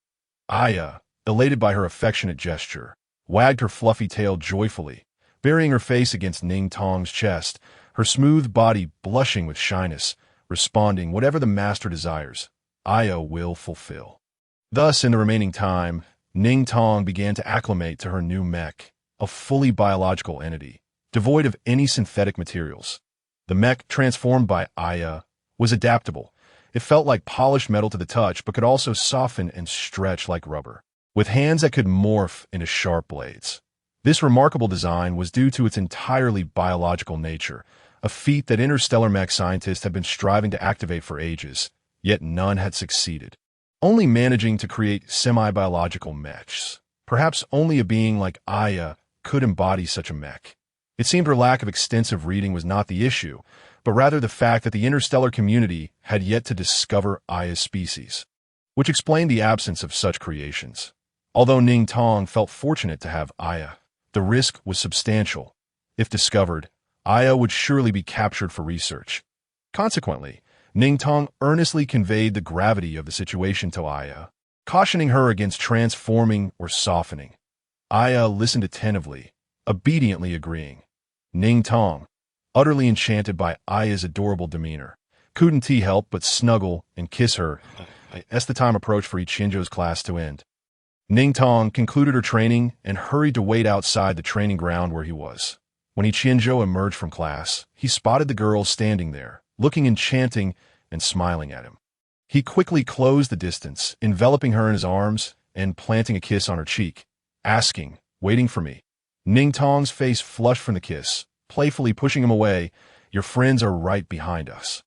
Aya, elated by her affectionate gesture, wagged her fluffy tail joyfully, burying her face against Ning Tong's chest, her smooth body blushing with shyness, responding, "Whatever the master desires, Aya will fulfill." Thus, in the remaining time, Ning Tong began to acclimate to her new mech, a fully biological entity, devoid of any synthetic materials. The mech, transformed by Aya, was adaptable. It felt like polished metal to the touch, but could also soften and stretch like rubber, with hands that could morph into sharp blades. This remarkable design was due to its entirely biological nature, a feat that interstellar mech scientists have been striving to activate for ages, yet none had succeeded. Only managing to create semi-biological mechs. Perhaps only a being like Aya could embody such a mech. It seemed her lack of extensive reading was not the issue, but rather the fact that the interstellar community had yet to discover Aya's species, which explained the absence of such creations. Although Ning Tong felt fortunate to have Aya, the risk was substantial. If discovered, Aya would surely be captured for research. Consequently, Ning Tong earnestly conveyed the gravity of the situation to Aya, cautioning her against transforming or softening. Aya listened attentively, obediently agreeing. Ning Tong, utterly enchanted by Aya's adorable demeanor, couldn't he help but snuggle and kiss her as the time approached for He Qianzhou's class to end. Ning Tong concluded her training and hurried to wait outside the training ground where he was. When He Qianzhou emerged from class, he spotted the girl standing there, looking enchanting and smiling at him. He quickly closed the distance, enveloping her in his arms and planting a kiss on her cheek, asking, "Waiting for me?" Ning Tong's face flushed from the kiss, playfully pushing him away. "Your friends are right behind us."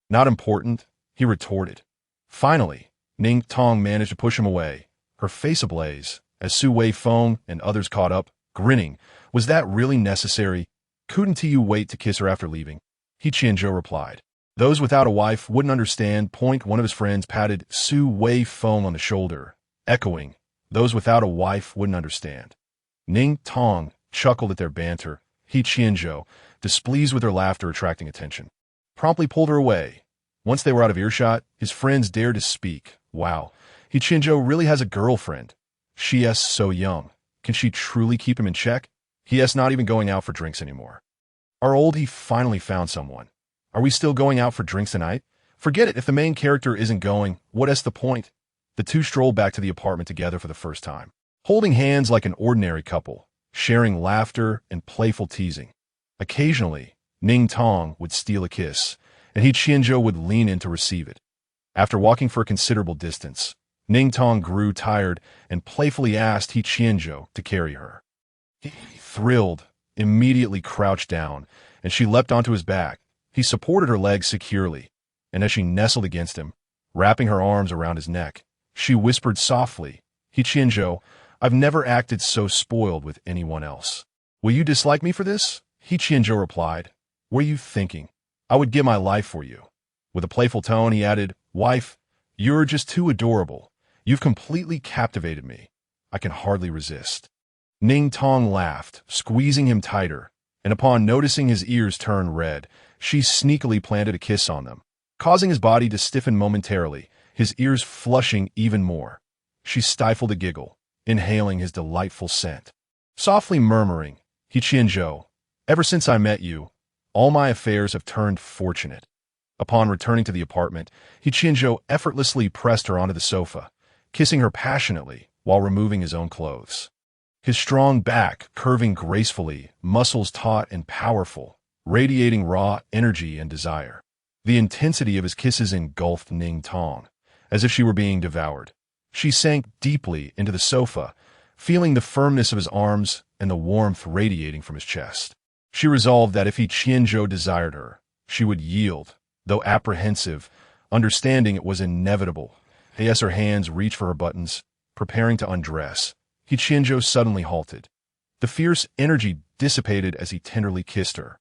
"Not important," he retorted. Finally, Ning Tong managed to push him away, her face ablaze, as Su Wei Feng and others caught up, grinning. "Was that really necessary? Couldn't you wait to kiss her after leaving?" He Qianzhou replied. "Those without a wife wouldn't understand." One of his friends patted Su Wei Feng on the shoulder, echoing, "Those without a wife wouldn't understand." Ning Tong chuckled at their banter. He Qianzhou, displeased with their laughter attracting attention, promptly pulled her away. Once they were out of earshot, his friends dared to speak. "Wow, He Qianzhou really has a girlfriend. She's so young. Can she truly keep him in check? He's not even going out for drinks anymore. Our old he finally found someone. Are we still going out for drinks tonight? Forget it, if the main character isn't going, what's the point?" The two strolled back to the apartment together for the first time, holding hands like an ordinary couple, sharing laughter and playful teasing. Occasionally, Ning Tong would steal a kiss, and He Qianzhou would lean in to receive it. After walking for a considerable distance, Ning Tong grew tired and playfully asked He Qianzhou to carry her. He, thrilled, immediately crouched down, and she leapt onto his back. He supported her legs securely, and as she nestled against him, wrapping her arms around his neck, she whispered softly, "He Qianzhou, I've never acted so spoiled with anyone else. Will you dislike me for this?" He Qianzhou replied, "What are you thinking? I would give my life for you." With a playful tone, he added, "Wife, you're just too adorable. You've completely captivated me. I can hardly resist." Ning Tong laughed, squeezing him tighter, and upon noticing his ears turn red, she sneakily planted a kiss on them, causing his body to stiffen momentarily, his ears flushing even more. She stifled a giggle, inhaling his delightful scent, softly murmuring, "He Qianzhou, ever since I met you, all my affairs have turned fortunate." Upon returning to the apartment, He Qianzhou effortlessly pressed her onto the sofa, kissing her passionately while removing his own clothes. His strong back curving gracefully, muscles taut and powerful, radiating raw energy and desire. The intensity of his kisses engulfed Ning Tong, as if she were being devoured. She sank deeply into the sofa, feeling the firmness of his arms and the warmth radiating from his chest. She resolved that if He Qianzhou desired her, she would yield, though apprehensive, understanding it was inevitable. As her hands reached for her buttons, preparing to undress, He Qianzhou suddenly halted. The fierce energy dissipated as he tenderly kissed her,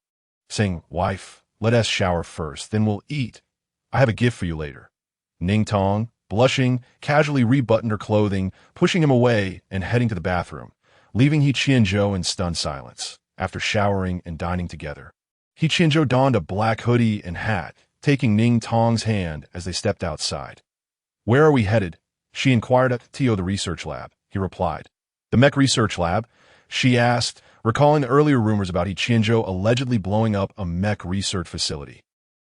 saying, "Wife, let us shower first, then we'll eat. I have a gift for you later." Ning Tong, blushing, casually rebuttoned her clothing, pushing him away and heading to the bathroom, leaving He Qianzhou in stunned silence. After showering and dining together, He Qianzhou donned a black hoodie and hat, taking Ning Tong's hand as they stepped outside. "Where are we headed?" she inquired. "At the research lab," he replied. "The mech research lab?" she asked, recalling the earlier rumors about He Qianzhou allegedly blowing up a mech research facility,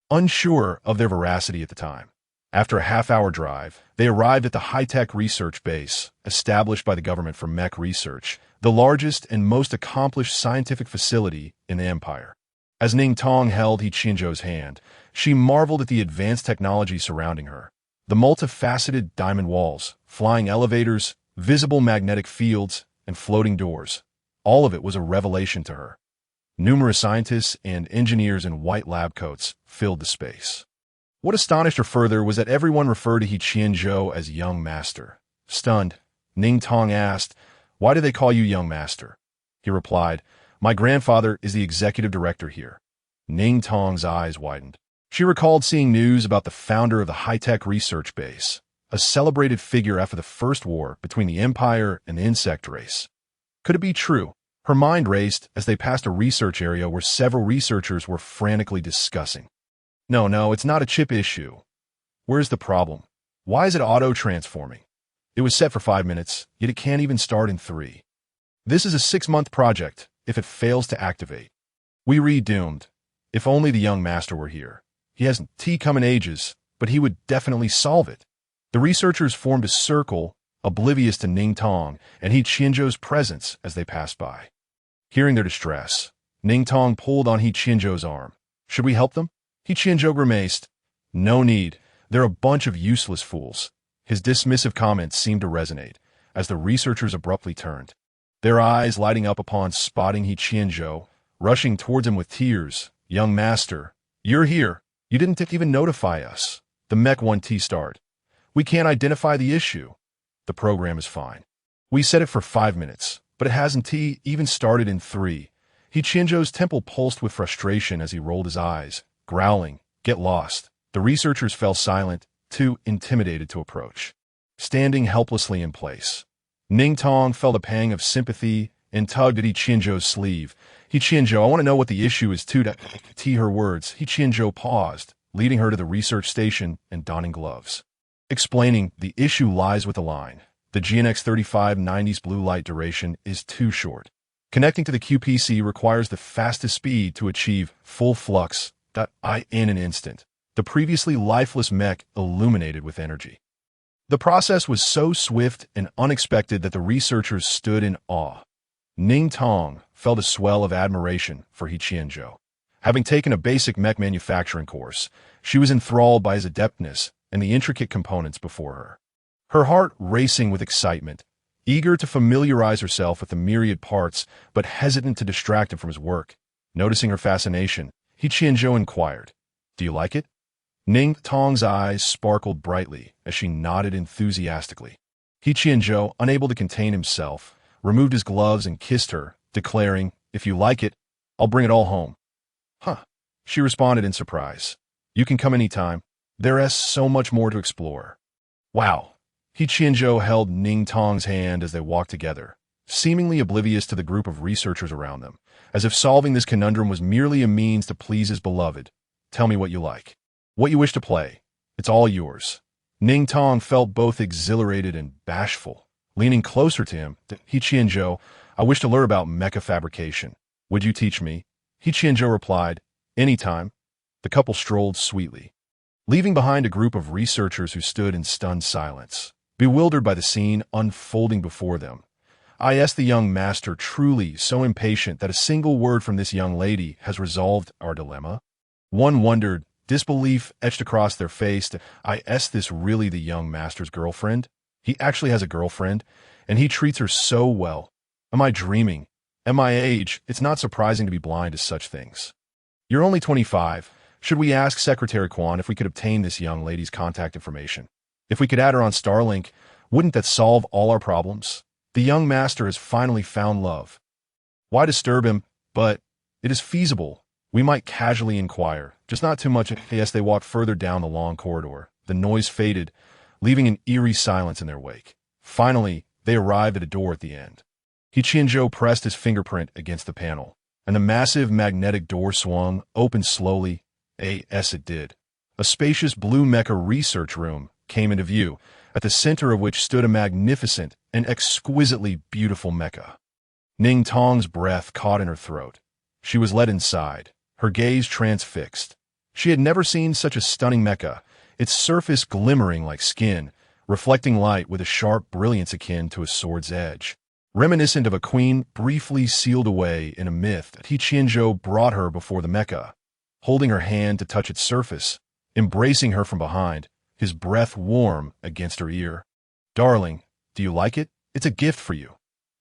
unsure of their veracity at the time. After a half-hour drive, they arrived at the high-tech research base, established by the government for mech research, the largest and most accomplished scientific facility in the empire. As Ning Tong held He Qianzhou's hand, she marveled at the advanced technology surrounding her. The multifaceted diamond walls, flying elevators, visible magnetic fields, and floating doors. All of it was a revelation to her. Numerous scientists and engineers in white lab coats filled the space. What astonished her further was that everyone referred to He Qianzhou as Young Master. Stunned, Ning Tong asked, "Why do they call you Young Master?" He replied, "My grandfather is the executive director here." Ning Tong's eyes widened. She recalled seeing news about the founder of the high-tech research base, a celebrated figure after the First War between the Empire and the insect race. Could it be true? Her mind raced as they passed a research area where several researchers were frantically discussing. No, it's not a chip issue. Where's the problem? Why is it auto-transforming? It was set for 5 minutes, yet it can't even start in 3. This is a 6-month project. If it fails to activate, we read doomed. If only the Young Master were here. He hasn't come in ages, but he would definitely solve it. The researchers formed a circle, oblivious to Ning Tong and He Qianzhou's presence as they passed by. Hearing their distress, Ning Tong pulled on He Qianzhou's arm. "Should we help them?" He Qianzhou grimaced. "No need. They're a bunch of useless fools." His dismissive comments seemed to resonate, as the researchers abruptly turned, their eyes lighting up upon spotting He Qianzhou, rushing towards him with tears. "Young Master, you're here. You didn't even notify us. The Mech 1T start. We can't identify the issue. The program is fine. We set it for 5 minutes, but it hasn't even started in 3. He Qianzhou's temple pulsed with frustration as he rolled his eyes, growling, "Get lost." The researchers fell silent, too intimidated to approach, standing helplessly in place. Ning Tong felt a pang of sympathy and tugged at He Qianzhou's sleeve. "He Qianzhou, I want to know what the issue is too." To her words, He Qianzhou paused, leading her to the research station and donning gloves, explaining, "The issue lies with the line. The GNX 3590's blue light duration is too short. Connecting to the QPC requires the fastest speed to achieve full flux in an instant." The previously lifeless mech illuminated with energy. The process was so swift and unexpected that the researchers stood in awe. Ning Tong felt a swell of admiration for He Qianzhou. Having taken a basic mech manufacturing course, she was enthralled by his adeptness and the intricate components before her. Her heart racing with excitement, eager to familiarize herself with the myriad parts, but hesitant to distract him from his work. Noticing her fascination, He Qianzhou inquired, "Do you like it?" Ning Tong's eyes sparkled brightly as she nodded enthusiastically. He Qianzhou, unable to contain himself, removed his gloves and kissed her, declaring, "If you like it, I'll bring it all home." "Huh," she responded in surprise. "You can come anytime. There's so much more to explore." "Wow." He Qianzhou held Ning Tong's hand as they walked together, seemingly oblivious to the group of researchers around them, as if solving this conundrum was merely a means to please his beloved. "Tell me what you like. What you wish to play. It's all yours." Ning Tong felt both exhilarated and bashful. Leaning closer to him, "He Qianzhou, I wish to learn about mecha fabrication. Would you teach me?" He Qianzhou replied, "Anytime." The couple strolled sweetly, leaving behind a group of researchers who stood in stunned silence, bewildered by the scene unfolding before them. Is the young master truly so impatient that a single word from this young lady has resolved our dilemma? One wondered, disbelief etched across their face. Is this really the young master's girlfriend? He actually has a girlfriend, and he treats her so well. Am I dreaming? At my age, it's not surprising to be blind to such things. You're only 25. Should we ask Secretary Quan if we could obtain this young lady's contact information? If we could add her on Starlink, wouldn't that solve all our problems? The young master has finally found love. Why disturb him? But it is feasible. We might casually inquire, just not too much. As they walked further down the long corridor, the noise faded, leaving an eerie silence in their wake. Finally, they arrived at a door at the end. He Qianzhou pressed his fingerprint against the panel, and the massive magnetic door swung open slowly. As it did, a spacious blue mecha research room came into view, at the center of which stood a magnificent and exquisitely beautiful mecha. Ning Tong's breath caught in her throat. She was led inside, her gaze transfixed. She had never seen such a stunning mecha, its surface glimmering like skin, reflecting light with a sharp brilliance akin to a sword's edge. Reminiscent of a queen briefly sealed away in a myth, He Qianzhou brought her before the mecha, holding her hand to touch its surface, embracing her from behind, his breath warm against her ear. "Darling, do you like it? It's a gift for you."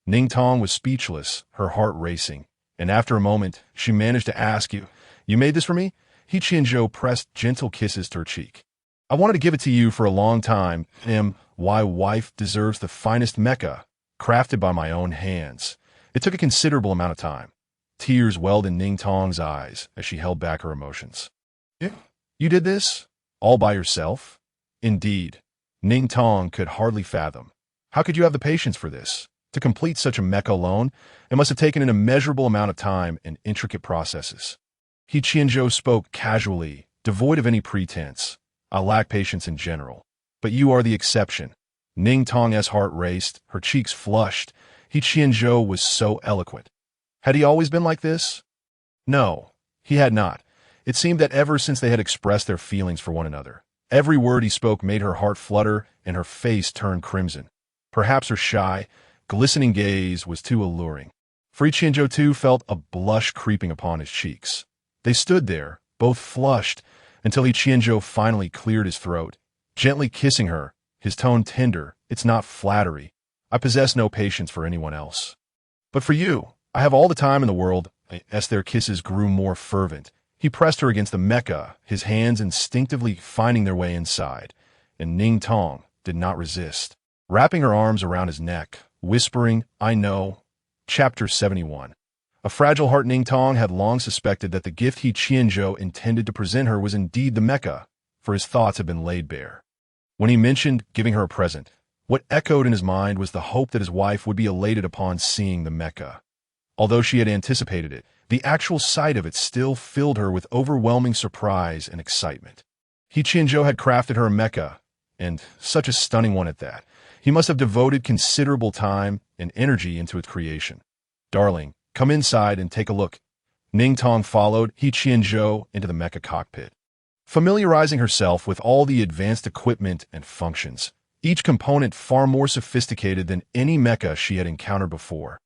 Ning Tong was speechless, her heart racing, and after a moment, she managed to ask, You made this for me?" He Qianzhou pressed gentle kisses to her cheek. "I wanted to give it to you for a long time. My wife deserves the finest mecha, crafted by my own hands." It took a considerable amount of time. Tears welled in Ning Tong's eyes as she held back her emotions. "You did this? All by yourself?" Indeed, Ning Tong could hardly fathom. How could you have the patience for this? To complete such a mecha alone, it must have taken an immeasurable amount of time and intricate processes. He Qianzhou spoke casually, devoid of any pretense. "I lack patience in general, but you are the exception." Ning Tong's heart raced, her cheeks flushed. He Qianzhou was so eloquent. Had he always been like this? No, he had not. It seemed that ever since they had expressed their feelings for one another, every word he spoke made her heart flutter and her face turn crimson. Perhaps her shy, glistening gaze was too alluring. He Qianzhou too felt a blush creeping upon his cheeks. They stood there, both flushed, until He Qianzhou finally cleared his throat, gently kissing her, his tone tender. "It's not flattery. I possess no patience for anyone else. But for you, I have all the time in the world." As their kisses grew more fervent, he pressed her against the mecha, his hands instinctively finding their way inside, and Ning Tong did not resist, wrapping her arms around his neck, whispering, "I know." Chapter 71. A fragile heart. Ning Tong had long suspected that the gift He Qianzhou intended to present her was indeed the mecha, for his thoughts had been laid bare. When he mentioned giving her a present, what echoed in his mind was the hope that his wife would be elated upon seeing the mecha. Although she had anticipated it, the actual sight of it still filled her with overwhelming surprise and excitement. He Qianzhou had crafted her a mecha, and such a stunning one at that. He must have devoted considerable time and energy into its creation. "Darling, come inside and take a look." Ning Tong followed He Qianzhou into the mecha cockpit, familiarizing herself with all the advanced equipment and functions, each component far more sophisticated than any mecha she had encountered before.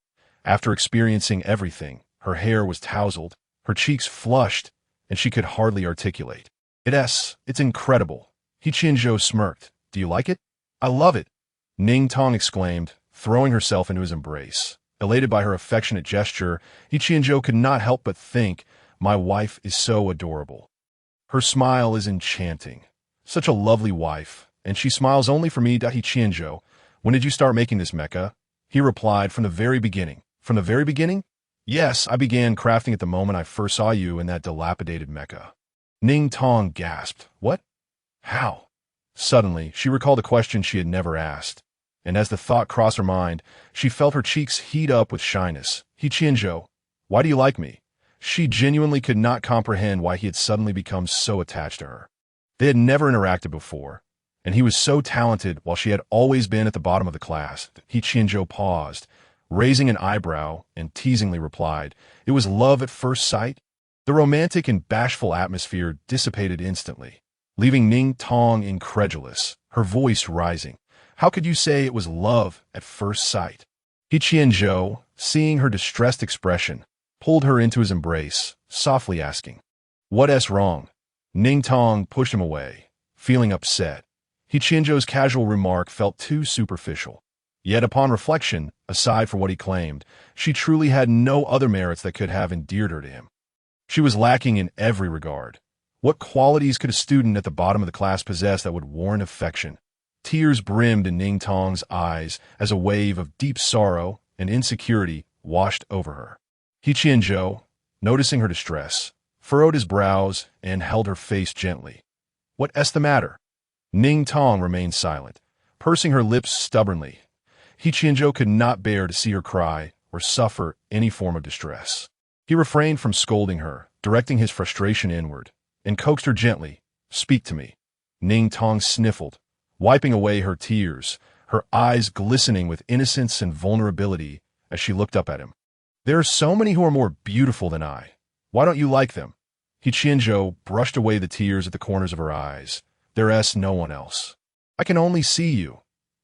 After experiencing everything, her hair was tousled, her cheeks flushed, and she could hardly articulate. It's incredible. He Qianzhou smirked. Do you like it? I love it. Ning Tong exclaimed, throwing herself into his embrace. Elated by her affectionate gesture, He Qianzhou could not help but think, my wife is so adorable. Her smile is enchanting. Such a lovely wife, and she smiles only for me. He Qianzhou, when did you start making this mecha? He replied, from the very beginning. From the very beginning? Yes, I began crafting at the moment I first saw you in that dilapidated mecha. Ning Tong gasped. What? How? Suddenly, she recalled a question she had never asked, and as the thought crossed her mind, she felt her cheeks heat up with shyness. He Qianzhou, why do you like me? She genuinely could not comprehend why he had suddenly become so attached to her. They had never interacted before, and he was so talented while she had always been at the bottom of the class. He Qianzhou paused, raising an eyebrow, and teasingly replied, it was love at first sight? The romantic and bashful atmosphere dissipated instantly, leaving Ning Tong incredulous, her voice rising. How could you say it was love at first sight? He Qianzhou, seeing her distressed expression, pulled her into his embrace, softly asking, what's wrong? Ning Tong pushed him away, feeling upset. He Qianzhou's casual remark felt too superficial. Yet upon reflection, aside from what he claimed, she truly had no other merits that could have endeared her to him. She was lacking in every regard. What qualities could a student at the bottom of the class possess that would warrant affection? Tears brimmed in Ning Tong's eyes as a wave of deep sorrow and insecurity washed over her. He Qianzhou, noticing her distress, furrowed his brows and held her face gently. What's the matter? Ning Tong remained silent, pursing her lips stubbornly. He Qianzhou could not bear to see her cry or suffer any form of distress. He refrained from scolding her, directing his frustration inward, and coaxed her gently, speak to me. Ning Tong sniffled, wiping away her tears, her eyes glistening with innocence and vulnerability as she looked up at him. There are so many who are more beautiful than I. Why don't you like them? He Qianzhou brushed away the tears at the corners of her eyes. There's no one else. I can only see you.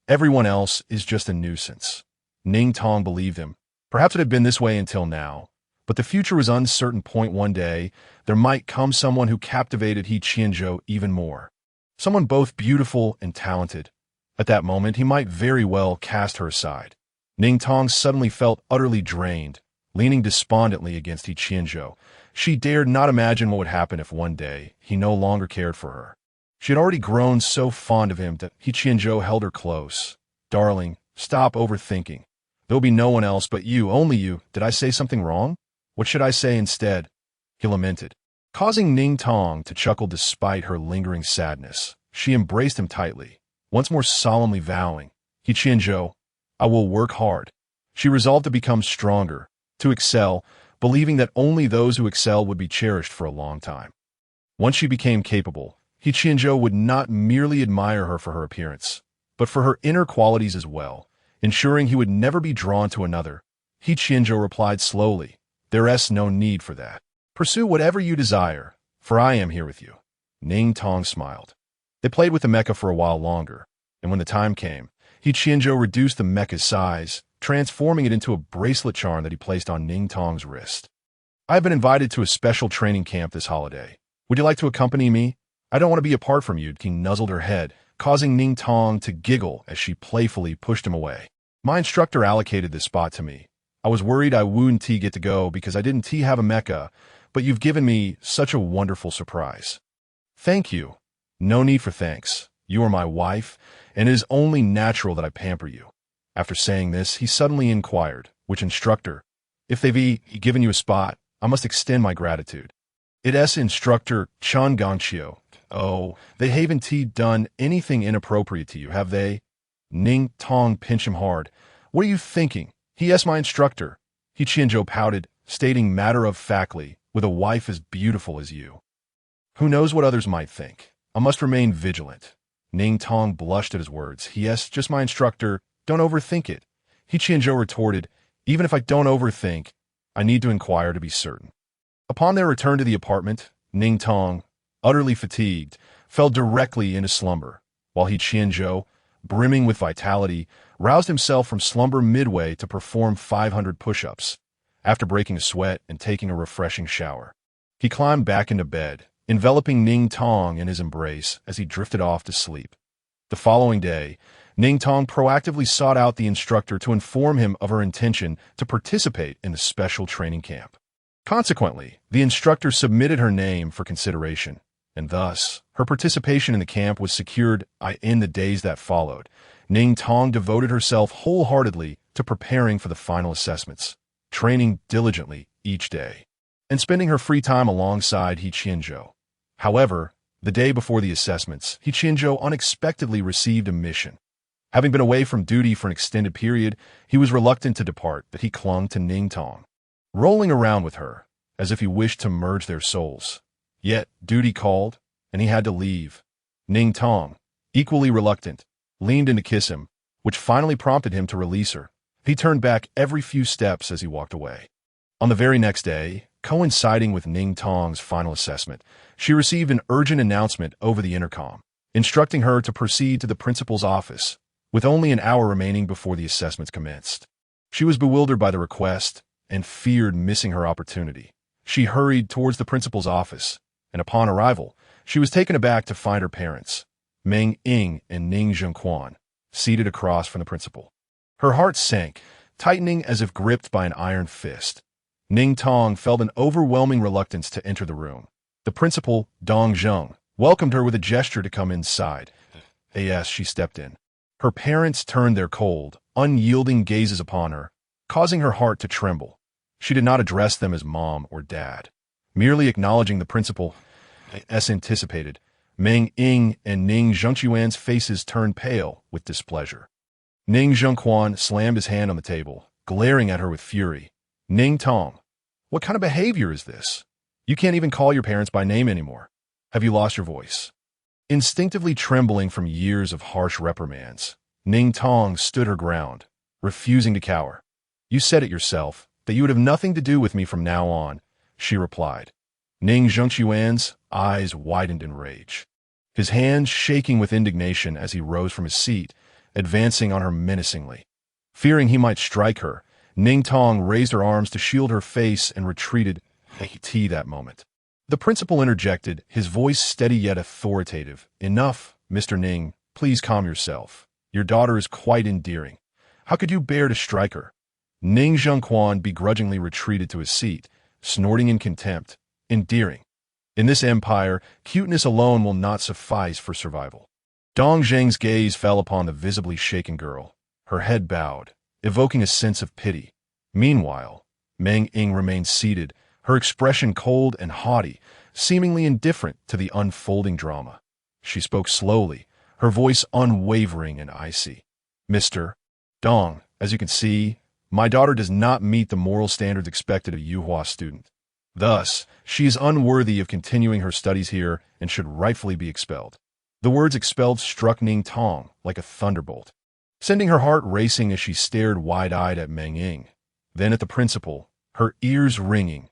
Everyone else is just a nuisance. Ning Tong believed him. Perhaps it had been this way until now, but the future was uncertain. One day, there might come someone who captivated He Qianzhou even more. Someone both beautiful and talented. At that moment, he might very well cast her aside. Ning Tong suddenly felt utterly drained, leaning despondently against He Qianzhou. She dared not imagine what would happen if one day he no longer cared for her. She had already grown so fond of him that He Qianzhou held her close. Darling, stop overthinking. There'll be no one else but you, only you. Did I say something wrong? What should I say instead? He lamented. Causing Ning Tong to chuckle despite her lingering sadness, she embraced him tightly, once more solemnly vowing, He Qianzhou, I will work hard. She resolved to become stronger, to excel, believing that only those who excel would be cherished for a long time. Once she became capable, He Qianzhou would not merely admire her for her appearance, but for her inner qualities as well, ensuring he would never be drawn to another. He Qianzhou replied slowly, there's no need for that. Pursue whatever you desire, for I am here with you. Ning Tong smiled. They played with the mecha for a while longer, and when the time came, He Qianzhou reduced the mecha's size, transforming it into a bracelet charm that he placed on Ning Tong's wrist. I have been invited to a special training camp this holiday. Would you like to accompany me? I don't want to be apart from you. He nuzzled her head, causing Ning Tong to giggle as she playfully pushed him away. My instructor allocated this spot to me. I was worried I wouldn't get to go because I didn't have a mecha, but you've given me such a wonderful surprise. Thank you. No need for thanks. You are my wife, and it is only natural that I pamper you. After saying this, he suddenly inquired, which instructor? If they've given you a spot, I must extend my gratitude. It's instructor Jiaojiao. Oh, they haven't done anything inappropriate to you, have they? Ning Tong pinched him hard. What are you thinking? He my instructor. He Qianzhou pouted, stating matter-of-factly, with a wife as beautiful as you. Who knows what others might think? I must remain vigilant. Ning Tong blushed at his words. Just my instructor. Don't overthink it. He Qianzhou retorted, even if I don't overthink, I need to inquire to be certain. Upon their return to the apartment, Ning Tong, utterly fatigued, fell directly into slumber, while He Qianzhou, brimming with vitality, roused himself from slumber midway to perform 500 push-ups. After breaking a sweat and taking a refreshing shower, he climbed back into bed, enveloping Ning Tong in his embrace as he drifted off to sleep. The following day, Ning Tong proactively sought out the instructor to inform him of her intention to participate in the special training camp. Consequently, the instructor submitted her name for consideration, and thus, her participation in the camp was secured. In the days that followed, Ning Tong devoted herself wholeheartedly to preparing for the final assessments, training diligently each day, and spending her free time alongside He Qianzhou. However, the day before the assessments, He Qianzhou unexpectedly received a mission. Having been away from duty for an extended period, he was reluctant to depart, but he clung to Ning Tong, rolling around with her, as if he wished to merge their souls. Yet, duty called, and he had to leave. Ning Tong, equally reluctant, leaned in to kiss him, which finally prompted him to release her. He turned back every few steps as he walked away. On the very next day, coinciding with Ning Tong's final assessment, she received an urgent announcement over the intercom, instructing her to proceed to the principal's office, with only an hour remaining before the assessments commenced. She was bewildered by the request and feared missing her opportunity. She hurried towards the principal's office, and upon arrival, she was taken aback to find her parents, Meng Ying and Ning Zhengquan, seated across from the principal. Her heart sank, tightening as if gripped by an iron fist. Ning Tong felt an overwhelming reluctance to enter the room. The principal, Dong Zheng, welcomed her with a gesture to come inside. As she stepped in, her parents turned their cold, unyielding gazes upon her, causing her heart to tremble. She did not address them as mom or dad, merely acknowledging the principal. As anticipated, Meng Ying and Ning Zhengquan's faces turned pale with displeasure. Ning Zhengquan slammed his hand on the table, glaring at her with fury. Ning Tong, what kind of behavior is this? You can't even call your parents by name anymore. Have you lost your voice? Instinctively trembling from years of harsh reprimands, Ning Tong stood her ground, refusing to cower. You said it yourself, that you would have nothing to do with me from now on, she replied. Ning Zhengquan's eyes widened in rage, his hands shaking with indignation as he rose from his seat, advancing on her menacingly. Fearing he might strike her, Ning Tong raised her arms to shield her face and retreated. That moment, the principal interjected, his voice steady yet authoritative. Enough, Mr. Ning, please calm yourself. Your daughter is quite endearing. How could you bear to strike her? Ning Zhengquan begrudgingly retreated to his seat, snorting in contempt. Endearing. In this empire, cuteness alone will not suffice for survival. Dong Zheng's gaze fell upon the visibly shaken girl, her head bowed, evoking a sense of pity. Meanwhile, Meng Ying remained seated, her expression cold and haughty, seemingly indifferent to the unfolding drama. She spoke slowly, her voice unwavering and icy. Mr. Dong, as you can see, my daughter does not meet the moral standards expected of a Yuhua student. Thus, she is unworthy of continuing her studies here and should rightfully be expelled. The words expelled struck Ning Tong like a thunderbolt, sending her heart racing as she stared wide-eyed at Meng Ying, then at the principal, her ears ringing.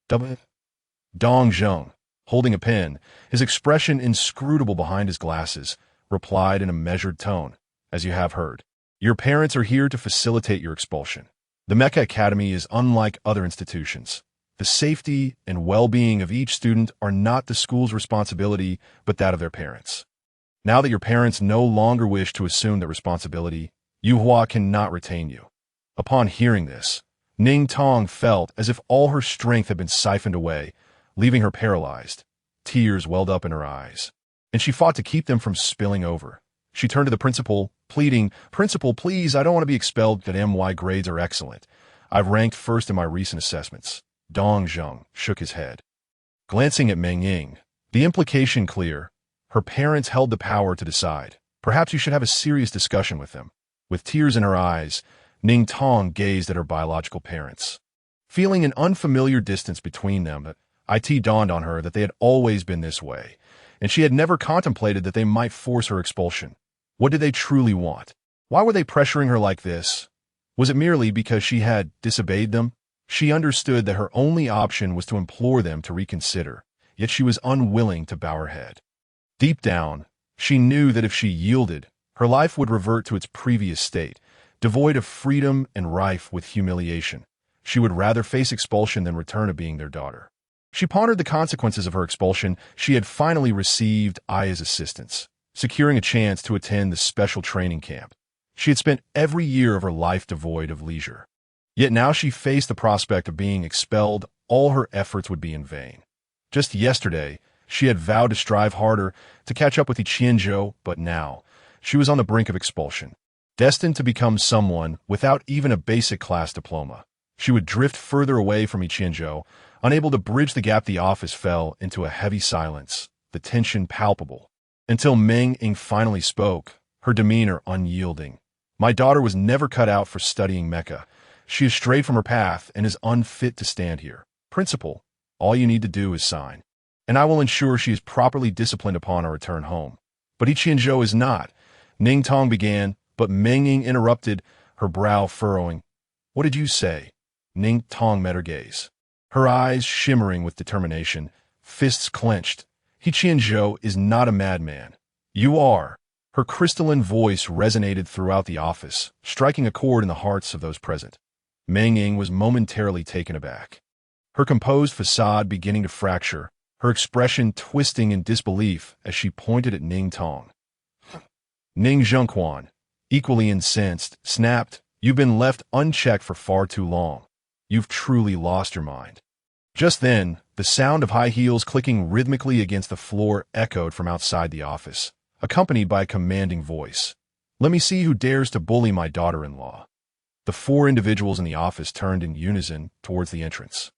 Dong Zheng, holding a pen, his expression inscrutable behind his glasses, replied in a measured tone, as you have heard. Your parents are here to facilitate your expulsion. The Mecha Academy is unlike other institutions. The safety and well-being of each student are not the school's responsibility, but that of their parents. Now that your parents no longer wish to assume that responsibility, Yuhua cannot retain you. Upon hearing this, Ning Tong felt as if all her strength had been siphoned away, leaving her paralyzed. Tears welled up in her eyes, and she fought to keep them from spilling over. She turned to the principal, pleading, Principal, please, I don't want to be expelled. That MY grades are excellent. I've ranked first in my recent assessments. Dong Zheng shook his head. Glancing at Meng Ying, the implication clear. Her parents held the power to decide. Perhaps you should have a serious discussion with them. With tears in her eyes, Ning Tong gazed at her biological parents. Feeling an unfamiliar distance between them, it dawned on her that they had always been this way, and she had never contemplated that they might force her expulsion. What did they truly want? Why were they pressuring her like this? Was it merely because she had disobeyed them? She understood that her only option was to implore them to reconsider, yet she was unwilling to bow her head. Deep down, she knew that if she yielded, Her life would revert to its previous state, devoid of freedom and rife with humiliation. She would rather face expulsion than return to being their daughter. She pondered the consequences of her expulsion. She had finally received Aya's assistance, securing a chance to attend the special training camp. She had spent every year of her life devoid of leisure. Yet now she faced the prospect of being expelled. All her efforts would be in vain. Just yesterday, she had vowed to strive harder to catch up with He Qianzhou, but now, she was on the brink of expulsion, destined to become someone without even a basic class diploma. She would drift further away from He Qianzhou, unable to bridge the gap. The office fell into a heavy silence, the tension palpable, until Meng Ying finally spoke, her demeanor unyielding. My daughter was never cut out for studying mecha. She has strayed from her path and is unfit to stand here. Principal, all you need to do is sign, and I will ensure she is properly disciplined upon our return home. But He Qianzhou is not. Ning Tong began, but Meng Ying interrupted, her brow furrowing. What did you say? Ning Tong met her gaze, her eyes shimmering with determination, fists clenched. He Qianzhou is not a madman. You are. Her crystalline voice resonated throughout the office, striking a chord in the hearts of those present. Meng Ying was momentarily taken aback, her composed facade beginning to fracture, her expression twisting in disbelief as she pointed at Ning Tong. Ning Zhengquan, equally incensed, snapped, "You've been left unchecked for far too long. You've truly lost your mind." Just then, the sound of high heels clicking rhythmically against the floor echoed from outside the office, accompanied by a commanding voice. "Let me see who dares to bully my daughter-in-law." The four individuals in the office turned in unison towards the entrance,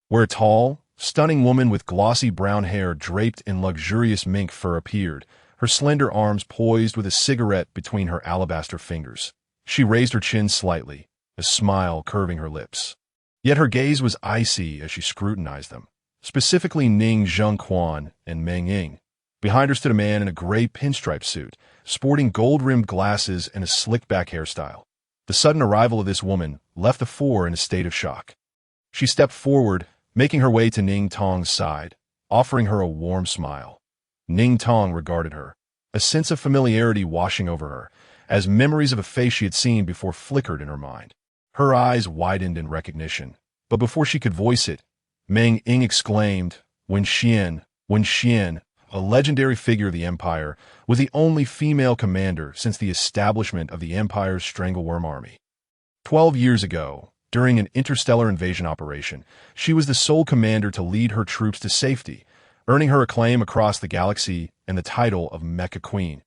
where a tall, stunning woman with glossy brown hair draped in luxurious mink fur appeared, her slender arms poised with a cigarette between her alabaster fingers. She raised her chin slightly, a smile curving her lips. Yet her gaze was icy as she scrutinized them, specifically Ning Zhengquan and Meng Ying. Behind her stood a man in a gray pinstripe suit, sporting gold-rimmed glasses and a slicked-back hairstyle. The sudden arrival of this woman left the four in a state of shock. She stepped forward, making her way to Ning Tong's side, offering her a warm smile. Ning Tong regarded her, a sense of familiarity washing over her, as memories of a face she had seen before flickered in her mind. Her eyes widened in recognition, but before she could voice it, Meng Ying exclaimed, Wen Xian, a legendary figure of the Empire, was the only female commander since the establishment of the Empire's Strangleworm Army. 12 years ago, during an interstellar invasion operation, she was the sole commander to lead her troops to safety, earning her acclaim across the galaxy and the title of Mecha Queen.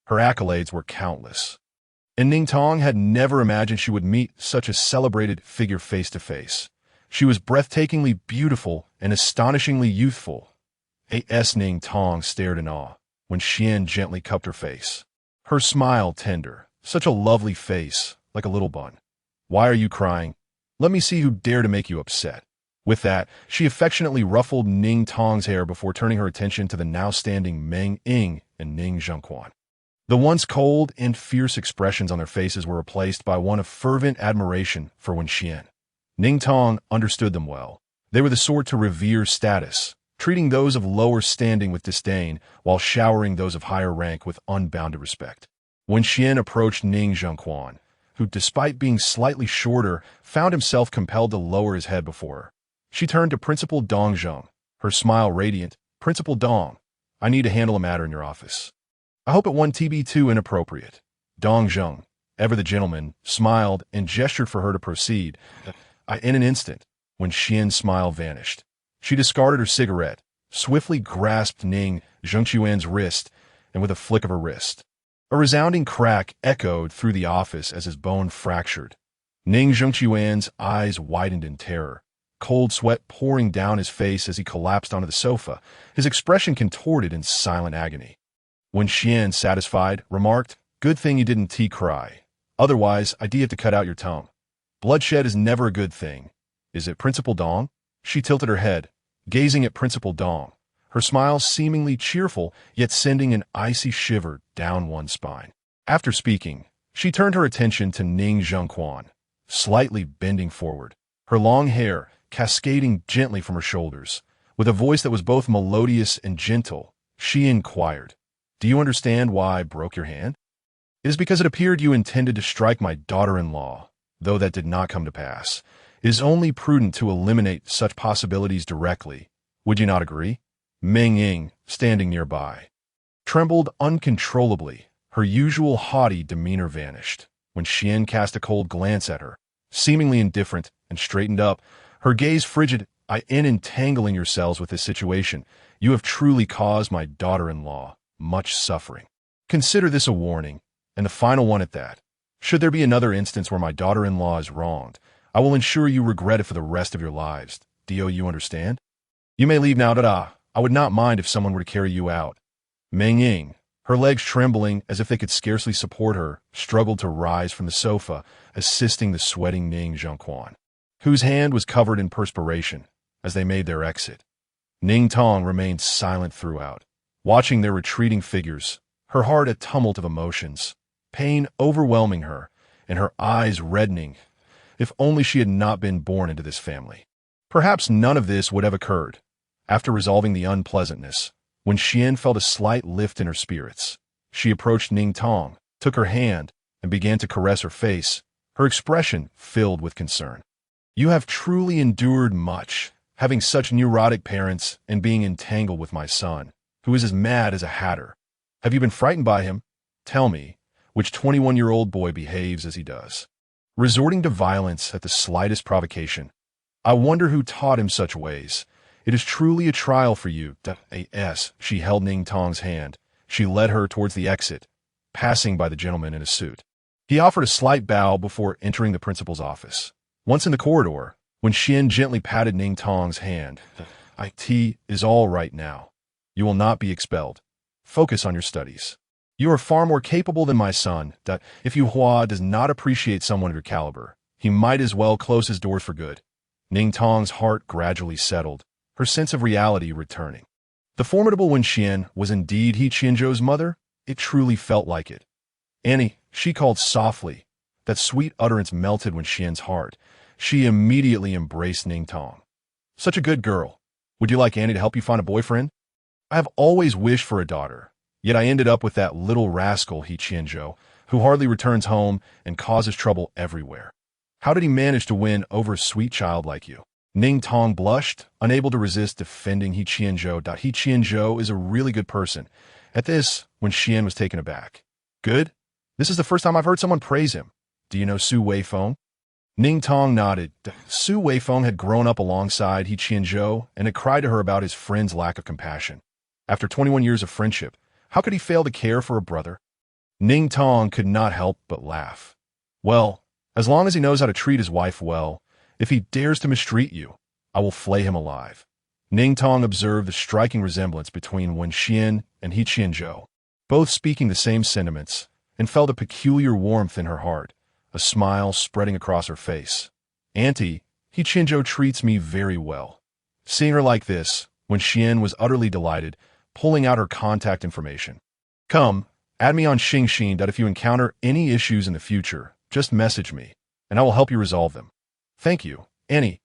Her accolades were countless, and Ning Tong had never imagined she would meet such a celebrated figure face to face. She was breathtakingly beautiful and astonishingly youthful. A.S. Ning Tong stared in awe when Xian gently cupped her face. Her smile tender, such a lovely face, like a little bun. "Why are you crying? Let me see who dare to make you upset." With that, she affectionately ruffled Ning Tong's hair before turning her attention to the now standing Meng Ying and Ning Zhengquan. The once cold and fierce expressions on their faces were replaced by one of fervent admiration for Wen Xian. Ning Tong understood them well. They were the sort to revere status, treating those of lower standing with disdain while showering those of higher rank with unbounded respect. When Xian approached Ning Zhengquan, who, despite being slightly shorter, found himself compelled to lower his head before her, she turned to Principal Dong Zheng, her smile radiant. "Principal Dong, I need to handle a matter in your office. I hope it won't be too inappropriate." Dong Zheng, ever the gentleman, smiled and gestured for her to proceed. In an instant, when Xian's smile vanished, she discarded her cigarette, swiftly grasped Ning Zhengquan's wrist, and with a flick of her wrist, a resounding crack echoed through the office as his bone fractured. Ning Zhengquan's eyes widened in terror, cold sweat pouring down his face as he collapsed onto the sofa, his expression contorted in silent agony. When Xian, satisfied, remarked, "Good thing you didn't cry. Otherwise, I'd have to cut out your tongue. Bloodshed is never a good thing. Is it, Principal Dong?" She tilted her head, gazing at Principal Dong, her smile seemingly cheerful, yet sending an icy shiver down one's spine. After speaking, she turned her attention to Ning Zhengquan, slightly bending forward, her long hair cascading gently from her shoulders. With a voice that was both melodious and gentle, she inquired, "Do you understand why I broke your hand?" It is because it appeared you intended to strike my daughter-in-law, though that did not come to pass. It is only prudent to eliminate such possibilities directly. Would you not agree? Meng Ying, standing nearby, trembled uncontrollably. Her usual haughty demeanor vanished when Qian cast a cold glance at her, seemingly indifferent, and straightened up, her gaze frigid. In entangling yourselves with this situation, you have truly caused my daughter-in-law much suffering. Consider this a warning, and the final one at that. Should there be another instance where my daughter-in-law is wronged, I will ensure you regret it for the rest of your lives. Do you understand? You may leave now, I would not mind if someone were to carry you out. Meng Ying, her legs trembling as if they could scarcely support her, struggled to rise from the sofa, assisting the sweating Ning Tong, whose hand was covered in perspiration, as they made their exit. Ning Tong remained silent throughout, watching their retreating figures, her heart a tumult of emotions, pain overwhelming her, and her eyes reddening. If only she had not been born into this family. Perhaps none of this would have occurred. After resolving the unpleasantness, when Qian felt a slight lift in her spirits, she approached Ning Tong, took her hand, and began to caress her face, her expression filled with concern. You have truly endured much, having such neurotic parents and being entangled with my son, who is as mad as a hatter. Have you been frightened by him? Tell me, which 21-year-old boy behaves as he does, resorting to violence at the slightest provocation? I wonder who taught him such ways. It is truly a trial for you. She held Ning Tong's hand. She led her towards the exit, passing by the gentleman in a suit. He offered a slight bow before entering the principal's office. Once in the corridor, when Qian gently patted Ning Tong's hand, "It is all right now. You will not be expelled. Focus on your studies. You are far more capable than my son. If Yu Hua does not appreciate someone of your caliber, he might as well close his doors for good." Ning Tong's heart gradually settled, her sense of reality returning. The formidable Wen Qian was indeed He Qianzhou's mother. It truly felt like it. "Annie," she called softly. That sweet utterance melted Wen Qian's heart. She immediately embraced Ning Tong. "Such a good girl. Would you like Annie to help you find a boyfriend? I have always wished for a daughter, yet I ended up with that little rascal He Qianzhou, who hardly returns home and causes trouble everywhere. How did he manage to win over a sweet child like you?" Ning Tong blushed, unable to resist defending He Qianzhou. He Qianzhou is a really good person. At this, when Qian was taken aback. "Good? This is the first time I've heard someone praise him. Do you know Su Weifeng?" Ning Tong nodded. Su Weifeng had grown up alongside He Qianzhou and had cried to her about his friend's lack of compassion. After 21 years of friendship, how could he fail to care for a brother? Ning Tong could not help but laugh. "Well, as long as he knows how to treat his wife well, if he dares to mistreat you, I will flay him alive." Ning Tong observed the striking resemblance between Wen Qian and He Qianzhou, both speaking the same sentiments, and felt a peculiar warmth in her heart, a smile spreading across her face. "Auntie, He Qianzhou treats me very well." Seeing her like this, Wen Qian was utterly delighted, pulling out her contact information. "Come, add me on Xingxin. If you encounter any issues in the future, just message me, and I will help you resolve them." "Thank you, Annie."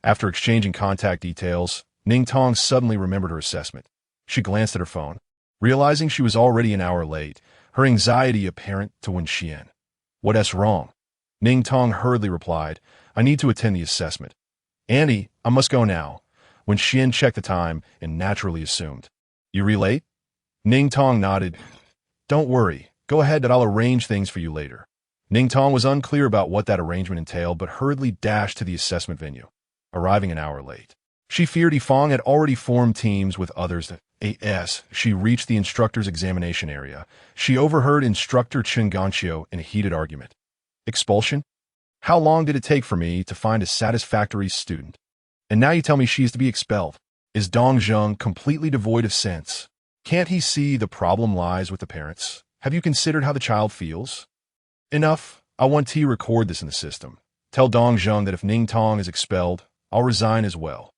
After exchanging contact details, Ning Tong suddenly remembered her assessment. She glanced at her phone, realizing she was already an hour late, her anxiety apparent to Wen Qian. "What's wrong?" Ning Tong hurriedly replied, "I need to attend the assessment." "Annie, I must go now." Wen Qian checked the time and naturally assumed. "You late?" Ning Tong nodded. "Don't worry. Go ahead and I'll arrange things for you later." Ning Tong was unclear about what that arrangement entailed, but hurriedly dashed to the assessment venue, arriving an hour late. She feared Yifang had already formed teams with others. As she reached the instructor's examination area, she overheard instructor Jiaojiao in a heated argument. "Expulsion? How long did it take for me to find a satisfactory student? And now you tell me she is to be expelled. Is Dong Zheng completely devoid of sense? Can't he see the problem lies with the parents? Have you considered how the child feels?" "Enough. I want to record this in the system. Tell Dong Zheng that if Ning Tong is expelled, I'll resign as well.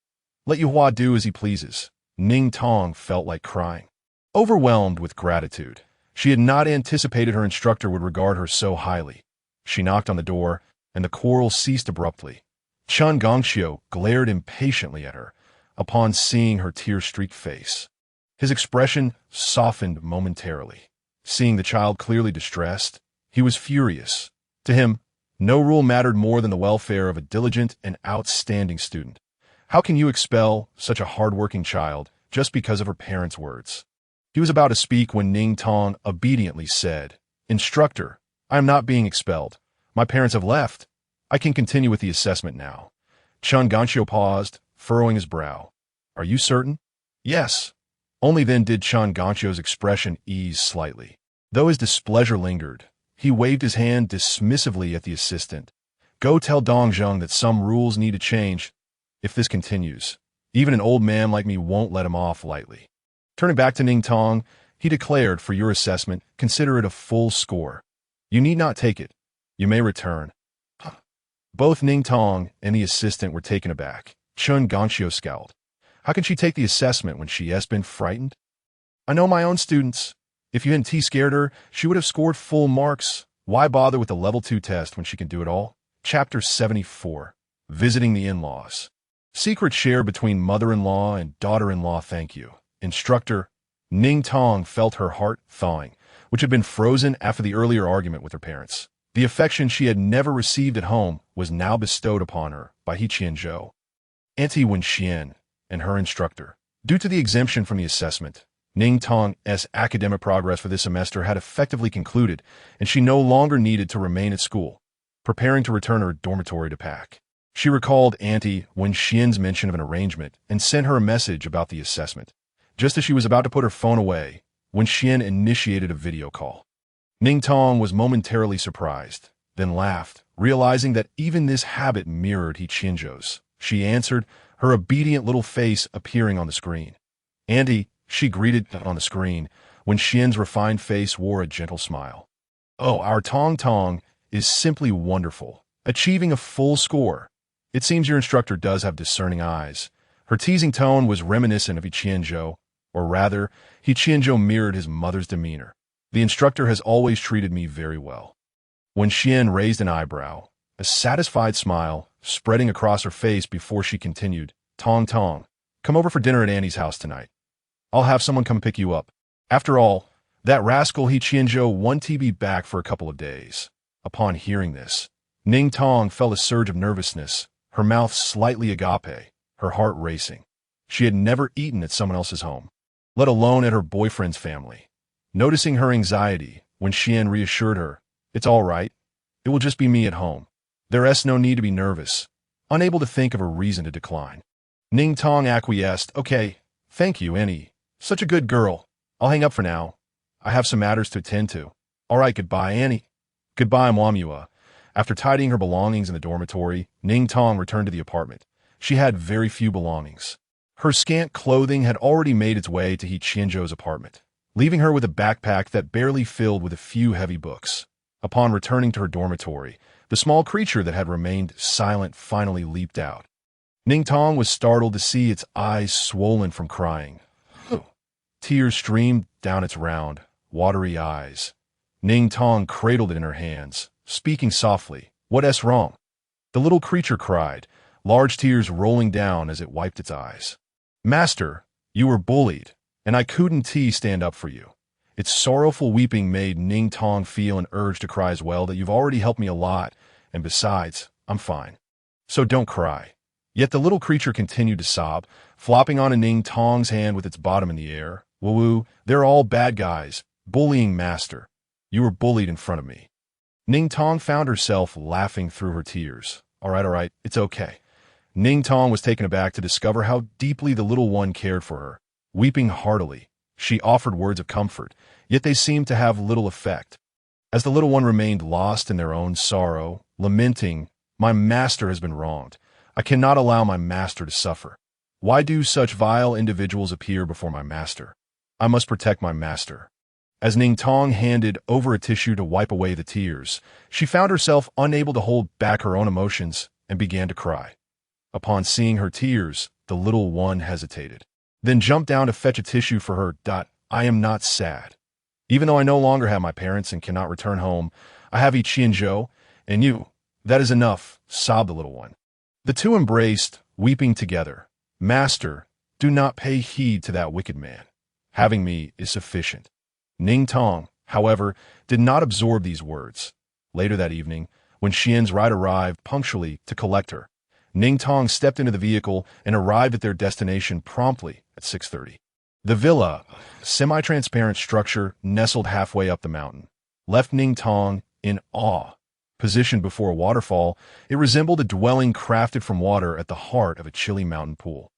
Let Yu Hua do as he pleases." Ning Tong felt like crying. Overwhelmed with gratitude, she had not anticipated her instructor would regard her so highly. She knocked on the door, and the quarrel ceased abruptly. Chen Gongxiu glared impatiently at her upon seeing her tear-streaked face. His expression softened momentarily. Seeing the child clearly distressed, He was furious. To him, no rule mattered more than the welfare of a diligent and outstanding student. How can you expel such a hard-working child just because of her parents' words? He was about to speak when Ning Tong obediently said, "Instructor, I am not being expelled. My parents have left. I can continue with the assessment now." He Qianzhou paused, furrowing his brow. "Are you certain?" "Yes." Only then did He Qianzhou's expression ease slightly. Though his displeasure lingered, he waved his hand dismissively at the assistant. "Go tell Dongzheng that some rules need to change. If this continues, even an old man like me won't let him off lightly." Turning back to Ning Tong, he declared, "For your assessment, consider it a full score. You need not take it. You may return." Both Ning Tong and the assistant were taken aback. He Qianzhou scowled. How can she take the assessment when she has been frightened? "I know my own students. If you hadn't scared her, she would have scored full marks. Why bother with the level 2 test when she can do it all?" Chapter 74. Visiting the in-laws. Secret shared between mother-in-law and daughter-in-law. Thank you, instructor. Ning Tong felt her heart thawing, which had been frozen after the earlier argument with her parents. The affection she had never received at home was now bestowed upon her by He Qianzhou, Auntie Wenxian, and her instructor. Due to the exemption from the assessment, Ning Tong's academic progress for this semester had effectively concluded, and she no longer needed to remain at school, preparing to return to her dormitory to pack. She recalled Auntie Wenxian's mention of an arrangement and sent her a message about the assessment. Just as she was about to put her phone away, Wenxian initiated a video call. Ning Tong was momentarily surprised, then laughed, realizing that even this habit mirrored He Qianzhou's. She answered, her obedient little face appearing on the screen. "Auntie," she greeted on the screen, when Xian's refined face wore a gentle smile. "Oh, our Tong Tong is simply wonderful, achieving a full score. It seems your instructor does have discerning eyes." Her teasing tone was reminiscent of He Qianzhou, or rather, He Qianzhou mirrored his mother's demeanor. "The instructor has always treated me very well." When Xian raised an eyebrow, a satisfied smile spreading across her face before she continued, "Tong Tong, come over for dinner at Annie's house tonight. I'll have someone come pick you up. After all, that rascal He Qianzhou wanted to be back for a couple of days." Upon hearing this, Ning Tong felt a surge of nervousness, her mouth slightly agape, her heart racing. She had never eaten at someone else's home, let alone at her boyfriend's family. Noticing her anxiety, when Xian reassured her, "It's all right. It will just be me at home. There's no need to be nervous," unable to think of a reason to decline. Ning Tong acquiesced. "Okay, thank you, Annie. Such a good girl. I'll hang up for now. I have some matters to attend to." "All right, goodbye, Annie." "Goodbye, Mwamua." After tidying her belongings in the dormitory, Ning Tong returned to the apartment. She had very few belongings. Her scant clothing had already made its way to He Qianzhou's apartment, leaving her with a backpack that barely filled with a few heavy books. Upon returning to her dormitory, the small creature that had remained silent finally leaped out. Ning Tong was startled to see its eyes swollen from crying. Tears streamed down its round, watery eyes. Ning Tong cradled it in her hands, speaking softly, "What's wrong?" The little creature cried, large tears rolling down as it wiped its eyes. "Master, you were bullied, and I couldn't stand up for you." Its sorrowful weeping made Ning Tong feel an urge to cry as well, that "You've already helped me a lot, and besides, I'm fine. So don't cry." Yet the little creature continued to sob, flopping onto Ning Tong's hand with its bottom in the air. "Woo-woo, they're all bad guys. Bullying master. You were bullied in front of me." Ning Tong found herself laughing through her tears. All right, it's okay." Ning Tong was taken aback to discover how deeply the little one cared for her. Weeping heartily, she offered words of comfort, yet they seemed to have little effect. As the little one remained lost in their own sorrow, lamenting, "My master has been wronged. I cannot allow my master to suffer. Why do such vile individuals appear before my master? I must protect my master." As Ning Tong handed over a tissue to wipe away the tears, she found herself unable to hold back her own emotions and began to cry. Upon seeing her tears, the little one hesitated, then jumped down to fetch a tissue for her. "I am not sad. Even though I no longer have my parents and cannot return home, I have He Qianzhou and you. That is enough," sobbed the little one. The two embraced, weeping together. "Master, do not pay heed to that wicked man. Having me is sufficient." Ning Tong, however, did not absorb these words. Later that evening, when Qian's ride arrived punctually to collect her, Ning Tong stepped into the vehicle and arrived at their destination promptly at 6:30. The villa, a semi-transparent structure nestled halfway up the mountain, left Ning Tong in awe. Positioned before a waterfall, it resembled a dwelling crafted from water at the heart of a chilly mountain pool.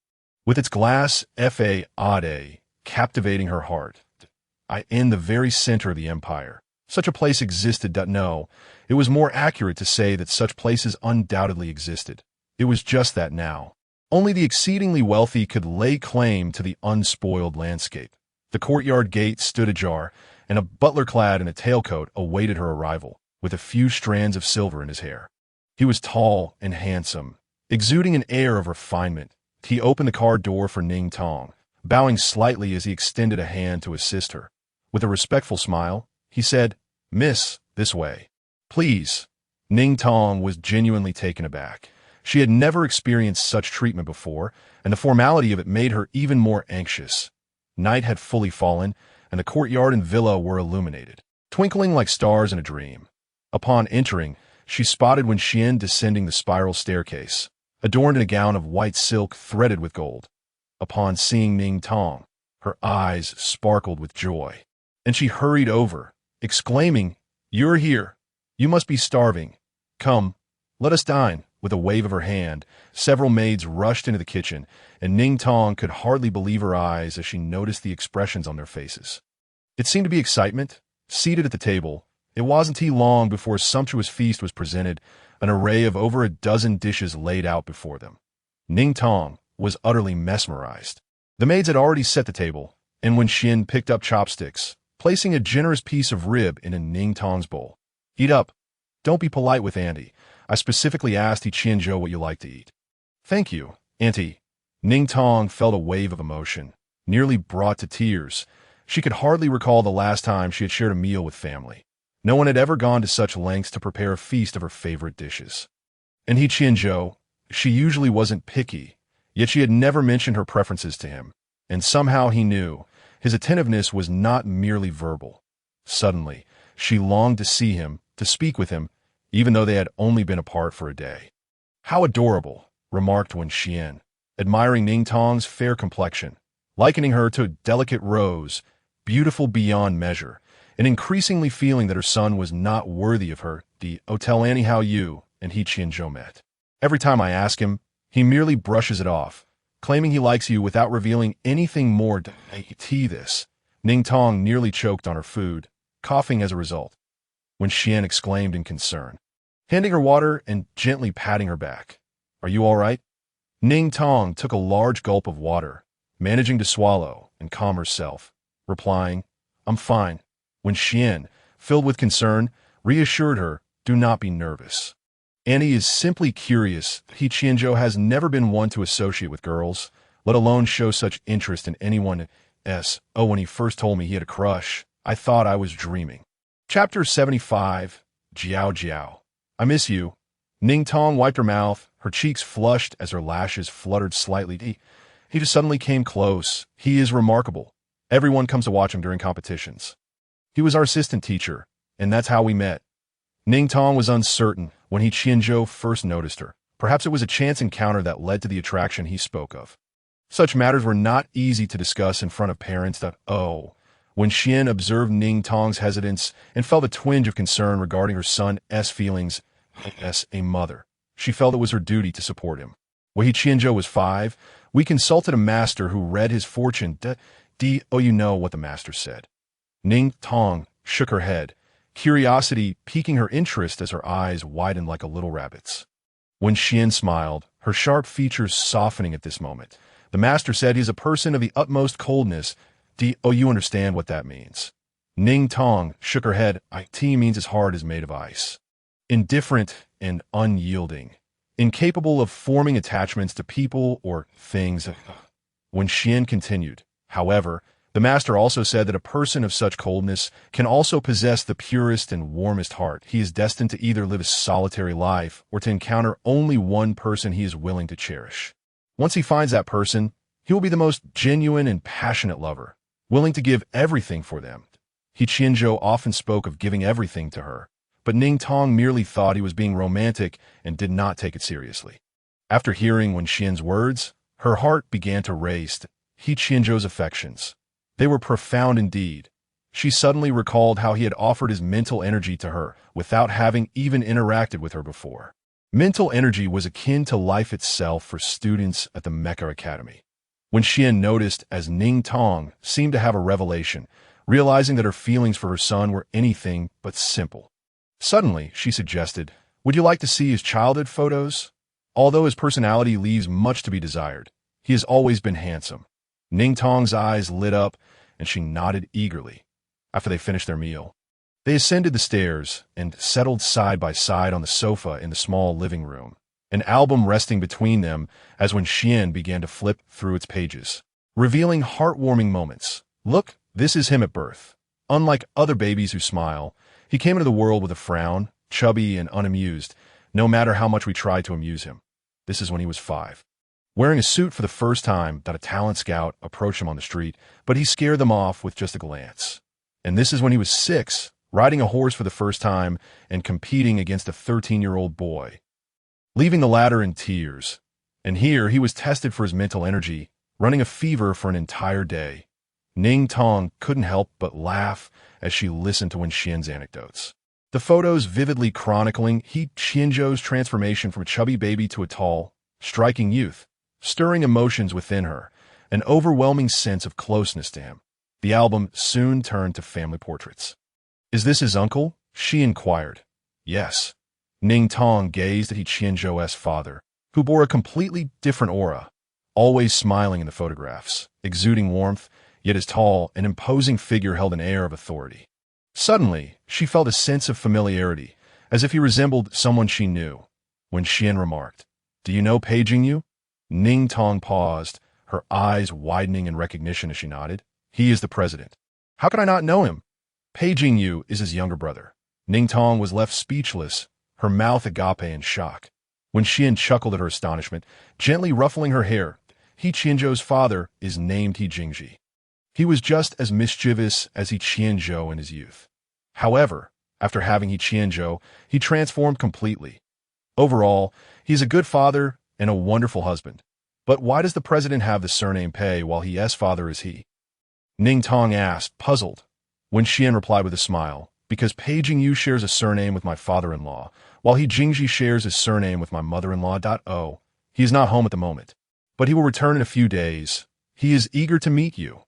With its glass facade captivating her heart, in the very center of the empire, such a place existed. No, it was more accurate to say that such places undoubtedly existed. It was just that now. Only the exceedingly wealthy could lay claim to the unspoiled landscape. The courtyard gate stood ajar, and a butler clad in a tailcoat awaited her arrival, with a few strands of silver in his hair. He was tall and handsome, exuding an air of refinement. He opened the car door for Ning Tong, bowing slightly as he extended a hand to assist her. With a respectful smile, he said, "Miss, this way." "Please." Ning Tong was genuinely taken aback. She had never experienced such treatment before, and the formality of it made her even more anxious. Night had fully fallen, and the courtyard and villa were illuminated, twinkling like stars in a dream. Upon entering, she spotted Wen Qian descending the spiral staircase, adorned in a gown of white silk threaded with gold. Upon seeing Ning Tong, her eyes sparkled with joy, and she hurried over, exclaiming, "You're here. You must be starving. Come, let us dine." With a wave of her hand, several maids rushed into the kitchen, and Ning Tong could hardly believe her eyes as she noticed the expressions on their faces. It seemed to be excitement. Seated at the table, it wasn't long before a sumptuous feast was presented, an array of over a dozen dishes laid out before them. Ning Tong was utterly mesmerized. The maids had already set the table, and when Qian picked up chopsticks, placing a generous piece of rib in Ning Tong's bowl. "Eat up. Don't be polite with Auntie. I specifically asked He Qianzhou what you like to eat." "Thank you, Auntie." Ning Tong felt a wave of emotion, nearly brought to tears. She could hardly recall the last time she had shared a meal with family. No one had ever gone to such lengths to prepare a feast of her favorite dishes. And He Qianzhou, she usually wasn't picky, yet she had never mentioned her preferences to him. And somehow he knew, his attentiveness was not merely verbal. Suddenly, she longed to see him, to speak with him, even though they had only been apart for a day. "How adorable," remarked Wen Qian, admiring Ning Tong's fair complexion, likening her to a delicate rose, beautiful beyond measure, and increasingly feeling that her son was not worthy of her. Tell Annie how you and He Qianzhou met. Every time I ask him, he merely brushes it off, claiming he likes you without revealing anything more. This. Ning Tong nearly choked on her food, coughing as a result. Wen Qian exclaimed in concern, handing her water and gently patting her back. "Are you all right?" Ning Tong took a large gulp of water, managing to swallow and calm herself, replying, "I'm fine." Wen Qian, filled with concern, reassured her, "Do not be nervous. Annie is simply curious. He Qianzhou has never been one to associate with girls, let alone show such interest in anyone else. Oh, when he first told me he had a crush, I thought I was dreaming." Chapter 75, Jiaojiao. "I miss you." Ning Tong wiped her mouth, her cheeks flushed as her lashes fluttered slightly. He just suddenly came close. "He is remarkable. Everyone comes to watch him during competitions. He was our assistant teacher, and that's how we met." Ning Tong was uncertain when He Qianzhou first noticed her. Perhaps it was a chance encounter that led to the attraction he spoke of. Such matters were not easy to discuss in front of parents. When Qian observed Ning Tong's hesitance and felt a twinge of concern regarding her son's feelings as a mother, she felt it was her duty to support him. When He Qianzhou was 5, we consulted a master who read his fortune. You know what the master said. Ning Tong shook her head, curiosity piquing her interest as her eyes widened like a little rabbit's. When Qian smiled, her sharp features softening at this moment, the master said he is a person of the utmost coldness. You understand what that means. Ning Tong shook her head. It means his heart is made of ice. Indifferent and unyielding. Incapable of forming attachments to people or things. When Qian continued, however, the master also said that a person of such coldness can also possess the purest and warmest heart. He is destined to either live a solitary life or to encounter only one person he is willing to cherish. Once he finds that person, he will be the most genuine and passionate lover, willing to give everything for them. He Qianzhou often spoke of giving everything to her, but Ning Tong merely thought he was being romantic and did not take it seriously. After hearing Wen Xian's words, her heart began to race. He Qianzhou's affections. They were profound indeed. She suddenly recalled how he had offered his mental energy to her without having even interacted with her before. Mental energy was akin to life itself for students at the Mecha Academy. Wen Xian noticed as Ning Tong seemed to have a revelation, realizing that her feelings for her son were anything but simple. Suddenly, she suggested, "Would you like to see his childhood photos? Although his personality leaves much to be desired, he has always been handsome." Ning Tong's eyes lit up, and she nodded eagerly. After they finished their meal, they ascended the stairs and settled side by side on the sofa in the small living room, an album resting between them as Wen Xian began to flip through its pages, revealing heartwarming moments. "Look, this is him at birth. Unlike other babies who smile, he came into the world with a frown, chubby and unamused, no matter how much we tried to amuse him. This is when he was 5. Wearing a suit for the first time, that a talent scout approached him on the street, but he scared them off with just a glance. And this is when he was 6, riding a horse for the first time and competing against a 13-year-old boy, leaving the latter in tears. And here he was tested for his mental energy, running a fever for an entire day." Ning Tong couldn't help but laugh as she listened to Wen Xian's anecdotes. The photos vividly chronicling He Qianzhou's transformation from a chubby baby to a tall, striking youth, stirring emotions within her, an overwhelming sense of closeness to him. The album soon turned to family portraits. "Is this his uncle?" she inquired. "Yes." Ning Tong gazed at He Qianzhou's father, who bore a completely different aura, always smiling in the photographs, exuding warmth, yet his tall and imposing figure held an air of authority. Suddenly, she felt a sense of familiarity, as if he resembled someone she knew. Wen Xian remarked, "Do you know He Qianzhou?" Ning Tong paused, her eyes widening in recognition as she nodded. "He is the president." "How could I not know him?" "He Qianzhou is his younger brother." Ning Tong was left speechless, her mouth agape in shock. Wen Xian chuckled at her astonishment, gently ruffling her hair. "He Qianzhou's father is named He Qianzhou. He was just as mischievous as He Qianzhou in his youth. However, after having He Qianzhou, he transformed completely. Overall, he is a good father and a wonderful husband. But why does the president have the surname Pei while his father is He?" Ning Tong asked, puzzled. Wen Xian replied with a smile, "Because He Qianzhou shares a surname with my father-in-law, while He Qianzhou shares his surname with my mother-in-law. Oh, he is not home at the moment, but he will return in a few days. He is eager to meet you.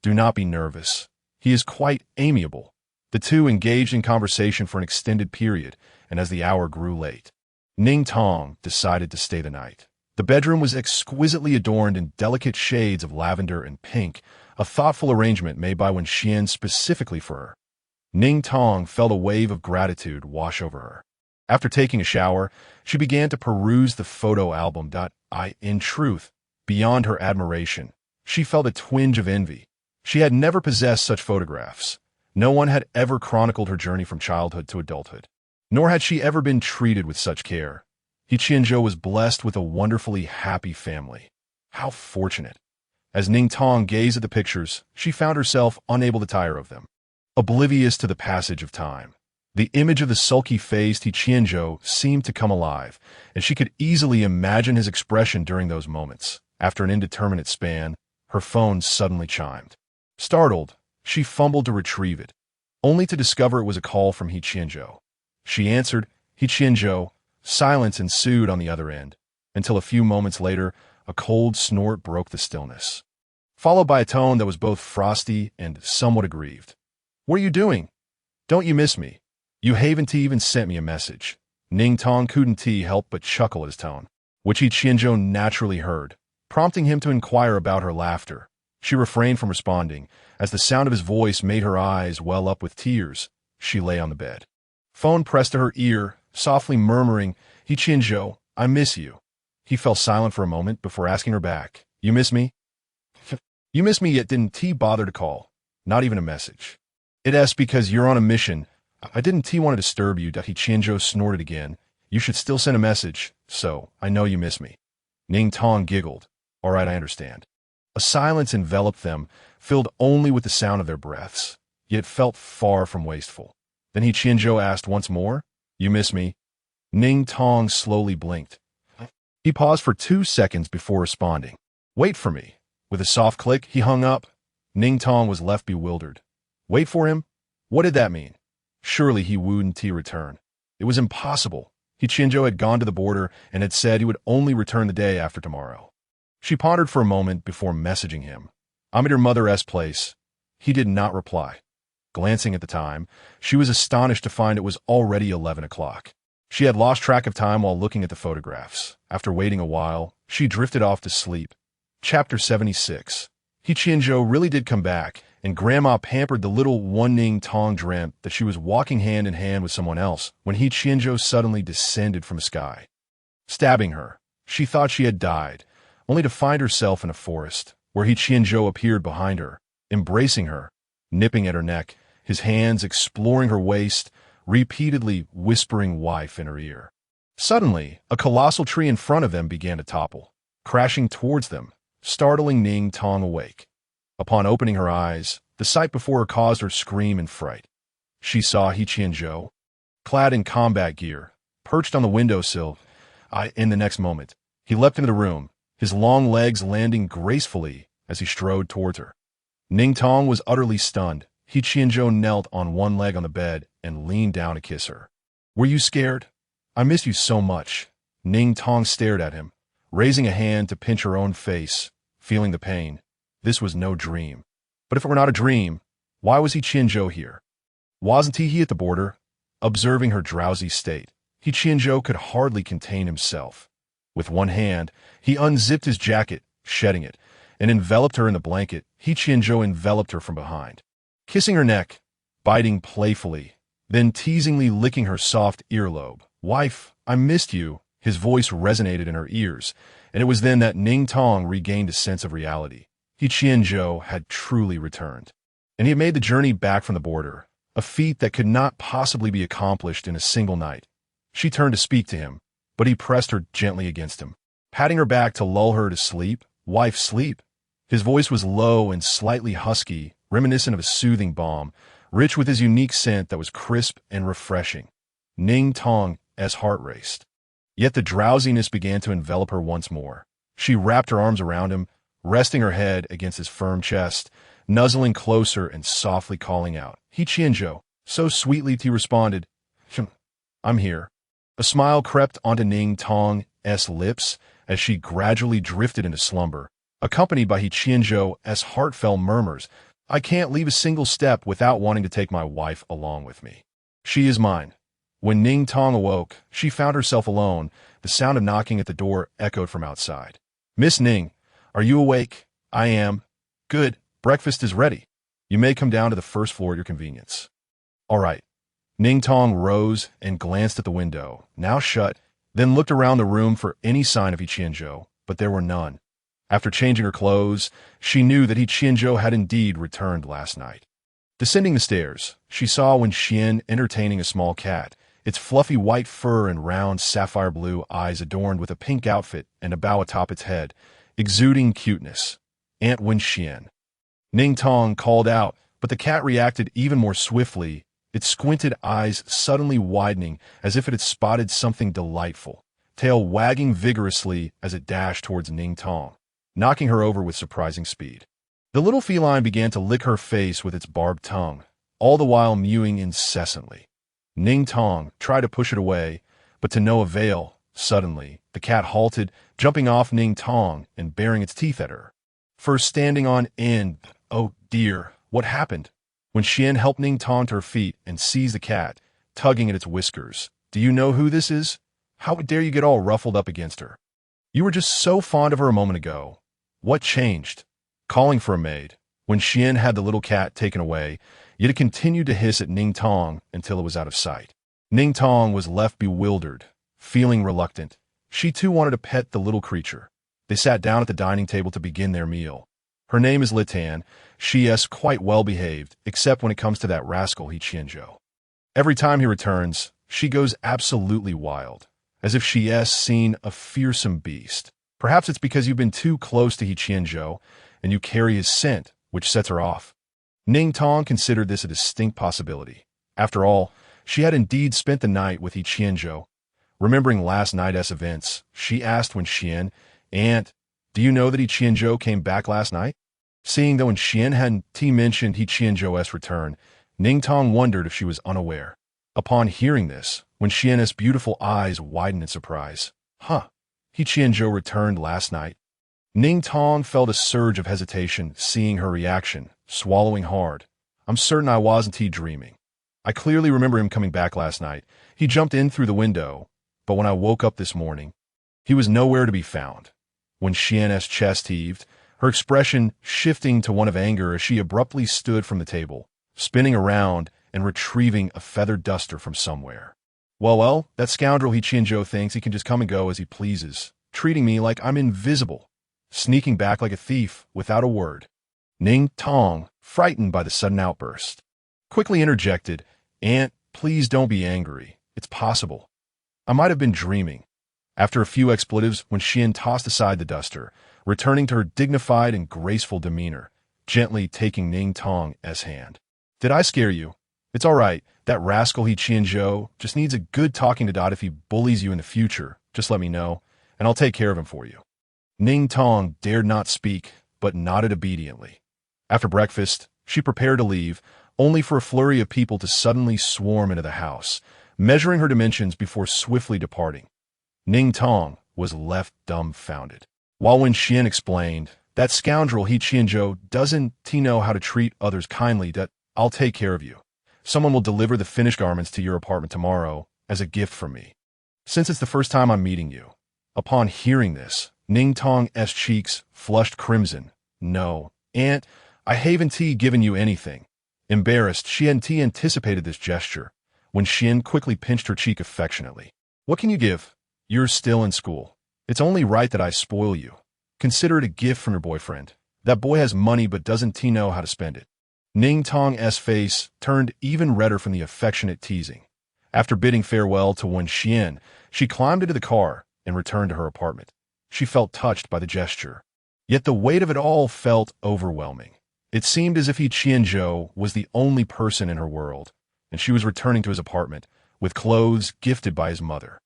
Do not be nervous. He is quite amiable." The two engaged in conversation for an extended period, and as the hour grew late, Ning Tong decided to stay the night. The bedroom was exquisitely adorned in delicate shades of lavender and pink, a thoughtful arrangement made by Wen Xian specifically for her. Ning Tong felt a wave of gratitude wash over her. After taking a shower, she began to peruse the photo album. In truth, beyond her admiration, she felt a twinge of envy. She had never possessed such photographs. No one had ever chronicled her journey from childhood to adulthood, nor had she ever been treated with such care. He Qianzhou was blessed with a wonderfully happy family. How fortunate! As Ning Tong gazed at the pictures, she found herself unable to tire of them, oblivious to the passage of time. The image of the sulky-faced He Qianzhou seemed to come alive, and she could easily imagine his expression during those moments. After an indeterminate span, her phone suddenly chimed. Startled, she fumbled to retrieve it, only to discover it was a call from He Qianzhou. She answered, "He Qianzhou." Silence ensued on the other end, until a few moments later, a cold snort broke the stillness, followed by a tone that was both frosty and somewhat aggrieved. "What are you doing? Don't you miss me? You haven't even sent me a message." Ning Tong couldn't help but chuckle at his tone, which He Qianzhou naturally heard, prompting him to inquire about her laughter. She refrained from responding, as the sound of his voice made her eyes well up with tears. She lay on the bed, phone pressed to her ear, softly murmuring, "He Qianzhou, I miss you." He fell silent for a moment before asking her back, "You miss me?" "You miss me, yet didn't bother to call. Not even a message." "It's because you're on a mission. I didn't want to disturb you." He Qianzhou snorted again. "You should still send a message, so I know you miss me." Ning Tong giggled. "All right, I understand." A silence enveloped them, filled only with the sound of their breaths. yet felt far from wasteful. Then He Qianzhou asked once more, "You miss me?" Ning Tong slowly blinked. He paused for 2 seconds before responding. "Wait for me." With a soft click, he hung up. Ning Tong was left bewildered. Wait for him? What did that mean? Surely he wouldn't return. It was impossible. He Qianzhou had gone to the border and had said he would only return the day after tomorrow. She pondered for a moment before messaging him. "I'm at your mother's place." He did not reply. Glancing at the time, she was astonished to find it was already 11 o'clock. She had lost track of time while looking at the photographs. After waiting a while, she drifted off to sleep. Chapter 76. He Qianzhou really did come back, and Grandma pampered the little one. Ning Tong dreamt that she was walking hand in hand with someone else when He Qianzhou suddenly descended from the sky. Stabbing her, she thought she had died, only to find herself in a forest, where He Qianzhou appeared behind her, embracing her, nipping at her neck, his hands exploring her waist, repeatedly whispering "wife" in her ear. Suddenly, a colossal tree in front of them began to topple, crashing towards them, startling Ning Tong awake. Upon opening her eyes, the sight before her caused her scream in fright. She saw He Qianzhou, clad in combat gear, perched on the windowsill. In the next moment, he leapt into the room, his long legs landing gracefully as he strode towards her. Ning Tong was utterly stunned. He Qianzhou knelt on one leg on the bed and leaned down to kiss her. "Were you scared? I miss you so much." Ning Tong stared at him, raising a hand to pinch her own face, feeling the pain. This was no dream. But if it were not a dream, why was He Qianzhou here? Wasn't he at the border? Observing her drowsy state, He Qianzhou could hardly contain himself. With one hand, he unzipped his jacket, shedding it, and enveloped her in the blanket. He Qianzhou enveloped her from behind, kissing her neck, biting playfully, then teasingly licking her soft earlobe. "Wife, I missed you." His voice resonated in her ears, and it was then that Ning Tong regained a sense of reality. He Qianzhou had truly returned, and he had made the journey back from the border, a feat that could not possibly be accomplished in a single night. She turned to speak to him, but he pressed her gently against him, patting her back to lull her to sleep. "Wife, sleep." His voice was low and slightly husky, reminiscent of a soothing balm, rich with his unique scent that was crisp and refreshing. Ning Tong's heart raced. Yet the drowsiness began to envelop her once more. She wrapped her arms around him, resting her head against his firm chest, nuzzling closer and softly calling out, "He Qianzhou." So sweetly he responded, "I'm here." A smile crept onto Ning Tong's lips as she gradually drifted into slumber, accompanied by He Qianzhou's heartfelt murmurs, "I can't leave a single step without wanting to take my wife along with me. She is mine." When Ning Tong awoke, she found herself alone. The sound of knocking at the door echoed from outside. "Miss Ning, are you awake?" "I am." "Good. Breakfast is ready. You may come down to the first floor at your convenience." "All right." Ning Tong rose and glanced at the window, now shut, then looked around the room for any sign of He Qianzhou, but there were none. After changing her clothes, she knew that He Qianzhou had indeed returned last night. Descending the stairs, she saw Wen Xian entertaining a small cat, its fluffy white fur and round sapphire blue eyes adorned with a pink outfit and a bow atop its head, exuding cuteness. "Aunt Wen Xian." Ning Tong called out, but the cat reacted even more swiftly, its squinted eyes suddenly widening as if it had spotted something delightful, tail wagging vigorously as it dashed towards Ning Tong, knocking her over with surprising speed. The little feline began to lick her face with its barbed tongue, all the while mewing incessantly. Ning Tong tried to push it away, but to no avail. Suddenly, the cat halted, jumping off Ning Tong and baring its teeth at her. First standing on end. "Oh dear, what happened?" When Xian helped Ning Tong to her feet and seized the cat, tugging at its whiskers. "Do you know who this is? How dare you get all ruffled up against her? You were just so fond of her a moment ago. What changed?" Calling for a maid, when Xian had the little cat taken away, yet it continued to hiss at Ning Tong until it was out of sight. Ning Tong was left bewildered, feeling reluctant. She too wanted to pet the little creature. They sat down at the dining table to begin their meal. Her name is Litan. She is quite well behaved, except when it comes to that rascal He Qianzhou. Every time he returns, she goes absolutely wild, as if she has seen a fearsome beast. Perhaps it's because you've been too close to He Qianzhou, and you carry his scent, which sets her off. Ning Tong considered this a distinct possibility. After all, she had indeed spent the night with He Qianzhou. Remembering last night's events, she asked when Xian, "Aunt, do you know that He Qianzhou came back last night?" Seeing that when Xian hadn't mentioned He Qianzhou's return, Ning Tong wondered if she was unaware. Upon hearing this, when Xian's beautiful eyes widened in surprise, "Huh, He Qianzhou returned last night?" Ning Tong felt a surge of hesitation seeing her reaction, swallowing hard. "I'm certain I wasn't dreaming. I clearly remember him coming back last night. He jumped in through the window, but when I woke up this morning, he was nowhere to be found." When Xian's chest heaved, her expression shifting to one of anger as she abruptly stood from the table, spinning around and retrieving a feathered duster from somewhere. Well, that scoundrel He Qianzhou thinks he can just come and go as he pleases, treating me like I'm invisible, sneaking back like a thief without a word." Ning Tong, frightened by the sudden outburst, quickly interjected, "Aunt, please don't be angry. It's possible. I might have been dreaming." After a few expletives, when Xian tossed aside the duster, returning to her dignified and graceful demeanor, gently taking Ning Tong's hand. "Did I scare you? It's all right. That rascal He Qianzhou just needs a good talking to. If he bullies you in the future, just let me know, and I'll take care of him for you." Ning Tong dared not speak, but nodded obediently. After breakfast, she prepared to leave, only for a flurry of people to suddenly swarm into the house, measuring her dimensions before swiftly departing. Ning Tong was left dumbfounded. While when Xian explained, "That scoundrel He Qianzhou doesn't know how to treat others kindly, that I'll take care of you. Someone will deliver the finished garments to your apartment tomorrow as a gift from me, since it's the first time I'm meeting you." Upon hearing this, Ning Tong's cheeks flushed crimson. "No, Aunt, I haven't given you anything." Embarrassed, she hadn't anticipated this gesture, when Xian quickly pinched her cheek affectionately. "What can you give? You're still in school. It's only right that I spoil you. Consider it a gift from your boyfriend. That boy has money but doesn't know how to spend it." Ning Tong's face turned even redder from the affectionate teasing. After bidding farewell to Wen Xian, she climbed into the car and returned to her apartment. She felt touched by the gesture. Yet the weight of it all felt overwhelming. It seemed as if He Qianzhou was the only person in her world, and she was returning to his apartment with clothes gifted by his mother.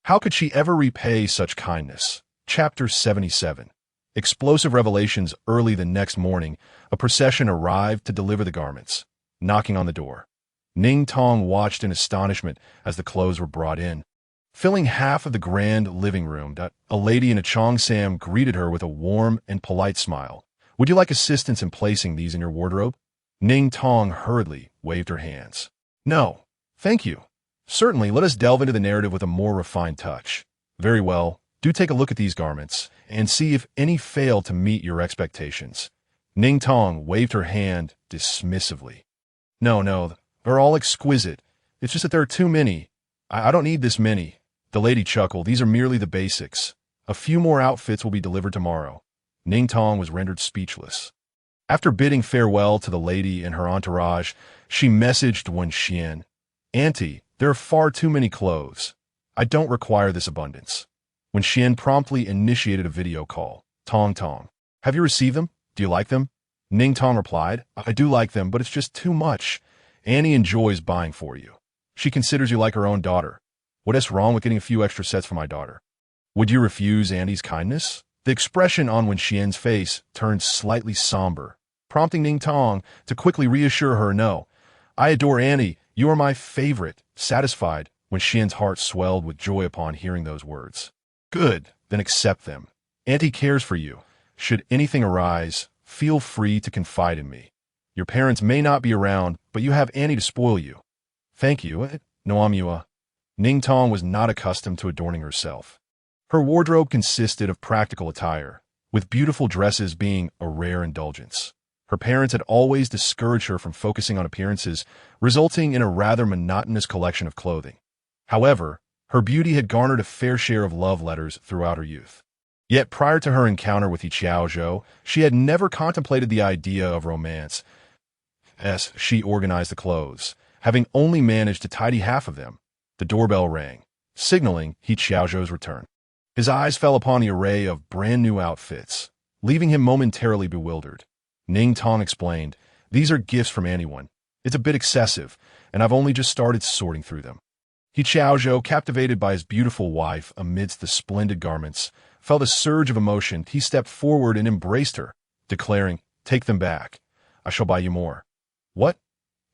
How could she ever repay such kindness? Chapter 77. Explosive revelations. Early the next morning, a procession arrived to deliver the garments, knocking on the door. Ning Tong watched in astonishment as the clothes were brought in. Filling half of the grand living room, a lady in a cheongsam greeted her with a warm and polite smile. "Would you like assistance in placing these in your wardrobe?" Ning Tong hurriedly waved her hands. "No, thank you. Certainly, let us delve into the narrative with a more refined touch." "Very well. Do take a look at these garments, and see if any fail to meet your expectations." Ning Tong waved her hand dismissively. No, they're all exquisite. It's just that there are too many. I don't need this many." The lady chuckled. "These are merely the basics. A few more outfits will be delivered tomorrow." Ning Tong was rendered speechless. After bidding farewell to the lady and her entourage, she messaged Wen Xian, "Auntie, there are far too many clothes. I don't require this abundance." Wen Xian promptly initiated a video call. Tong, have you received them? Do you like them?" Ning Tong replied, "I do like them, but it's just too much. Annie enjoys buying for you. She considers you like her own daughter. What is wrong with getting a few extra sets for my daughter? Would you refuse Annie's kindness?" The expression on Wen Xian's face turned slightly somber, prompting Ning Tong to quickly reassure her, "No, I adore Annie. You are my favorite." Satisfied, Wen Xian's heart swelled with joy upon hearing those words. "Good, then accept them. Auntie cares for you. Should anything arise, feel free to confide in me. Your parents may not be around, but you have Annie to spoil you." "Thank you, Noamua." Ning Tong was not accustomed to adorning herself. Her wardrobe consisted of practical attire, with beautiful dresses being a rare indulgence. Her parents had always discouraged her from focusing on appearances, resulting in a rather monotonous collection of clothing. However, her beauty had garnered a fair share of love letters throughout her youth. Yet prior to her encounter with He Qianzhou, she had never contemplated the idea of romance. As she organized the clothes, having only managed to tidy half of them, the doorbell rang, signaling He Qianzhou's return. His eyes fell upon the array of brand-new outfits, leaving him momentarily bewildered. Ning Tong explained, These are gifts from anyone. It's a bit excessive, and I've only just started sorting through them. He Qianzhou, captivated by his beautiful wife amidst the splendid garments, felt a surge of emotion. He stepped forward and embraced her, declaring, "Take them back. I shall buy you more." "What?"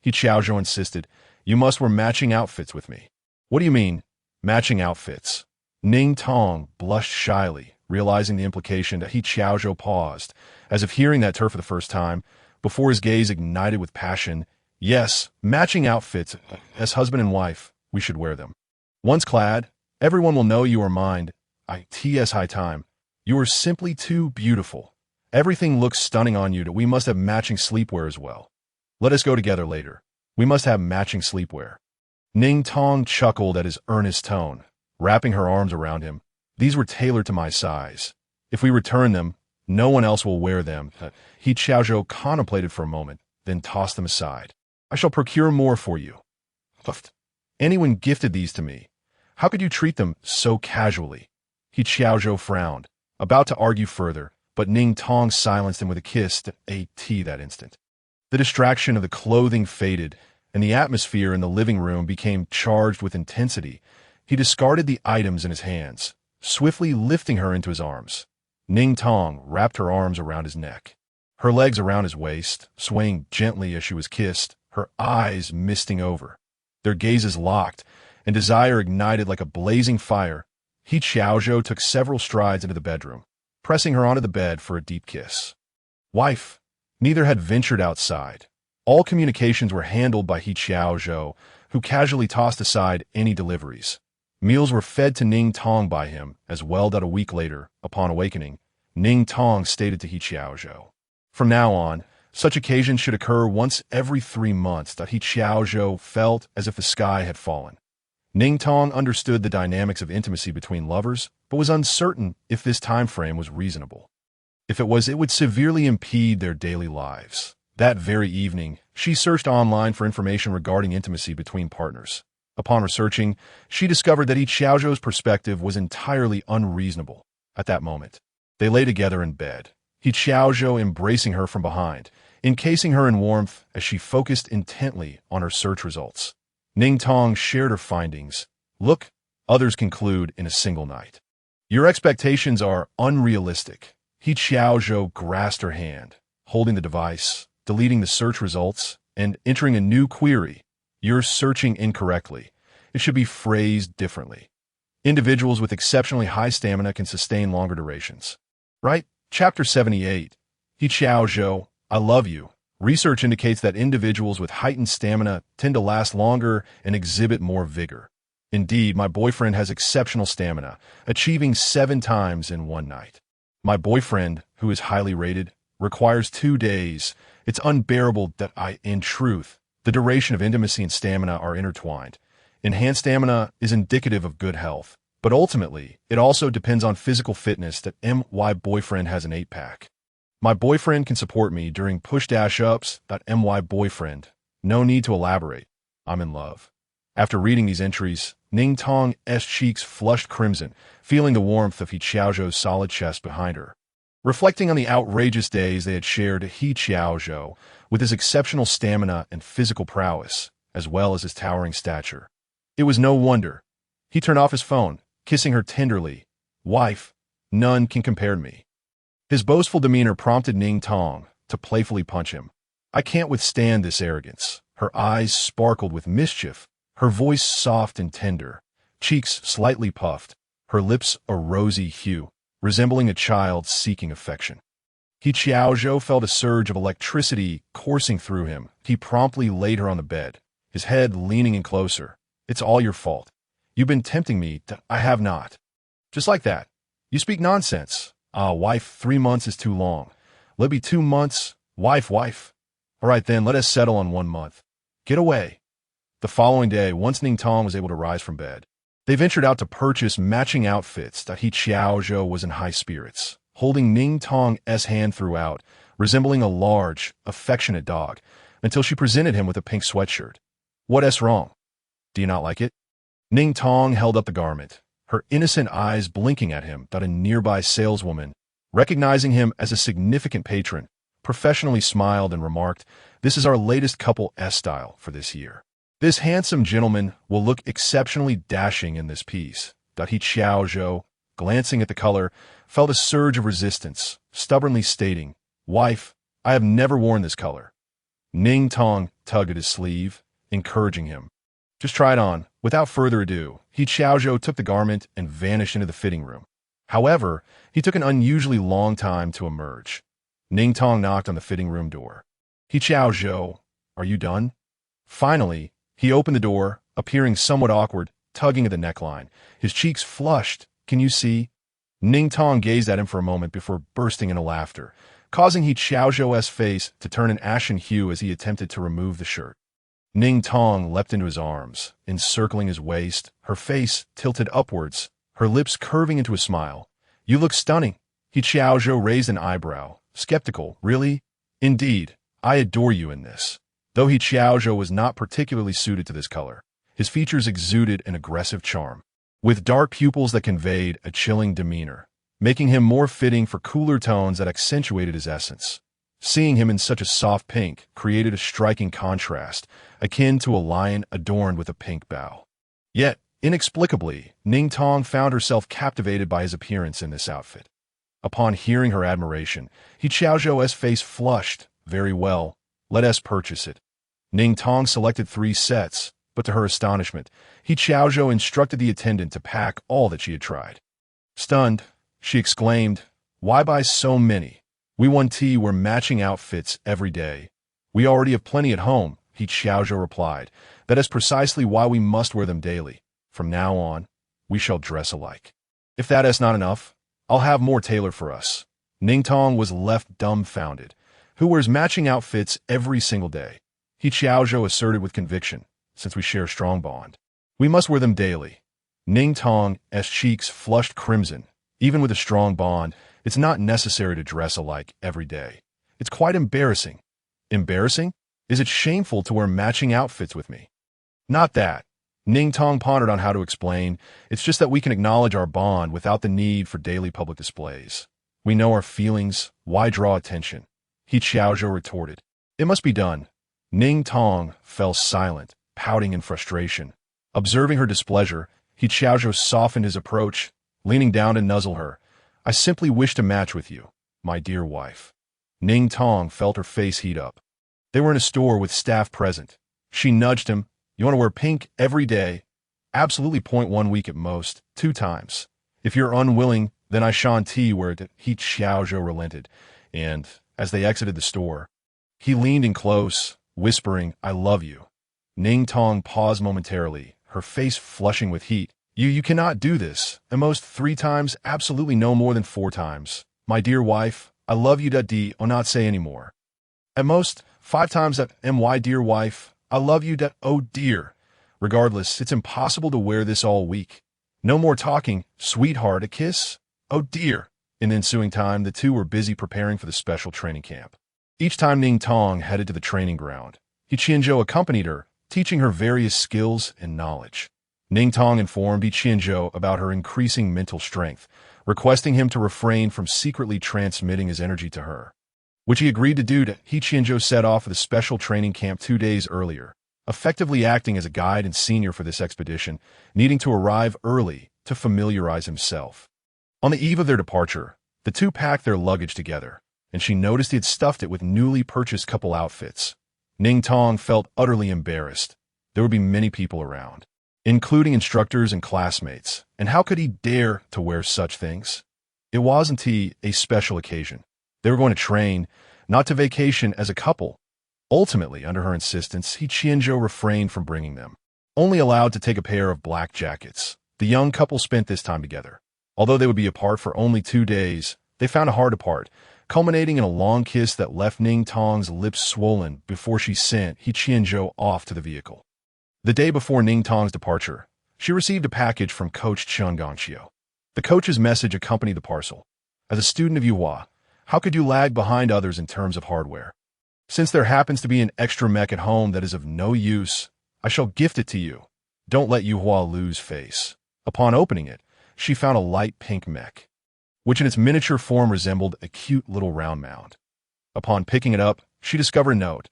He Qianzhou insisted. "You must wear matching outfits with me." "What do you mean, matching outfits?" Ning Tong blushed shyly, realizing the implication. That He Qianzhou paused, as if hearing that term for the first time, before his gaze ignited with passion. "Yes, matching outfits. As husband and wife, we should wear them. Once clad, everyone will know you are mine. It's high time. You are simply too beautiful. Everything looks stunning on you that we must have matching sleepwear as well. Let us go together later. We must have matching sleepwear." Ning Tong chuckled at his earnest tone, wrapping her arms around him. "These were tailored to my size. If we return them, no one else will wear them." He Qianzhou contemplated for a moment, then tossed them aside. "I shall procure more for you." "Huffed. Anyone gifted these to me. How could you treat them so casually?" He Qianzhou frowned, about to argue further, but Ning Tong silenced him with a kiss that instant. The distraction of the clothing faded, and the atmosphere in the living room became charged with intensity. He discarded the items in his hands, swiftly lifting her into his arms. Ning Tong wrapped her arms around his neck, her legs around his waist, swaying gently as she was kissed, her eyes misting over. Their gazes locked, and desire ignited like a blazing fire. He Qianzhou took several strides into the bedroom, pressing her onto the bed for a deep kiss. "Wife." Neither had ventured outside. All communications were handled by He Qianzhou, who casually tossed aside any deliveries. Meals were fed to Ning Tong by him, as well that a week later, upon awakening, Ning Tong stated to He Qianzhou, "From now on, such occasions should occur once every 3 months." That He Qianzhou felt as if the sky had fallen. Ning Tong understood the dynamics of intimacy between lovers, but was uncertain if this time frame was reasonable. If it was, it would severely impede their daily lives. That very evening, she searched online for information regarding intimacy between partners. Upon researching, she discovered that He Qianzhou's perspective was entirely unreasonable. At that moment, they lay together in bed, He Qianzhou embracing her from behind, encasing her in warmth as she focused intently on her search results. Ning Tong shared her findings. "Look," others conclude in a single night. "Your expectations are unrealistic." He Qianzhou grasped her hand, holding the device, deleting the search results, and entering a new query. "You're searching incorrectly. It should be phrased differently. Individuals with exceptionally high stamina can sustain longer durations." Right? Chapter 78. He Qianzhou, I love you. Research indicates that individuals with heightened stamina tend to last longer and exhibit more vigor. Indeed, my boyfriend has exceptional stamina, achieving 7 times in one night. My boyfriend, who is highly rated, requires 2 days. It's unbearable that in truth, the duration of intimacy and stamina are intertwined. Enhanced stamina is indicative of good health, but ultimately, it also depends on physical fitness. That my boyfriend has an 8-pack. My boyfriend can support me during push-ups. My boyfriend. No need to elaborate. I'm in love. After reading these entries, Ning Tong's cheeks flushed crimson, feeling the warmth of He Qianzhou's solid chest behind her. Reflecting on the outrageous days they had shared, He Qianzhou, with his exceptional stamina and physical prowess, as well as his towering stature, it was no wonder. He turned off his phone, kissing her tenderly. "Wife, none can compare to me." His boastful demeanor prompted Ning Tong to playfully punch him. "I can't withstand this arrogance." Her eyes sparkled with mischief, her voice soft and tender, cheeks slightly puffed, her lips a rosy hue, resembling a child seeking affection. He Qianzhou felt a surge of electricity coursing through him. He promptly laid her on the bed, his head leaning in closer. "It's all your fault. You've been tempting me. I have not." "Just like that. You speak nonsense." Wife, 3 months is too long. Let it be 2 months. Wife. All right then, let us settle on 1 month. Get away." The following day, once Ning Tong was able to rise from bed, they ventured out to purchase matching outfits. That He Qianzhou was in high spirits, holding Ning Tong's hand throughout, resembling a large, affectionate dog, until she presented him with a pink sweatshirt. "What's wrong? Do you not like it?" Ning Tong held up the garment, her innocent eyes blinking at him. A nearby saleswoman, recognizing him as a significant patron, professionally smiled and remarked, "This is our latest couple S-style for this year. This handsome gentleman will look exceptionally dashing in this piece." He Qianzhou, glancing at the color, felt a surge of resistance, stubbornly stating, "Wife, I have never worn this color." Ning Tong tugged at his sleeve, encouraging him. "Just try it on." Without further ado, He Qianzhou took the garment and vanished into the fitting room. However, he took an unusually long time to emerge. Ning Tong knocked on the fitting room door. "He Qianzhou, are you done?" Finally, he opened the door, appearing somewhat awkward, tugging at the neckline. His cheeks flushed. "Can you see?" Ning Tong gazed at him for a moment before bursting into laughter, causing He Qianzhou's face to turn an ashen hue as he attempted to remove the shirt. Ning Tong leapt into his arms, encircling his waist, her face tilted upwards, her lips curving into a smile. "You look stunning." He Qianzhou raised an eyebrow, skeptical. "Really?" "Indeed, I adore you in this." Though He Qianzhou was not particularly suited to this color, his features exuded an aggressive charm, with dark pupils that conveyed a chilling demeanor, making him more fitting for cooler tones that accentuated his essence. Seeing him in such a soft pink created a striking contrast, akin to a lion adorned with a pink bow. Yet, inexplicably, Ning Tong found herself captivated by his appearance in this outfit. Upon hearing her admiration, He Qianzhou's face flushed. "Very well, let us purchase it." Ning Tong selected 3 sets, but to her astonishment, He Qianzhou instructed the attendant to pack all that she had tried. Stunned, she exclaimed, "Why buy so many? We wear matching outfits every day." "We already have plenty at home," He Qianzhou replied. "That is precisely why we must wear them daily. From now on, we shall dress alike. If that is not enough, I'll have more tailored for us." Ning Tong was left dumbfounded. "Who wears matching outfits every single day?" He Qianzhou asserted with conviction, "Since we share a strong bond, we must wear them daily." Ning Tong's cheeks flushed crimson. "Even with a strong bond, it's not necessary to dress alike every day. It's quite embarrassing." "Embarrassing? Is it shameful to wear matching outfits with me?" "Not that." Ning Tong pondered on how to explain. "It's just that we can acknowledge our bond without the need for daily public displays. We know our feelings. Why draw attention?" He Qianzhou retorted. "It must be done." Ning Tong fell silent, pouting in frustration. Observing her displeasure, He Qianzhou softened his approach, leaning down to nuzzle her. "I simply wish to match with you, my dear wife." Ning Tong felt her face heat up. They were in a store with staff present. She nudged him. "You want to wear pink every day?" "Absolutely. 1 week at most, 2 times. If you're unwilling, then I shan't wear it." He Qianzhou relented, and, as they exited the store, he leaned in close, whispering, "I love you." Ning Tong paused momentarily, her face flushing with heat. You cannot do this. At most 3 times, absolutely no more than 4 times. "My dear wife, I love you. Oh, not say any more." "At most 5 times. My dear wife, I love you. Oh dear. Regardless, it's impossible to wear this all week." "No more talking. Sweetheart, a kiss?" "Oh dear." In the ensuing time, the two were busy preparing for the special training camp. Each time Ning Tong headed to the training ground, He Qianzhou accompanied her, teaching her various skills and knowledge. Ning Tong informed He Qianzhou about her increasing mental strength, requesting him to refrain from secretly transmitting his energy to her, which he agreed to do. He Qianzhou set off for the special training camp 2 days earlier, effectively acting as a guide and senior for this expedition, needing to arrive early to familiarize himself. On the eve of their departure, the two packed their luggage together, and she noticed he had stuffed it with newly purchased couple outfits. Ning Tong felt utterly embarrassed. There would be many people around, including instructors and classmates, and how could he dare to wear such things? It wasn't a special occasion. They were going to train, not to vacation as a couple. Ultimately, under her insistence, He Qianzhou refrained from bringing them, only allowed to take a pair of black jackets. The young couple spent this time together. Although they would be apart for only 2 days, they found a hard apart, culminating in a long kiss that left Ning Tong's lips swollen before she sent He Qianzhou off to the vehicle. The day before Ning Tong's departure, she received a package from Coach Jiaojiao. The coach's message accompanied the parcel. "As a student of Yuhua, how could you lag behind others in terms of hardware? Since there happens to be an extra mech at home that is of no use, I shall gift it to you. Don't let Yuhua lose face." Upon opening it, she found a light pink mech, which in its miniature form resembled a cute little round mound. Upon picking it up, she discovered a note.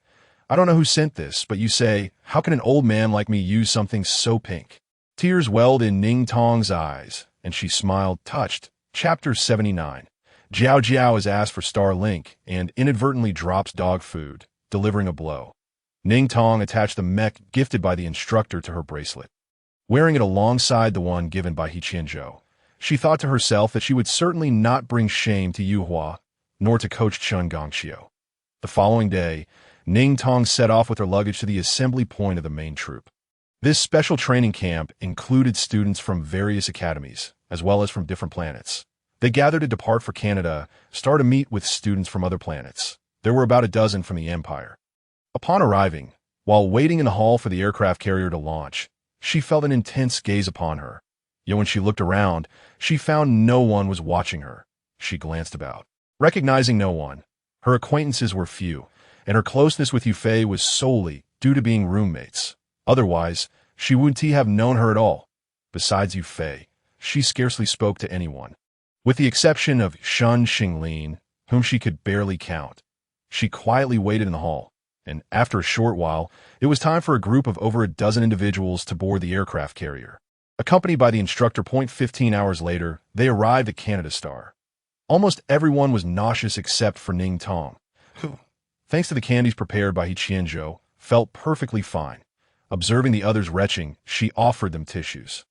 I don't know who sent this, but you say, how can an old man like me use something so pink? Tears welled in Ning Tong's eyes, and she smiled, touched. Chapter 79. Jiaojiao is asked for Starlink and inadvertently drops dog food, delivering a blow. Ning Tong attached the mech gifted by the instructor to her bracelet. Wearing it alongside the one given by He Qianzhou, she thought to herself that she would certainly not bring shame to Yuhua, nor to Coach Chun Gongxiu. The following day, Ning Tong set off with her luggage to the assembly point of the main troop. This special training camp included students from various academies, as well as from different planets. They gathered to depart for Canada, start to meet with students from other planets. There were about a dozen from the Empire. Upon arriving, while waiting in the hall for the aircraft carrier to launch, she felt an intense gaze upon her. Yet when she looked around, she found no one was watching her. She glanced about. Recognizing no one, her acquaintances were few, and her closeness with Yufei was solely due to being roommates. Otherwise, she wouldn't have known her at all. Besides Yufei, she scarcely spoke to anyone. With the exception of Shun Xinglin, whom she could barely count. She quietly waited in the hall, and after a short while, it was time for a group of over a dozen individuals to board the aircraft carrier. Accompanied by the instructor, 15 hours later, they arrived at Canada Star. Almost everyone was nauseous except for Ning Tong, who, thanks to the candies prepared by He Qianzhou, felt perfectly fine. Observing the others retching, she offered them tissues.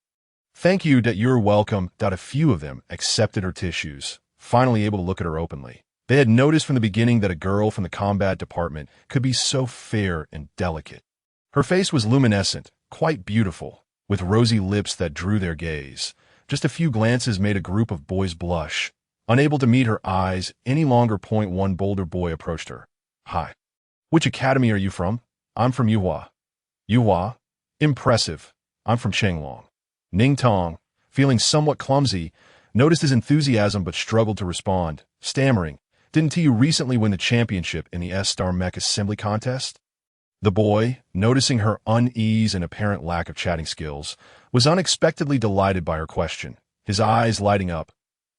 Thank you that you're welcome. A few of them accepted her tissues, finally able to look at her openly. They had noticed from the beginning that a girl from the combat department could be so fair and delicate. Her face was luminescent, quite beautiful, with rosy lips that drew their gaze. Just a few glances made a group of boys blush. Unable to meet her eyes any longer, one bolder boy approached her. Hi. Which academy are you from? I'm from Yuhua. Yuhua? Impressive. I'm from Chenglong. Ning Tong, feeling somewhat clumsy, noticed his enthusiasm but struggled to respond, stammering, Didn't you recently win the championship in the S-Star Mech Assembly Contest? The boy, noticing her unease and apparent lack of chatting skills, was unexpectedly delighted by her question, his eyes lighting up.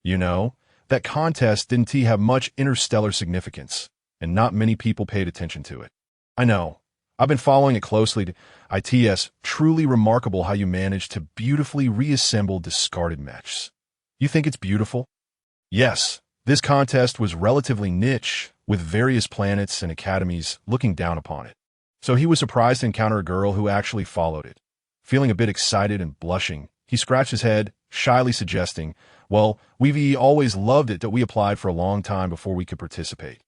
You know, that contest didn't have much interstellar significance, and not many people paid attention to it. I know. I've been following it closely. It's truly remarkable how you managed to beautifully reassemble discarded mechs. You think it's beautiful? Yes, this contest was relatively niche, with various planets and academies looking down upon it. So he was surprised to encounter a girl who actually followed it. Feeling a bit excited and blushing, he scratched his head, shyly suggesting, well, we've always loved it that we applied for a long time before we could participate.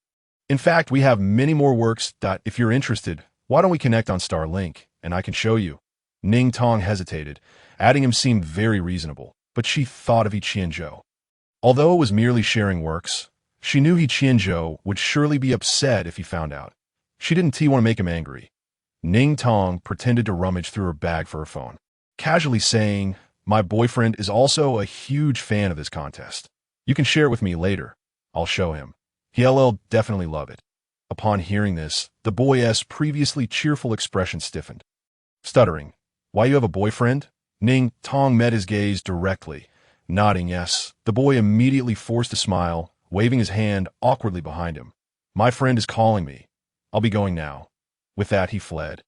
In fact, we have many more works. If you're interested, why don't we connect on Starlink, and I can show you. Ning Tong hesitated, adding him seemed very reasonable, but she thought of He Qianzhou. Although it was merely sharing works, she knew He Qianzhou would surely be upset if he found out. She didn't want to make him angry. Ning Tong pretended to rummage through her bag for her phone, casually saying, my boyfriend is also a huge fan of this contest. You can share it with me later. I'll show him. He'll definitely love it. Upon hearing this, the boy's previously cheerful expression stiffened. Stuttering, why you have a boyfriend? Ning Tong met his gaze directly. Nodding yes, the boy immediately forced a smile, waving his hand awkwardly behind him. My friend is calling me. I'll be going now. With that, he fled.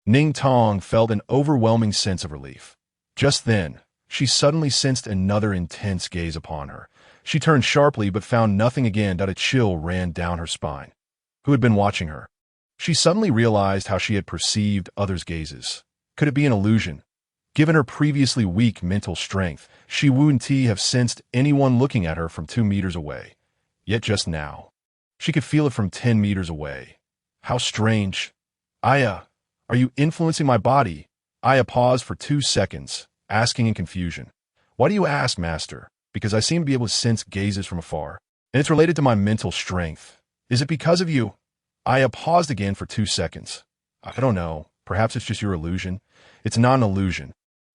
Ning Tong felt an overwhelming sense of relief. Just then, she suddenly sensed another intense gaze upon her. She turned sharply but found nothing again. A chill ran down her spine. Who had been watching her? She suddenly realized how she had perceived others' gazes. Could it be an illusion? Given her previously weak mental strength, she wouldn't have sensed anyone looking at her from 2 meters away. Yet just now, she could feel it from 10 meters away. How strange. Aya, are you influencing my body? Aya paused for 2 seconds, asking in confusion. Why do you ask, Master? Because I seem to be able to sense gazes from afar, and it's related to my mental strength. Is it because of you? Aya paused again for 2 seconds. I don't know. Perhaps it's just your illusion. It's not an illusion.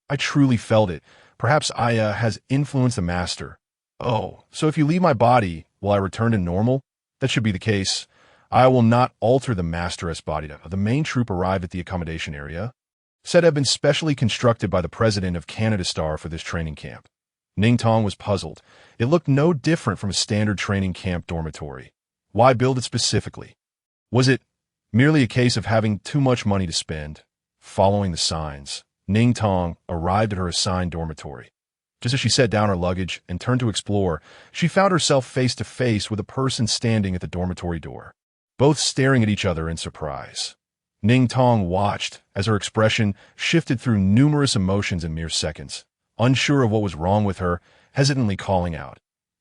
I truly felt it. Perhaps Aya has influenced the Master. Oh, so if you leave my body, will I return to normal? That should be the case. I will not alter the Master's body. The main troop arrived at the accommodation area, said to have been specially constructed by the president of Canada Star for this training camp. Ning Tong was puzzled. It looked no different from a standard training camp dormitory. Why build it specifically? Was it merely a case of having too much money to spend? Following the signs, Ning Tong arrived at her assigned dormitory. Just as she set down her luggage and turned to explore, she found herself face to face with a person standing at the dormitory door, both staring at each other in surprise. Ning Tong watched as her expression shifted through numerous emotions in mere seconds, unsure of what was wrong with her, hesitantly calling out,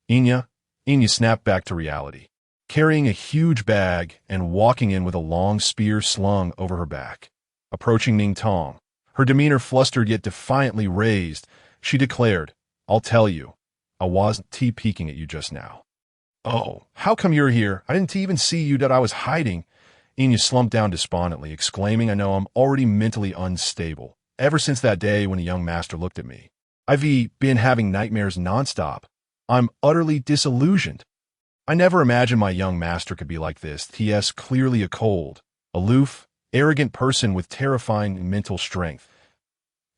"Enya." Enya snapped back to reality, carrying a huge bag and walking in with a long spear slung over her back. Approaching Ning Tong, her demeanor flustered yet defiantly raised, she declared, "I'll tell you, I wasn't peeking at you just now." "Oh, how come you're here? I didn't even see you that I was hiding." Enya slumped down despondently, exclaiming, "I know I'm already mentally unstable. Ever since that day when a young master looked at me, I've been having nightmares nonstop. I'm utterly disillusioned. I never imagined my young master could be like this. T.S. clearly a cold, aloof, arrogant person with terrifying mental strength.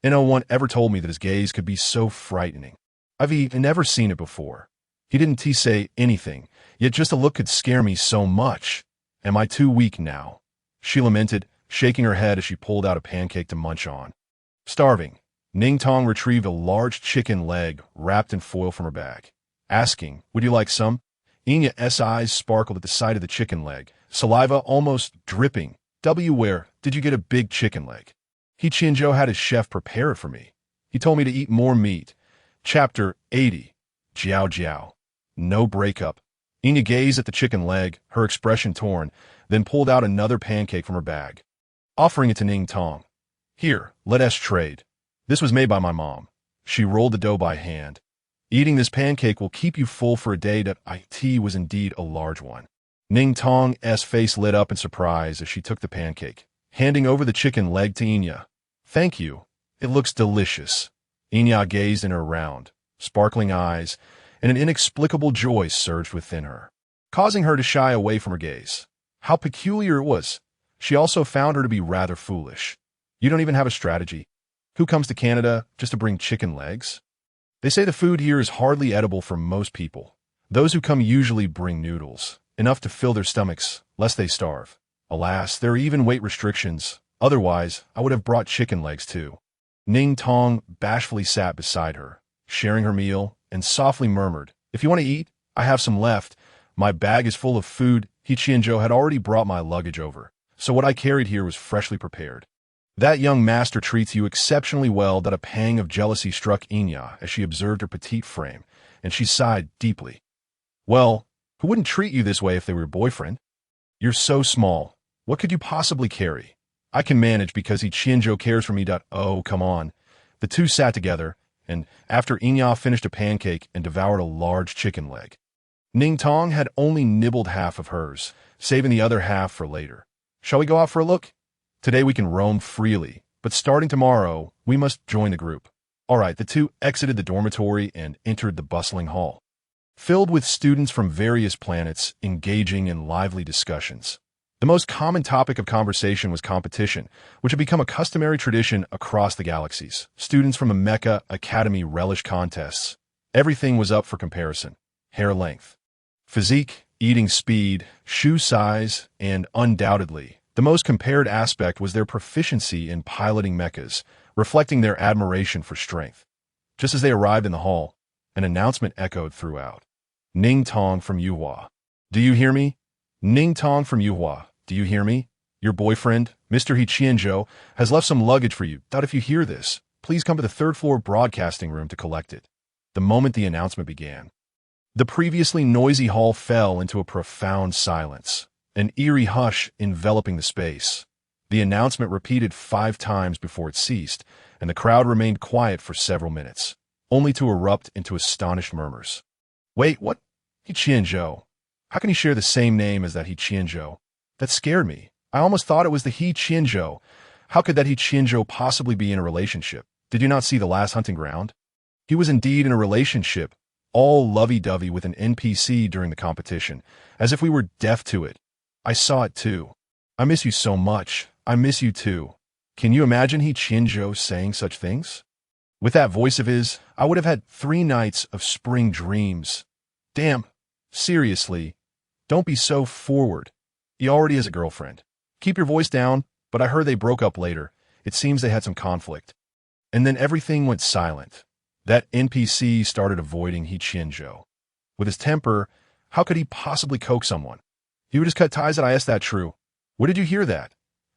And no one ever told me that his gaze could be so frightening. I've never seen it before. He didn't say anything, yet just a look could scare me so much. Am I too weak now?" she lamented, shaking her head as she pulled out a pancake to munch on. Starving, Ning Tong retrieved a large chicken leg wrapped in foil from her bag, asking, "Would you like some?" Enya's eyes sparkled at the sight of the chicken leg, saliva almost dripping. "Where did you get a big chicken leg?" "He Qianzhou had his chef prepare it for me. He told me to eat more meat." Chapter 80. Jiaojiao. No breakup. Enya gazed at the chicken leg, her expression torn, then pulled out another pancake from her bag, offering it to Ning Tong. "Here, let us trade. This was made by my mom." She rolled the dough by hand. "Eating this pancake will keep you full for a day." That it was indeed a large one. Ning Tong's face lit up in surprise as she took the pancake, handing over the chicken leg to Enya. "Thank you. It looks delicious." Enya gazed in her round, sparkling eyes, and an inexplicable joy surged within her, causing her to shy away from her gaze. How peculiar it was. She also found her to be rather foolish. You don't even have a strategy. Who comes to Canada just to bring chicken legs? They say the food here is hardly edible for most people. Those who come usually bring noodles, enough to fill their stomachs, lest they starve. Alas, there are even weight restrictions. Otherwise, I would have brought chicken legs too. Ning Tong bashfully sat beside her, sharing her meal, and softly murmured, "If you want to eat, I have some left. My bag is full of food. He Qianzhou had already brought my luggage over, so what I carried here was freshly prepared." That young master treats you exceptionally well. That a pang of jealousy struck Enya as she observed her petite frame, and she sighed deeply. "Well, who wouldn't treat you this way if they were your boyfriend? You're so small. What could you possibly carry? I can manage because He Qianzhou cares for me. Oh, come on." The two sat together, and after Enya finished a pancake and devoured a large chicken leg, Ning Tong had only nibbled half of hers, saving the other half for later. "Shall we go out for a look? Today we can roam freely, but starting tomorrow, we must join the group." All right, the two exited the dormitory and entered the bustling hall, filled with students from various planets engaging in lively discussions. The most common topic of conversation was competition, which had become a customary tradition across the galaxies. Students from a mecha academy relished contests. Everything was up for comparison: hair length, physique, eating speed, shoe size, and undoubtedly, the most compared aspect was their proficiency in piloting mechas, reflecting their admiration for strength. Just as they arrived in the hall, an announcement echoed throughout. "Ning Tong from Yuhua. Do you hear me? Ning Tong from Yuhua. Do you hear me? Your boyfriend, Mr. He Qianzhou, has left some luggage for you. If you hear this, please come to the third-floor broadcasting room to collect it." The moment the announcement began, the previously noisy hall fell into a profound silence, an eerie hush enveloping the space. The announcement repeated 5 times before it ceased, and the crowd remained quiet for several minutes, only to erupt into astonished murmurs. "Wait, what? He Qianzhou? How can he share the same name as that He Qianzhou? That scared me. I almost thought it was the He Qianzhou. How could that He Qianzhou possibly be in a relationship? Did you not see The Last Hunting Ground? He was indeed in a relationship, all lovey-dovey with an NPC during the competition, as if we were deaf to it. I saw it too. I miss you so much. I miss you too." Can you imagine He Qianzhou saying such things? With that voice of his, I would have had 3 nights of spring dreams. Damn, seriously, Don't be so forward. He already has a girlfriend. Keep your voice down, but I heard they broke up later. It seems they had some conflict. And then everything went silent. That NPC started avoiding He Qianzhou. With his temper, how could he possibly coax someone? He would just cut ties. I asked that true. Where did you hear that?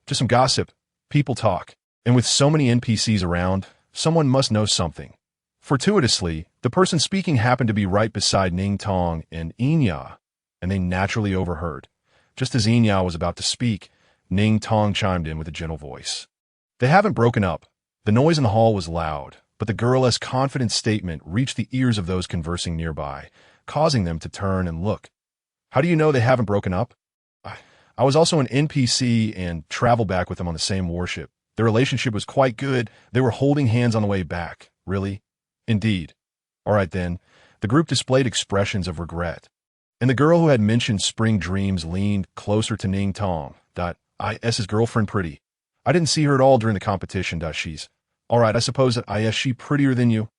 Just some gossip. People talk. And with so many NPCs around, someone must know something. Fortuitously, the person speaking happened to be right beside Ning Tong and Enya, and they naturally overheard. Just as Enya was about to speak, Ning Tong chimed in with a gentle voice. They haven't broken up. The noise in the hall was loud, but the girl's confident statement reached the ears of those conversing nearby, causing them to turn and look. How do you know they haven't broken up? I was also an NPC and traveled back with them on the same warship. Their relationship was quite good. They were holding hands on the way back. Really? Indeed. All right then. The group displayed expressions of regret. And the girl who had mentioned spring dreams leaned closer to Ning Tong. Is his girlfriend pretty? I didn't see her at all during the competition. She's. All right, I suppose that is she prettier than you?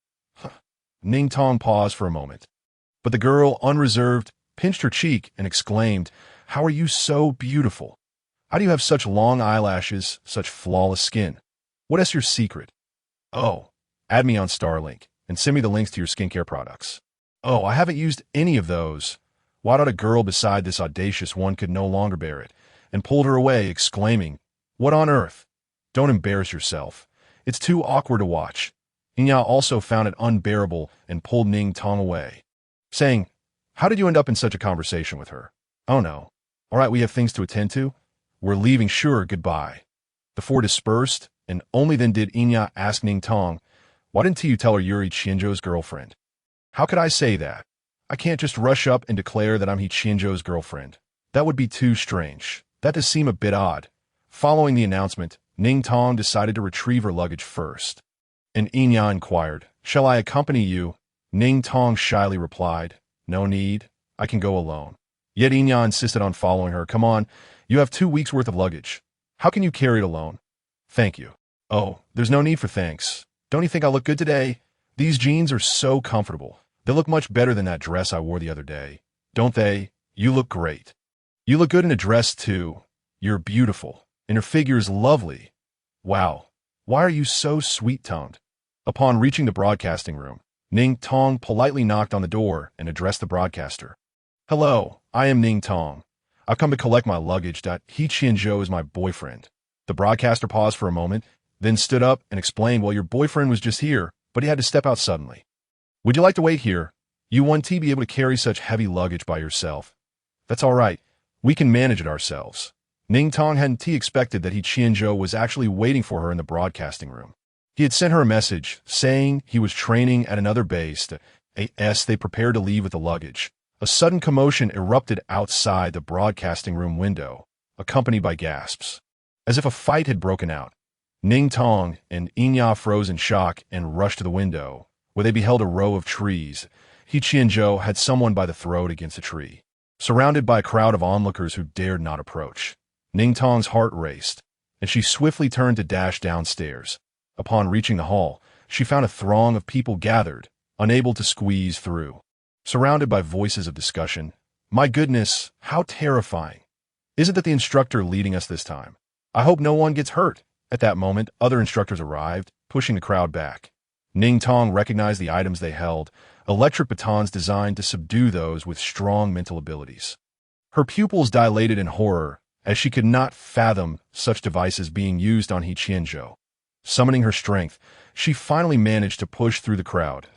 Ning Tong paused for a moment. But the girl, unreserved, pinched her cheek and exclaimed, How are you so beautiful? How do you have such long eyelashes, such flawless skin? What is your secret? Oh, add me on Starlink and send me the links to your skincare products. Oh, I haven't used any of those. Why not a girl beside this audacious one could no longer bear it, and pulled her away, exclaiming, What on earth? Don't embarrass yourself. It's too awkward to watch. Enya also found it unbearable and pulled Ning Tong away, saying, How did you end up in such a conversation with her? Oh no. All right, we have things to attend to. We're leaving, sure, goodbye. The four dispersed, and only then did Enya ask Ning Tong, Why didn't you tell her you're He Qianzhou's girlfriend? How could I say that? I can't just rush up and declare that I'm He Qianzhou's girlfriend. That would be too strange. That does seem a bit odd. Following the announcement, Ning Tong decided to retrieve her luggage first. And Enya inquired, Shall I accompany you? Ning Tong shyly replied, No need. I can go alone. Yet Enya insisted on following her. Come on, you have 2 weeks' worth of luggage. How can you carry it alone? Thank you. Oh, there's no need for thanks. Don't you think I look good today? These jeans are so comfortable. They look much better than that dress I wore the other day. Don't they? You look great. You look good in a dress, too. You're beautiful, and your figure is lovely. Wow. Why are you so sweet-tongued? Upon reaching the broadcasting room, Ning Tong politely knocked on the door and addressed the broadcaster. Hello, I am Ning Tong. I've come to collect my luggage. He Qianzhou is my boyfriend. The broadcaster paused for a moment, then stood up and explained, Well, your boyfriend was just here, but he had to step out suddenly. Would you like to wait here? You won't be able to carry such heavy luggage by yourself. That's all right. We can manage it ourselves. Ning Tong hadn't expected that He Qianzhou was actually waiting for her in the broadcasting room. He had sent her a message saying he was training at another base. They prepared to leave with the luggage. A sudden commotion erupted outside the broadcasting room window, accompanied by gasps. As if a fight had broken out, Ning Tong and Enya froze in shock and rushed to the window, where they beheld a row of trees. He Qianzhou had someone by the throat against a tree, surrounded by a crowd of onlookers who dared not approach. Ning Tong's heart raced, and she swiftly turned to dash downstairs. Upon reaching the hall, she found a throng of people gathered, unable to squeeze through. Surrounded by voices of discussion. My goodness, how terrifying. Isn't that the instructor leading us this time? I hope no one gets hurt. At that moment, other instructors arrived, pushing the crowd back. Ning Tong recognized the items they held, electric batons designed to subdue those with strong mental abilities. Her pupils dilated in horror, as she could not fathom such devices being used on He Qianzhou. Summoning her strength, she finally managed to push through the crowd.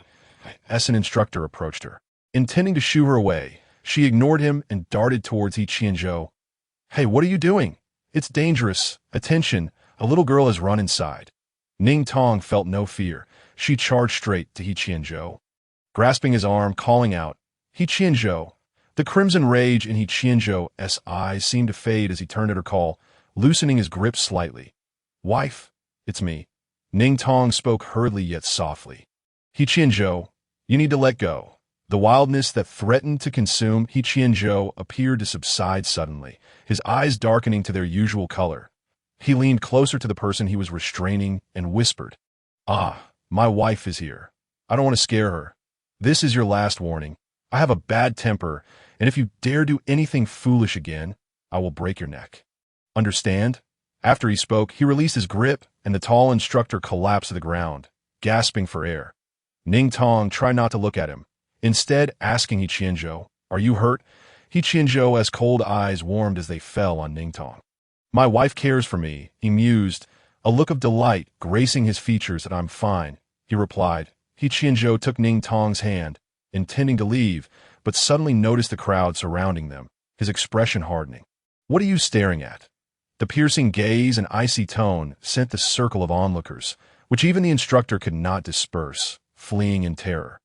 As an instructor approached her, intending to shoo her away, she ignored him and darted towards He Qianzhou. Hey, what are you doing? It's dangerous. Attention, a little girl has run inside. Ning Tong felt no fear. She charged straight to He Qianzhou, grasping his arm, calling out, He Qianzhou. The crimson rage in He Qianzhou's eyes seemed to fade as he turned at her call, loosening his grip slightly. Wife, it's me. Ning Tong spoke hurriedly yet softly. He Qianzhou, you need to let go. The wildness that threatened to consume He Qianzhou appeared to subside suddenly, his eyes darkening to their usual color. He leaned closer to the person he was restraining and whispered, My wife is here. I don't want to scare her. This is your last warning. I have a bad temper, and if you dare do anything foolish again, I will break your neck. Understand? After he spoke, he released his grip, and the tall instructor collapsed to the ground, gasping for air. Ning Tong tried not to look at him, instead asking He Qianzhou, "Are you hurt?" He Qianzhou's cold eyes warmed as they fell on Ning Tong. "My wife cares for me," he mused, a look of delight gracing his features. "That I'm fine," he replied. He Qianzhou took Ning Tong's hand, intending to leave, but suddenly noticed the crowd surrounding them, his expression hardening. "What are you staring at?" The piercing gaze and icy tone sent the circle of onlookers, which even the instructor could not disperse, fleeing in terror.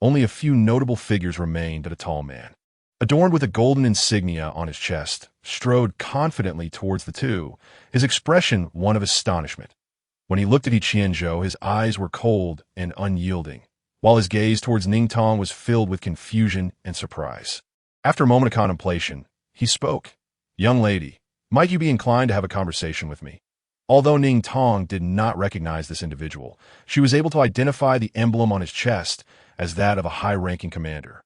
Only a few notable figures remained. At a tall man, adorned with a golden insignia on his chest, strode confidently towards the two, his expression one of astonishment. When he looked at He Qianzhou, his eyes were cold and unyielding, while his gaze towards Ning Tong was filled with confusion and surprise. After a moment of contemplation, he spoke. "Young lady, might you be inclined to have a conversation with me?" Although Ning Tong did not recognize this individual, she was able to identify the emblem on his chest as that of a high-ranking commander.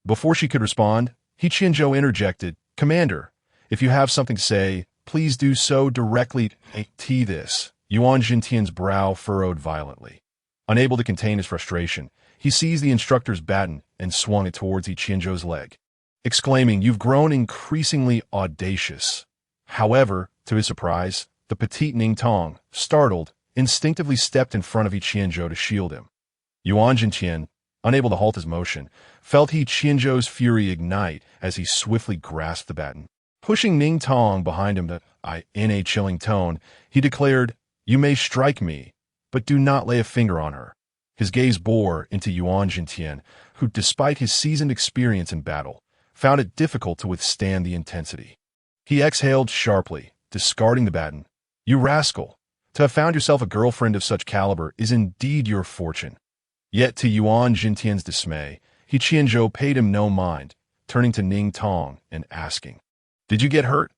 Before she could respond, He Qianzhou interjected, "Commander, if you have something to say, please do so directly to this." Yuan Jintian's brow furrowed violently. Unable to contain his frustration, he seized the instructor's baton and swung it towards He Qianzhou's leg, exclaiming, "You've grown increasingly audacious." However, to his surprise, the petite Ning Tong, startled, instinctively stepped in front of He Qianzhou to shield him. Yuan Jintian, unable to halt his motion, felt He Qianzhou's fury ignite as he swiftly grasped the baton. Pushing Ning Tong behind him in a chilling tone, he declared, "You may strike me, but do not lay a finger on her." His gaze bore into Yuan Jintian, who, despite his seasoned experience in battle, found it difficult to withstand the intensity. He exhaled sharply, discarding the baton. "You rascal! To have found yourself a girlfriend of such caliber is indeed your fortune." Yet to Yuan Jintian's dismay, He Qianzhou paid him no mind, turning to Ning Tong and asking, "Did you get hurt?"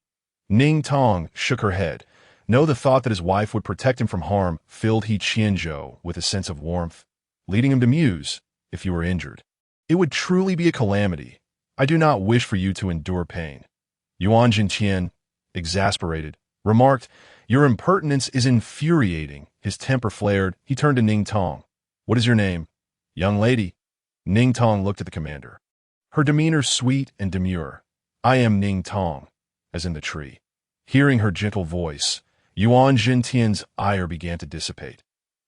Ning Tong shook her head. No, the thought that his wife would protect him from harm filled He Qianzhou with a sense of warmth, leading him to muse, "If you were injured, it would truly be a calamity. I do not wish for you to endure pain." Yuan Jintian, exasperated, remarked, "Your impertinence is infuriating." His temper flared. He turned to Ning Tong. "What is your name?" "Young lady." Ning Tong looked at the commander, her demeanor sweet and demure. "I am Ning Tong," as in the tree. Hearing her gentle voice, Yuan Jintian's ire began to dissipate.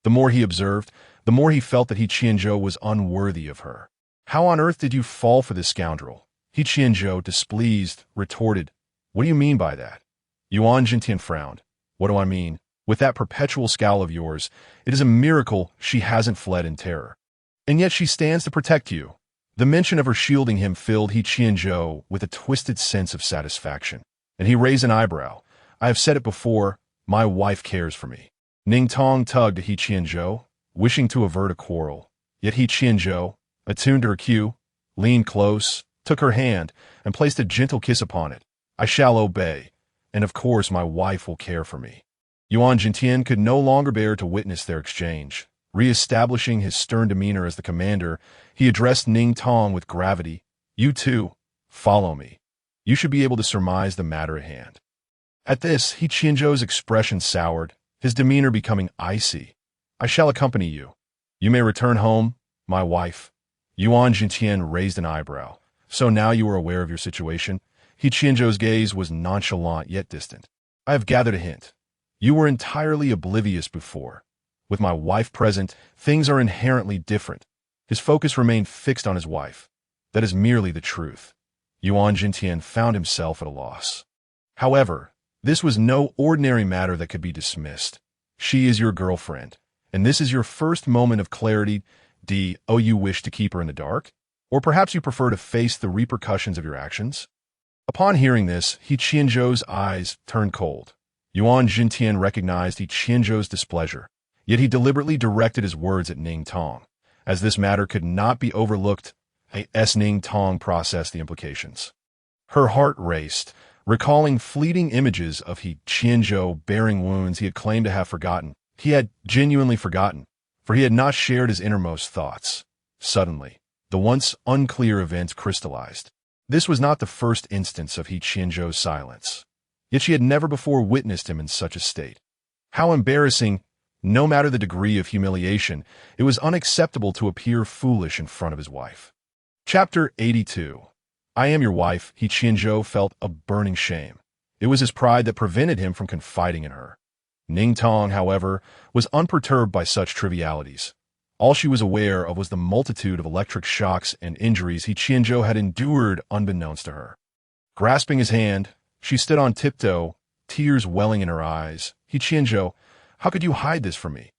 The more he observed, the more he felt that He Qianzhou was unworthy of her. "How on earth did you fall for this scoundrel?" He Qianzhou, displeased, retorted, "What do you mean by that?" Yuan Jintian frowned. "What do I mean? With that perpetual scowl of yours, it is a miracle she hasn't fled in terror. And yet she stands to protect you." The mention of her shielding him filled He Qianzhou with a twisted sense of satisfaction, and he raised an eyebrow. "I have said it before, my wife cares for me." Ning Tong tugged at He Qianzhou, wishing to avert a quarrel. Yet He Qianzhou, attuned to her cue, leaned close, took her hand, and placed a gentle kiss upon it. "I shall obey, and of course my wife will care for me." Yuan Jintian could no longer bear to witness their exchange. Re-establishing his stern demeanor as the commander, he addressed Ning Tong with gravity. "You too, follow me. You should be able to surmise the matter at hand." At this, He Qianzhou's expression soured, his demeanor becoming icy. "I shall accompany you. You may return home, my wife." Yuan Jintian raised an eyebrow. "So now you are aware of your situation?" He Qianzhou's gaze was nonchalant yet distant. "I have gathered a hint. You were entirely oblivious before. With my wife present, things are inherently different." His focus remained fixed on his wife. "That is merely the truth." Yuan Jintian found himself at a loss. However, this was no ordinary matter that could be dismissed. She is your girlfriend, and this is your first moment of clarity. Do you wish to keep her in the dark? Or perhaps you prefer to face the repercussions of your actions? Upon hearing this, He Qianzhou's eyes turned cold. Yuan Jintian recognized He Qianzhou's displeasure, yet he deliberately directed his words at Ning Tong. As this matter could not be overlooked, Ning Tong processed the implications. Her heart raced, recalling fleeting images of He Qianzhou bearing wounds he had claimed to have forgotten. He had genuinely forgotten, for he had not shared his innermost thoughts. Suddenly, the once unclear events crystallized. This was not the first instance of He Qianzhou's silence. Yet she had never before witnessed him in such a state. How embarrassing! No matter the degree of humiliation, it was unacceptable to appear foolish in front of his wife. Chapter 82. I am your wife. He Qianzhou felt a burning shame. It was his pride that prevented him from confiding in her. Ning Tong, however, was unperturbed by such trivialities. All she was aware of was the multitude of electric shocks and injuries He Qianzhou had endured unbeknownst to her. Grasping his hand, she stood on tiptoe, tears welling in her eyes. He Qianzhou, how could you hide this from me?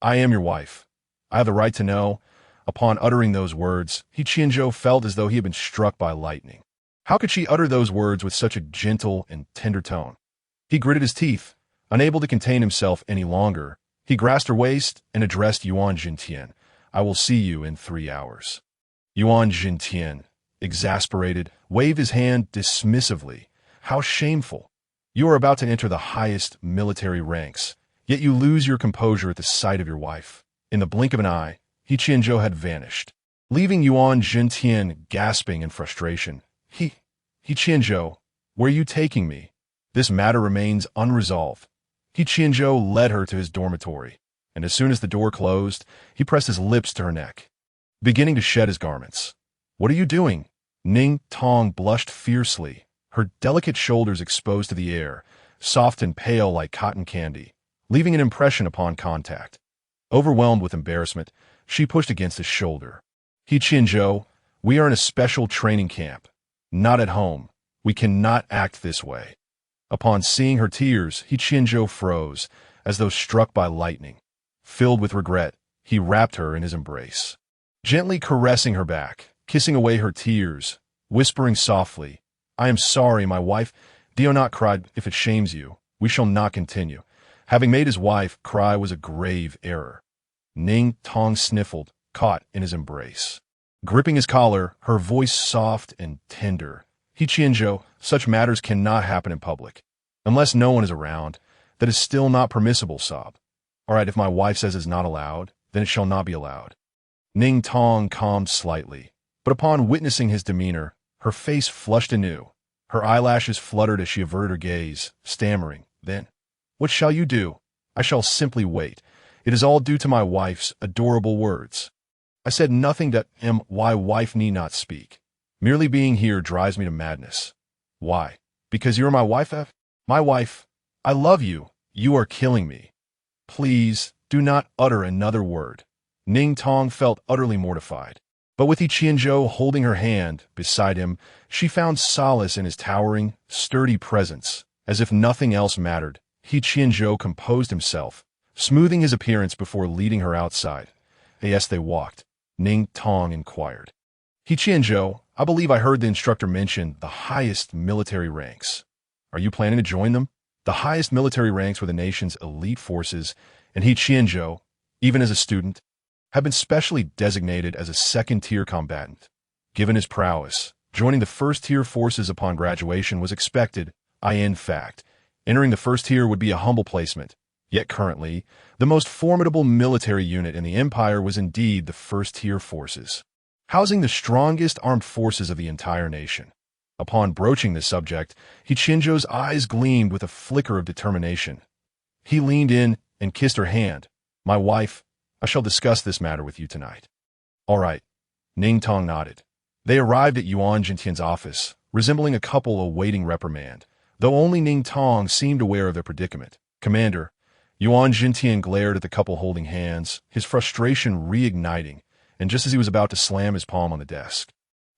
I am your wife. I have the right to know. Upon uttering those words, He Qianzhou felt as though he had been struck by lightning. How could she utter those words with such a gentle and tender tone? He gritted his teeth. Unable to contain himself any longer, he grasped her waist and addressed Yuan Jintian. I will see you in 3 hours. Yuan Jintian, exasperated, waved his hand dismissively. How shameful! You are about to enter the highest military ranks, yet you lose your composure at the sight of your wife. In the blink of an eye, He Qianzhou had vanished, leaving Yuan Jintian gasping in frustration. He Qianzhou, where are you taking me? This matter remains unresolved. He Qianzhou led her to his dormitory, and as soon as the door closed, he pressed his lips to her neck, beginning to shed his garments. What are you doing? Ning Tong blushed fiercely, her delicate shoulders exposed to the air, soft and pale like cotton candy, leaving an impression upon contact. Overwhelmed with embarrassment, she pushed against his shoulder. He Qianzhou, we are in a special training camp, not at home. We cannot act this way. Upon seeing her tears, He Qianzhou froze, as though struck by lightning. Filled with regret, he wrapped her in his embrace, gently caressing her back, kissing away her tears, whispering softly, I am sorry, my wife. Do not cry. If it shames you, we shall not continue. Having made his wife cry was a grave error. Ning Tong sniffled, caught in his embrace. Gripping his collar, her voice soft and tender. He Qianzhou, such matters cannot happen in public. Unless no one is around, that is still not permissible, sob. All right, if my wife says it's not allowed, then it shall not be allowed. Ning Tong calmed slightly, but upon witnessing his demeanor, her face flushed anew. Her eyelashes fluttered as she averted her gaze, stammering, then, what shall you do? I shall simply wait. It is all due to my wife's adorable words. I said nothing that my wife need not speak. Merely being here drives me to madness. Why? Because you are my wife, F? My wife. I love you. You are killing me. Please, do not utter another word. Ning Tong felt utterly mortified. But with He Qianzhou holding her hand beside him, she found solace in his towering, sturdy presence. As if nothing else mattered, He Qianzhou composed himself, smoothing his appearance before leading her outside. Yes, they walked. Ning Tong inquired. He Qianzhou, I believe I heard the instructor mention the highest military ranks. Are you planning to join them? The highest military ranks were the nation's elite forces, and He Qianzhou, even as a student, had been specially designated as a second-tier combatant. Given his prowess, joining the first-tier forces upon graduation was expected. In fact, entering the first tier would be a humble placement. Yet currently, the most formidable military unit in the empire was indeed the first-tier forces, housing the strongest armed forces of the entire nation. Upon broaching this subject, He Qianzhou's eyes gleamed with a flicker of determination. He leaned in and kissed her hand. My wife, I shall discuss this matter with you tonight. All right. Ning Tong nodded. They arrived at Yuan Jintian's office, resembling a couple awaiting reprimand, though only Ning Tong seemed aware of their predicament. Commander, Yuan Jintian glared at the couple holding hands, his frustration reigniting, and just as he was about to slam his palm on the desk.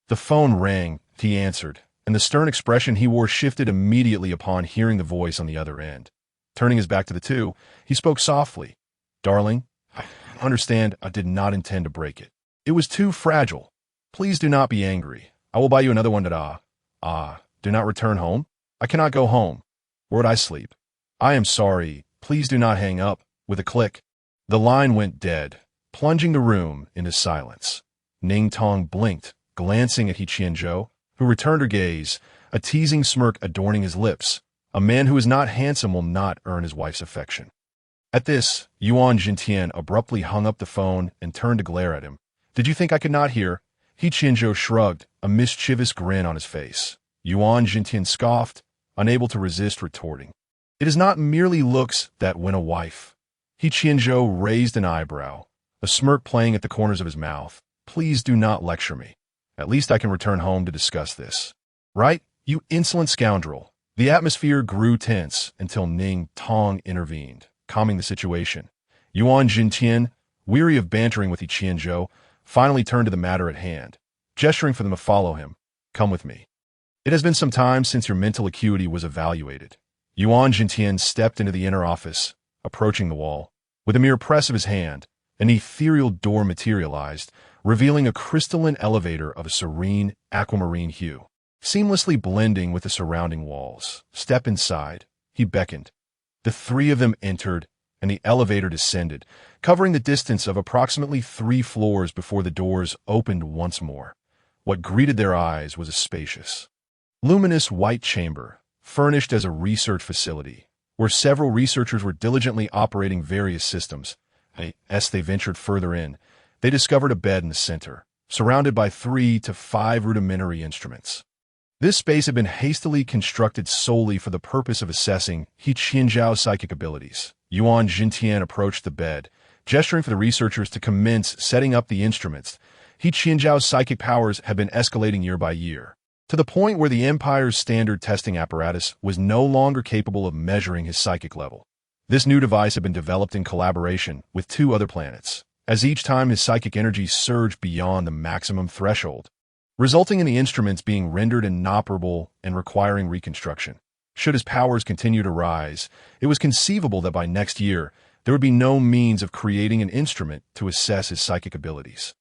The phone rang, he answered, and the stern expression he wore shifted immediately upon hearing the voice on the other end. Turning his back to the two, he spoke softly. Darling, I understand I did not intend to break it. It was too fragile. Please do not be angry. I will buy you another one do not return home? I cannot go home. Where would I sleep? I am sorry. Please do not hang up. With a click, the line went dead, plunging the room into silence. Ning Tong blinked, glancing at He Qianzhou, who returned her gaze, a teasing smirk adorning his lips. A man who is not handsome will not earn his wife's affection. At this, Yuan Jintian abruptly hung up the phone and turned to glare at him. Did you think I could not hear? He Qianzhou shrugged. a mischievous grin on his face. Yuan Jintian scoffed, unable to resist retorting. It is not merely looks that win a wife. He Qianzhou raised an eyebrow, a smirk playing at the corners of his mouth. Please do not lecture me. At least I can return home to discuss this. Right, you insolent scoundrel. The atmosphere grew tense until Ning Tong intervened, calming the situation. Yuan Jintian, weary of bantering with He Qianzhou, finally turned to the matter at hand, gesturing for them to follow him. Come with me. It has been some time since your mental acuity was evaluated. Yuan Jintian stepped into the inner office, approaching the wall. With a mere press of his hand, an ethereal door materialized, revealing a crystalline elevator of a serene aquamarine hue, seamlessly blending with the surrounding walls. Step inside, he beckoned. The three of them entered, and the elevator descended, covering the distance of approximately 3 floors before the doors opened once more. What greeted their eyes was a spacious, luminous white chamber, furnished as a research facility, where several researchers were diligently operating various systems. As they ventured further in, they discovered a bed in the center, surrounded by 3 to 5 rudimentary instruments. This space had been hastily constructed solely for the purpose of assessing He Qianzhou's psychic abilities. Yuan Jintian approached the bed, gesturing for the researchers to commence setting up the instruments. He Qianzhou's psychic powers had been escalating year by year, to the point where the Empire's standard testing apparatus was no longer capable of measuring his psychic level. This new device had been developed in collaboration with 2 other planets, as each time his psychic energy surged beyond the maximum threshold, resulting in the instruments being rendered inoperable and requiring reconstruction. Should his powers continue to rise, it was conceivable that by next year, there would be no means of creating an instrument to assess his psychic abilities.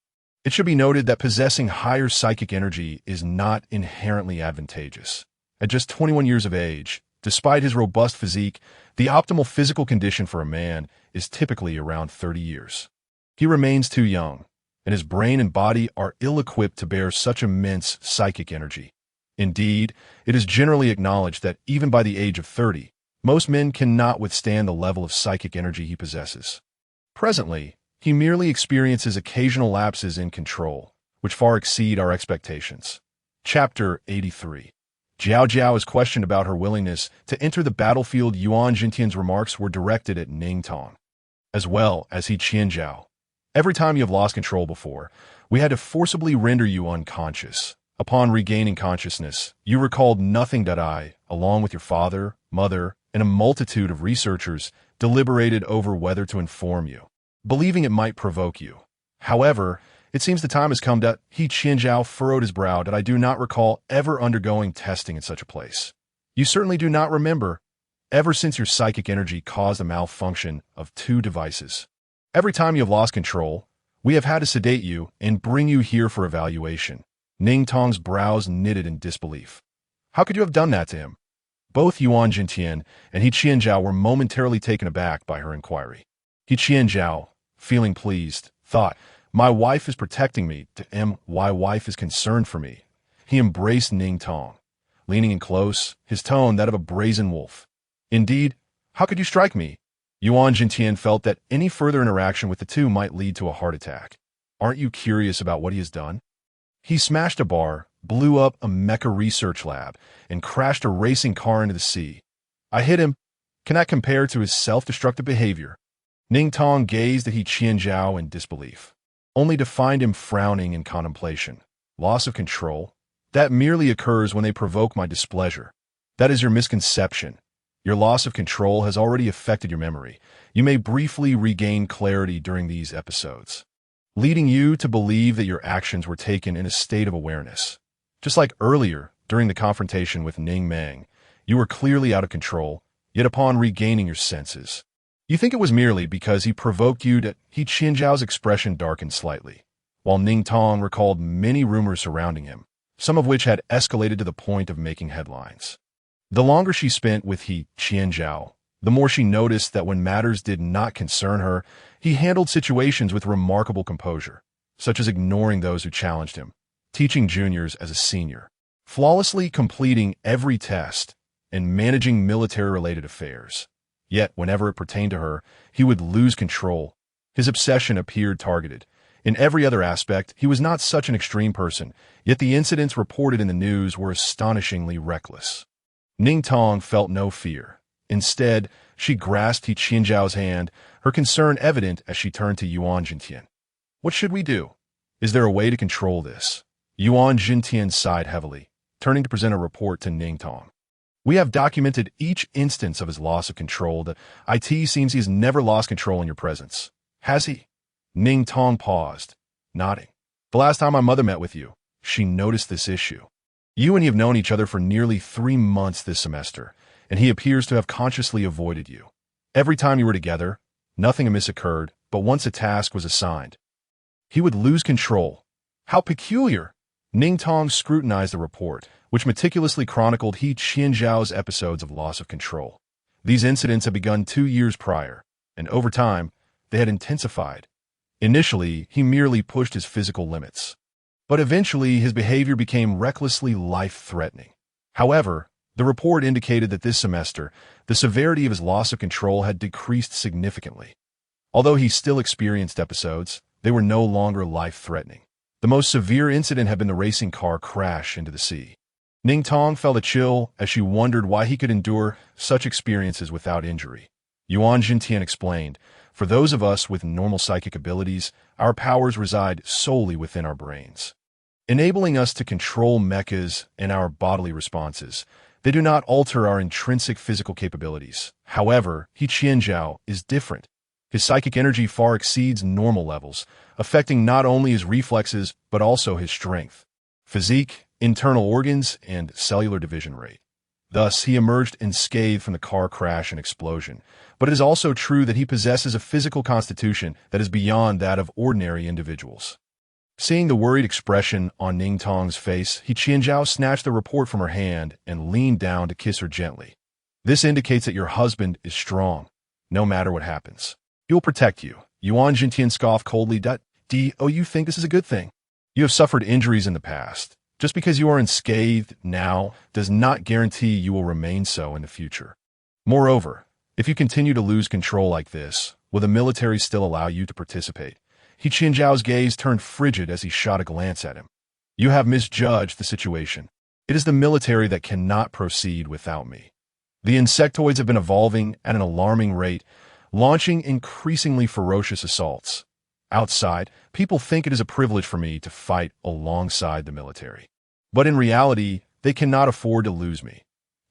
It should be noted that possessing higher psychic energy is not inherently advantageous. At just 21 years of age, despite his robust physique, the optimal physical condition for a man is typically around 30 years. He remains too young, and his brain and body are ill-equipped to bear such immense psychic energy. Indeed, it is generally acknowledged that even by the age of 30, most men cannot withstand the level of psychic energy he possesses. Presently, he merely experiences occasional lapses in control, which far exceed our expectations. Chapter 83. Jiaojiao is questioned about her willingness to enter the battlefield. Yuan Jintian's remarks were directed at Ning Tong, as well as He Qianzhou. Every time you have lost control before, we had to forcibly render you unconscious. Upon regaining consciousness, you recalled nothing that I, along with your father, mother, and a multitude of researchers, deliberated over whether to inform you, believing it might provoke you. However, it seems the time has come that He Qianzhou furrowed his brow that I do not recall ever undergoing testing in such a place. You certainly do not remember, ever since your psychic energy caused a malfunction of 2 devices. Every time you have lost control, we have had to sedate you and bring you here for evaluation. Ning Tong's brows knitted in disbelief. How could you have done that to him? Both Yuan Jintian and He Qianzhou were momentarily taken aback by her inquiry. He Qianzhou, feeling pleased, thought, my wife is protecting me. My wife is concerned for me. He embraced Ning Tong, leaning in close, his tone that of a brazen wolf. Indeed, how could you strike me? Yuan Jintian felt that any further interaction with the 2 might lead to a heart attack. Aren't you curious about what he has done? He smashed a bar, blew up a mecha research lab, and crashed a racing car into the sea. I hit him. Can that compare to his self-destructive behavior? Ning Tong gazed at He Qianzhou in disbelief, only to find him frowning in contemplation. Loss of control? That merely occurs when they provoke my displeasure. That is your misconception. Your loss of control has already affected your memory. You may briefly regain clarity during these episodes, leading you to believe that your actions were taken in a state of awareness. Just like earlier, during the confrontation with Ning Mang, you were clearly out of control, yet upon regaining your senses, you think it was merely because he provoked you to. He Qianzhou's expression darkened slightly, while Ning Tong recalled many rumors surrounding him, some of which had escalated to the point of making headlines. The longer she spent with He Qianzhou, the more she noticed that when matters did not concern her, he handled situations with remarkable composure, such as ignoring those who challenged him, teaching juniors as a senior, flawlessly completing every test, and managing military-related affairs. Yet, whenever it pertained to her, he would lose control. His obsession appeared targeted, In every other aspect, he was not such an extreme person, yet the incidents reported in the news were astonishingly reckless. Ning Tong felt no fear. Instead, she grasped He Qianzhou's hand, her concern evident as she turned to Yuan Jintian. What should we do? Is there a way to control this? Yuan Jintian sighed heavily, turning to present a report to Ning Tong. We have documented each instance of his loss of control. The IT seems he has never lost control in your presence. Has he? Ning Tong paused, nodding. The last time my mother met with you, she noticed this issue. You and he have known each other for nearly 3 months this semester, and he appears to have consciously avoided you. Every time you were together, nothing amiss occurred, but once a task was assigned, he would lose control. How peculiar! Ning Tong scrutinized the report, which meticulously chronicled He Qianzhou's episodes of loss of control. These incidents had begun 2 years prior, and over time, they had intensified. Initially, he merely pushed his physical limits, but eventually his behavior became recklessly life-threatening. However, the report indicated that this semester, the severity of his loss of control had decreased significantly. Although he still experienced episodes, they were no longer life-threatening. The most severe incident had been the racing car crash into the sea. Ning Tong felt a chill as she wondered why he could endure such experiences without injury. Yuan Jintian explained, for those of us with normal psychic abilities, our powers reside solely within our brains, enabling us to control mechas and our bodily responses. They do not alter our intrinsic physical capabilities. However, He Qianzhou is different. His psychic energy far exceeds normal levels, affecting not only his reflexes but also his strength, physique, internal organs, and cellular division rate. Thus, he emerged unscathed from the car crash and explosion. But it is also true that he possesses a physical constitution that is beyond that of ordinary individuals. Seeing the worried expression on Ning Tong's face, He Qianzhou snatched the report from her hand and leaned down to kiss her gently. This indicates that your husband is strong, no matter what happens. He will protect you. Yuan Jintian scoffed coldly. Oh, you think this is a good thing? You have suffered injuries in the past. Just because you are unscathed now does not guarantee you will remain so in the future. Moreover, if you continue to lose control like this, will the military still allow you to participate? He Qianzhou's gaze turned frigid as he shot a glance at him. You have misjudged the situation. It is the military that cannot proceed without me. The insectoids have been evolving at an alarming rate, launching increasingly ferocious assaults. Outside, people think it is a privilege for me to fight alongside the military. But in reality, they cannot afford to lose me.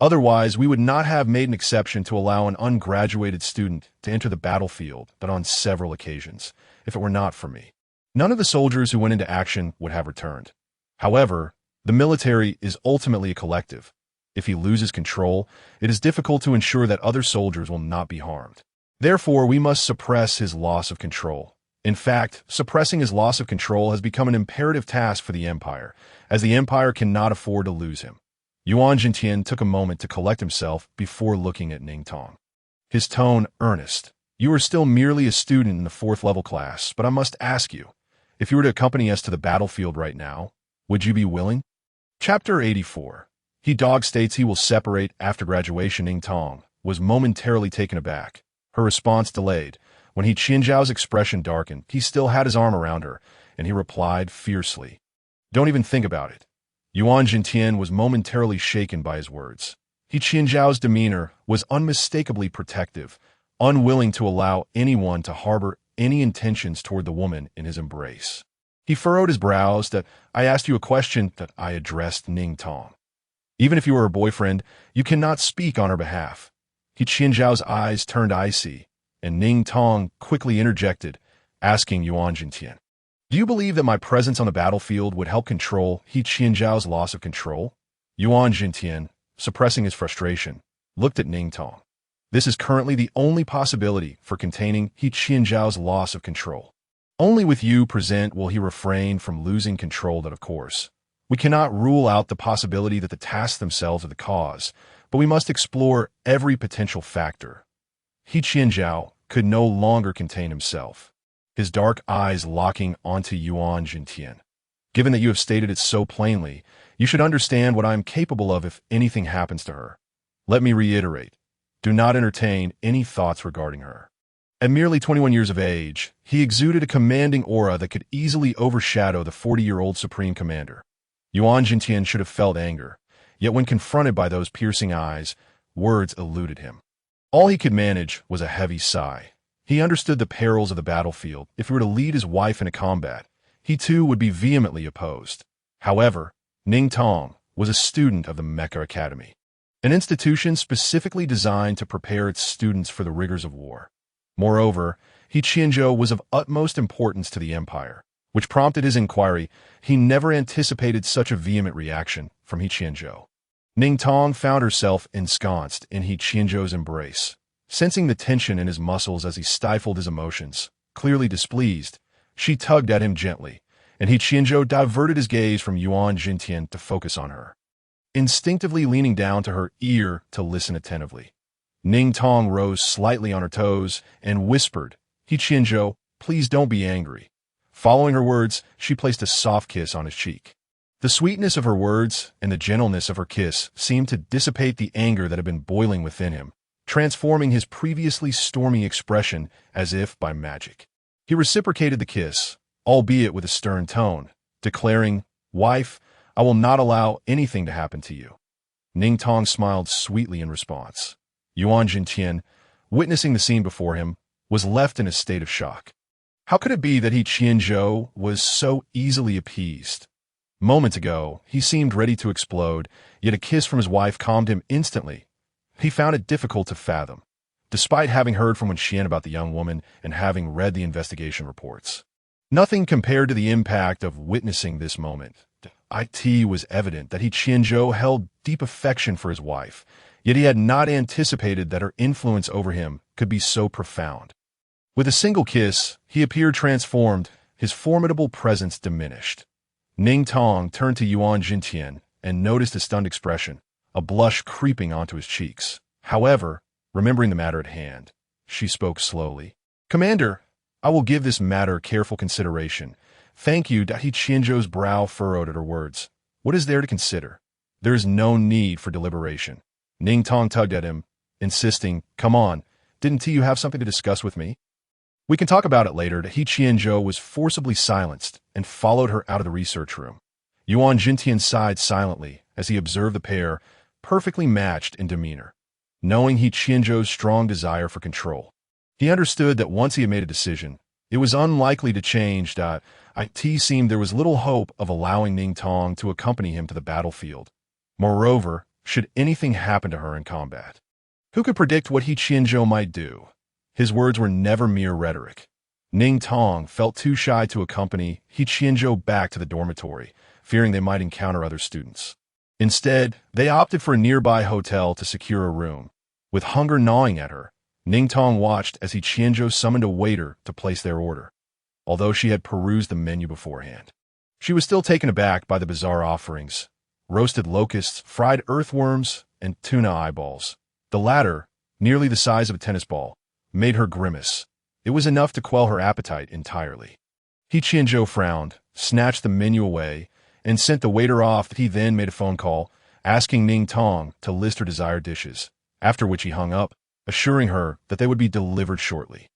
Otherwise, we would not have made an exception to allow an ungraduated student to enter the battlefield, but on several occasions, if it were not for me. None of the soldiers who went into action would have returned. However, the military is ultimately a collective. If he loses control, it is difficult to ensure that other soldiers will not be harmed. Therefore, we must suppress his loss of control. In fact, suppressing his loss of control has become an imperative task for the Empire, as the Empire cannot afford to lose him. Yuan Jintian took a moment to collect himself before looking at Ning Tong. His tone earnest. You are still merely a student in the 4th level class, but I must ask you, if you were to accompany us to the battlefield right now, would you be willing? Chapter 84. He Dog states he will separate after graduation. Ning Tong was momentarily taken aback. Her response delayed. When He Qianzhou's expression darkened, he still had his arm around her, and he replied fiercely, "Don't even think about it." Yuan Jintian was momentarily shaken by his words. He Qianzhou's demeanor was unmistakably protective, unwilling to allow anyone to harbor any intentions toward the woman in his embrace. He furrowed his brows. I asked you a question that I addressed Ning Tong. Even if you were her boyfriend, you cannot speak on her behalf. He Qianzhou's eyes turned icy, and Ning Tong quickly interjected, asking Yuan Jintian, "Do you believe that my presence on the battlefield would help control He Qianzhou's loss of control?" Yuan Jintian, suppressing his frustration, looked at Ning Tong. This is currently the only possibility for containing He Qianzhou's loss of control. Only with you present will he refrain from losing control. That, of course, we cannot rule out the possibility that the tasks themselves are the cause, but we must explore every potential factor. He Qianzhou could no longer contain himself, his dark eyes locking onto Yuan Jintian. Given that you have stated it so plainly, you should understand what I am capable of if anything happens to her. Let me reiterate, do not entertain any thoughts regarding her. At merely 21 years of age, he exuded a commanding aura that could easily overshadow the 40-year-old supreme commander. Yuan Jintian should have felt anger, yet when confronted by those piercing eyes, words eluded him. All he could manage was a heavy sigh. He understood the perils of the battlefield. If he were to lead his wife into combat, he too would be vehemently opposed. However, Ning Tong was a student of the Mecha Academy, an institution specifically designed to prepare its students for the rigors of war. Moreover, He Qianzhou was of utmost importance to the empire, which prompted his inquiry. He never anticipated such a vehement reaction from He Qianzhou. Ning Tong found herself ensconced in He Qianzhou's embrace. Sensing the tension in his muscles as he stifled his emotions, clearly displeased, she tugged at him gently, and He Qianzhou diverted his gaze from Yuan Jintian to focus on her. Instinctively leaning down to her ear to listen attentively, Ning Tong rose slightly on her toes and whispered, "He Qianzhou, please don't be angry." Following her words, she placed a soft kiss on his cheek. The sweetness of her words and the gentleness of her kiss seemed to dissipate the anger that had been boiling within him, transforming his previously stormy expression as if by magic. He reciprocated the kiss, albeit with a stern tone, declaring, "Wife, I will not allow anything to happen to you." Ning Tong smiled sweetly in response. Yuan Jintian, witnessing the scene before him, was left in a state of shock. How could it be that He Qianzhou was so easily appeased? Moments ago, he seemed ready to explode, yet a kiss from his wife calmed him instantly. He found it difficult to fathom, despite having heard from Wen Xian about the young woman and having read the investigation reports. Nothing compared to the impact of witnessing this moment. It was evident that He Qianzhou held deep affection for his wife, yet he had not anticipated that her influence over him could be so profound. With a single kiss, he appeared transformed, his formidable presence diminished. Ning Tong turned to Yuan Jintian and noticed a stunned expression, a blush creeping onto his cheeks. However, remembering the matter at hand, she spoke slowly. "Commander, I will give this matter careful consideration. Thank you." He Qianzhou's brow furrowed at her words. What is there to consider? There is no need for deliberation. Ning Tong tugged at him, insisting, "Come on, didn't you have something to discuss with me?" "We can talk about it later." He Qianzhou was forcibly silenced and followed her out of the research room. Yuan Jintian sighed silently as he observed the pair, perfectly matched in demeanor. Knowing He Qianzhou's strong desire for control, he understood that once he had made a decision, it was unlikely to change. It seemed there was little hope of allowing Ning Tong to accompany him to the battlefield. Moreover, should anything happen to her in combat, who could predict what He Qianzhou might do? His words were never mere rhetoric. Ning Tong felt too shy to accompany He Qianzhou back to the dormitory, fearing they might encounter other students. Instead, they opted for a nearby hotel to secure a room. With hunger gnawing at her, Ning Tong watched as He Qianzhou summoned a waiter to place their order. Although she had perused the menu beforehand, she was still taken aback by the bizarre offerings: roasted locusts, fried earthworms, and tuna eyeballs. The latter, nearly the size of a tennis ball, made her grimace. It was enough to quell her appetite entirely. He Qianzhou frowned, snatched the menu away, and sent the waiter off. He then made a phone call, asking Ning Tong to list her desired dishes, after which he hung up, assuring her that they would be delivered shortly.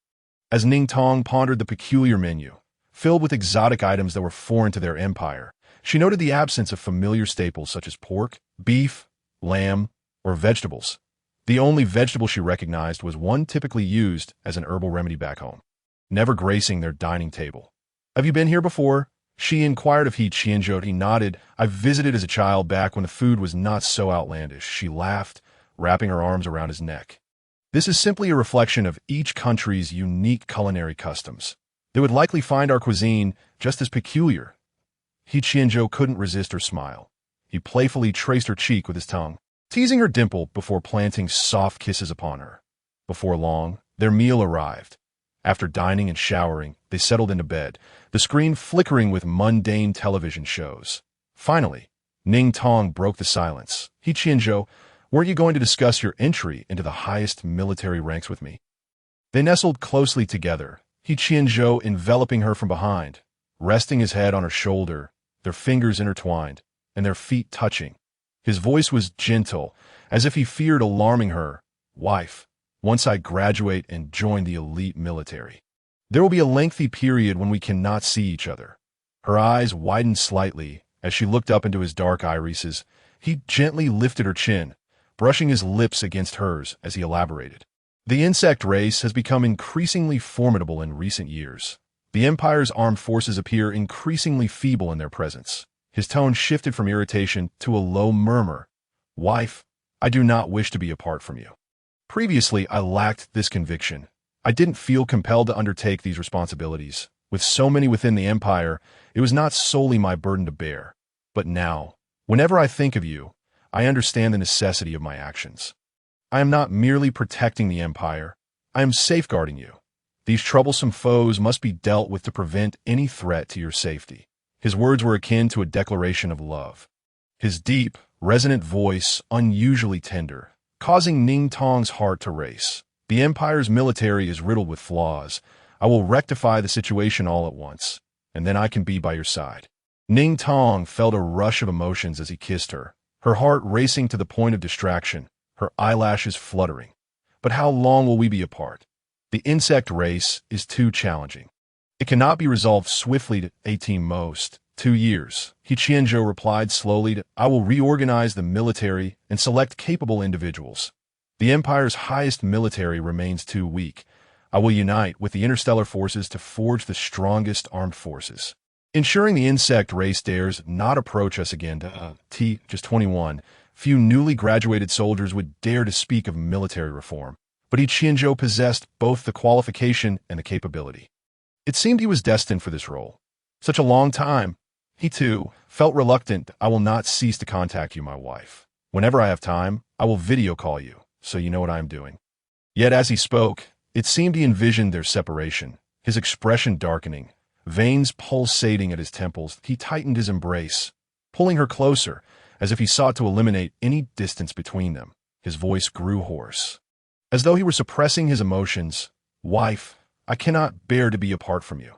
As Ning Tong pondered the peculiar menu, filled with exotic items that were foreign to their empire, she noted the absence of familiar staples such as pork, beef, lamb, or vegetables. The only vegetable she recognized was one typically used as an herbal remedy back home, never gracing their dining table. "Have you been here before?" she inquired of He Qianzhou. He nodded. "I visited as a child back when the food was not so outlandish." She laughed, wrapping her arms around his neck. "This is simply a reflection of each country's unique culinary customs. They would likely find our cuisine just as peculiar." He Qianzhou couldn't resist her smile. He playfully traced her cheek with his tongue, teasing her dimple before planting soft kisses upon her. Before long, their meal arrived. After dining and showering, they settled into bed, the screen flickering with mundane television shows. Finally, Ning Tong broke the silence. "He Qianzhou, weren't you going to discuss your entry into the highest military ranks with me?" They nestled closely together, He Qianzhou enveloping her from behind, resting his head on her shoulder, their fingers intertwined, and their feet touching. His voice was gentle, as if he feared alarming her. "Wife, once I graduate and join the elite military. There will be a lengthy period when we cannot see each other." Her eyes widened slightly as she looked up into his dark irises. He gently lifted her chin, brushing his lips against hers as he elaborated. "The insect race has become increasingly formidable in recent years. The Empire's armed forces appear increasingly feeble in their presence." His tone shifted from irritation to a low murmur. "Wife, I do not wish to be apart from you." Previously, I lacked this conviction. I didn't feel compelled to undertake these responsibilities. With so many within the Empire, it was not solely my burden to bear. But now, whenever I think of you, I understand the necessity of my actions. I am not merely protecting the Empire, I am safeguarding you. These troublesome foes must be dealt with to prevent any threat to your safety. His words were akin to a declaration of love. His deep, resonant voice, unusually tender, causing Ning Tong's heart to race. "The Empire's military is riddled with flaws. I will rectify the situation all at once, and then I can be by your side." Ning Tong felt a rush of emotions as he kissed her, her heart racing to the point of distraction, her eyelashes fluttering. "But how long will we be apart? The insect race is too challenging. It cannot be resolved swiftly to 18 most, 2 years. He Qianzhou replied slowly, "I will reorganize the military and select capable individuals. The Empire's highest military remains too weak. I will unite with the interstellar forces to forge the strongest armed forces. Ensuring the insect race dares not approach us again to just 21. Few newly graduated soldiers would dare to speak of military reform, but He Qianzhou possessed both the qualification and the capability. It seemed he was destined for this role. Such a long time. He, too, felt reluctant. "I will not cease to contact you, my wife. Whenever I have time, I will video call you, so you know what I am doing." Yet as he spoke, it seemed he envisioned their separation, his expression darkening, veins pulsating at his temples. He tightened his embrace, pulling her closer, as if he sought to eliminate any distance between them. His voice grew hoarse, as though he were suppressing his emotions. "Wife, I cannot bear to be apart from you."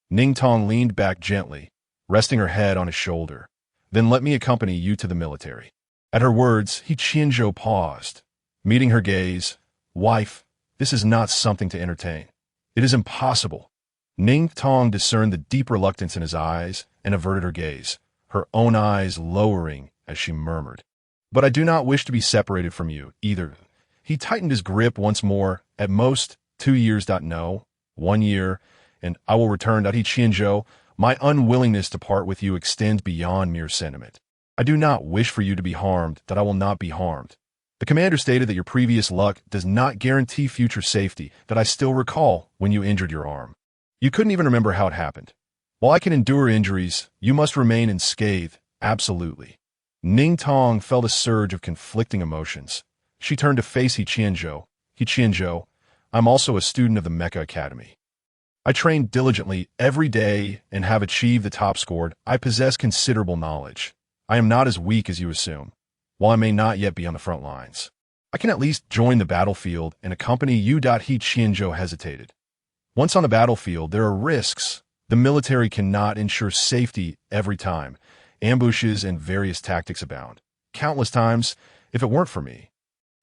Ning Tong leaned back gently, resting her head on his shoulder. "Then let me accompany you to the military." At her words, He Qianzhou paused, meeting her gaze. "Wife, this is not something to entertain. It is impossible." Ning Tong discerned the deep reluctance in his eyes and averted her gaze, her own eyes lowering as she murmured, "But I do not wish to be separated from you, either." He tightened his grip once more. "At most, 2 years. No, 1 year, and I will return. He Qianzhou, my unwillingness to part with you extends beyond mere sentiment. I do not wish for you to be harmed, that I will not be harmed. The commander stated that your previous luck does not guarantee future safety, that I still recall when you injured your arm. You couldn't even remember how it happened. While I can endure injuries, you must remain unscathed, absolutely." Ning Tong felt a surge of conflicting emotions. She turned to face He Qianzhou. "He Qianzhou, I'm also a student of the Mecha Academy. I train diligently every day and have achieved the top score. I possess considerable knowledge. I am not as weak as you assume. While I may not yet be on the front lines, I can at least join the battlefield and accompany you." He Qianzhou hesitated. "Once on the battlefield, there are risks. The military cannot ensure safety every time. Ambushes and various tactics abound. Countless times, if it weren't for me,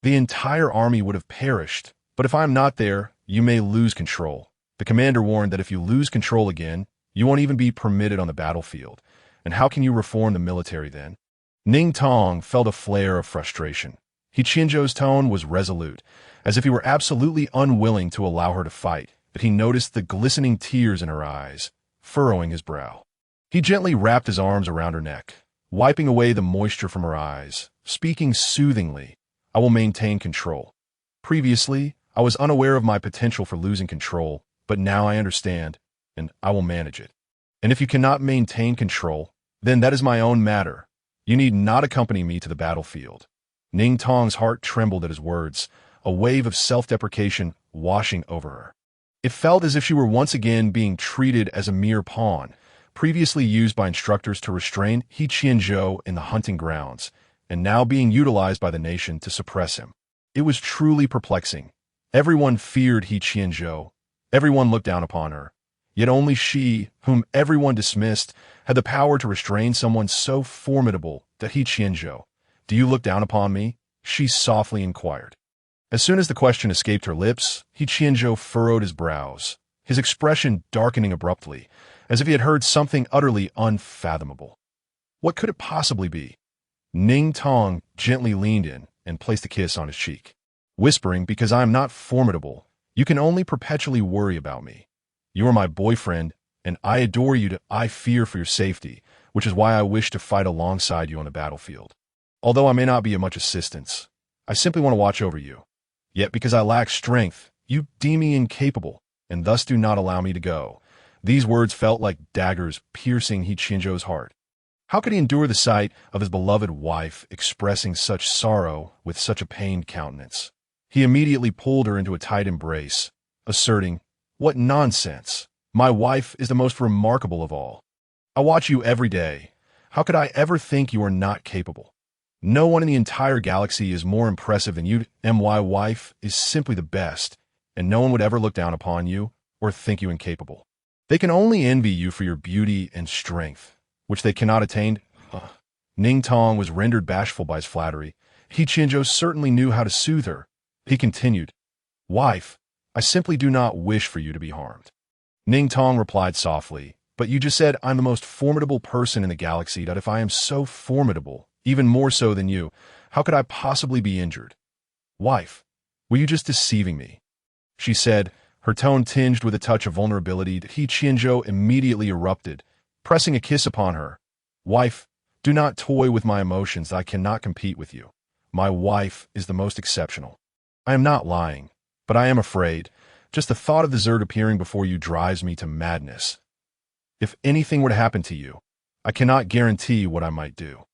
the entire army would have perished. But if I am not there, you may lose control. The commander warned that if you lose control again, you won't even be permitted on the battlefield. And how can you reform the military then?" Ning Tong felt a flare of frustration. He Qianzhou's tone was resolute, as if he were absolutely unwilling to allow her to fight, but he noticed the glistening tears in her eyes, furrowing his brow. He gently wrapped his arms around her neck, wiping away the moisture from her eyes, speaking soothingly. "I will maintain control. Previously, I was unaware of my potential for losing control, but now I understand, and I will manage it. And if you cannot maintain control, then that is my own matter. You need not accompany me to the battlefield." Ning Tong's heart trembled at his words, a wave of self-deprecation washing over her. It felt as if she were once again being treated as a mere pawn, previously used by instructors to restrain He Qianzhou in the hunting grounds, and now being utilized by the nation to suppress him. It was truly perplexing. Everyone feared He Qianzhou. Everyone looked down upon her. Yet only she, whom everyone dismissed, had the power to restrain someone so formidable. That He Qianzhou, "Do you look down upon me?" she softly inquired. As soon as the question escaped her lips, He Qianzhou furrowed his brows, his expression darkening abruptly, as if he had heard something utterly unfathomable. What could it possibly be? Ning Tong gently leaned in and placed a kiss on his cheek, whispering, "Because I am not formidable, you can only perpetually worry about me. You are my boyfriend, and I adore you. I fear for your safety, which is why I wish to fight alongside you on the battlefield. Although I may not be of much assistance, I simply want to watch over you. Yet because I lack strength, you deem me incapable, and thus do not allow me to go." These words felt like daggers piercing He Qianzhou's heart. How could he endure the sight of his beloved wife expressing such sorrow with such a pained countenance? He immediately pulled her into a tight embrace, asserting, "What nonsense! My wife is the most remarkable of all. I watch you every day. How could I ever think you are not capable? No one in the entire galaxy is more impressive than you. My wife is simply the best, and no one would ever look down upon you or think you incapable. They can only envy you for your beauty and strength, which they cannot attain." Ning Tong was rendered bashful by his flattery. He Qianzhou certainly knew how to soothe her. He continued, "Wife, I simply do not wish for you to be harmed." Ning Tong replied softly, "But you just said I'm the most formidable person in the galaxy. That if I am so formidable, even more so than you, how could I possibly be injured? Wife, were you just deceiving me?" she said, her tone tinged with a touch of vulnerability. He Qianzhou immediately erupted, pressing a kiss upon her. "Wife, do not toy with my emotions. I cannot compete with you. My wife is the most exceptional. I am not lying, but I am afraid. Just the thought of the Zerd appearing before you drives me to madness. If anything were to happen to you, I cannot guarantee what I might do."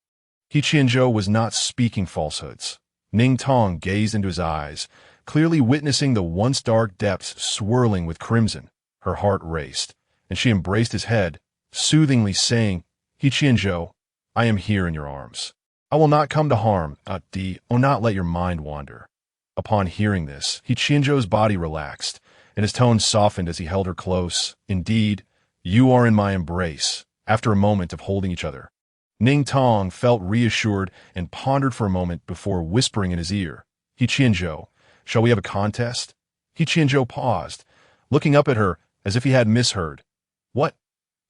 He Qianzhou was not speaking falsehoods. Ning Tong gazed into his eyes, clearly witnessing the once dark depths swirling with crimson. Her heart raced, and she embraced his head, soothingly saying, "He Qianzhou, I am here in your arms. I will not come to harm. Not let your mind wander." Upon hearing this, He Qianzhou's body relaxed, and his tone softened as he held her close. "Indeed, you are in my embrace." After a moment of holding each other, Ning Tong felt reassured and pondered for a moment before whispering in his ear, "He Qianzhou, shall we have a contest?" He Qianzhou paused, looking up at her as if he had misheard. "What?"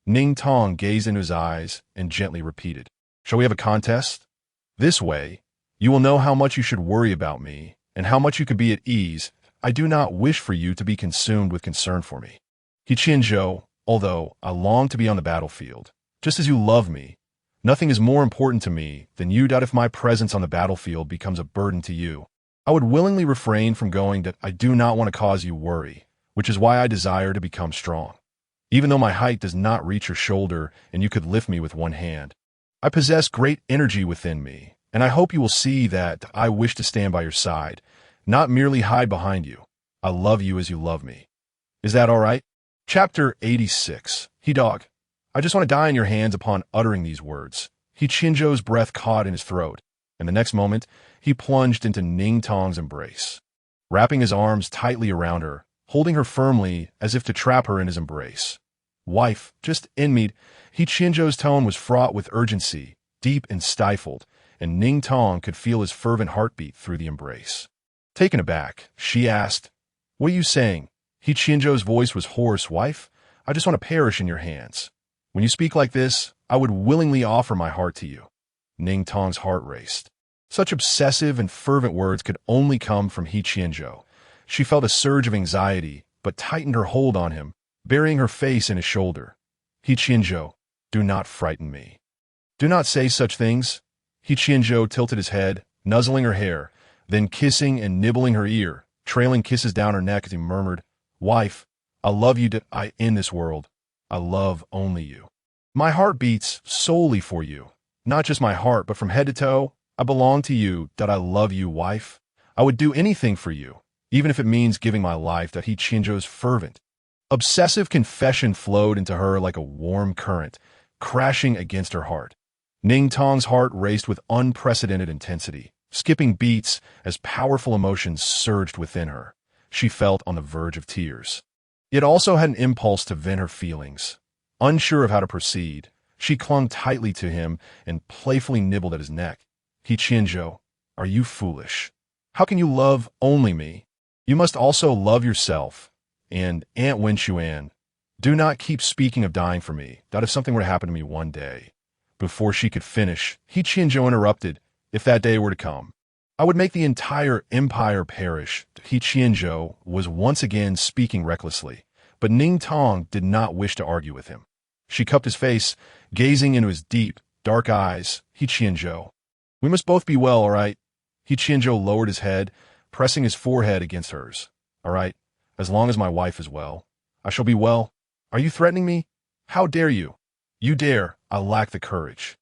Ning Tong gazed into his eyes and gently repeated, "Shall we have a contest? This way, you will know how much you should worry about me and how much you could be at ease. I do not wish for you to be consumed with concern for me. He Qianzhou, although I long to be on the battlefield, just as you love me, nothing is more important to me than you. If my presence on the battlefield becomes a burden to you, I would willingly refrain from going. I do not want to cause you worry, which is why I desire to become strong. Even though my height does not reach your shoulder and you could lift me with one hand, I possess great energy within me, and I hope you will see that I wish to stand by your side, not merely hide behind you. I love you as you love me. Is that all right?" Chapter 86. He Dog. I just want to die in your hands. Upon uttering these words, He Qianzhou's breath caught in his throat, and the next moment, he plunged into Ning Tong's embrace, wrapping his arms tightly around her, holding her firmly as if to trap her in his embrace. "Wife, just end me." He Qianzhou's tone was fraught with urgency, deep and stifled, and Ning Tong could feel his fervent heartbeat through the embrace. Taken aback, she asked, "What are you saying?" He Qianzhou's voice was hoarse. "Wife, I just want to perish in your hands. When you speak like this, I would willingly offer my heart to you." Ning Tong's heart raced. Such obsessive and fervent words could only come from He Qianzhou. She felt a surge of anxiety, but tightened her hold on him, burying her face in his shoulder. "He Qianzhou, do not frighten me. Do not say such things." He Qianzhou tilted his head, nuzzling her hair, then kissing and nibbling her ear, trailing kisses down her neck as he murmured, "Wife, I love you. In this world, I love only you. My heart beats solely for you. Not just my heart, but from head to toe, I belong to you. I love you, wife. I would do anything for you, even if it means giving my life." He Qianzhou's fervent, obsessive confession flowed into her like a warm current, crashing against her heart. Ning Tong's heart raced with unprecedented intensity, skipping beats as powerful emotions surged within her. She felt on the verge of tears, yet also had an impulse to vent her feelings. Unsure of how to proceed, she clung tightly to him and playfully nibbled at his neck. "He Qianzhou, are you foolish? How can you love only me? You must also love yourself. And Aunt Wen, do not keep speaking of dying for me. That if something were to happen to me one day. Before she could finish, He Qianzhou interrupted, if that day were to come, I would make the entire empire perish. He Qianzhou was once again speaking recklessly, but Ning Tong did not wish to argue with him. She cupped his face, gazing into his deep, dark eyes. He Qianzhou, we must both be well, all right? He Qianzhou lowered his head, pressing his forehead against hers. All right, as long as my wife is well, I shall be well. Are you threatening me? How dare you? You dare. I lack the courage.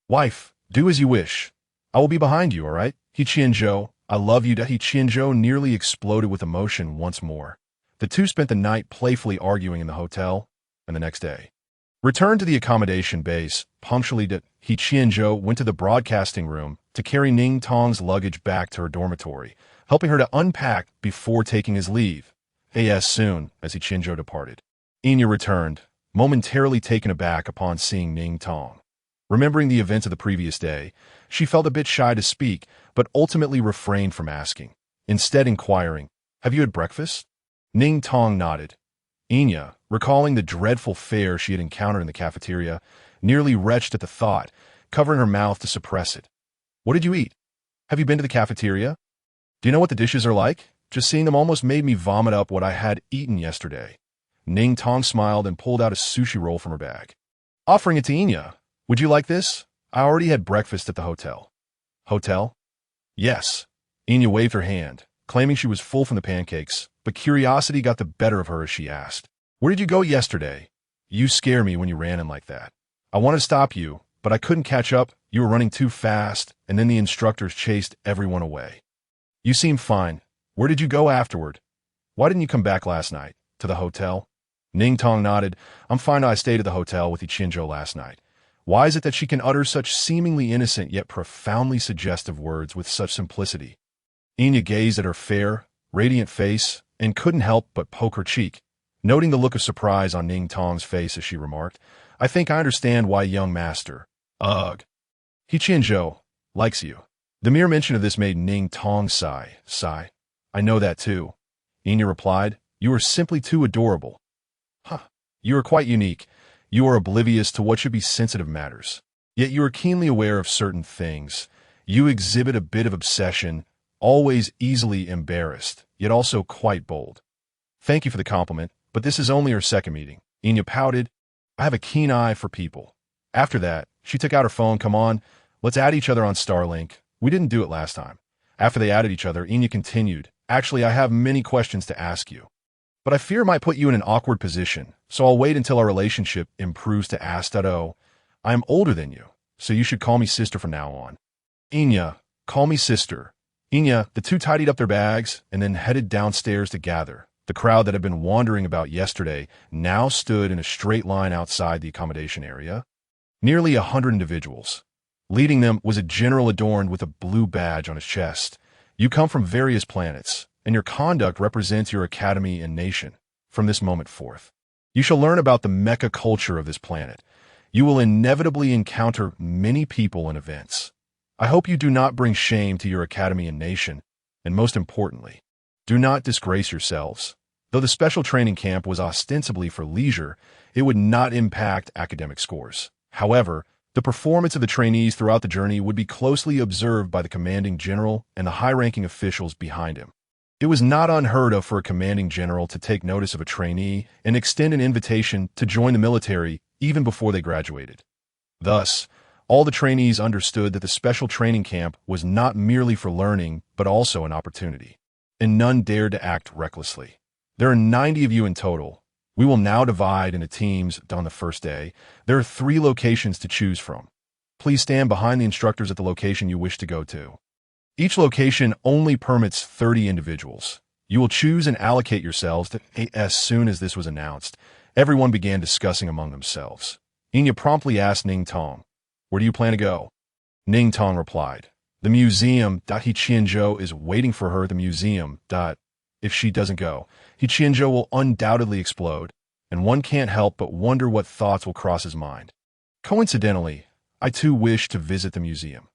Wife, do as you wish. I will be behind you, all right? He Qianzhou, I love you. He Qianzhou nearly exploded with emotion once more. The two spent the night playfully arguing in the hotel, and the next day returned to the accommodation base. Punctually, He Qianzhou went to the broadcasting room to carry Ning Tong's luggage back to her dormitory, helping her to unpack before taking his leave. As soon as He Qianzhou departed, Enya returned, momentarily taken aback upon seeing Ning Tong. Remembering the events of the previous day, she felt a bit shy to speak, but ultimately refrained from asking, instead inquiring, have you had breakfast? Ning Tong nodded. Enya, recalling the dreadful fare she had encountered in the cafeteria, nearly retched at the thought, covering her mouth to suppress it. What did you eat? Have you been to the cafeteria? Do you know what the dishes are like? Just seeing them almost made me vomit up what I had eaten yesterday. Ning Tong smiled and pulled out a sushi roll from her bag, offering it to Enya. Would you like this? I already had breakfast at the hotel. Hotel? Yes. Enya waved her hand, claiming she was full from the pancakes, but curiosity got the better of her as she asked, where did you go yesterday? You scare me when you ran in like that. I wanted to stop you, but I couldn't catch up. You were running too fast, and then the instructors chased everyone away. You seem fine. Where did you go afterward? Why didn't you come back last night? To the hotel? Ning Tong nodded. I'm fine. I stayed at the hotel with He Qianzhou last night. Why is it that she can utter such seemingly innocent yet profoundly suggestive words with such simplicity? Enya gazed at her fair, radiant face and couldn't help but poke her cheek, noting the look of surprise on Ning Tong's face as she remarked, I think I understand why young master, He Qianzhou, likes you. The mere mention of this made Ning Tong sigh. I know that too. Enya replied, you are simply too adorable. You are quite unique. You are oblivious to what should be sensitive matters. Yet you are keenly aware of certain things. You exhibit a bit of obsession, always easily embarrassed, yet also quite bold. Thank you for the compliment, but this is only our second meeting. Enya pouted. I have a keen eye for people. After that, she took out her phone. Come on, let's add each other on Starlink. We didn't do it last time. After they added each other, Enya continued. Actually, I have many questions to ask you. But I fear it might put you in an awkward position, so I'll wait until our relationship improves to ask. I am older than you, so you should call me sister from now on. Enya, call me sister. Enya, the two tidied up their bags and then headed downstairs to gather. The crowd that had been wandering about yesterday now stood in a straight line outside the accommodation area. Nearly 100 individuals. Leading them was a general adorned with a blue badge on his chest. You come from various planets, and your conduct represents your academy and nation. From this moment forth, you shall learn about the mecha culture of this planet. You will inevitably encounter many people and events. I hope you do not bring shame to your academy and nation, and most importantly, do not disgrace yourselves. Though the special training camp was ostensibly for leisure, it would not impact academic scores. However, the performance of the trainees throughout the journey would be closely observed by the commanding general and the high-ranking officials behind him. It was not unheard of for a commanding general to take notice of a trainee and extend an invitation to join the military even before they graduated. Thus, all the trainees understood that the special training camp was not merely for learning, but also an opportunity. And none dared to act recklessly. There are 90 of you in total. We will now divide into teams on the first day. There are 3 locations to choose from. Please stand behind the instructors at the location you wish to go to. Each location only permits 30 individuals. You will choose and allocate yourselves to. As soon as this was announced, everyone began discussing among themselves. Enya promptly asked Ning Tong, where do you plan to go? Ning Tong replied, the museum. He Qianzhou is waiting for her at the museum. If she doesn't go, He Qianzhou will undoubtedly explode, and one can't help but wonder what thoughts will cross his mind. Coincidentally, I too wish to visit the museum.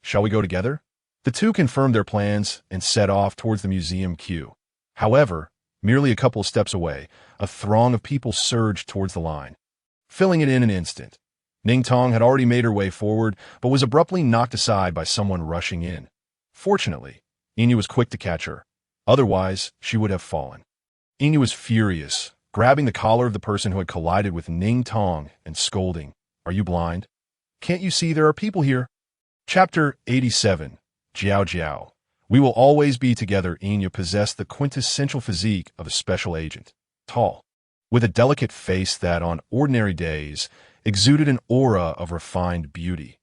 Shall we go together? The two confirmed their plans and set off towards the museum queue. However, merely a couple of steps away, a throng of people surged towards the line, filling it in an instant. Ning Tong had already made her way forward, but was abruptly knocked aside by someone rushing in. Fortunately, Enya was quick to catch her. Otherwise, she would have fallen. Enya was furious, grabbing the collar of the person who had collided with Ning Tong and scolding, "Are you blind? Can't you see there are people here?" Chapter 87. Jiaojiao. We will always be together. Enya possessed the quintessential physique of a special agent. Tall, with a delicate face that, on ordinary days, exuded an aura of refined beauty.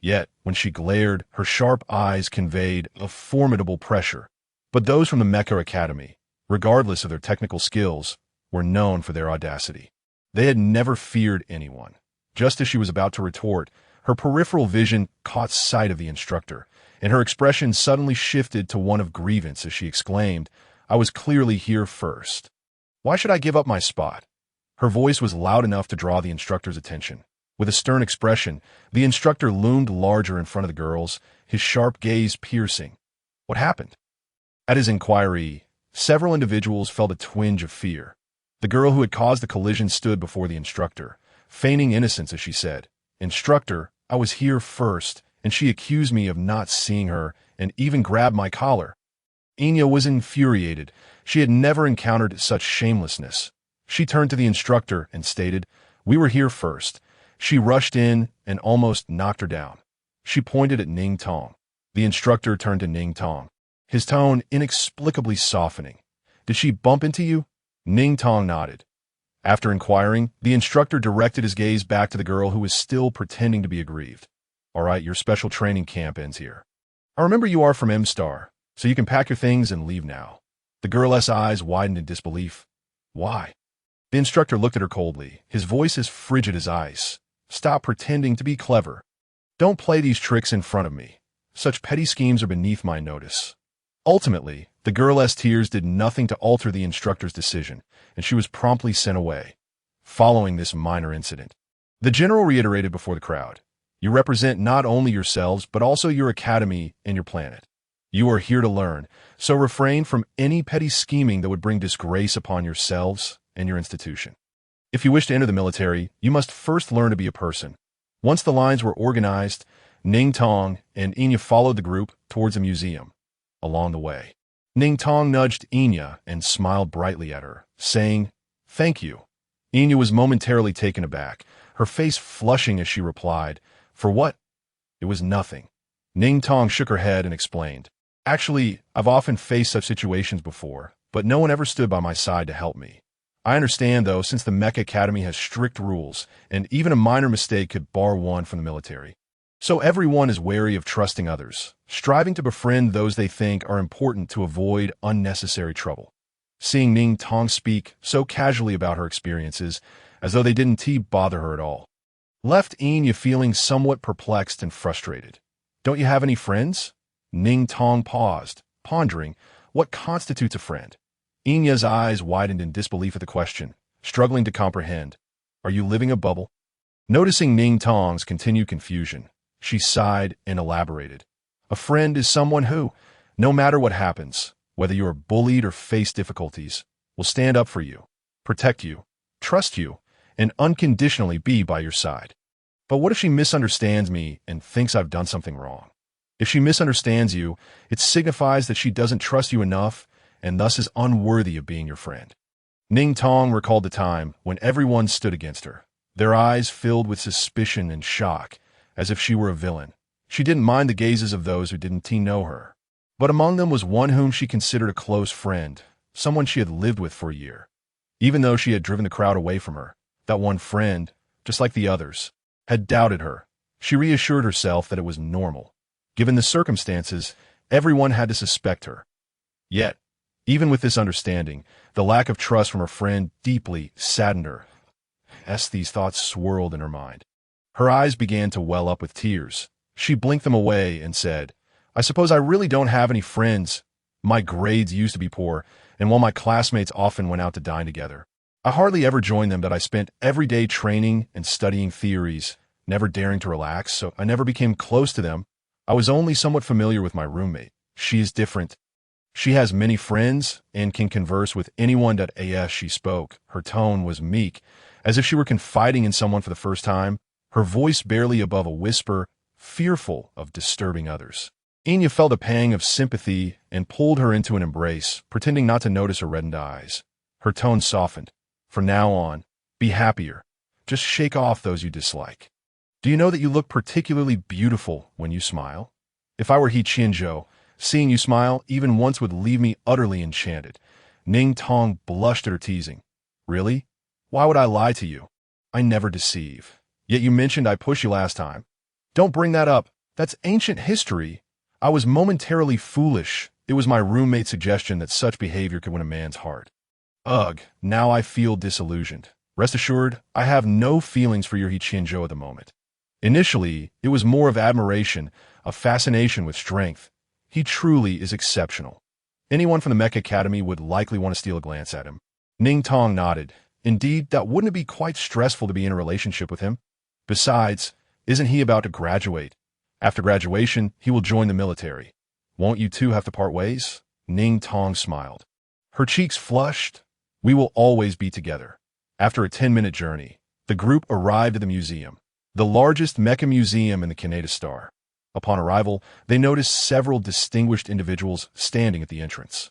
Yet, when she glared, her sharp eyes conveyed a formidable pressure. But those from the Mecha Academy, regardless of their technical skills, were known for their audacity. They had never feared anyone. Just as she was about to retort, her peripheral vision caught sight of the instructor, and her expression suddenly shifted to one of grievance as she exclaimed, "I was clearly here first. Why should I give up my spot?" Her voice was loud enough to draw the instructor's attention. With a stern expression, the instructor loomed larger in front of the girls, his sharp gaze piercing. What happened? At his inquiry, several individuals felt a twinge of fear. The girl who had caused the collision stood before the instructor, feigning innocence as she said, "Instructor, I was here first, and she accused me of not seeing her and even grabbed my collar." Enya was infuriated. She had never encountered such shamelessness. She turned to the instructor and stated, "We were here first." She rushed in and almost knocked her down. She pointed at Ning Tong. The instructor turned to Ning Tong, his tone inexplicably softening. "Did she bump into you?" Ning Tong nodded. After inquiring, the instructor directed his gaze back to the girl who was still pretending to be aggrieved. "All right, your special training camp ends here. I remember you are from M-Star, so you can pack your things and leave now." The girl's eyes widened in disbelief. "Why?" The instructor looked at her coldly, his voice as frigid as ice. "Stop pretending to be clever. Don't play these tricks in front of me. Such petty schemes are beneath my notice." Ultimately, the girl's tears did nothing to alter the instructor's decision, and she was promptly sent away. Following this minor incident, the general reiterated before the crowd, "You represent not only yourselves, but also your academy and your planet. You are here to learn, so refrain from any petty scheming that would bring disgrace upon yourselves and your institution. If you wish to enter the military, you must first learn to be a person." Once the lines were organized, Ning Tong and Enya followed the group towards the museum. Along the way, Ning Tong nudged Enya and smiled brightly at her, saying, "Thank you." Enya was momentarily taken aback, her face flushing as she replied, "For what?" "It was nothing." Ning Tong shook her head and explained, "Actually, I've often faced such situations before, but no one ever stood by my side to help me. I understand, though, since the Mecha Academy has strict rules, and even a minor mistake could bar one from the military. So everyone is wary of trusting others, striving to befriend those they think are important to avoid unnecessary trouble." Seeing Ning Tong speak so casually about her experiences, as though they didn't bother her at all, left Enya feeling somewhat perplexed and frustrated. "Don't you have any friends?" Ning Tong paused, pondering what constitutes a friend. Enya's eyes widened in disbelief at the question, struggling to comprehend. "Are you living a bubble?" Noticing Ning Tong's continued confusion, she sighed and elaborated. "A friend is someone who, no matter what happens, whether you are bullied or face difficulties, will stand up for you, protect you, trust you, and unconditionally be by your side." "But what if she misunderstands me and thinks I've done something wrong?" "If she misunderstands you, it signifies that she doesn't trust you enough and thus is unworthy of being your friend." Ning Tong recalled the time when everyone stood against her, their eyes filled with suspicion and shock, as if she were a villain. She didn't mind the gazes of those who didn't know her, but among them was one whom she considered a close friend, someone she had lived with for a year. Even though she had driven the crowd away from her, that one friend, just like the others, had doubted her. She reassured herself that it was normal. Given the circumstances, everyone had to suspect her. Yet, even with this understanding, the lack of trust from her friend deeply saddened her. As these thoughts swirled in her mind, her eyes began to well up with tears. She blinked them away and said, "I suppose I really don't have any friends. My grades used to be poor, and while my classmates often went out to dine together, I hardly ever joined them. That I spent every day training and studying theories, never daring to relax, so I never became close to them. I was only somewhat familiar with my roommate. She is different. She has many friends and can converse with anyone. As she spoke, her tone was meek, as if she were confiding in someone for the first time, her voice barely above a whisper, fearful of disturbing others. Enya felt a pang of sympathy and pulled her into an embrace, pretending not to notice her reddened eyes. Her tone softened. From now on, be happier. Just shake off those you dislike. Do you know that you look particularly beautiful when you smile? If I were He Qianzhou, seeing you smile even once would leave me utterly enchanted. Ning Tong blushed at her teasing. Really? Why would I lie to you? I never deceive. Yet you mentioned I pushed you last time. Don't bring that up. That's ancient history. I was momentarily foolish. It was my roommate's suggestion that such behavior could win a man's heart. Ugh, now I feel disillusioned. Rest assured, I have no feelings for your He Qianzhou at the moment. Initially, it was more of admiration, a fascination with strength. He truly is exceptional. Anyone from the Mecha Academy would likely want to steal a glance at him. Ning Tong nodded. Indeed, that wouldn't it be quite stressful to be in a relationship with him? Besides, isn't he about to graduate? After graduation, he will join the military. Won't you two have to part ways? Ning Tong smiled. Her cheeks flushed. We will always be together. After a 10-minute journey, the group arrived at the museum, the largest mecha museum in the Canada. Upon arrival, they noticed several distinguished individuals standing at the entrance,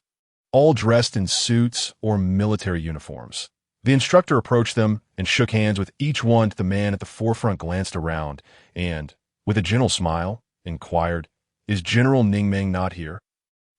all dressed in suits or military uniforms. The instructor approached them and shook hands with each one. The man at the forefront glanced around and, with a gentle smile, inquired, "Is General Ningmeng not here?"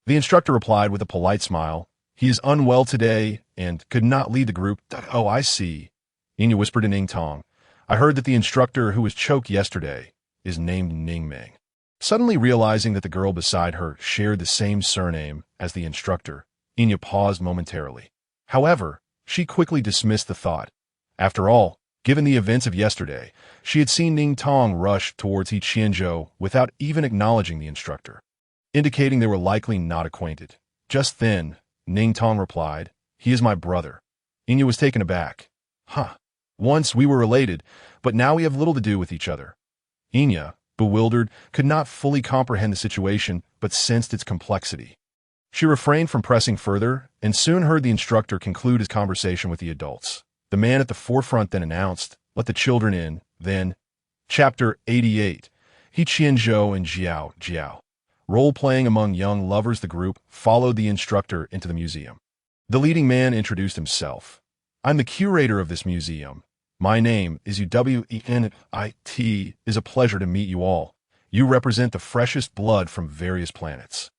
The instructor replied with a polite smile, "He is unwell today and could not lead the group." "Oh, I see." Enya whispered to Ning Tong, "I heard that the instructor who was choked yesterday is named Ningmeng." Suddenly realizing that the girl beside her shared the same surname as the instructor, Enya paused momentarily. However, she quickly dismissed the thought. After all, given the events of yesterday, she had seen Ning Tong rush towards He Qianzhou without even acknowledging the instructor, indicating they were likely not acquainted. Just then, Ning Tong replied, "He is my brother." Enya was taken aback. "Huh. Once we were related, but now we have little to do with each other." Enya, bewildered, could not fully comprehend the situation, but sensed its complexity. She refrained from pressing further, and soon heard the instructor conclude his conversation with the adults. The man at the forefront then announced, "Let the children in." Then, Chapter 88, He Qianzhou and Jiaojiao. Role-playing among young lovers, the group followed the instructor into the museum. The leading man introduced himself. "I'm the curator of this museum. My name is Uwenit. Is a pleasure to meet you all. You represent the freshest blood from various planets.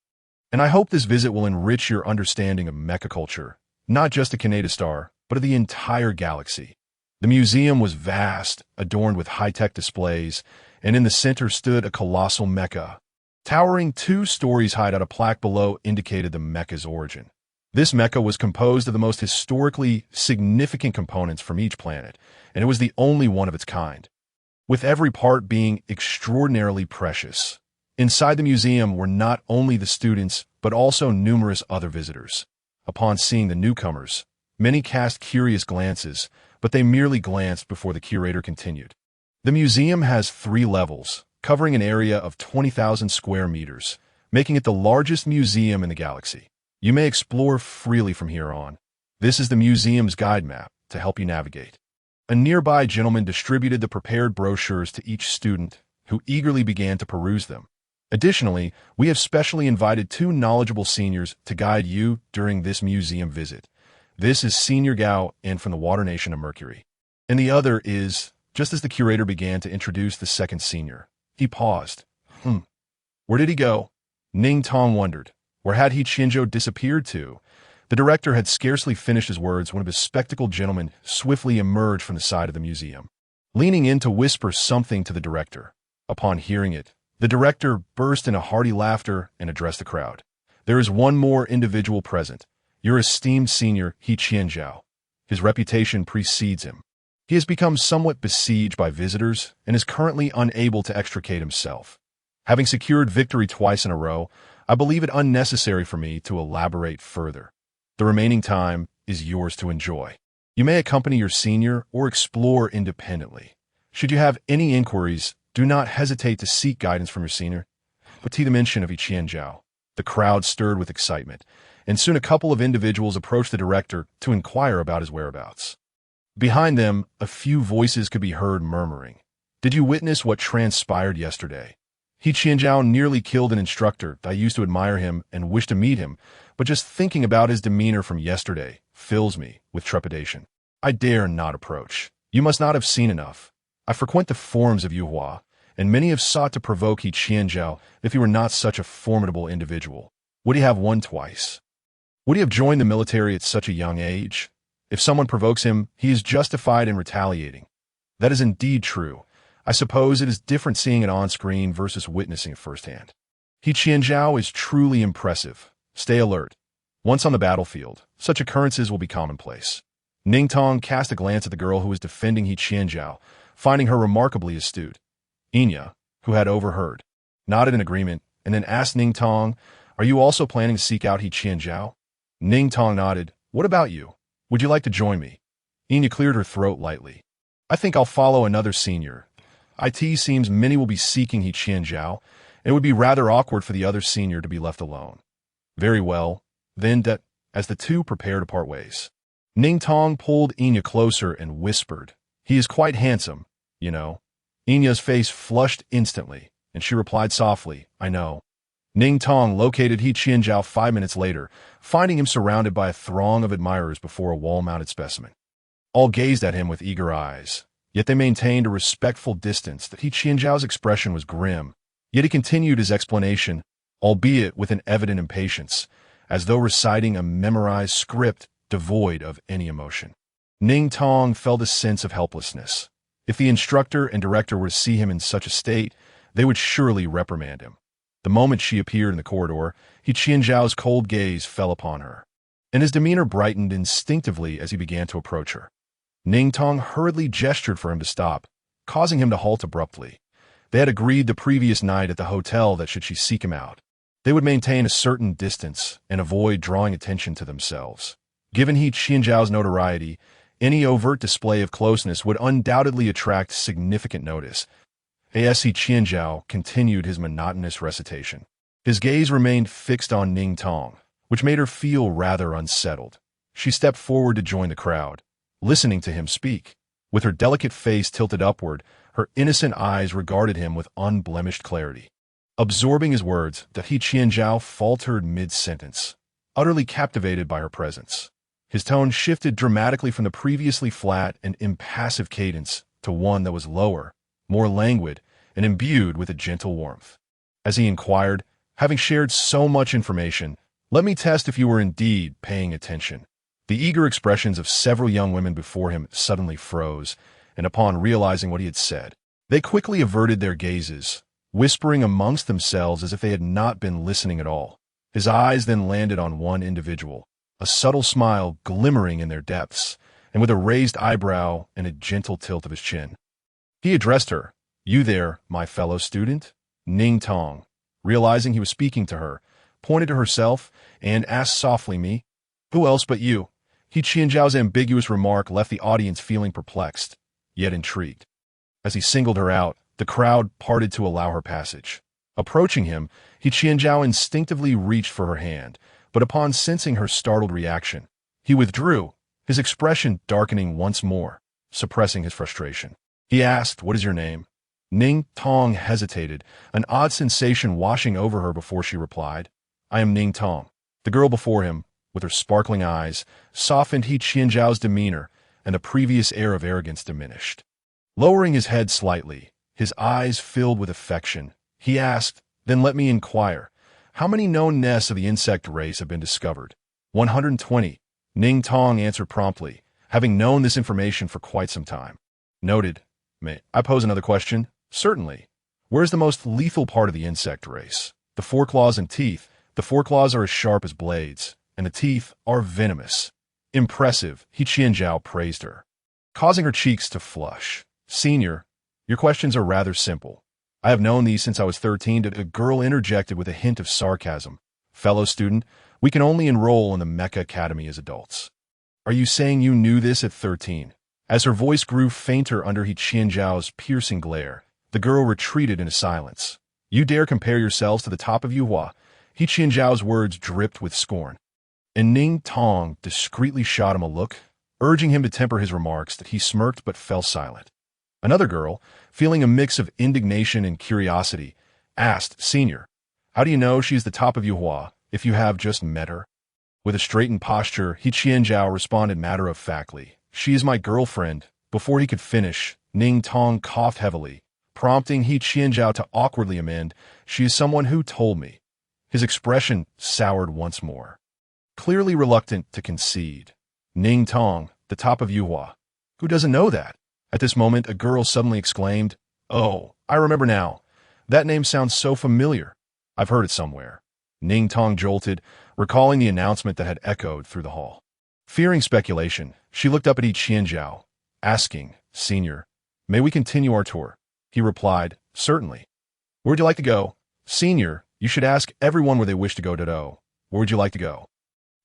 And I hope this visit will enrich your understanding of mecha culture, not just the Canada, but of the entire galaxy." The museum was vast, adorned with high-tech displays, and in the center stood a colossal mecha. Towering 2 stories high, a plaque below indicated the mecha's origin. This mecha was composed of the most historically significant components from each planet, and it was the only one of its kind, with every part being extraordinarily precious. Inside the museum were not only the students, but also numerous other visitors. Upon seeing the newcomers, many cast curious glances, but they merely glanced before the curator continued. The museum has 3 levels, covering an area of 20,000 square meters, making it the largest museum in the galaxy. You may explore freely from here on. This is the museum's guide map to help you navigate. A nearby gentleman distributed the prepared brochures to each student, who eagerly began to peruse them. Additionally, we have specially invited 2 knowledgeable seniors to guide you during this museum visit. This is Senior Gao and from the Water Nation of Mercury. And the other is, just as the curator began to introduce the second senior, he paused. Where did he go? Ning Tong wondered. Where had He Qianzhou disappeared to? The director had scarcely finished his words when a bespectacled gentleman swiftly emerged from the side of the museum, leaning in to whisper something to the director. Upon hearing it, the director burst into hearty laughter and addressed the crowd. "There is one more individual present, your esteemed senior, He Qianzhou. His reputation precedes him. He has become somewhat besieged by visitors and is currently unable to extricate himself. Having secured victory twice in a row, I believe it unnecessary for me to elaborate further. The remaining time is yours to enjoy. You may accompany your senior or explore independently. Should you have any inquiries, do not hesitate to seek guidance from your senior." to the mention of He Qianzhou. The crowd stirred with excitement, and soon a couple of individuals approached the director to inquire about his whereabouts. Behind them, a few voices could be heard murmuring. Did you witness what transpired yesterday? He Qianzhou nearly killed an instructor. I used to admire him and wish to meet him, but just thinking about his demeanor from yesterday fills me with trepidation. I dare not approach. You must not have seen enough. I frequent the forums of Yuhua, and many have sought to provoke He Qianzhou if he were not such a formidable individual. Would he have won twice? Would he have joined the military at such a young age? If someone provokes him, he is justified in retaliating. That is indeed true. I suppose it is different seeing it on screen versus witnessing it firsthand. He Qianzhou is truly impressive. Stay alert. Once on the battlefield, such occurrences will be commonplace. Ning Tong cast a glance at the girl who was defending He Qianzhou, finding her remarkably astute. Inya, who had overheard, nodded in agreement and then asked Ning Tong, "Are you also planning to seek out He Qianzhou?" Ning Tong nodded. "What about you? Would you like to join me?" Inya cleared her throat lightly. "I think I'll follow another senior. It seems many will be seeking He Qianzhou, and it would be rather awkward for the other senior to be left alone." "Very well, then," as the two prepare to part ways. Ning Tong pulled Inya closer and whispered, "He is quite handsome, you know." Inya's face flushed instantly, and she replied softly, "I know." Ning Tong located He Qianzhou 5 minutes later, finding him surrounded by a throng of admirers before a wall-mounted specimen. All gazed at him with eager eyes, yet they maintained a respectful distance. That He Qianzhou's expression was grim, yet he continued his explanation, albeit with an evident impatience, as though reciting a memorized script devoid of any emotion. Ning Tong felt a sense of helplessness. If the instructor and director were to see him in such a state, they would surely reprimand him. The moment she appeared in the corridor, He Qianzhou's cold gaze fell upon her, and his demeanor brightened instinctively as he began to approach her. Ning Tong hurriedly gestured for him to stop, causing him to halt abruptly. They had agreed the previous night at the hotel that should she seek him out, they would maintain a certain distance and avoid drawing attention to themselves. Given He Qianzhou's notoriety, any overt display of closeness would undoubtedly attract significant notice. As He Qianzhou continued his monotonous recitation, his gaze remained fixed on Ning Tong, which made her feel rather unsettled. She stepped forward to join the crowd, listening to him speak. With her delicate face tilted upward, her innocent eyes regarded him with unblemished clarity. Absorbing his words, He Qianzhou faltered mid-sentence, utterly captivated by her presence. His tone shifted dramatically from the previously flat and impassive cadence to one that was lower, more languid, and imbued with a gentle warmth. As he inquired, having shared so much information, "Let me test if you were indeed paying attention." The eager expressions of several young women before him suddenly froze, and upon realizing what he had said, they quickly averted their gazes, whispering amongst themselves as if they had not been listening at all. His eyes then landed on one individual, a subtle smile glimmering in their depths, and with a raised eyebrow and a gentle tilt of his chin. He addressed her, "You there, my fellow student?" Ning Tong, realizing he was speaking to her, pointed to herself and asked softly, "Me? Who else but you?" He Qianzhou's ambiguous remark left the audience feeling perplexed, yet intrigued. As he singled her out, the crowd parted to allow her passage. Approaching him, He Qianzhou instinctively reached for her hand, but upon sensing her startled reaction, he withdrew, his expression darkening once more, suppressing his frustration. He asked, "What is your name?" Ning Tong hesitated, an odd sensation washing over her before she replied, "I am Ning Tong." The girl before him, with her sparkling eyes, softened He Qianzhou's demeanor, and the previous air of arrogance diminished. Lowering his head slightly, his eyes filled with affection, he asked, "Then let me inquire, how many known nests of the insect race have been discovered?" 120, Ning Tong answered promptly, having known this information for quite some time. Noted. May I pose another question? Certainly. Where is the most lethal part of the insect race? The foreclaws and teeth. The foreclaws are as sharp as blades, and the teeth are venomous. Impressive, He Qianzhou praised her, causing her cheeks to flush. "Senior, your questions are rather simple. I have known these since I was 13. A girl interjected with a hint of sarcasm. "Fellow student, we can only enroll in the Mecha Academy as adults." "Are you saying you knew this at 13? As her voice grew fainter under He Qianzhou's piercing glare, the girl retreated into silence. You dare compare yourselves to the top of Yuhua? He Qianzhou's words dripped with scorn. And Ning Tong discreetly shot him a look, urging him to temper his remarks that he smirked but fell silent. Another girl, feeling a mix of indignation and curiosity, asked, Senior, how do you know she's the top of Yuhua if you have just met her? With a straightened posture, He Qianzhou responded matter-of-factly, She is my girlfriend. Before he could finish, Ning Tong coughed heavily, prompting He Qianzhou to awkwardly amend, She is someone who told me. His expression soured once more. Clearly reluctant to concede. Ning Tong, the top of Yuhua. Who doesn't know that? At this moment, a girl suddenly exclaimed, Oh, I remember now. That name sounds so familiar. I've heard it somewhere. Ning Tong jolted, recalling the announcement that had echoed through the hall. Fearing speculation, she looked up at He Qianzhou, asking, Senior, may we continue our tour? He replied, Certainly. Where would you like to go? Senior, you should ask everyone where they wish to go. Where would you like to go?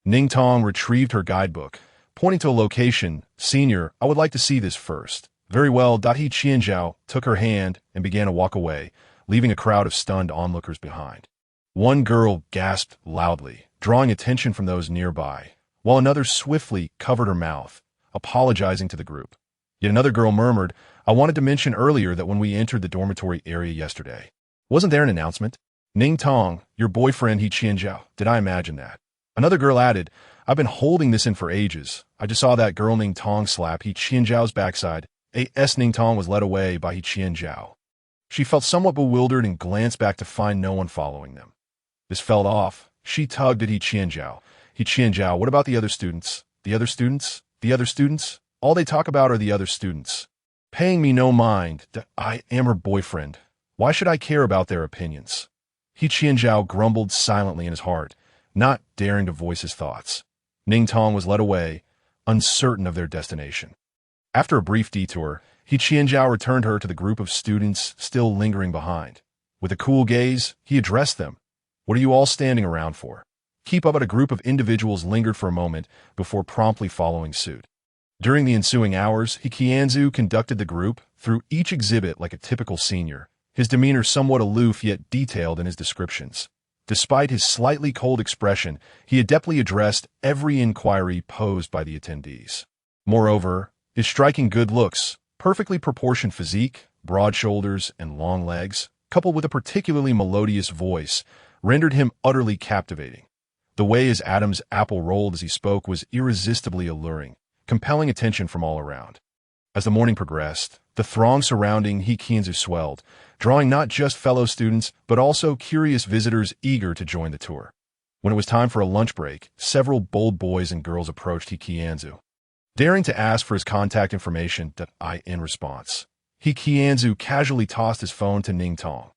Ning Tong retrieved her guidebook, pointing to a location. Senior, I would like to see this first. Very well. He Qianzhou took her hand and began to walk away, leaving a crowd of stunned onlookers behind. One girl gasped loudly, drawing attention from those nearby, while another swiftly covered her mouth, apologizing to the group. Yet another girl murmured, I wanted to mention earlier that when we entered the dormitory area yesterday, wasn't there an announcement? Ning Tong, your boyfriend He Qianzhou, did I imagine that? Another girl added, I've been holding this in for ages. I just saw that girl Ning Tong slap He Qianzhou's backside. A.S. Ning Tong was led away by He Qianzhou. She felt somewhat bewildered and glanced back to find no one following them. This fell off. She tugged at He Qianzhou. He Qianzhou, what about the other students? The other students? The other students? All they talk about are the other students. Paying me no mind that I am her boyfriend. Why should I care about their opinions? He Qianzhou grumbled silently in his heart, not daring to voice his thoughts. Ning Tong was led away, uncertain of their destination. After a brief detour, He Qianzhou returned her to the group of students still lingering behind. With a cool gaze, he addressed them. What are you all standing around for? Keep up. At a group of individuals lingered for a moment before promptly following suit. During the ensuing hours, He Qianzhou conducted the group through each exhibit like a typical senior, his demeanor somewhat aloof yet detailed in his descriptions. Despite his slightly cold expression, he adeptly addressed every inquiry posed by the attendees. Moreover, his striking good looks, perfectly proportioned physique, broad shoulders, and long legs, coupled with a particularly melodious voice, rendered him utterly captivating. The way his Adam's apple rolled as he spoke was irresistibly alluring, compelling attention from all around. As the morning progressed, the throng surrounding He Qianzhou swelled, drawing not just fellow students, but also curious visitors eager to join the tour. When it was time for a lunch break, several bold boys and girls approached He Qianzhou, daring to ask for his contact information. In response, He Qianzhou casually tossed his phone to Ning Tong.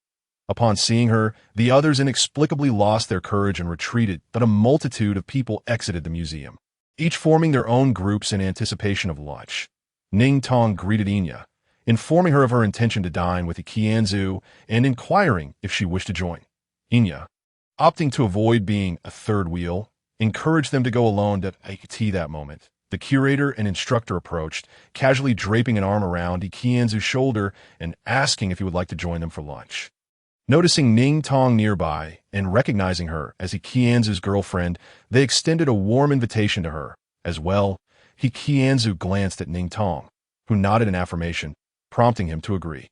Upon seeing her, the others inexplicably lost their courage and retreated, but a multitude of people exited the museum, each forming their own groups in anticipation of lunch. Ning Tong greeted Inya, informing her of her intention to dine with He Qianzhou and inquiring if she wished to join. Inya, opting to avoid being a third wheel, encouraged them to go alone. At that moment, the curator and instructor approached, casually draping an arm around He Qianzhou's shoulder and asking if he would like to join them for lunch. Noticing Ning Tong nearby and recognizing her as He Qianzhou's girlfriend, they extended a warm invitation to her. As well, He Qianzhou glanced at Ning Tong, who nodded in affirmation, prompting him to agree.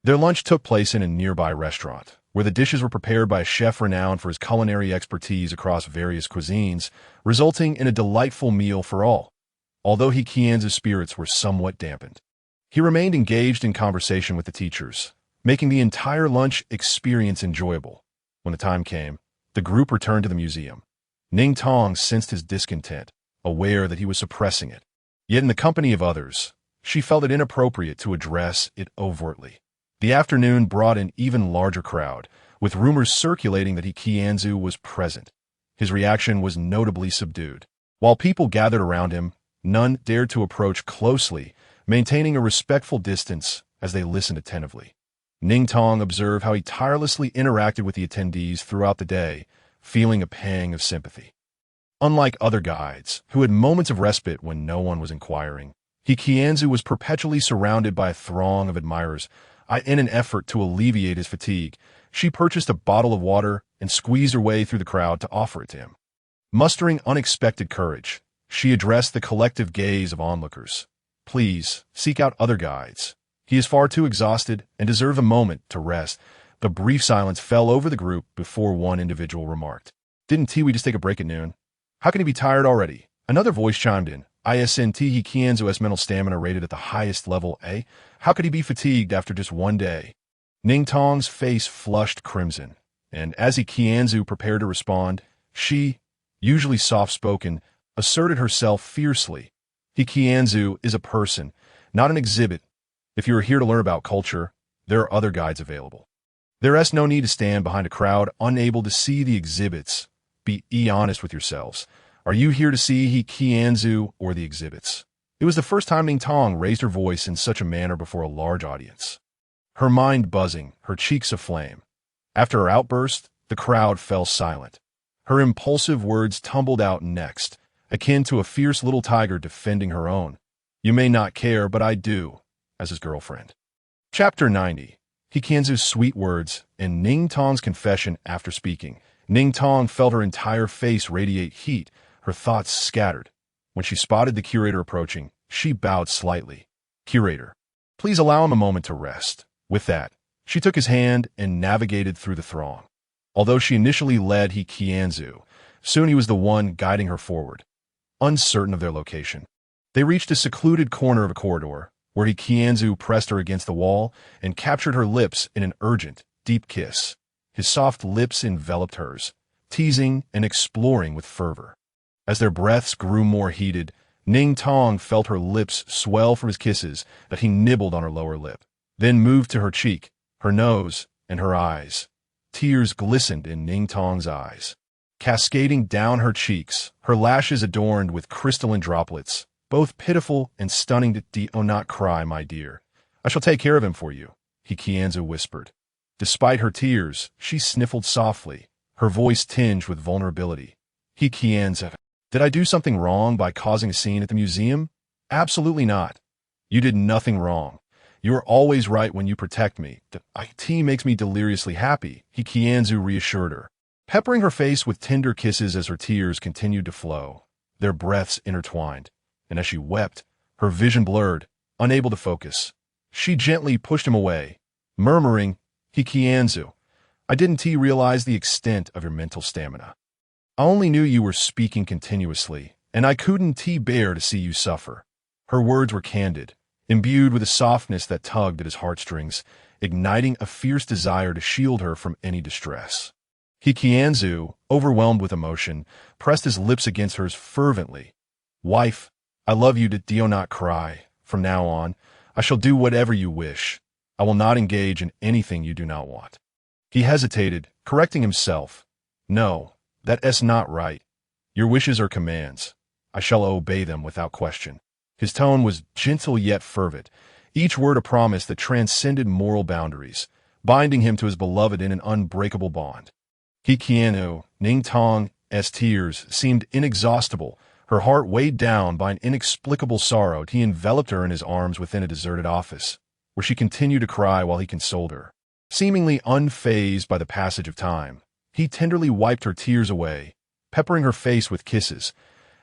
Their lunch took place in a nearby restaurant, where the dishes were prepared by a chef renowned for his culinary expertise across various cuisines, resulting in a delightful meal for all. Although He Qianzhou's spirits were somewhat dampened, he remained engaged in conversation with the teachers, making the entire lunch experience enjoyable. When the time came, the group returned to the museum. Ning Tong sensed his discontent, aware that he was suppressing it. Yet in the company of others, she felt it inappropriate to address it overtly. The afternoon brought an even larger crowd, with rumors circulating that He Qianzhou was present. His reaction was notably subdued. While people gathered around him, none dared to approach closely, maintaining a respectful distance as they listened attentively. Ning Tong observed how he tirelessly interacted with the attendees throughout the day, feeling a pang of sympathy. Unlike other guides, who had moments of respite when no one was inquiring, He Qianzhou was perpetually surrounded by a throng of admirers, in an effort to alleviate his fatigue, She purchased a bottle of water and squeezed her way through the crowd to offer it to him. Mustering unexpected courage, she addressed the collective gaze of onlookers. Please, seek out other guides. He is far too exhausted and deserves a moment to rest. The brief silence fell over the group before one individual remarked, Didn't we just take a break at noon? How can he be tired already? Another voice chimed in. Isn't He Qianzhou's mental stamina rated at the highest level A? How could he be fatigued after just one day? Ning Tong's face flushed crimson, and as He Qianzhou prepared to respond, she, usually soft-spoken, asserted herself fiercely. He Qianzhou is a person, not an exhibit. If you are here to learn about culture, there are other guides available. There is no need to stand behind a crowd unable to see the exhibits. Be honest with yourselves. Are you here to see He Qianzhou or the exhibits? It was the first time Ning Tong raised her voice in such a manner before a large audience. Her mind buzzing, her cheeks aflame. After her outburst, the crowd fell silent. Her impulsive words tumbled out next, akin to a fierce little tiger defending her own. You may not care, but I do, as his girlfriend. Chapter 90. He Qianzhou's sweet words and Ning Tong's confession after speaking. Ning Tong felt her entire face radiate heat, her thoughts scattered. When she spotted the curator approaching, she bowed slightly. Curator, please allow him a moment to rest. With that, she took his hand and navigated through the throng. Although she initially led He Qianzhou, soon he was the one guiding her forward. Uncertain of their location, they reached a secluded corner of a corridor, where He Qianzhou pressed her against the wall and captured her lips in an urgent, deep kiss. His soft lips enveloped hers, teasing and exploring with fervor. As their breaths grew more heated, Ning Tong felt her lips swell from his kisses that he nibbled on her lower lip, then moved to her cheek, her nose, and her eyes. Tears glistened in Ning Tong's eyes, cascading down her cheeks, her lashes adorned with crystalline droplets, both pitiful and stunning. Do not cry, my dear. I shall take care of him for you, He Qianzhou whispered. Despite her tears, she sniffled softly, her voice tinged with vulnerability. He Qianzhou, did I do something wrong by causing a scene at the museum? Absolutely not. You did nothing wrong. You are always right when you protect me. The IT makes me deliriously happy, He Qianzhou reassured her, peppering her face with tender kisses as her tears continued to flow, their breaths intertwined. And as she wept, her vision blurred, unable to focus. She gently pushed him away, murmuring, He Qianzhou, I didn't realize the extent of your mental stamina. I only knew you were speaking continuously, and I couldn't bear to see you suffer. Her words were candid, imbued with a softness that tugged at his heartstrings, igniting a fierce desire to shield her from any distress. He Qianzhou, overwhelmed with emotion, pressed his lips against hers fervently. Wife, I love you. Do not cry. From now on, I shall do whatever you wish. I will not engage in anything you do not want. He hesitated, correcting himself. No, that's not right. Your wishes are commands. I shall obey them without question. His tone was gentle yet fervent, each word a promise that transcended moral boundaries, binding him to his beloved in an unbreakable bond. He Qianzhou, Ning Tong's tears seemed inexhaustible. Her heart weighed down by an inexplicable sorrow. He enveloped her in his arms within a deserted office, where she continued to cry while he consoled her. Seemingly unfazed by the passage of time, he tenderly wiped her tears away, peppering her face with kisses.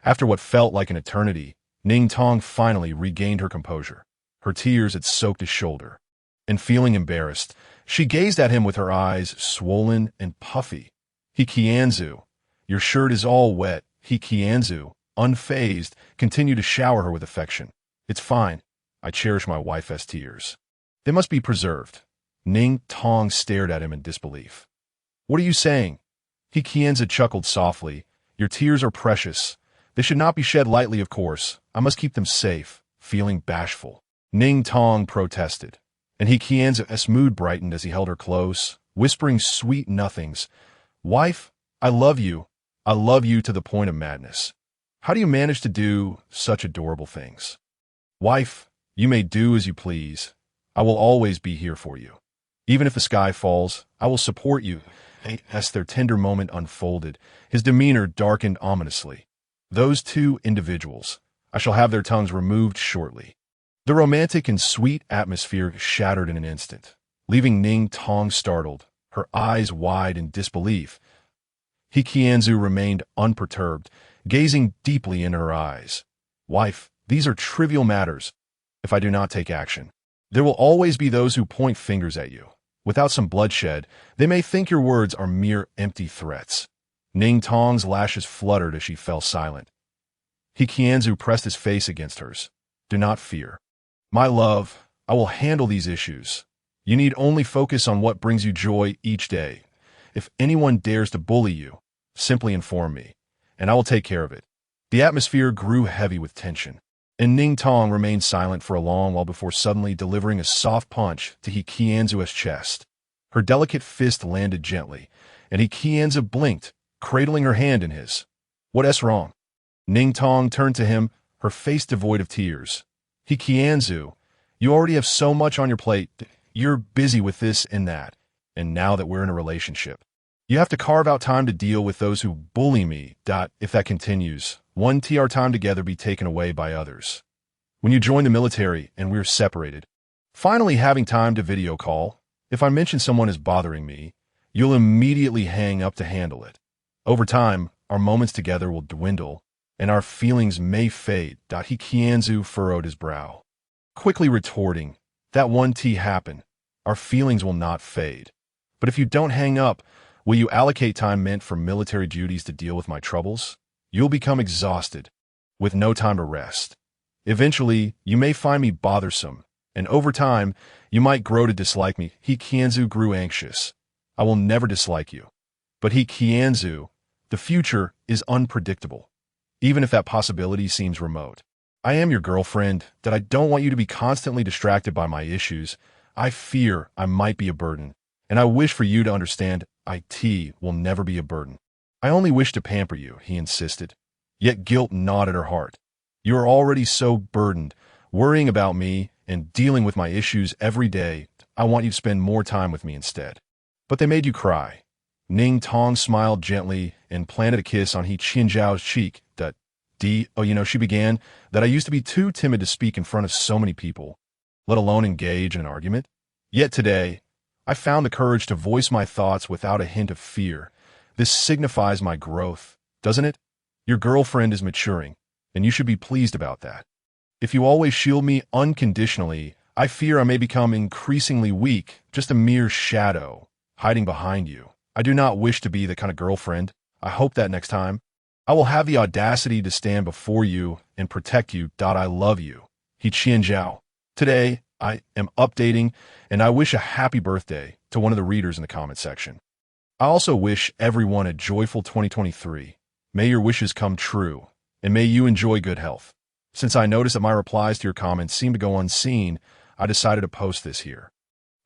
After what felt like an eternity, Ning Tong finally regained her composure. Her tears had soaked his shoulder, and feeling embarrassed, she gazed at him with her eyes swollen and puffy. He Qianzhou, your shirt is all wet. He Qianzhou, unfazed, continued to shower her with affection. It's fine. I cherish my wife's tears. They must be preserved. Ning Tong stared at him in disbelief. What are you saying? He Qianzhou chuckled softly. Your tears are precious. They should not be shed lightly, of course. I must keep them safe. Feeling bashful, Ning Tong protested, and He Qianzhou's mood brightened as he held her close, whispering sweet nothings. Wife, I love you. I love you to the point of madness. How do you manage to do such adorable things? Wife, you may do as you please. I will always be here for you. Even if the sky falls, I will support you. As their tender moment unfolded, his demeanor darkened ominously. Those two individuals, I shall have their tongues removed shortly. The romantic and sweet atmosphere shattered in an instant, leaving Ning Tong startled, her eyes wide in disbelief. He Qianzhou remained unperturbed, gazing deeply in her eyes. Wife, these are trivial matters. If I do not take action, there will always be those who point fingers at you. Without some bloodshed, they may think your words are mere empty threats. Ning Tong's lashes fluttered as she fell silent. He Qianzhou pressed his face against hers. Do not fear. My love, I will handle these issues. You need only focus on what brings you joy each day. If anyone dares to bully you, simply inform me, and I will take care of it. The atmosphere grew heavy with tension, and Ning Tong remained silent for a long while before suddenly delivering a soft punch to He Qianzhou's chest. Her delicate fist landed gently, and He Qianzhou blinked, cradling her hand in his. What's wrong? Ning Tong turned to him, her face devoid of tears. He Qianzhou, you already have so much on your plate. You're busy with this and that, and now that we're in a relationship, you have to carve out time to deal with those who bully me. If that continues, our time together be taken away by others. When you join the military and we're separated, finally having time to video call, if I mention someone is bothering me, you'll immediately hang up to handle it. Over time, our moments together will dwindle, and our feelings may fade. He Qianzhou furrowed his brow, quickly retorting, that happen. Our feelings will not fade. But if you don't hang up, will you allocate time meant for military duties to deal with my troubles? You'll become exhausted, with no time to rest. Eventually, you may find me bothersome, and over time, you might grow to dislike me. He Qianzhou grew anxious. I will never dislike you. But He Qianzhou, the future is unpredictable, even if that possibility seems remote. I am your girlfriend, that I don't want you to be constantly distracted by my issues. I fear I might be a burden, and I wish for you to understand it will never be a burden. I only wish to pamper you, he insisted. Yet guilt gnawed at her heart. You are already so burdened, worrying about me and dealing with my issues every day. I want you to spend more time with me instead. But they made you cry. Ning Tong smiled gently and planted a kiss on He Qianzhou's cheek. She began, that I used to be too timid to speak in front of so many people, let alone engage in an argument. Yet today, I found the courage to voice my thoughts without a hint of fear. This signifies my growth, doesn't it? Your girlfriend is maturing, and you should be pleased about that. If you always shield me unconditionally, I fear I may become increasingly weak, just a mere shadow, hiding behind you. I do not wish to be the kind of girlfriend. I hope that next time, I will have the audacity to stand before you and protect you. I love you. He Qianzhou. Today, I am updating, and I wish a happy birthday to one of the readers in the comment section. I also wish everyone a joyful 2023. May your wishes come true, and may you enjoy good health. Since I noticed that my replies to your comments seem to go unseen, I decided to post this here.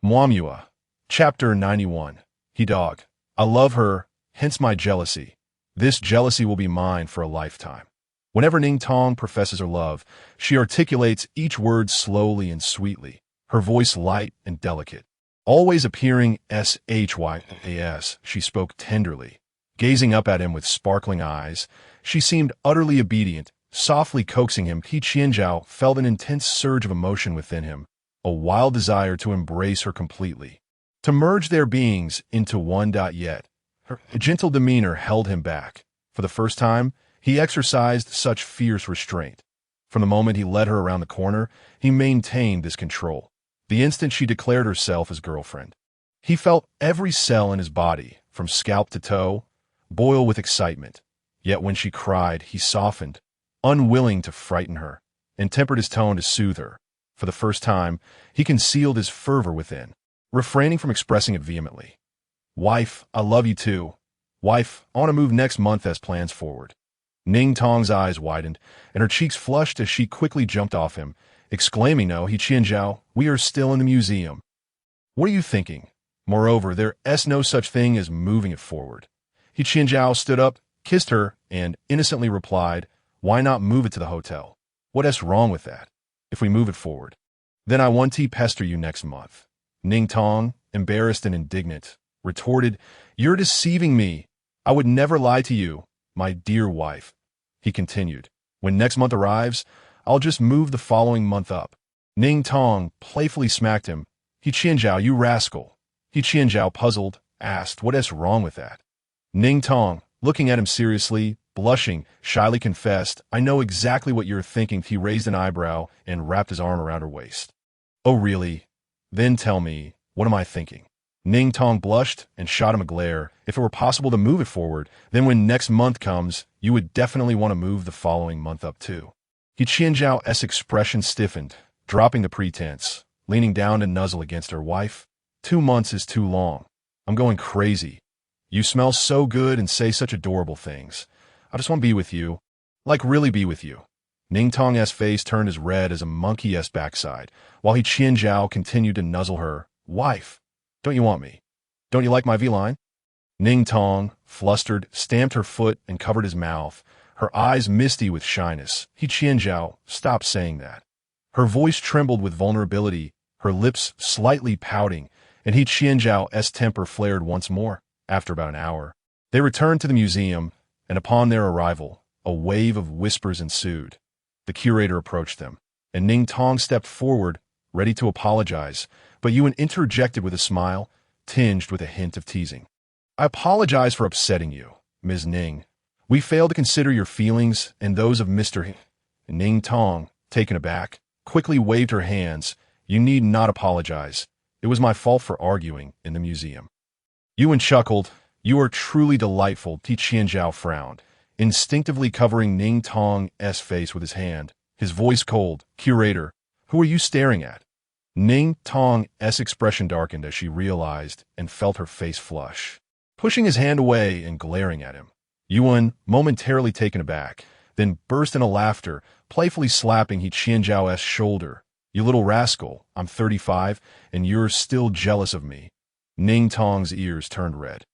Muamua, Chapter 91. He dog. I love her, hence my jealousy. This jealousy will be mine for a lifetime. Whenever Ning Tong professes her love, she articulates each word slowly and sweetly, her voice light and delicate. Always appearing shys, she spoke tenderly. Gazing up at him with sparkling eyes, she seemed utterly obedient, softly coaxing him. He Qianzhou felt an intense surge of emotion within him, a wild desire to embrace her completely, to merge their beings into one. Yet, her gentle demeanor held him back. For the first time, he exercised such fierce restraint. From the moment he led her around the corner, he maintained this control. The instant she declared herself his girlfriend, he felt every cell in his body, from scalp to toe, boil with excitement. Yet when she cried, he softened, unwilling to frighten her, and tempered his tone to soothe her. For the first time, he concealed his fervor within, refraining from expressing it vehemently. Wife, I love you too. Wife, I want to move next month as plans forward. Ning Tong's eyes widened, and her cheeks flushed as she quickly jumped off him, exclaiming, No, He Qianzhou, we are still in the museum. What are you thinking? Moreover, there's no such thing as moving it forward. He Qianzhou stood up, kissed her, and innocently replied, Why not move it to the hotel? What's wrong with that? If we move it forward, then I want to pester you next month. Ning Tong, embarrassed and indignant, retorted, You're deceiving me. I would never lie to you, my dear wife. He continued, When next month arrives, I'll just move the following month up. Ning Tong playfully smacked him. He Qianzhou, you rascal. He Qianzhou, puzzled, asked, "What is wrong with that?" Ning Tong, looking at him seriously, blushing, shyly confessed, "I know exactly what you're thinking." He raised an eyebrow and wrapped his arm around her waist. "Oh, really? Then tell me, what am I thinking?" Ning Tong blushed and shot him a glare. "If it were possible to move it forward, then when next month comes, you would definitely want to move the following month up too." He Qianzhou's expression stiffened, dropping the pretense, leaning down to nuzzle against her. "Wife, 2 months is too long. I'm going crazy. You smell so good and say such adorable things. I just want to be with you. Like really be with you." Ning Tong's face turned as red as a monkey's backside, while He Qianzhou continued to nuzzle her. "Wife, don't you want me? Don't you like my V-line?" Ning Tong, flustered, stamped her foot and covered his mouth, her eyes misty with shyness. He Qianzhou, stop saying that. Her voice trembled with vulnerability, her lips slightly pouting, and He Qianzhou's temper flared once more. After about an hour, they returned to the museum, and upon their arrival, a wave of whispers ensued. The curator approached them, and Ning Tong stepped forward, ready to apologize, but Yuan interjected with a smile, tinged with a hint of teasing. "I apologize for upsetting you, Ms. Ning. We failed to consider your feelings and those of Mr. He." Ning Tong, taken aback, quickly waved her hands. "You need not apologize. It was my fault for arguing in the museum." Yuan chuckled. "You are truly delightful." He Qianzhou frowned, instinctively covering Ning Tong's face with his hand, his voice cold. "Curator, who are you staring at?" Ning Tong's expression darkened as she realized and felt her face flush. Pushing his hand away and glaring at him, Yuan, momentarily taken aback, then burst into laughter, playfully slapping He Qianzhou's shoulder. "You little rascal, I'm 35, and you're still jealous of me." Ning Tong's ears turned red,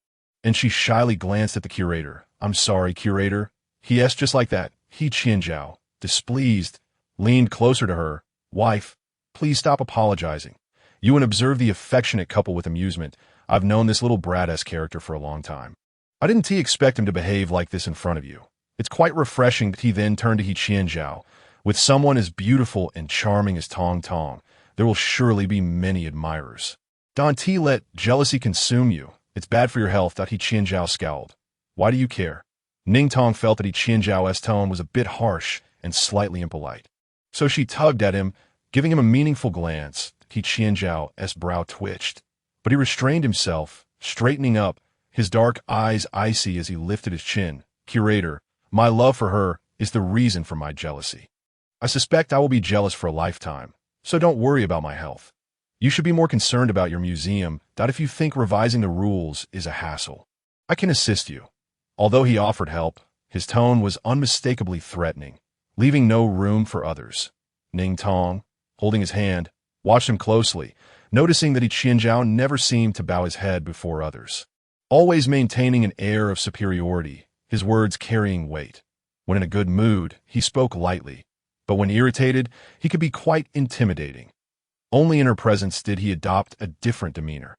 and she shyly glanced at the curator. "I'm sorry, curator." He asked just like that. He Qianzhou, displeased, leaned closer to her. "Wife, please stop apologizing." Yuan observed the affectionate couple with amusement. "I've known this little brat-ass character for a long time. I didn't expect him to behave like this in front of you. It's quite refreshing." He then turned to He Qianzhou. "With someone as beautiful and charming as Tong Tong, there will surely be many admirers. Don't let jealousy consume you. It's bad for your health." He Qianzhou scowled. "Why do you care?" Ning Tong felt that He Qianzhou's tone was a bit harsh and slightly impolite. So she tugged at him, giving him a meaningful glance. He Qianzhou's brow twitched, but he restrained himself, straightening up, his dark eyes icy as he lifted his chin. "Curator, my love for her is the reason for my jealousy. I suspect I will be jealous for a lifetime, so don't worry about my health. You should be more concerned about your museum. If you think revising the rules is a hassle, I can assist you." Although he offered help, his tone was unmistakably threatening, leaving no room for others. Ning Tong, holding his hand, watched him closely, noticing that He Qianzhou never seemed to bow his head before others, always maintaining an air of superiority, his words carrying weight. When in a good mood, he spoke lightly, but when irritated, he could be quite intimidating. Only in her presence did he adopt a different demeanor,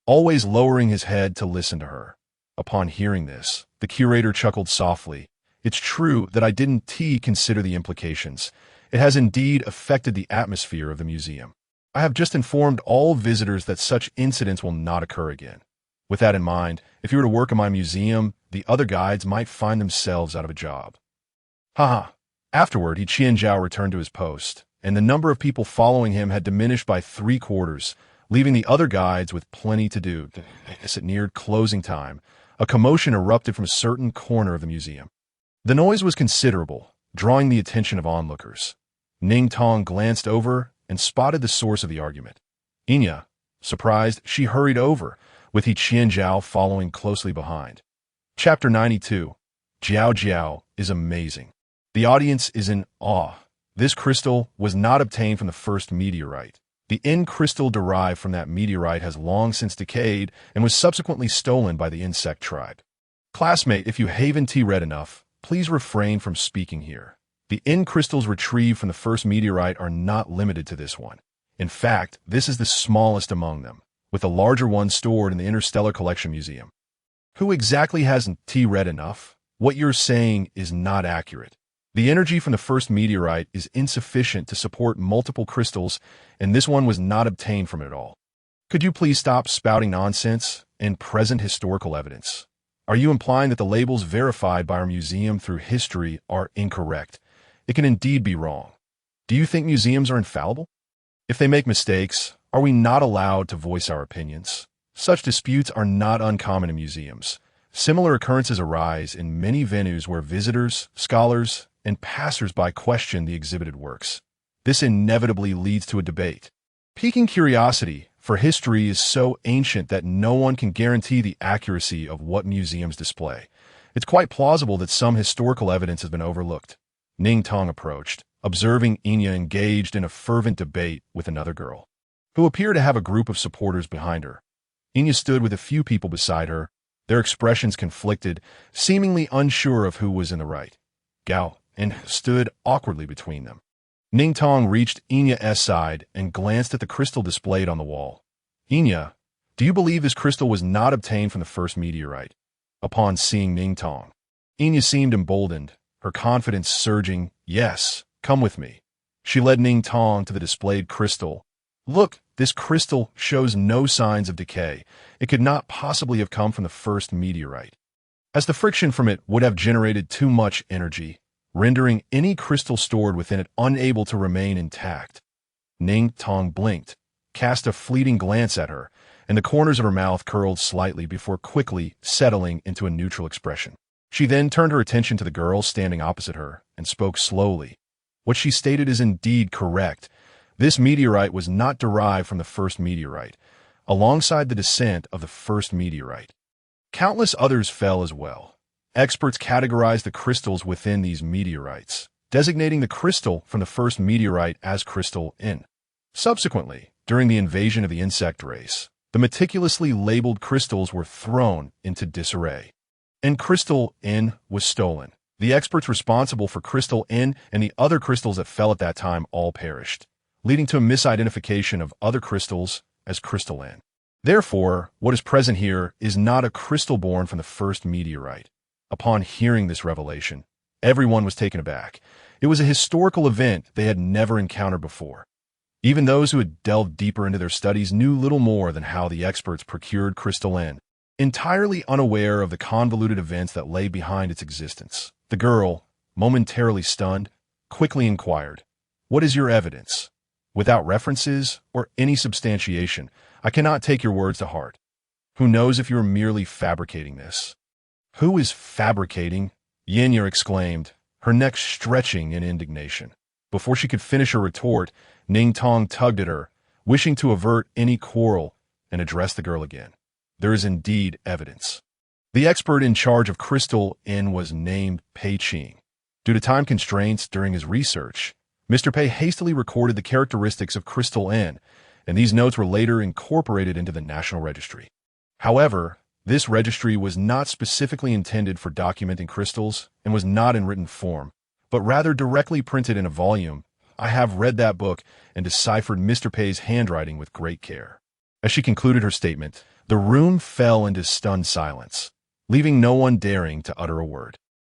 always lowering his head to listen to her. Upon hearing this, the curator chuckled softly. "It's true that I didn't consider the implications. It has indeed affected the atmosphere of the museum. I have just informed all visitors that such incidents will not occur again. With that in mind, if you were to work in my museum, the other guides might find themselves out of a job." Haha. Afterward, He Qianzhou returned to his post, and the number of people following him had diminished by 3/4, leaving the other guides with plenty to do. As it neared closing time, a commotion erupted from a certain corner of the museum. The noise was considerable, drawing the attention of onlookers. Ning Tong glanced over and spotted the source of the argument. Inya, surprised, she hurried over, with He Qianzhou following closely behind. Chapter 92. Jiaojiao is amazing. The audience is in awe. This crystal was not obtained from the first meteorite. The N crystal derived from that meteorite has long since decayed and was subsequently stolen by the insect tribe. Classmate, if you haven't read enough, please refrain from speaking here. The N crystals retrieved from the first meteorite are not limited to this one. In fact, this is the smallest among them, with the larger one stored in the Interstellar Collection Museum. Who exactly hasn't read enough? What you're saying is not accurate. The energy from the first meteorite is insufficient to support multiple crystals, and this one was not obtained from it at all. Could you please stop spouting nonsense? and present historical evidence. Are you implying that the labels verified by our museum through history are incorrect? It can indeed be wrong. Do you think museums are infallible? If they make mistakes, are we not allowed to voice our opinions? Such disputes are not uncommon in museums. Similar occurrences arise in many venues where visitors, scholars, and passers-by question the exhibited works. This inevitably leads to a debate. Piquing curiosity for history is so ancient that no one can guarantee the accuracy of what museums display. It's quite plausible that some historical evidence has been overlooked. Ning Tong approached, observing Enya engaged in a fervent debate with another girl, who appeared to have a group of supporters behind her. Enya stood with a few people beside her, their expressions conflicted, seemingly unsure of who was in the right. Gao and stood awkwardly between them. Ning Tong reached Enya's side and glanced at the crystal displayed on the wall. Enya, do you believe this crystal was not obtained from the first meteorite? Upon seeing Ning Tong, Enya seemed emboldened, her confidence surging. Yes, come with me. She led Ning Tong to the displayed crystal. Look, this crystal shows no signs of decay. It could not possibly have come from the first meteorite, as the friction from it would have generated too much energy, rendering any crystal stored within it unable to remain intact. Ning Tong blinked, cast a fleeting glance at her, and the corners of her mouth curled slightly before quickly settling into a neutral expression. She then turned her attention to the girl standing opposite her and spoke slowly. What she stated is indeed correct. This meteorite was not derived from the first meteorite. Alongside the descent of the first meteorite, countless others fell as well. Experts categorized the crystals within these meteorites, designating the crystal from the first meteorite as crystal N. Subsequently, during the invasion of the insect race, the meticulously labeled crystals were thrown into disarray, and crystal N was stolen. The experts responsible for crystal N and the other crystals that fell at that time all perished, leading to a misidentification of other crystals as crystal N. Therefore, what is present here is not a crystal born from the first meteorite. Upon hearing this revelation, everyone was taken aback. It was a historical event they had never encountered before. Even those who had delved deeper into their studies knew little more than how the experts procured crystal N, entirely unaware of the convoluted events that lay behind its existence. The girl, momentarily stunned, quickly inquired, "What is your evidence?" Without references or any substantiation, I cannot take your words to heart. Who knows if you are merely fabricating this? Who is fabricating? Yenya exclaimed, her neck stretching in indignation. Before she could finish her retort, Ning Tong tugged at her, wishing to avert any quarrel, and addressed the girl again. There is indeed evidence. The expert in charge of crystal N was named Pei Qing. Due to time constraints during his research, Mr. Pei hastily recorded the characteristics of crystal N, and these notes were later incorporated into the National Registry. However, this registry was not specifically intended for documenting crystals and was not in written form, but rather directly printed in a volume. I have read that book and deciphered Mr. Pei's handwriting with great care. As she concluded her statement, the room fell into stunned silence, leaving no one daring to utter a word.